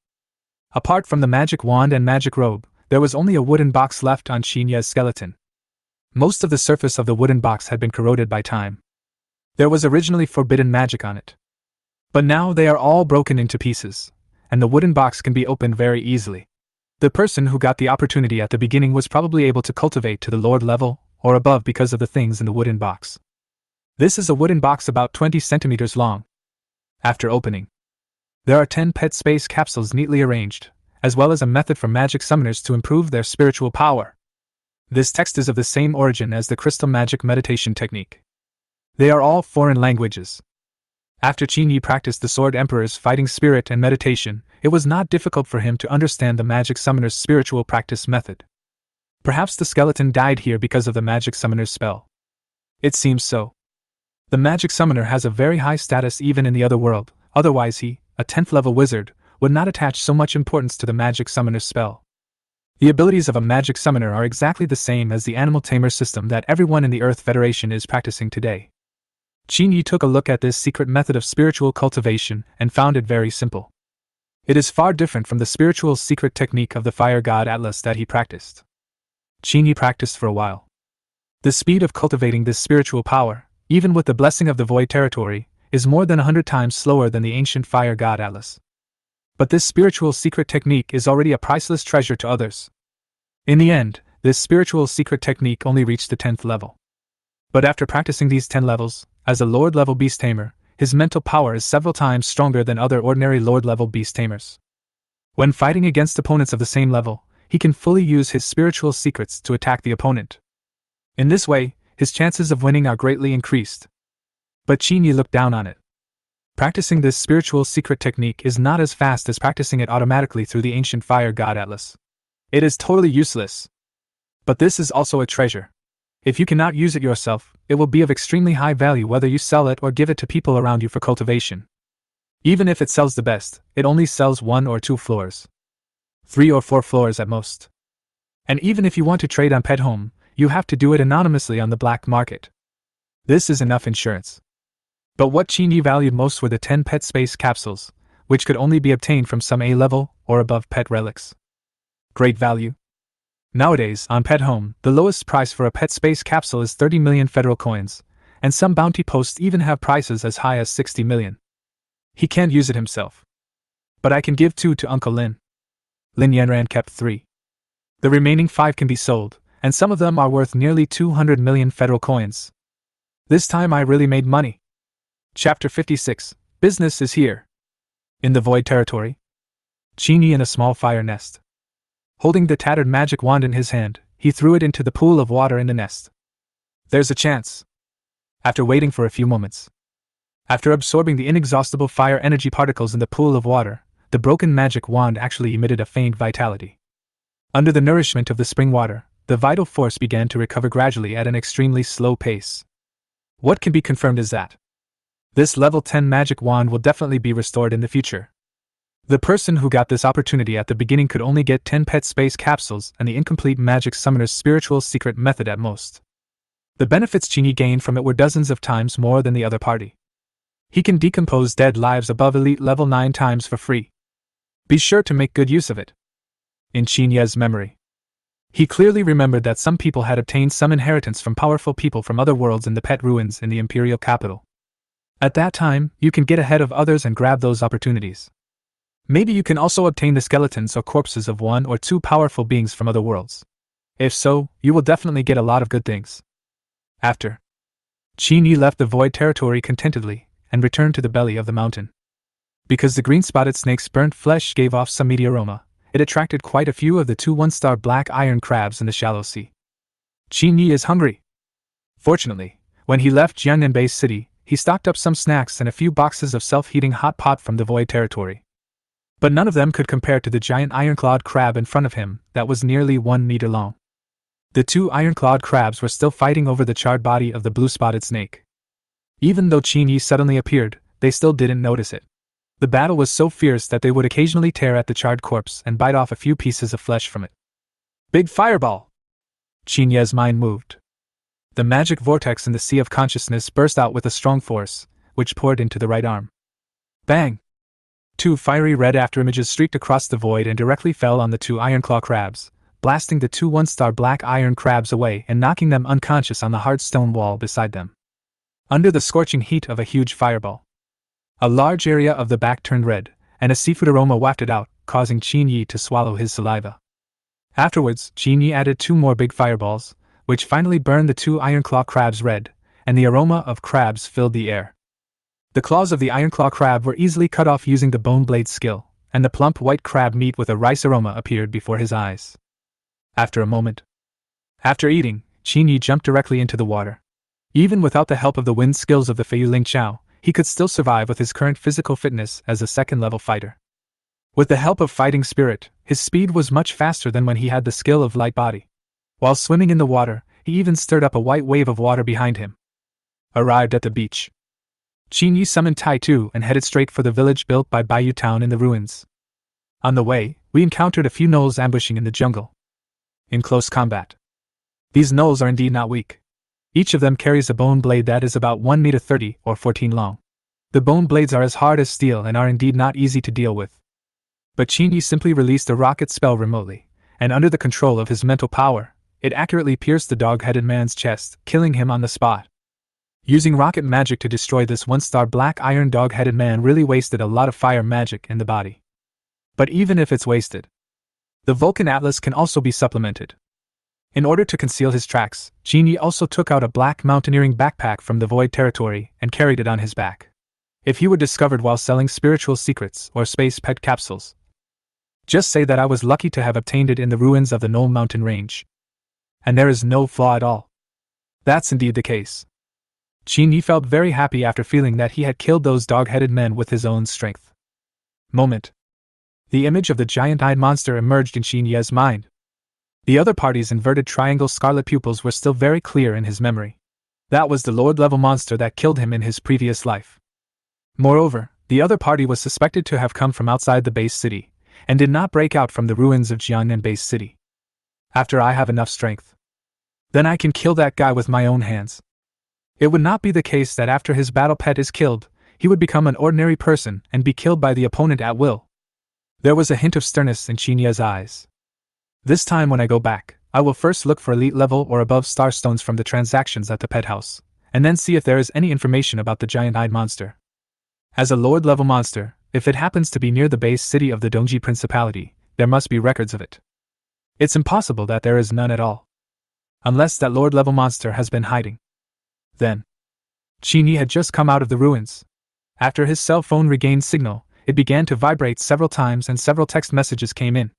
Apart from the magic wand and magic robe, there was only a wooden box left on Qin Yi's skeleton. Most of the surface of the wooden box had been corroded by time. There was originally forbidden magic on it. But now they are all broken into pieces, and the wooden box can be opened very easily. The person who got the opportunity at the beginning was probably able to cultivate to the Lord level, or above, because of the things in the wooden box. This is a wooden box about 20 centimeters long. After opening, there are 10 pet space capsules neatly arranged, as well as a method for magic summoners to improve their spiritual power. This text is of the same origin as the crystal magic meditation technique. They are all foreign languages. After Qin Yi practiced the Sword Emperor's fighting spirit and meditation, it was not difficult for him to understand the magic summoner's spiritual practice method. Perhaps the skeleton died here because of the magic summoner's spell. It seems so. The magic summoner has a very high status even in the other world, otherwise he, a 10th level wizard, would not attach so much importance to the magic summoner's spell. The abilities of a magic summoner are exactly the same as the animal tamer system that everyone in the Earth Federation is practicing today. Qin Yi took a look at this secret method of spiritual cultivation and found it very simple. It is far different from the spiritual secret technique of the fire god Atlas that he practiced. Qin Yi practiced for a while. The speed of cultivating this spiritual power, even with the blessing of the void territory, is more than 100 times slower than the ancient fire god Atlas. But this spiritual secret technique is already a priceless treasure to others. In the end, this spiritual secret technique only reached the 10th level. But after practicing these 10 levels, as a Lord-level Beast Tamer, his mental power is several times stronger than other ordinary Lord-level Beast Tamers. When fighting against opponents of the same level, he can fully use his spiritual secrets to attack the opponent. In this way, his chances of winning are greatly increased. But Qin Yi looked down on it. Practicing this spiritual secret technique is not as fast as practicing it automatically through the ancient fire god Atlas. It is totally useless. But this is also a treasure. If you cannot use it yourself, it will be of extremely high value whether you sell it or give it to people around you for cultivation. Even if it sells the best, it only sells 1 or 2 floors. 3 or 4 floors at most. And even if you want to trade on Pet Home, you have to do it anonymously on the black market. This is enough insurance. But what Qin Yi valued most were the 10 pet space capsules, which could only be obtained from some A-level or above pet relics. Great value. Nowadays, on Pet Home, the lowest price for a pet space capsule is 30 million federal coins, and some bounty posts even have prices as high as 60 million. He can't use it himself. But I can give 2 to Uncle Lin. Lin Yanran kept 3. The remaining 5 can be sold, and some of them are worth nearly 200 million federal coins. This time I really made money. Chapter 56, Business is here. In the Void Territory, Qin Yi in a small fire nest. Holding the tattered magic wand in his hand, he threw it into the pool of water in the nest. There's a chance. After waiting for a few moments. After absorbing the inexhaustible fire energy particles in the pool of water, the broken magic wand actually emitted a faint vitality. Under the nourishment of the spring water, the vital force began to recover gradually at an extremely slow pace. What can be confirmed is that this level 10 magic wand will definitely be restored in the future. The person who got this opportunity at the beginning could only get 10 pet space capsules and the incomplete magic summoner's spiritual secret method at most. The benefits Qin Yi gained from it were dozens of times more than the other party. He can decompose dead lives above elite level 9 times for free. Be sure to make good use of it. In Qin Yi's memory, he clearly remembered that some people had obtained some inheritance from powerful people from other worlds in the pet ruins in the imperial capital. At that time, you can get ahead of others and grab those opportunities. Maybe you can also obtain the skeletons or corpses of one or two powerful beings from other worlds. If so, you will definitely get a lot of good things. After, Qin Yi left the void territory contentedly and returned to the belly of the mountain. Because the green-spotted snake's burnt flesh gave off some meaty aroma, it attracted quite a few of the 2 one-star black iron crabs in the shallow sea. Qin Yi is hungry. Fortunately, when he left Jiangnan Base City, he stocked up some snacks and a few boxes of self-heating hot pot from the void territory. But none of them could compare to the giant iron-clawed crab in front of him that was nearly 1 meter long. The 2 iron-clawed crabs were still fighting over the charred body of the blue-spotted snake. Even though Qin Yi suddenly appeared, they still didn't notice it. The battle was so fierce that they would occasionally tear at the charred corpse and bite off a few pieces of flesh from it. Big fireball! Qin Yi's mind moved. The magic vortex in the sea of consciousness burst out with a strong force, which poured into the right arm. Bang! 2 fiery red afterimages streaked across the void and directly fell on the 2 ironclaw crabs, blasting the 2 one-star black iron crabs away and knocking them unconscious on the hard stone wall beside them. Under the scorching heat of a huge fireball, a large area of the back turned red, and a seafood aroma wafted out, causing Qin Yi to swallow his saliva. Afterwards, Qin Yi added 2 more big fireballs, which finally burned the 2 ironclaw crabs red, and the aroma of crabs filled the air. The claws of the ironclaw crab were easily cut off using the bone blade skill, and the plump white crab meat with a rice aroma appeared before his eyes. After a moment, after eating, Qin Yi jumped directly into the water. Even without the help of the wind skills of the Feiyu Ling Chao, he could still survive with his current physical fitness as a second-level fighter. With the help of fighting spirit, his speed was much faster than when he had the skill of light body. While swimming in the water, he even stirred up a white wave of water behind him. Arrived at the beach, Qin Yi summoned Tai Tu and headed straight for the village built by Baiyu Town in the ruins. On the way, we encountered a few gnolls ambushing in the jungle. In close combat, these gnolls are indeed not weak. Each of them carries a bone blade that is about 1 meter 30 or 14 long. The bone blades are as hard as steel and are indeed not easy to deal with. But Qin Yi simply released a rocket spell remotely, and under the control of his mental power, it accurately pierced the dog-headed man's chest, killing him on the spot. Using rocket magic to destroy this 1-star black iron dog-headed man really wasted a lot of fire magic in the body. But even if it's wasted, the Vulcan Atlas can also be supplemented. In order to conceal his tracks, Qin Yi also took out a black mountaineering backpack from the void territory and carried it on his back. If he were discovered while selling spiritual secrets or space pet capsules, just say that I was lucky to have obtained it in the ruins of the Knoll Mountain Range. And there is no flaw at all. That's indeed the case. Qin Yi felt very happy after feeling that he had killed those dog-headed men with his own strength. Moment. The image of the giant-eyed monster emerged in Qin Yi's mind. The other party's inverted triangle scarlet pupils were still very clear in his memory. That was the Lord-level monster that killed him in his previous life. Moreover, the other party was suspected to have come from outside the base city, and did not break out from the ruins of Jiangnan Base City. After I have enough strength, then I can kill that guy with my own hands. It would not be the case that after his battle pet is killed, he would become an ordinary person and be killed by the opponent at will. There was a hint of sternness in Qin Yi's eyes. This time when I go back, I will first look for elite level or above star stones from the transactions at the pet house, and then see if there is any information about the giant-eyed monster. As a Lord-level monster, if it happens to be near the base city of the Dongji Principality, there must be records of it. It's impossible that there is none at all. Unless that Lord-level monster has been hiding. Then, Qin Yi had just come out of the ruins. After his cell phone regained signal, it began to vibrate several times and several text messages came in.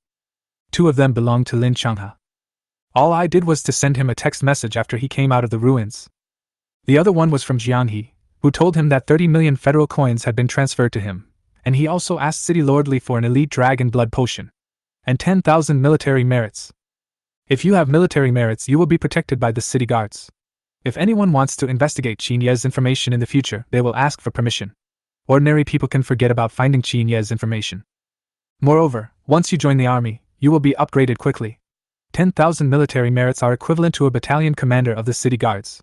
2 of them belonged to Lin Changhe. All I did was to send him a text message after he came out of the ruins. The other one was from Jiang He, who told him that 30 million federal coins had been transferred to him, and he also asked City Lord Li for an elite dragon blood potion, and 10,000 military merits. If you have military merits, you will be protected by the city guards. If anyone wants to investigate Qin Yi's information in the future, they will ask for permission. Ordinary people can forget about finding Qin Yi's information. Moreover, once you join the army, you will be upgraded quickly. 10,000 military merits are equivalent to a battalion commander of the city guards.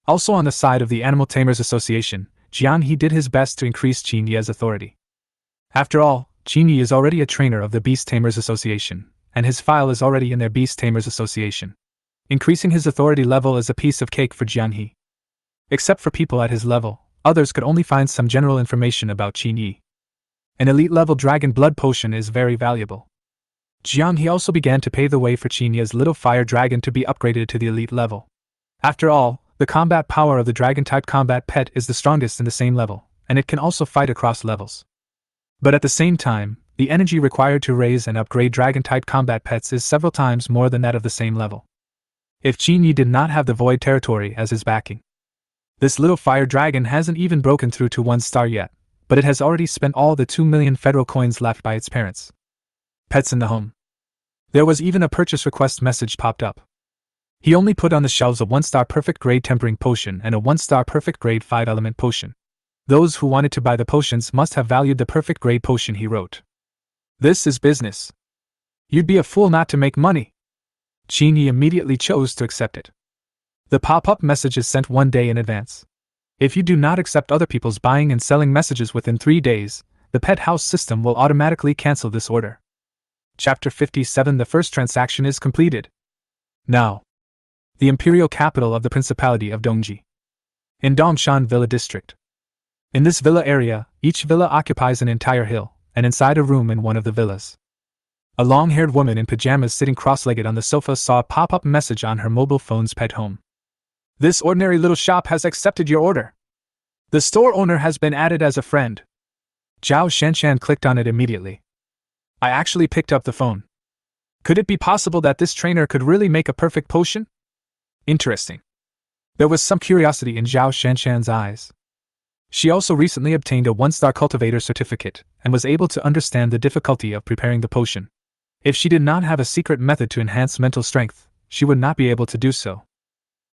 Also on the side of the Animal Tamers Association, Jiang He did his best to increase Qin Yi's authority. After all, Qin Yi is already a trainer of the Beast Tamers Association, and his file is already in their Beast Tamers Association. Increasing his authority level is a piece of cake for Jiang He. Except for people at his level, others could only find some general information about Qin Yi. An elite-level dragon blood potion is very valuable. Jiang He also began to pave the way for Qin Yi's little fire dragon to be upgraded to the elite level. After all, the combat power of the dragon-type combat pet is the strongest in the same level, and it can also fight across levels. But at the same time, the energy required to raise and upgrade dragon-type combat pets is several times more than that of the same level. If Qin Yi did not have the Void Territory as his backing, this little fire dragon hasn't even broken through to 1 star yet, but it has already spent all the 2 million federal coins left by its parents. Pets in the home. There was even a purchase request message popped up. He only put on the shelves a 1-star perfect grade tempering potion and a 1-star perfect grade 5 element potion. Those who wanted to buy the potions must have valued the perfect grade potion, he wrote. This is business. You'd be a fool not to make money. Qin Yi immediately chose to accept it. The pop-up message is sent 1 day in advance. If you do not accept other people's buying and selling messages within 3 days, the pet house system will automatically cancel this order. Chapter 57. The first transaction is completed. Now, the imperial capital of the Principality of Dongji. In Dongshan Villa District. In this villa area, each villa occupies an entire hill, and inside a room in one of the villas, a long-haired woman in pajamas sitting cross-legged on the sofa saw a pop-up message on her mobile phone's pet home. This ordinary little shop has accepted your order. The store owner has been added as a friend. Zhao Shanshan clicked on it immediately. I actually picked up the phone. Could it be possible that this trainer could really make a perfect potion? Interesting. There was some curiosity in Zhao Shanshan's eyes. She also recently obtained a 1-star cultivator certificate and was able to understand the difficulty of preparing the potion. If she did not have a secret method to enhance mental strength, she would not be able to do so.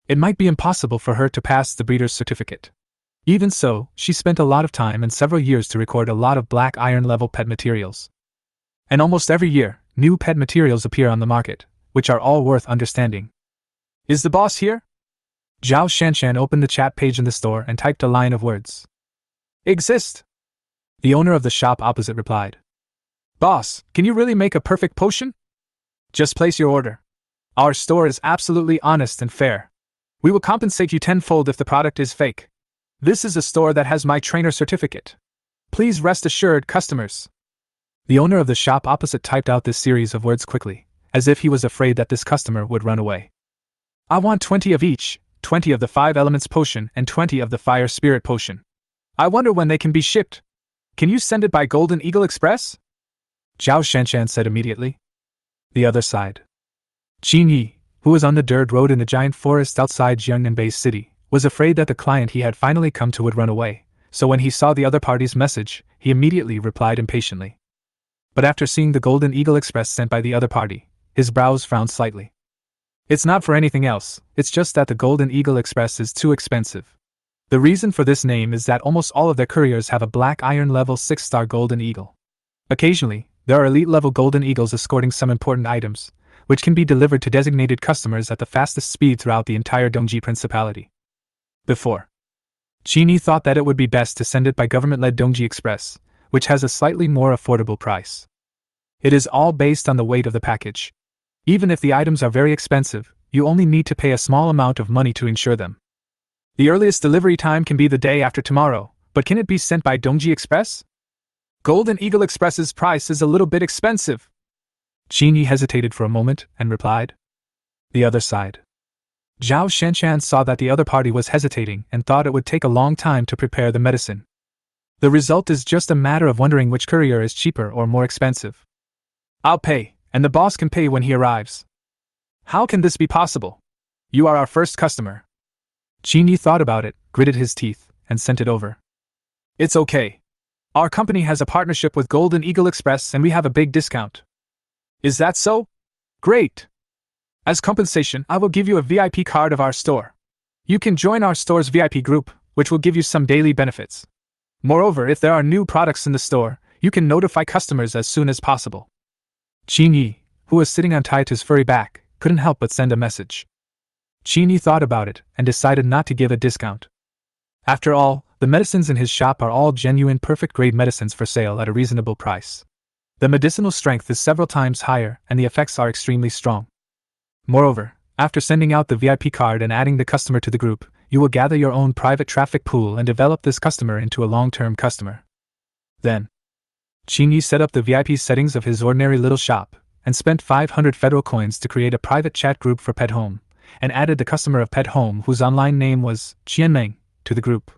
It might be impossible for her to pass the breeder's certificate. Even so, she spent a lot of time and several years to record a lot of black iron level pet materials. And almost every year, new pet materials appear on the market, which are all worth understanding. Is the boss here? Zhao Shanshan opened the chat page in the store and typed a line of words. Exist. The owner of the shop opposite replied. Boss, can you really make a perfect potion? Just place your order. Our store is absolutely honest and fair. We will compensate you tenfold if the product is fake. This is a store that has my trainer certificate. Please rest assured, customers. The owner of the shop opposite typed out this series of words quickly, as if he was afraid that this customer would run away. I want 20 of each, 20 of the 5 elements potion and 20 of the fire spirit potion. I wonder when they can be shipped. Can you send it by Golden Eagle Express? Zhao Shanshan said immediately. The other side. Qin Yi, who was on the dirt road in the giant forest outside Jiangnan Base City, was afraid that the client he had finally come to would run away, so when he saw the other party's message, he immediately replied impatiently. But after seeing the Golden Eagle Express sent by the other party, his brows frowned slightly. It's not for anything else, it's just that the Golden Eagle Express is too expensive. The reason for this name is that almost all of their couriers have a black iron level 6-star Golden Eagle. Occasionally, there are elite level Golden Eagles escorting some important items, which can be delivered to designated customers at the fastest speed throughout the entire Dongji Principality. Before, Qin Yi thought that it would be best to send it by government-led Dongji Express, which has a slightly more affordable price. It is all based on the weight of the package. Even if the items are very expensive, you only need to pay a small amount of money to insure them. The earliest delivery time can be the day after tomorrow, but can it be sent by Dongji Express? Golden Eagle Express's price is a little bit expensive. Qin Yi hesitated for a moment and replied. The other side. Zhao Shanshan saw that the other party was hesitating and thought it would take a long time to prepare the medicine. The result is just a matter of wondering which courier is cheaper or more expensive. I'll pay, and the boss can pay when he arrives. How can this be possible? You are our first customer. Qin Yi thought about it, gritted his teeth, and sent it over. It's okay. Our company has a partnership with Golden Eagle Express and we have a big discount. Is that so? Great! As compensation, I will give you a VIP card of our store. You can join our store's VIP group, which will give you some daily benefits. Moreover, if there are new products in the store, you can notify customers as soon as possible. Qin Yi, who was sitting on Taito's furry back, couldn't help but send a message. Qin Yi thought about it and decided not to give a discount. After all, the medicines in his shop are all genuine perfect-grade medicines for sale at a reasonable price. The medicinal strength is several times higher and the effects are extremely strong. Moreover, after sending out the VIP card and adding the customer to the group, you will gather your own private traffic pool and develop this customer into a long-term customer. Then, Qin Yi set up the VIP settings of his ordinary little shop and spent 500 federal coins to create a private chat group for Pet Home, and added the customer of Pet Home whose online name was Jiangnan to the group.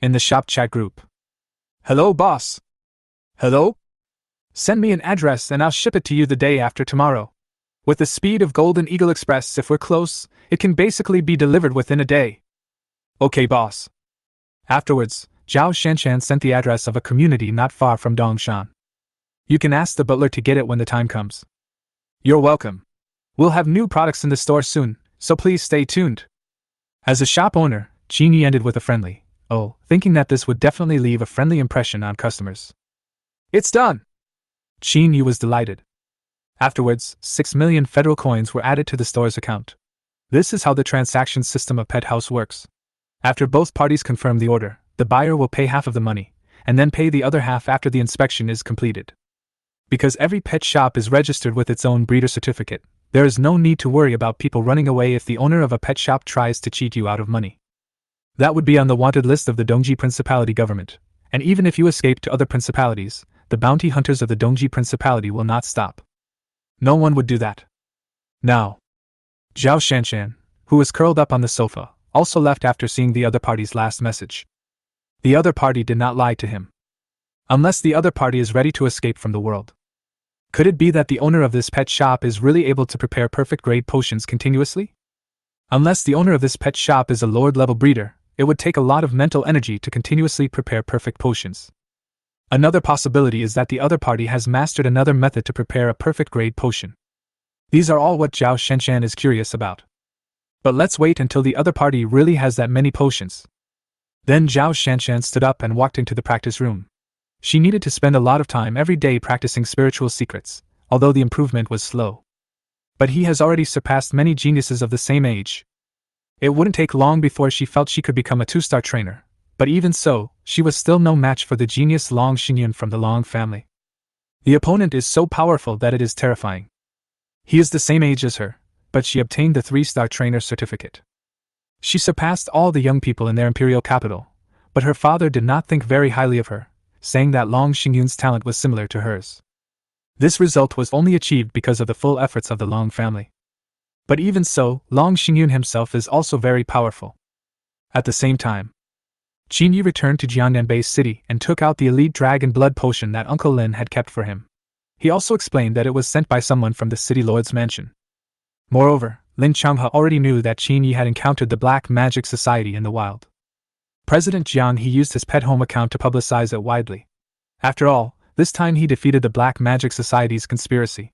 In the shop chat group. Hello, boss. Hello? Send me an address and I'll ship it to you the day after tomorrow. With the speed of Golden Eagle Express, if we're close, it can basically be delivered within a day. Okay, boss. Afterwards, Zhao Shanshan sent the address of a community not far from Dongshan. You can ask the butler to get it when the time comes. You're welcome. We'll have new products in the store soon, so please stay tuned. As a shop owner, Qin Yi ended with a friendly, "Oh," thinking that this would definitely leave a friendly impression on customers. It's done! Qin Yi was delighted. Afterwards, 6 million federal coins were added to the store's account. This is how the transaction system of Pet House works. After both parties confirm the order, the buyer will pay half of the money, and then pay the other half after the inspection is completed. Because every pet shop is registered with its own breeder certificate, there is no need to worry about people running away if the owner of a pet shop tries to cheat you out of money. That would be on the wanted list of the Dongji Principality government, and even if you escape to other principalities, the bounty hunters of the Dongji Principality will not stop. No one would do that. Now, Zhao Shanshan, who was curled up on the sofa, also left after seeing the other party's last message. The other party did not lie to him. Unless the other party is ready to escape from the world. Could it be that the owner of this pet shop is really able to prepare perfect grade potions continuously? Unless the owner of this pet shop is a lord-level breeder, it would take a lot of mental energy to continuously prepare perfect potions. Another possibility is that the other party has mastered another method to prepare a perfect grade potion. These are all what Zhao Shanshan is curious about. But let's wait until the other party really has that many potions. Then Zhao Shanshan stood up and walked into the practice room. She needed to spend a lot of time every day practicing spiritual secrets, although the improvement was slow. But he has already surpassed many geniuses of the same age. It wouldn't take long before she felt she could become a 2-star trainer, but even so, she was still no match for the genius Long Xingyun from the Long family. The opponent is so powerful that it is terrifying. He is the same age as her, but she obtained the 3-star trainer certificate. She surpassed all the young people in their imperial capital, but her father did not think very highly of her, saying that Long Xingyun's talent was similar to hers. This result was only achieved because of the full efforts of the Long family. But even so, Long Xingyun himself is also very powerful. At the same time, Qin Yi returned to Jiangnan Base City and took out the elite dragon blood potion that Uncle Lin had kept for him. He also explained that it was sent by someone from the city lord's mansion. Moreover, Lin Changhe already knew that Qin Yi had encountered the Black Magic Society in the wild. President Jiang He used his Pet Home account to publicize it widely. After all, this time he defeated the Black Magic Society's conspiracy.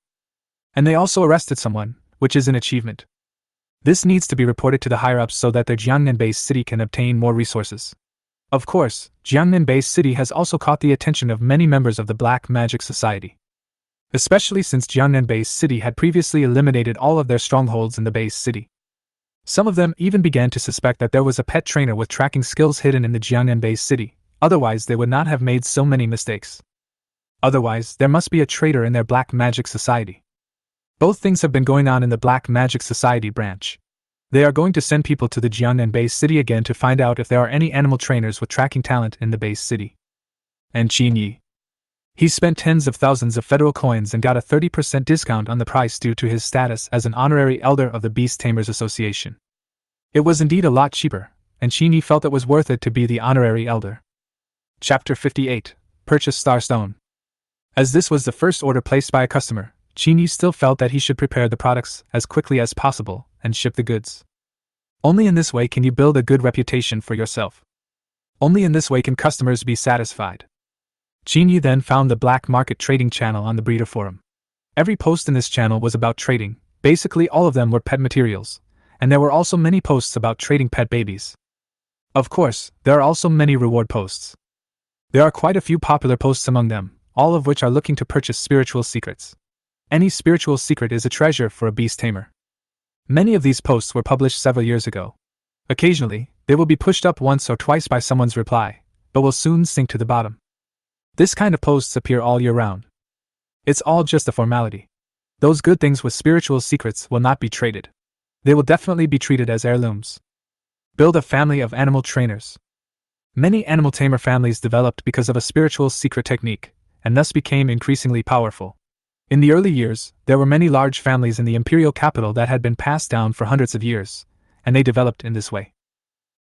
And they also arrested someone, which is an achievement. This needs to be reported to the higher-ups so that their Jiangnan Base City can obtain more resources. Of course, Jiangnan Base City has also caught the attention of many members of the Black Magic Society. Especially since Jiangnan Base City had previously eliminated all of their strongholds in the base city. Some of them even began to suspect that there was a pet trainer with tracking skills hidden in the Jiangnan Base City, otherwise they would not have made so many mistakes. Otherwise, there must be a traitor in their Black Magic Society. Both things have been going on in the Black Magic Society branch. They are going to send people to the Jiangnan Base City again to find out if there are any animal trainers with tracking talent in the base city. And Qin Yi. He spent tens of thousands of federal coins and got a 30% discount on the price due to his status as an honorary elder of the Beast Tamers Association. It was indeed a lot cheaper, and Qin Yi felt it was worth it to be the honorary elder. Chapter 58. Purchase Starstone. As this was the first order placed by a customer, Qin Yi still felt that he should prepare the products as quickly as possible and ship the goods. Only in this way can you build a good reputation for yourself. Only in this way can customers be satisfied. Qin Yi then found the black market trading channel on the breeder forum. Every post in this channel was about trading, basically all of them were pet materials, and there were also many posts about trading pet babies. Of course, there are also many reward posts. There are quite a few popular posts among them, all of which are looking to purchase spiritual secrets. Any spiritual secret is a treasure for a beast tamer. Many of these posts were published several years ago. Occasionally, they will be pushed up once or twice by someone's reply, but will soon sink to the bottom. This kind of posts appear all year round. It's all just a formality. Those good things with spiritual secrets will not be traded. They will definitely be treated as heirlooms. Build a family of animal trainers. Many animal tamer families developed because of a spiritual secret technique, and thus became increasingly powerful. In the early years, there were many large families in the imperial capital that had been passed down for hundreds of years, and they developed in this way.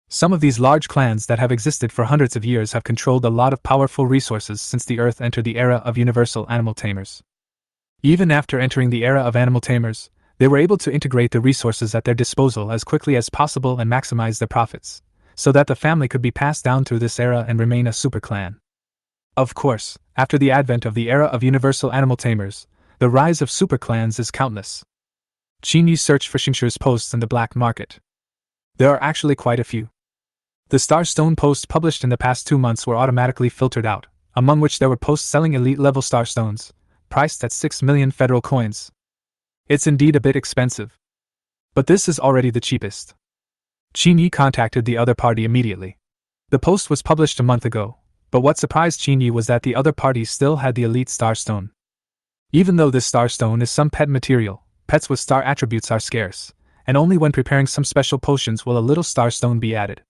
Some of these large clans that have existed for hundreds of years have controlled a lot of powerful resources since the Earth entered the era of universal animal tamers. Even after entering the era of animal tamers, they were able to integrate the resources at their disposal as quickly as possible and maximize their profits, so that the family could be passed down through this era and remain a super clan. Of course, after the advent of the era of universal animal tamers, the rise of super clans is countless. Qin Yi searched for Xingshur's posts in the black market. There are actually quite a few. The Starstone posts published in the past 2 months were automatically filtered out, among which there were posts selling elite-level Starstones, priced at 6 million federal coins. It's indeed a bit expensive. But this is already the cheapest. Qin Yi contacted the other party immediately. The post was published a month ago, but what surprised Qin Yi was that the other party still had the elite Starstone. Even though this Starstone is some pet material, pets with star attributes are scarce, and only when preparing some special potions will a little Starstone be added.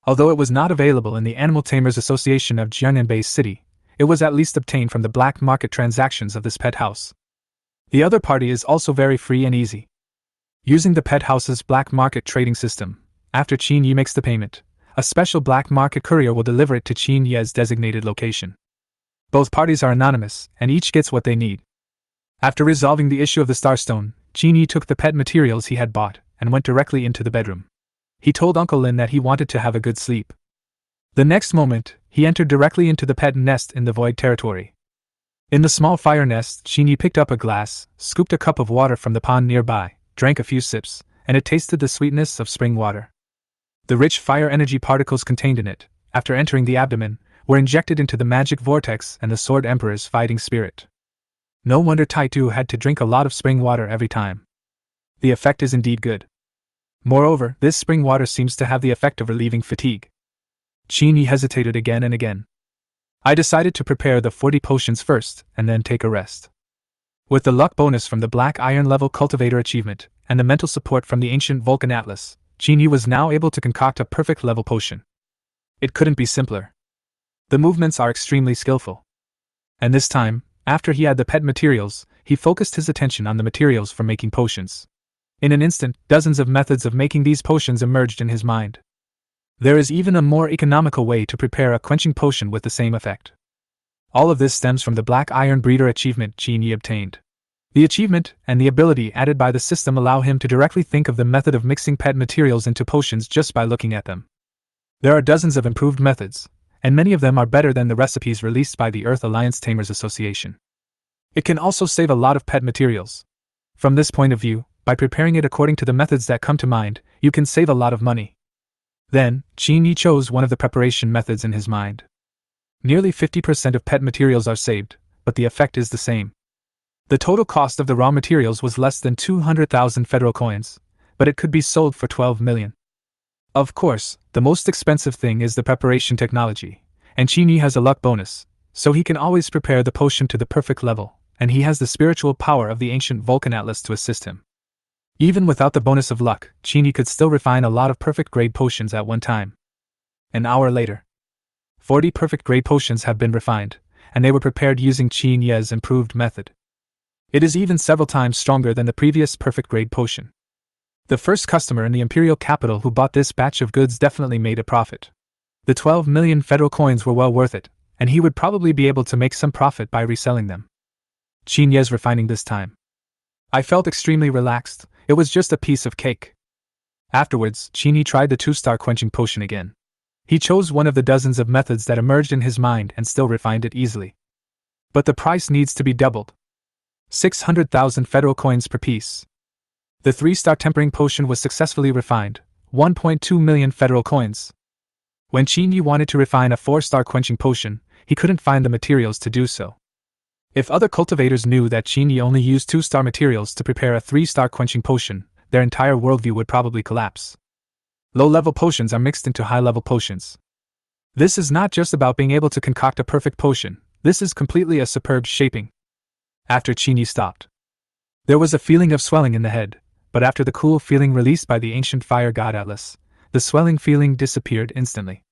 Although it was not available in the Animal Tamers Association of Jiangnan Base City, it was at least obtained from the black market transactions of this pet house. The other party is also very free and easy. Using the pet house's black market trading system, after Qin Yi makes the payment, a special black market courier will deliver it to Qin Yi's designated location. Both parties are anonymous, and each gets what they need. After resolving the issue of the Starstone, Qin Yi took the pet materials he had bought and went directly into the bedroom. He told Uncle Lin that he wanted to have a good sleep. The next moment, he entered directly into the pet nest in the void territory. In the small fire nest, Qin Yi picked up a glass, scooped a cup of water from the pond nearby, drank a few sips, and it tasted the sweetness of spring water. The rich fire energy particles contained in it, after entering the abdomen, were injected into the magic vortex and the Sword Emperor's fighting spirit. No wonder Taitu had to drink a lot of spring water every time. The effect is indeed good. Moreover, this spring water seems to have the effect of relieving fatigue. Qin Yi hesitated again and again. I decided to prepare the 40 potions first, and then take a rest. With the luck bonus from the Black Iron level cultivator achievement, and the mental support from the ancient Vulcan Atlas, Qin Yi was now able to concoct a perfect level potion. It couldn't be simpler. The movements are extremely skillful. And this time, after he had the pet materials, he focused his attention on the materials for making potions. In an instant, dozens of methods of making these potions emerged in his mind. There is even a more economical way to prepare a quenching potion with the same effect. All of this stems from the Black Iron Breeder achievement Qin Yi obtained. The achievement and the ability added by the system allow him to directly think of the method of mixing pet materials into potions just by looking at them. There are dozens of improved methods, and many of them are better than the recipes released by the Earth Alliance Tamers Association. It can also save a lot of pet materials. From this point of view, by preparing it according to the methods that come to mind, you can save a lot of money. Then, Qin Yi chose one of the preparation methods in his mind. Nearly 50% of pet materials are saved, but the effect is the same. The total cost of the raw materials was less than 200,000 federal coins, but it could be sold for 12 million. Of course, the most expensive thing is the preparation technology, and Qin Yi has a luck bonus, so he can always prepare the potion to the perfect level, and he has the spiritual power of the ancient Vulcan Atlas to assist him. Even without the bonus of luck, Qin Yi could still refine a lot of perfect-grade potions at one time. An hour later, 40 perfect-grade potions have been refined, and they were prepared using Qin Yi's improved method. It is even several times stronger than the previous perfect-grade potion. The first customer in the imperial capital who bought this batch of goods definitely made a profit. The 12 million federal coins were well worth it, and he would probably be able to make some profit by reselling them. Qin Yi's refining this time. I felt extremely relaxed. It was just a piece of cake. Afterwards, Qin Yi tried the 2-star quenching potion again. He chose one of the dozens of methods that emerged in his mind and still refined it easily. But the price needs to be doubled. 600,000 federal coins per piece. The 3-star tempering potion was successfully refined, 1.2 million federal coins. When Qin Yi wanted to refine a 4-star quenching potion, he couldn't find the materials to do so. If other cultivators knew that Qin Yi only used 2-star materials to prepare a 3-star quenching potion, their entire worldview would probably collapse. Low-level potions are mixed into high-level potions. This is not just about being able to concoct a perfect potion, this is completely a superb shaping. After Qin Yi stopped, there was a feeling of swelling in the head, but after the cool feeling released by the ancient fire god Atlas, the swelling feeling disappeared instantly.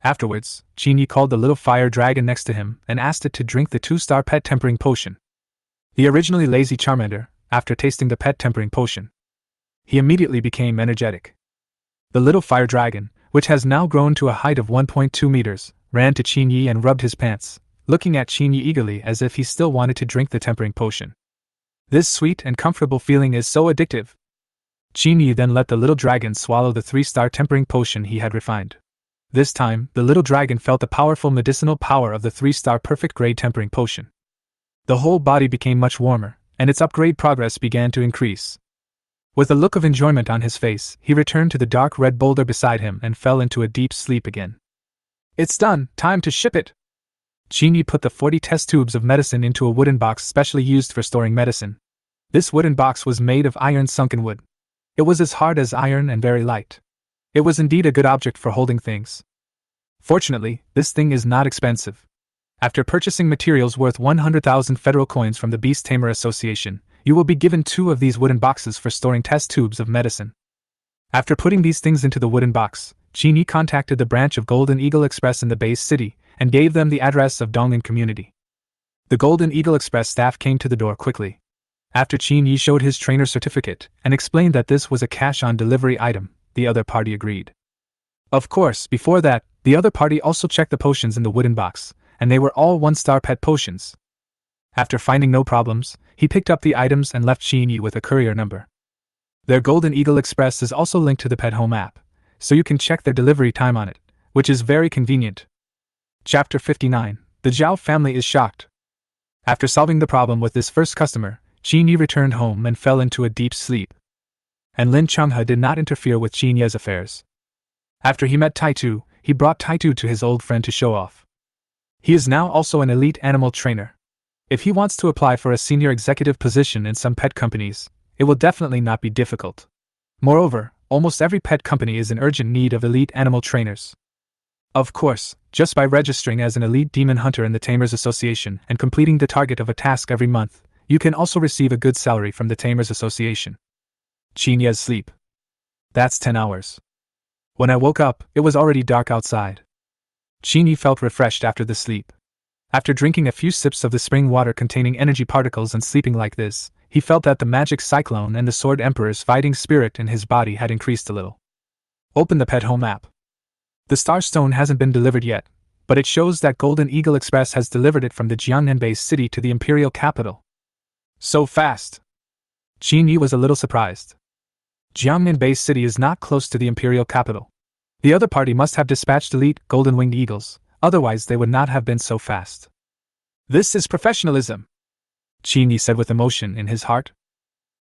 Afterwards, Qin Yi called the little fire dragon next to him and asked it to drink the 2-star pet tempering potion. The originally lazy Charmander, after tasting the pet tempering potion, he immediately became energetic. The little fire dragon, which has now grown to a height of 1.2 meters, ran to Qin Yi and rubbed his pants, looking at Qin Yi eagerly as if he still wanted to drink the tempering potion. This sweet and comfortable feeling is so addictive. Qin Yi then let the little dragon swallow the 3-star tempering potion he had refined. This time, the little dragon felt the powerful medicinal power of the 3-star perfect grade tempering potion. The whole body became much warmer, and its upgrade progress began to increase. With a look of enjoyment on his face, he returned to the dark red boulder beside him and fell into a deep sleep again. It's done, time to ship it! Qin Yi put the 40 test tubes of medicine into a wooden box specially used for storing medicine. This wooden box was made of iron sunken wood. It was as hard as iron and very light. It was indeed a good object for holding things. Fortunately, this thing is not expensive. After purchasing materials worth 100,000 federal coins from the Beast Tamer Association, you will be given 2 of these wooden boxes for storing test tubes of medicine. After putting these things into the wooden box, Qin Yi contacted the branch of Golden Eagle Express in the Base City and gave them the address of Donglin Community. The Golden Eagle Express staff came to the door quickly. After Qin Yi showed his trainer certificate and explained that this was a cash-on-delivery item, the other party agreed. Of course, before that, the other party also checked the potions in the wooden box, and they were all 1-star pet potions. After finding no problems, he picked up the items and left Qin Yi with a courier number. Their Golden Eagle Express is also linked to the Pet Home app, so you can check their delivery time on it, which is very convenient. Chapter 59. The Zhao family is shocked. After solving the problem with this first customer, Qin Yi returned home and fell into a deep sleep. And Lin Changhe did not interfere with Qin Yi's affairs. After he met Taitu, he brought Taitu to his old friend to show off. He is now also an elite animal trainer. If he wants to apply for a senior executive position in some pet companies, it will definitely not be difficult. Moreover, almost every pet company is in urgent need of elite animal trainers. Of course, just by registering as an elite demon hunter in the Tamers Association and completing the target of a task every month, you can also receive a good salary from the Tamers Association. Qin Yi's sleep. That's 10 hours. When I woke up, it was already dark outside. Qin Yi felt refreshed after the sleep. After drinking a few sips of the spring water containing energy particles and sleeping like this, he felt that the magic cyclone and the Sword Emperor's fighting spirit in his body had increased a little. Open the Pet Home app. The Star Stone hasn't been delivered yet, but it shows that Golden Eagle Express has delivered it from the Jiangnan Base City to the Imperial capital. So fast! Qin Yi was a little surprised. Jiangnan Base City is not close to the Imperial capital. The other party must have dispatched elite golden-winged eagles, otherwise they would not have been so fast. This is professionalism, Qin Yi said with emotion in his heart.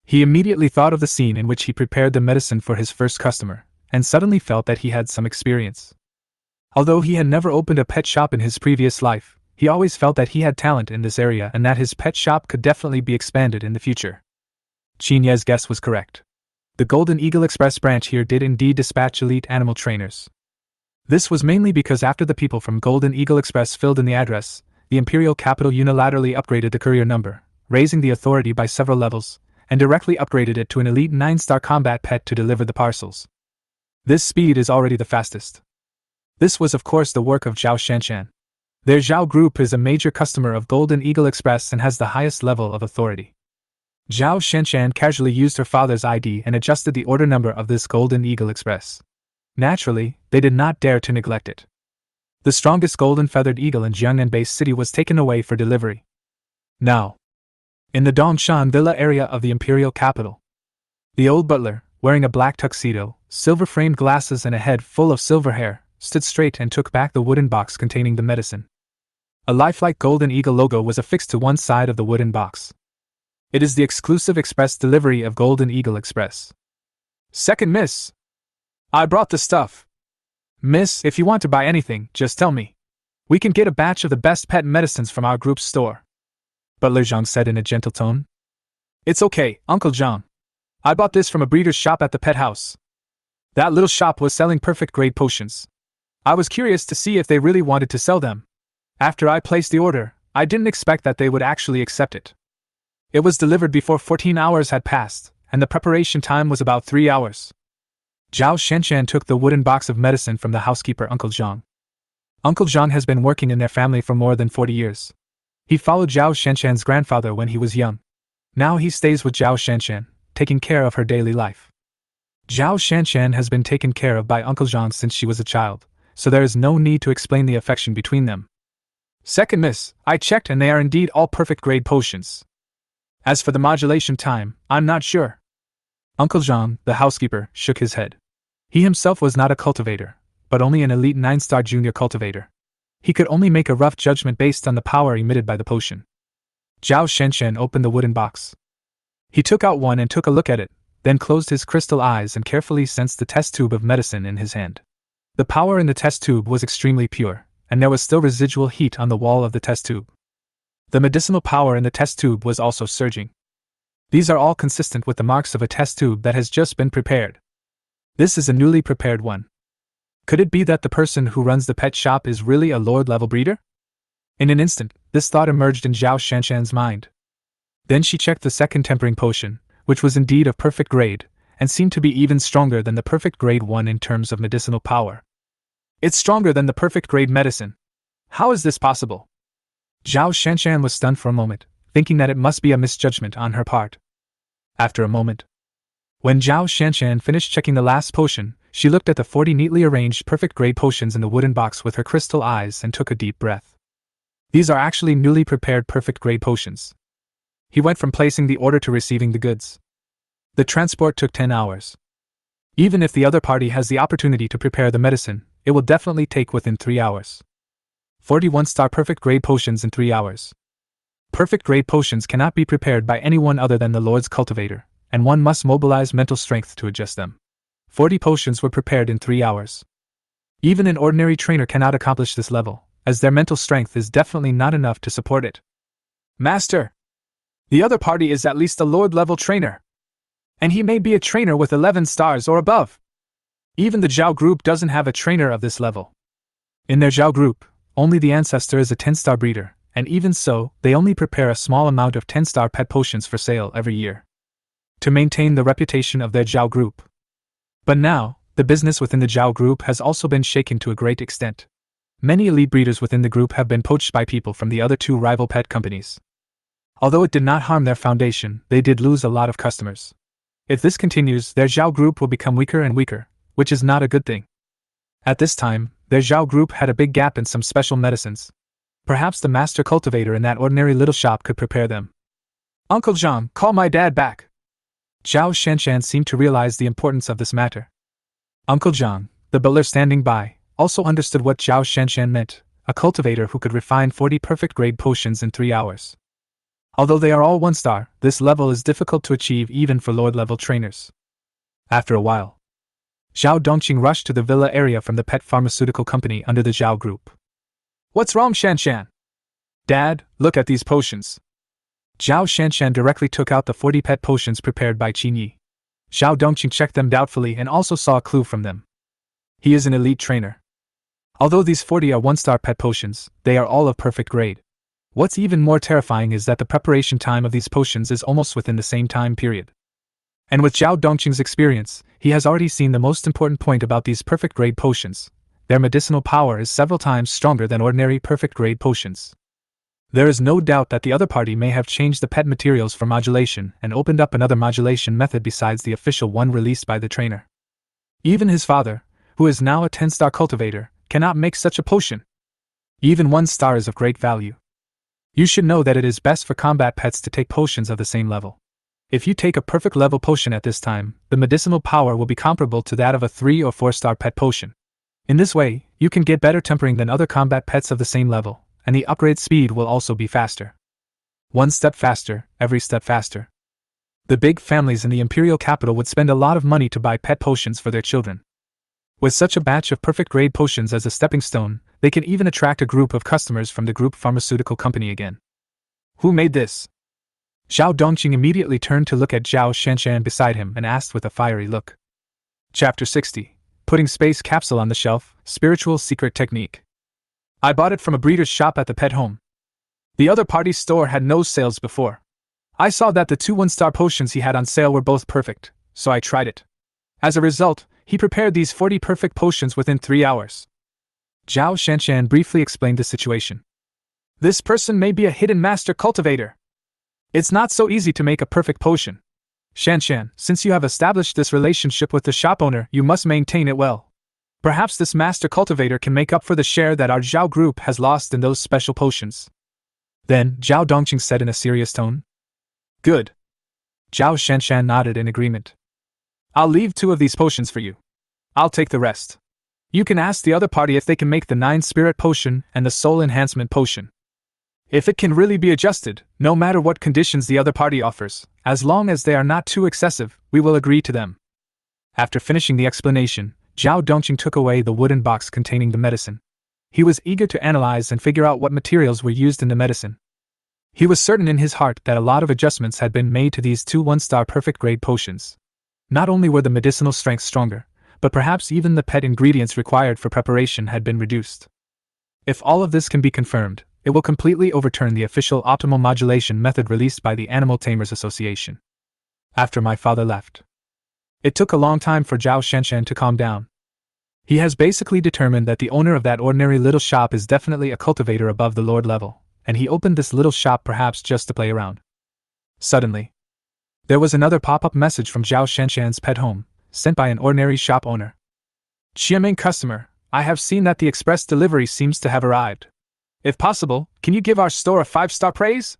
He immediately thought of the scene in which he prepared the medicine for his first customer, and suddenly felt that he had some experience. Although he had never opened a pet shop in his previous life, he always felt that he had talent in this area and that his pet shop could definitely be expanded in the future. Qin Yi's guess was correct. The Golden Eagle Express branch here did indeed dispatch elite animal trainers. This was mainly because after the people from Golden Eagle Express filled in the address, the Imperial capital unilaterally upgraded the courier number, raising the authority by several levels, and directly upgraded it to an elite 9-star combat pet to deliver the parcels. This speed is already the fastest. This was of course the work of Zhao Shanshan. Their Zhao group is a major customer of Golden Eagle Express and has the highest level of authority. Zhao Shanshan casually used her father's ID and adjusted the order number of this Golden Eagle Express. Naturally, they did not dare to neglect it. The strongest golden feathered eagle in Jiangnan Base City was taken away for delivery. Now, in the Dongshan Villa area of the Imperial capital, the old butler, wearing a black tuxedo, silver-framed glasses and a head full of silver hair, stood straight and took back the wooden box containing the medicine. A lifelike Golden Eagle logo was affixed to one side of the wooden box. It is the exclusive express delivery of Golden Eagle Express. Second miss. I brought the stuff. Miss, if you want to buy anything, just tell me. We can get a batch of the best pet medicines from our group's store. Butler Zhang said in a gentle tone. It's okay, Uncle Zhang. I bought this from a breeder's shop at the pet house. That little shop was selling perfect grade potions. I was curious to see if they really wanted to sell them. After I placed the order, I didn't expect that they would actually accept it. It was delivered before 14 hours had passed, and the preparation time was about 3 hours. Zhao Shanshan took the wooden box of medicine from the housekeeper Uncle Zhang. Uncle Zhang has been working in their family for more than 40 years. He followed Zhao Shanshan's grandfather when he was young. Now he stays with Zhao Shanshan, taking care of her daily life. Zhao Shanshan has been taken care of by Uncle Zhang since she was a child, so there is no need to explain the affection between them. Second miss, I checked and they are indeed all perfect grade potions. As for the modulation time, I'm not sure. Uncle Zhang, the housekeeper, shook his head. He himself was not a cultivator, but only an elite 9-star junior cultivator. He could only make a rough judgment based on the power emitted by the potion. Zhao Shanshan opened the wooden box. He took out one and took a look at it, then closed his crystal eyes and carefully sensed the test tube of medicine in his hand. The power in the test tube was extremely pure, and there was still residual heat on the wall of the test tube. The medicinal power in the test tube was also surging. These are all consistent with the marks of a test tube that has just been prepared. This is a newly prepared one. Could it be that the person who runs the pet shop is really a Lord-level breeder? In an instant, this thought emerged in Zhao Shanshan's mind. Then she checked the second tempering potion, which was indeed of perfect grade, and seemed to be even stronger than the perfect grade one in terms of medicinal power. It's stronger than the perfect grade medicine. How is this possible? Zhao Shanshan was stunned for a moment, thinking that it must be a misjudgment on her part. After a moment, when Zhao Shanshan finished checking the last potion, she looked at the 40 neatly arranged perfect grade potions in the wooden box with her crystal eyes and took a deep breath. These are actually newly prepared perfect grade potions. He went from placing the order to receiving the goods. The transport took 10 hours. Even if the other party has the opportunity to prepare the medicine, it will definitely take within 3 hours. 41-star perfect grade potions in 3 hours. Perfect grade potions cannot be prepared by anyone other than the Lord's cultivator, and one must mobilize mental strength to adjust them. 40 potions were prepared in 3 hours. Even an ordinary trainer cannot accomplish this level, as their mental strength is definitely not enough to support it. Master! The other party is at least a Lord-level trainer. And he may be a trainer with 11 stars or above. Even the Zhao group doesn't have a trainer of this level. In their Zhao group, only the ancestor is a 10-star breeder, and even so, they only prepare a small amount of 10-star pet potions for sale every year, to maintain the reputation of their Zhao group. But now, the business within the Zhao group has also been shaken to a great extent. Many elite breeders within the group have been poached by people from the other two rival pet companies. Although it did not harm their foundation, they did lose a lot of customers. If this continues, their Zhao group will become weaker and weaker, which is not a good thing. At this time, their Zhao group had a big gap in some special medicines. Perhaps the master cultivator in that ordinary little shop could prepare them. Uncle Zhang, call my dad back. Zhao Shanshan seemed to realize the importance of this matter. Uncle Zhang, the butler standing by, also understood what Zhao Shanshan meant, a cultivator who could refine 40 perfect grade potions in 3 hours. Although they are all 1-star, this level is difficult to achieve even for Lord-level trainers. After a while, Zhao Dongqing rushed to the villa area from the pet pharmaceutical company under the Zhao group. What's wrong, Shanshan? Dad, look at these potions. Zhao Shanshan directly took out the 40 pet potions prepared by Qin Yi. Zhao Dongqing checked them doubtfully and also saw a clue from them. He is an elite trainer. Although these 40 are 1-star pet potions, they are all of perfect grade. What's even more terrifying is that the preparation time of these potions is almost within the same time period. And with Zhao Dongqing's experience, he has already seen the most important point about these perfect grade potions. Their medicinal power is several times stronger than ordinary perfect grade potions. There is no doubt that the other party may have changed the pet materials for modulation and opened up another modulation method besides the official one released by the trainer. Even his father, who is now a 10-star cultivator, cannot make such a potion. Even 1 star is of great value. You should know that it is best for combat pets to take potions of the same level. If you take a perfect level potion at this time, the medicinal power will be comparable to that of a 3 or 4-star pet potion. In this way, you can get better tempering than other combat pets of the same level, and the upgrade speed will also be faster. 1 step faster, every step faster. The big families in the imperial capital would spend a lot of money to buy pet potions for their children. With such a batch of perfect grade potions as a stepping stone, they can even attract a group of customers from the group pharmaceutical company again. Who made this? Zhao Dongqing immediately turned to look at Zhao Shanshan beside him and asked with a fiery look. Chapter 60. Putting space capsule on the shelf, spiritual secret technique. I bought it from a breeder's shop at the pet home. The other party's store had no sales before. I saw that the 2 1-star potions he had on sale were both perfect, so I tried it. As a result, he prepared these 40 perfect potions within 3 hours. Zhao Shanshan briefly explained the situation. This person may be a hidden master cultivator. It's not so easy to make a perfect potion. Shanshan, since you have established this relationship with the shop owner, you must maintain it well. Perhaps this master cultivator can make up for the share that our Zhao group has lost in those special potions. Then, Zhao Dongqing said in a serious tone. Good. Zhao Shanshan nodded in agreement. I'll leave 2 of these potions for you. I'll take the rest. You can ask the other party if they can make the 9 spirit potion and the soul enhancement potion. If it can really be adjusted, no matter what conditions the other party offers, as long as they are not too excessive, we will agree to them. After finishing the explanation, Zhao Dongqing took away the wooden box containing the medicine. He was eager to analyze and figure out what materials were used in the medicine. He was certain in his heart that a lot of adjustments had been made to these 2 1-star perfect grade potions. Not only were the medicinal strengths stronger, but perhaps even the pet ingredients required for preparation had been reduced. If all of this can be confirmed, it will completely overturn the official optimal modulation method released by the Animal Tamers Association. After my father left, it took a long time for Zhao Shanshan to calm down. He has basically determined that the owner of that ordinary little shop is definitely a cultivator above the lord level, and he opened this little shop perhaps just to play around. Suddenly, there was another pop-up message from Zhao Shanshan's pet home, sent by an ordinary shop owner. Qianming customer, I have seen that the express delivery seems to have arrived. If possible, can you give our store a 5-star praise?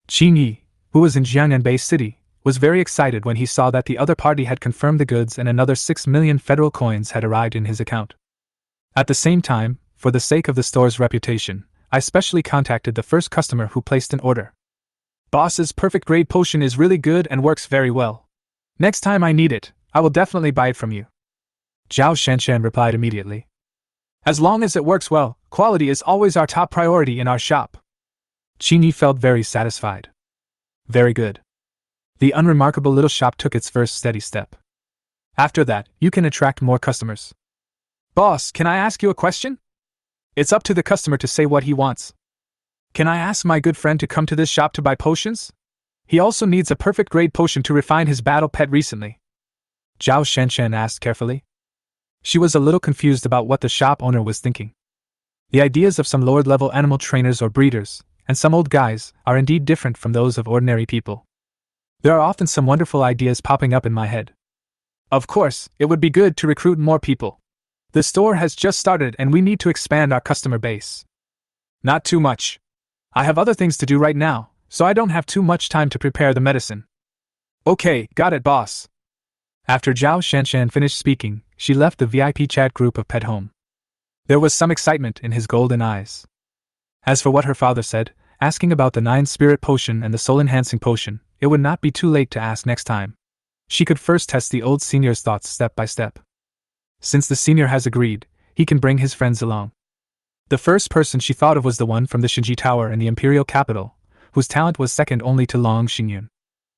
Qin Yi, who was in Jiangnan Base City, was very excited when he saw that the other party had confirmed the goods and another 6 million federal coins had arrived in his account. At the same time, for the sake of the store's reputation, I specially contacted the first customer who placed an order. Boss's perfect grade potion is really good and works very well. Next time I need it, I will definitely buy it from you. Zhao Shanshan replied immediately. As long as it works well, quality is always our top priority in our shop. Qin Yi felt very satisfied. Very good. The unremarkable little shop took its first steady step. After that, you can attract more customers. Boss, can I ask you a question? It's up to the customer to say what he wants. Can I ask my good friend to come to this shop to buy potions? He also needs a perfect grade potion to refine his battle pet recently. Zhao Shanshan asked carefully. She was a little confused about what the shop owner was thinking. The ideas of some lower-level animal trainers or breeders, and some old guys, are indeed different from those of ordinary people. There are often some wonderful ideas popping up in my head. Of course, it would be good to recruit more people. The store has just started and we need to expand our customer base. Not too much. I have other things to do right now, so I don't have too much time to prepare the medicine. Okay, got it, boss. After Zhao Shanshan finished speaking, she left the VIP chat group of Pet Home. There was some excitement in his golden eyes. As for what her father said, asking about the 9 spirit potion and the soul enhancing potion, it would not be too late to ask next time. She could first test the old senior's thoughts step by step. Since the senior has agreed, he can bring his friends along. The first person she thought of was the one from the Xinji Tower in the imperial capital, whose talent was second only to Long Xingyun.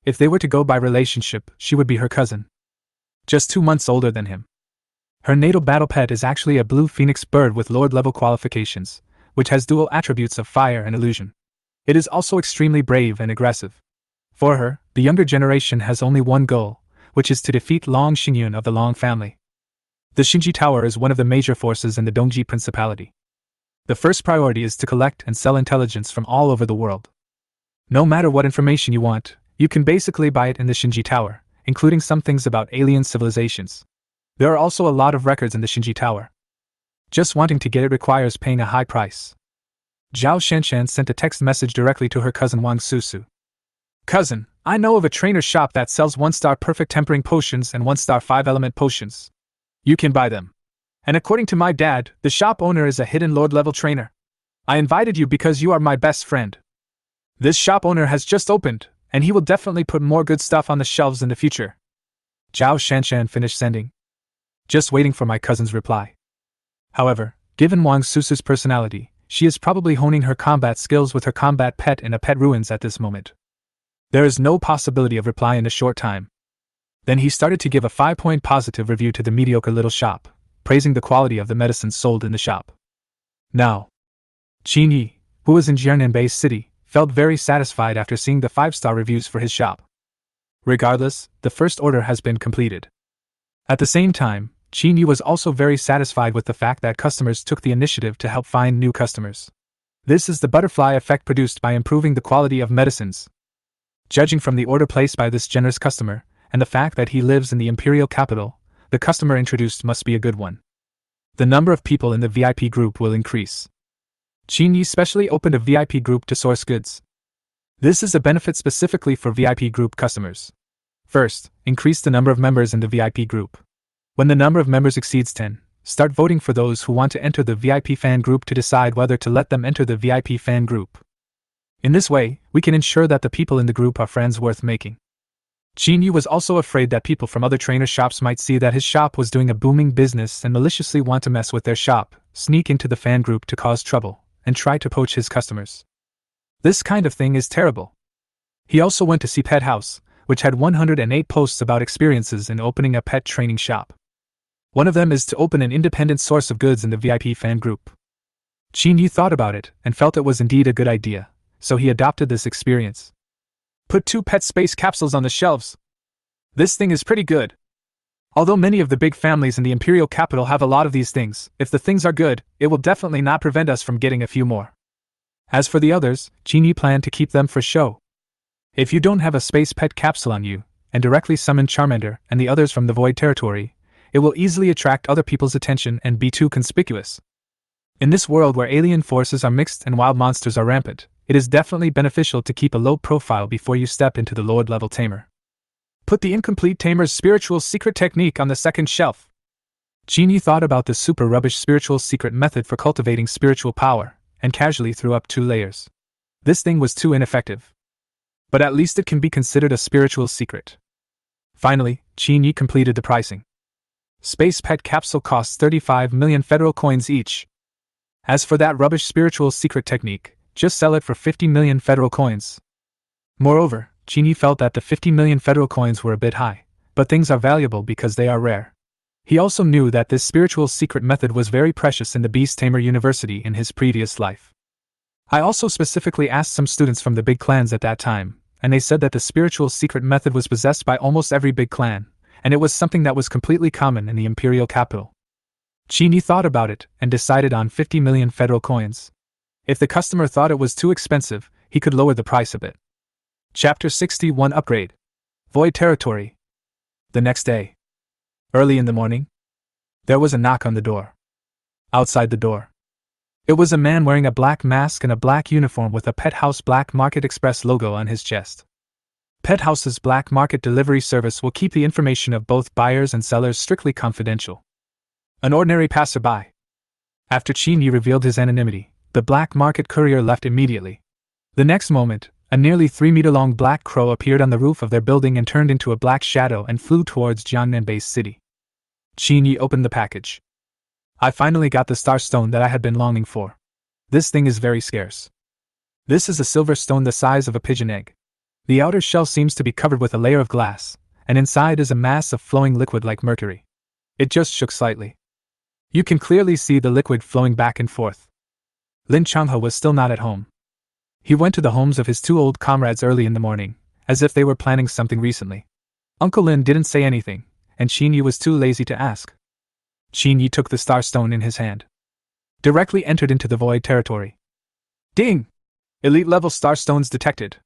If they were to go by relationship, she would be her cousin. Just 2 months older than him. Her natal battle pet is actually a blue phoenix bird with lord-level qualifications, which has dual attributes of fire and illusion. It is also extremely brave and aggressive. For her, the younger generation has only one goal, which is to defeat Long Xingyun of the Long family. The Xinji Tower is one of the major forces in the Dongji Principality. The first priority is to collect and sell intelligence from all over the world. No matter what information you want, you can basically buy it in the Xinji Tower, including some things about alien civilizations. There are also a lot of records in the Xinji Tower. Just wanting to get it requires paying a high price. Zhao Shanshan sent a text message directly to her cousin Wang Susu. Cousin, I know of a trainer shop that sells 1-star perfect tempering potions and 1-star 5-element potions. You can buy them. And according to my dad, the shop owner is a hidden lord-level trainer. I invited you because you are my best friend. This shop owner has just opened, and he will definitely put more good stuff on the shelves in the future. Zhao Shanshan finished sending. Just waiting for my cousin's reply. However, given Wang Susu's personality, she is probably honing her combat skills with her combat pet in a pet ruins at this moment. There is no possibility of reply in a short time. Then he started to give a 5-point positive review to the mediocre little shop, praising the quality of the medicines sold in the shop. Now, Qin Yi, who was in Jiangnan Base City, felt very satisfied after seeing the 5-star reviews for his shop. Regardless, the first order has been completed. At the same time, Qin Yi was also very satisfied with the fact that customers took the initiative to help find new customers. This is the butterfly effect produced by improving the quality of medicines. Judging from the order placed by this generous customer, and the fact that he lives in the imperial capital, the customer introduced must be a good one. The number of people in the VIP group will increase. Qin Yi specially opened a VIP group to source goods. This is a benefit specifically for VIP group customers. First, increase the number of members in the VIP group. When the number of members exceeds 10, start voting for those who want to enter the VIP fan group to decide whether to let them enter the VIP fan group. In this way, we can ensure that the people in the group are friends worth making. Qin Yi was also afraid that people from other trainer shops might see that his shop was doing a booming business and maliciously want to mess with their shop, sneak into the fan group to cause trouble, and try to poach his customers. This kind of thing is terrible. He also went to see Pet House, which had 108 posts about experiences in opening a pet training shop. One of them is to open an independent source of goods in the VIP fan group. Qin Yi thought about it and felt it was indeed a good idea, so he adopted this experience. Put 2 pet space capsules on the shelves. This thing is pretty good. Although many of the big families in the imperial capital have a lot of these things, if the things are good, it will definitely not prevent us from getting a few more. As for the others, Qin Yi planned to keep them for show. If you don't have a space pet capsule on you, and directly summon Charmander and the others from the Void Territory, it will easily attract other people's attention and be too conspicuous. In this world where alien forces are mixed and wild monsters are rampant, it is definitely beneficial to keep a low profile before you step into the Lord-level Tamer. Put the incomplete Tamer's spiritual secret technique on the second shelf. Qin Yi thought about the super rubbish spiritual secret method for cultivating spiritual power, and casually threw up 2 layers. This thing was too ineffective. But at least it can be considered a spiritual secret. Finally, Qin Yi completed the pricing. Space Pet Capsule costs 35 million federal coins each. As for that rubbish spiritual secret technique, just sell it for 50 million federal coins. Moreover, Qin Yi felt that the 50 million federal coins were a bit high, but things are valuable because they are rare. He also knew that this spiritual secret method was very precious in the Beast Tamer University in his previous life. I also specifically asked some students from the big clans at that time, and they said that the spiritual secret method was possessed by almost every big clan, and it was something that was completely common in the imperial capital. Qin Yi thought about it and decided on 50 million federal coins. If the customer thought it was too expensive, he could lower the price a bit. Chapter 61 Upgrade. Void Territory. The next day. Early in the morning, there was a knock on the door. Outside the door, it was a man wearing a black mask and a black uniform with a Pet House Black Market Express logo on his chest. Pet House's Black Market delivery service will keep the information of both buyers and sellers strictly confidential. An ordinary passerby. After Qin Yi revealed his anonymity, the Black Market courier left immediately. The next moment, a nearly 3-meter-long black crow appeared on the roof of their building and turned into a black shadow and flew towards Jiangnan Base City. Qin Yi opened the package. I finally got the star stone that I had been longing for. This thing is very scarce. This is a silver stone the size of a pigeon egg. The outer shell seems to be covered with a layer of glass, and inside is a mass of flowing liquid like mercury. It just shook slightly. You can clearly see the liquid flowing back and forth. Lin Changhe was still not at home. He went to the homes of his 2 old comrades early in the morning, as if they were planning something recently. Uncle Lin didn't say anything, and Qin Yi was too lazy to ask. Qin Yi took the star stone in his hand. Directly entered into the Void Territory. Ding! Elite level star stones detected.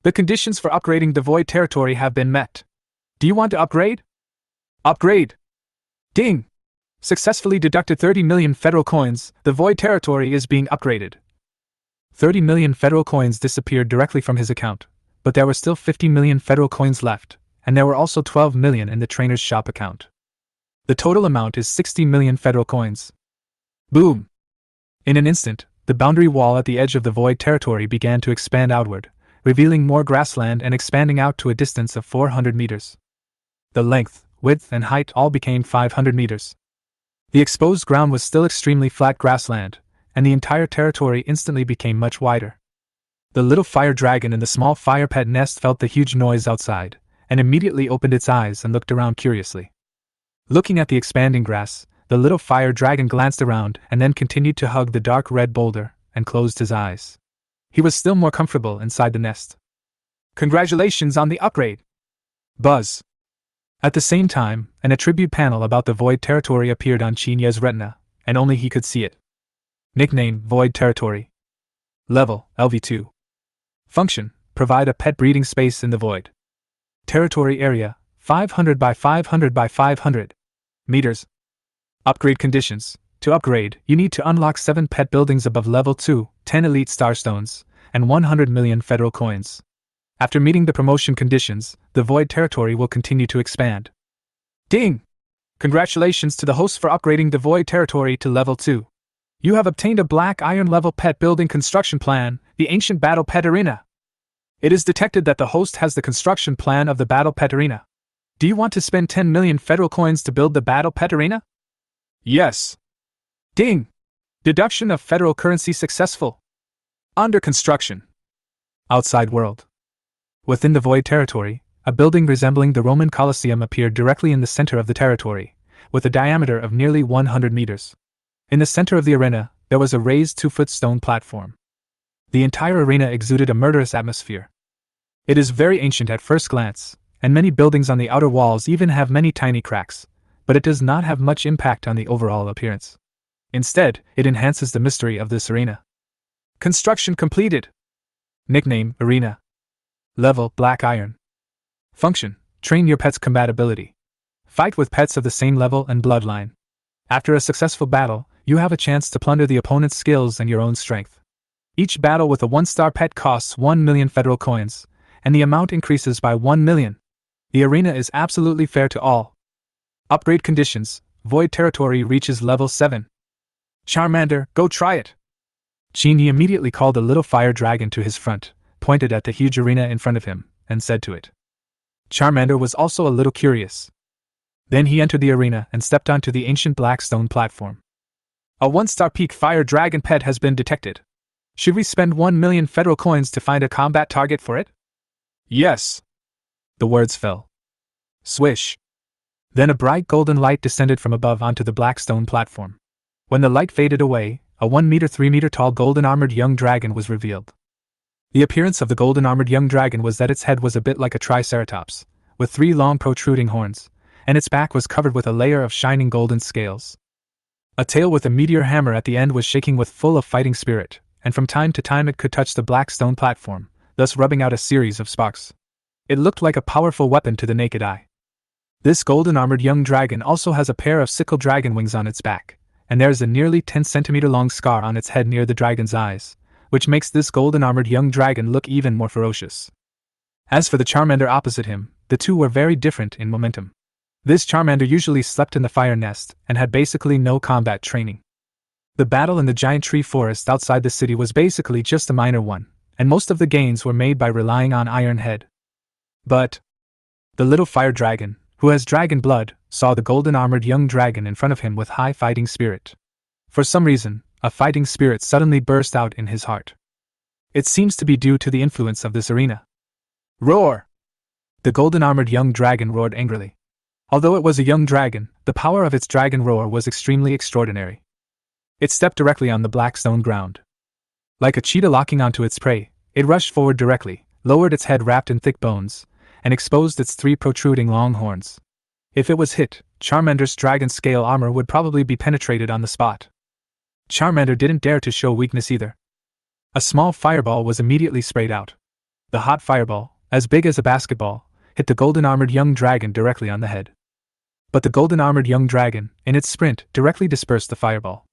The conditions for upgrading the Void Territory have been met. Do you want to upgrade? Upgrade! Ding! Successfully deducted 30 million federal coins, the Void Territory is being upgraded. 30 million federal coins disappeared directly from his account, but there were still 50 million federal coins left, and there were also 12 million in the trainer's shop account. The total amount is 60 million federal coins. Boom! In an instant, the boundary wall at the edge of the Void Territory began to expand outward, revealing more grassland and expanding out to a distance of 400 meters. The length, width, and height all became 500 meters. The exposed ground was still extremely flat grassland, and the entire territory instantly became much wider. The little fire dragon in the small fire pet nest felt the huge noise outside, and immediately opened its eyes and looked around curiously. Looking at the expanding grass, the little fire dragon glanced around and then continued to hug the dark red boulder, and closed his eyes. He was still more comfortable inside the nest. Congratulations on the upgrade! Buzz! At the same time, an attribute panel about the Void Territory appeared on Qin Yi's retina, and only he could see it. Nickname: Void Territory. Level: LV2. Function: provide a pet breeding space in the void. Territory area: 500 by 500 by 500 meters. Upgrade conditions: to upgrade, you need to unlock 7 pet buildings above level 2, 10 elite starstones, and 100 million federal coins. After meeting the promotion conditions, the Void Territory will continue to expand. Ding! Congratulations to the hosts for upgrading the Void Territory to level 2. You have obtained a Black Iron level pet building construction plan, the Ancient Battle Pet Arena. It is detected that the host has the construction plan of the Battle Pet Arena. Do you want to spend 10 million federal coins to build the Battle Pet Arena? Yes. Ding! Deduction of federal currency successful. Under construction. Outside world. Within the Void Territory, a building resembling the Roman Colosseum appeared directly in the center of the territory, with a diameter of nearly 100 meters. In the center of the arena, there was a raised 2-foot stone platform. The entire arena exuded a murderous atmosphere. It is very ancient at first glance, and many buildings on the outer walls even have many tiny cracks, but it does not have much impact on the overall appearance. Instead, it enhances the mystery of this arena. Construction completed. Nickname: Arena. Level: Black Iron. Function: train your pet's combatability. Fight with pets of the same level and bloodline. After a successful battle, you have a chance to plunder the opponent's skills and your own strength. Each battle with a 1-star pet costs 1 million federal coins, and the amount increases by 1 million. The arena is absolutely fair to all. Upgrade conditions: Void Territory reaches level 7. Charmander, go try it! Qin Yi immediately called the little fire dragon to his front, pointed at the huge arena in front of him, and said to it. Charmander was also a little curious. Then he entered the arena and stepped onto the ancient black stone platform. A 1-star peak fire dragon pet has been detected. Should we spend 1 million federal coins to find a combat target for it? Yes. The words fell. Swish. Then a bright golden light descended from above onto the black stone platform. When the light faded away, a 3-meter tall golden armored young dragon was revealed. The appearance of the golden armored young dragon was that its head was a bit like a triceratops, with 3 long protruding horns, and its back was covered with a layer of shining golden scales. A tail with a meteor hammer at the end was shaking with full of fighting spirit, and from time to time it could touch the black stone platform, thus rubbing out a series of sparks. It looked like a powerful weapon to the naked eye. This golden armored young dragon also has a pair of sickle dragon wings on its back, and there is a nearly 10-centimeter long scar on its head near the dragon's eyes, which makes this golden armored young dragon look even more ferocious. As for the Charmander opposite him, the two were very different in momentum. This Charmander usually slept in the fire nest and had basically no combat training. The battle in the giant tree forest outside the city was basically just a minor one, and most of the gains were made by relying on Iron Head. But the little fire dragon, who has dragon blood, saw the golden armored young dragon in front of him with high fighting spirit. For some reason, a fighting spirit suddenly burst out in his heart. It seems to be due to the influence of this arena. Roar! The golden armored young dragon roared angrily. Although it was a young dragon, the power of its dragon roar was extremely extraordinary. It stepped directly on the black stone ground. Like a cheetah locking onto its prey, it rushed forward directly, lowered its head wrapped in thick bones, and exposed its 3 protruding long horns. If it was hit, Charmander's dragon scale armor would probably be penetrated on the spot. Charmander didn't dare to show weakness either. A small fireball was immediately sprayed out. The hot fireball, as big as a basketball, hit the golden armored young dragon directly on the head. But the golden armored young dragon, in its sprint, directly dispersed the fireball.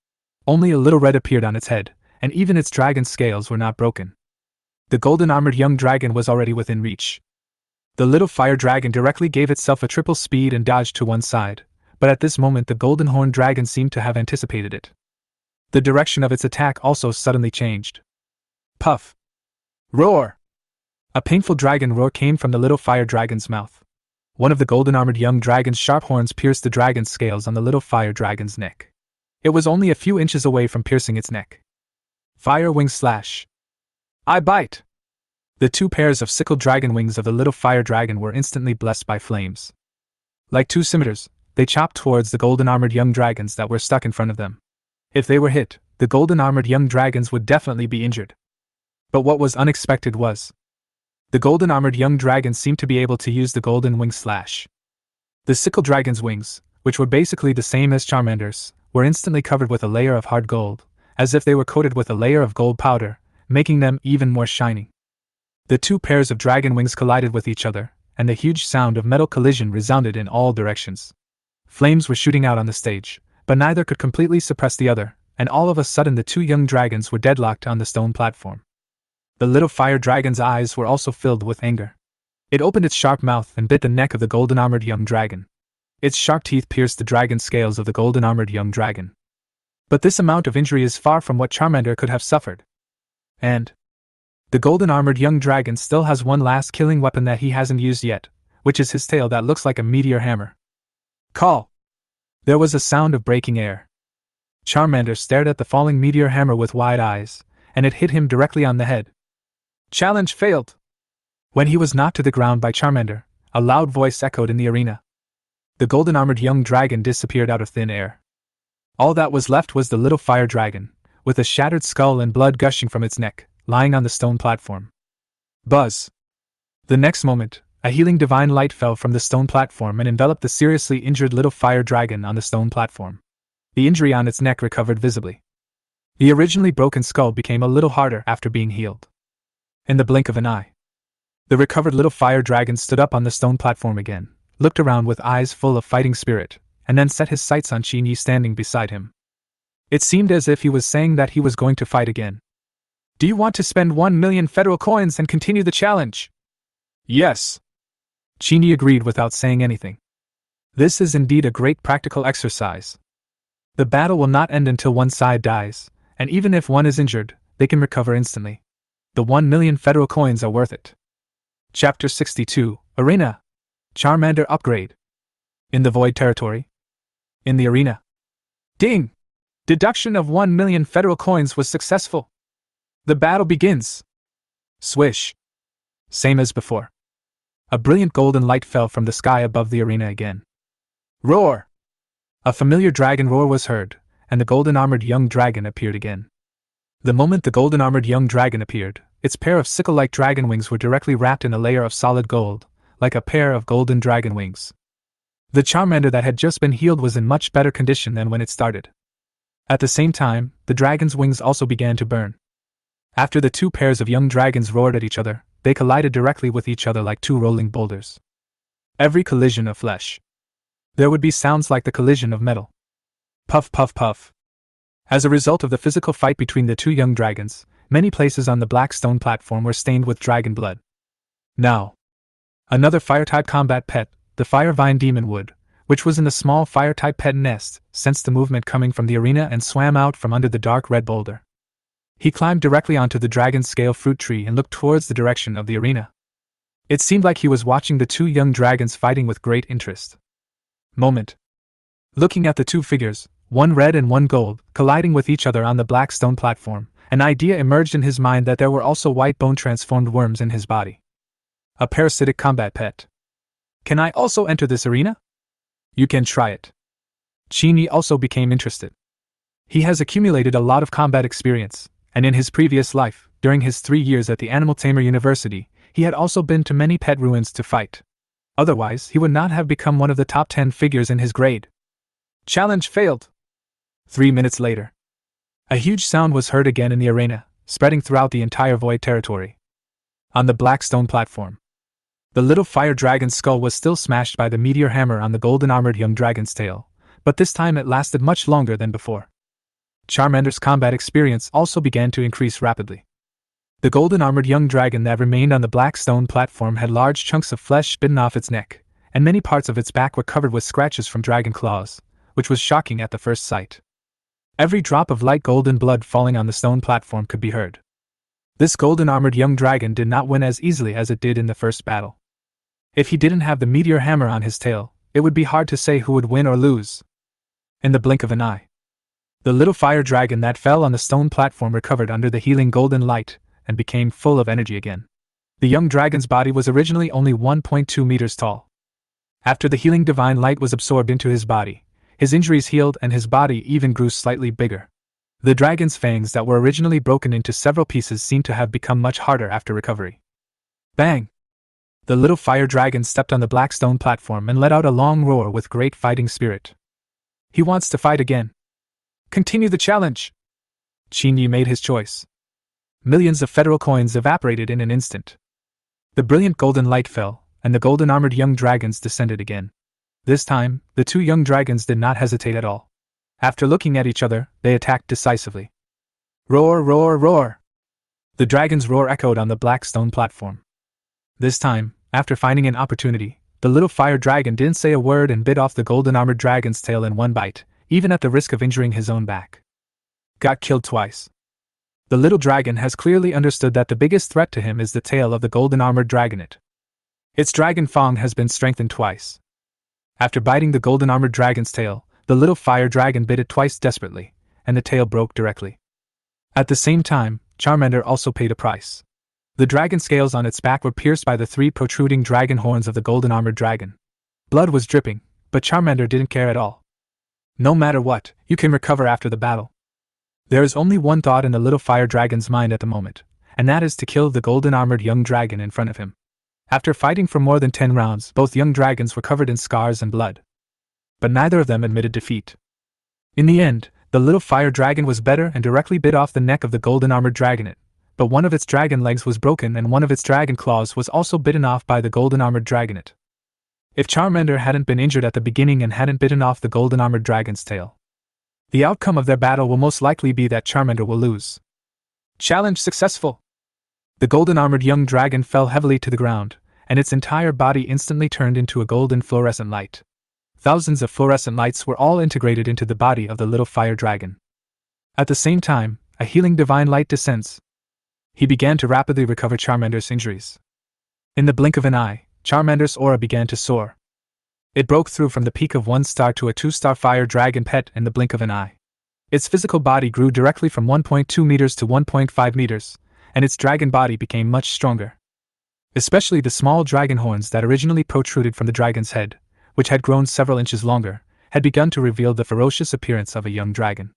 Only a little red appeared on its head, and even its dragon scales were not broken. The golden armored young dragon was already within reach. The little fire dragon directly gave itself a triple speed and dodged to one side, but at this moment the golden horned dragon seemed to have anticipated it. The direction of its attack also suddenly changed. Puff! Roar! A painful dragon roar came from the little fire dragon's mouth. One of the golden armored young dragon's sharp horns pierced the dragon's scales on the little fire dragon's neck. It was only a few inches away from piercing its neck. Fire wing slash! I bite! The 2 pairs of sickle dragon wings of the little fire dragon were instantly blessed by flames. Like 2 scimitars, they chopped towards the golden armored young dragons that were stuck in front of them. If they were hit, the golden armored young dragons would definitely be injured. But what was unexpected was the golden-armored young dragon seemed to be able to use the golden wing slash. The sickle dragon's wings, which were basically the same as Charmander's, were instantly covered with a layer of hard gold, as if they were coated with a layer of gold powder, making them even more shining. The two pairs of dragon wings collided with each other, and the huge sound of metal collision resounded in all directions. Flames were shooting out on the stage, but neither could completely suppress the other, and all of a sudden the two young dragons were deadlocked on the stone platform. The little fire dragon's eyes were also filled with anger. It opened its sharp mouth and bit the neck of the golden-armored young dragon. Its sharp teeth pierced the dragon scales of the golden-armored young dragon. But this amount of injury is far from what Charmander could have suffered. And the golden-armored young dragon still has one last killing weapon that he hasn't used yet, which is his tail that looks like a meteor hammer. Call! There was a sound of breaking air. Charmander stared at the falling meteor hammer with wide eyes, and it hit him directly on the head. Challenge failed! When he was knocked to the ground by Charmander, a loud voice echoed in the arena. The golden-armored young dragon disappeared out of thin air. All that was left was the little fire dragon, with a shattered skull and blood gushing from its neck, lying on the stone platform. Buzz! The next moment, a healing divine light fell from the stone platform and enveloped the seriously injured little fire dragon on the stone platform. The injury on its neck recovered visibly. The originally broken skull became a little harder after being healed. In the blink of an eye, the recovered little fire dragon stood up on the stone platform again, looked around with eyes full of fighting spirit, and then set his sights on Qin Yi standing beside him. It seemed as if he was saying that he was going to fight again. Do you want to spend 1 million federal coins and continue the challenge? Yes. Qin Yi agreed without saying anything. This is indeed a great practical exercise. The battle will not end until one side dies, and even if one is injured, they can recover instantly. The 1 million federal coins are worth it. Chapter 62, Arena. Charmander Upgrade. In the Void Territory. In the arena. Ding! Deduction of 1 million federal coins was successful. The battle begins. Swish. Same as before. A brilliant golden light fell from the sky above the arena again. Roar! A familiar dragon roar was heard, and the golden-armored young dragon appeared again. The moment the golden-armored young dragon appeared, its pair of sickle-like dragon wings were directly wrapped in a layer of solid gold, like a pair of golden dragon wings. The Charmander that had just been healed was in much better condition than when it started. At the same time, the dragon's wings also began to burn. After the two pairs of young dragons roared at each other, they collided directly with each other like two rolling boulders. Every collision of flesh, there would be sounds like the collision of metal. Puff, puff, puff. As a result of the physical fight between the two young dragons, many places on the black stone platform were stained with dragon blood. Now, another fire-type combat pet, the Fire Vine Demon Wood, which was in the small fire-type pet nest, sensed the movement coming from the arena and swam out from under the dark red boulder. He climbed directly onto the dragon's scale fruit tree and looked towards the direction of the arena. It seemed like he was watching the two young dragons fighting with great interest. Moment. Looking at the two figures, one red and one gold, colliding with each other on the black stone platform, an idea emerged in his mind that there were also white bone-transformed worms in his body. A parasitic combat pet. Can I also enter this arena? You can try it. Qin Yi also became interested. He has accumulated a lot of combat experience, and in his previous life, during his 3 years at the Animal Tamer University, he had also been to many pet ruins to fight. Otherwise, he would not have become one of the top 10 figures in his grade. Challenge failed. 3 minutes later, a huge sound was heard again in the arena, spreading throughout the entire Void Territory. On the black stone platform, the little fire dragon's skull was still smashed by the meteor hammer on the golden-armored young dragon's tail, but this time it lasted much longer than before. Charmander's combat experience also began to increase rapidly. The golden-armored young dragon that remained on the black stone platform had large chunks of flesh bitten off its neck, and many parts of its back were covered with scratches from dragon claws, which was shocking at the first sight. Every drop of light golden blood falling on the stone platform could be heard. This golden-armored young dragon did not win as easily as it did in the first battle. If he didn't have the meteor hammer on his tail, it would be hard to say who would win or lose. In the blink of an eye, the little fire dragon that fell on the stone platform recovered under the healing golden light and became full of energy again. The young dragon's body was originally only 1.2 meters tall. After the healing divine light was absorbed into his body, his injuries healed and his body even grew slightly bigger. The dragon's fangs that were originally broken into several pieces seemed to have become much harder after recovery. Bang! The little fire dragon stepped on the black stone platform and let out a long roar with great fighting spirit. He wants to fight again. Continue the challenge! Qin Yi made his choice. Millions of federal coins evaporated in an instant. The brilliant golden light fell, and the golden-armored young dragons descended again. This time, the two young dragons did not hesitate at all. After looking at each other, they attacked decisively. Roar, roar, roar! The dragon's roar echoed on the black stone platform. This time, after finding an opportunity, the little fire dragon didn't say a word and bit off the golden-armored dragon's tail in one bite, even at the risk of injuring his own back. Got killed twice. The little dragon has clearly understood that the biggest threat to him is the tail of the golden-armored dragonet. Its dragon fang has been strengthened twice. After biting the golden-armored dragon's tail, the little fire dragon bit it twice desperately, and the tail broke directly. At the same time, Charmander also paid a price. The dragon scales on its back were pierced by the 3 protruding dragon horns of the golden-armored dragon. Blood was dripping, but Charmander didn't care at all. No matter what, you can recover after the battle. There is only one thought in the little fire dragon's mind at the moment, and that is to kill the golden-armored young dragon in front of him. After fighting for more than 10 rounds, both young dragons were covered in scars and blood. But neither of them admitted defeat. In the end, the little fire dragon was better and directly bit off the neck of the golden-armored dragonet, but one of its dragon legs was broken and one of its dragon claws was also bitten off by the golden-armored dragonet. If Charmander hadn't been injured at the beginning and hadn't bitten off the golden-armored dragon's tail, the outcome of their battle will most likely be that Charmander will lose. Challenge successful! The golden-armored young dragon fell heavily to the ground, and its entire body instantly turned into a golden fluorescent light. Thousands of fluorescent lights were all integrated into the body of the little fire dragon. At the same time, a healing divine light descends. He began to rapidly recover Charmander's injuries. In the blink of an eye, Charmander's aura began to soar. It broke through from the peak of 1 star to a 2-star fire dragon pet in the blink of an eye. Its physical body grew directly from 1.2 meters to 1.5 meters, and its dragon body became much stronger. Especially the small dragon horns that originally protruded from the dragon's head, which had grown several inches longer, had begun to reveal the ferocious appearance of a young dragon.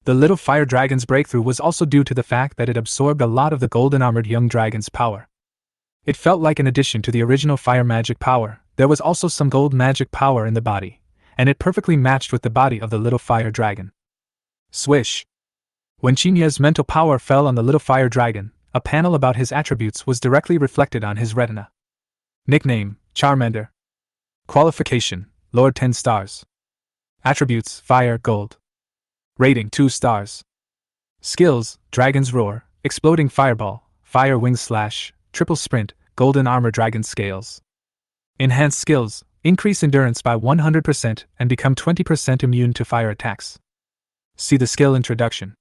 The little fire dragon's breakthrough was also due to the fact that it absorbed a lot of the golden-armored young dragon's power. It felt like in addition to the original fire magic power, there was also some gold magic power in the body, and it perfectly matched with the body of the little fire dragon. Swish! When Qin Yi's mental power fell on the little fire dragon, a panel about his attributes was directly reflected on his retina. Nickname, Charmander. Qualification, Lord 10 stars. Attributes, Fire, Gold. Rating, 2 stars. Skills, Dragon's Roar, Exploding Fireball, Fire Wing Slash, Triple Sprint, Golden Armor Dragon Scales. Enhanced skills, increase endurance by 100% and become 20% immune to fire attacks. See the skill introduction.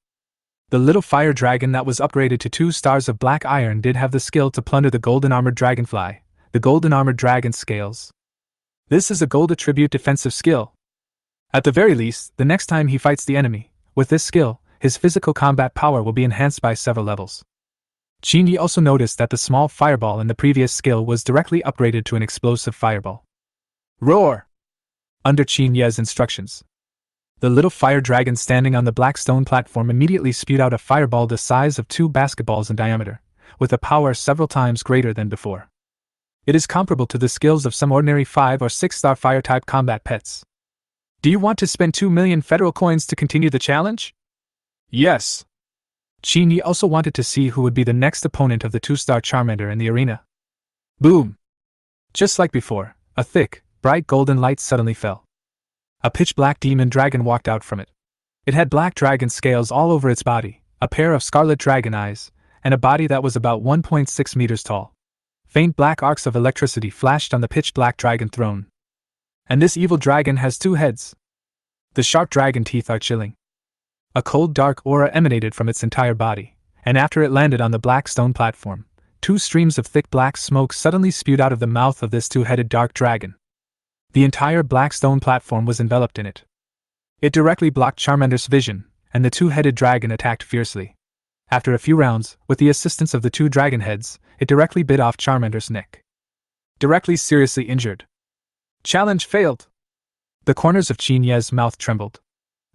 The little fire dragon that was upgraded to 2 stars of black iron did have the skill to plunder the golden armored dragonfly, the golden armored dragon scales. This is a gold attribute defensive skill. At the very least, the next time he fights the enemy, with this skill, his physical combat power will be enhanced by several levels. Qin Yi also noticed that the small fireball in the previous skill was directly upgraded to an explosive fireball. Roar! Under Qin Yi's instructions, the little fire dragon standing on the black stone platform immediately spewed out a fireball the size of 2 basketballs in diameter, with a power several times greater than before. It is comparable to the skills of some ordinary 5 or 6-star fire-type combat pets. Do you want to spend 2 million federal coins to continue the challenge? Yes. Qin Yi also wanted to see who would be the next opponent of the 2-star Charmander in the arena. Boom! Just like before, a thick, bright golden light suddenly fell. A pitch-black demon dragon walked out from it. It had black dragon scales all over its body, a pair of scarlet dragon eyes, and a body that was about 1.6 meters tall. Faint black arcs of electricity flashed on the pitch-black dragon throne. And this evil dragon has 2 heads. The sharp dragon teeth are chilling. A cold dark aura emanated from its entire body, and after it landed on the black stone platform, 2 streams of thick black smoke suddenly spewed out of the mouth of this 2-headed dark dragon. The entire black stone platform was enveloped in it. It directly blocked Charmander's vision, and the 2-headed dragon attacked fiercely. After a few rounds, with the assistance of the 2 dragon heads, it directly bit off Charmander's neck. Directly seriously injured. Challenge failed. The corners of Qin Yi's mouth trembled.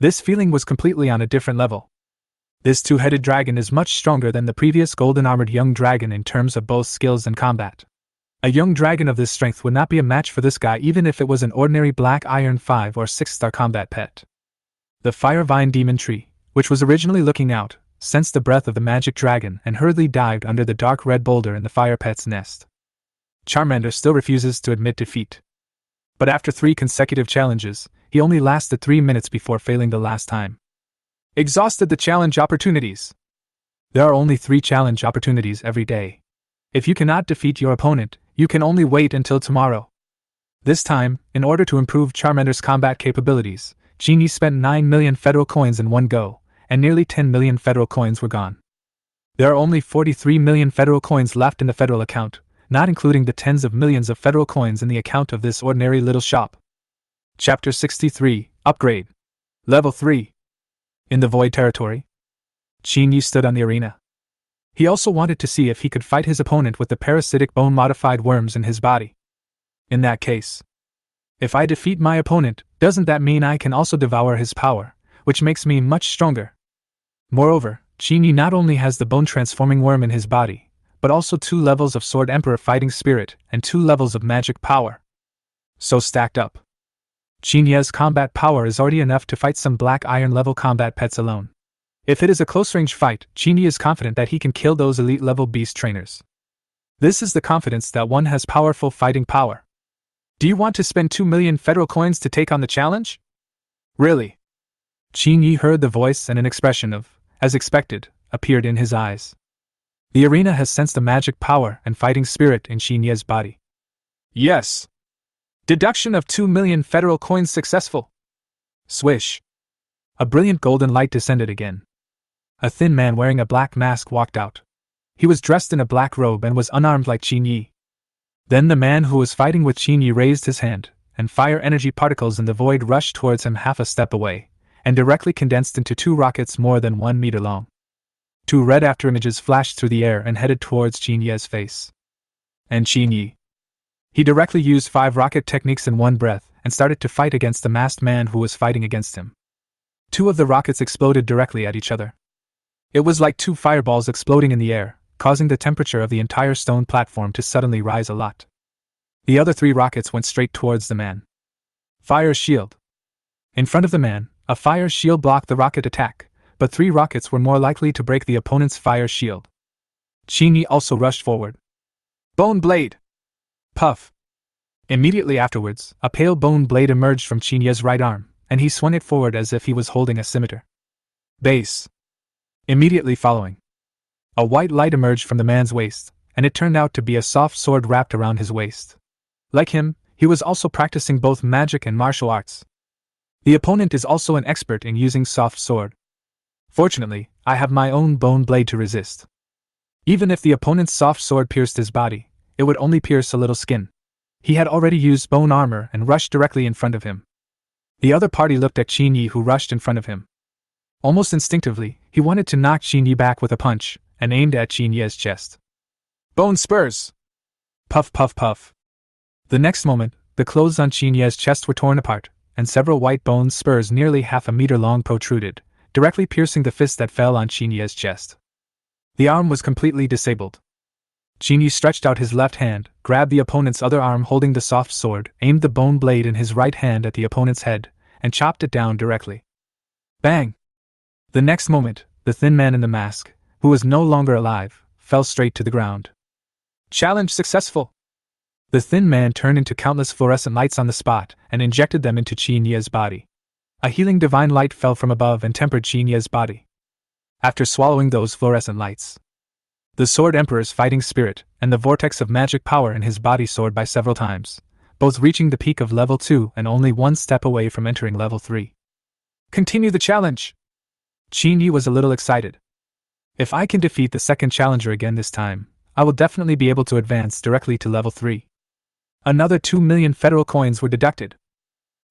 This feeling was completely on a different level. This two-headed dragon is much stronger than the previous golden-armored young dragon in terms of both skills and combat. A young dragon of this strength would not be a match for this guy even if it was an ordinary black iron 5 or 6-star combat pet. The Fire Vine Demon Tree, which was originally looking out, sensed the breath of the magic dragon and hurriedly dived under the dark red boulder in the fire pet's nest. Charmander still refuses to admit defeat. But after 3 consecutive challenges, he only lasted 3 minutes before failing the last time. Exhausted the challenge opportunities. There are only 3 challenge opportunities every day. If you cannot defeat your opponent, you can only wait until tomorrow. This time, in order to improve Charmander's combat capabilities, Qin Yi spent 9 million federal coins in one go, and nearly 10 million federal coins were gone. There are only 43 million federal coins left in the federal account, not including the tens of millions of federal coins in the account of this ordinary little shop. Chapter 63, Upgrade. Level 3. In the Void Territory, Qin Yi stood on the arena. He also wanted to see if he could fight his opponent with the parasitic bone-modified worms in his body. In that case, if I defeat my opponent, doesn't that mean I can also devour his power, which makes me much stronger? Moreover, Qin Yi not only has the bone-transforming worm in his body, but also 2 levels of Sword Emperor fighting spirit and 2 levels of magic power. So stacked up, Qin Yi's combat power is already enough to fight some black iron level combat pets alone. If it is a close-range fight, Qin Yi is confident that he can kill those elite-level beast trainers. This is the confidence that one has powerful fighting power. Do you want to spend 2 million federal coins to take on the challenge? Really? Qin Yi heard the voice and an expression of, as expected, appeared in his eyes. The arena has sensed the magic power and fighting spirit in Qin Yi's body. Yes. Deduction of 2 million federal coins successful. Swish. A brilliant golden light descended again. A thin man wearing a black mask walked out. He was dressed in a black robe and was unarmed like Qin Yi. Then the man who was fighting with Qin Yi raised his hand, and fire energy particles in the void rushed towards him half a step away, and directly condensed into 2 rockets more than 1 meter long. 2 red afterimages flashed through the air and headed towards Qin Yi's face. And Qin Yi. He directly used 5 rocket techniques in one breath and started to fight against the masked man who was fighting against him. 2 of the rockets exploded directly at each other. It was like 2 fireballs exploding in the air, causing the temperature of the entire stone platform to suddenly rise a lot. The other 3 rockets went straight towards the man. Fire shield. In front of the man, a fire shield blocked the rocket attack, but 3 rockets were more likely to break the opponent's fire shield. Qin Yi also rushed forward. Bone blade! Puff! Immediately afterwards, a pale bone blade emerged from Qin Yi's right arm, and he swung it forward as if he was holding a scimitar. Base! Immediately following, a white light emerged from the man's waist, and it turned out to be a soft sword wrapped around his waist. Like him, he was also practicing both magic and martial arts. The opponent is also an expert in using soft sword. Fortunately, I have my own bone blade to resist. Even if the opponent's soft sword pierced his body, it would only pierce a little skin. He had already used bone armor and rushed directly in front of him. The other party looked at Qin Yi, who rushed in front of him. Almost instinctively, he wanted to knock Qin Yi back with a punch, and aimed at Qin Yi's chest. Bone spurs! Puff puff puff. The next moment, the clothes on Qin Yi's chest were torn apart, and several white bone spurs nearly half a meter long protruded, directly piercing the fist that fell on Qin Yi's chest. The arm was completely disabled. Qin Yi stretched out his left hand, grabbed the opponent's other arm holding the soft sword, aimed the bone blade in his right hand at the opponent's head, and chopped it down directly. Bang! The next moment, the thin man in the mask, who was no longer alive, fell straight to the ground. Challenge successful! The thin man turned into countless fluorescent lights on the spot and injected them into Qin Yi's body. A healing divine light fell from above and tempered Qin Yi's body. After swallowing those fluorescent lights, the Sword Emperor's fighting spirit and the vortex of magic power in his body soared by several times, both reaching the peak of level 2 and only 1 step away from entering level 3. Continue the challenge! Qin Yi was a little excited. If I can defeat the second challenger again this time, I will definitely be able to advance directly to level 3. Another 2 million federal coins were deducted.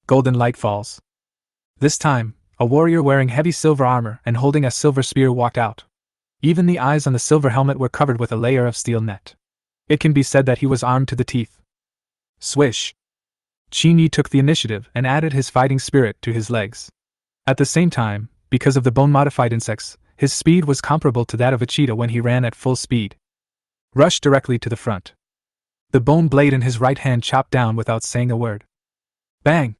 Golden light falls. This time, a warrior wearing heavy silver armor and holding a silver spear walked out. Even the eyes on the silver helmet were covered with a layer of steel net. It can be said that he was armed to the teeth. Swish! Qin Yi took the initiative and added his fighting spirit to his legs. At the same time, because of the bone-modified insects, His speed was comparable to that of a cheetah when he ran at full speed. Rushed directly to the front. The bone blade in his right hand chopped down without saying a word. Bang!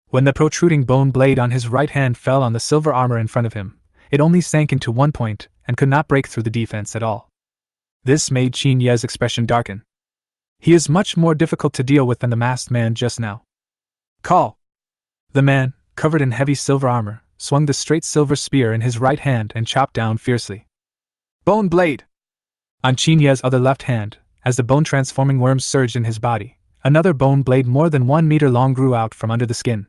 When the protruding bone blade on his right hand fell on the silver armor in front of him, it only sank into one point and could not break through the defense at all. This made Qin Yi's expression darken. He is much more difficult to deal with than the masked man just now. Call! The man, covered in heavy silver armor, swung the straight silver spear in his right hand and chopped down fiercely. Bone blade! On Qin Yi's other left hand, as the bone-transforming worms surged in his body, another bone blade more than 1 meter long grew out from under the skin.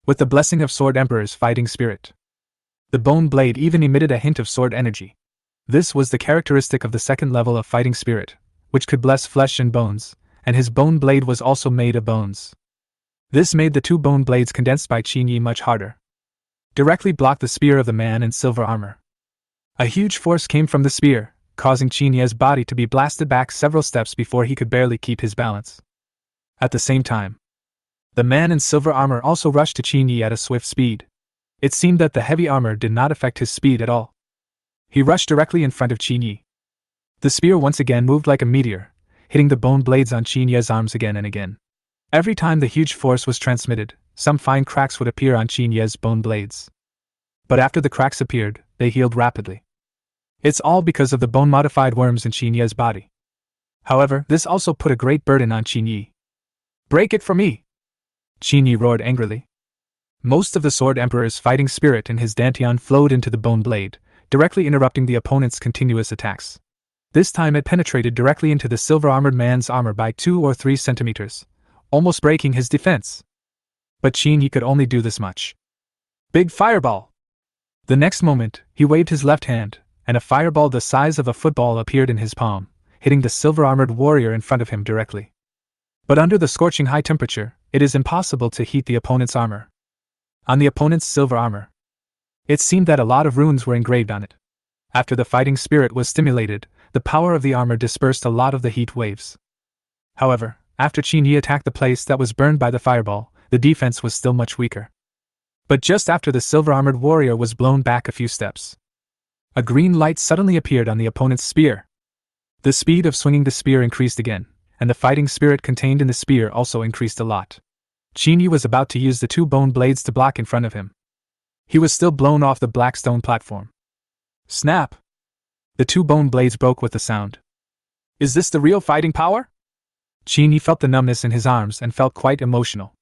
With the blessing of Sword Emperor's fighting spirit, the bone blade even emitted a hint of sword energy. This was the characteristic of the second level of fighting spirit, which could bless flesh and bones, and his bone blade was also made of bones. This made the 2 bone blades condensed by Qin Yi much harder. Directly blocked the spear of the man in silver armor. A huge force came from the spear, causing Qin Yi's body to be blasted back several steps before he could barely keep his balance. At the same time, the man in silver armor also rushed to Qin Yi at a swift speed. It seemed that the heavy armor did not affect his speed at all. He rushed directly in front of Qin Yi. The spear once again moved like a meteor, hitting the bone blades on Qin Yi's arms again and again. Every time the huge force was transmitted, some fine cracks would appear on Qin Yi's bone blades. But after the cracks appeared, they healed rapidly. It's all because of the bone-modified worms in Qin Yi's body. However, this also put a great burden on Qin Yi. Break it for me! Qin Yi roared angrily. Most of the Sword Emperor's fighting spirit in his dantian flowed into the bone blade, directly interrupting the opponent's continuous attacks. This time it penetrated directly into the silver-armored man's armor by 2 or 3 centimeters, almost breaking his defense. But Qin Yi could only do this much. Big fireball! The next moment, he waved his left hand, and a fireball the size of a football appeared in his palm, hitting the silver-armored warrior in front of him directly. But under the scorching high temperature, it is impossible to heat the opponent's armor. On the opponent's silver armor, it seemed that a lot of runes were engraved on it. After the fighting spirit was stimulated, the power of the armor dispersed a lot of the heat waves. However, after Qin Yi attacked the place that was burned by the fireball, the defense was still much weaker. But just after the silver-armored warrior was blown back a few steps, a green light suddenly appeared on the opponent's spear. The speed of swinging the spear increased again, and the fighting spirit contained in the spear also increased a lot. Qin Yi was about to use the 2 bone blades to block in front of him. He was still blown off the black stone platform. Snap! The 2 bone blades broke with a sound. Is this the real fighting power? Qin Yi felt the numbness in his arms and felt quite emotional.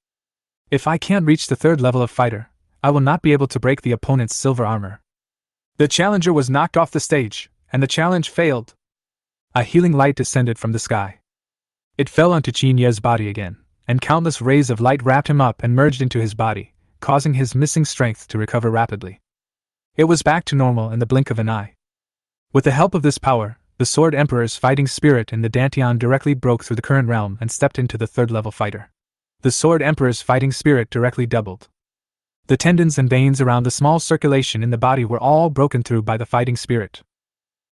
If I can't reach the 3rd level of fighter, I will not be able to break the opponent's silver armor. The challenger was knocked off the stage, and the challenge failed. A healing light descended from the sky. It fell onto Qin Yi's body again, and countless rays of light wrapped him up and merged into his body, causing his missing strength to recover rapidly. It was back to normal in the blink of an eye. With the help of this power, the Sword Emperor's fighting spirit in the dantian directly broke through the current realm and stepped into the 3rd level fighter. The Sword Emperor's fighting spirit directly doubled. The tendons and veins around the small circulation in the body were all broken through by the fighting spirit.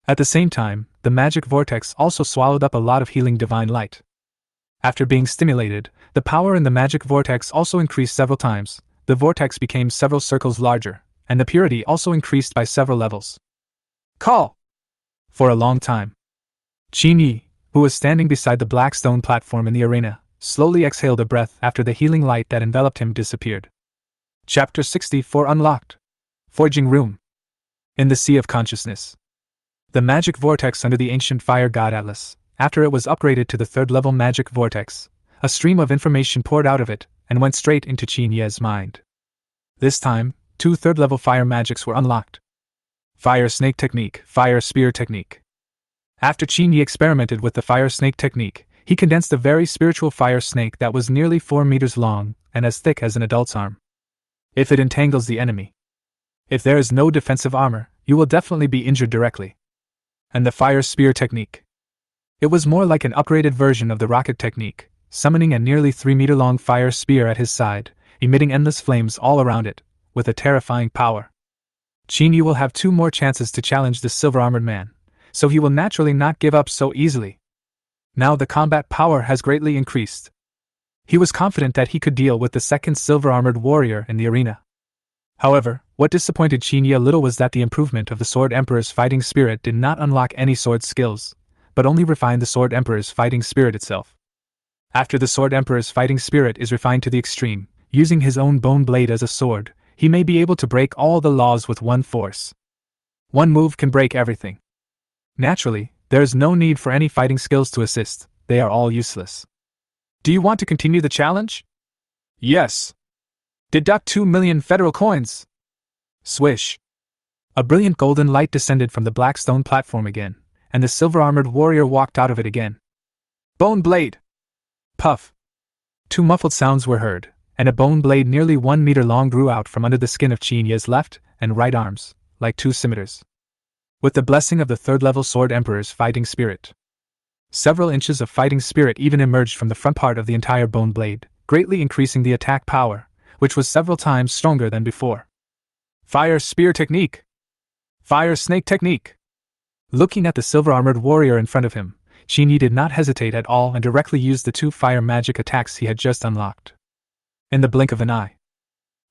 At the same time, the magic vortex also swallowed up a lot of healing divine light. After being stimulated, the power in the magic vortex also increased several times. The vortex became several circles larger, and the purity also increased by several levels. Call! For a long time, Qin Yi, who was standing beside the black stone platform in the arena, slowly exhaled a breath after the healing light that enveloped him disappeared. Chapter 64 Unlocked. Forging Room. In the Sea of Consciousness. The magic vortex under the ancient fire god Atlas, after it was upgraded to the 3rd level magic vortex, a stream of information poured out of it and went straight into Qin Yi's mind. This time, 2 3rd level fire magics were unlocked. Fire Snake Technique, Fire Spear Technique. After Qin Yi experimented with the Fire Snake Technique, he condensed a very spiritual fire snake that was nearly 4 meters long and as thick as an adult's arm. If it entangles the enemy, if there is no defensive armor, you will definitely be injured directly. And the Fire Spear Technique. It was more like an upgraded version of the Rocket Technique, summoning a nearly 3-meter-long fire spear at his side, emitting endless flames all around it, with a terrifying power. Qin Yi will have 2 more chances to challenge the silver-armored man, so he will naturally not give up so easily. Now the combat power has greatly increased. He was confident that he could deal with the second silver-armored warrior in the arena. However, What disappointed Qin Yi a little was that the improvement of the Sword Emperor's fighting spirit did not unlock any sword skills, but only refined the Sword Emperor's fighting spirit itself. After the Sword Emperor's fighting spirit is refined to the extreme, using his own bone blade as a sword, he may be able to break all the laws with one force. One move can break everything. Naturally, there is no need for any fighting skills to assist, they are all useless. Do you want to continue the challenge? Yes. Deduct 2 million federal coins. Swish. A brilliant golden light descended from the black stone platform again, and the silver-armored warrior walked out of it again. Bone blade! Puff! 2 muffled sounds were heard, and a bone blade nearly 1 meter long grew out from under the skin of Qin Yi's left and right arms, like 2 scimitars. With the blessing of the third-level Sword Emperor's fighting spirit, several inches of fighting spirit even emerged from the front part of the entire bone blade, greatly increasing the attack power, which was several times stronger than before. Fire Spear Technique! Fire Snake Technique! Looking at the silver-armored warrior in front of him, Qin Yi did not hesitate at all and directly used the 2 fire magic attacks he had just unlocked. In the blink of an eye,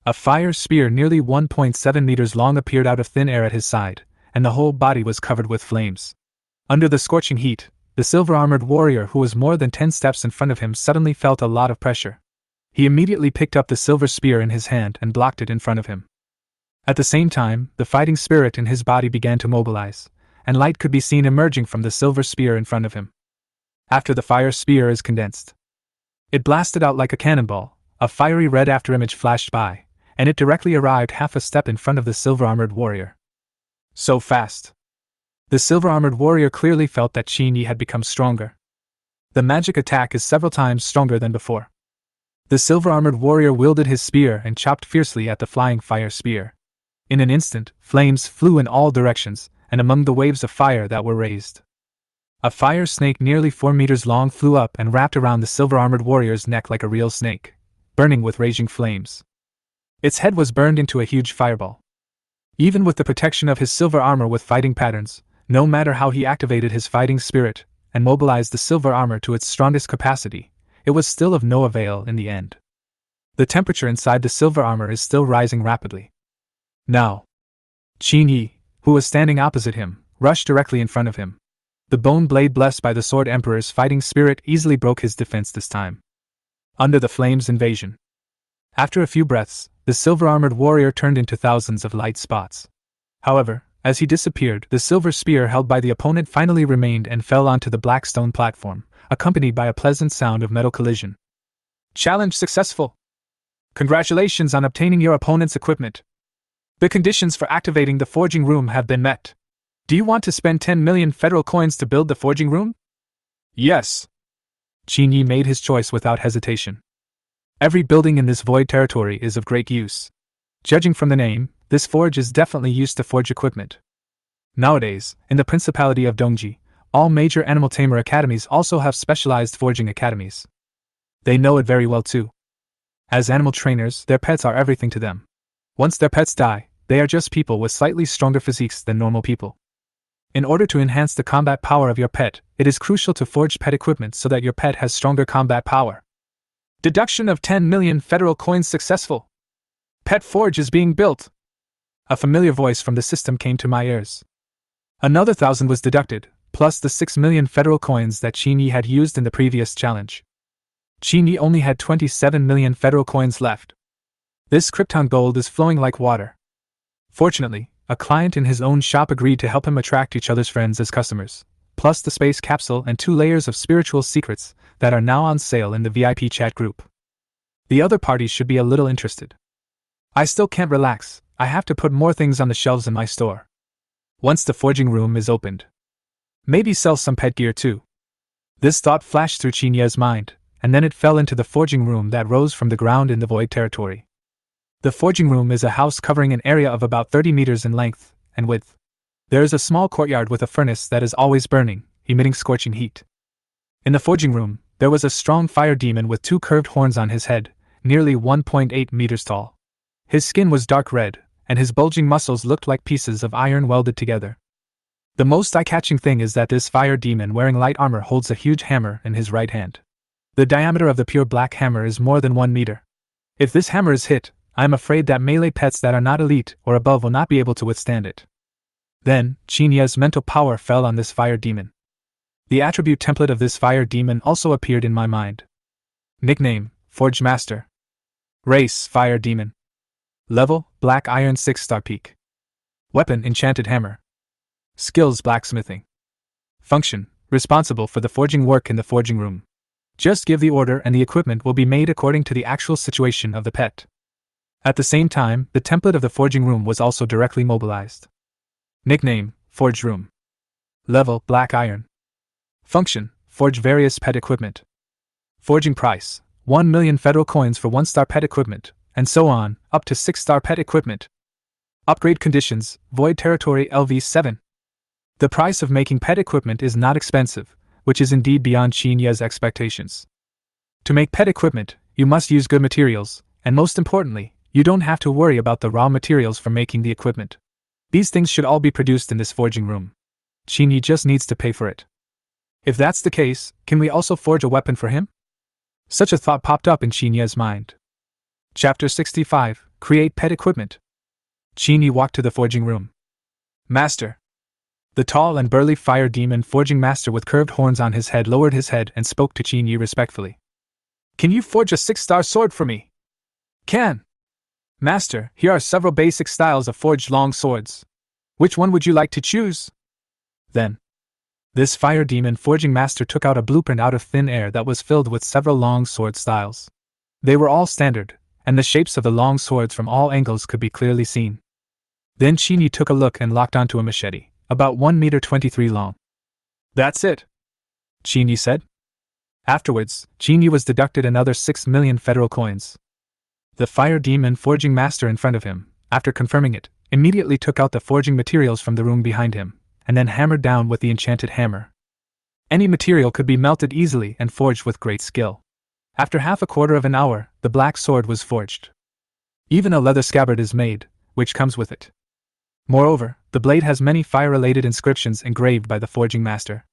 a fire spear nearly 1.7 meters long appeared out of thin air at his side, and the whole body was covered with flames. Under the scorching heat, the silver-armored warrior who was more than 10 steps in front of him suddenly felt a lot of pressure. He immediately picked up the silver spear in his hand and blocked it in front of him. At the same time, the fighting spirit in his body began to mobilize, and light could be seen emerging from the silver spear in front of him. After the fire spear is condensed, it blasted out like a cannonball. A fiery red afterimage flashed by, and it directly arrived half a step in front of the silver-armored warrior. So fast! The silver-armored warrior clearly felt that Qin Yi had become stronger. The magic attack is several times stronger than before. The silver-armored warrior wielded his spear and chopped fiercely at the flying fire spear. In an instant, flames flew in all directions, and among the waves of fire that were raised, a fire snake nearly 4 meters long flew up and wrapped around the silver-armored warrior's neck like a real snake, burning with raging flames. Its head was burned into a huge fireball. Even with the protection of his silver armor with fighting patterns, no matter how he activated his fighting spirit and mobilized the silver armor to its strongest capacity, it was still of no avail in the end. The temperature inside the silver armor is still rising rapidly. Now, Qin Yi, who was standing opposite him, rushed directly in front of him. The bone blade blessed by the Sword Emperor's fighting spirit easily broke his defense this time. Under the flames invasion. After a few breaths, the silver-armored warrior turned into thousands of light spots. However, as he disappeared, the silver spear held by the opponent finally remained and fell onto the black stone platform, accompanied by a pleasant sound of metal collision. Challenge successful! Congratulations on obtaining your opponent's equipment. The conditions for activating the forging room have been met. Do you want to spend 10 million federal coins to build the forging room? Yes. Qin Yi made his choice without hesitation. Every building in this void territory is of great use. Judging from the name, this forge is definitely used to forge equipment. Nowadays, in the Principality of Dongji, all major animal tamer academies also have specialized forging academies. They know it very well too. As animal trainers, their pets are everything to them. Once their pets die, they are just people with slightly stronger physiques than normal people. In order to enhance the combat power of your pet, it is crucial to forge pet equipment so that your pet has stronger combat power. Deduction of 10 million federal coins successful. Pet forge is being built. A familiar voice from the system came to my ears. Another 1,000 was deducted, plus the 6 million federal coins that Qin Yi had used in the previous challenge. Qin Yi only had 27 million federal coins left. This Krypton gold is flowing like water. Fortunately, a client in his own shop agreed to help him attract each other's friends as customers, plus the space capsule and 2 layers of spiritual secrets that are now on sale in the VIP chat group. The other parties should be a little interested. I still can't relax, I have to put more things on the shelves in my store. Once the forging room is opened, maybe sell some pet gear too. This thought flashed through Qin Yi's mind, and then it fell into the forging room that rose from the ground in the void territory. The forging room is a house covering an area of about 30 meters in length and width. There is a small courtyard with a furnace that is always burning, emitting scorching heat. In the forging room, there was a strong fire demon with 2 curved horns on his head, nearly 1.8 meters tall. His skin was dark red, and his bulging muscles looked like pieces of iron welded together. The most eye-catching thing is that this fire demon wearing light armor holds a huge hammer in his right hand. The diameter of the pure black hammer is more than 1 meter. If this hammer is hit, I am afraid that melee pets that are not elite or above will not be able to withstand it. Then, Qin Yi's mental power fell on this fire demon. The attribute template of this fire demon also appeared in my mind. Nickname, Forge Master. Race, Fire Demon. Level, Black Iron 6-star peak. Weapon, Enchanted Hammer. Skills, Blacksmithing. Function, responsible for the forging work in the forging room. Just give the order and the equipment will be made according to the actual situation of the pet. At the same time, the template of the forging room was also directly mobilized. Nickname, Forge Room. Level, Black Iron. Function, forge various pet equipment. Forging price, 1 million federal coins for 1-star pet equipment, and so on, up to 6-star pet equipment. Upgrade conditions, Void Territory LV7. The price of making pet equipment is not expensive, which is indeed beyond Qin Yi's expectations. To make pet equipment, you must use good materials, and most importantly, you don't have to worry about the raw materials for making the equipment. These things should all be produced in this forging room. Qin Yi just needs to pay for it. If that's the case, can we also forge a weapon for him? Such a thought popped up in Qin Yi's mind. Chapter 65, Create Pet Equipment. Qin Yi walked to the forging room. Master. The tall and burly fire demon forging master with curved horns on his head lowered his head and spoke to Qin Yi respectfully. Can you forge a 6-star sword for me? Can. Master, here are several basic styles of forged long swords. Which one would you like to choose? Then, this fire demon forging master took out a blueprint out of thin air that was filled with several long sword styles. They were all standard, and the shapes of the long swords from all angles could be clearly seen. Then Qin Yi took a look and locked onto a machete, about 1.23 meters long. That's it, Qin Yi said. Afterwards, Qin Yi was deducted another 6 million federal coins. The fire demon forging master in front of him, after confirming it, immediately took out the forging materials from the room behind him, and then hammered down with the enchanted hammer. Any material could be melted easily and forged with great skill. After half a quarter of an hour, the black sword was forged. Even a leather scabbard is made, which comes with it. Moreover, the blade has many fire-related inscriptions engraved by the forging master.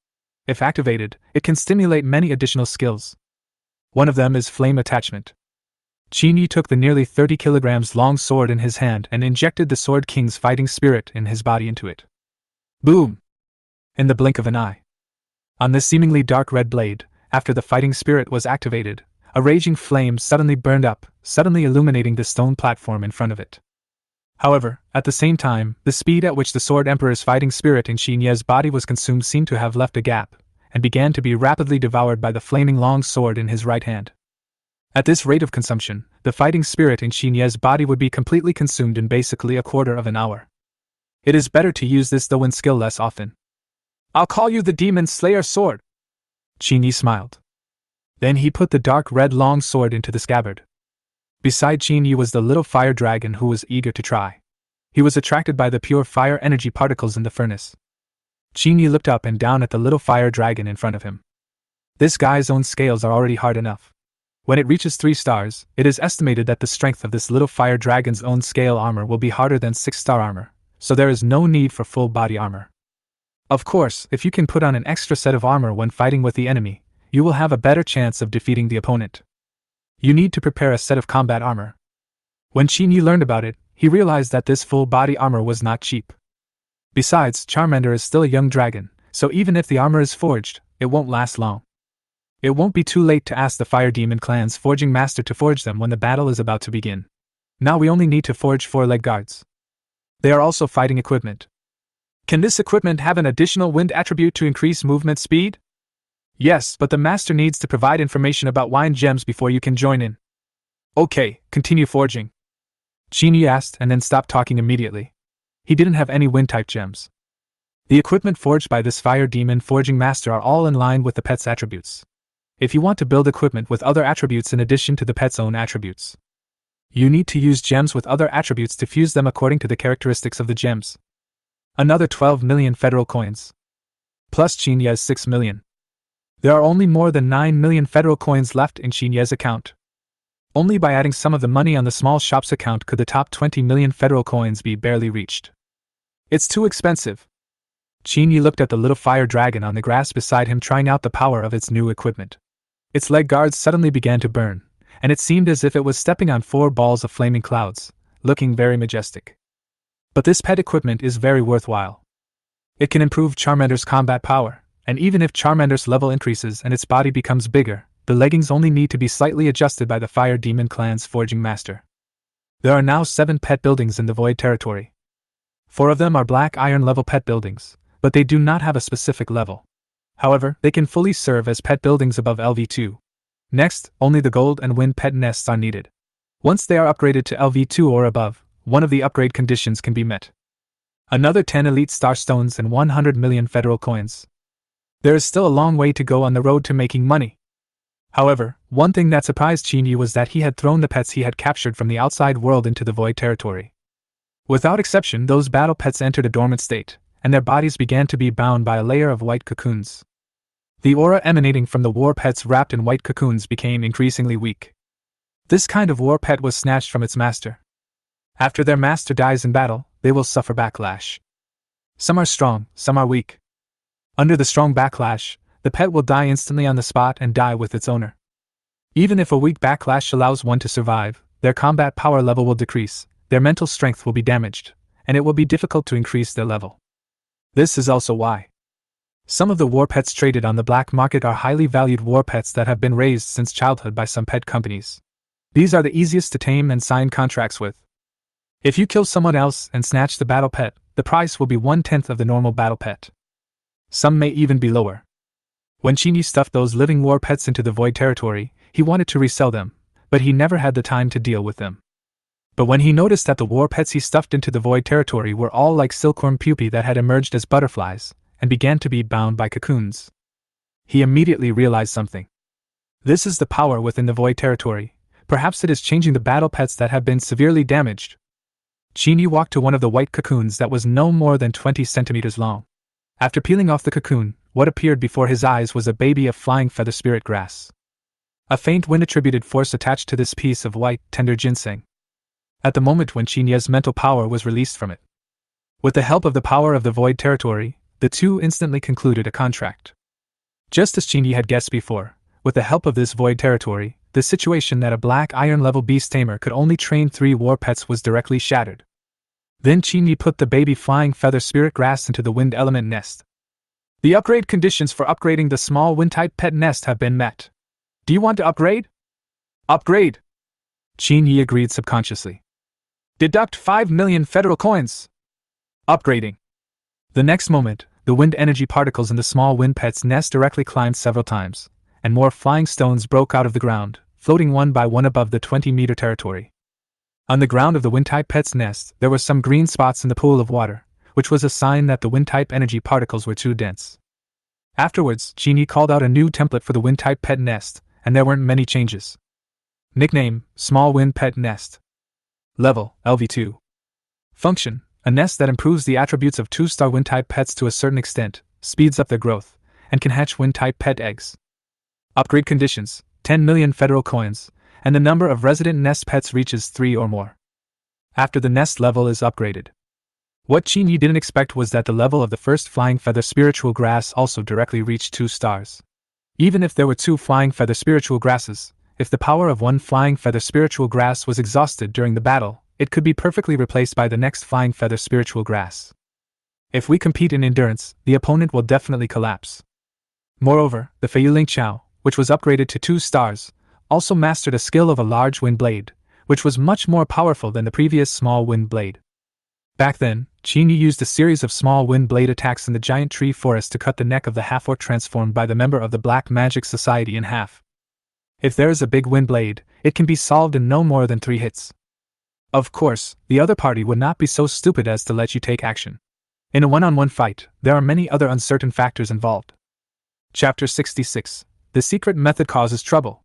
If activated, it can stimulate many additional skills. One of them is flame attachment. Qin Yi took the nearly 30 kilograms long sword in his hand and injected the Sword King's fighting spirit in his body into it. Boom! In the blink of an eye. On this seemingly dark red blade, after the fighting spirit was activated, a raging flame suddenly burned up, suddenly illuminating the stone platform in front of it. However, at the same time, the speed at which the Sword Emperor's fighting spirit in Qin Yi's body was consumed seemed to have left a gap, and began to be rapidly devoured by the flaming long sword in his right hand. At this rate of consumption, the fighting spirit in Qin Yi's body would be completely consumed in basically a quarter of an hour. It is better to use this though in skill less often. I'll call you the Demon Slayer Sword. Qin Yi smiled. Then he put the dark red long sword into the scabbard. Beside Qin Yi was the little fire dragon who was eager to try. He was attracted by the pure fire energy particles in the furnace. Qin Yi looked up and down at the little fire dragon in front of him. This guy's own scales are already hard enough. When it reaches 3 stars, it is estimated that the strength of this little fire dragon's own scale armor will be harder than 6-star armor, so there is no need for full body armor. Of course, if you can put on an extra set of armor when fighting with the enemy, you will have a better chance of defeating the opponent. You need to prepare a set of combat armor. When Qin Yi learned about it, he realized that this full body armor was not cheap. Besides, Charmander is still a young dragon, so even if the armor is forged, it won't last long. It won't be too late to ask the Fire Demon Clan's forging master to forge them when the battle is about to begin. Now we only need to forge 4 leg guards. They are also fighting equipment. Can this equipment have an additional wind attribute to increase movement speed? Yes, but the master needs to provide information about wine gems before you can join in. Okay, continue forging. Qin Yi asked and then stopped talking immediately. He didn't have any wind-type gems. The equipment forged by this Fire Demon forging master are all in line with the pet's attributes. If you want to build equipment with other attributes in addition to the pet's own attributes, you need to use gems with other attributes to fuse them according to the characteristics of the gems. Another 12 million federal coins. Plus Qin Yi's 6 million. There are only more than 9 million federal coins left in Qin Yi's account. Only by adding some of the money on the small shop's account could the top 20 million federal coins be barely reached. It's too expensive. Qin Yi looked at the little fire dragon on the grass beside him, trying out the power of its new equipment. Its leg guards suddenly began to burn, and it seemed as if it was stepping on 4 balls of flaming clouds, looking very majestic. But this pet equipment is very worthwhile. It can improve Charmander's combat power, and even if Charmander's level increases and its body becomes bigger, the leggings only need to be slightly adjusted by the Fire Demon Clan's forging master. There are now 7 pet buildings in the Void Territory. 4 of them are black iron level pet buildings, but they do not have a specific level. However, they can fully serve as pet buildings above LV2. Next, only the gold and wind pet nests are needed. Once they are upgraded to LV2 or above, one of the upgrade conditions can be met. Another 10 elite star stones and 100 million federal coins. There is still a long way to go on the road to making money. However, one thing that surprised Qin Yi was that he had thrown the pets he had captured from the outside world into the Void Territory. Without exception, those battle pets entered a dormant state, and their bodies began to be bound by a layer of white cocoons. The aura emanating from the war pets wrapped in white cocoons became increasingly weak. This kind of war pet was snatched from its master. After their master dies in battle, they will suffer backlash. Some are strong, some are weak. Under the strong backlash, the pet will die instantly on the spot and die with its owner. Even if a weak backlash allows one to survive, their combat power level will decrease, their mental strength will be damaged, and it will be difficult to increase their level. This is also why some of the war pets traded on the black market are highly valued war pets that have been raised since childhood by some pet companies. These are the easiest to tame and sign contracts with. If you kill someone else and snatch the battle pet, the price will be 1/10 of the normal battle pet. Some may even be lower. When Qin Yi stuffed those living war pets into the Void Territory, he wanted to resell them, but he never had the time to deal with them. But when he noticed that the war pets he stuffed into the Void Territory were all like silkworm pupae that had emerged as butterflies, and began to be bound by cocoons, he immediately realized something. This is the power within the Void Territory. Perhaps it is changing the battle pets that have been severely damaged. Qin Yi walked to one of the white cocoons that was no more than 20 centimeters long. After peeling off the cocoon, what appeared before his eyes was a baby of flying feather spirit grass. A faint wind-attributed force attached to this piece of white, tender ginseng. At the moment when Qin Yi's mental power was released from it, with the help of the power of the Void Territory, the two instantly concluded a contract. Just as Qin Yi had guessed before, with the help of this Void Territory, the situation that a black iron level beast tamer could only train 3 war pets was directly shattered. Then Qin Yi put the baby flying feather spirit grass into the wind element nest. The upgrade conditions for upgrading the small wind-type pet nest have been met. Do you want to upgrade? Upgrade! Qin Yi agreed subconsciously. Deduct 5 million federal coins. Upgrading. The next moment, the wind energy particles in the small wind pet's nest directly climbed several times, and more flying stones broke out of the ground, floating one by one above the 20-meter territory. On the ground of the wind-type pet's nest, there were some green spots in the pool of water, which was a sign that the wind-type energy particles were too dense. Afterwards, Qin Yi called out a new template for the wind-type pet nest, and there weren't many changes. Nickname: Small Wind Pet Nest. Level: LV2. Function: a nest that improves the attributes of 2-star wind-type pets to a certain extent, speeds up their growth, and can hatch wind-type pet eggs. Upgrade conditions: 10 million federal coins, and the number of resident nest pets reaches 3 or more. After the nest level is upgraded. What Qin Yi didn't expect was that the level of the first flying feather spiritual grass also directly reached 2 stars. Even if there were 2 flying feather spiritual grasses, if the power of one flying feather spiritual grass was exhausted during the battle, it could be perfectly replaced by the next flying feather spiritual grass. If we compete in endurance, the opponent will definitely collapse. Moreover, the Feiyu Chao, which was upgraded to 2 stars, also mastered a skill of a large wind blade, which was much more powerful than the previous small wind blade. Back then, Qin Yi used a series of small wind blade attacks in the giant tree forest to cut the neck of the half-orc transformed by the member of the Black Magic Society in half. If there is a big wind blade, it can be solved in no more than 3 hits. Of course, the other party would not be so stupid as to let you take action. In a one-on-one fight, there are many other uncertain factors involved. Chapter 66. The secret method causes trouble.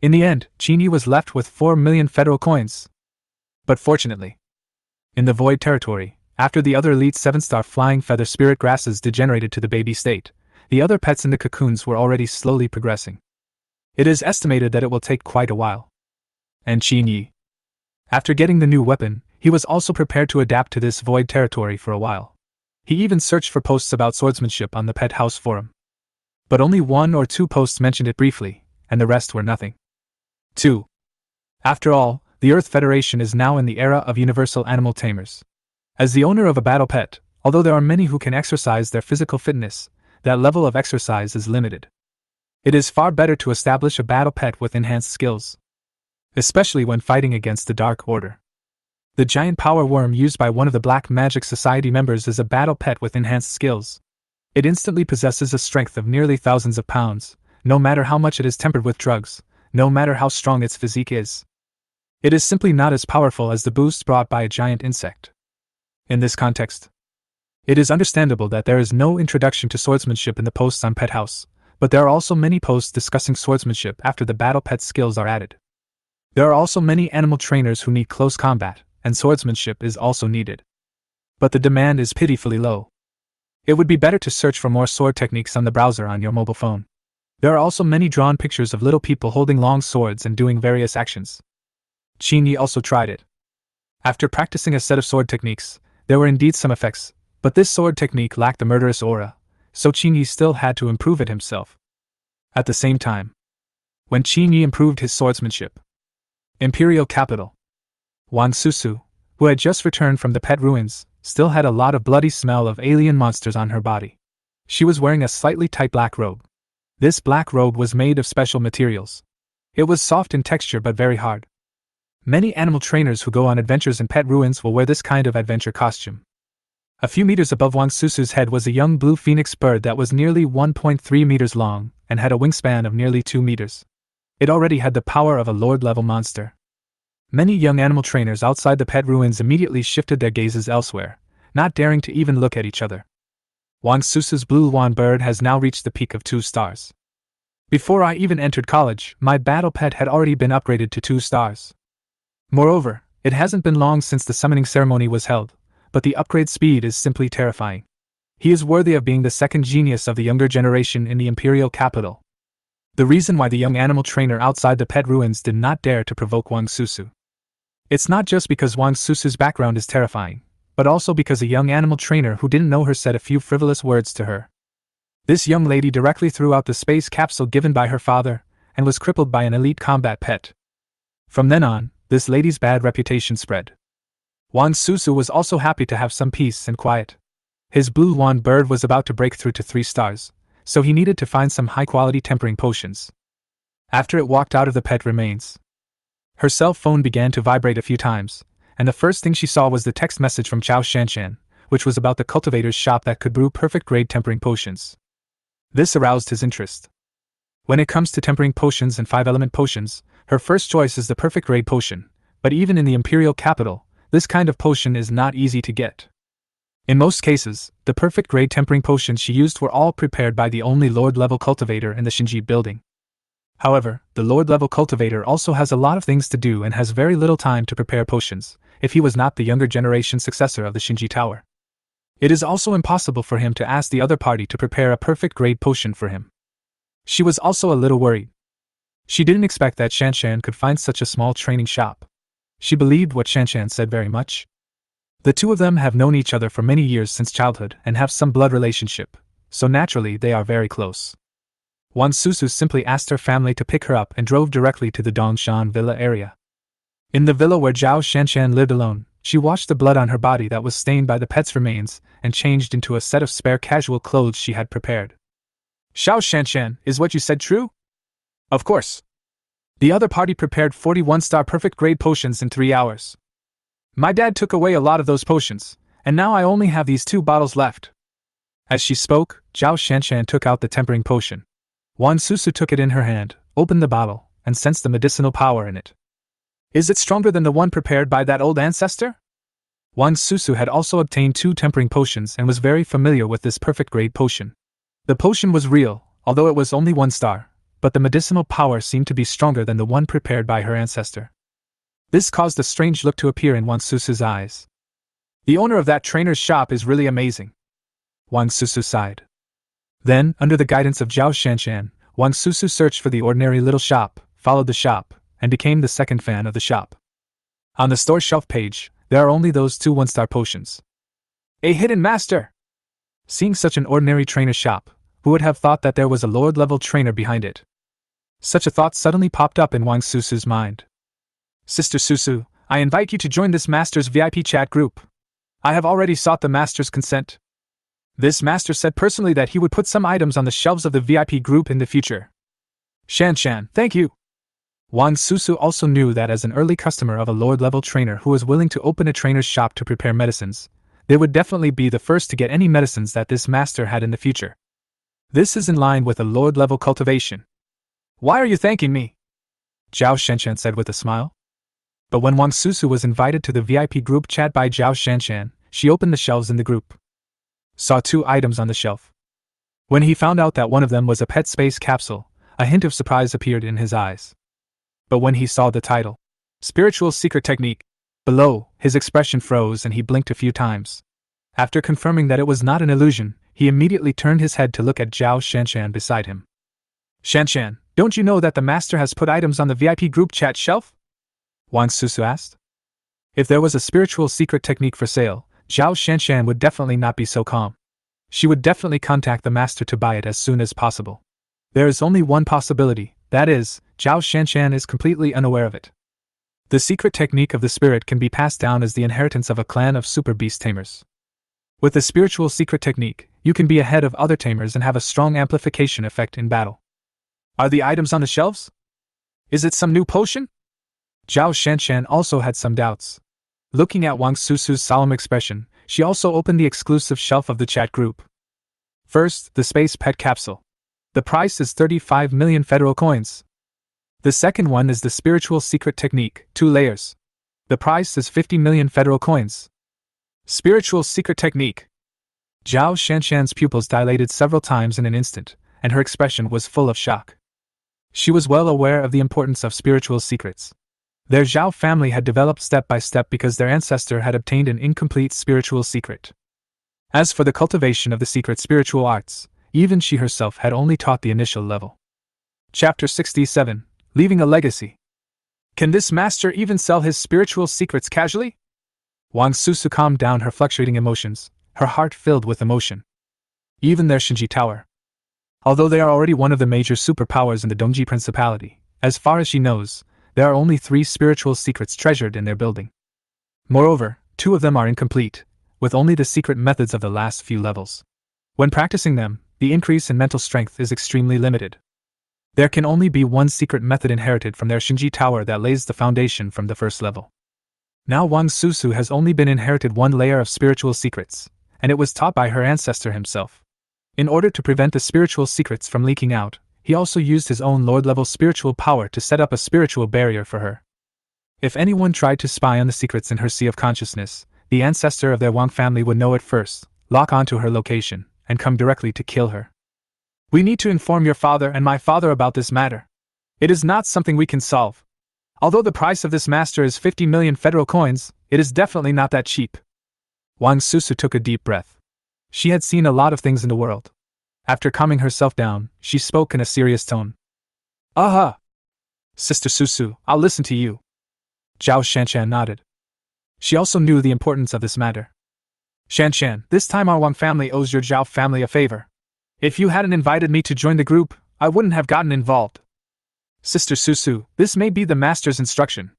In the end, Qin Yi was left with 4 million federal coins. But fortunately, in the Void Territory, after the other elite 7-star flying feather spirit grasses degenerated to the baby state, the other pets in the cocoons were already slowly progressing. It is estimated that it will take quite a while. And Qin Yi, after getting the new weapon, he was also prepared to adapt to this Void Territory for a while. He even searched for posts about swordsmanship on the Pet House forum. But only 1 or 2 posts mentioned it briefly, and the rest were nothing. 2. After all, the Earth Federation is now in the era of universal animal tamers. As the owner of a battle pet, although there are many who can exercise their physical fitness, that level of exercise is limited. It is far better to establish a battle pet with enhanced skills, especially when fighting against the Dark Order. The giant power worm used by one of the Black Magic Society members is a battle pet with enhanced skills. It instantly possesses a strength of nearly thousands of pounds, no matter how much it is tempered with drugs, no matter how strong its physique is. It is simply not as powerful as the boost brought by a giant insect. In this context, it is understandable that there is no introduction to swordsmanship in the posts on Pet House, but there are also many posts discussing swordsmanship after the battle pet skills are added. There are also many animal trainers who need close combat, and swordsmanship is also needed. But the demand is pitifully low. It would be better to search for more sword techniques on the browser on your mobile phone. There are also many drawn pictures of little people holding long swords and doing various actions. Qin Yi also tried it. After practicing a set of sword techniques, there were indeed some effects, but this sword technique lacked the murderous aura, so Qin Yi still had to improve it himself. At the same time, when Qin Yi improved his swordsmanship, Imperial Capital, Wang Susu, who had just returned from the pet ruins, still had a lot of bloody smell of alien monsters on her body. She was wearing a slightly tight black robe. This black robe was made of special materials. It was soft in texture but very hard. Many animal trainers who go on adventures in pet ruins will wear this kind of adventure costume. A few meters above Wang Susu's head was a young blue phoenix bird that was nearly 1.3 meters long and had a wingspan of nearly 2 meters. It already had the power of a lord-level monster. Many young animal trainers outside the pet ruins immediately shifted their gazes elsewhere, not daring to even look at each other. Wang Susu's blue Wan bird has now reached the peak of 2 stars. Before I even entered college, my battle pet had already been upgraded to 2 stars. Moreover, it hasn't been long since the summoning ceremony was held, but the upgrade speed is simply terrifying. He is worthy of being the second genius of the younger generation in the Imperial Capital. The reason why the young animal trainer outside the pet ruins did not dare to provoke Wang Susu. It's not just because Wang Susu's background is terrifying, but also because a young animal trainer who didn't know her said a few frivolous words to her. This young lady directly threw out the space capsule given by her father, and was crippled by an elite combat pet. From then on, this lady's bad reputation spread. Wang Susu was also happy to have some peace and quiet. His blue Wan bird was about to break through to 3 stars, so he needed to find some high-quality tempering potions. After it walked out of the pet remains, her cell phone began to vibrate a few times, and the first thing she saw was the text message from Zhao Shanshan, which was about the cultivator's shop that could brew perfect-grade tempering potions. This aroused his interest. When it comes to tempering potions and 5-element potions, her first choice is the perfect-grade potion, but even in the Imperial Capital, this kind of potion is not easy to get. In most cases, the perfect-grade tempering potions she used were all prepared by the only Lord-level cultivator in the Xinji building. However, the Lord-level cultivator also has a lot of things to do and has very little time to prepare potions, if he was not the younger generation successor of the Xinji Tower. It is also impossible for him to ask the other party to prepare a perfect-grade potion for him. She was also a little worried. She didn't expect that Shanshan could find such a small training shop. She believed what Shanshan said very much. The two of them have known each other for many years since childhood and have some blood relationship, so naturally they are very close. Wang Susu simply asked her family to pick her up and drove directly to the Dongshan Villa area. In the villa where Zhao Shanshan lived alone, she washed the blood on her body that was stained by the pet's remains and changed into a set of spare casual clothes she had prepared. "Zhao Shanshan, is what you said true?" "Of course. The other party prepared 41-star perfect-grade potions in 3 hours. My dad took away a lot of those potions, and now I only have these 2 bottles left." As she spoke, Zhao Shanshan took out the tempering potion. Wang Susu took it in her hand, opened the bottle, and sensed the medicinal power in it. "Is it stronger than the one prepared by that old ancestor?" Wang Susu had also obtained 2 tempering potions and was very familiar with this perfect-grade potion. The potion was real, although it was only 1 star, but the medicinal power seemed to be stronger than the one prepared by her ancestor. This caused a strange look to appear in Wang Susu's eyes. "The owner of that trainer's shop is really amazing." Wang Susu sighed. Then, under the guidance of Zhao Shanshan, Wang Susu searched for the ordinary little shop, followed the shop, and became the second fan of the shop. On the store shelf page, there are only those 2 1-star potions. A hidden master! Seeing such an ordinary trainer shop, who would have thought that there was a lord-level trainer behind it? Such a thought suddenly popped up in Wang Susu's mind. Sister Susu, I invite you to join this master's VIP chat group. I have already sought the master's consent. This master said personally that he would put some items on the shelves of the VIP group in the future. Shan, thank you. Wang Susu also knew that as an early customer of a Lord-level trainer who was willing to open a trainer's shop to prepare medicines, they would definitely be the first to get any medicines that this master had in the future. This is in line with a Lord-level cultivation. Why are you thanking me? Zhao Shanshan said with a smile. But when Wang Susu was invited to the VIP group chat by Zhao Shanshan, she opened the shelves in the group. Saw 2 items on the shelf. When he found out that one of them was a pet space capsule, a hint of surprise appeared in his eyes. But when he saw the title, Spiritual Secret Technique, below, his expression froze and he blinked a few times. After confirming that it was not an illusion, he immediately turned his head to look at Zhao Shanshan beside him. Shanshan, don't you know that the master has put items on the VIP group chat shelf? Wang Susu asked. If there was a spiritual secret technique for sale, Zhao Shanshan would definitely not be so calm. She would definitely contact the master to buy it as soon as possible. There is only one possibility, that is, Zhao Shanshan is completely unaware of it. The secret technique of the spirit can be passed down as the inheritance of a clan of super beast tamers. With the spiritual secret technique, you can be ahead of other tamers and have a strong amplification effect in battle. Are the items on the shelves? Is it some new potion? Zhao Shanshan also had some doubts. Looking at Wang Susu's solemn expression, she also opened the exclusive shelf of the chat group. First, the space pet capsule. The price is 35 million federal coins. The second one is the spiritual secret technique, 2 layers. The price is 50 million federal coins. Spiritual secret technique. Zhao Shanshan's pupils dilated several times in an instant, and her expression was full of shock. She was well aware of the importance of spiritual secrets. Their Zhao family had developed step by step because their ancestor had obtained an incomplete spiritual secret. As for the cultivation of the secret spiritual arts, even she herself had only taught the initial level. Chapter 67, Leaving a Legacy. Can this master even sell his spiritual secrets casually? Wang Susu calmed down her fluctuating emotions, her heart filled with emotion. Even their Shinji Tower. Although they are already one of the major superpowers in the Dongji Principality, as far as she knows, there are only 3 spiritual secrets treasured in their building. Moreover, 2 of them are incomplete, with only the secret methods of the last few levels. When practicing them, the increase in mental strength is extremely limited. There can only be one secret method inherited from their Shinji Tower that lays the foundation from the first level. Now Wang Susu has only been inherited 1 layer of spiritual secrets, and it was taught by her ancestor himself. In order to prevent the spiritual secrets from leaking out, he also used his own Lord-level spiritual power to set up a spiritual barrier for her. If anyone tried to spy on the secrets in her sea of consciousness, the ancestor of their Wang family would know it first, lock onto her location, and come directly to kill her. We need to inform your father and my father about this matter. It is not something we can solve. Although the price of this master is 50 million federal coins, it is definitely not that cheap. Wang Susu took a deep breath. She had seen a lot of things in the world. After calming herself down, she spoke in a serious tone. Aha! Sister Susu, I'll listen to you. Zhao Shanshan nodded. She also knew the importance of this matter. Shanshan, this time our Wang family owes your Zhao family a favor. If you hadn't invited me to join the group, I wouldn't have gotten involved. Sister Susu, this may be the master's instruction.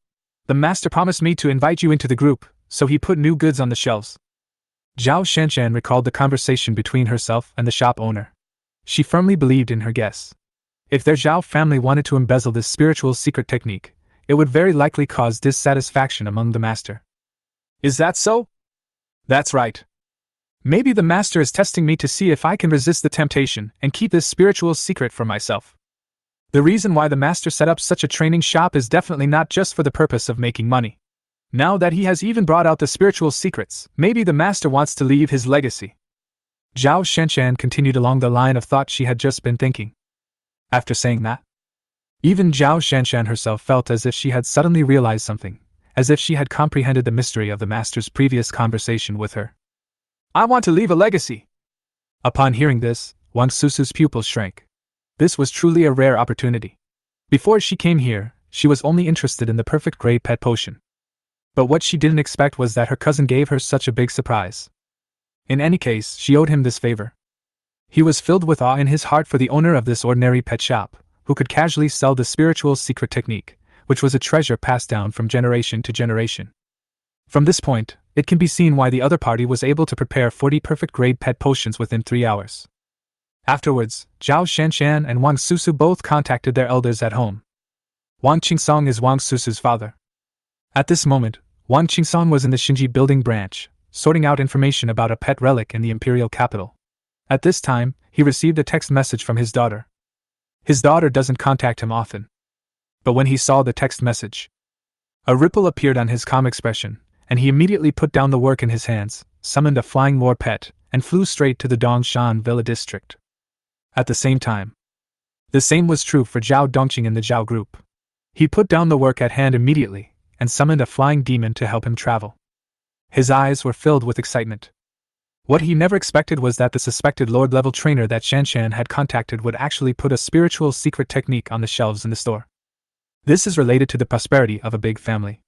The master promised me to invite you into the group, so he put new goods on the shelves. Zhao Shanshan recalled the conversation between herself and the shop owner. She firmly believed in her guess. If their Zhao family wanted to embezzle this spiritual secret technique, it would very likely cause dissatisfaction among the master. Is that so? That's right. Maybe the master is testing me to see if I can resist the temptation and keep this spiritual secret for myself. The reason why the master set up such a training shop is definitely not just for the purpose of making money. Now that he has even brought out the spiritual secrets, maybe the master wants to leave his legacy. Zhao Shanshan continued along the line of thought she had just been thinking. After saying that, even Zhao Shanshan herself felt as if she had suddenly realized something, as if she had comprehended the mystery of the master's previous conversation with her. I want to leave a legacy. Upon hearing this, Wang Susu's pupils shrank. This was truly a rare opportunity. Before she came here, she was only interested in the perfect gray pet potion. But what she didn't expect was that her cousin gave her such a big surprise. In any case, she owed him this favor. He was filled with awe in his heart for the owner of this ordinary pet shop, who could casually sell the spiritual secret technique, which was a treasure passed down from generation to generation. From this point, it can be seen why the other party was able to prepare 40 perfect-grade pet potions within 3 hours. Afterwards, Zhao Shanshan and Wang Susu both contacted their elders at home. Wang Qingsong is Wang Susu's father. At this moment, Wang Qingsong was in the Xinji building branch, sorting out information about a pet relic in the imperial capital. At this time, he received a text message from his daughter. His daughter doesn't contact him often. But when he saw the text message, a ripple appeared on his calm expression, and he immediately put down the work in his hands, summoned a flying war pet, and flew straight to the Dongshan Villa district. At the same time, the same was true for Zhao Dongqing in the Zhao group. He put down the work at hand immediately, and summoned a flying demon to help him travel. His eyes were filled with excitement. What he never expected was that the suspected Lord-level trainer that Shanshan had contacted would actually put a spiritual secret technique on the shelves in the store. This is related to the prosperity of a big family.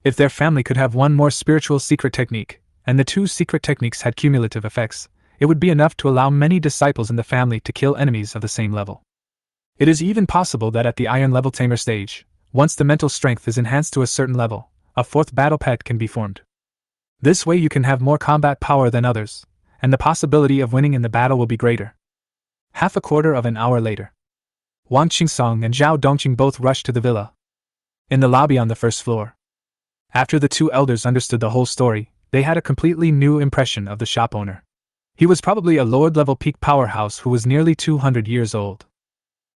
If their family could have one more spiritual secret technique, and the 2 secret techniques had cumulative effects, it would be enough to allow many disciples in the family to kill enemies of the same level. It is even possible that at the Iron-level Tamer stage, once the mental strength is enhanced to a certain level, a 4th battle pet can be formed. This way you can have more combat power than others, and the possibility of winning in the battle will be greater. Half a quarter of an hour later, Wang Qingsong and Zhao Dongqing both rushed to the villa. In the lobby on the 1st floor. After the 2 elders understood the whole story, they had a completely new impression of the shop owner. He was probably a Lord-level peak powerhouse who was nearly 200 years old.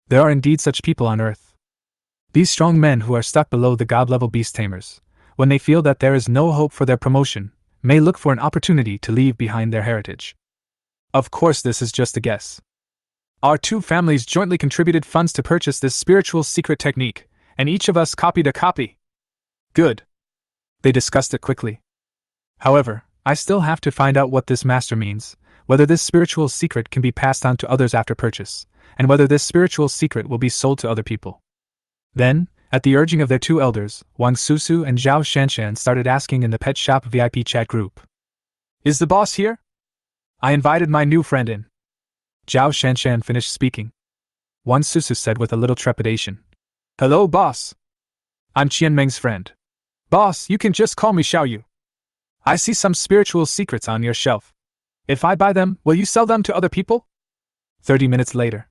There are indeed such people on Earth. These strong men who are stuck below the God-level beast tamers, when they feel that there is no hope for their promotion, may look for an opportunity to leave behind their heritage. Of course, this is just a guess. Our 2 families jointly contributed funds to purchase this spiritual secret technique, and each of us copied a copy. Good. They discussed it quickly. However, I still have to find out what this master means, whether this spiritual secret can be passed on to others after purchase, and whether this spiritual secret will be sold to other people. Then, at the urging of their 2 elders, Wang Susu and Zhao Shanshan started asking in the pet shop VIP chat group. Is the boss here? I invited my new friend in. Zhao Shanshan finished speaking. Wang Susu said with a little trepidation. Hello, boss. I'm Qianmeng's friend. Boss, you can just call me Xiaoyu. I see some spiritual secrets on your shelf. If I buy them, will you sell them to other people? 30 minutes later.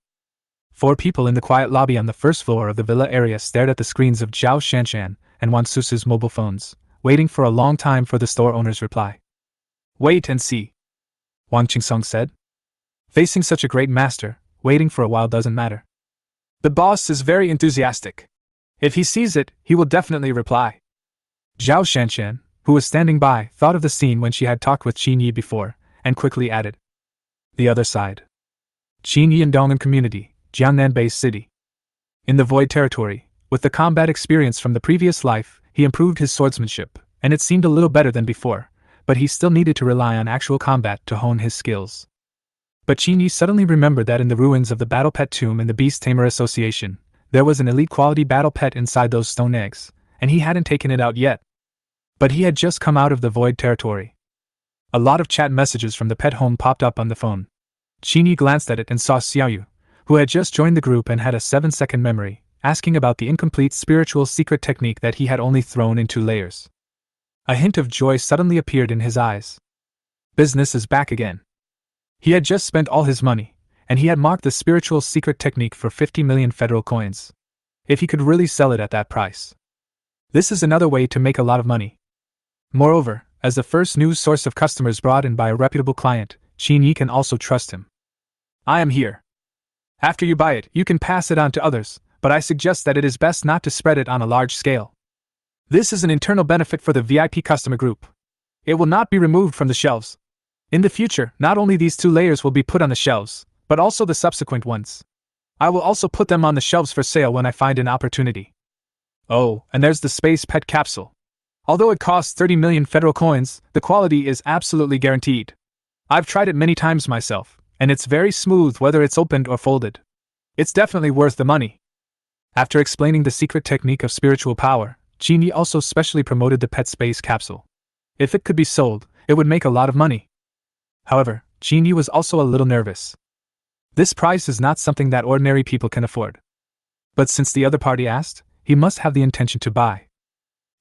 4 people in the quiet lobby on the 1st floor of the villa area stared at the screens of Zhao Shanshan and Wang Susu's mobile phones, waiting for a long time for the store owner's reply. Wait and see, Wang Qingsong said. Facing such a great master, waiting for a while doesn't matter. The boss is very enthusiastic. If he sees it, he will definitely reply. Zhao Shanshan, who was standing by, thought of the scene when she had talked with Qin Yi before, and quickly added. The other side. Qin Yi and Dong'an community, Jiangnan Base City. In the Void territory, with the combat experience from the previous life, he improved his swordsmanship, and it seemed a little better than before, but he still needed to rely on actual combat to hone his skills. But Qin Yi suddenly remembered that in the ruins of the Battle Pet Tomb in the Beast Tamer Association, there was an elite quality battle pet inside those stone eggs, and he hadn't taken it out yet. But he had just come out of the Void territory. A lot of chat messages from the pet home popped up on the phone. Qin Yi glanced at it and saw Xiaoyu, who had just joined the group and had a 7-second memory, asking about the incomplete spiritual secret technique that he had only thrown in 2 layers. A hint of joy suddenly appeared in his eyes. Business is back again. He had just spent all his money, and he had marked the spiritual secret technique for 50 million federal coins. If he could really sell it at that price. This is another way to make a lot of money. Moreover, as the first news source of customers brought in by a reputable client, Qin Yi can also trust him. I am here. After you buy it, you can pass it on to others, but I suggest that it is best not to spread it on a large scale. This is an internal benefit for the VIP customer group. It will not be removed from the shelves. In the future, not only these 2 layers will be put on the shelves, but also the subsequent ones. I will also put them on the shelves for sale when I find an opportunity. Oh, and there's the space pet capsule. Although it costs 30 million federal coins, the quality is absolutely guaranteed. I've tried it many times myself, and it's very smooth whether it's opened or folded. It's definitely worth the money. After explaining the secret technique of spiritual power, Qin Yi also specially promoted the pet space capsule. If it could be sold, it would make a lot of money. However, Qin Yi was also a little nervous. This price is not something that ordinary people can afford. But since the other party asked, he must have the intention to buy.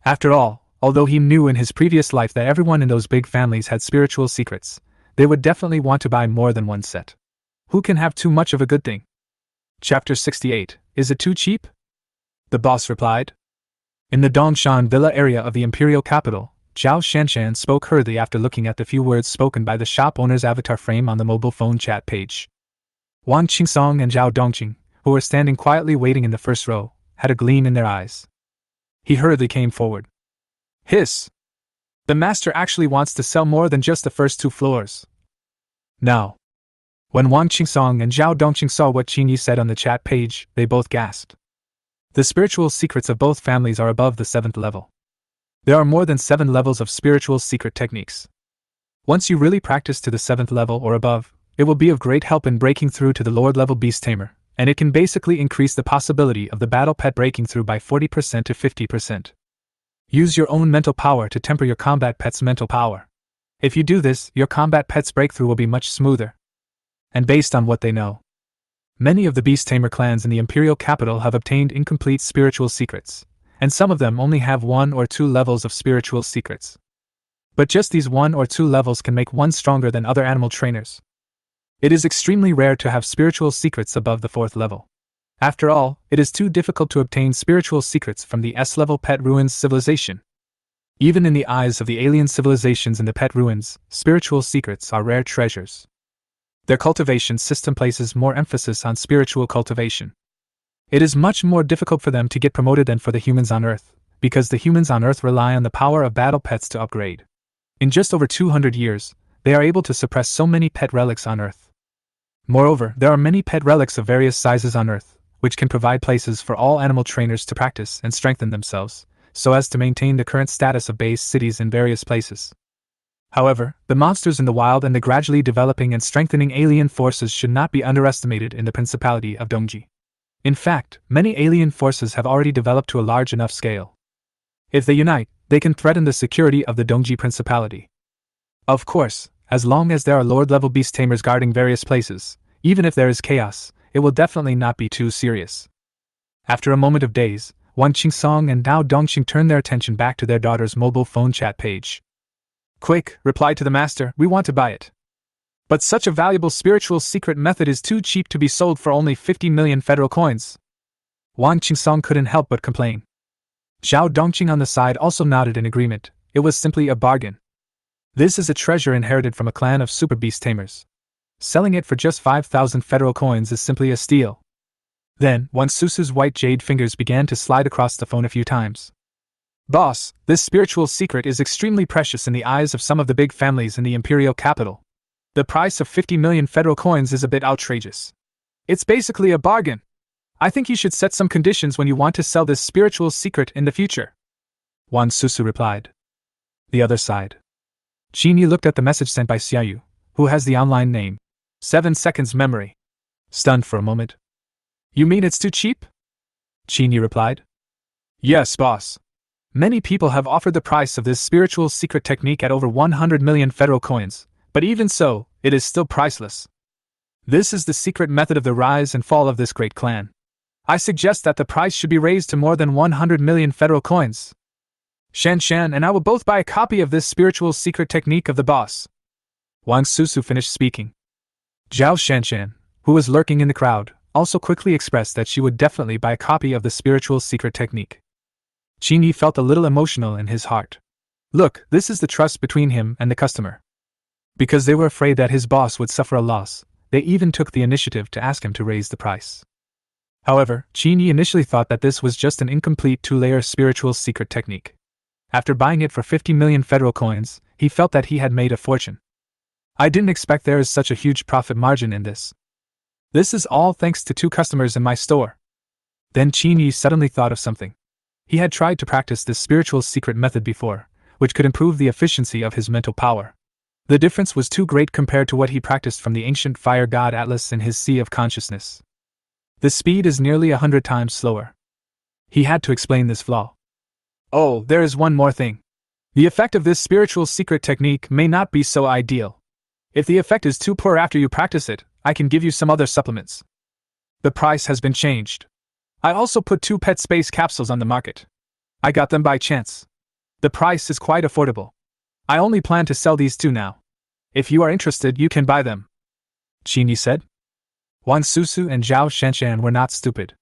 After all, although he knew in his previous life that everyone in those big families had spiritual secrets, they would definitely want to buy more than one set. Who can have too much of a good thing? Chapter 68. Is it too cheap? The boss replied. In the Dongshan Villa area of the imperial capital, Zhao Shanshan spoke hurriedly after looking at the few words spoken by the shop owner's avatar frame on the mobile phone chat page. Wang Qingsong and Zhao Dongqing, who were standing quietly waiting in the first row, had a gleam in their eyes. He hurriedly came forward. Hiss! The master actually wants to sell more than just the first 2 floors. Now. When Wang Qingsong and Zhao Dongqing saw what Qin Yi said on the chat page, they both gasped. The spiritual secrets of both families are above the 7th level. There are more than 7 levels of spiritual secret techniques. Once you really practice to the 7th level or above, it will be of great help in breaking through to the Lord level Beast Tamer, and it can basically increase the possibility of the battle pet breaking through by 40% to 50%. Use your own mental power to temper your combat pet's mental power. If you do this, your combat pet's breakthrough will be much smoother. And based on what they know, many of the Beast Tamer clans in the imperial capital have obtained incomplete spiritual secrets, and some of them only have 1 or 2 levels of spiritual secrets. But just these 1 or 2 levels can make one stronger than other animal trainers. It is extremely rare to have spiritual secrets above the 4th level. After all, it is too difficult to obtain spiritual secrets from the S-level Pet Ruins civilization. Even in the eyes of the alien civilizations in the Pet Ruins, spiritual secrets are rare treasures. Their cultivation system places more emphasis on spiritual cultivation. It is much more difficult for them to get promoted than for the humans on Earth, because the humans on Earth rely on the power of battle pets to upgrade. In just over 200 years, they are able to suppress so many pet relics on Earth. Moreover, there are many pet relics of various sizes on Earth, which can provide places for all animal trainers to practice and strengthen themselves, so as to maintain the current status of base cities in various places. However, the monsters in the wild and the gradually developing and strengthening alien forces should not be underestimated in the Principality of Dongji. In fact, many alien forces have already developed to a large enough scale. If they unite, they can threaten the security of the Dongji Principality. Of course, as long as there are Lord-level Beast Tamers guarding various places, even if there is chaos, it will definitely not be too serious. After a moment of daze, Wang Qingsong and Dao Dongqing turned their attention back to their daughter's mobile phone chat page. Quick, reply to the master, we want to buy it. But such a valuable spiritual secret method is too cheap to be sold for only 50 million federal coins. Wang Qingsong couldn't help but complain. Zhao Dongqing on the side also nodded in agreement. It was simply a bargain. This is a treasure inherited from a clan of super beast tamers. Selling it for just 5,000 federal coins is simply a steal. Then, Wan Susu's white jade fingers began to slide across the phone a few times. Boss, this spiritual secret is extremely precious in the eyes of some of the big families in the imperial capital. The price of 50 million federal coins is a bit outrageous. It's basically a bargain. I think you should set some conditions when you want to sell this spiritual secret in the future. Wan Susu replied. The other side. Qin Yi looked at the message sent by Xiaoyu, who has the online name 7 seconds memory. Stunned for a moment. You mean it's too cheap? Qin Yi replied. Yes, boss. Many people have offered the price of this spiritual secret technique at over 100 million federal coins, but even so, it is still priceless. This is the secret method of the rise and fall of this great clan. I suggest that the price should be raised to more than 100 million federal coins. Shan Shan and I will both buy a copy of this spiritual secret technique of the boss. Wang Susu finished speaking. Zhao Shanshan, who was lurking in the crowd, also quickly expressed that she would definitely buy a copy of the spiritual secret technique. Qin Yi felt a little emotional in his heart. Look, this is the trust between him and the customer. Because they were afraid that his boss would suffer a loss, they even took the initiative to ask him to raise the price. However, Qin Yi initially thought that this was just an incomplete 2-layer spiritual secret technique. After buying it for 50 million federal coins, he felt that he had made a fortune. I didn't expect there is such a huge profit margin in this. This is all thanks to 2 customers in my store. Then Qin Yi suddenly thought of something. He had tried to practice this spiritual secret method before, which could improve the efficiency of his mental power. The difference was too great compared to what he practiced from the ancient fire god Atlas in his Sea of Consciousness. The speed is nearly 100 times slower. He had to explain this flaw. Oh, there is one more thing. The effect of this spiritual secret technique may not be so ideal. If the effect is too poor after you practice it, I can give you some other supplements. The price has been changed. I also put 2 pet space capsules on the market. I got them by chance. The price is quite affordable. I only plan to sell these 2 now. If you are interested, you can buy them," Qin Yi said. Wang Susu and Zhao Shanshan were not stupid.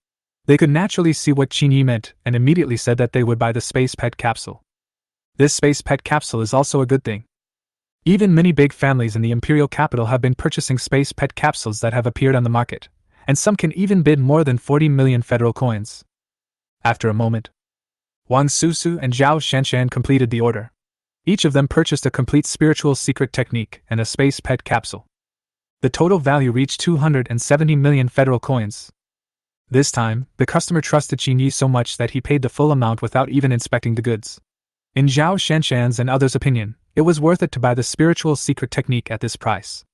They could naturally see what Qin Yi meant and immediately said that they would buy the space pet capsule. This space pet capsule is also a good thing. Even many big families in the imperial capital have been purchasing space pet capsules that have appeared on the market, and some can even bid more than 40 million federal coins. After a moment, Wang Susu and Zhao Shanshan completed the order. Each of them purchased a complete spiritual secret technique and a space pet capsule. The total value reached 270 million federal coins. This time, the customer trusted Qin Yi so much that he paid the full amount without even inspecting the goods. In Zhao Shanshan's and others' opinion, it was worth it to buy the spiritual secret technique at this price.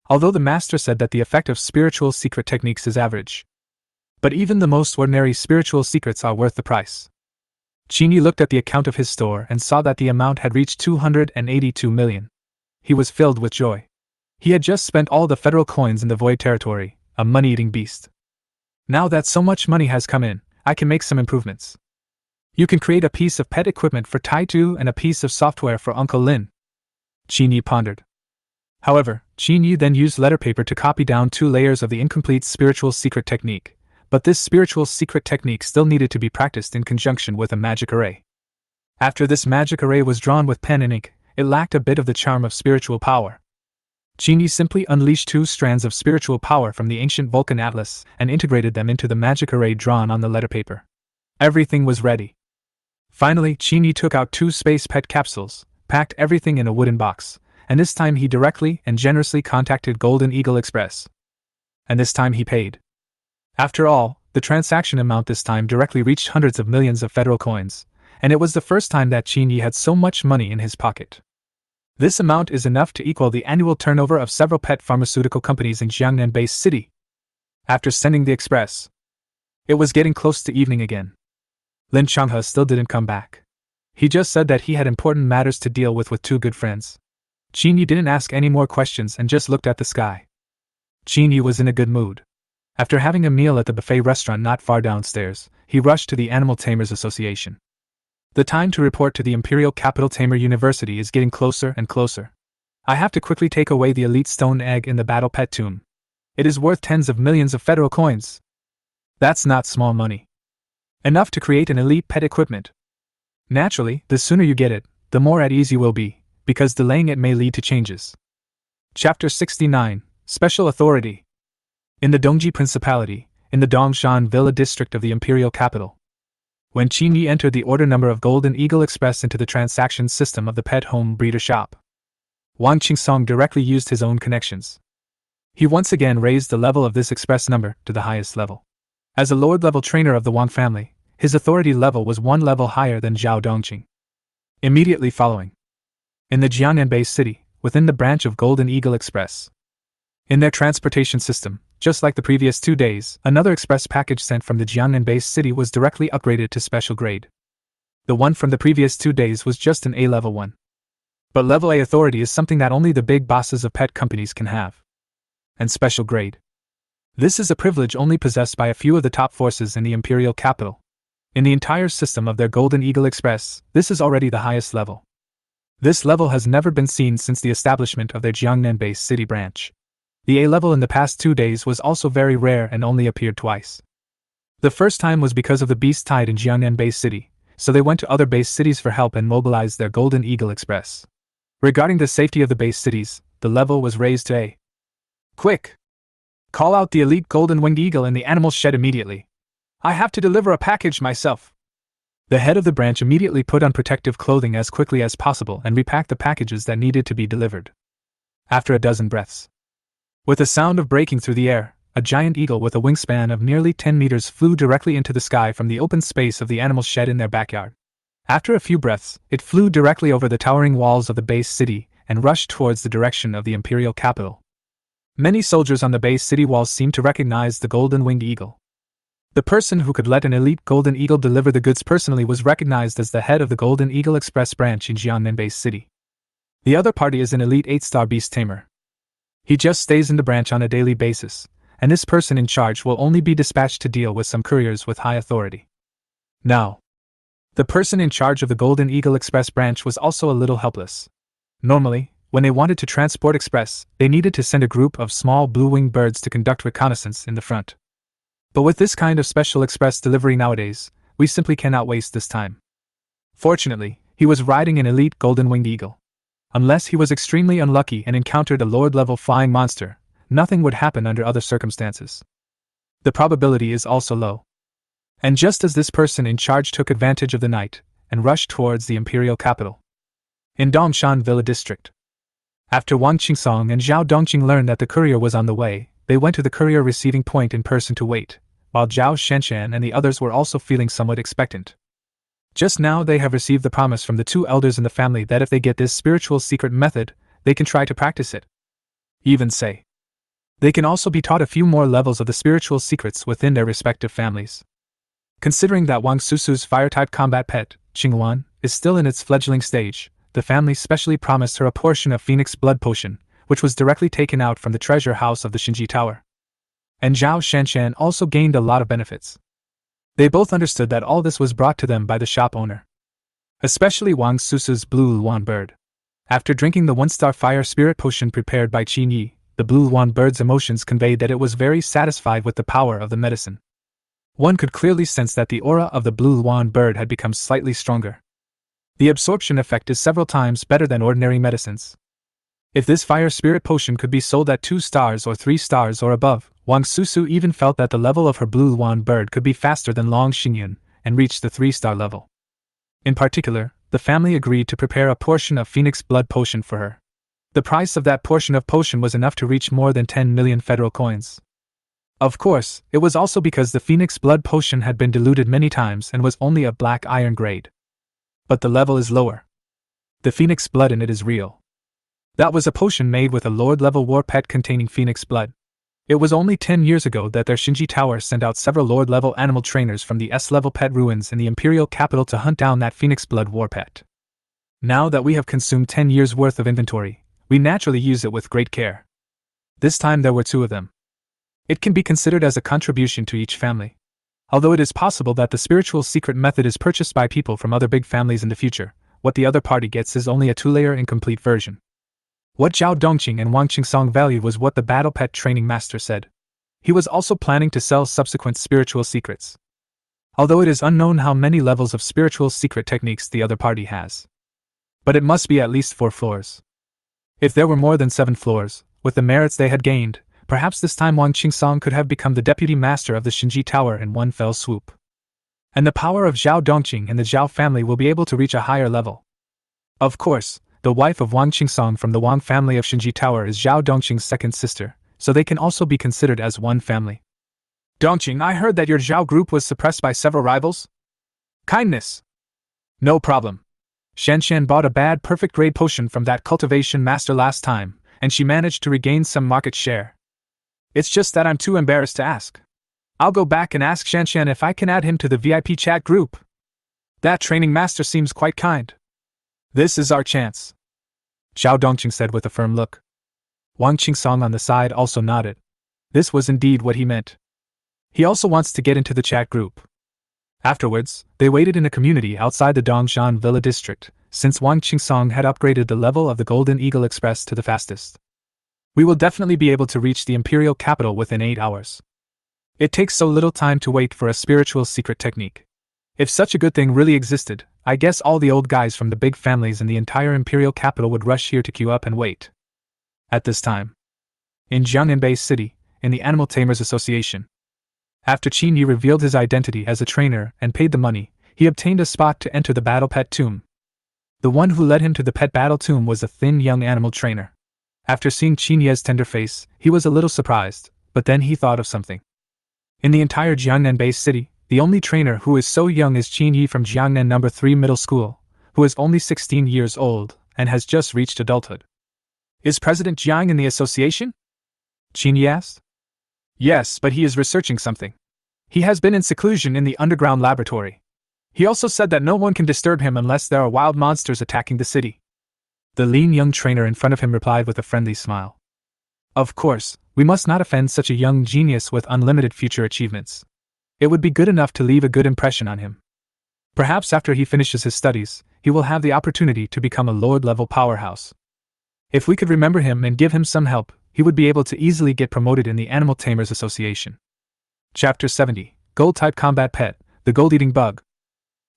Although the master said that the effect of spiritual secret techniques is average. But even the most ordinary spiritual secrets are worth the price. Qin Yi looked at the account of his store and saw that the amount had reached 282 million. He was filled with joy. He had just spent all the federal coins in the Void Territory, a money-eating beast. Now that so much money has come in, I can make some improvements. You can create a piece of pet equipment for Taitu and a piece of software for Uncle Lin, Qin Yi pondered. However, Qin Yi then used letter paper to copy down 2 layers of the incomplete spiritual secret technique, but this spiritual secret technique still needed to be practiced in conjunction with a magic array. After this magic array was drawn with pen and ink, it lacked a bit of the charm of spiritual power. Qin Yi simply unleashed 2 strands of spiritual power from the ancient Vulcan Atlas and integrated them into the magic array drawn on the letter paper. Everything was ready. Finally, Qin Yi took out 2 space pet capsules, packed everything in a wooden box, and this time he directly and generously contacted Golden Eagle Express. And this time he paid. After all, the transaction amount this time directly reached hundreds of millions of federal coins, and it was the first time that Qin Yi had so much money in his pocket. This amount is enough to equal the annual turnover of several pet pharmaceutical companies in Jiangnan Base City. After sending the express, it was getting close to evening again. Lin Changhe still didn't come back. He just said that he had important matters to deal with 2 good friends. Qin Yi didn't ask any more questions and just looked at the sky. Qin Yi was in a good mood. After having a meal at the buffet restaurant not far downstairs, he rushed to the Animal Tamers Association. The time to report to the Imperial Capital Tamer University is getting closer and closer. I have to quickly take away the elite stone egg in the battle pet tomb. It is worth tens of millions of federal coins. That's not small money. Enough to create an elite pet equipment. Naturally, the sooner you get it, the more at ease you will be, because delaying it may lead to changes. Chapter 69, Special Authority. In the Dongji Principality, in the Dongshan Villa district of the Imperial Capital. When Qin Yi entered the order number of Golden Eagle Express into the transaction system of the pet home breeder shop, Wang Qingsong directly used his own connections. He once again raised the level of this express number to the highest level. As a Lord-level trainer of the Wang family, his authority level was 1 level higher than Zhao Dongqing. Immediately following, in the Jiangnan Base City, within the branch of Golden Eagle Express, in their transportation system, just like the previous 2 days, another express package sent from the Jiangnan Base City was directly upgraded to special grade. The one from the previous 2 days was just an A-level one. But level A authority is something that only the big bosses of pet companies can have. And special grade. This is a privilege only possessed by a few of the top forces in the Imperial Capital. In the entire system of their Golden Eagle Express, this is already the highest level. This level has never been seen since the establishment of their Jiangnan Base City branch. The A level in the past 2 days was also very rare and only appeared twice. The first time was because of the beast tide in Jiangnan Base City, so they went to other base cities for help and mobilized their Golden Eagle Express. Regarding the safety of the base cities, the level was raised to A. Quick! Call out the elite Golden Winged Eagle in the animal shed immediately. I have to deliver a package myself. The head of the branch immediately put on protective clothing as quickly as possible and repacked the packages that needed to be delivered. After a dozen breaths, with a sound of breaking through the air, a giant eagle with a wingspan of nearly 10 meters flew directly into the sky from the open space of the animal shed in their backyard. After a few breaths, it flew directly over the towering walls of the base city and rushed towards the direction of the imperial capital. Many soldiers on the base city walls seemed to recognize the Golden Winged Eagle. The person who could let an elite Golden Eagle deliver the goods personally was recognized as the head of the Golden Eagle Express branch in Jiangnan Base City. The other party is an elite 8-star Beast Tamer. He just stays in the branch on a daily basis, and this person in charge will only be dispatched to deal with some couriers with high authority. Now, the person in charge of the Golden Eagle Express branch was also a little helpless. Normally, when they wanted to transport express, they needed to send a group of small blue-winged birds to conduct reconnaissance in the front. But with this kind of special express delivery nowadays, we simply cannot waste this time. Fortunately, he was riding an elite golden-winged eagle. Unless he was extremely unlucky and encountered a Lord-level flying monster, nothing would happen under other circumstances. The probability is also low. And just as this person in charge took advantage of the night, and rushed towards the imperial capital, in Dongshan Villa District. After Wang Qingsong and Zhao Dongqing learned that the courier was on the way, they went to the courier receiving point in person to wait, while Zhao Shanshan and the others were also feeling somewhat expectant. Just now they have received the promise from the two elders in the family that if they get this spiritual secret method, they can try to practice it. Even say, they can also be taught a few more levels of the spiritual secrets within their respective families. Considering that Wang Susu's fire-type combat pet, Qingwan, is still in its fledgling stage, the family specially promised her a portion of Phoenix Blood Potion, which was directly taken out from the treasure house of the Qin Yi Tower. And Zhao Shanshan also gained a lot of benefits. They both understood that all this was brought to them by the shop owner. Especially Wang Susu's Blue Luan bird. After drinking the one-star fire spirit potion prepared by Qin Yi, the Blue Luan bird's emotions conveyed that it was very satisfied with the power of the medicine. One could clearly sense that the aura of the Blue Luan bird had become slightly stronger. The absorption effect is several times better than ordinary medicines. If this fire spirit potion could be sold at 2 stars or 3 stars or above, Wang Susu even felt that the level of her Blue Luan bird could be faster than Long Xingyun and reach the 3-star level. In particular, the family agreed to prepare a portion of Phoenix Blood Potion for her. The price of that portion of potion was enough to reach more than 10 million federal coins. Of course, it was also because the Phoenix Blood Potion had been diluted many times and was only a black iron grade. But the level is lower. The Phoenix blood in it is real. That was a potion made with a Lord-level war pet containing Phoenix blood. It was only 10 years ago that their Qin Yi Tower sent out several Lord-level animal trainers from the S-level pet ruins in the imperial capital to hunt down that Phoenix blood war pet. Now that we have consumed 10 years' worth of inventory, we naturally use it with great care. This time there were 2 of them. It can be considered as a contribution to each family. Although it is possible that the spiritual secret method is purchased by people from other big families in the future, what the other party gets is only a 2-layer incomplete version. What Zhao Dongqing and Wang Qingsong valued was what the battle pet training master said. He was also planning to sell subsequent spiritual secrets. Although it is unknown how many levels of spiritual secret techniques the other party has. But it must be at least 4 floors. If there were more than 7 floors, with the merits they had gained, perhaps this time Wang Qingsong could have become the deputy master of the Qin Yi Tower in one fell swoop. And the power of Zhao Dongqing and the Zhao family will be able to reach a higher level. Of course, the wife of Wang Qingsong from the Wang family of Qin Yi Tower is Zhao Dongqing's second sister, so they can also be considered as one family. Dongqing, I heard that your Zhao group was suppressed by several rivals? Kindness. No problem. Shanshan bought a bad perfect grade potion from that cultivation master last time, and she managed to regain some market share. It's just that I'm too embarrassed to ask. I'll go back and ask Shanshan if I can add him to the VIP chat group. That training master seems quite kind. This is our chance, Zhao Dongqing said with a firm look. Wang Qingsong on the side also nodded. This was indeed what he meant. He also wants to get into the chat group. Afterwards, they waited in a community outside the Dongshan Villa district, since Wang Qingsong had upgraded the level of the Golden Eagle Express to the fastest. We will definitely be able to reach the imperial capital within 8 hours. It takes so little time to wait for a spiritual secret technique. If such a good thing really existed, I guess all the old guys from the big families in the entire imperial capital would rush here to queue up and wait. At this time, in Jiangnan Base City, in the Animal Tamers Association, after Qin Yi revealed his identity as a trainer and paid the money, he obtained a spot to enter the battle pet tomb. The one who led him to the pet battle tomb was a thin young animal trainer. After seeing Qin Yi's tender face, he was a little surprised, but then he thought of something. In the entire Jiangnan Base City, the only trainer who is so young is Qin Yi from Jiangnan No. 3 Middle School, who is only 16 years old and has just reached adulthood. Is President Jiang in the association? Qin Yi asked. Yes, but he is researching something. He has been in seclusion in the underground laboratory. He also said that no one can disturb him unless there are wild monsters attacking the city. The lean young trainer in front of him replied with a friendly smile. Of course, we must not offend such a young genius with unlimited future achievements. It would be good enough to leave a good impression on him. Perhaps after he finishes his studies, he will have the opportunity to become a Lord-level powerhouse. If we could remember him and give him some help, he would be able to easily get promoted in the Animal Tamers Association. Chapter 70, Gold-type Combat Pet, the Gold-Eating Bug.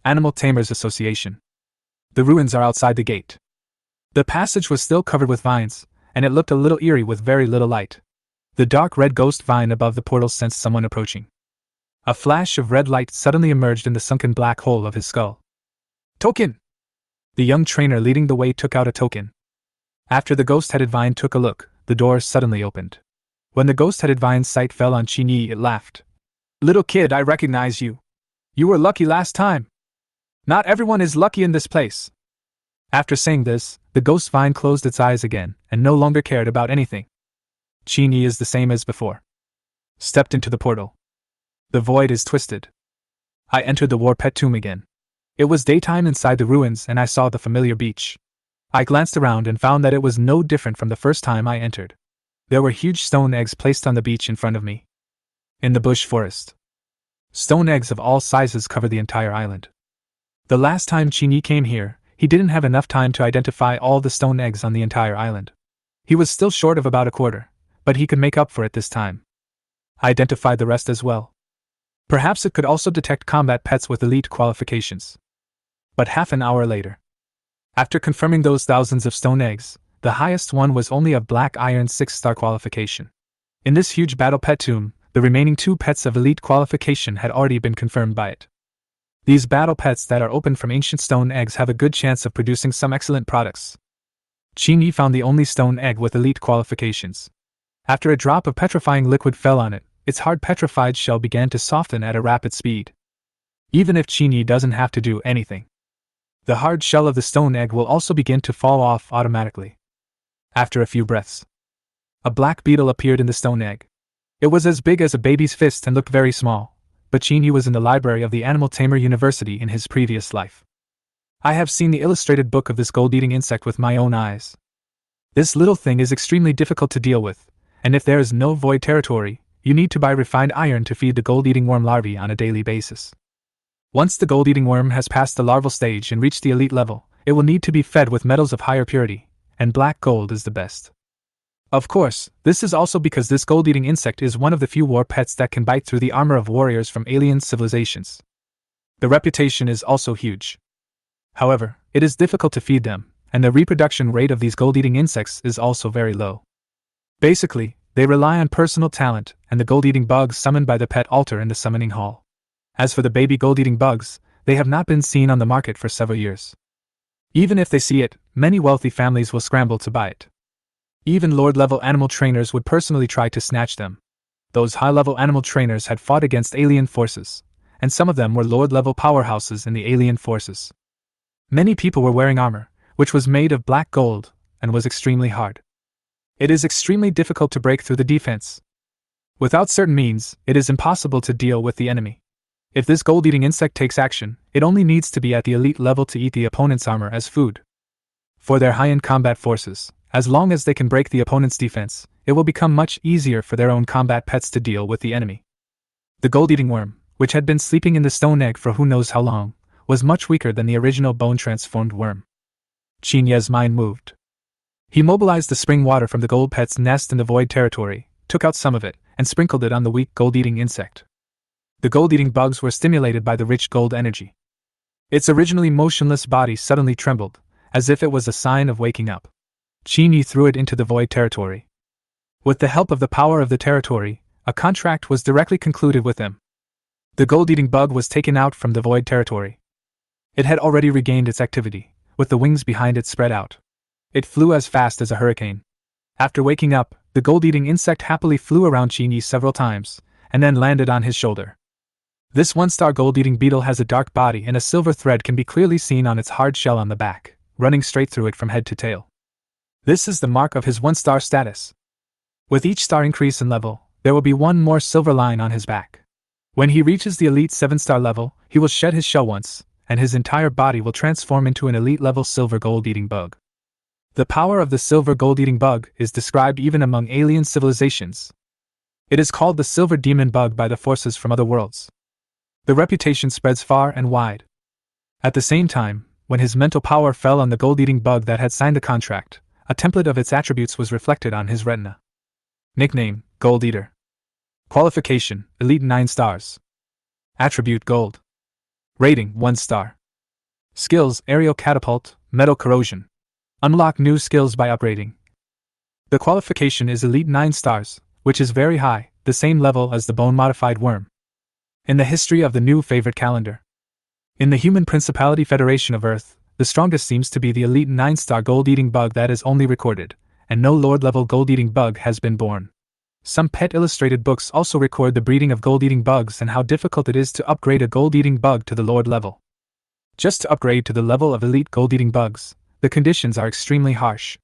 Animal Tamers Association. The ruins are outside the gate. The passage was still covered with vines, and it looked a little eerie with very little light. The dark red ghost vine above the portal sensed someone approaching. A flash of red light suddenly emerged in the sunken black hole of his skull. Token! The young trainer leading the way took out a token. After the ghost-headed vine took a look, the door suddenly opened. When the ghost-headed vine's sight fell on Qin Yi, it laughed. Little kid, I recognize you. You were lucky last time. Not everyone is lucky in this place. After saying this, the ghost vine closed its eyes again, and no longer cared about anything. Qin Yi is the same as before. Stepped into the portal. The void is twisted. I entered the war pet tomb again. It was daytime inside the ruins and I saw the familiar beach. I glanced around and found that it was no different from the first time I entered. There were huge stone eggs placed on the beach in front of me. In the bush forest. Stone eggs of all sizes covered the entire island. The last time Qin Yi came here, he didn't have enough time to identify all the stone eggs on the entire island. He was still short of about a quarter, but he could make up for it this time. I identified the rest as well. Perhaps it could also detect combat pets with elite qualifications. But half an hour later, after confirming those thousands of stone eggs, the highest one was only a black iron 6-star qualification. In this huge battle pet tomb, the remaining 2 pets of elite qualification had already been confirmed by it. These battle pets that are opened from ancient stone eggs have a good chance of producing some excellent products. Qin Yi found the only stone egg with elite qualifications. After a drop of petrifying liquid fell on it, its hard petrified shell began to soften at a rapid speed. Even if Qin Yi doesn't have to do anything, the hard shell of the stone egg will also begin to fall off automatically. After a few breaths, a black beetle appeared in the stone egg. It was as big as a baby's fist and looked very small, but Qin Yi was in the library of the Animal Tamer University in his previous life. I have seen the illustrated book of this gold-eating insect with my own eyes. This little thing is extremely difficult to deal with, and if there is no void territory, you need to buy refined iron to feed the gold-eating worm larvae on a daily basis. Once the gold-eating worm has passed the larval stage and reached the elite level, it will need to be fed with metals of higher purity, and black gold is the best. Of course, this is also because this gold-eating insect is one of the few war pets that can bite through the armor of warriors from alien civilizations. The reputation is also huge. However, it is difficult to feed them, and the reproduction rate of these gold-eating insects is also very low. Basically, they rely on personal talent and the gold-eating bugs summoned by the pet altar in the summoning hall. As for the baby gold-eating bugs, they have not been seen on the market for several years. Even if they see it, many wealthy families will scramble to buy it. Even Lord-level animal trainers would personally try to snatch them. Those high-level animal trainers had fought against alien forces, and some of them were Lord-level powerhouses in the alien forces. Many people were wearing armor, which was made of black gold, and was extremely hard. It is extremely difficult to break through the defense. Without certain means, it is impossible to deal with the enemy. If this gold-eating insect takes action, it only needs to be at the elite level to eat the opponent's armor as food. For their high-end combat forces, as long as they can break the opponent's defense, it will become much easier for their own combat pets to deal with the enemy. The gold-eating worm, which had been sleeping in the stone egg for who knows how long, was much weaker than the original bone-transformed worm. Qin Yi's mind moved. He mobilized the spring water from the gold pet's nest in the void territory, took out some of it, and sprinkled it on the weak gold-eating insect. The gold-eating bugs were stimulated by the rich gold energy. Its originally motionless body suddenly trembled, as if it was a sign of waking up. Qin Yi threw it into the void territory. With the help of the power of the territory, a contract was directly concluded with them. The gold-eating bug was taken out from the void territory. It had already regained its activity, with the wings behind it spread out. It flew as fast as a hurricane. After waking up, the gold-eating insect happily flew around Qin Yi several times, and then landed on his shoulder. This one-star gold-eating beetle has a dark body and a silver thread can be clearly seen on its hard shell on the back, running straight through it from head to tail. This is the mark of his one-star status. With each star increase in level, there will be one more silver line on his back. When he reaches the elite 7-star level, he will shed his shell once, and his entire body will transform into an elite-level silver gold-eating bug. The power of the silver gold-eating bug is described even among alien civilizations. It is called the silver demon bug by the forces from other worlds. The reputation spreads far and wide. At the same time, when his mental power fell on the gold-eating bug that had signed the contract, a template of its attributes was reflected on his retina. Nickname: Gold Eater. Qualification: Elite 9 stars. Attribute: Gold. Rating: 1 star. Skills: Aerial Catapult, Metal Corrosion. Unlock new skills by upgrading. The qualification is Elite 9 stars, which is very high, the same level as the bone-modified worm. In the history of the new favorite calendar. In the Human Principality Federation of Earth, the strongest seems to be the Elite 9-star gold-eating bug that is only recorded, and no Lord-level gold-eating bug has been born. Some pet illustrated books also record the breeding of gold-eating bugs and how difficult it is to upgrade a gold-eating bug to the Lord level. Just to upgrade to the level of elite gold-eating bugs, the conditions are extremely harsh.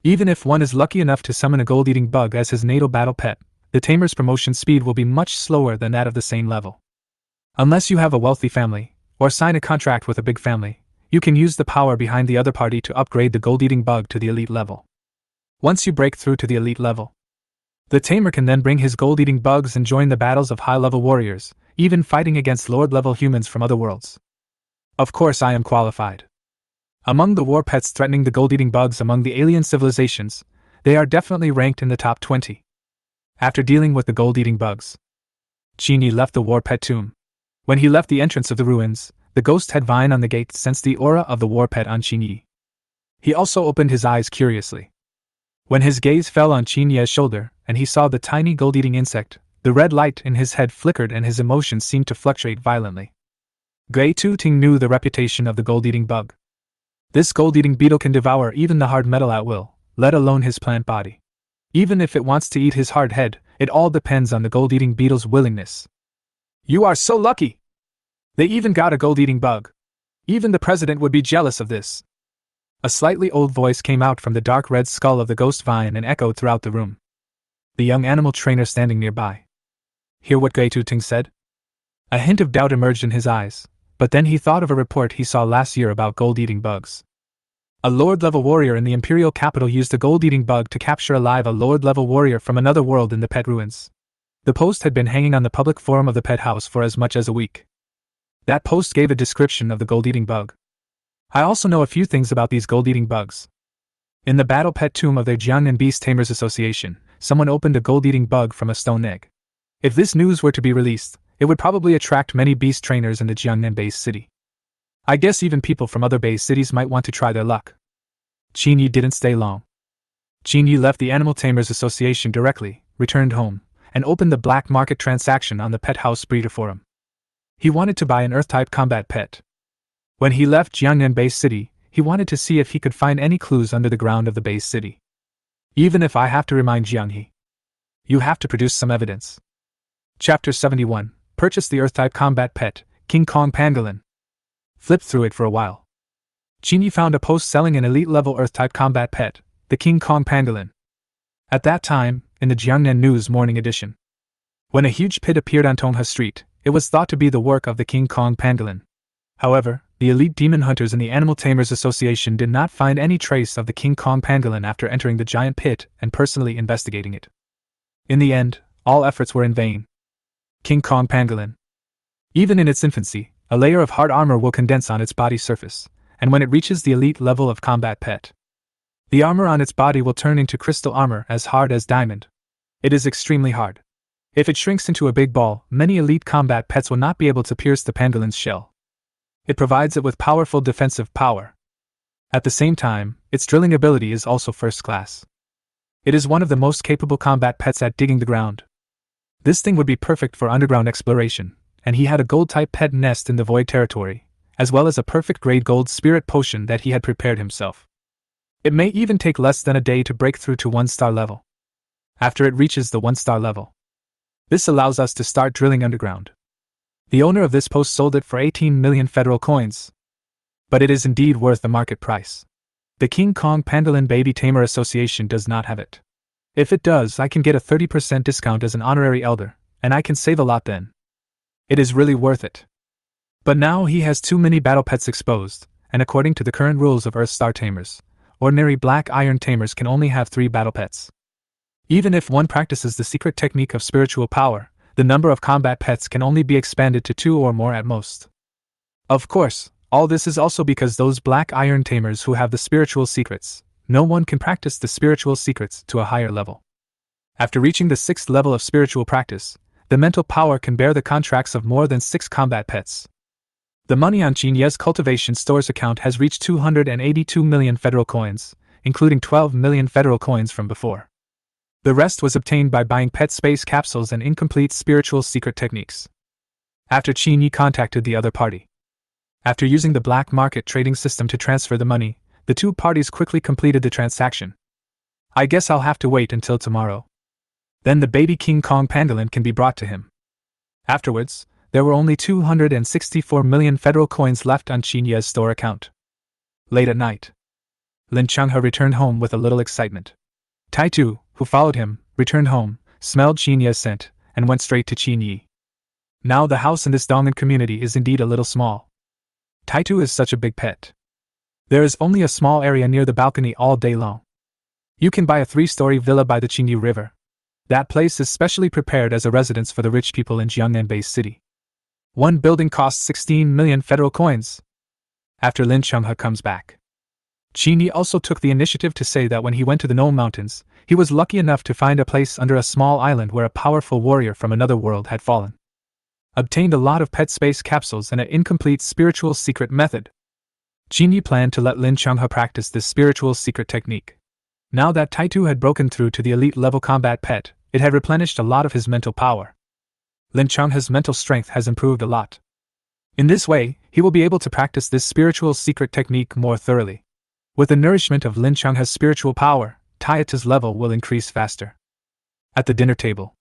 Even if one is lucky enough to summon a gold-eating bug as his natal battle pet, the tamer's promotion speed will be much slower than that of the same level. Unless you have a wealthy family, or sign a contract with a big family, you can use the power behind the other party to upgrade the gold-eating bug to the elite level. Once you break through to the elite level, the tamer can then bring his gold-eating bugs and join the battles of high-level warriors, even fighting against Lord-level humans from other worlds. Of course I am qualified. Among the war pets threatening the gold-eating bugs among the alien civilizations, they are definitely ranked in the top 20. After dealing with the gold-eating bugs, Qin Yi left the war pet tomb. When he left the entrance of the ruins, the ghost head vine on the gate sensed the aura of the war pet on Qin Yi. He also opened his eyes curiously. When his gaze fell on Qin Yi's shoulder, and he saw the tiny gold-eating insect, the red light in his head flickered and his emotions seemed to fluctuate violently. Gui Tu-ting knew the reputation of the gold-eating bug. This gold-eating beetle can devour even the hard metal at will, let alone his plant body. Even if it wants to eat his hard head, it all depends on the gold-eating beetle's willingness. You are so lucky! They even got a gold-eating bug. Even the president would be jealous of this. A slightly old voice came out from the dark red skull of the ghost vine and echoed throughout the room. The young animal trainer standing nearby. Hear what Gui Tu-ting said? A hint of doubt emerged in his eyes, but then he thought of a report he saw last year about gold-eating bugs. A Lord-level warrior in the Imperial capital used a gold-eating bug to capture alive a Lord-level warrior from another world in the pet ruins. The post had been hanging on the public forum of the pet house for as much as a week. That post gave a description of the gold-eating bug. I also know a few things about these gold-eating bugs. In the battle pet tomb of their Jiangnan Base Tamers Association, someone opened a gold-eating bug from a stone egg. If this news were to be released, it would probably attract many beast trainers in the Jiangnan Base City. I guess even people from other base cities might want to try their luck. Qin Yi didn't stay long. Qin Yi left the Animal Tamers Association directly, returned home, and opened the black market transaction on the Pet House Breeder Forum. He wanted to buy an Earth-type combat pet. When he left Jiangnan Base City, he wanted to see if he could find any clues under the ground of the base city. Even if I have to remind Jiang He. You have to produce some evidence. Chapter 71. Purchase the Earth-type combat pet, King Kong Pangolin. Flipped through it for a while. Qin Yi found a post selling an elite-level Earth-type combat pet, the King Kong Pangolin. At that time, in the Jiangnan News Morning Edition, when a huge pit appeared on Tongha Street, it was thought to be the work of the King Kong Pangolin. However, the elite demon hunters in the Animal Tamers Association did not find any trace of the King Kong Pangolin after entering the giant pit and personally investigating it. In the end, all efforts were in vain. King Kong Pangolin. Even in its infancy, a layer of hard armor will condense on its body surface, and when it reaches the elite level of combat pet, the armor on its body will turn into crystal armor as hard as diamond. It is extremely hard. If it shrinks into a big ball, many elite combat pets will not be able to pierce the pangolin's shell. It provides it with powerful defensive power. At the same time, its drilling ability is also first class. It is one of the most capable combat pets at digging the ground. This thing would be perfect for underground exploration, and he had a gold-type pet nest in the void territory, as well as a perfect grade gold spirit potion that he had prepared himself. It may even take less than a day to break through to 1-star level. After it reaches the 1-star level, this allows us to start drilling underground. The owner of this post sold it for 18 million federal coins. But it is indeed worth the market price. The King Kong Pangolin Baby Tamer Association does not have it. If it does, I can get a 30% discount as an honorary elder, and I can save a lot then. It is really worth it. But now he has too many battle pets exposed, and according to the current rules of Earth Star Tamers, ordinary black iron tamers can only have 3 battle pets. Even if one practices the secret technique of spiritual power, the number of combat pets can only be expanded to 2 or more at most. Of course, all this is also because those black iron tamers who have the spiritual secrets, no one can practice the spiritual secrets to a higher level. After reaching the 6th level of spiritual practice, the mental power can bear the contracts of more than 6 combat pets. The money on Qin Yi's cultivation stores account has reached 282 million federal coins, including 12 million federal coins from before. The rest was obtained by buying pet space capsules and incomplete spiritual secret techniques. After Qin Yi contacted the other party. After using the black market trading system to transfer the money, the 2 parties quickly completed the transaction. I guess I'll have to wait until tomorrow. Then the baby King Kong pangolin can be brought to him. Afterwards, there were only 264 million federal coins left on Qin Yi's store account. Late at night, Lin Changhe returned home with a little excitement. Taitu, who followed him, returned home, smelled Qin Yi's scent, and went straight to Qin Yi. Now the house in this Dongan community is indeed a little small. Taitu is such a big pet. There is only a small area near the balcony all day long. You can buy a 3-story villa by the Qin Yi River. That place is specially prepared as a residence for the rich people in Jiangnan Base City. One building costs 16 million federal coins. After Lin Changhe comes back, Qin Yi also took the initiative to say that when he went to the Gnome Mountains, he was lucky enough to find a place under a small island where a powerful warrior from another world had fallen. Obtained a lot of pet space capsules and an incomplete spiritual secret method. Qin Yi planned to let Lin Changhe practice this spiritual secret technique. Now that Taitu had broken through to the elite level combat pet, it had replenished a lot of his mental power. Lin Changhe's mental strength has improved a lot. In this way, he will be able to practice this spiritual secret technique more thoroughly. With the nourishment of Lin Changhe's spiritual power, Taitu's level will increase faster. At the dinner table,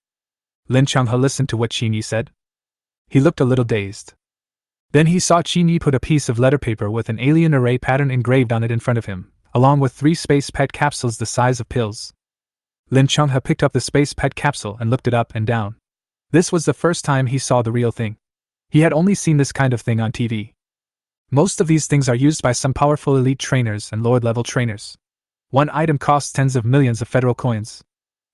Lin Changhe listened to what Qin Yi said. He looked a little dazed. Then he saw Qin Yi put a piece of letter paper with an alien array pattern engraved on it in front of him, along with 3 space pet capsules the size of pills. Lin Changhe picked up the space pet capsule and looked it up and down. This was the first time he saw the real thing. He had only seen this kind of thing on TV. Most of these things are used by some powerful elite trainers and lord-level trainers. One item costs tens of millions of federal coins.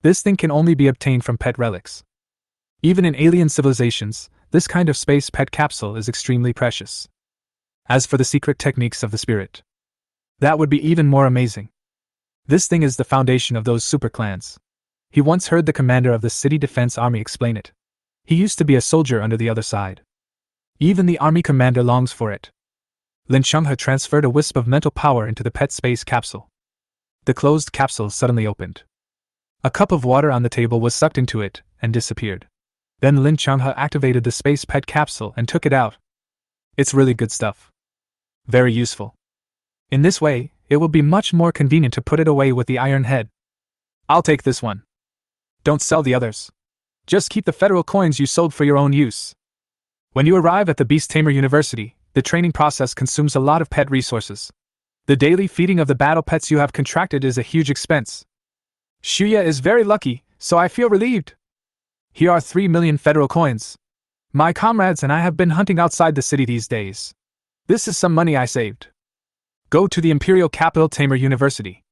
This thing can only be obtained from pet relics. Even in alien civilizations, this kind of space pet capsule is extremely precious. As for the secret techniques of the spirit, that would be even more amazing. This thing is the foundation of those super clans. He once heard the commander of the city defense army explain it. He used to be a soldier under the other side. Even the army commander longs for it. Lin Changhe transferred a wisp of mental power into the pet space capsule. The closed capsule suddenly opened. A cup of water on the table was sucked into it and disappeared. Then Lin Changhe activated the space pet capsule and took it out. It's really good stuff. Very useful. In this way, it will be much more convenient to put it away with the iron head. I'll take this one. Don't sell the others. Just keep the federal coins you sold for your own use. When you arrive at the Beast Tamer University, the training process consumes a lot of pet resources. The daily feeding of the battle pets you have contracted is a huge expense. Shuya is very lucky, so I feel relieved. Here are 3 million federal coins. My comrades and I have been hunting outside the city these days. This is some money I saved. Go to the Imperial Capital Tamer University.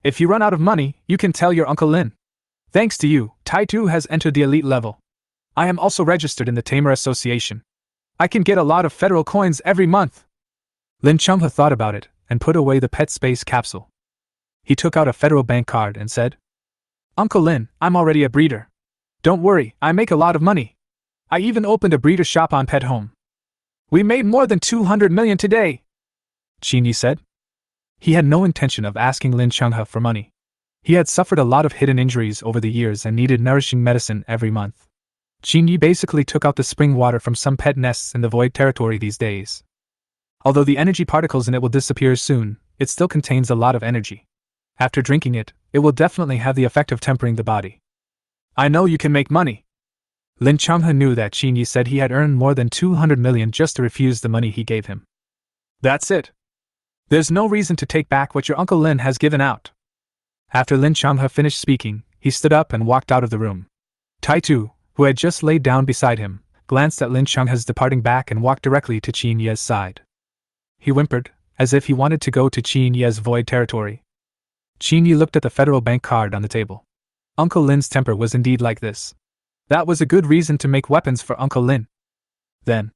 If you run out of money, you can tell your Uncle Lin. Thanks to you, Taitu has entered the elite level. I am also registered in the Tamer Association. I can get a lot of federal coins every month. Lin Changhe thought about it and put away the pet space capsule. He took out a federal bank card and said, Uncle Lin, I'm already a breeder. Don't worry, I make a lot of money. I even opened a breeder shop on Pet Home. We made more than 200 million today, Qin Yi said. He had no intention of asking Lin Changhe for money. He had suffered a lot of hidden injuries over the years and needed nourishing medicine every month. Qin Yi basically took out the spring water from some pet nests in the void territory these days. Although the energy particles in it will disappear soon, it still contains a lot of energy. After drinking it, it will definitely have the effect of tempering the body. I know you can make money. Lin Changhe knew that Qin Yi said he had earned more than 200 million just to refuse the money he gave him. That's it. There's no reason to take back what your Uncle Lin has given out. After Lin Changhe finished speaking, he stood up and walked out of the room. Taitu, who had just laid down beside him, glanced at Lin Changhe's departing back and walked directly to Qin Yi's side. He whimpered, as if he wanted to go to Qin Yi's void territory. Qin Yi looked at the federal bank card on the table. Uncle Lin's temper was indeed like this. That was a good reason to make weapons for Uncle Lin. Then,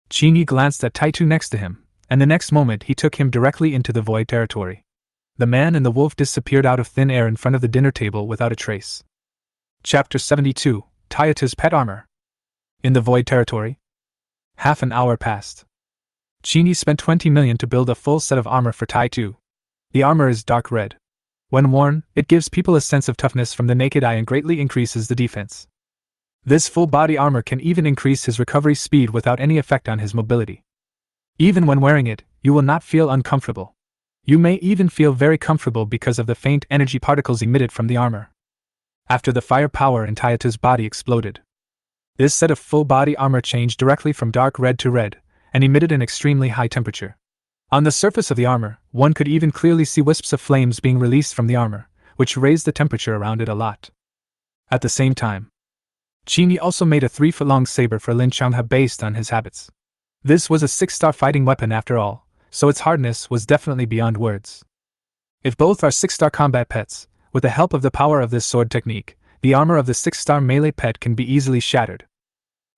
Qin Yi glanced at Taitu next to him, and the next moment he took him directly into the void territory. The man and the wolf disappeared out of thin air in front of the dinner table without a trace. Chapter 72, Taitu's Pet Armor. In the void territory. Half an hour passed. Qin Yi spent 20 million to build a full set of armor for Taitu. The armor is dark red. When worn, it gives people a sense of toughness from the naked eye and greatly increases the defense. This full-body armor can even increase his recovery speed without any effect on his mobility. Even when wearing it, you will not feel uncomfortable. You may even feel very comfortable because of the faint energy particles emitted from the armor. After the firepower in Taitu's body exploded, this set of full-body armor changed directly from dark red to red, and emitted an extremely high temperature. On the surface of the armor, one could even clearly see wisps of flames being released from the armor, which raised the temperature around it a lot. At the same time, Qin Yi also made a 3-foot-long saber for Lin Changhe based on his habits. This was a 6-star fighting weapon after all, so its hardness was definitely beyond words. If both are 6-star combat pets, with the help of the power of this sword technique, the armor of the 6-star melee pet can be easily shattered.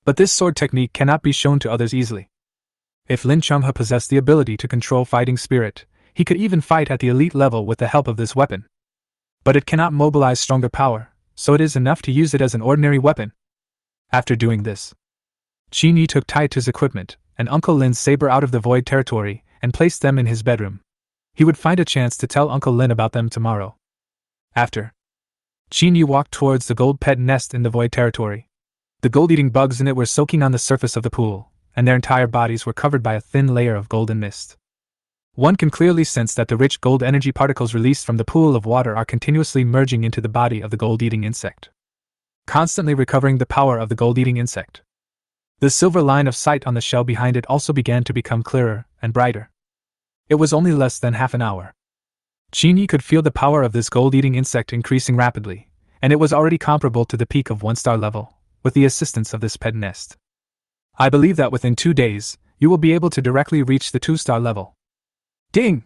But this sword technique cannot be shown to others easily. If Lin Changhe possessed the ability to control fighting spirit, he could even fight at the elite level with the help of this weapon. But it cannot mobilize stronger power, so it is enough to use it as an ordinary weapon. After doing this, Qin Yi took Taitu's equipment and Uncle Lin's saber out of the void territory and placed them in his bedroom. He would find a chance to tell Uncle Lin about them tomorrow. After, Qin Yi walked towards the gold pet nest in the void territory. The gold-eating bugs in it were soaking on the surface of the pool, and their entire bodies were covered by a thin layer of golden mist. One can clearly sense that the rich gold energy particles released from the pool of water are continuously merging into the body of the gold-eating insect, constantly recovering the power of the gold-eating insect. The silver line of sight on the shell behind it also began to become clearer and brighter. It was only less than half an hour. Qin Yi could feel the power of this gold-eating insect increasing rapidly, and it was already comparable to the peak of 1-star level, with the assistance of this pet nest. I believe that within 2 days, you will be able to directly reach the 2-star level. Ding!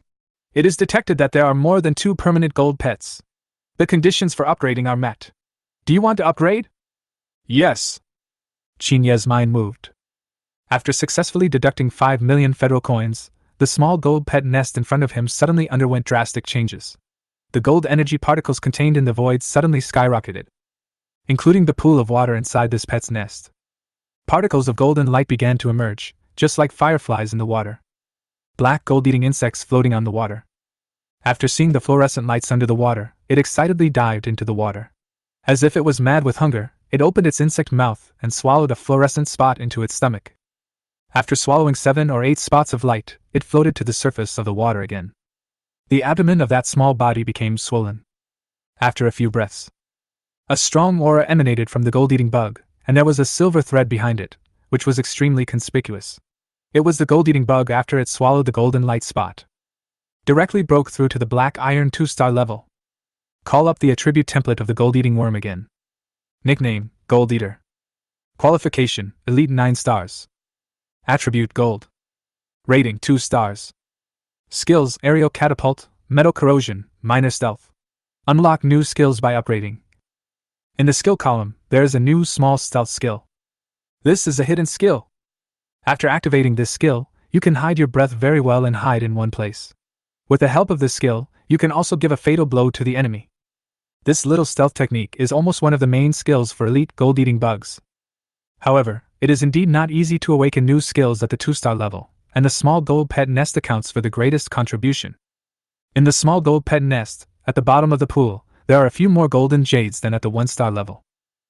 It is detected that there are more than 2 permanent gold pets. The conditions for upgrading are met. Do you want to upgrade? Yes. Qin Yi's mind moved. After successfully deducting 5 million federal coins, the small gold pet nest in front of him suddenly underwent drastic changes. The gold energy particles contained in the void suddenly skyrocketed, including the pool of water inside this pet's nest. Particles of golden light began to emerge, just like fireflies in the water. Black gold-eating insects floating on the water. After seeing the fluorescent lights under the water, it excitedly dived into the water. As if it was mad with hunger, it opened its insect mouth and swallowed a fluorescent spot into its stomach. After swallowing 7 or 8 spots of light, it floated to the surface of the water again. The abdomen of that small body became swollen. After a few breaths, a strong aura emanated from the gold-eating bug, and there was a silver thread behind it, which was extremely conspicuous. It was the gold-eating bug after it swallowed the golden light spot. Directly broke through to the black iron 2-star level. Call up the attribute template of the gold-eating worm again. Nickname, Gold Eater. Qualification, Elite 9 stars. Attribute, Gold. Rating, 2 stars. Skills, Aerial Catapult, Metal Corrosion, Minor Stealth. Unlock new skills by upgrading. In the skill column, there is a new small stealth skill. This is a hidden skill. After activating this skill, you can hide your breath very well and hide in one place. With the help of this skill, you can also give a fatal blow to the enemy. This little stealth technique is almost one of the main skills for elite gold-eating bugs. However, it is indeed not easy to awaken new skills at the 2-star level, and the small gold pet nest accounts for the greatest contribution. In the small gold pet nest, at the bottom of the pool, there are a few more golden jades than at the 1-star level.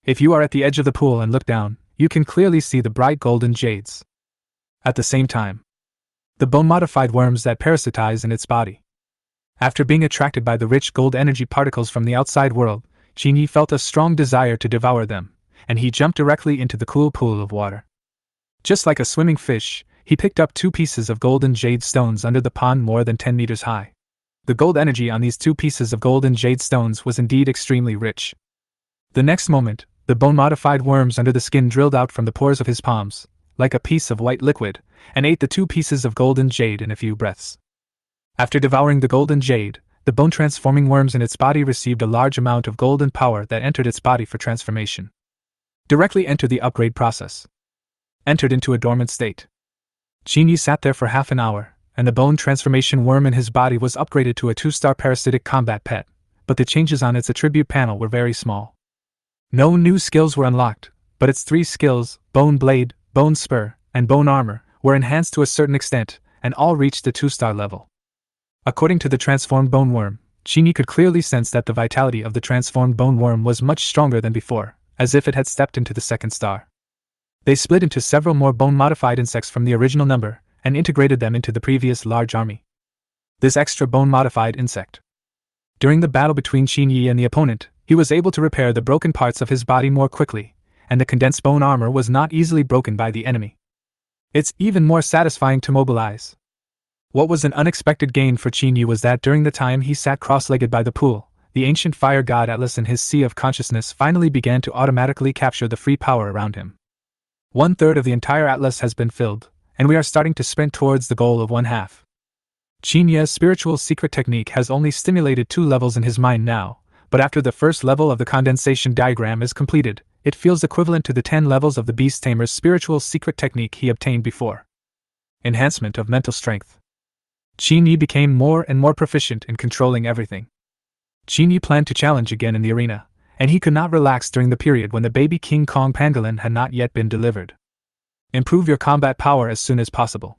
If you are at the edge of the pool and look down, you can clearly see the bright golden jades. At the same time, the bone-modified worms that parasitize in its body. After being attracted by the rich gold energy particles from the outside world, Qin Yi felt a strong desire to devour them, and he jumped directly into the cool pool of water. Just like a swimming fish, he picked up 2 pieces of golden jade stones under the pond more than 10 meters high. The gold energy on these 2 pieces of golden jade stones was indeed extremely rich. The next moment, the bone-modified worms under the skin drilled out from the pores of his palms, like a piece of white liquid, and ate the 2 pieces of golden jade in a few breaths. After devouring the golden jade, the bone-transforming worms in its body received a large amount of golden power that entered its body for transformation. Directly entered the upgrade process. Entered into a dormant state. Qin Yi sat there for half an hour, and the bone transformation worm in his body was upgraded to a 2-star parasitic combat pet, but the changes on its attribute panel were very small. No new skills were unlocked, but its 3 skills, Bone Blade, Bone Spur, and Bone Armor, were enhanced to a certain extent, and all reached the 2-star level. According to the transformed bone worm, Qin Yi could clearly sense that the vitality of the transformed bone worm was much stronger than before, as if it had stepped into the 2nd star. They split into several more bone-modified insects from the original number, and integrated them into the previous large army. This extra bone-modified insect. During the battle between Qin Yi and the opponent, he was able to repair the broken parts of his body more quickly, and the condensed bone armor was not easily broken by the enemy. It's even more satisfying to mobilize. What was an unexpected gain for Qin Yi was that during the time he sat cross-legged by the pool, the ancient fire god Atlas in his sea of consciousness finally began to automatically capture the free power around him. 1/3 of the entire Atlas has been filled, and we are starting to sprint towards the goal of 1/2. Qin Yi's spiritual secret technique has only stimulated 2 levels in his mind now, but after the first level of the condensation diagram is completed, it feels equivalent to the 10 levels of the Beast Tamer's spiritual secret technique he obtained before. Enhancement of mental strength. Qin Yi became more and more proficient in controlling everything. Qin Yi planned to challenge again in the arena, and he could not relax during the period when the baby King Kong pangolin had not yet been delivered. Improve your combat power as soon as possible.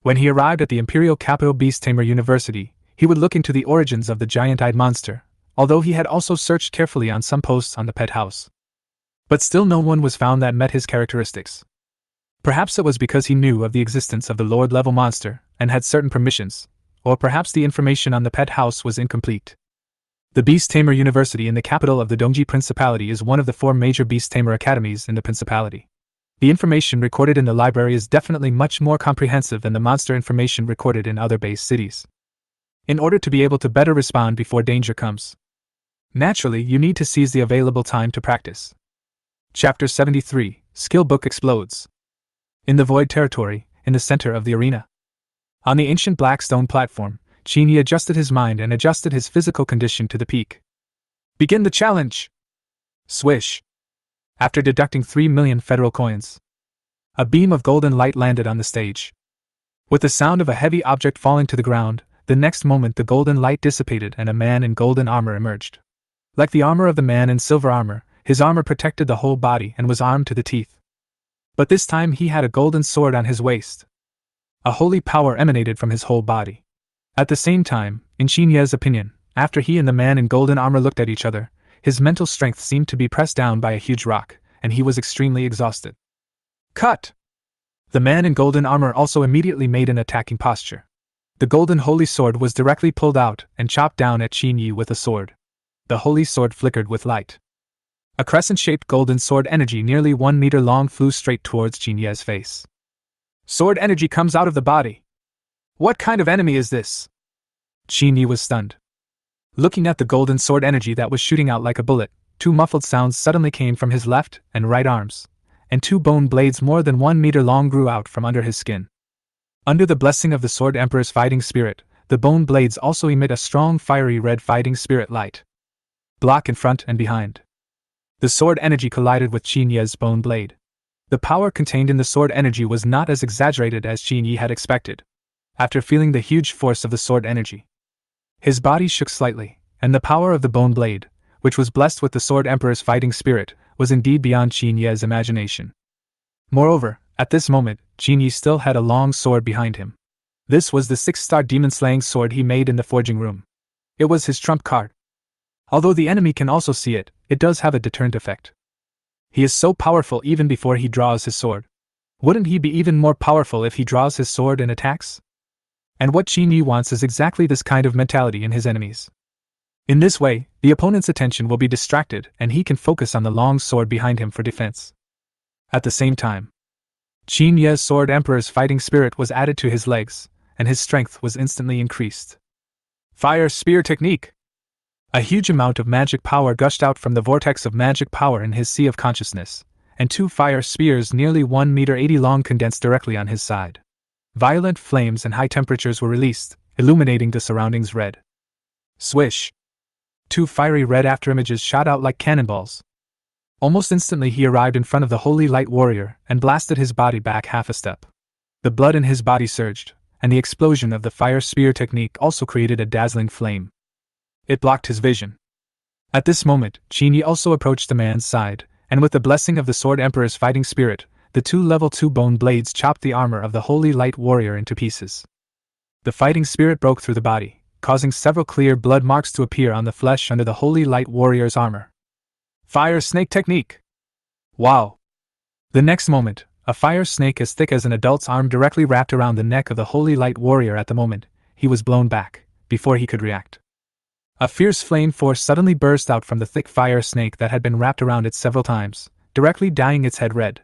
When he arrived at the Imperial Capital Beast Tamer University, he would look into the origins of the giant-eyed monster, although he had also searched carefully on some posts on the pet house. But still no one was found that met his characteristics. Perhaps it was because he knew of the existence of the Lord-level monster, and had certain permissions, or perhaps the information on the pet house was incomplete. The Beast Tamer University in the capital of the Dongji Principality is one of the 4 major Beast Tamer academies in the Principality. The information recorded in the library is definitely much more comprehensive than the monster information recorded in other base cities. In order to be able to better respond before danger comes, naturally you need to seize the available time to practice. Chapter 73, Skill Book Explodes. In the Void Territory, in the center of the arena. On the ancient black stone platform, Qin Yi adjusted his mind and adjusted his physical condition to the peak. Begin the challenge! Swish! After deducting 3 million federal coins, a beam of golden light landed on the stage. With the sound of a heavy object falling to the ground, the next moment the golden light dissipated and a man in golden armor emerged. Like the armor of the man in silver armor, his armor protected the whole body and was armed to the teeth. But this time he had a golden sword on his waist. A holy power emanated from his whole body. At the same time, in Qin Yi's opinion, after he and the man in golden armor looked at each other, his mental strength seemed to be pressed down by a huge rock, and he was extremely exhausted. Cut! The man in golden armor also immediately made an attacking posture. The golden holy sword was directly pulled out and chopped down at Qin Yi with a sword. The holy sword flickered with light. A crescent-shaped golden sword energy nearly 1 meter long flew straight towards Qin Yi's face. Sword energy comes out of the body. What kind of enemy is this? Qin Yi was stunned. Looking at the golden sword energy that was shooting out like a bullet, 2 muffled sounds suddenly came from his left and right arms, and 2 bone blades more than 1 meter long grew out from under his skin. Under the blessing of the Sword Emperor's fighting spirit, the bone blades also emit a strong fiery red fighting spirit light. Block in front and behind. The sword energy collided with Qin Yi's bone blade. The power contained in the sword energy was not as exaggerated as Qin Yi had expected. After feeling the huge force of the sword energy, his body shook slightly, and the power of the bone blade, which was blessed with the Sword Emperor's fighting spirit, was indeed beyond Qin Yi's imagination. Moreover, at this moment, Qin Yi still had a long sword behind him. This was the 6-star demon-slaying sword he made in the forging room. It was his trump card. Although the enemy can also see it, it does have a deterrent effect. He is so powerful even before he draws his sword. Wouldn't he be even more powerful if he draws his sword and attacks? And what Qin Yi wants is exactly this kind of mentality in his enemies. In this way, the opponent's attention will be distracted and he can focus on the long sword behind him for defense. At the same time, Qin Yi's Sword Emperor's fighting spirit was added to his legs, and his strength was instantly increased. Fire Spear Technique! A huge amount of magic power gushed out from the vortex of magic power in his sea of consciousness, and 2 fire spears nearly 1 meter 80 long condensed directly on his side. Violent flames and high temperatures were released, illuminating the surroundings red. Swish! Two fiery red afterimages shot out like cannonballs. Almost instantly he arrived in front of the Holy Light Warrior and blasted his body back half a step. The blood in his body surged, and the explosion of the fire spear technique also created a dazzling flame. It blocked his vision. At this moment, Qin Yi also approached the man's side, and with the blessing of the Sword Emperor's fighting spirit, the two level 2 bone blades chopped the armor of the Holy Light Warrior into pieces. The fighting spirit broke through the body, causing several clear blood marks to appear on the flesh under the Holy Light Warrior's armor. Fire Snake Technique! Wow! The next moment, a fire snake as thick as an adult's arm directly wrapped around the neck of the Holy Light Warrior. At the moment, he was blown back, before he could react. A fierce flame force suddenly burst out from the thick fire snake that had been wrapped around it several times, directly dyeing its head red.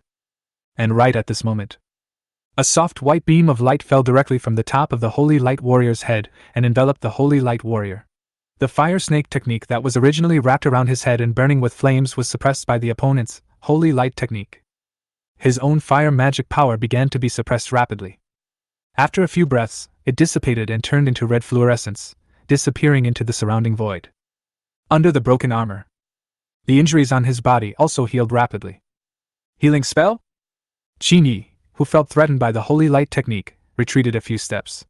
And right at this moment, a soft white beam of light fell directly from the top of the Holy Light Warrior's head and enveloped the Holy Light Warrior. The fire snake technique that was originally wrapped around his head and burning with flames was suppressed by the opponent's Holy Light technique. His own fire magic power began to be suppressed rapidly. After a few breaths, it dissipated and turned into red fluorescence, disappearing into the surrounding void. Under the broken armor, the injuries on his body also healed rapidly. Healing spell? Qin Yi, who felt threatened by the Holy Light technique, retreated a few steps.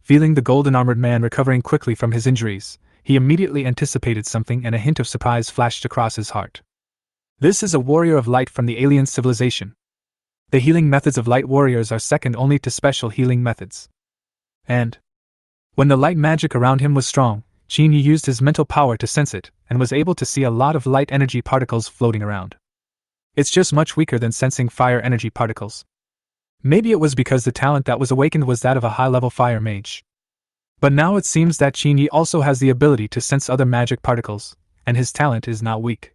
Feeling the golden-armored man recovering quickly from his injuries, he immediately anticipated something and a hint of surprise flashed across his heart. This is a warrior of light from the alien civilization. The healing methods of light warriors are second only to special healing methods. And when the light magic around him was strong, Qin Yi used his mental power to sense it, and was able to see a lot of light energy particles floating around. It's just much weaker than sensing fire energy particles. Maybe it was because the talent that was awakened was that of a high-level fire mage. But now it seems that Qin Yi also has the ability to sense other magic particles, and his talent is not weak.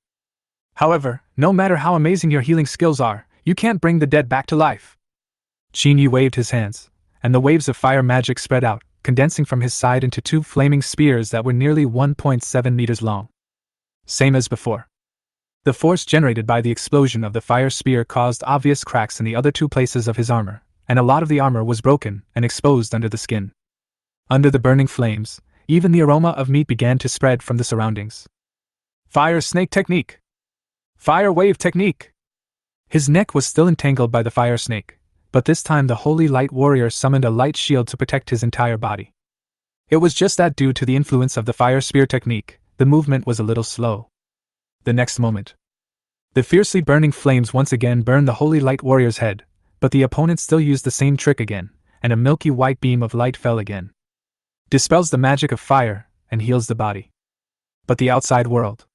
However, no matter how amazing your healing skills are, you can't bring the dead back to life. Qin Yi waved his hands, and the waves of fire magic spread out, condensing from his side into two flaming spears that were nearly 1.7 meters long. Same as before. The force generated by the explosion of the fire spear caused obvious cracks in the other two places of his armor, and a lot of the armor was broken and exposed under the skin. Under the burning flames, even the aroma of meat began to spread from the surroundings. Fire snake technique! Fire wave technique! His neck was still entangled by the fire snake, but this time the Holy Light Warrior summoned a light shield to protect his entire body. It was just that due to the influence of the fire spear technique, the movement was a little slow. The next moment, the fiercely burning flames once again burned the Holy Light Warrior's head, but the opponent still used the same trick again, and a milky white beam of light fell again. Dispels the magic of fire, and heals the body. But the outside world.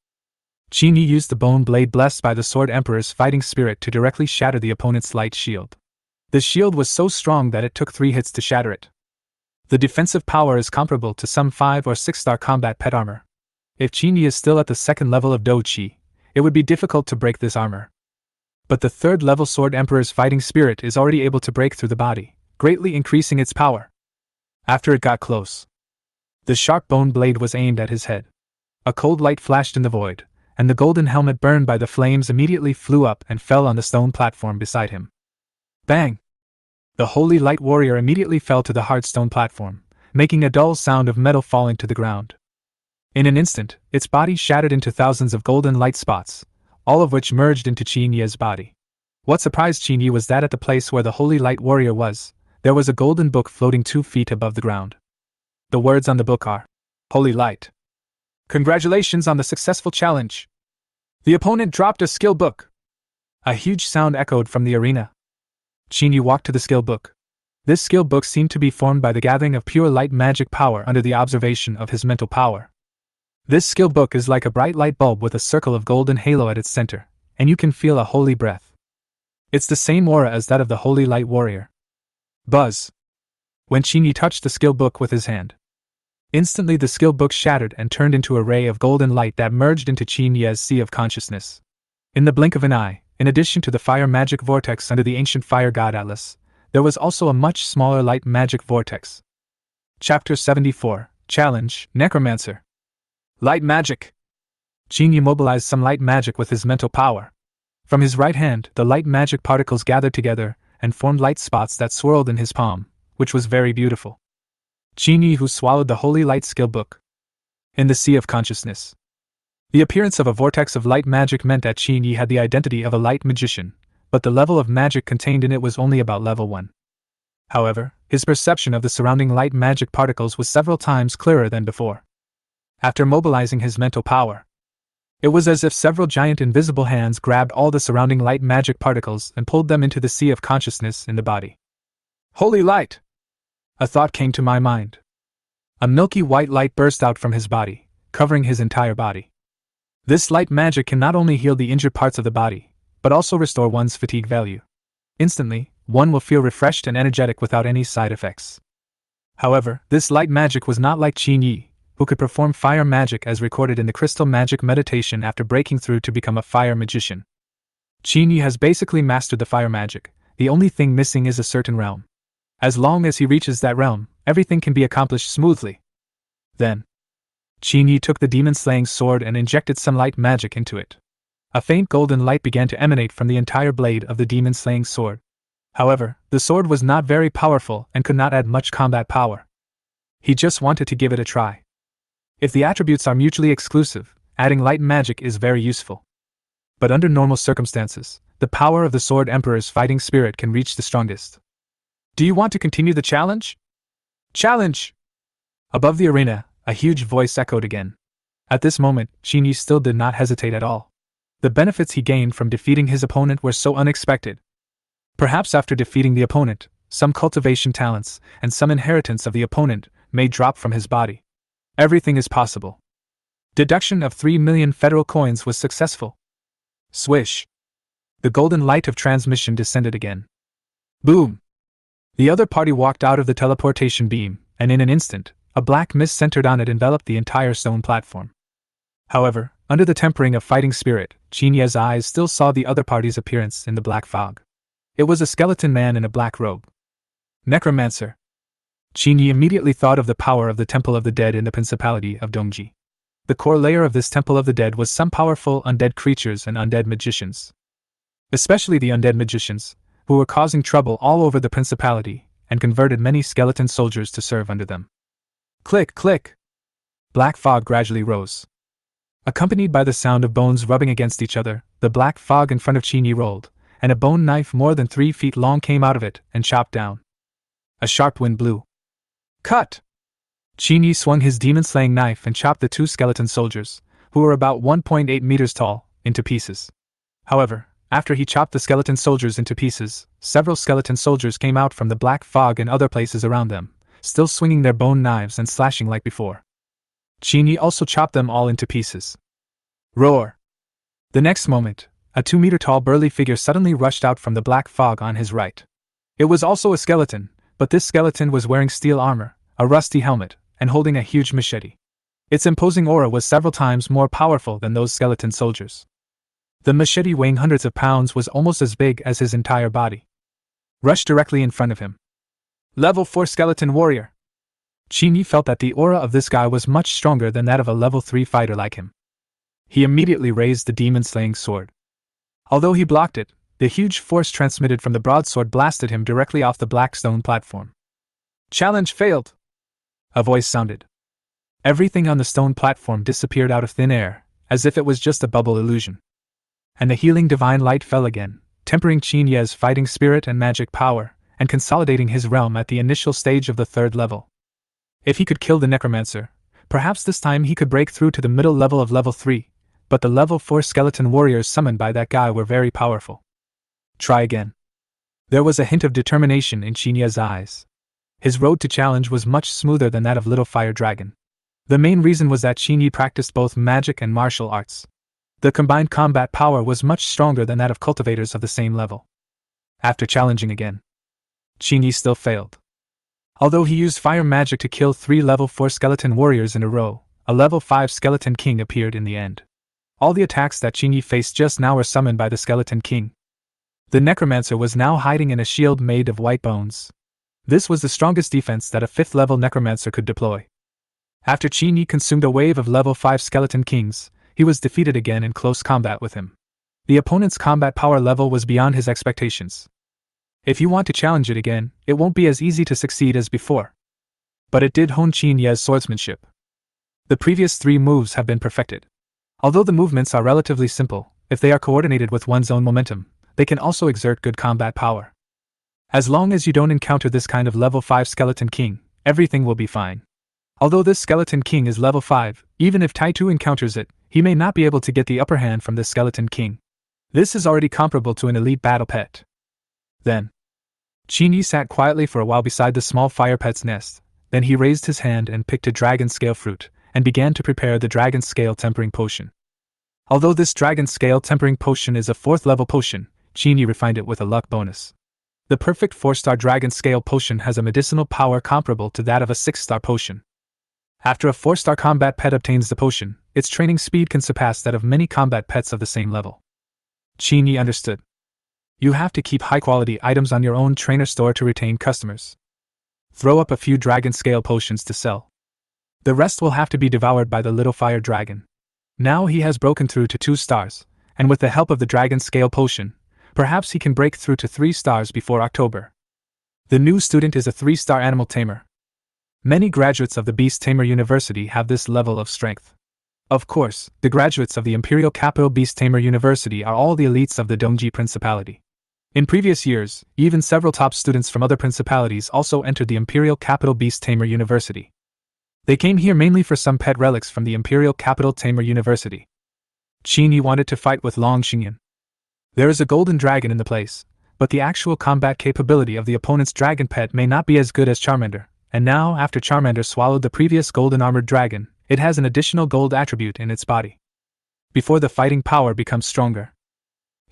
Qin Yi used the bone blade blessed by the Sword Emperor's fighting spirit to directly shatter the opponent's light shield. The shield was so strong that it took 3 hits to shatter it. The defensive power is comparable to some 5 or 6-star combat pet armor. If Qin Yi is still at the second level of Do Qi, it would be difficult to break this armor. But the third level Sword Emperor's fighting spirit is already able to break through the body, greatly increasing its power. After it got close, the sharp bone blade was aimed at his head. A cold light flashed in the void, and the golden helmet burned by the flames immediately flew up and fell on the stone platform beside him. Bang! The Holy Light Warrior immediately fell to the hard stone platform, making a dull sound of metal falling to the ground. In an instant, its body shattered into thousands of golden light spots, all of which merged into Qin Yi's body. What surprised Qin Yi was that at the place where the Holy Light Warrior was, there was a golden book floating 2 feet above the ground. The words on the book are, Holy Light. Congratulations on the successful challenge. The opponent dropped a skill book. A huge sound echoed from the arena. Qin Yi walked to the skill book. This skill book seemed to be formed by the gathering of pure light magic power under the observation of his mental power. This skill book is like a bright light bulb with a circle of golden halo at its center, and you can feel a holy breath. It's the same aura as that of the Holy Light Warrior. Buzz! When Qin Yi touched the skill book with his hand, instantly the skill book shattered and turned into a ray of golden light that merged into Qin Yi's sea of consciousness. In the blink of an eye, in addition to the fire magic vortex under the ancient fire god Atlas, there was also a much smaller light magic vortex. Chapter 74, Challenge, Necromancer. Light magic! Qin Yi mobilized some light magic with his mental power. From his right hand, the light magic particles gathered together and formed light spots that swirled in his palm, which was very beautiful. Qin Yi, who swallowed the Holy Light skill book, In the Sea of Consciousness. The appearance of a vortex of light magic meant that Qin Yi had the identity of a light magician, but the level of magic contained in it was only about level 1. However, his perception of the surrounding light magic particles was several times clearer than before. After mobilizing his mental power, it was as if several giant invisible hands grabbed all the surrounding light magic particles and pulled them into the sea of consciousness in the body. Holy light! A thought came to my mind. A milky white light burst out from his body, covering his entire body. This light magic can not only heal the injured parts of the body, but also restore one's fatigue value. Instantly, one will feel refreshed and energetic without any side effects. However, this light magic was not like Qin Yi, who could perform fire magic as recorded in the crystal magic meditation after breaking through to become a fire magician. Qin Yi has basically mastered the fire magic. The only thing missing is a certain realm. As long as he reaches that realm, everything can be accomplished smoothly. Then, Qin Yi took the demon-slaying sword and injected some light magic into it. A faint golden light began to emanate from the entire blade of the demon-slaying sword. However, the sword was not very powerful and could not add much combat power. He just wanted to give it a try. If the attributes are mutually exclusive, adding light magic is very useful. But under normal circumstances, the power of the Sword Emperor's fighting spirit can reach the strongest. Do you want to continue the challenge? Challenge! Above the arena, a huge voice echoed again. At this moment, Qin Yi still did not hesitate at all. The benefits he gained from defeating his opponent were so unexpected. Perhaps after defeating the opponent, some cultivation talents and some inheritance of the opponent may drop from his body. Everything is possible. Deduction of 3 million federal coins was successful. Swish! The golden light of transmission descended again. Boom! The other party walked out of the teleportation beam, and in an instant, a black mist centered on it enveloped the entire stone platform. However, under the tempering of fighting spirit, Qin Yi's eyes still saw the other party's appearance in the black fog. It was a skeleton man in a black robe. Necromancer. Qin Yi immediately thought of the power of the Temple of the Dead in the Principality of Dongji. The core layer of this Temple of the Dead was some powerful undead creatures and undead magicians. Especially the undead magicians, who were causing trouble all over the Principality, and converted many skeleton soldiers to serve under them. Click, click! Black fog gradually rose. Accompanied by the sound of bones rubbing against each other, the black fog in front of Qin Yi rolled, and a bone knife more than 3 feet long came out of it and chopped down. A sharp wind blew. Cut! Qin Yi swung his demon-slaying knife and chopped the 2 skeleton soldiers, who were about 1.8 meters tall, into pieces. However, after he chopped the skeleton soldiers into pieces, several skeleton soldiers came out from the black fog and other places around them, still swinging their bone knives and slashing like before. Qin Yi also chopped them all into pieces. Roar! The next moment, a 2-meter-tall burly figure suddenly rushed out from the black fog on his right. It was also a skeleton, but this skeleton was wearing steel armor, a rusty helmet, and holding a huge machete. Its imposing aura was several times more powerful than those skeleton soldiers. The machete, weighing hundreds of pounds, was almost as big as his entire body. Rushed directly in front of him. Level 4 Skeleton Warrior. Qin Yi felt that the aura of this guy was much stronger than that of a level 3 fighter like him. He immediately raised the demon-slaying sword. Although he blocked it, the huge force transmitted from the broadsword blasted him directly off the black stone platform. Challenge failed! A voice sounded. Everything on the stone platform disappeared out of thin air, as if it was just a bubble illusion. And the healing divine light fell again, tempering Qin Yi's fighting spirit and magic power, and consolidating his realm at the initial stage of the 3rd level. If he could kill the necromancer, perhaps this time he could break through to the middle level of level 3, but the level 4 skeleton warriors summoned by that guy were very powerful. Try again. There was a hint of determination in Qin Yi's eyes. His road to challenge was much smoother than that of Little Fire Dragon. The main reason was that Qin Yi practiced both magic and martial arts. The combined combat power was much stronger than that of cultivators of the same level. After challenging again, Qin Yi still failed. Although he used fire magic to kill 3 level 4 skeleton warriors in a row, a level 5 skeleton king appeared in the end. All the attacks that Qin Yi faced just now were summoned by the skeleton king. The necromancer was now hiding in a shield made of white bones. This was the strongest defense that a 5th level necromancer could deploy. After Qin Yi consumed a wave of level 5 skeleton kings, he was defeated again in close combat with him. The opponent's combat power level was beyond his expectations. If you want to challenge it again, it won't be as easy to succeed as before. But it did hone Qin Yi's swordsmanship. The previous 3 moves have been perfected. Although the movements are relatively simple, if they are coordinated with one's own momentum, they can also exert good combat power. As long as you don't encounter this kind of level 5 Skeleton King, everything will be fine. Although this Skeleton King is level 5, even if Taitu encounters it, he may not be able to get the upper hand from the Skeleton King. This is already comparable to an elite battle pet. Then, Qin Yi sat quietly for a while beside the small fire pet's nest. Then he raised his hand and picked a dragon scale fruit, and began to prepare the dragon scale tempering potion. Although this dragon scale tempering potion is a 4th level potion, Qin Yi refined it with a luck bonus. The perfect 4-star dragon scale potion has a medicinal power comparable to that of a 6-star potion. After a 4-star combat pet obtains the potion, its training speed can surpass that of many combat pets of the same level. Qin Yi understood. You have to keep high-quality items on your own trainer store to retain customers. Throw up a few dragon scale potions to sell. The rest will have to be devoured by the little fire dragon. Now he has broken through to 2 stars, and with the help of the dragon scale potion, perhaps he can break through to 3 stars before October. The new student is a 3-star animal tamer. Many graduates of the Beast Tamer University have this level of strength. Of course, the graduates of the Imperial Capital Beast Tamer University are all the elites of the Dongji Principality. In previous years, even several top students from other principalities also entered the Imperial Capital Beast Tamer University. They came here mainly for some pet relics from the Imperial Capital Tamer University. Qin Yi wanted to fight with Long Xingyan. There is a golden dragon in the place, but the actual combat capability of the opponent's dragon pet may not be as good as Charmander, and now after Charmander swallowed the previous golden armored dragon, it has an additional gold attribute in its body. Before the fighting power becomes stronger.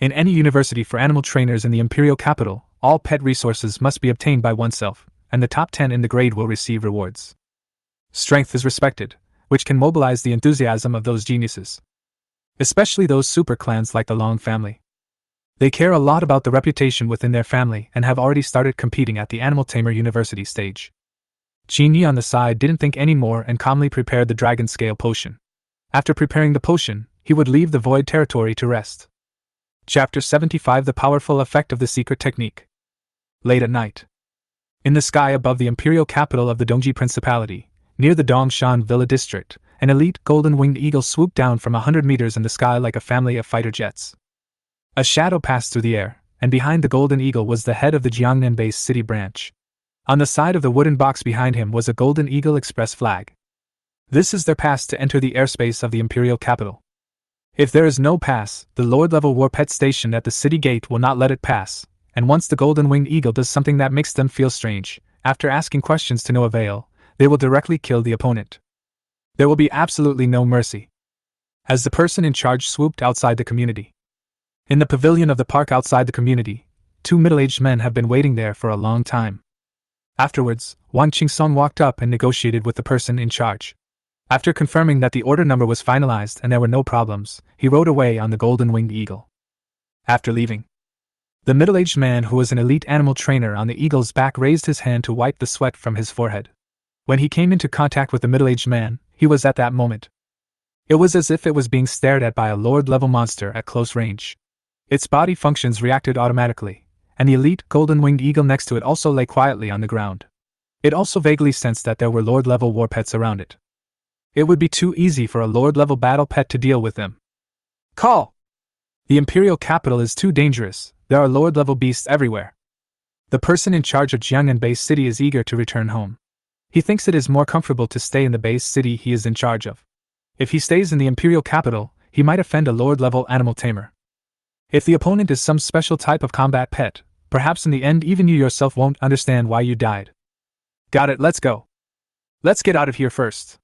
In any university for animal trainers in the Imperial Capital, all pet resources must be obtained by oneself, and the top 10 in the grade will receive rewards. Strength is respected, which can mobilize the enthusiasm of those geniuses. Especially those super clans like the Long family. They care a lot about the reputation within their family and have already started competing at the Animal Tamer University stage. Qin Yi on the side didn't think any more and calmly prepared the dragon scale potion. After preparing the potion, he would leave the void territory to rest. Chapter 75: The Powerful Effect of the Secret Technique. Late at night. In the sky above the imperial capital of the Dongji Principality, near the Dongshan Villa district, an elite golden-winged eagle swooped down from 100 meters in the sky like a family of fighter jets. A shadow passed through the air, and behind the golden eagle was the head of the Jiangnan Base City branch. On the side of the wooden box behind him was a Golden Eagle Express flag. This is their pass to enter the airspace of the imperial capital. If there is no pass, the Lord-level war pet stationed at the city gate will not let it pass, and once the golden-winged eagle does something that makes them feel strange, after asking questions to no avail, they will directly kill the opponent. There will be absolutely no mercy. As the person in charge swooped outside the community. In the pavilion of the park outside the community, 2 middle-aged men have been waiting there for a long time. Afterwards, Wang Qingsong walked up and negotiated with the person in charge. After confirming that the order number was finalized and there were no problems, he rode away on the golden-winged eagle. After leaving, the middle-aged man who was an elite animal trainer on the eagle's back raised his hand to wipe the sweat from his forehead. When he came into contact with the middle-aged man, he was at that moment. It was as if it was being stared at by a lord-level monster at close range. Its body functions reacted automatically, and the elite golden-winged eagle next to it also lay quietly on the ground. It also vaguely sensed that there were lord-level war pets around it. It would be too easy for a lord-level battle pet to deal with them. Call! The imperial capital is too dangerous, there are lord-level beasts everywhere. The person in charge of Jiangnan Base City is eager to return home. He thinks it is more comfortable to stay in the base city he is in charge of. If he stays in the imperial capital, he might offend a lord-level animal tamer. If the opponent is some special type of combat pet, perhaps in the end even you yourself won't understand why you died. Got it, let's go. Let's get out of here first.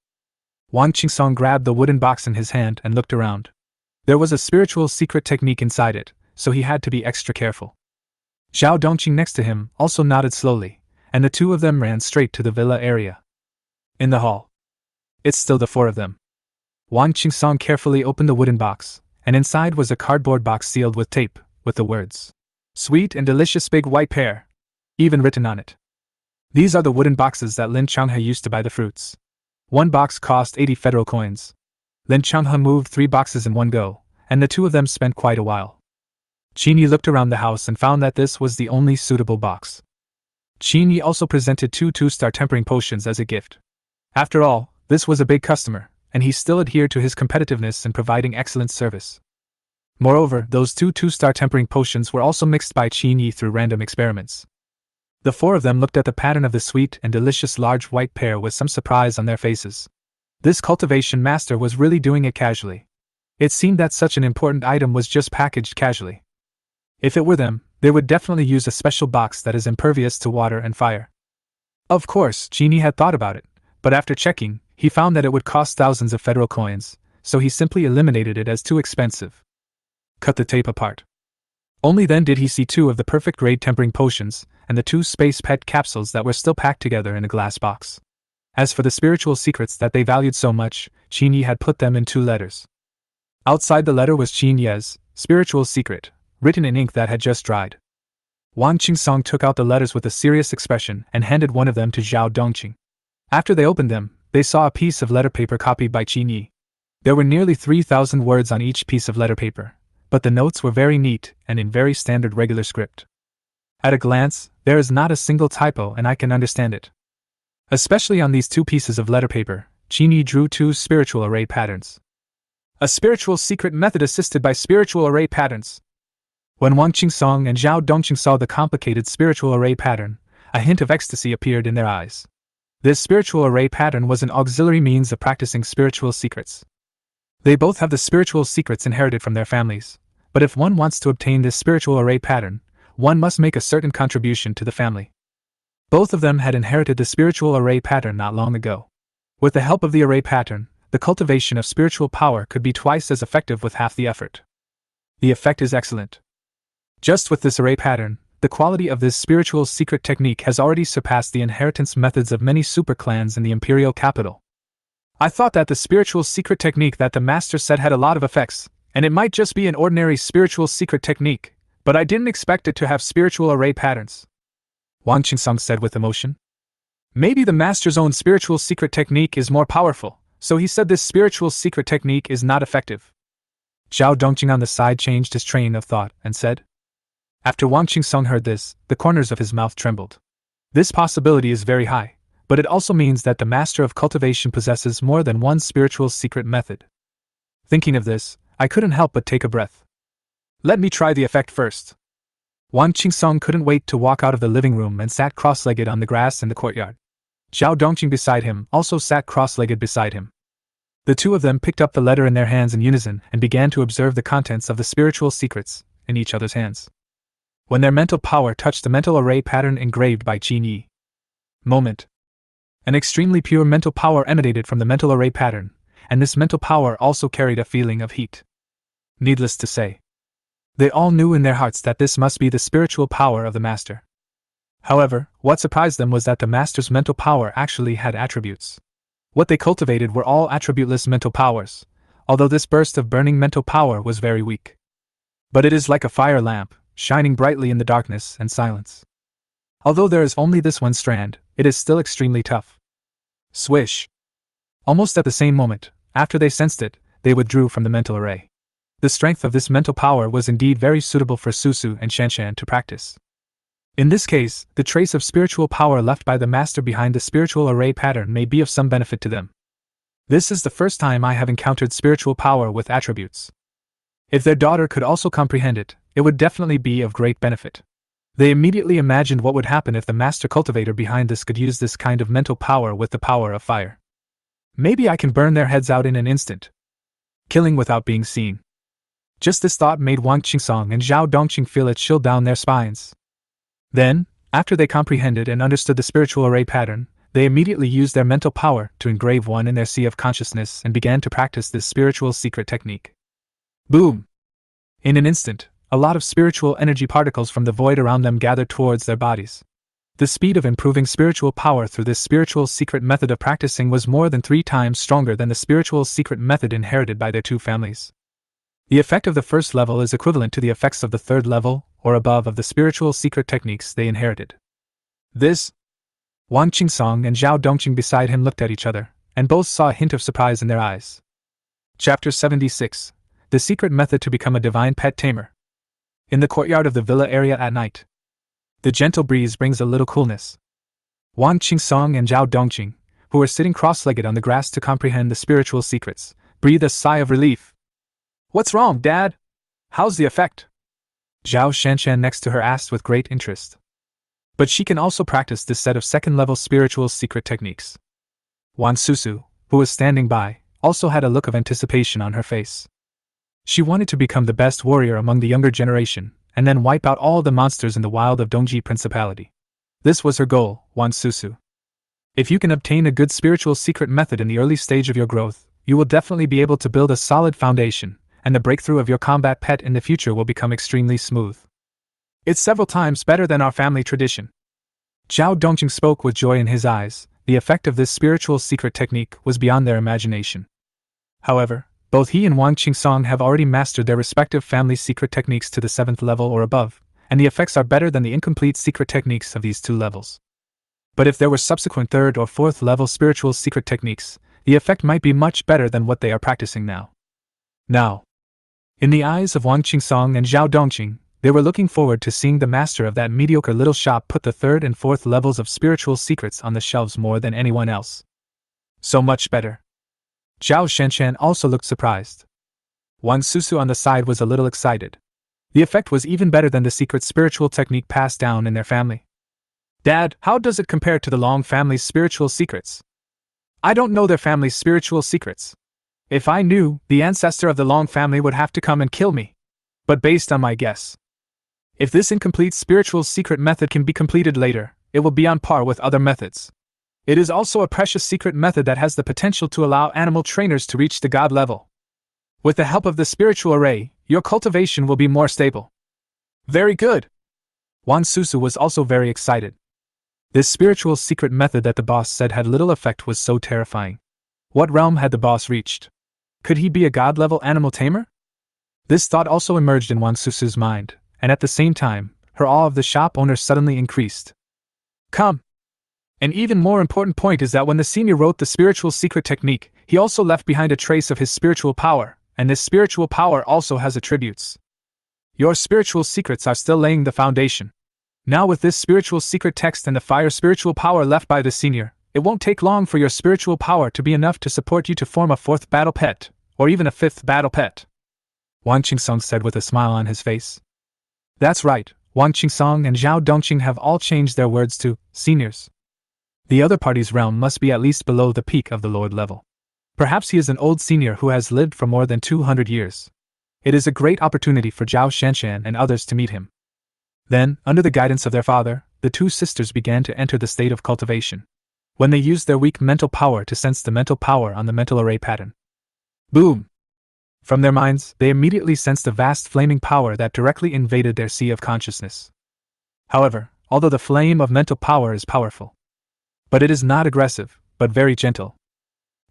Wang Qingsong grabbed the wooden box in his hand and looked around. There was a spiritual secret technique inside it, so he had to be extra careful. Zhao Dongqing next to him also nodded slowly, and the 2 of them ran straight to the villa area. In the hall. It's still the 4 of them. Wang Qingsong carefully opened the wooden box, and inside was a cardboard box sealed with tape, with the words, "Sweet and delicious big white pear," even written on it. These are the wooden boxes that Lin Changhe used to buy the fruits. 1 box cost 80 federal coins. Lin Changhe moved 3 boxes in one go, and the 2 of them spent quite a while. Qin Yi looked around the house and found that this was the only suitable box. Qin Yi also presented 2 2-star tempering potions as a gift. After all, this was a big customer, and he still adhered to his competitiveness in providing excellent service. Moreover, those two two-star tempering potions were also mixed by Qin Yi through random experiments. The four of them looked at the pattern of the sweet and delicious large white pear with some surprise on their faces. This cultivation master was really doing it casually. It seemed that such an important item was just packaged casually. If it were them, they would definitely use a special box that is impervious to water and fire. Of course, Qin Yi had thought about it, but after checking, he found that it would cost thousands of federal coins, so he simply eliminated it as too expensive. Cut the tape apart. Only then did he see two of the perfect grade tempering potions, and the two space pet capsules that were still packed together in a glass box. As for the spiritual secrets that they valued so much, Qin Yi had put them in 2 letters. Outside the letter was Qin Yi's spiritual secret, written in ink that had just dried. Wang Qingsong took out the letters with a serious expression and handed one of them to Zhao Dongqing. After they opened them, they saw a piece of letter paper copied by Qin Yi. There were nearly 3,000 words on each piece of letter paper, but the notes were very neat and in very standard regular script. At a glance, there is not a single typo and I can understand it. Especially on these 2 pieces of letter paper, Qin Yi drew 2 spiritual array patterns. A spiritual secret method assisted by spiritual array patterns. When Wang Qingsong and Zhao Dongqing saw the complicated spiritual array pattern, a hint of ecstasy appeared in their eyes. This spiritual array pattern was an auxiliary means of practicing spiritual secrets. They both have the spiritual secrets inherited from their families, but if one wants to obtain this spiritual array pattern, one must make a certain contribution to the family. Both of them had inherited the spiritual array pattern not long ago. With the help of the array pattern, the cultivation of spiritual power could be twice as effective with half the effort. The effect is excellent. Just with this array pattern, the quality of this spiritual secret technique has already surpassed the inheritance methods of many super clans in the imperial capital. I thought that the spiritual secret technique that the master said had a lot of effects, and it might just be an ordinary spiritual secret technique, but I didn't expect it to have spiritual array patterns. Wang Qingsong said with emotion. Maybe the master's own spiritual secret technique is more powerful, so he said this spiritual secret technique is not effective. Zhao Dongqing on the side changed his train of thought and said. After Wang Qingsong heard this, the corners of his mouth trembled. This possibility is very high, but it also means that the master of cultivation possesses more than one spiritual secret method. Thinking of this, I couldn't help but take a breath. Let me try the effect first. Wang Qingsong couldn't wait to walk out of the living room and sat cross-legged on the grass in the courtyard. Zhao Dongqing beside him also sat cross-legged beside him. The two of them picked up the letter in their hands in unison and began to observe the contents of the spiritual secrets in each other's hands. When their mental power touched the mental array pattern engraved by Qin Yi. Moment. An extremely pure mental power emanated from the mental array pattern, and this mental power also carried a feeling of heat. Needless to say, they all knew in their hearts that this must be the spiritual power of the master. However, what surprised them was that the master's mental power actually had attributes. What they cultivated were all attributeless mental powers, although this burst of burning mental power was very weak. But it is like a fire lamp, shining brightly in the darkness and silence. Although there is only this one strand, it is still extremely tough. Swish! Almost at the same moment, after they sensed it, they withdrew from the mental array. The strength of this mental power was indeed very suitable for Susu and Shanshan to practice. In this case, the trace of spiritual power left by the master behind the spiritual array pattern may be of some benefit to them. This is the first time I have encountered spiritual power with attributes. If their daughter could also comprehend it, it would definitely be of great benefit. They immediately imagined what would happen if the master cultivator behind this could use this kind of mental power with the power of fire. Maybe I can burn their heads out in an instant. Killing without being seen. Just this thought made Wang Qingsong and Zhao Dongqing feel a chill down their spines. Then, after they comprehended and understood the spiritual array pattern, they immediately used their mental power to engrave one in their sea of consciousness and began to practice this spiritual secret technique. Boom! In an instant, a lot of spiritual energy particles from the void around them gathered towards their bodies. The speed of improving spiritual power through this spiritual secret method of practicing was more than 3 times stronger than the spiritual secret method inherited by their 2 families. The effect of the first level is equivalent to the effects of the 3rd level, or above, of the spiritual secret techniques they inherited. This? Wang Qingsong and Zhao Dongqing beside him looked at each other, and both saw a hint of surprise in their eyes. Chapter 76. The Secret Method to Become a Divine Pet Tamer. In the courtyard of the villa area at night. The gentle breeze brings a little coolness. Wang Qingsong and Zhao Dongqing, who were sitting cross-legged on the grass to comprehend the spiritual secrets, breathed a sigh of relief. "What's wrong, Dad? How's the effect?" Zhao Shanshan next to her asked with great interest. But she can also practice this set of second-level spiritual secret techniques. Wan Susu, who was standing by, also had a look of anticipation on her face. She wanted to become the best warrior among the younger generation, and then wipe out all the monsters in the wild of Dongji Principality. This was her goal, Wan Susu. If you can obtain a good spiritual secret method in the early stage of your growth, you will definitely be able to build a solid foundation, and the breakthrough of your combat pet in the future will become extremely smooth. It's several times better than our family tradition. Zhao Dongqing spoke with joy in his eyes. The effect of this spiritual secret technique was beyond their imagination. However, both he and Wang Qingsong have already mastered their respective family secret techniques to the 7th level or above, and the effects are better than the incomplete secret techniques of these 2 levels. But if there were subsequent 3rd or 4th level spiritual secret techniques, the effect might be much better than what they are practicing now. In the eyes of Wang Qingsong and Zhao Dongqing, they were looking forward to seeing the master of that mediocre little shop put the 3rd and 4th levels of spiritual secrets on the shelves more than anyone else. So much better. Zhao Shanshan also looked surprised. Wan Susu on the side was a little excited. The effect was even better than the secret spiritual technique passed down in their family. "Dad, how does it compare to the Long family's spiritual secrets?" "I don't know their family's spiritual secrets. If I knew, the ancestor of the Long family would have to come and kill me. But based on my guess, if this incomplete spiritual secret method can be completed later, it will be on par with other methods. It is also a precious secret method that has the potential to allow animal trainers to reach the god level. With the help of the spiritual array, your cultivation will be more stable." "Very good." Wan Susu was also very excited. This spiritual secret method that the boss said had little effect was so terrifying. What realm had the boss reached? Could he be a god-level animal tamer? This thought also emerged in Wan Susu's mind, and at the same time, her awe of the shop owner suddenly increased. "Come. An even more important point is that when the senior wrote the spiritual secret technique, he also left behind a trace of his spiritual power, and this spiritual power also has attributes. Your spiritual secrets are still laying the foundation. Now with this spiritual secret text and the fire spiritual power left by the senior, it won't take long for your spiritual power to be enough to support you to form a 4th battle pet, or even a 5th battle pet," Wang Qingsong said with a smile on his face. That's right, Wang Qingsong and Zhao Dongqing have all changed their words to seniors. The other party's realm must be at least below the peak of the Lord level. Perhaps he is an old senior who has lived for more than 200 years. It is a great opportunity for Zhao Shanshan and others to meet him. Then, under the guidance of their father, the 2 sisters began to enter the state of cultivation. When they used their weak mental power to sense the mental power on the mental array pattern. Boom! From their minds, they immediately sensed a vast flaming power that directly invaded their sea of consciousness. However, although the flame of mental power is powerful, but it is not aggressive, but very gentle.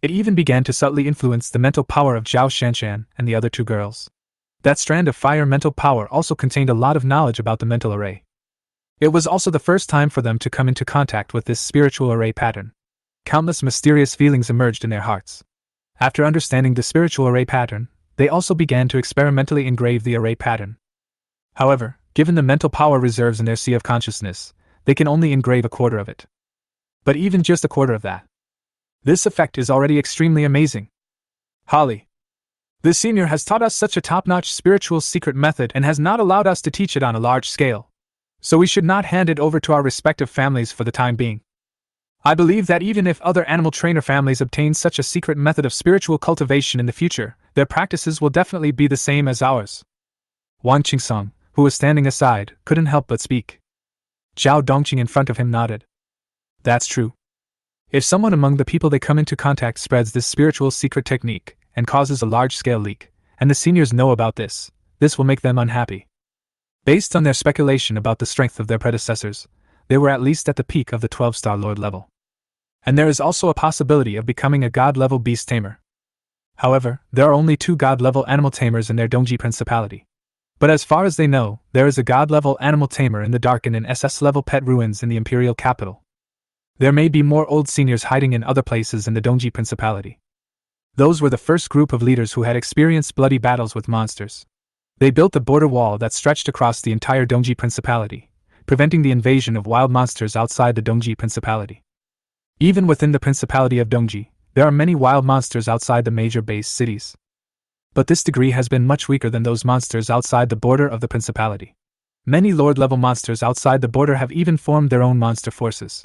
It even began to subtly influence the mental power of Zhao Shanshan and the other 2 girls. That strand of fire mental power also contained a lot of knowledge about the mental array. It was also the first time for them to come into contact with this spiritual array pattern. Countless mysterious feelings emerged in their hearts. After understanding the spiritual array pattern, they also began to experimentally engrave the array pattern. However, given the mental power reserves in their sea of consciousness, they can only engrave a quarter of it. But even just a quarter of that. This effect is already extremely amazing. Holly. The senior has taught us such a top-notch spiritual secret method and has not allowed us to teach it on a large scale. So we should not hand it over to our respective families for the time being. I believe that even if other animal trainer families obtain such a secret method of spiritual cultivation in the future, their practices will definitely be the same as ours. Wang Qingsong, who was standing aside, couldn't help but speak. Zhao Dongqing in front of him nodded. That's true. If someone among the people they come into contact spreads this spiritual secret technique and causes a large-scale leak, and the seniors know about this, this will make them unhappy. Based on their speculation about the strength of their predecessors, they were at least at the peak of the 12-star Lord level. And there is also a possibility of becoming a God-level beast tamer. However, there are only 2 God-level animal tamers in their Dongji Principality. But as far as they know, there is a God-level animal tamer in the Darken and SS-level pet ruins in the Imperial capital. There may be more old seniors hiding in other places in the Dongji Principality. Those were the first group of leaders who had experienced bloody battles with monsters. They built the border wall that stretched across the entire Dongji Principality, preventing the invasion of wild monsters outside the Dongji Principality. Even within the Principality of Dongji, there are many wild monsters outside the major base cities. But this degree has been much weaker than those monsters outside the border of the Principality. Many Lord-level monsters outside the border have even formed their own monster forces.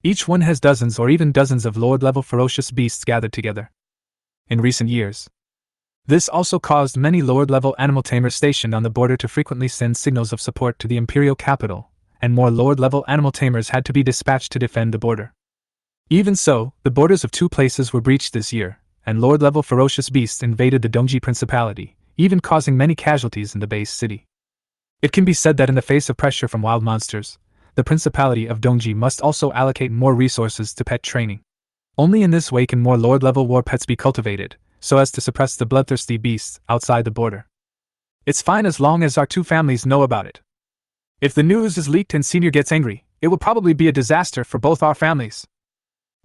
Each one has dozens or even dozens of Lord-level ferocious beasts gathered together. In recent years, this also caused many Lord-level animal tamers stationed on the border to frequently send signals of support to the imperial capital, and more Lord-level animal tamers had to be dispatched to defend the border. Even so, the borders of two places were breached this year, and Lord-level ferocious beasts invaded the Dongji Principality, even causing many casualties in the base city. It can be said that in the face of pressure from wild monsters, the Principality of Dongji must also allocate more resources to pet training. Only in this way can more Lord-level war pets be cultivated, so as to suppress the bloodthirsty beasts outside the border. It's fine as long as our two families know about it. If the news is leaked and Senior gets angry, it will probably be a disaster for both our families.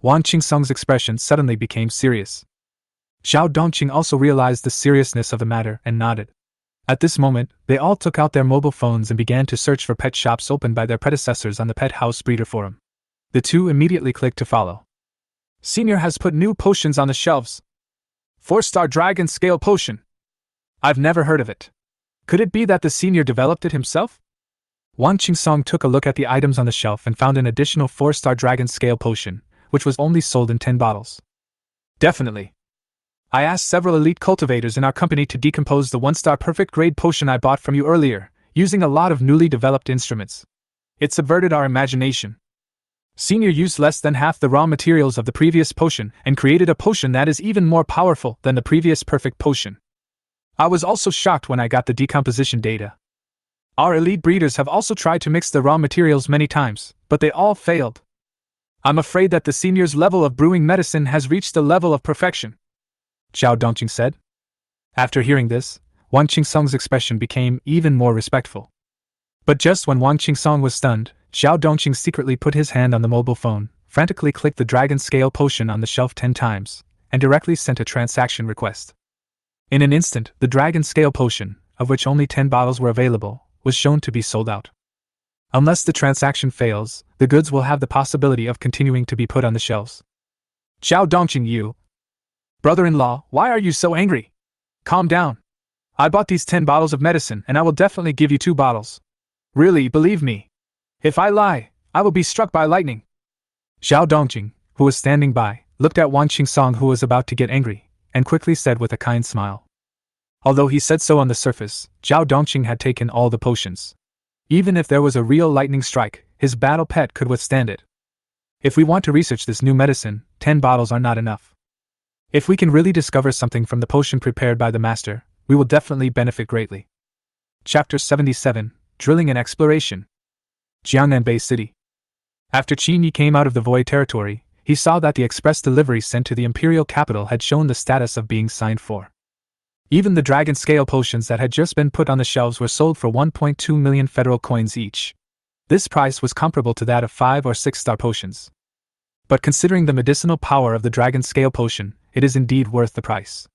Wang Qingsong's expression suddenly became serious. Xiao Dongqing also realized the seriousness of the matter and nodded. At this moment, they all took out their mobile phones and began to search for pet shops opened by their predecessors on the Pet House Breeder Forum. The two immediately clicked to follow. Senior has put new potions on the shelves. 4-star Dragon Scale Potion. I've never heard of it. Could it be that the Senior developed it himself? Wang Qingsong took a look at the items on the shelf and found an additional 4-star Dragon Scale Potion, which was only sold in 10 bottles. Definitely. I asked several elite cultivators in our company to decompose the 1-star perfect grade potion I bought from you earlier, using a lot of newly developed instruments. It subverted our imagination. Senior used less than half the raw materials of the previous potion and created a potion that is even more powerful than the previous perfect potion. I was also shocked when I got the decomposition data. Our elite breeders have also tried to mix the raw materials many times, but they all failed. I'm afraid that the Senior's level of brewing medicine has reached a level of perfection, Xiao Dongqing said. After hearing this, Wang Qingsong's expression became even more respectful. But just when Wang Qingsong was stunned, Xiao Dongqing secretly put his hand on the mobile phone, frantically clicked the Dragon Scale Potion on the shelf 10 times, and directly sent a transaction request. In an instant, the Dragon Scale Potion, of which only 10 bottles were available, was shown to be sold out. Unless the transaction fails, the goods will have the possibility of continuing to be put on the shelves. Xiao Dongqing, you brother-in-law, why are you so angry? Calm down. I bought these 10 bottles of medicine and I will definitely give you 2 bottles. Really, believe me. If I lie, I will be struck by lightning. Xiao Dongqing, who was standing by, looked at Wang Qingsong, who was about to get angry, and quickly said with a kind smile. Although he said so on the surface, Xiao Dongqing had taken all the potions. Even if there was a real lightning strike, his battle pet could withstand it. If we want to research this new medicine, 10 bottles are not enough. If we can really discover something from the potion prepared by the master, we will definitely benefit greatly. Chapter 77, Drilling and Exploration. Jiangnan Base City. After Qin Yi came out of the Void territory, he saw that the express delivery sent to the imperial capital had shown the status of being signed for. Even the dragon scale potions that had just been put on the shelves were sold for 1.2 million federal coins each. This price was comparable to that of 5 or 6-star potions. But considering the medicinal power of the dragon scale potion, it is indeed worth the price.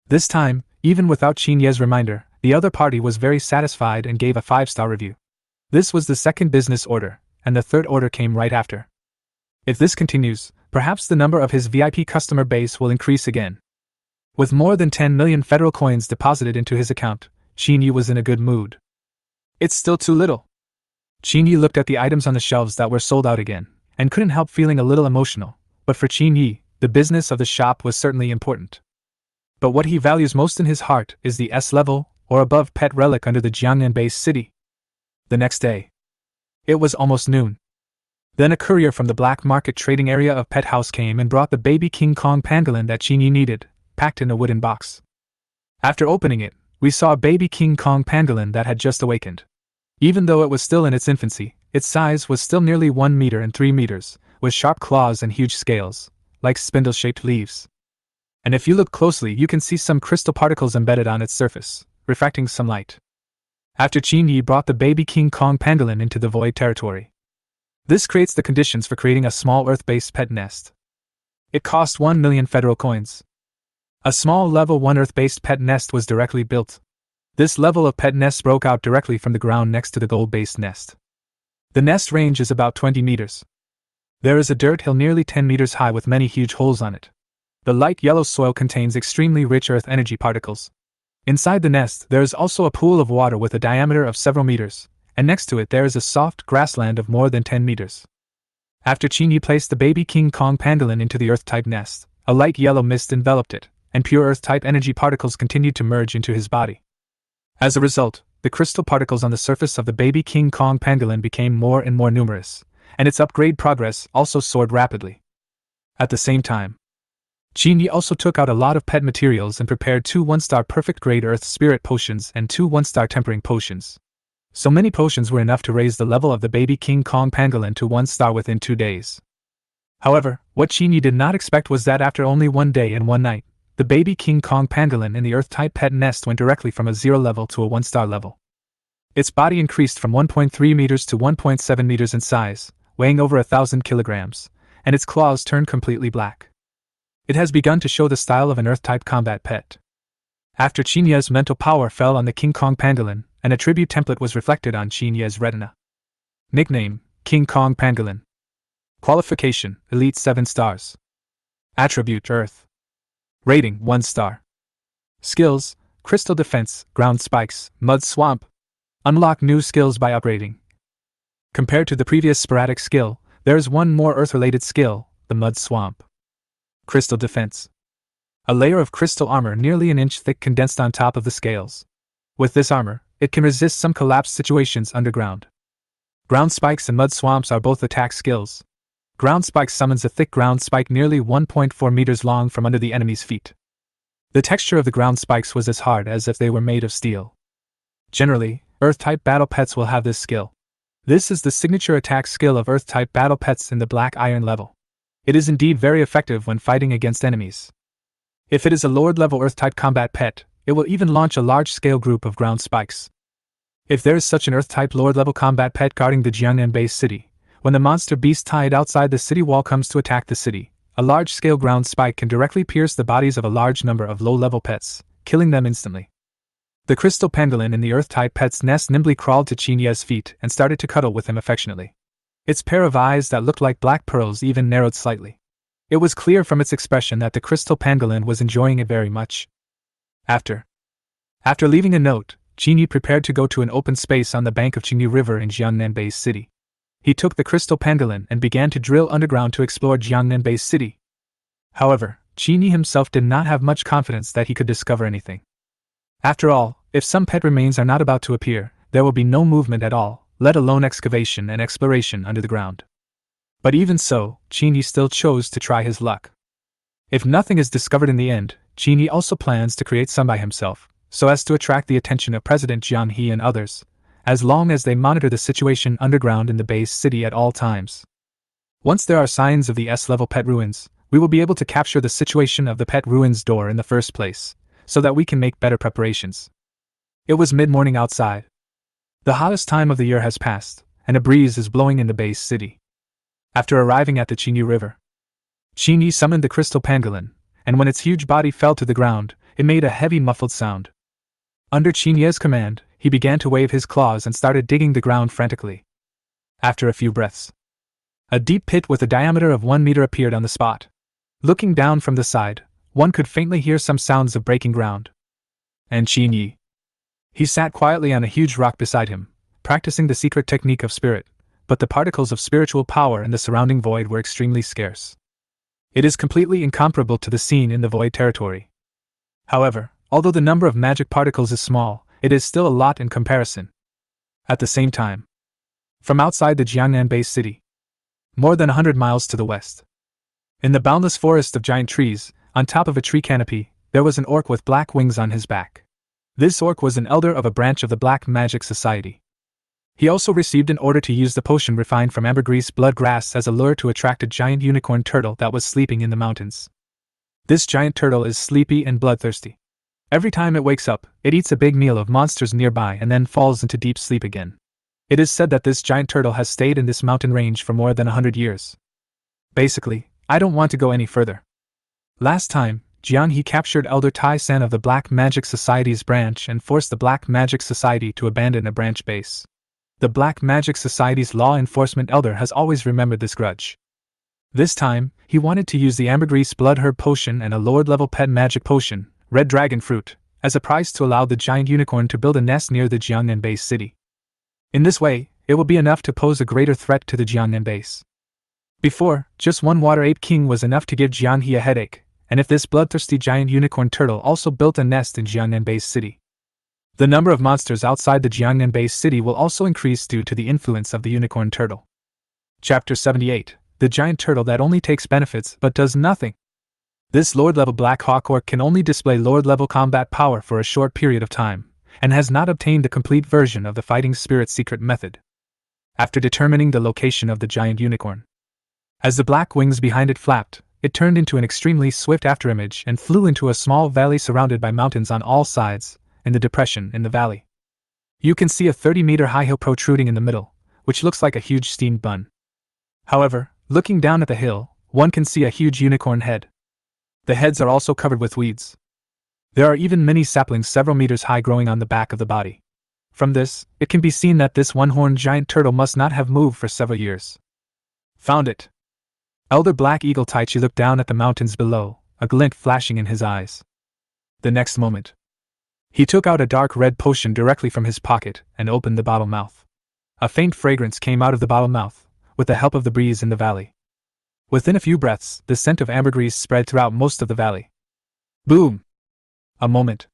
This time, even without Qin Yi's reminder, the other party was very satisfied and gave a 5-star review. This was the second business order, and the third order came right after. If this continues, perhaps the number of his VIP customer base will increase again. With more than 10 million federal coins deposited into his account, Qin Yi was in a good mood. It's still too little. Qin Yi looked at the items on the shelves that were sold out again, and couldn't help feeling a little emotional, but for Qin Yi, the business of the shop was certainly important. But what he values most in his heart is the S-level, or above pet relic under the Jiangnan Base City. The next day. It was almost noon. Then a courier from the black market trading area of Pet House came and brought the baby King Kong pangolin that Qin Yi needed, packed in a wooden box. After opening it, we saw a baby King Kong pangolin that had just awakened. Even though it was still in its infancy, its size was still nearly 1 meter and 3 meters, with sharp claws and huge scales, like spindle-shaped leaves. And if you look closely, you can see some crystal particles embedded on its surface, refracting some light. After Qin Yi brought the baby King Kong pangolin into the Void territory. This creates the conditions for creating a small Earth-based pet nest. It cost 1 million federal coins. A small level 1 Earth-based pet nest was directly built. This level of pet nest broke out directly from the ground next to the gold-based nest. The nest range is about 20 meters. There is a dirt hill nearly 10 meters high with many huge holes on it. The light yellow soil contains extremely rich earth energy particles. Inside the nest, there is also a pool of water with a diameter of several meters, and next to it there is a soft grassland of more than 10 meters. After Qin Yi placed the baby King Kong pangolin into the Earth-type nest, a light yellow mist enveloped it, and pure Earth-type energy particles continued to merge into his body. As a result, the crystal particles on the surface of the baby King Kong pangolin became more and more numerous, and its upgrade progress also soared rapidly. At the same time, Qin Yi also took out a lot of pet materials and prepared 2 1-star perfect grade Earth Spirit potions and 2 1-star tempering potions. So many potions were enough to raise the level of the baby King Kong pangolin to 1-star within 2 days. However, what Qin Yi did not expect was that after only 1 day and 1 night, the baby King Kong pangolin in the Earth-type pet nest went directly from a 0 level to a 1-star level. Its body increased from 1.3 meters to 1.7 meters in size, weighing over 1,000 kilograms, and its claws turned completely black. It has begun to show the style of an Earth-type combat pet. After Qin Yi's mental power fell on the King Kong pangolin, an attribute template was reflected on Qin Yi's retina. Nickname: King Kong Pangolin. Qualification: Elite 7 stars. Attribute: Earth. Rating: 1 star. Skills: Crystal Defense, Ground Spikes, Mud Swamp. Unlock new skills by upgrading. Compared to the previous sporadic skill, there is one more Earth-related skill, the Mud Swamp. Crystal Defense. A layer of crystal armor nearly an inch thick condensed on top of the scales. With this armor, it can resist some collapse situations underground. Ground Spikes and Mud Swamps are both attack skills. Ground Spikes summons a thick ground spike nearly 1.4 meters long from under the enemy's feet. The texture of the ground spikes was as hard as if they were made of steel. Generally, Earth-type battle pets will have this skill. This is the signature attack skill of Earth-type battle pets in the Black Iron level. It is indeed very effective when fighting against enemies. If it is a lowered-level Earth-type combat pet, it will even launch a large-scale group of ground spikes. If there is such an Earth-type lower-level combat pet guarding the Jiangnan Base City, when the monster beast tied outside the city wall comes to attack the city, a large-scale ground spike can directly pierce the bodies of a large number of low-level pets, killing them instantly. The crystal pangolin in the Earth-type pet's nest nimbly crawled to Qin Yi's feet and started to cuddle with him affectionately. Its pair of eyes that looked like black pearls even narrowed slightly. It was clear from its expression that the crystal pangolin was enjoying it very much. After leaving a note, Qin Yi prepared to go to an open space on the bank of Qin Yi River in Jiangnan Base City. He took the crystal pangolin and began to drill underground to explore Jiangnan Base City. However, Qin Yi himself did not have much confidence that he could discover anything. After all, if some pet remains are not about to appear, there will be no movement at all, let alone excavation and exploration under the ground. But even so, Qin Yi still chose to try his luck. If nothing is discovered in the end, Qin Yi also plans to create some by himself, so as to attract the attention of President Jiang He and others, as long as they monitor the situation underground in the base city at all times. Once there are signs of the S-level pet ruins, we will be able to capture the situation of the pet ruins door in the first place, so that we can make better preparations. It was mid-morning outside. The hottest time of the year has passed, and a breeze is blowing in the base city. After arriving at the Qin Yi River, Qin Yi summoned the crystal pangolin, and when its huge body fell to the ground, it made a heavy muffled sound. Under Qin Yi's command, he began to wave his claws and started digging the ground frantically. After a few breaths, a deep pit with a diameter of 1 meter appeared on the spot. Looking down from the side, one could faintly hear some sounds of breaking ground. And Qin Yi. He sat quietly on a huge rock beside him, practicing the secret technique of spirit, but the particles of spiritual power in the surrounding void were extremely scarce. It is completely incomparable to the scene in the void territory. However, although the number of magic particles is small, it is still a lot in comparison. At the same time, from outside the Jiangnan Base City, more than 100 miles to the west, in the boundless forest of giant trees, on top of a tree canopy, there was an orc with black wings on his back. This orc was an elder of a branch of the Black Magic Society. He also received an order to use the potion refined from ambergris blood grass as a lure to attract a giant unicorn turtle that was sleeping in the mountains. This giant turtle is sleepy and bloodthirsty. Every time it wakes up, it eats a big meal of monsters nearby and then falls into deep sleep again. It is said that this giant turtle has stayed in this mountain range for more than 100 years. Basically, I don't want to go any further. Last time, Jiang He captured Elder Tai San of the Black Magic Society's branch and forced the Black Magic Society to abandon a branch base. The Black Magic Society's law enforcement elder has always remembered this grudge. This time, he wanted to use the ambergris blood herb potion and a lower-level pet magic potion, red dragon fruit, as a prize to allow the giant unicorn to build a nest near the Jiangnan Base City. In this way, it will be enough to pose a greater threat to the Jiangnan base. Before, just one water ape king was enough to give Qin Yi a headache, and if this bloodthirsty giant unicorn turtle also built a nest in Jiangnan Base City, the number of monsters outside the Jiangnan Base City will also increase due to the influence of the unicorn turtle. Chapter 78, The Giant Turtle That Only Takes Benefits but Does Nothing. This Lord-level Black Hawk Orc can only display Lord-level combat power for a short period of time, and has not obtained the complete version of the Fighting Spirit secret method. After determining the location of the giant unicorn, as the black wings behind it flapped, it turned into an extremely swift afterimage and flew into a small valley surrounded by mountains on all sides, in the depression in the valley. You can see a 30-meter high hill protruding in the middle, which looks like a huge steamed bun. However, looking down at the hill, one can see a huge unicorn head. The heads are also covered with weeds. There are even many saplings several meters high growing on the back of the body. From this, it can be seen that this one-horned giant turtle must not have moved for several years. Found it! Elder Black Eagle Taichi looked down at the mountains below, a glint flashing in his eyes. The next moment, he took out a dark red potion directly from his pocket and opened the bottle mouth. A faint fragrance came out of the bottle mouth, with the help of the breeze in the valley. Within a few breaths, the scent of ambergris spread throughout most of the valley. Boom! A moment.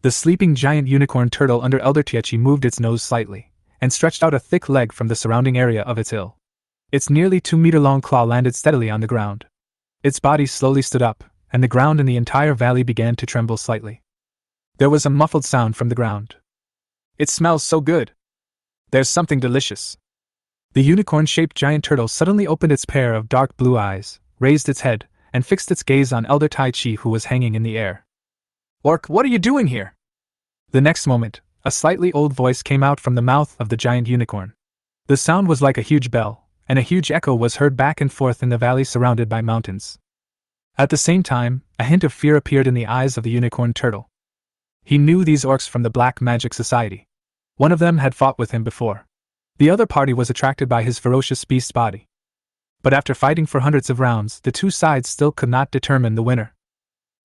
The sleeping giant unicorn turtle under Elder Taichi moved its nose slightly, and stretched out a thick leg from the surrounding area of its hill. Its nearly 2-meter-long claw landed steadily on the ground. Its body slowly stood up, and the ground in the entire valley began to tremble slightly. There was a muffled sound from the ground. It smells so good! There's something delicious! The unicorn-shaped giant turtle suddenly opened its pair of dark blue eyes, raised its head, and fixed its gaze on Elder Taichi, who was hanging in the air. Orc, what are you doing here? The next moment, a slightly old voice came out from the mouth of the giant unicorn. The sound was like a huge bell, and a huge echo was heard back and forth in the valley surrounded by mountains. At the same time, a hint of fear appeared in the eyes of the unicorn turtle. He knew these orcs from the Black Magic Society. One of them had fought with him before. The other party was attracted by his ferocious beast body. But after fighting for hundreds of rounds, the two sides still could not determine the winner.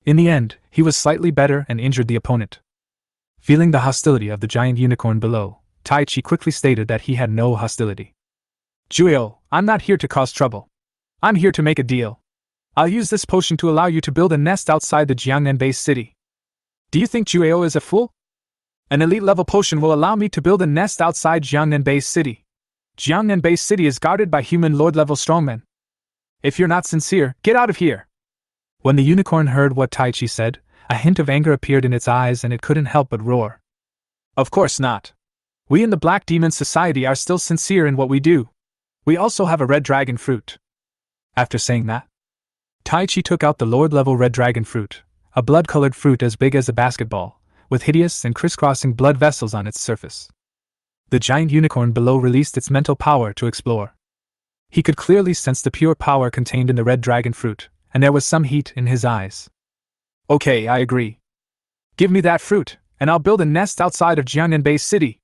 In the end, he was slightly better and injured the opponent. Feeling the hostility of the giant unicorn below, Taichi quickly stated that he had no hostility. Jueo, I'm not here to cause trouble. I'm here to make a deal. I'll use this potion to allow you to build a nest outside the Jiangnan Base City. Do you think Jueo is a fool? An elite-level potion will allow me to build a nest outside Jiangnan Base City. Jiangnan Base City is guarded by human lord-level strongmen. If you're not sincere, get out of here! When the unicorn heard what Taichi said, a hint of anger appeared in its eyes and it couldn't help but roar. Of course not. We in the Black Demon Society are still sincere in what we do. We also have a red dragon fruit. After saying that, Taichi took out the lord-level red dragon fruit, a blood-colored fruit as big as a basketball, with hideous and crisscrossing blood vessels on its surface. The giant unicorn below released its mental power to explore. He could clearly sense the pure power contained in the red dragon fruit, and there was some heat in his eyes. Okay, I agree. Give me that fruit, and I'll build a nest outside of Jiangnan Base City,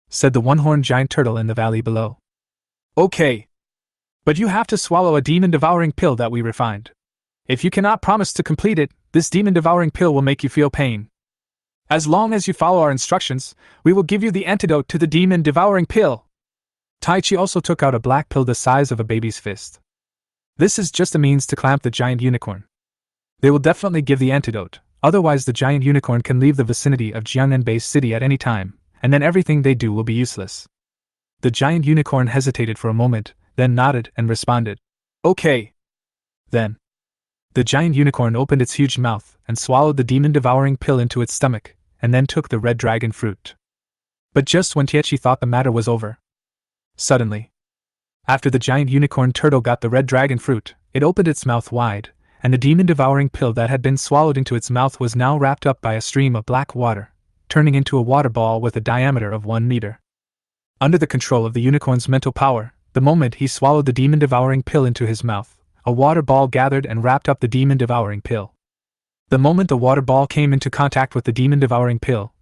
said the one-horned giant turtle in the valley below. Okay. But you have to swallow a demon-devouring pill that we refined. If you cannot promise to complete it, this demon-devouring pill will make you feel pain. As long as you follow our instructions, we will give you the antidote to the demon-devouring pill. Taichi also took out a black pill the size of a baby's fist. This is just a means to clamp the giant unicorn. They will definitely give the antidote, otherwise the giant unicorn can leave the vicinity of Jiangnan Base City at any time, and then everything they do will be useless. The giant unicorn hesitated for a moment, then nodded and responded, Okay. Then, the giant unicorn opened its huge mouth and swallowed the demon-devouring pill into its stomach, and then took the red dragon fruit. But just when Taichi thought the matter was over, suddenly, after the giant unicorn turtle got the red dragon fruit, it opened its mouth wide, and the demon-devouring pill that had been swallowed into its mouth was now wrapped up by a stream of black water, turning into a water ball with a diameter of 1 meter. Under the control of the unicorn's mental power, the moment he swallowed the demon-devouring pill into his mouth, a water ball gathered and wrapped up the demon-devouring pill. The moment the water ball came into contact with the demon-devouring pill,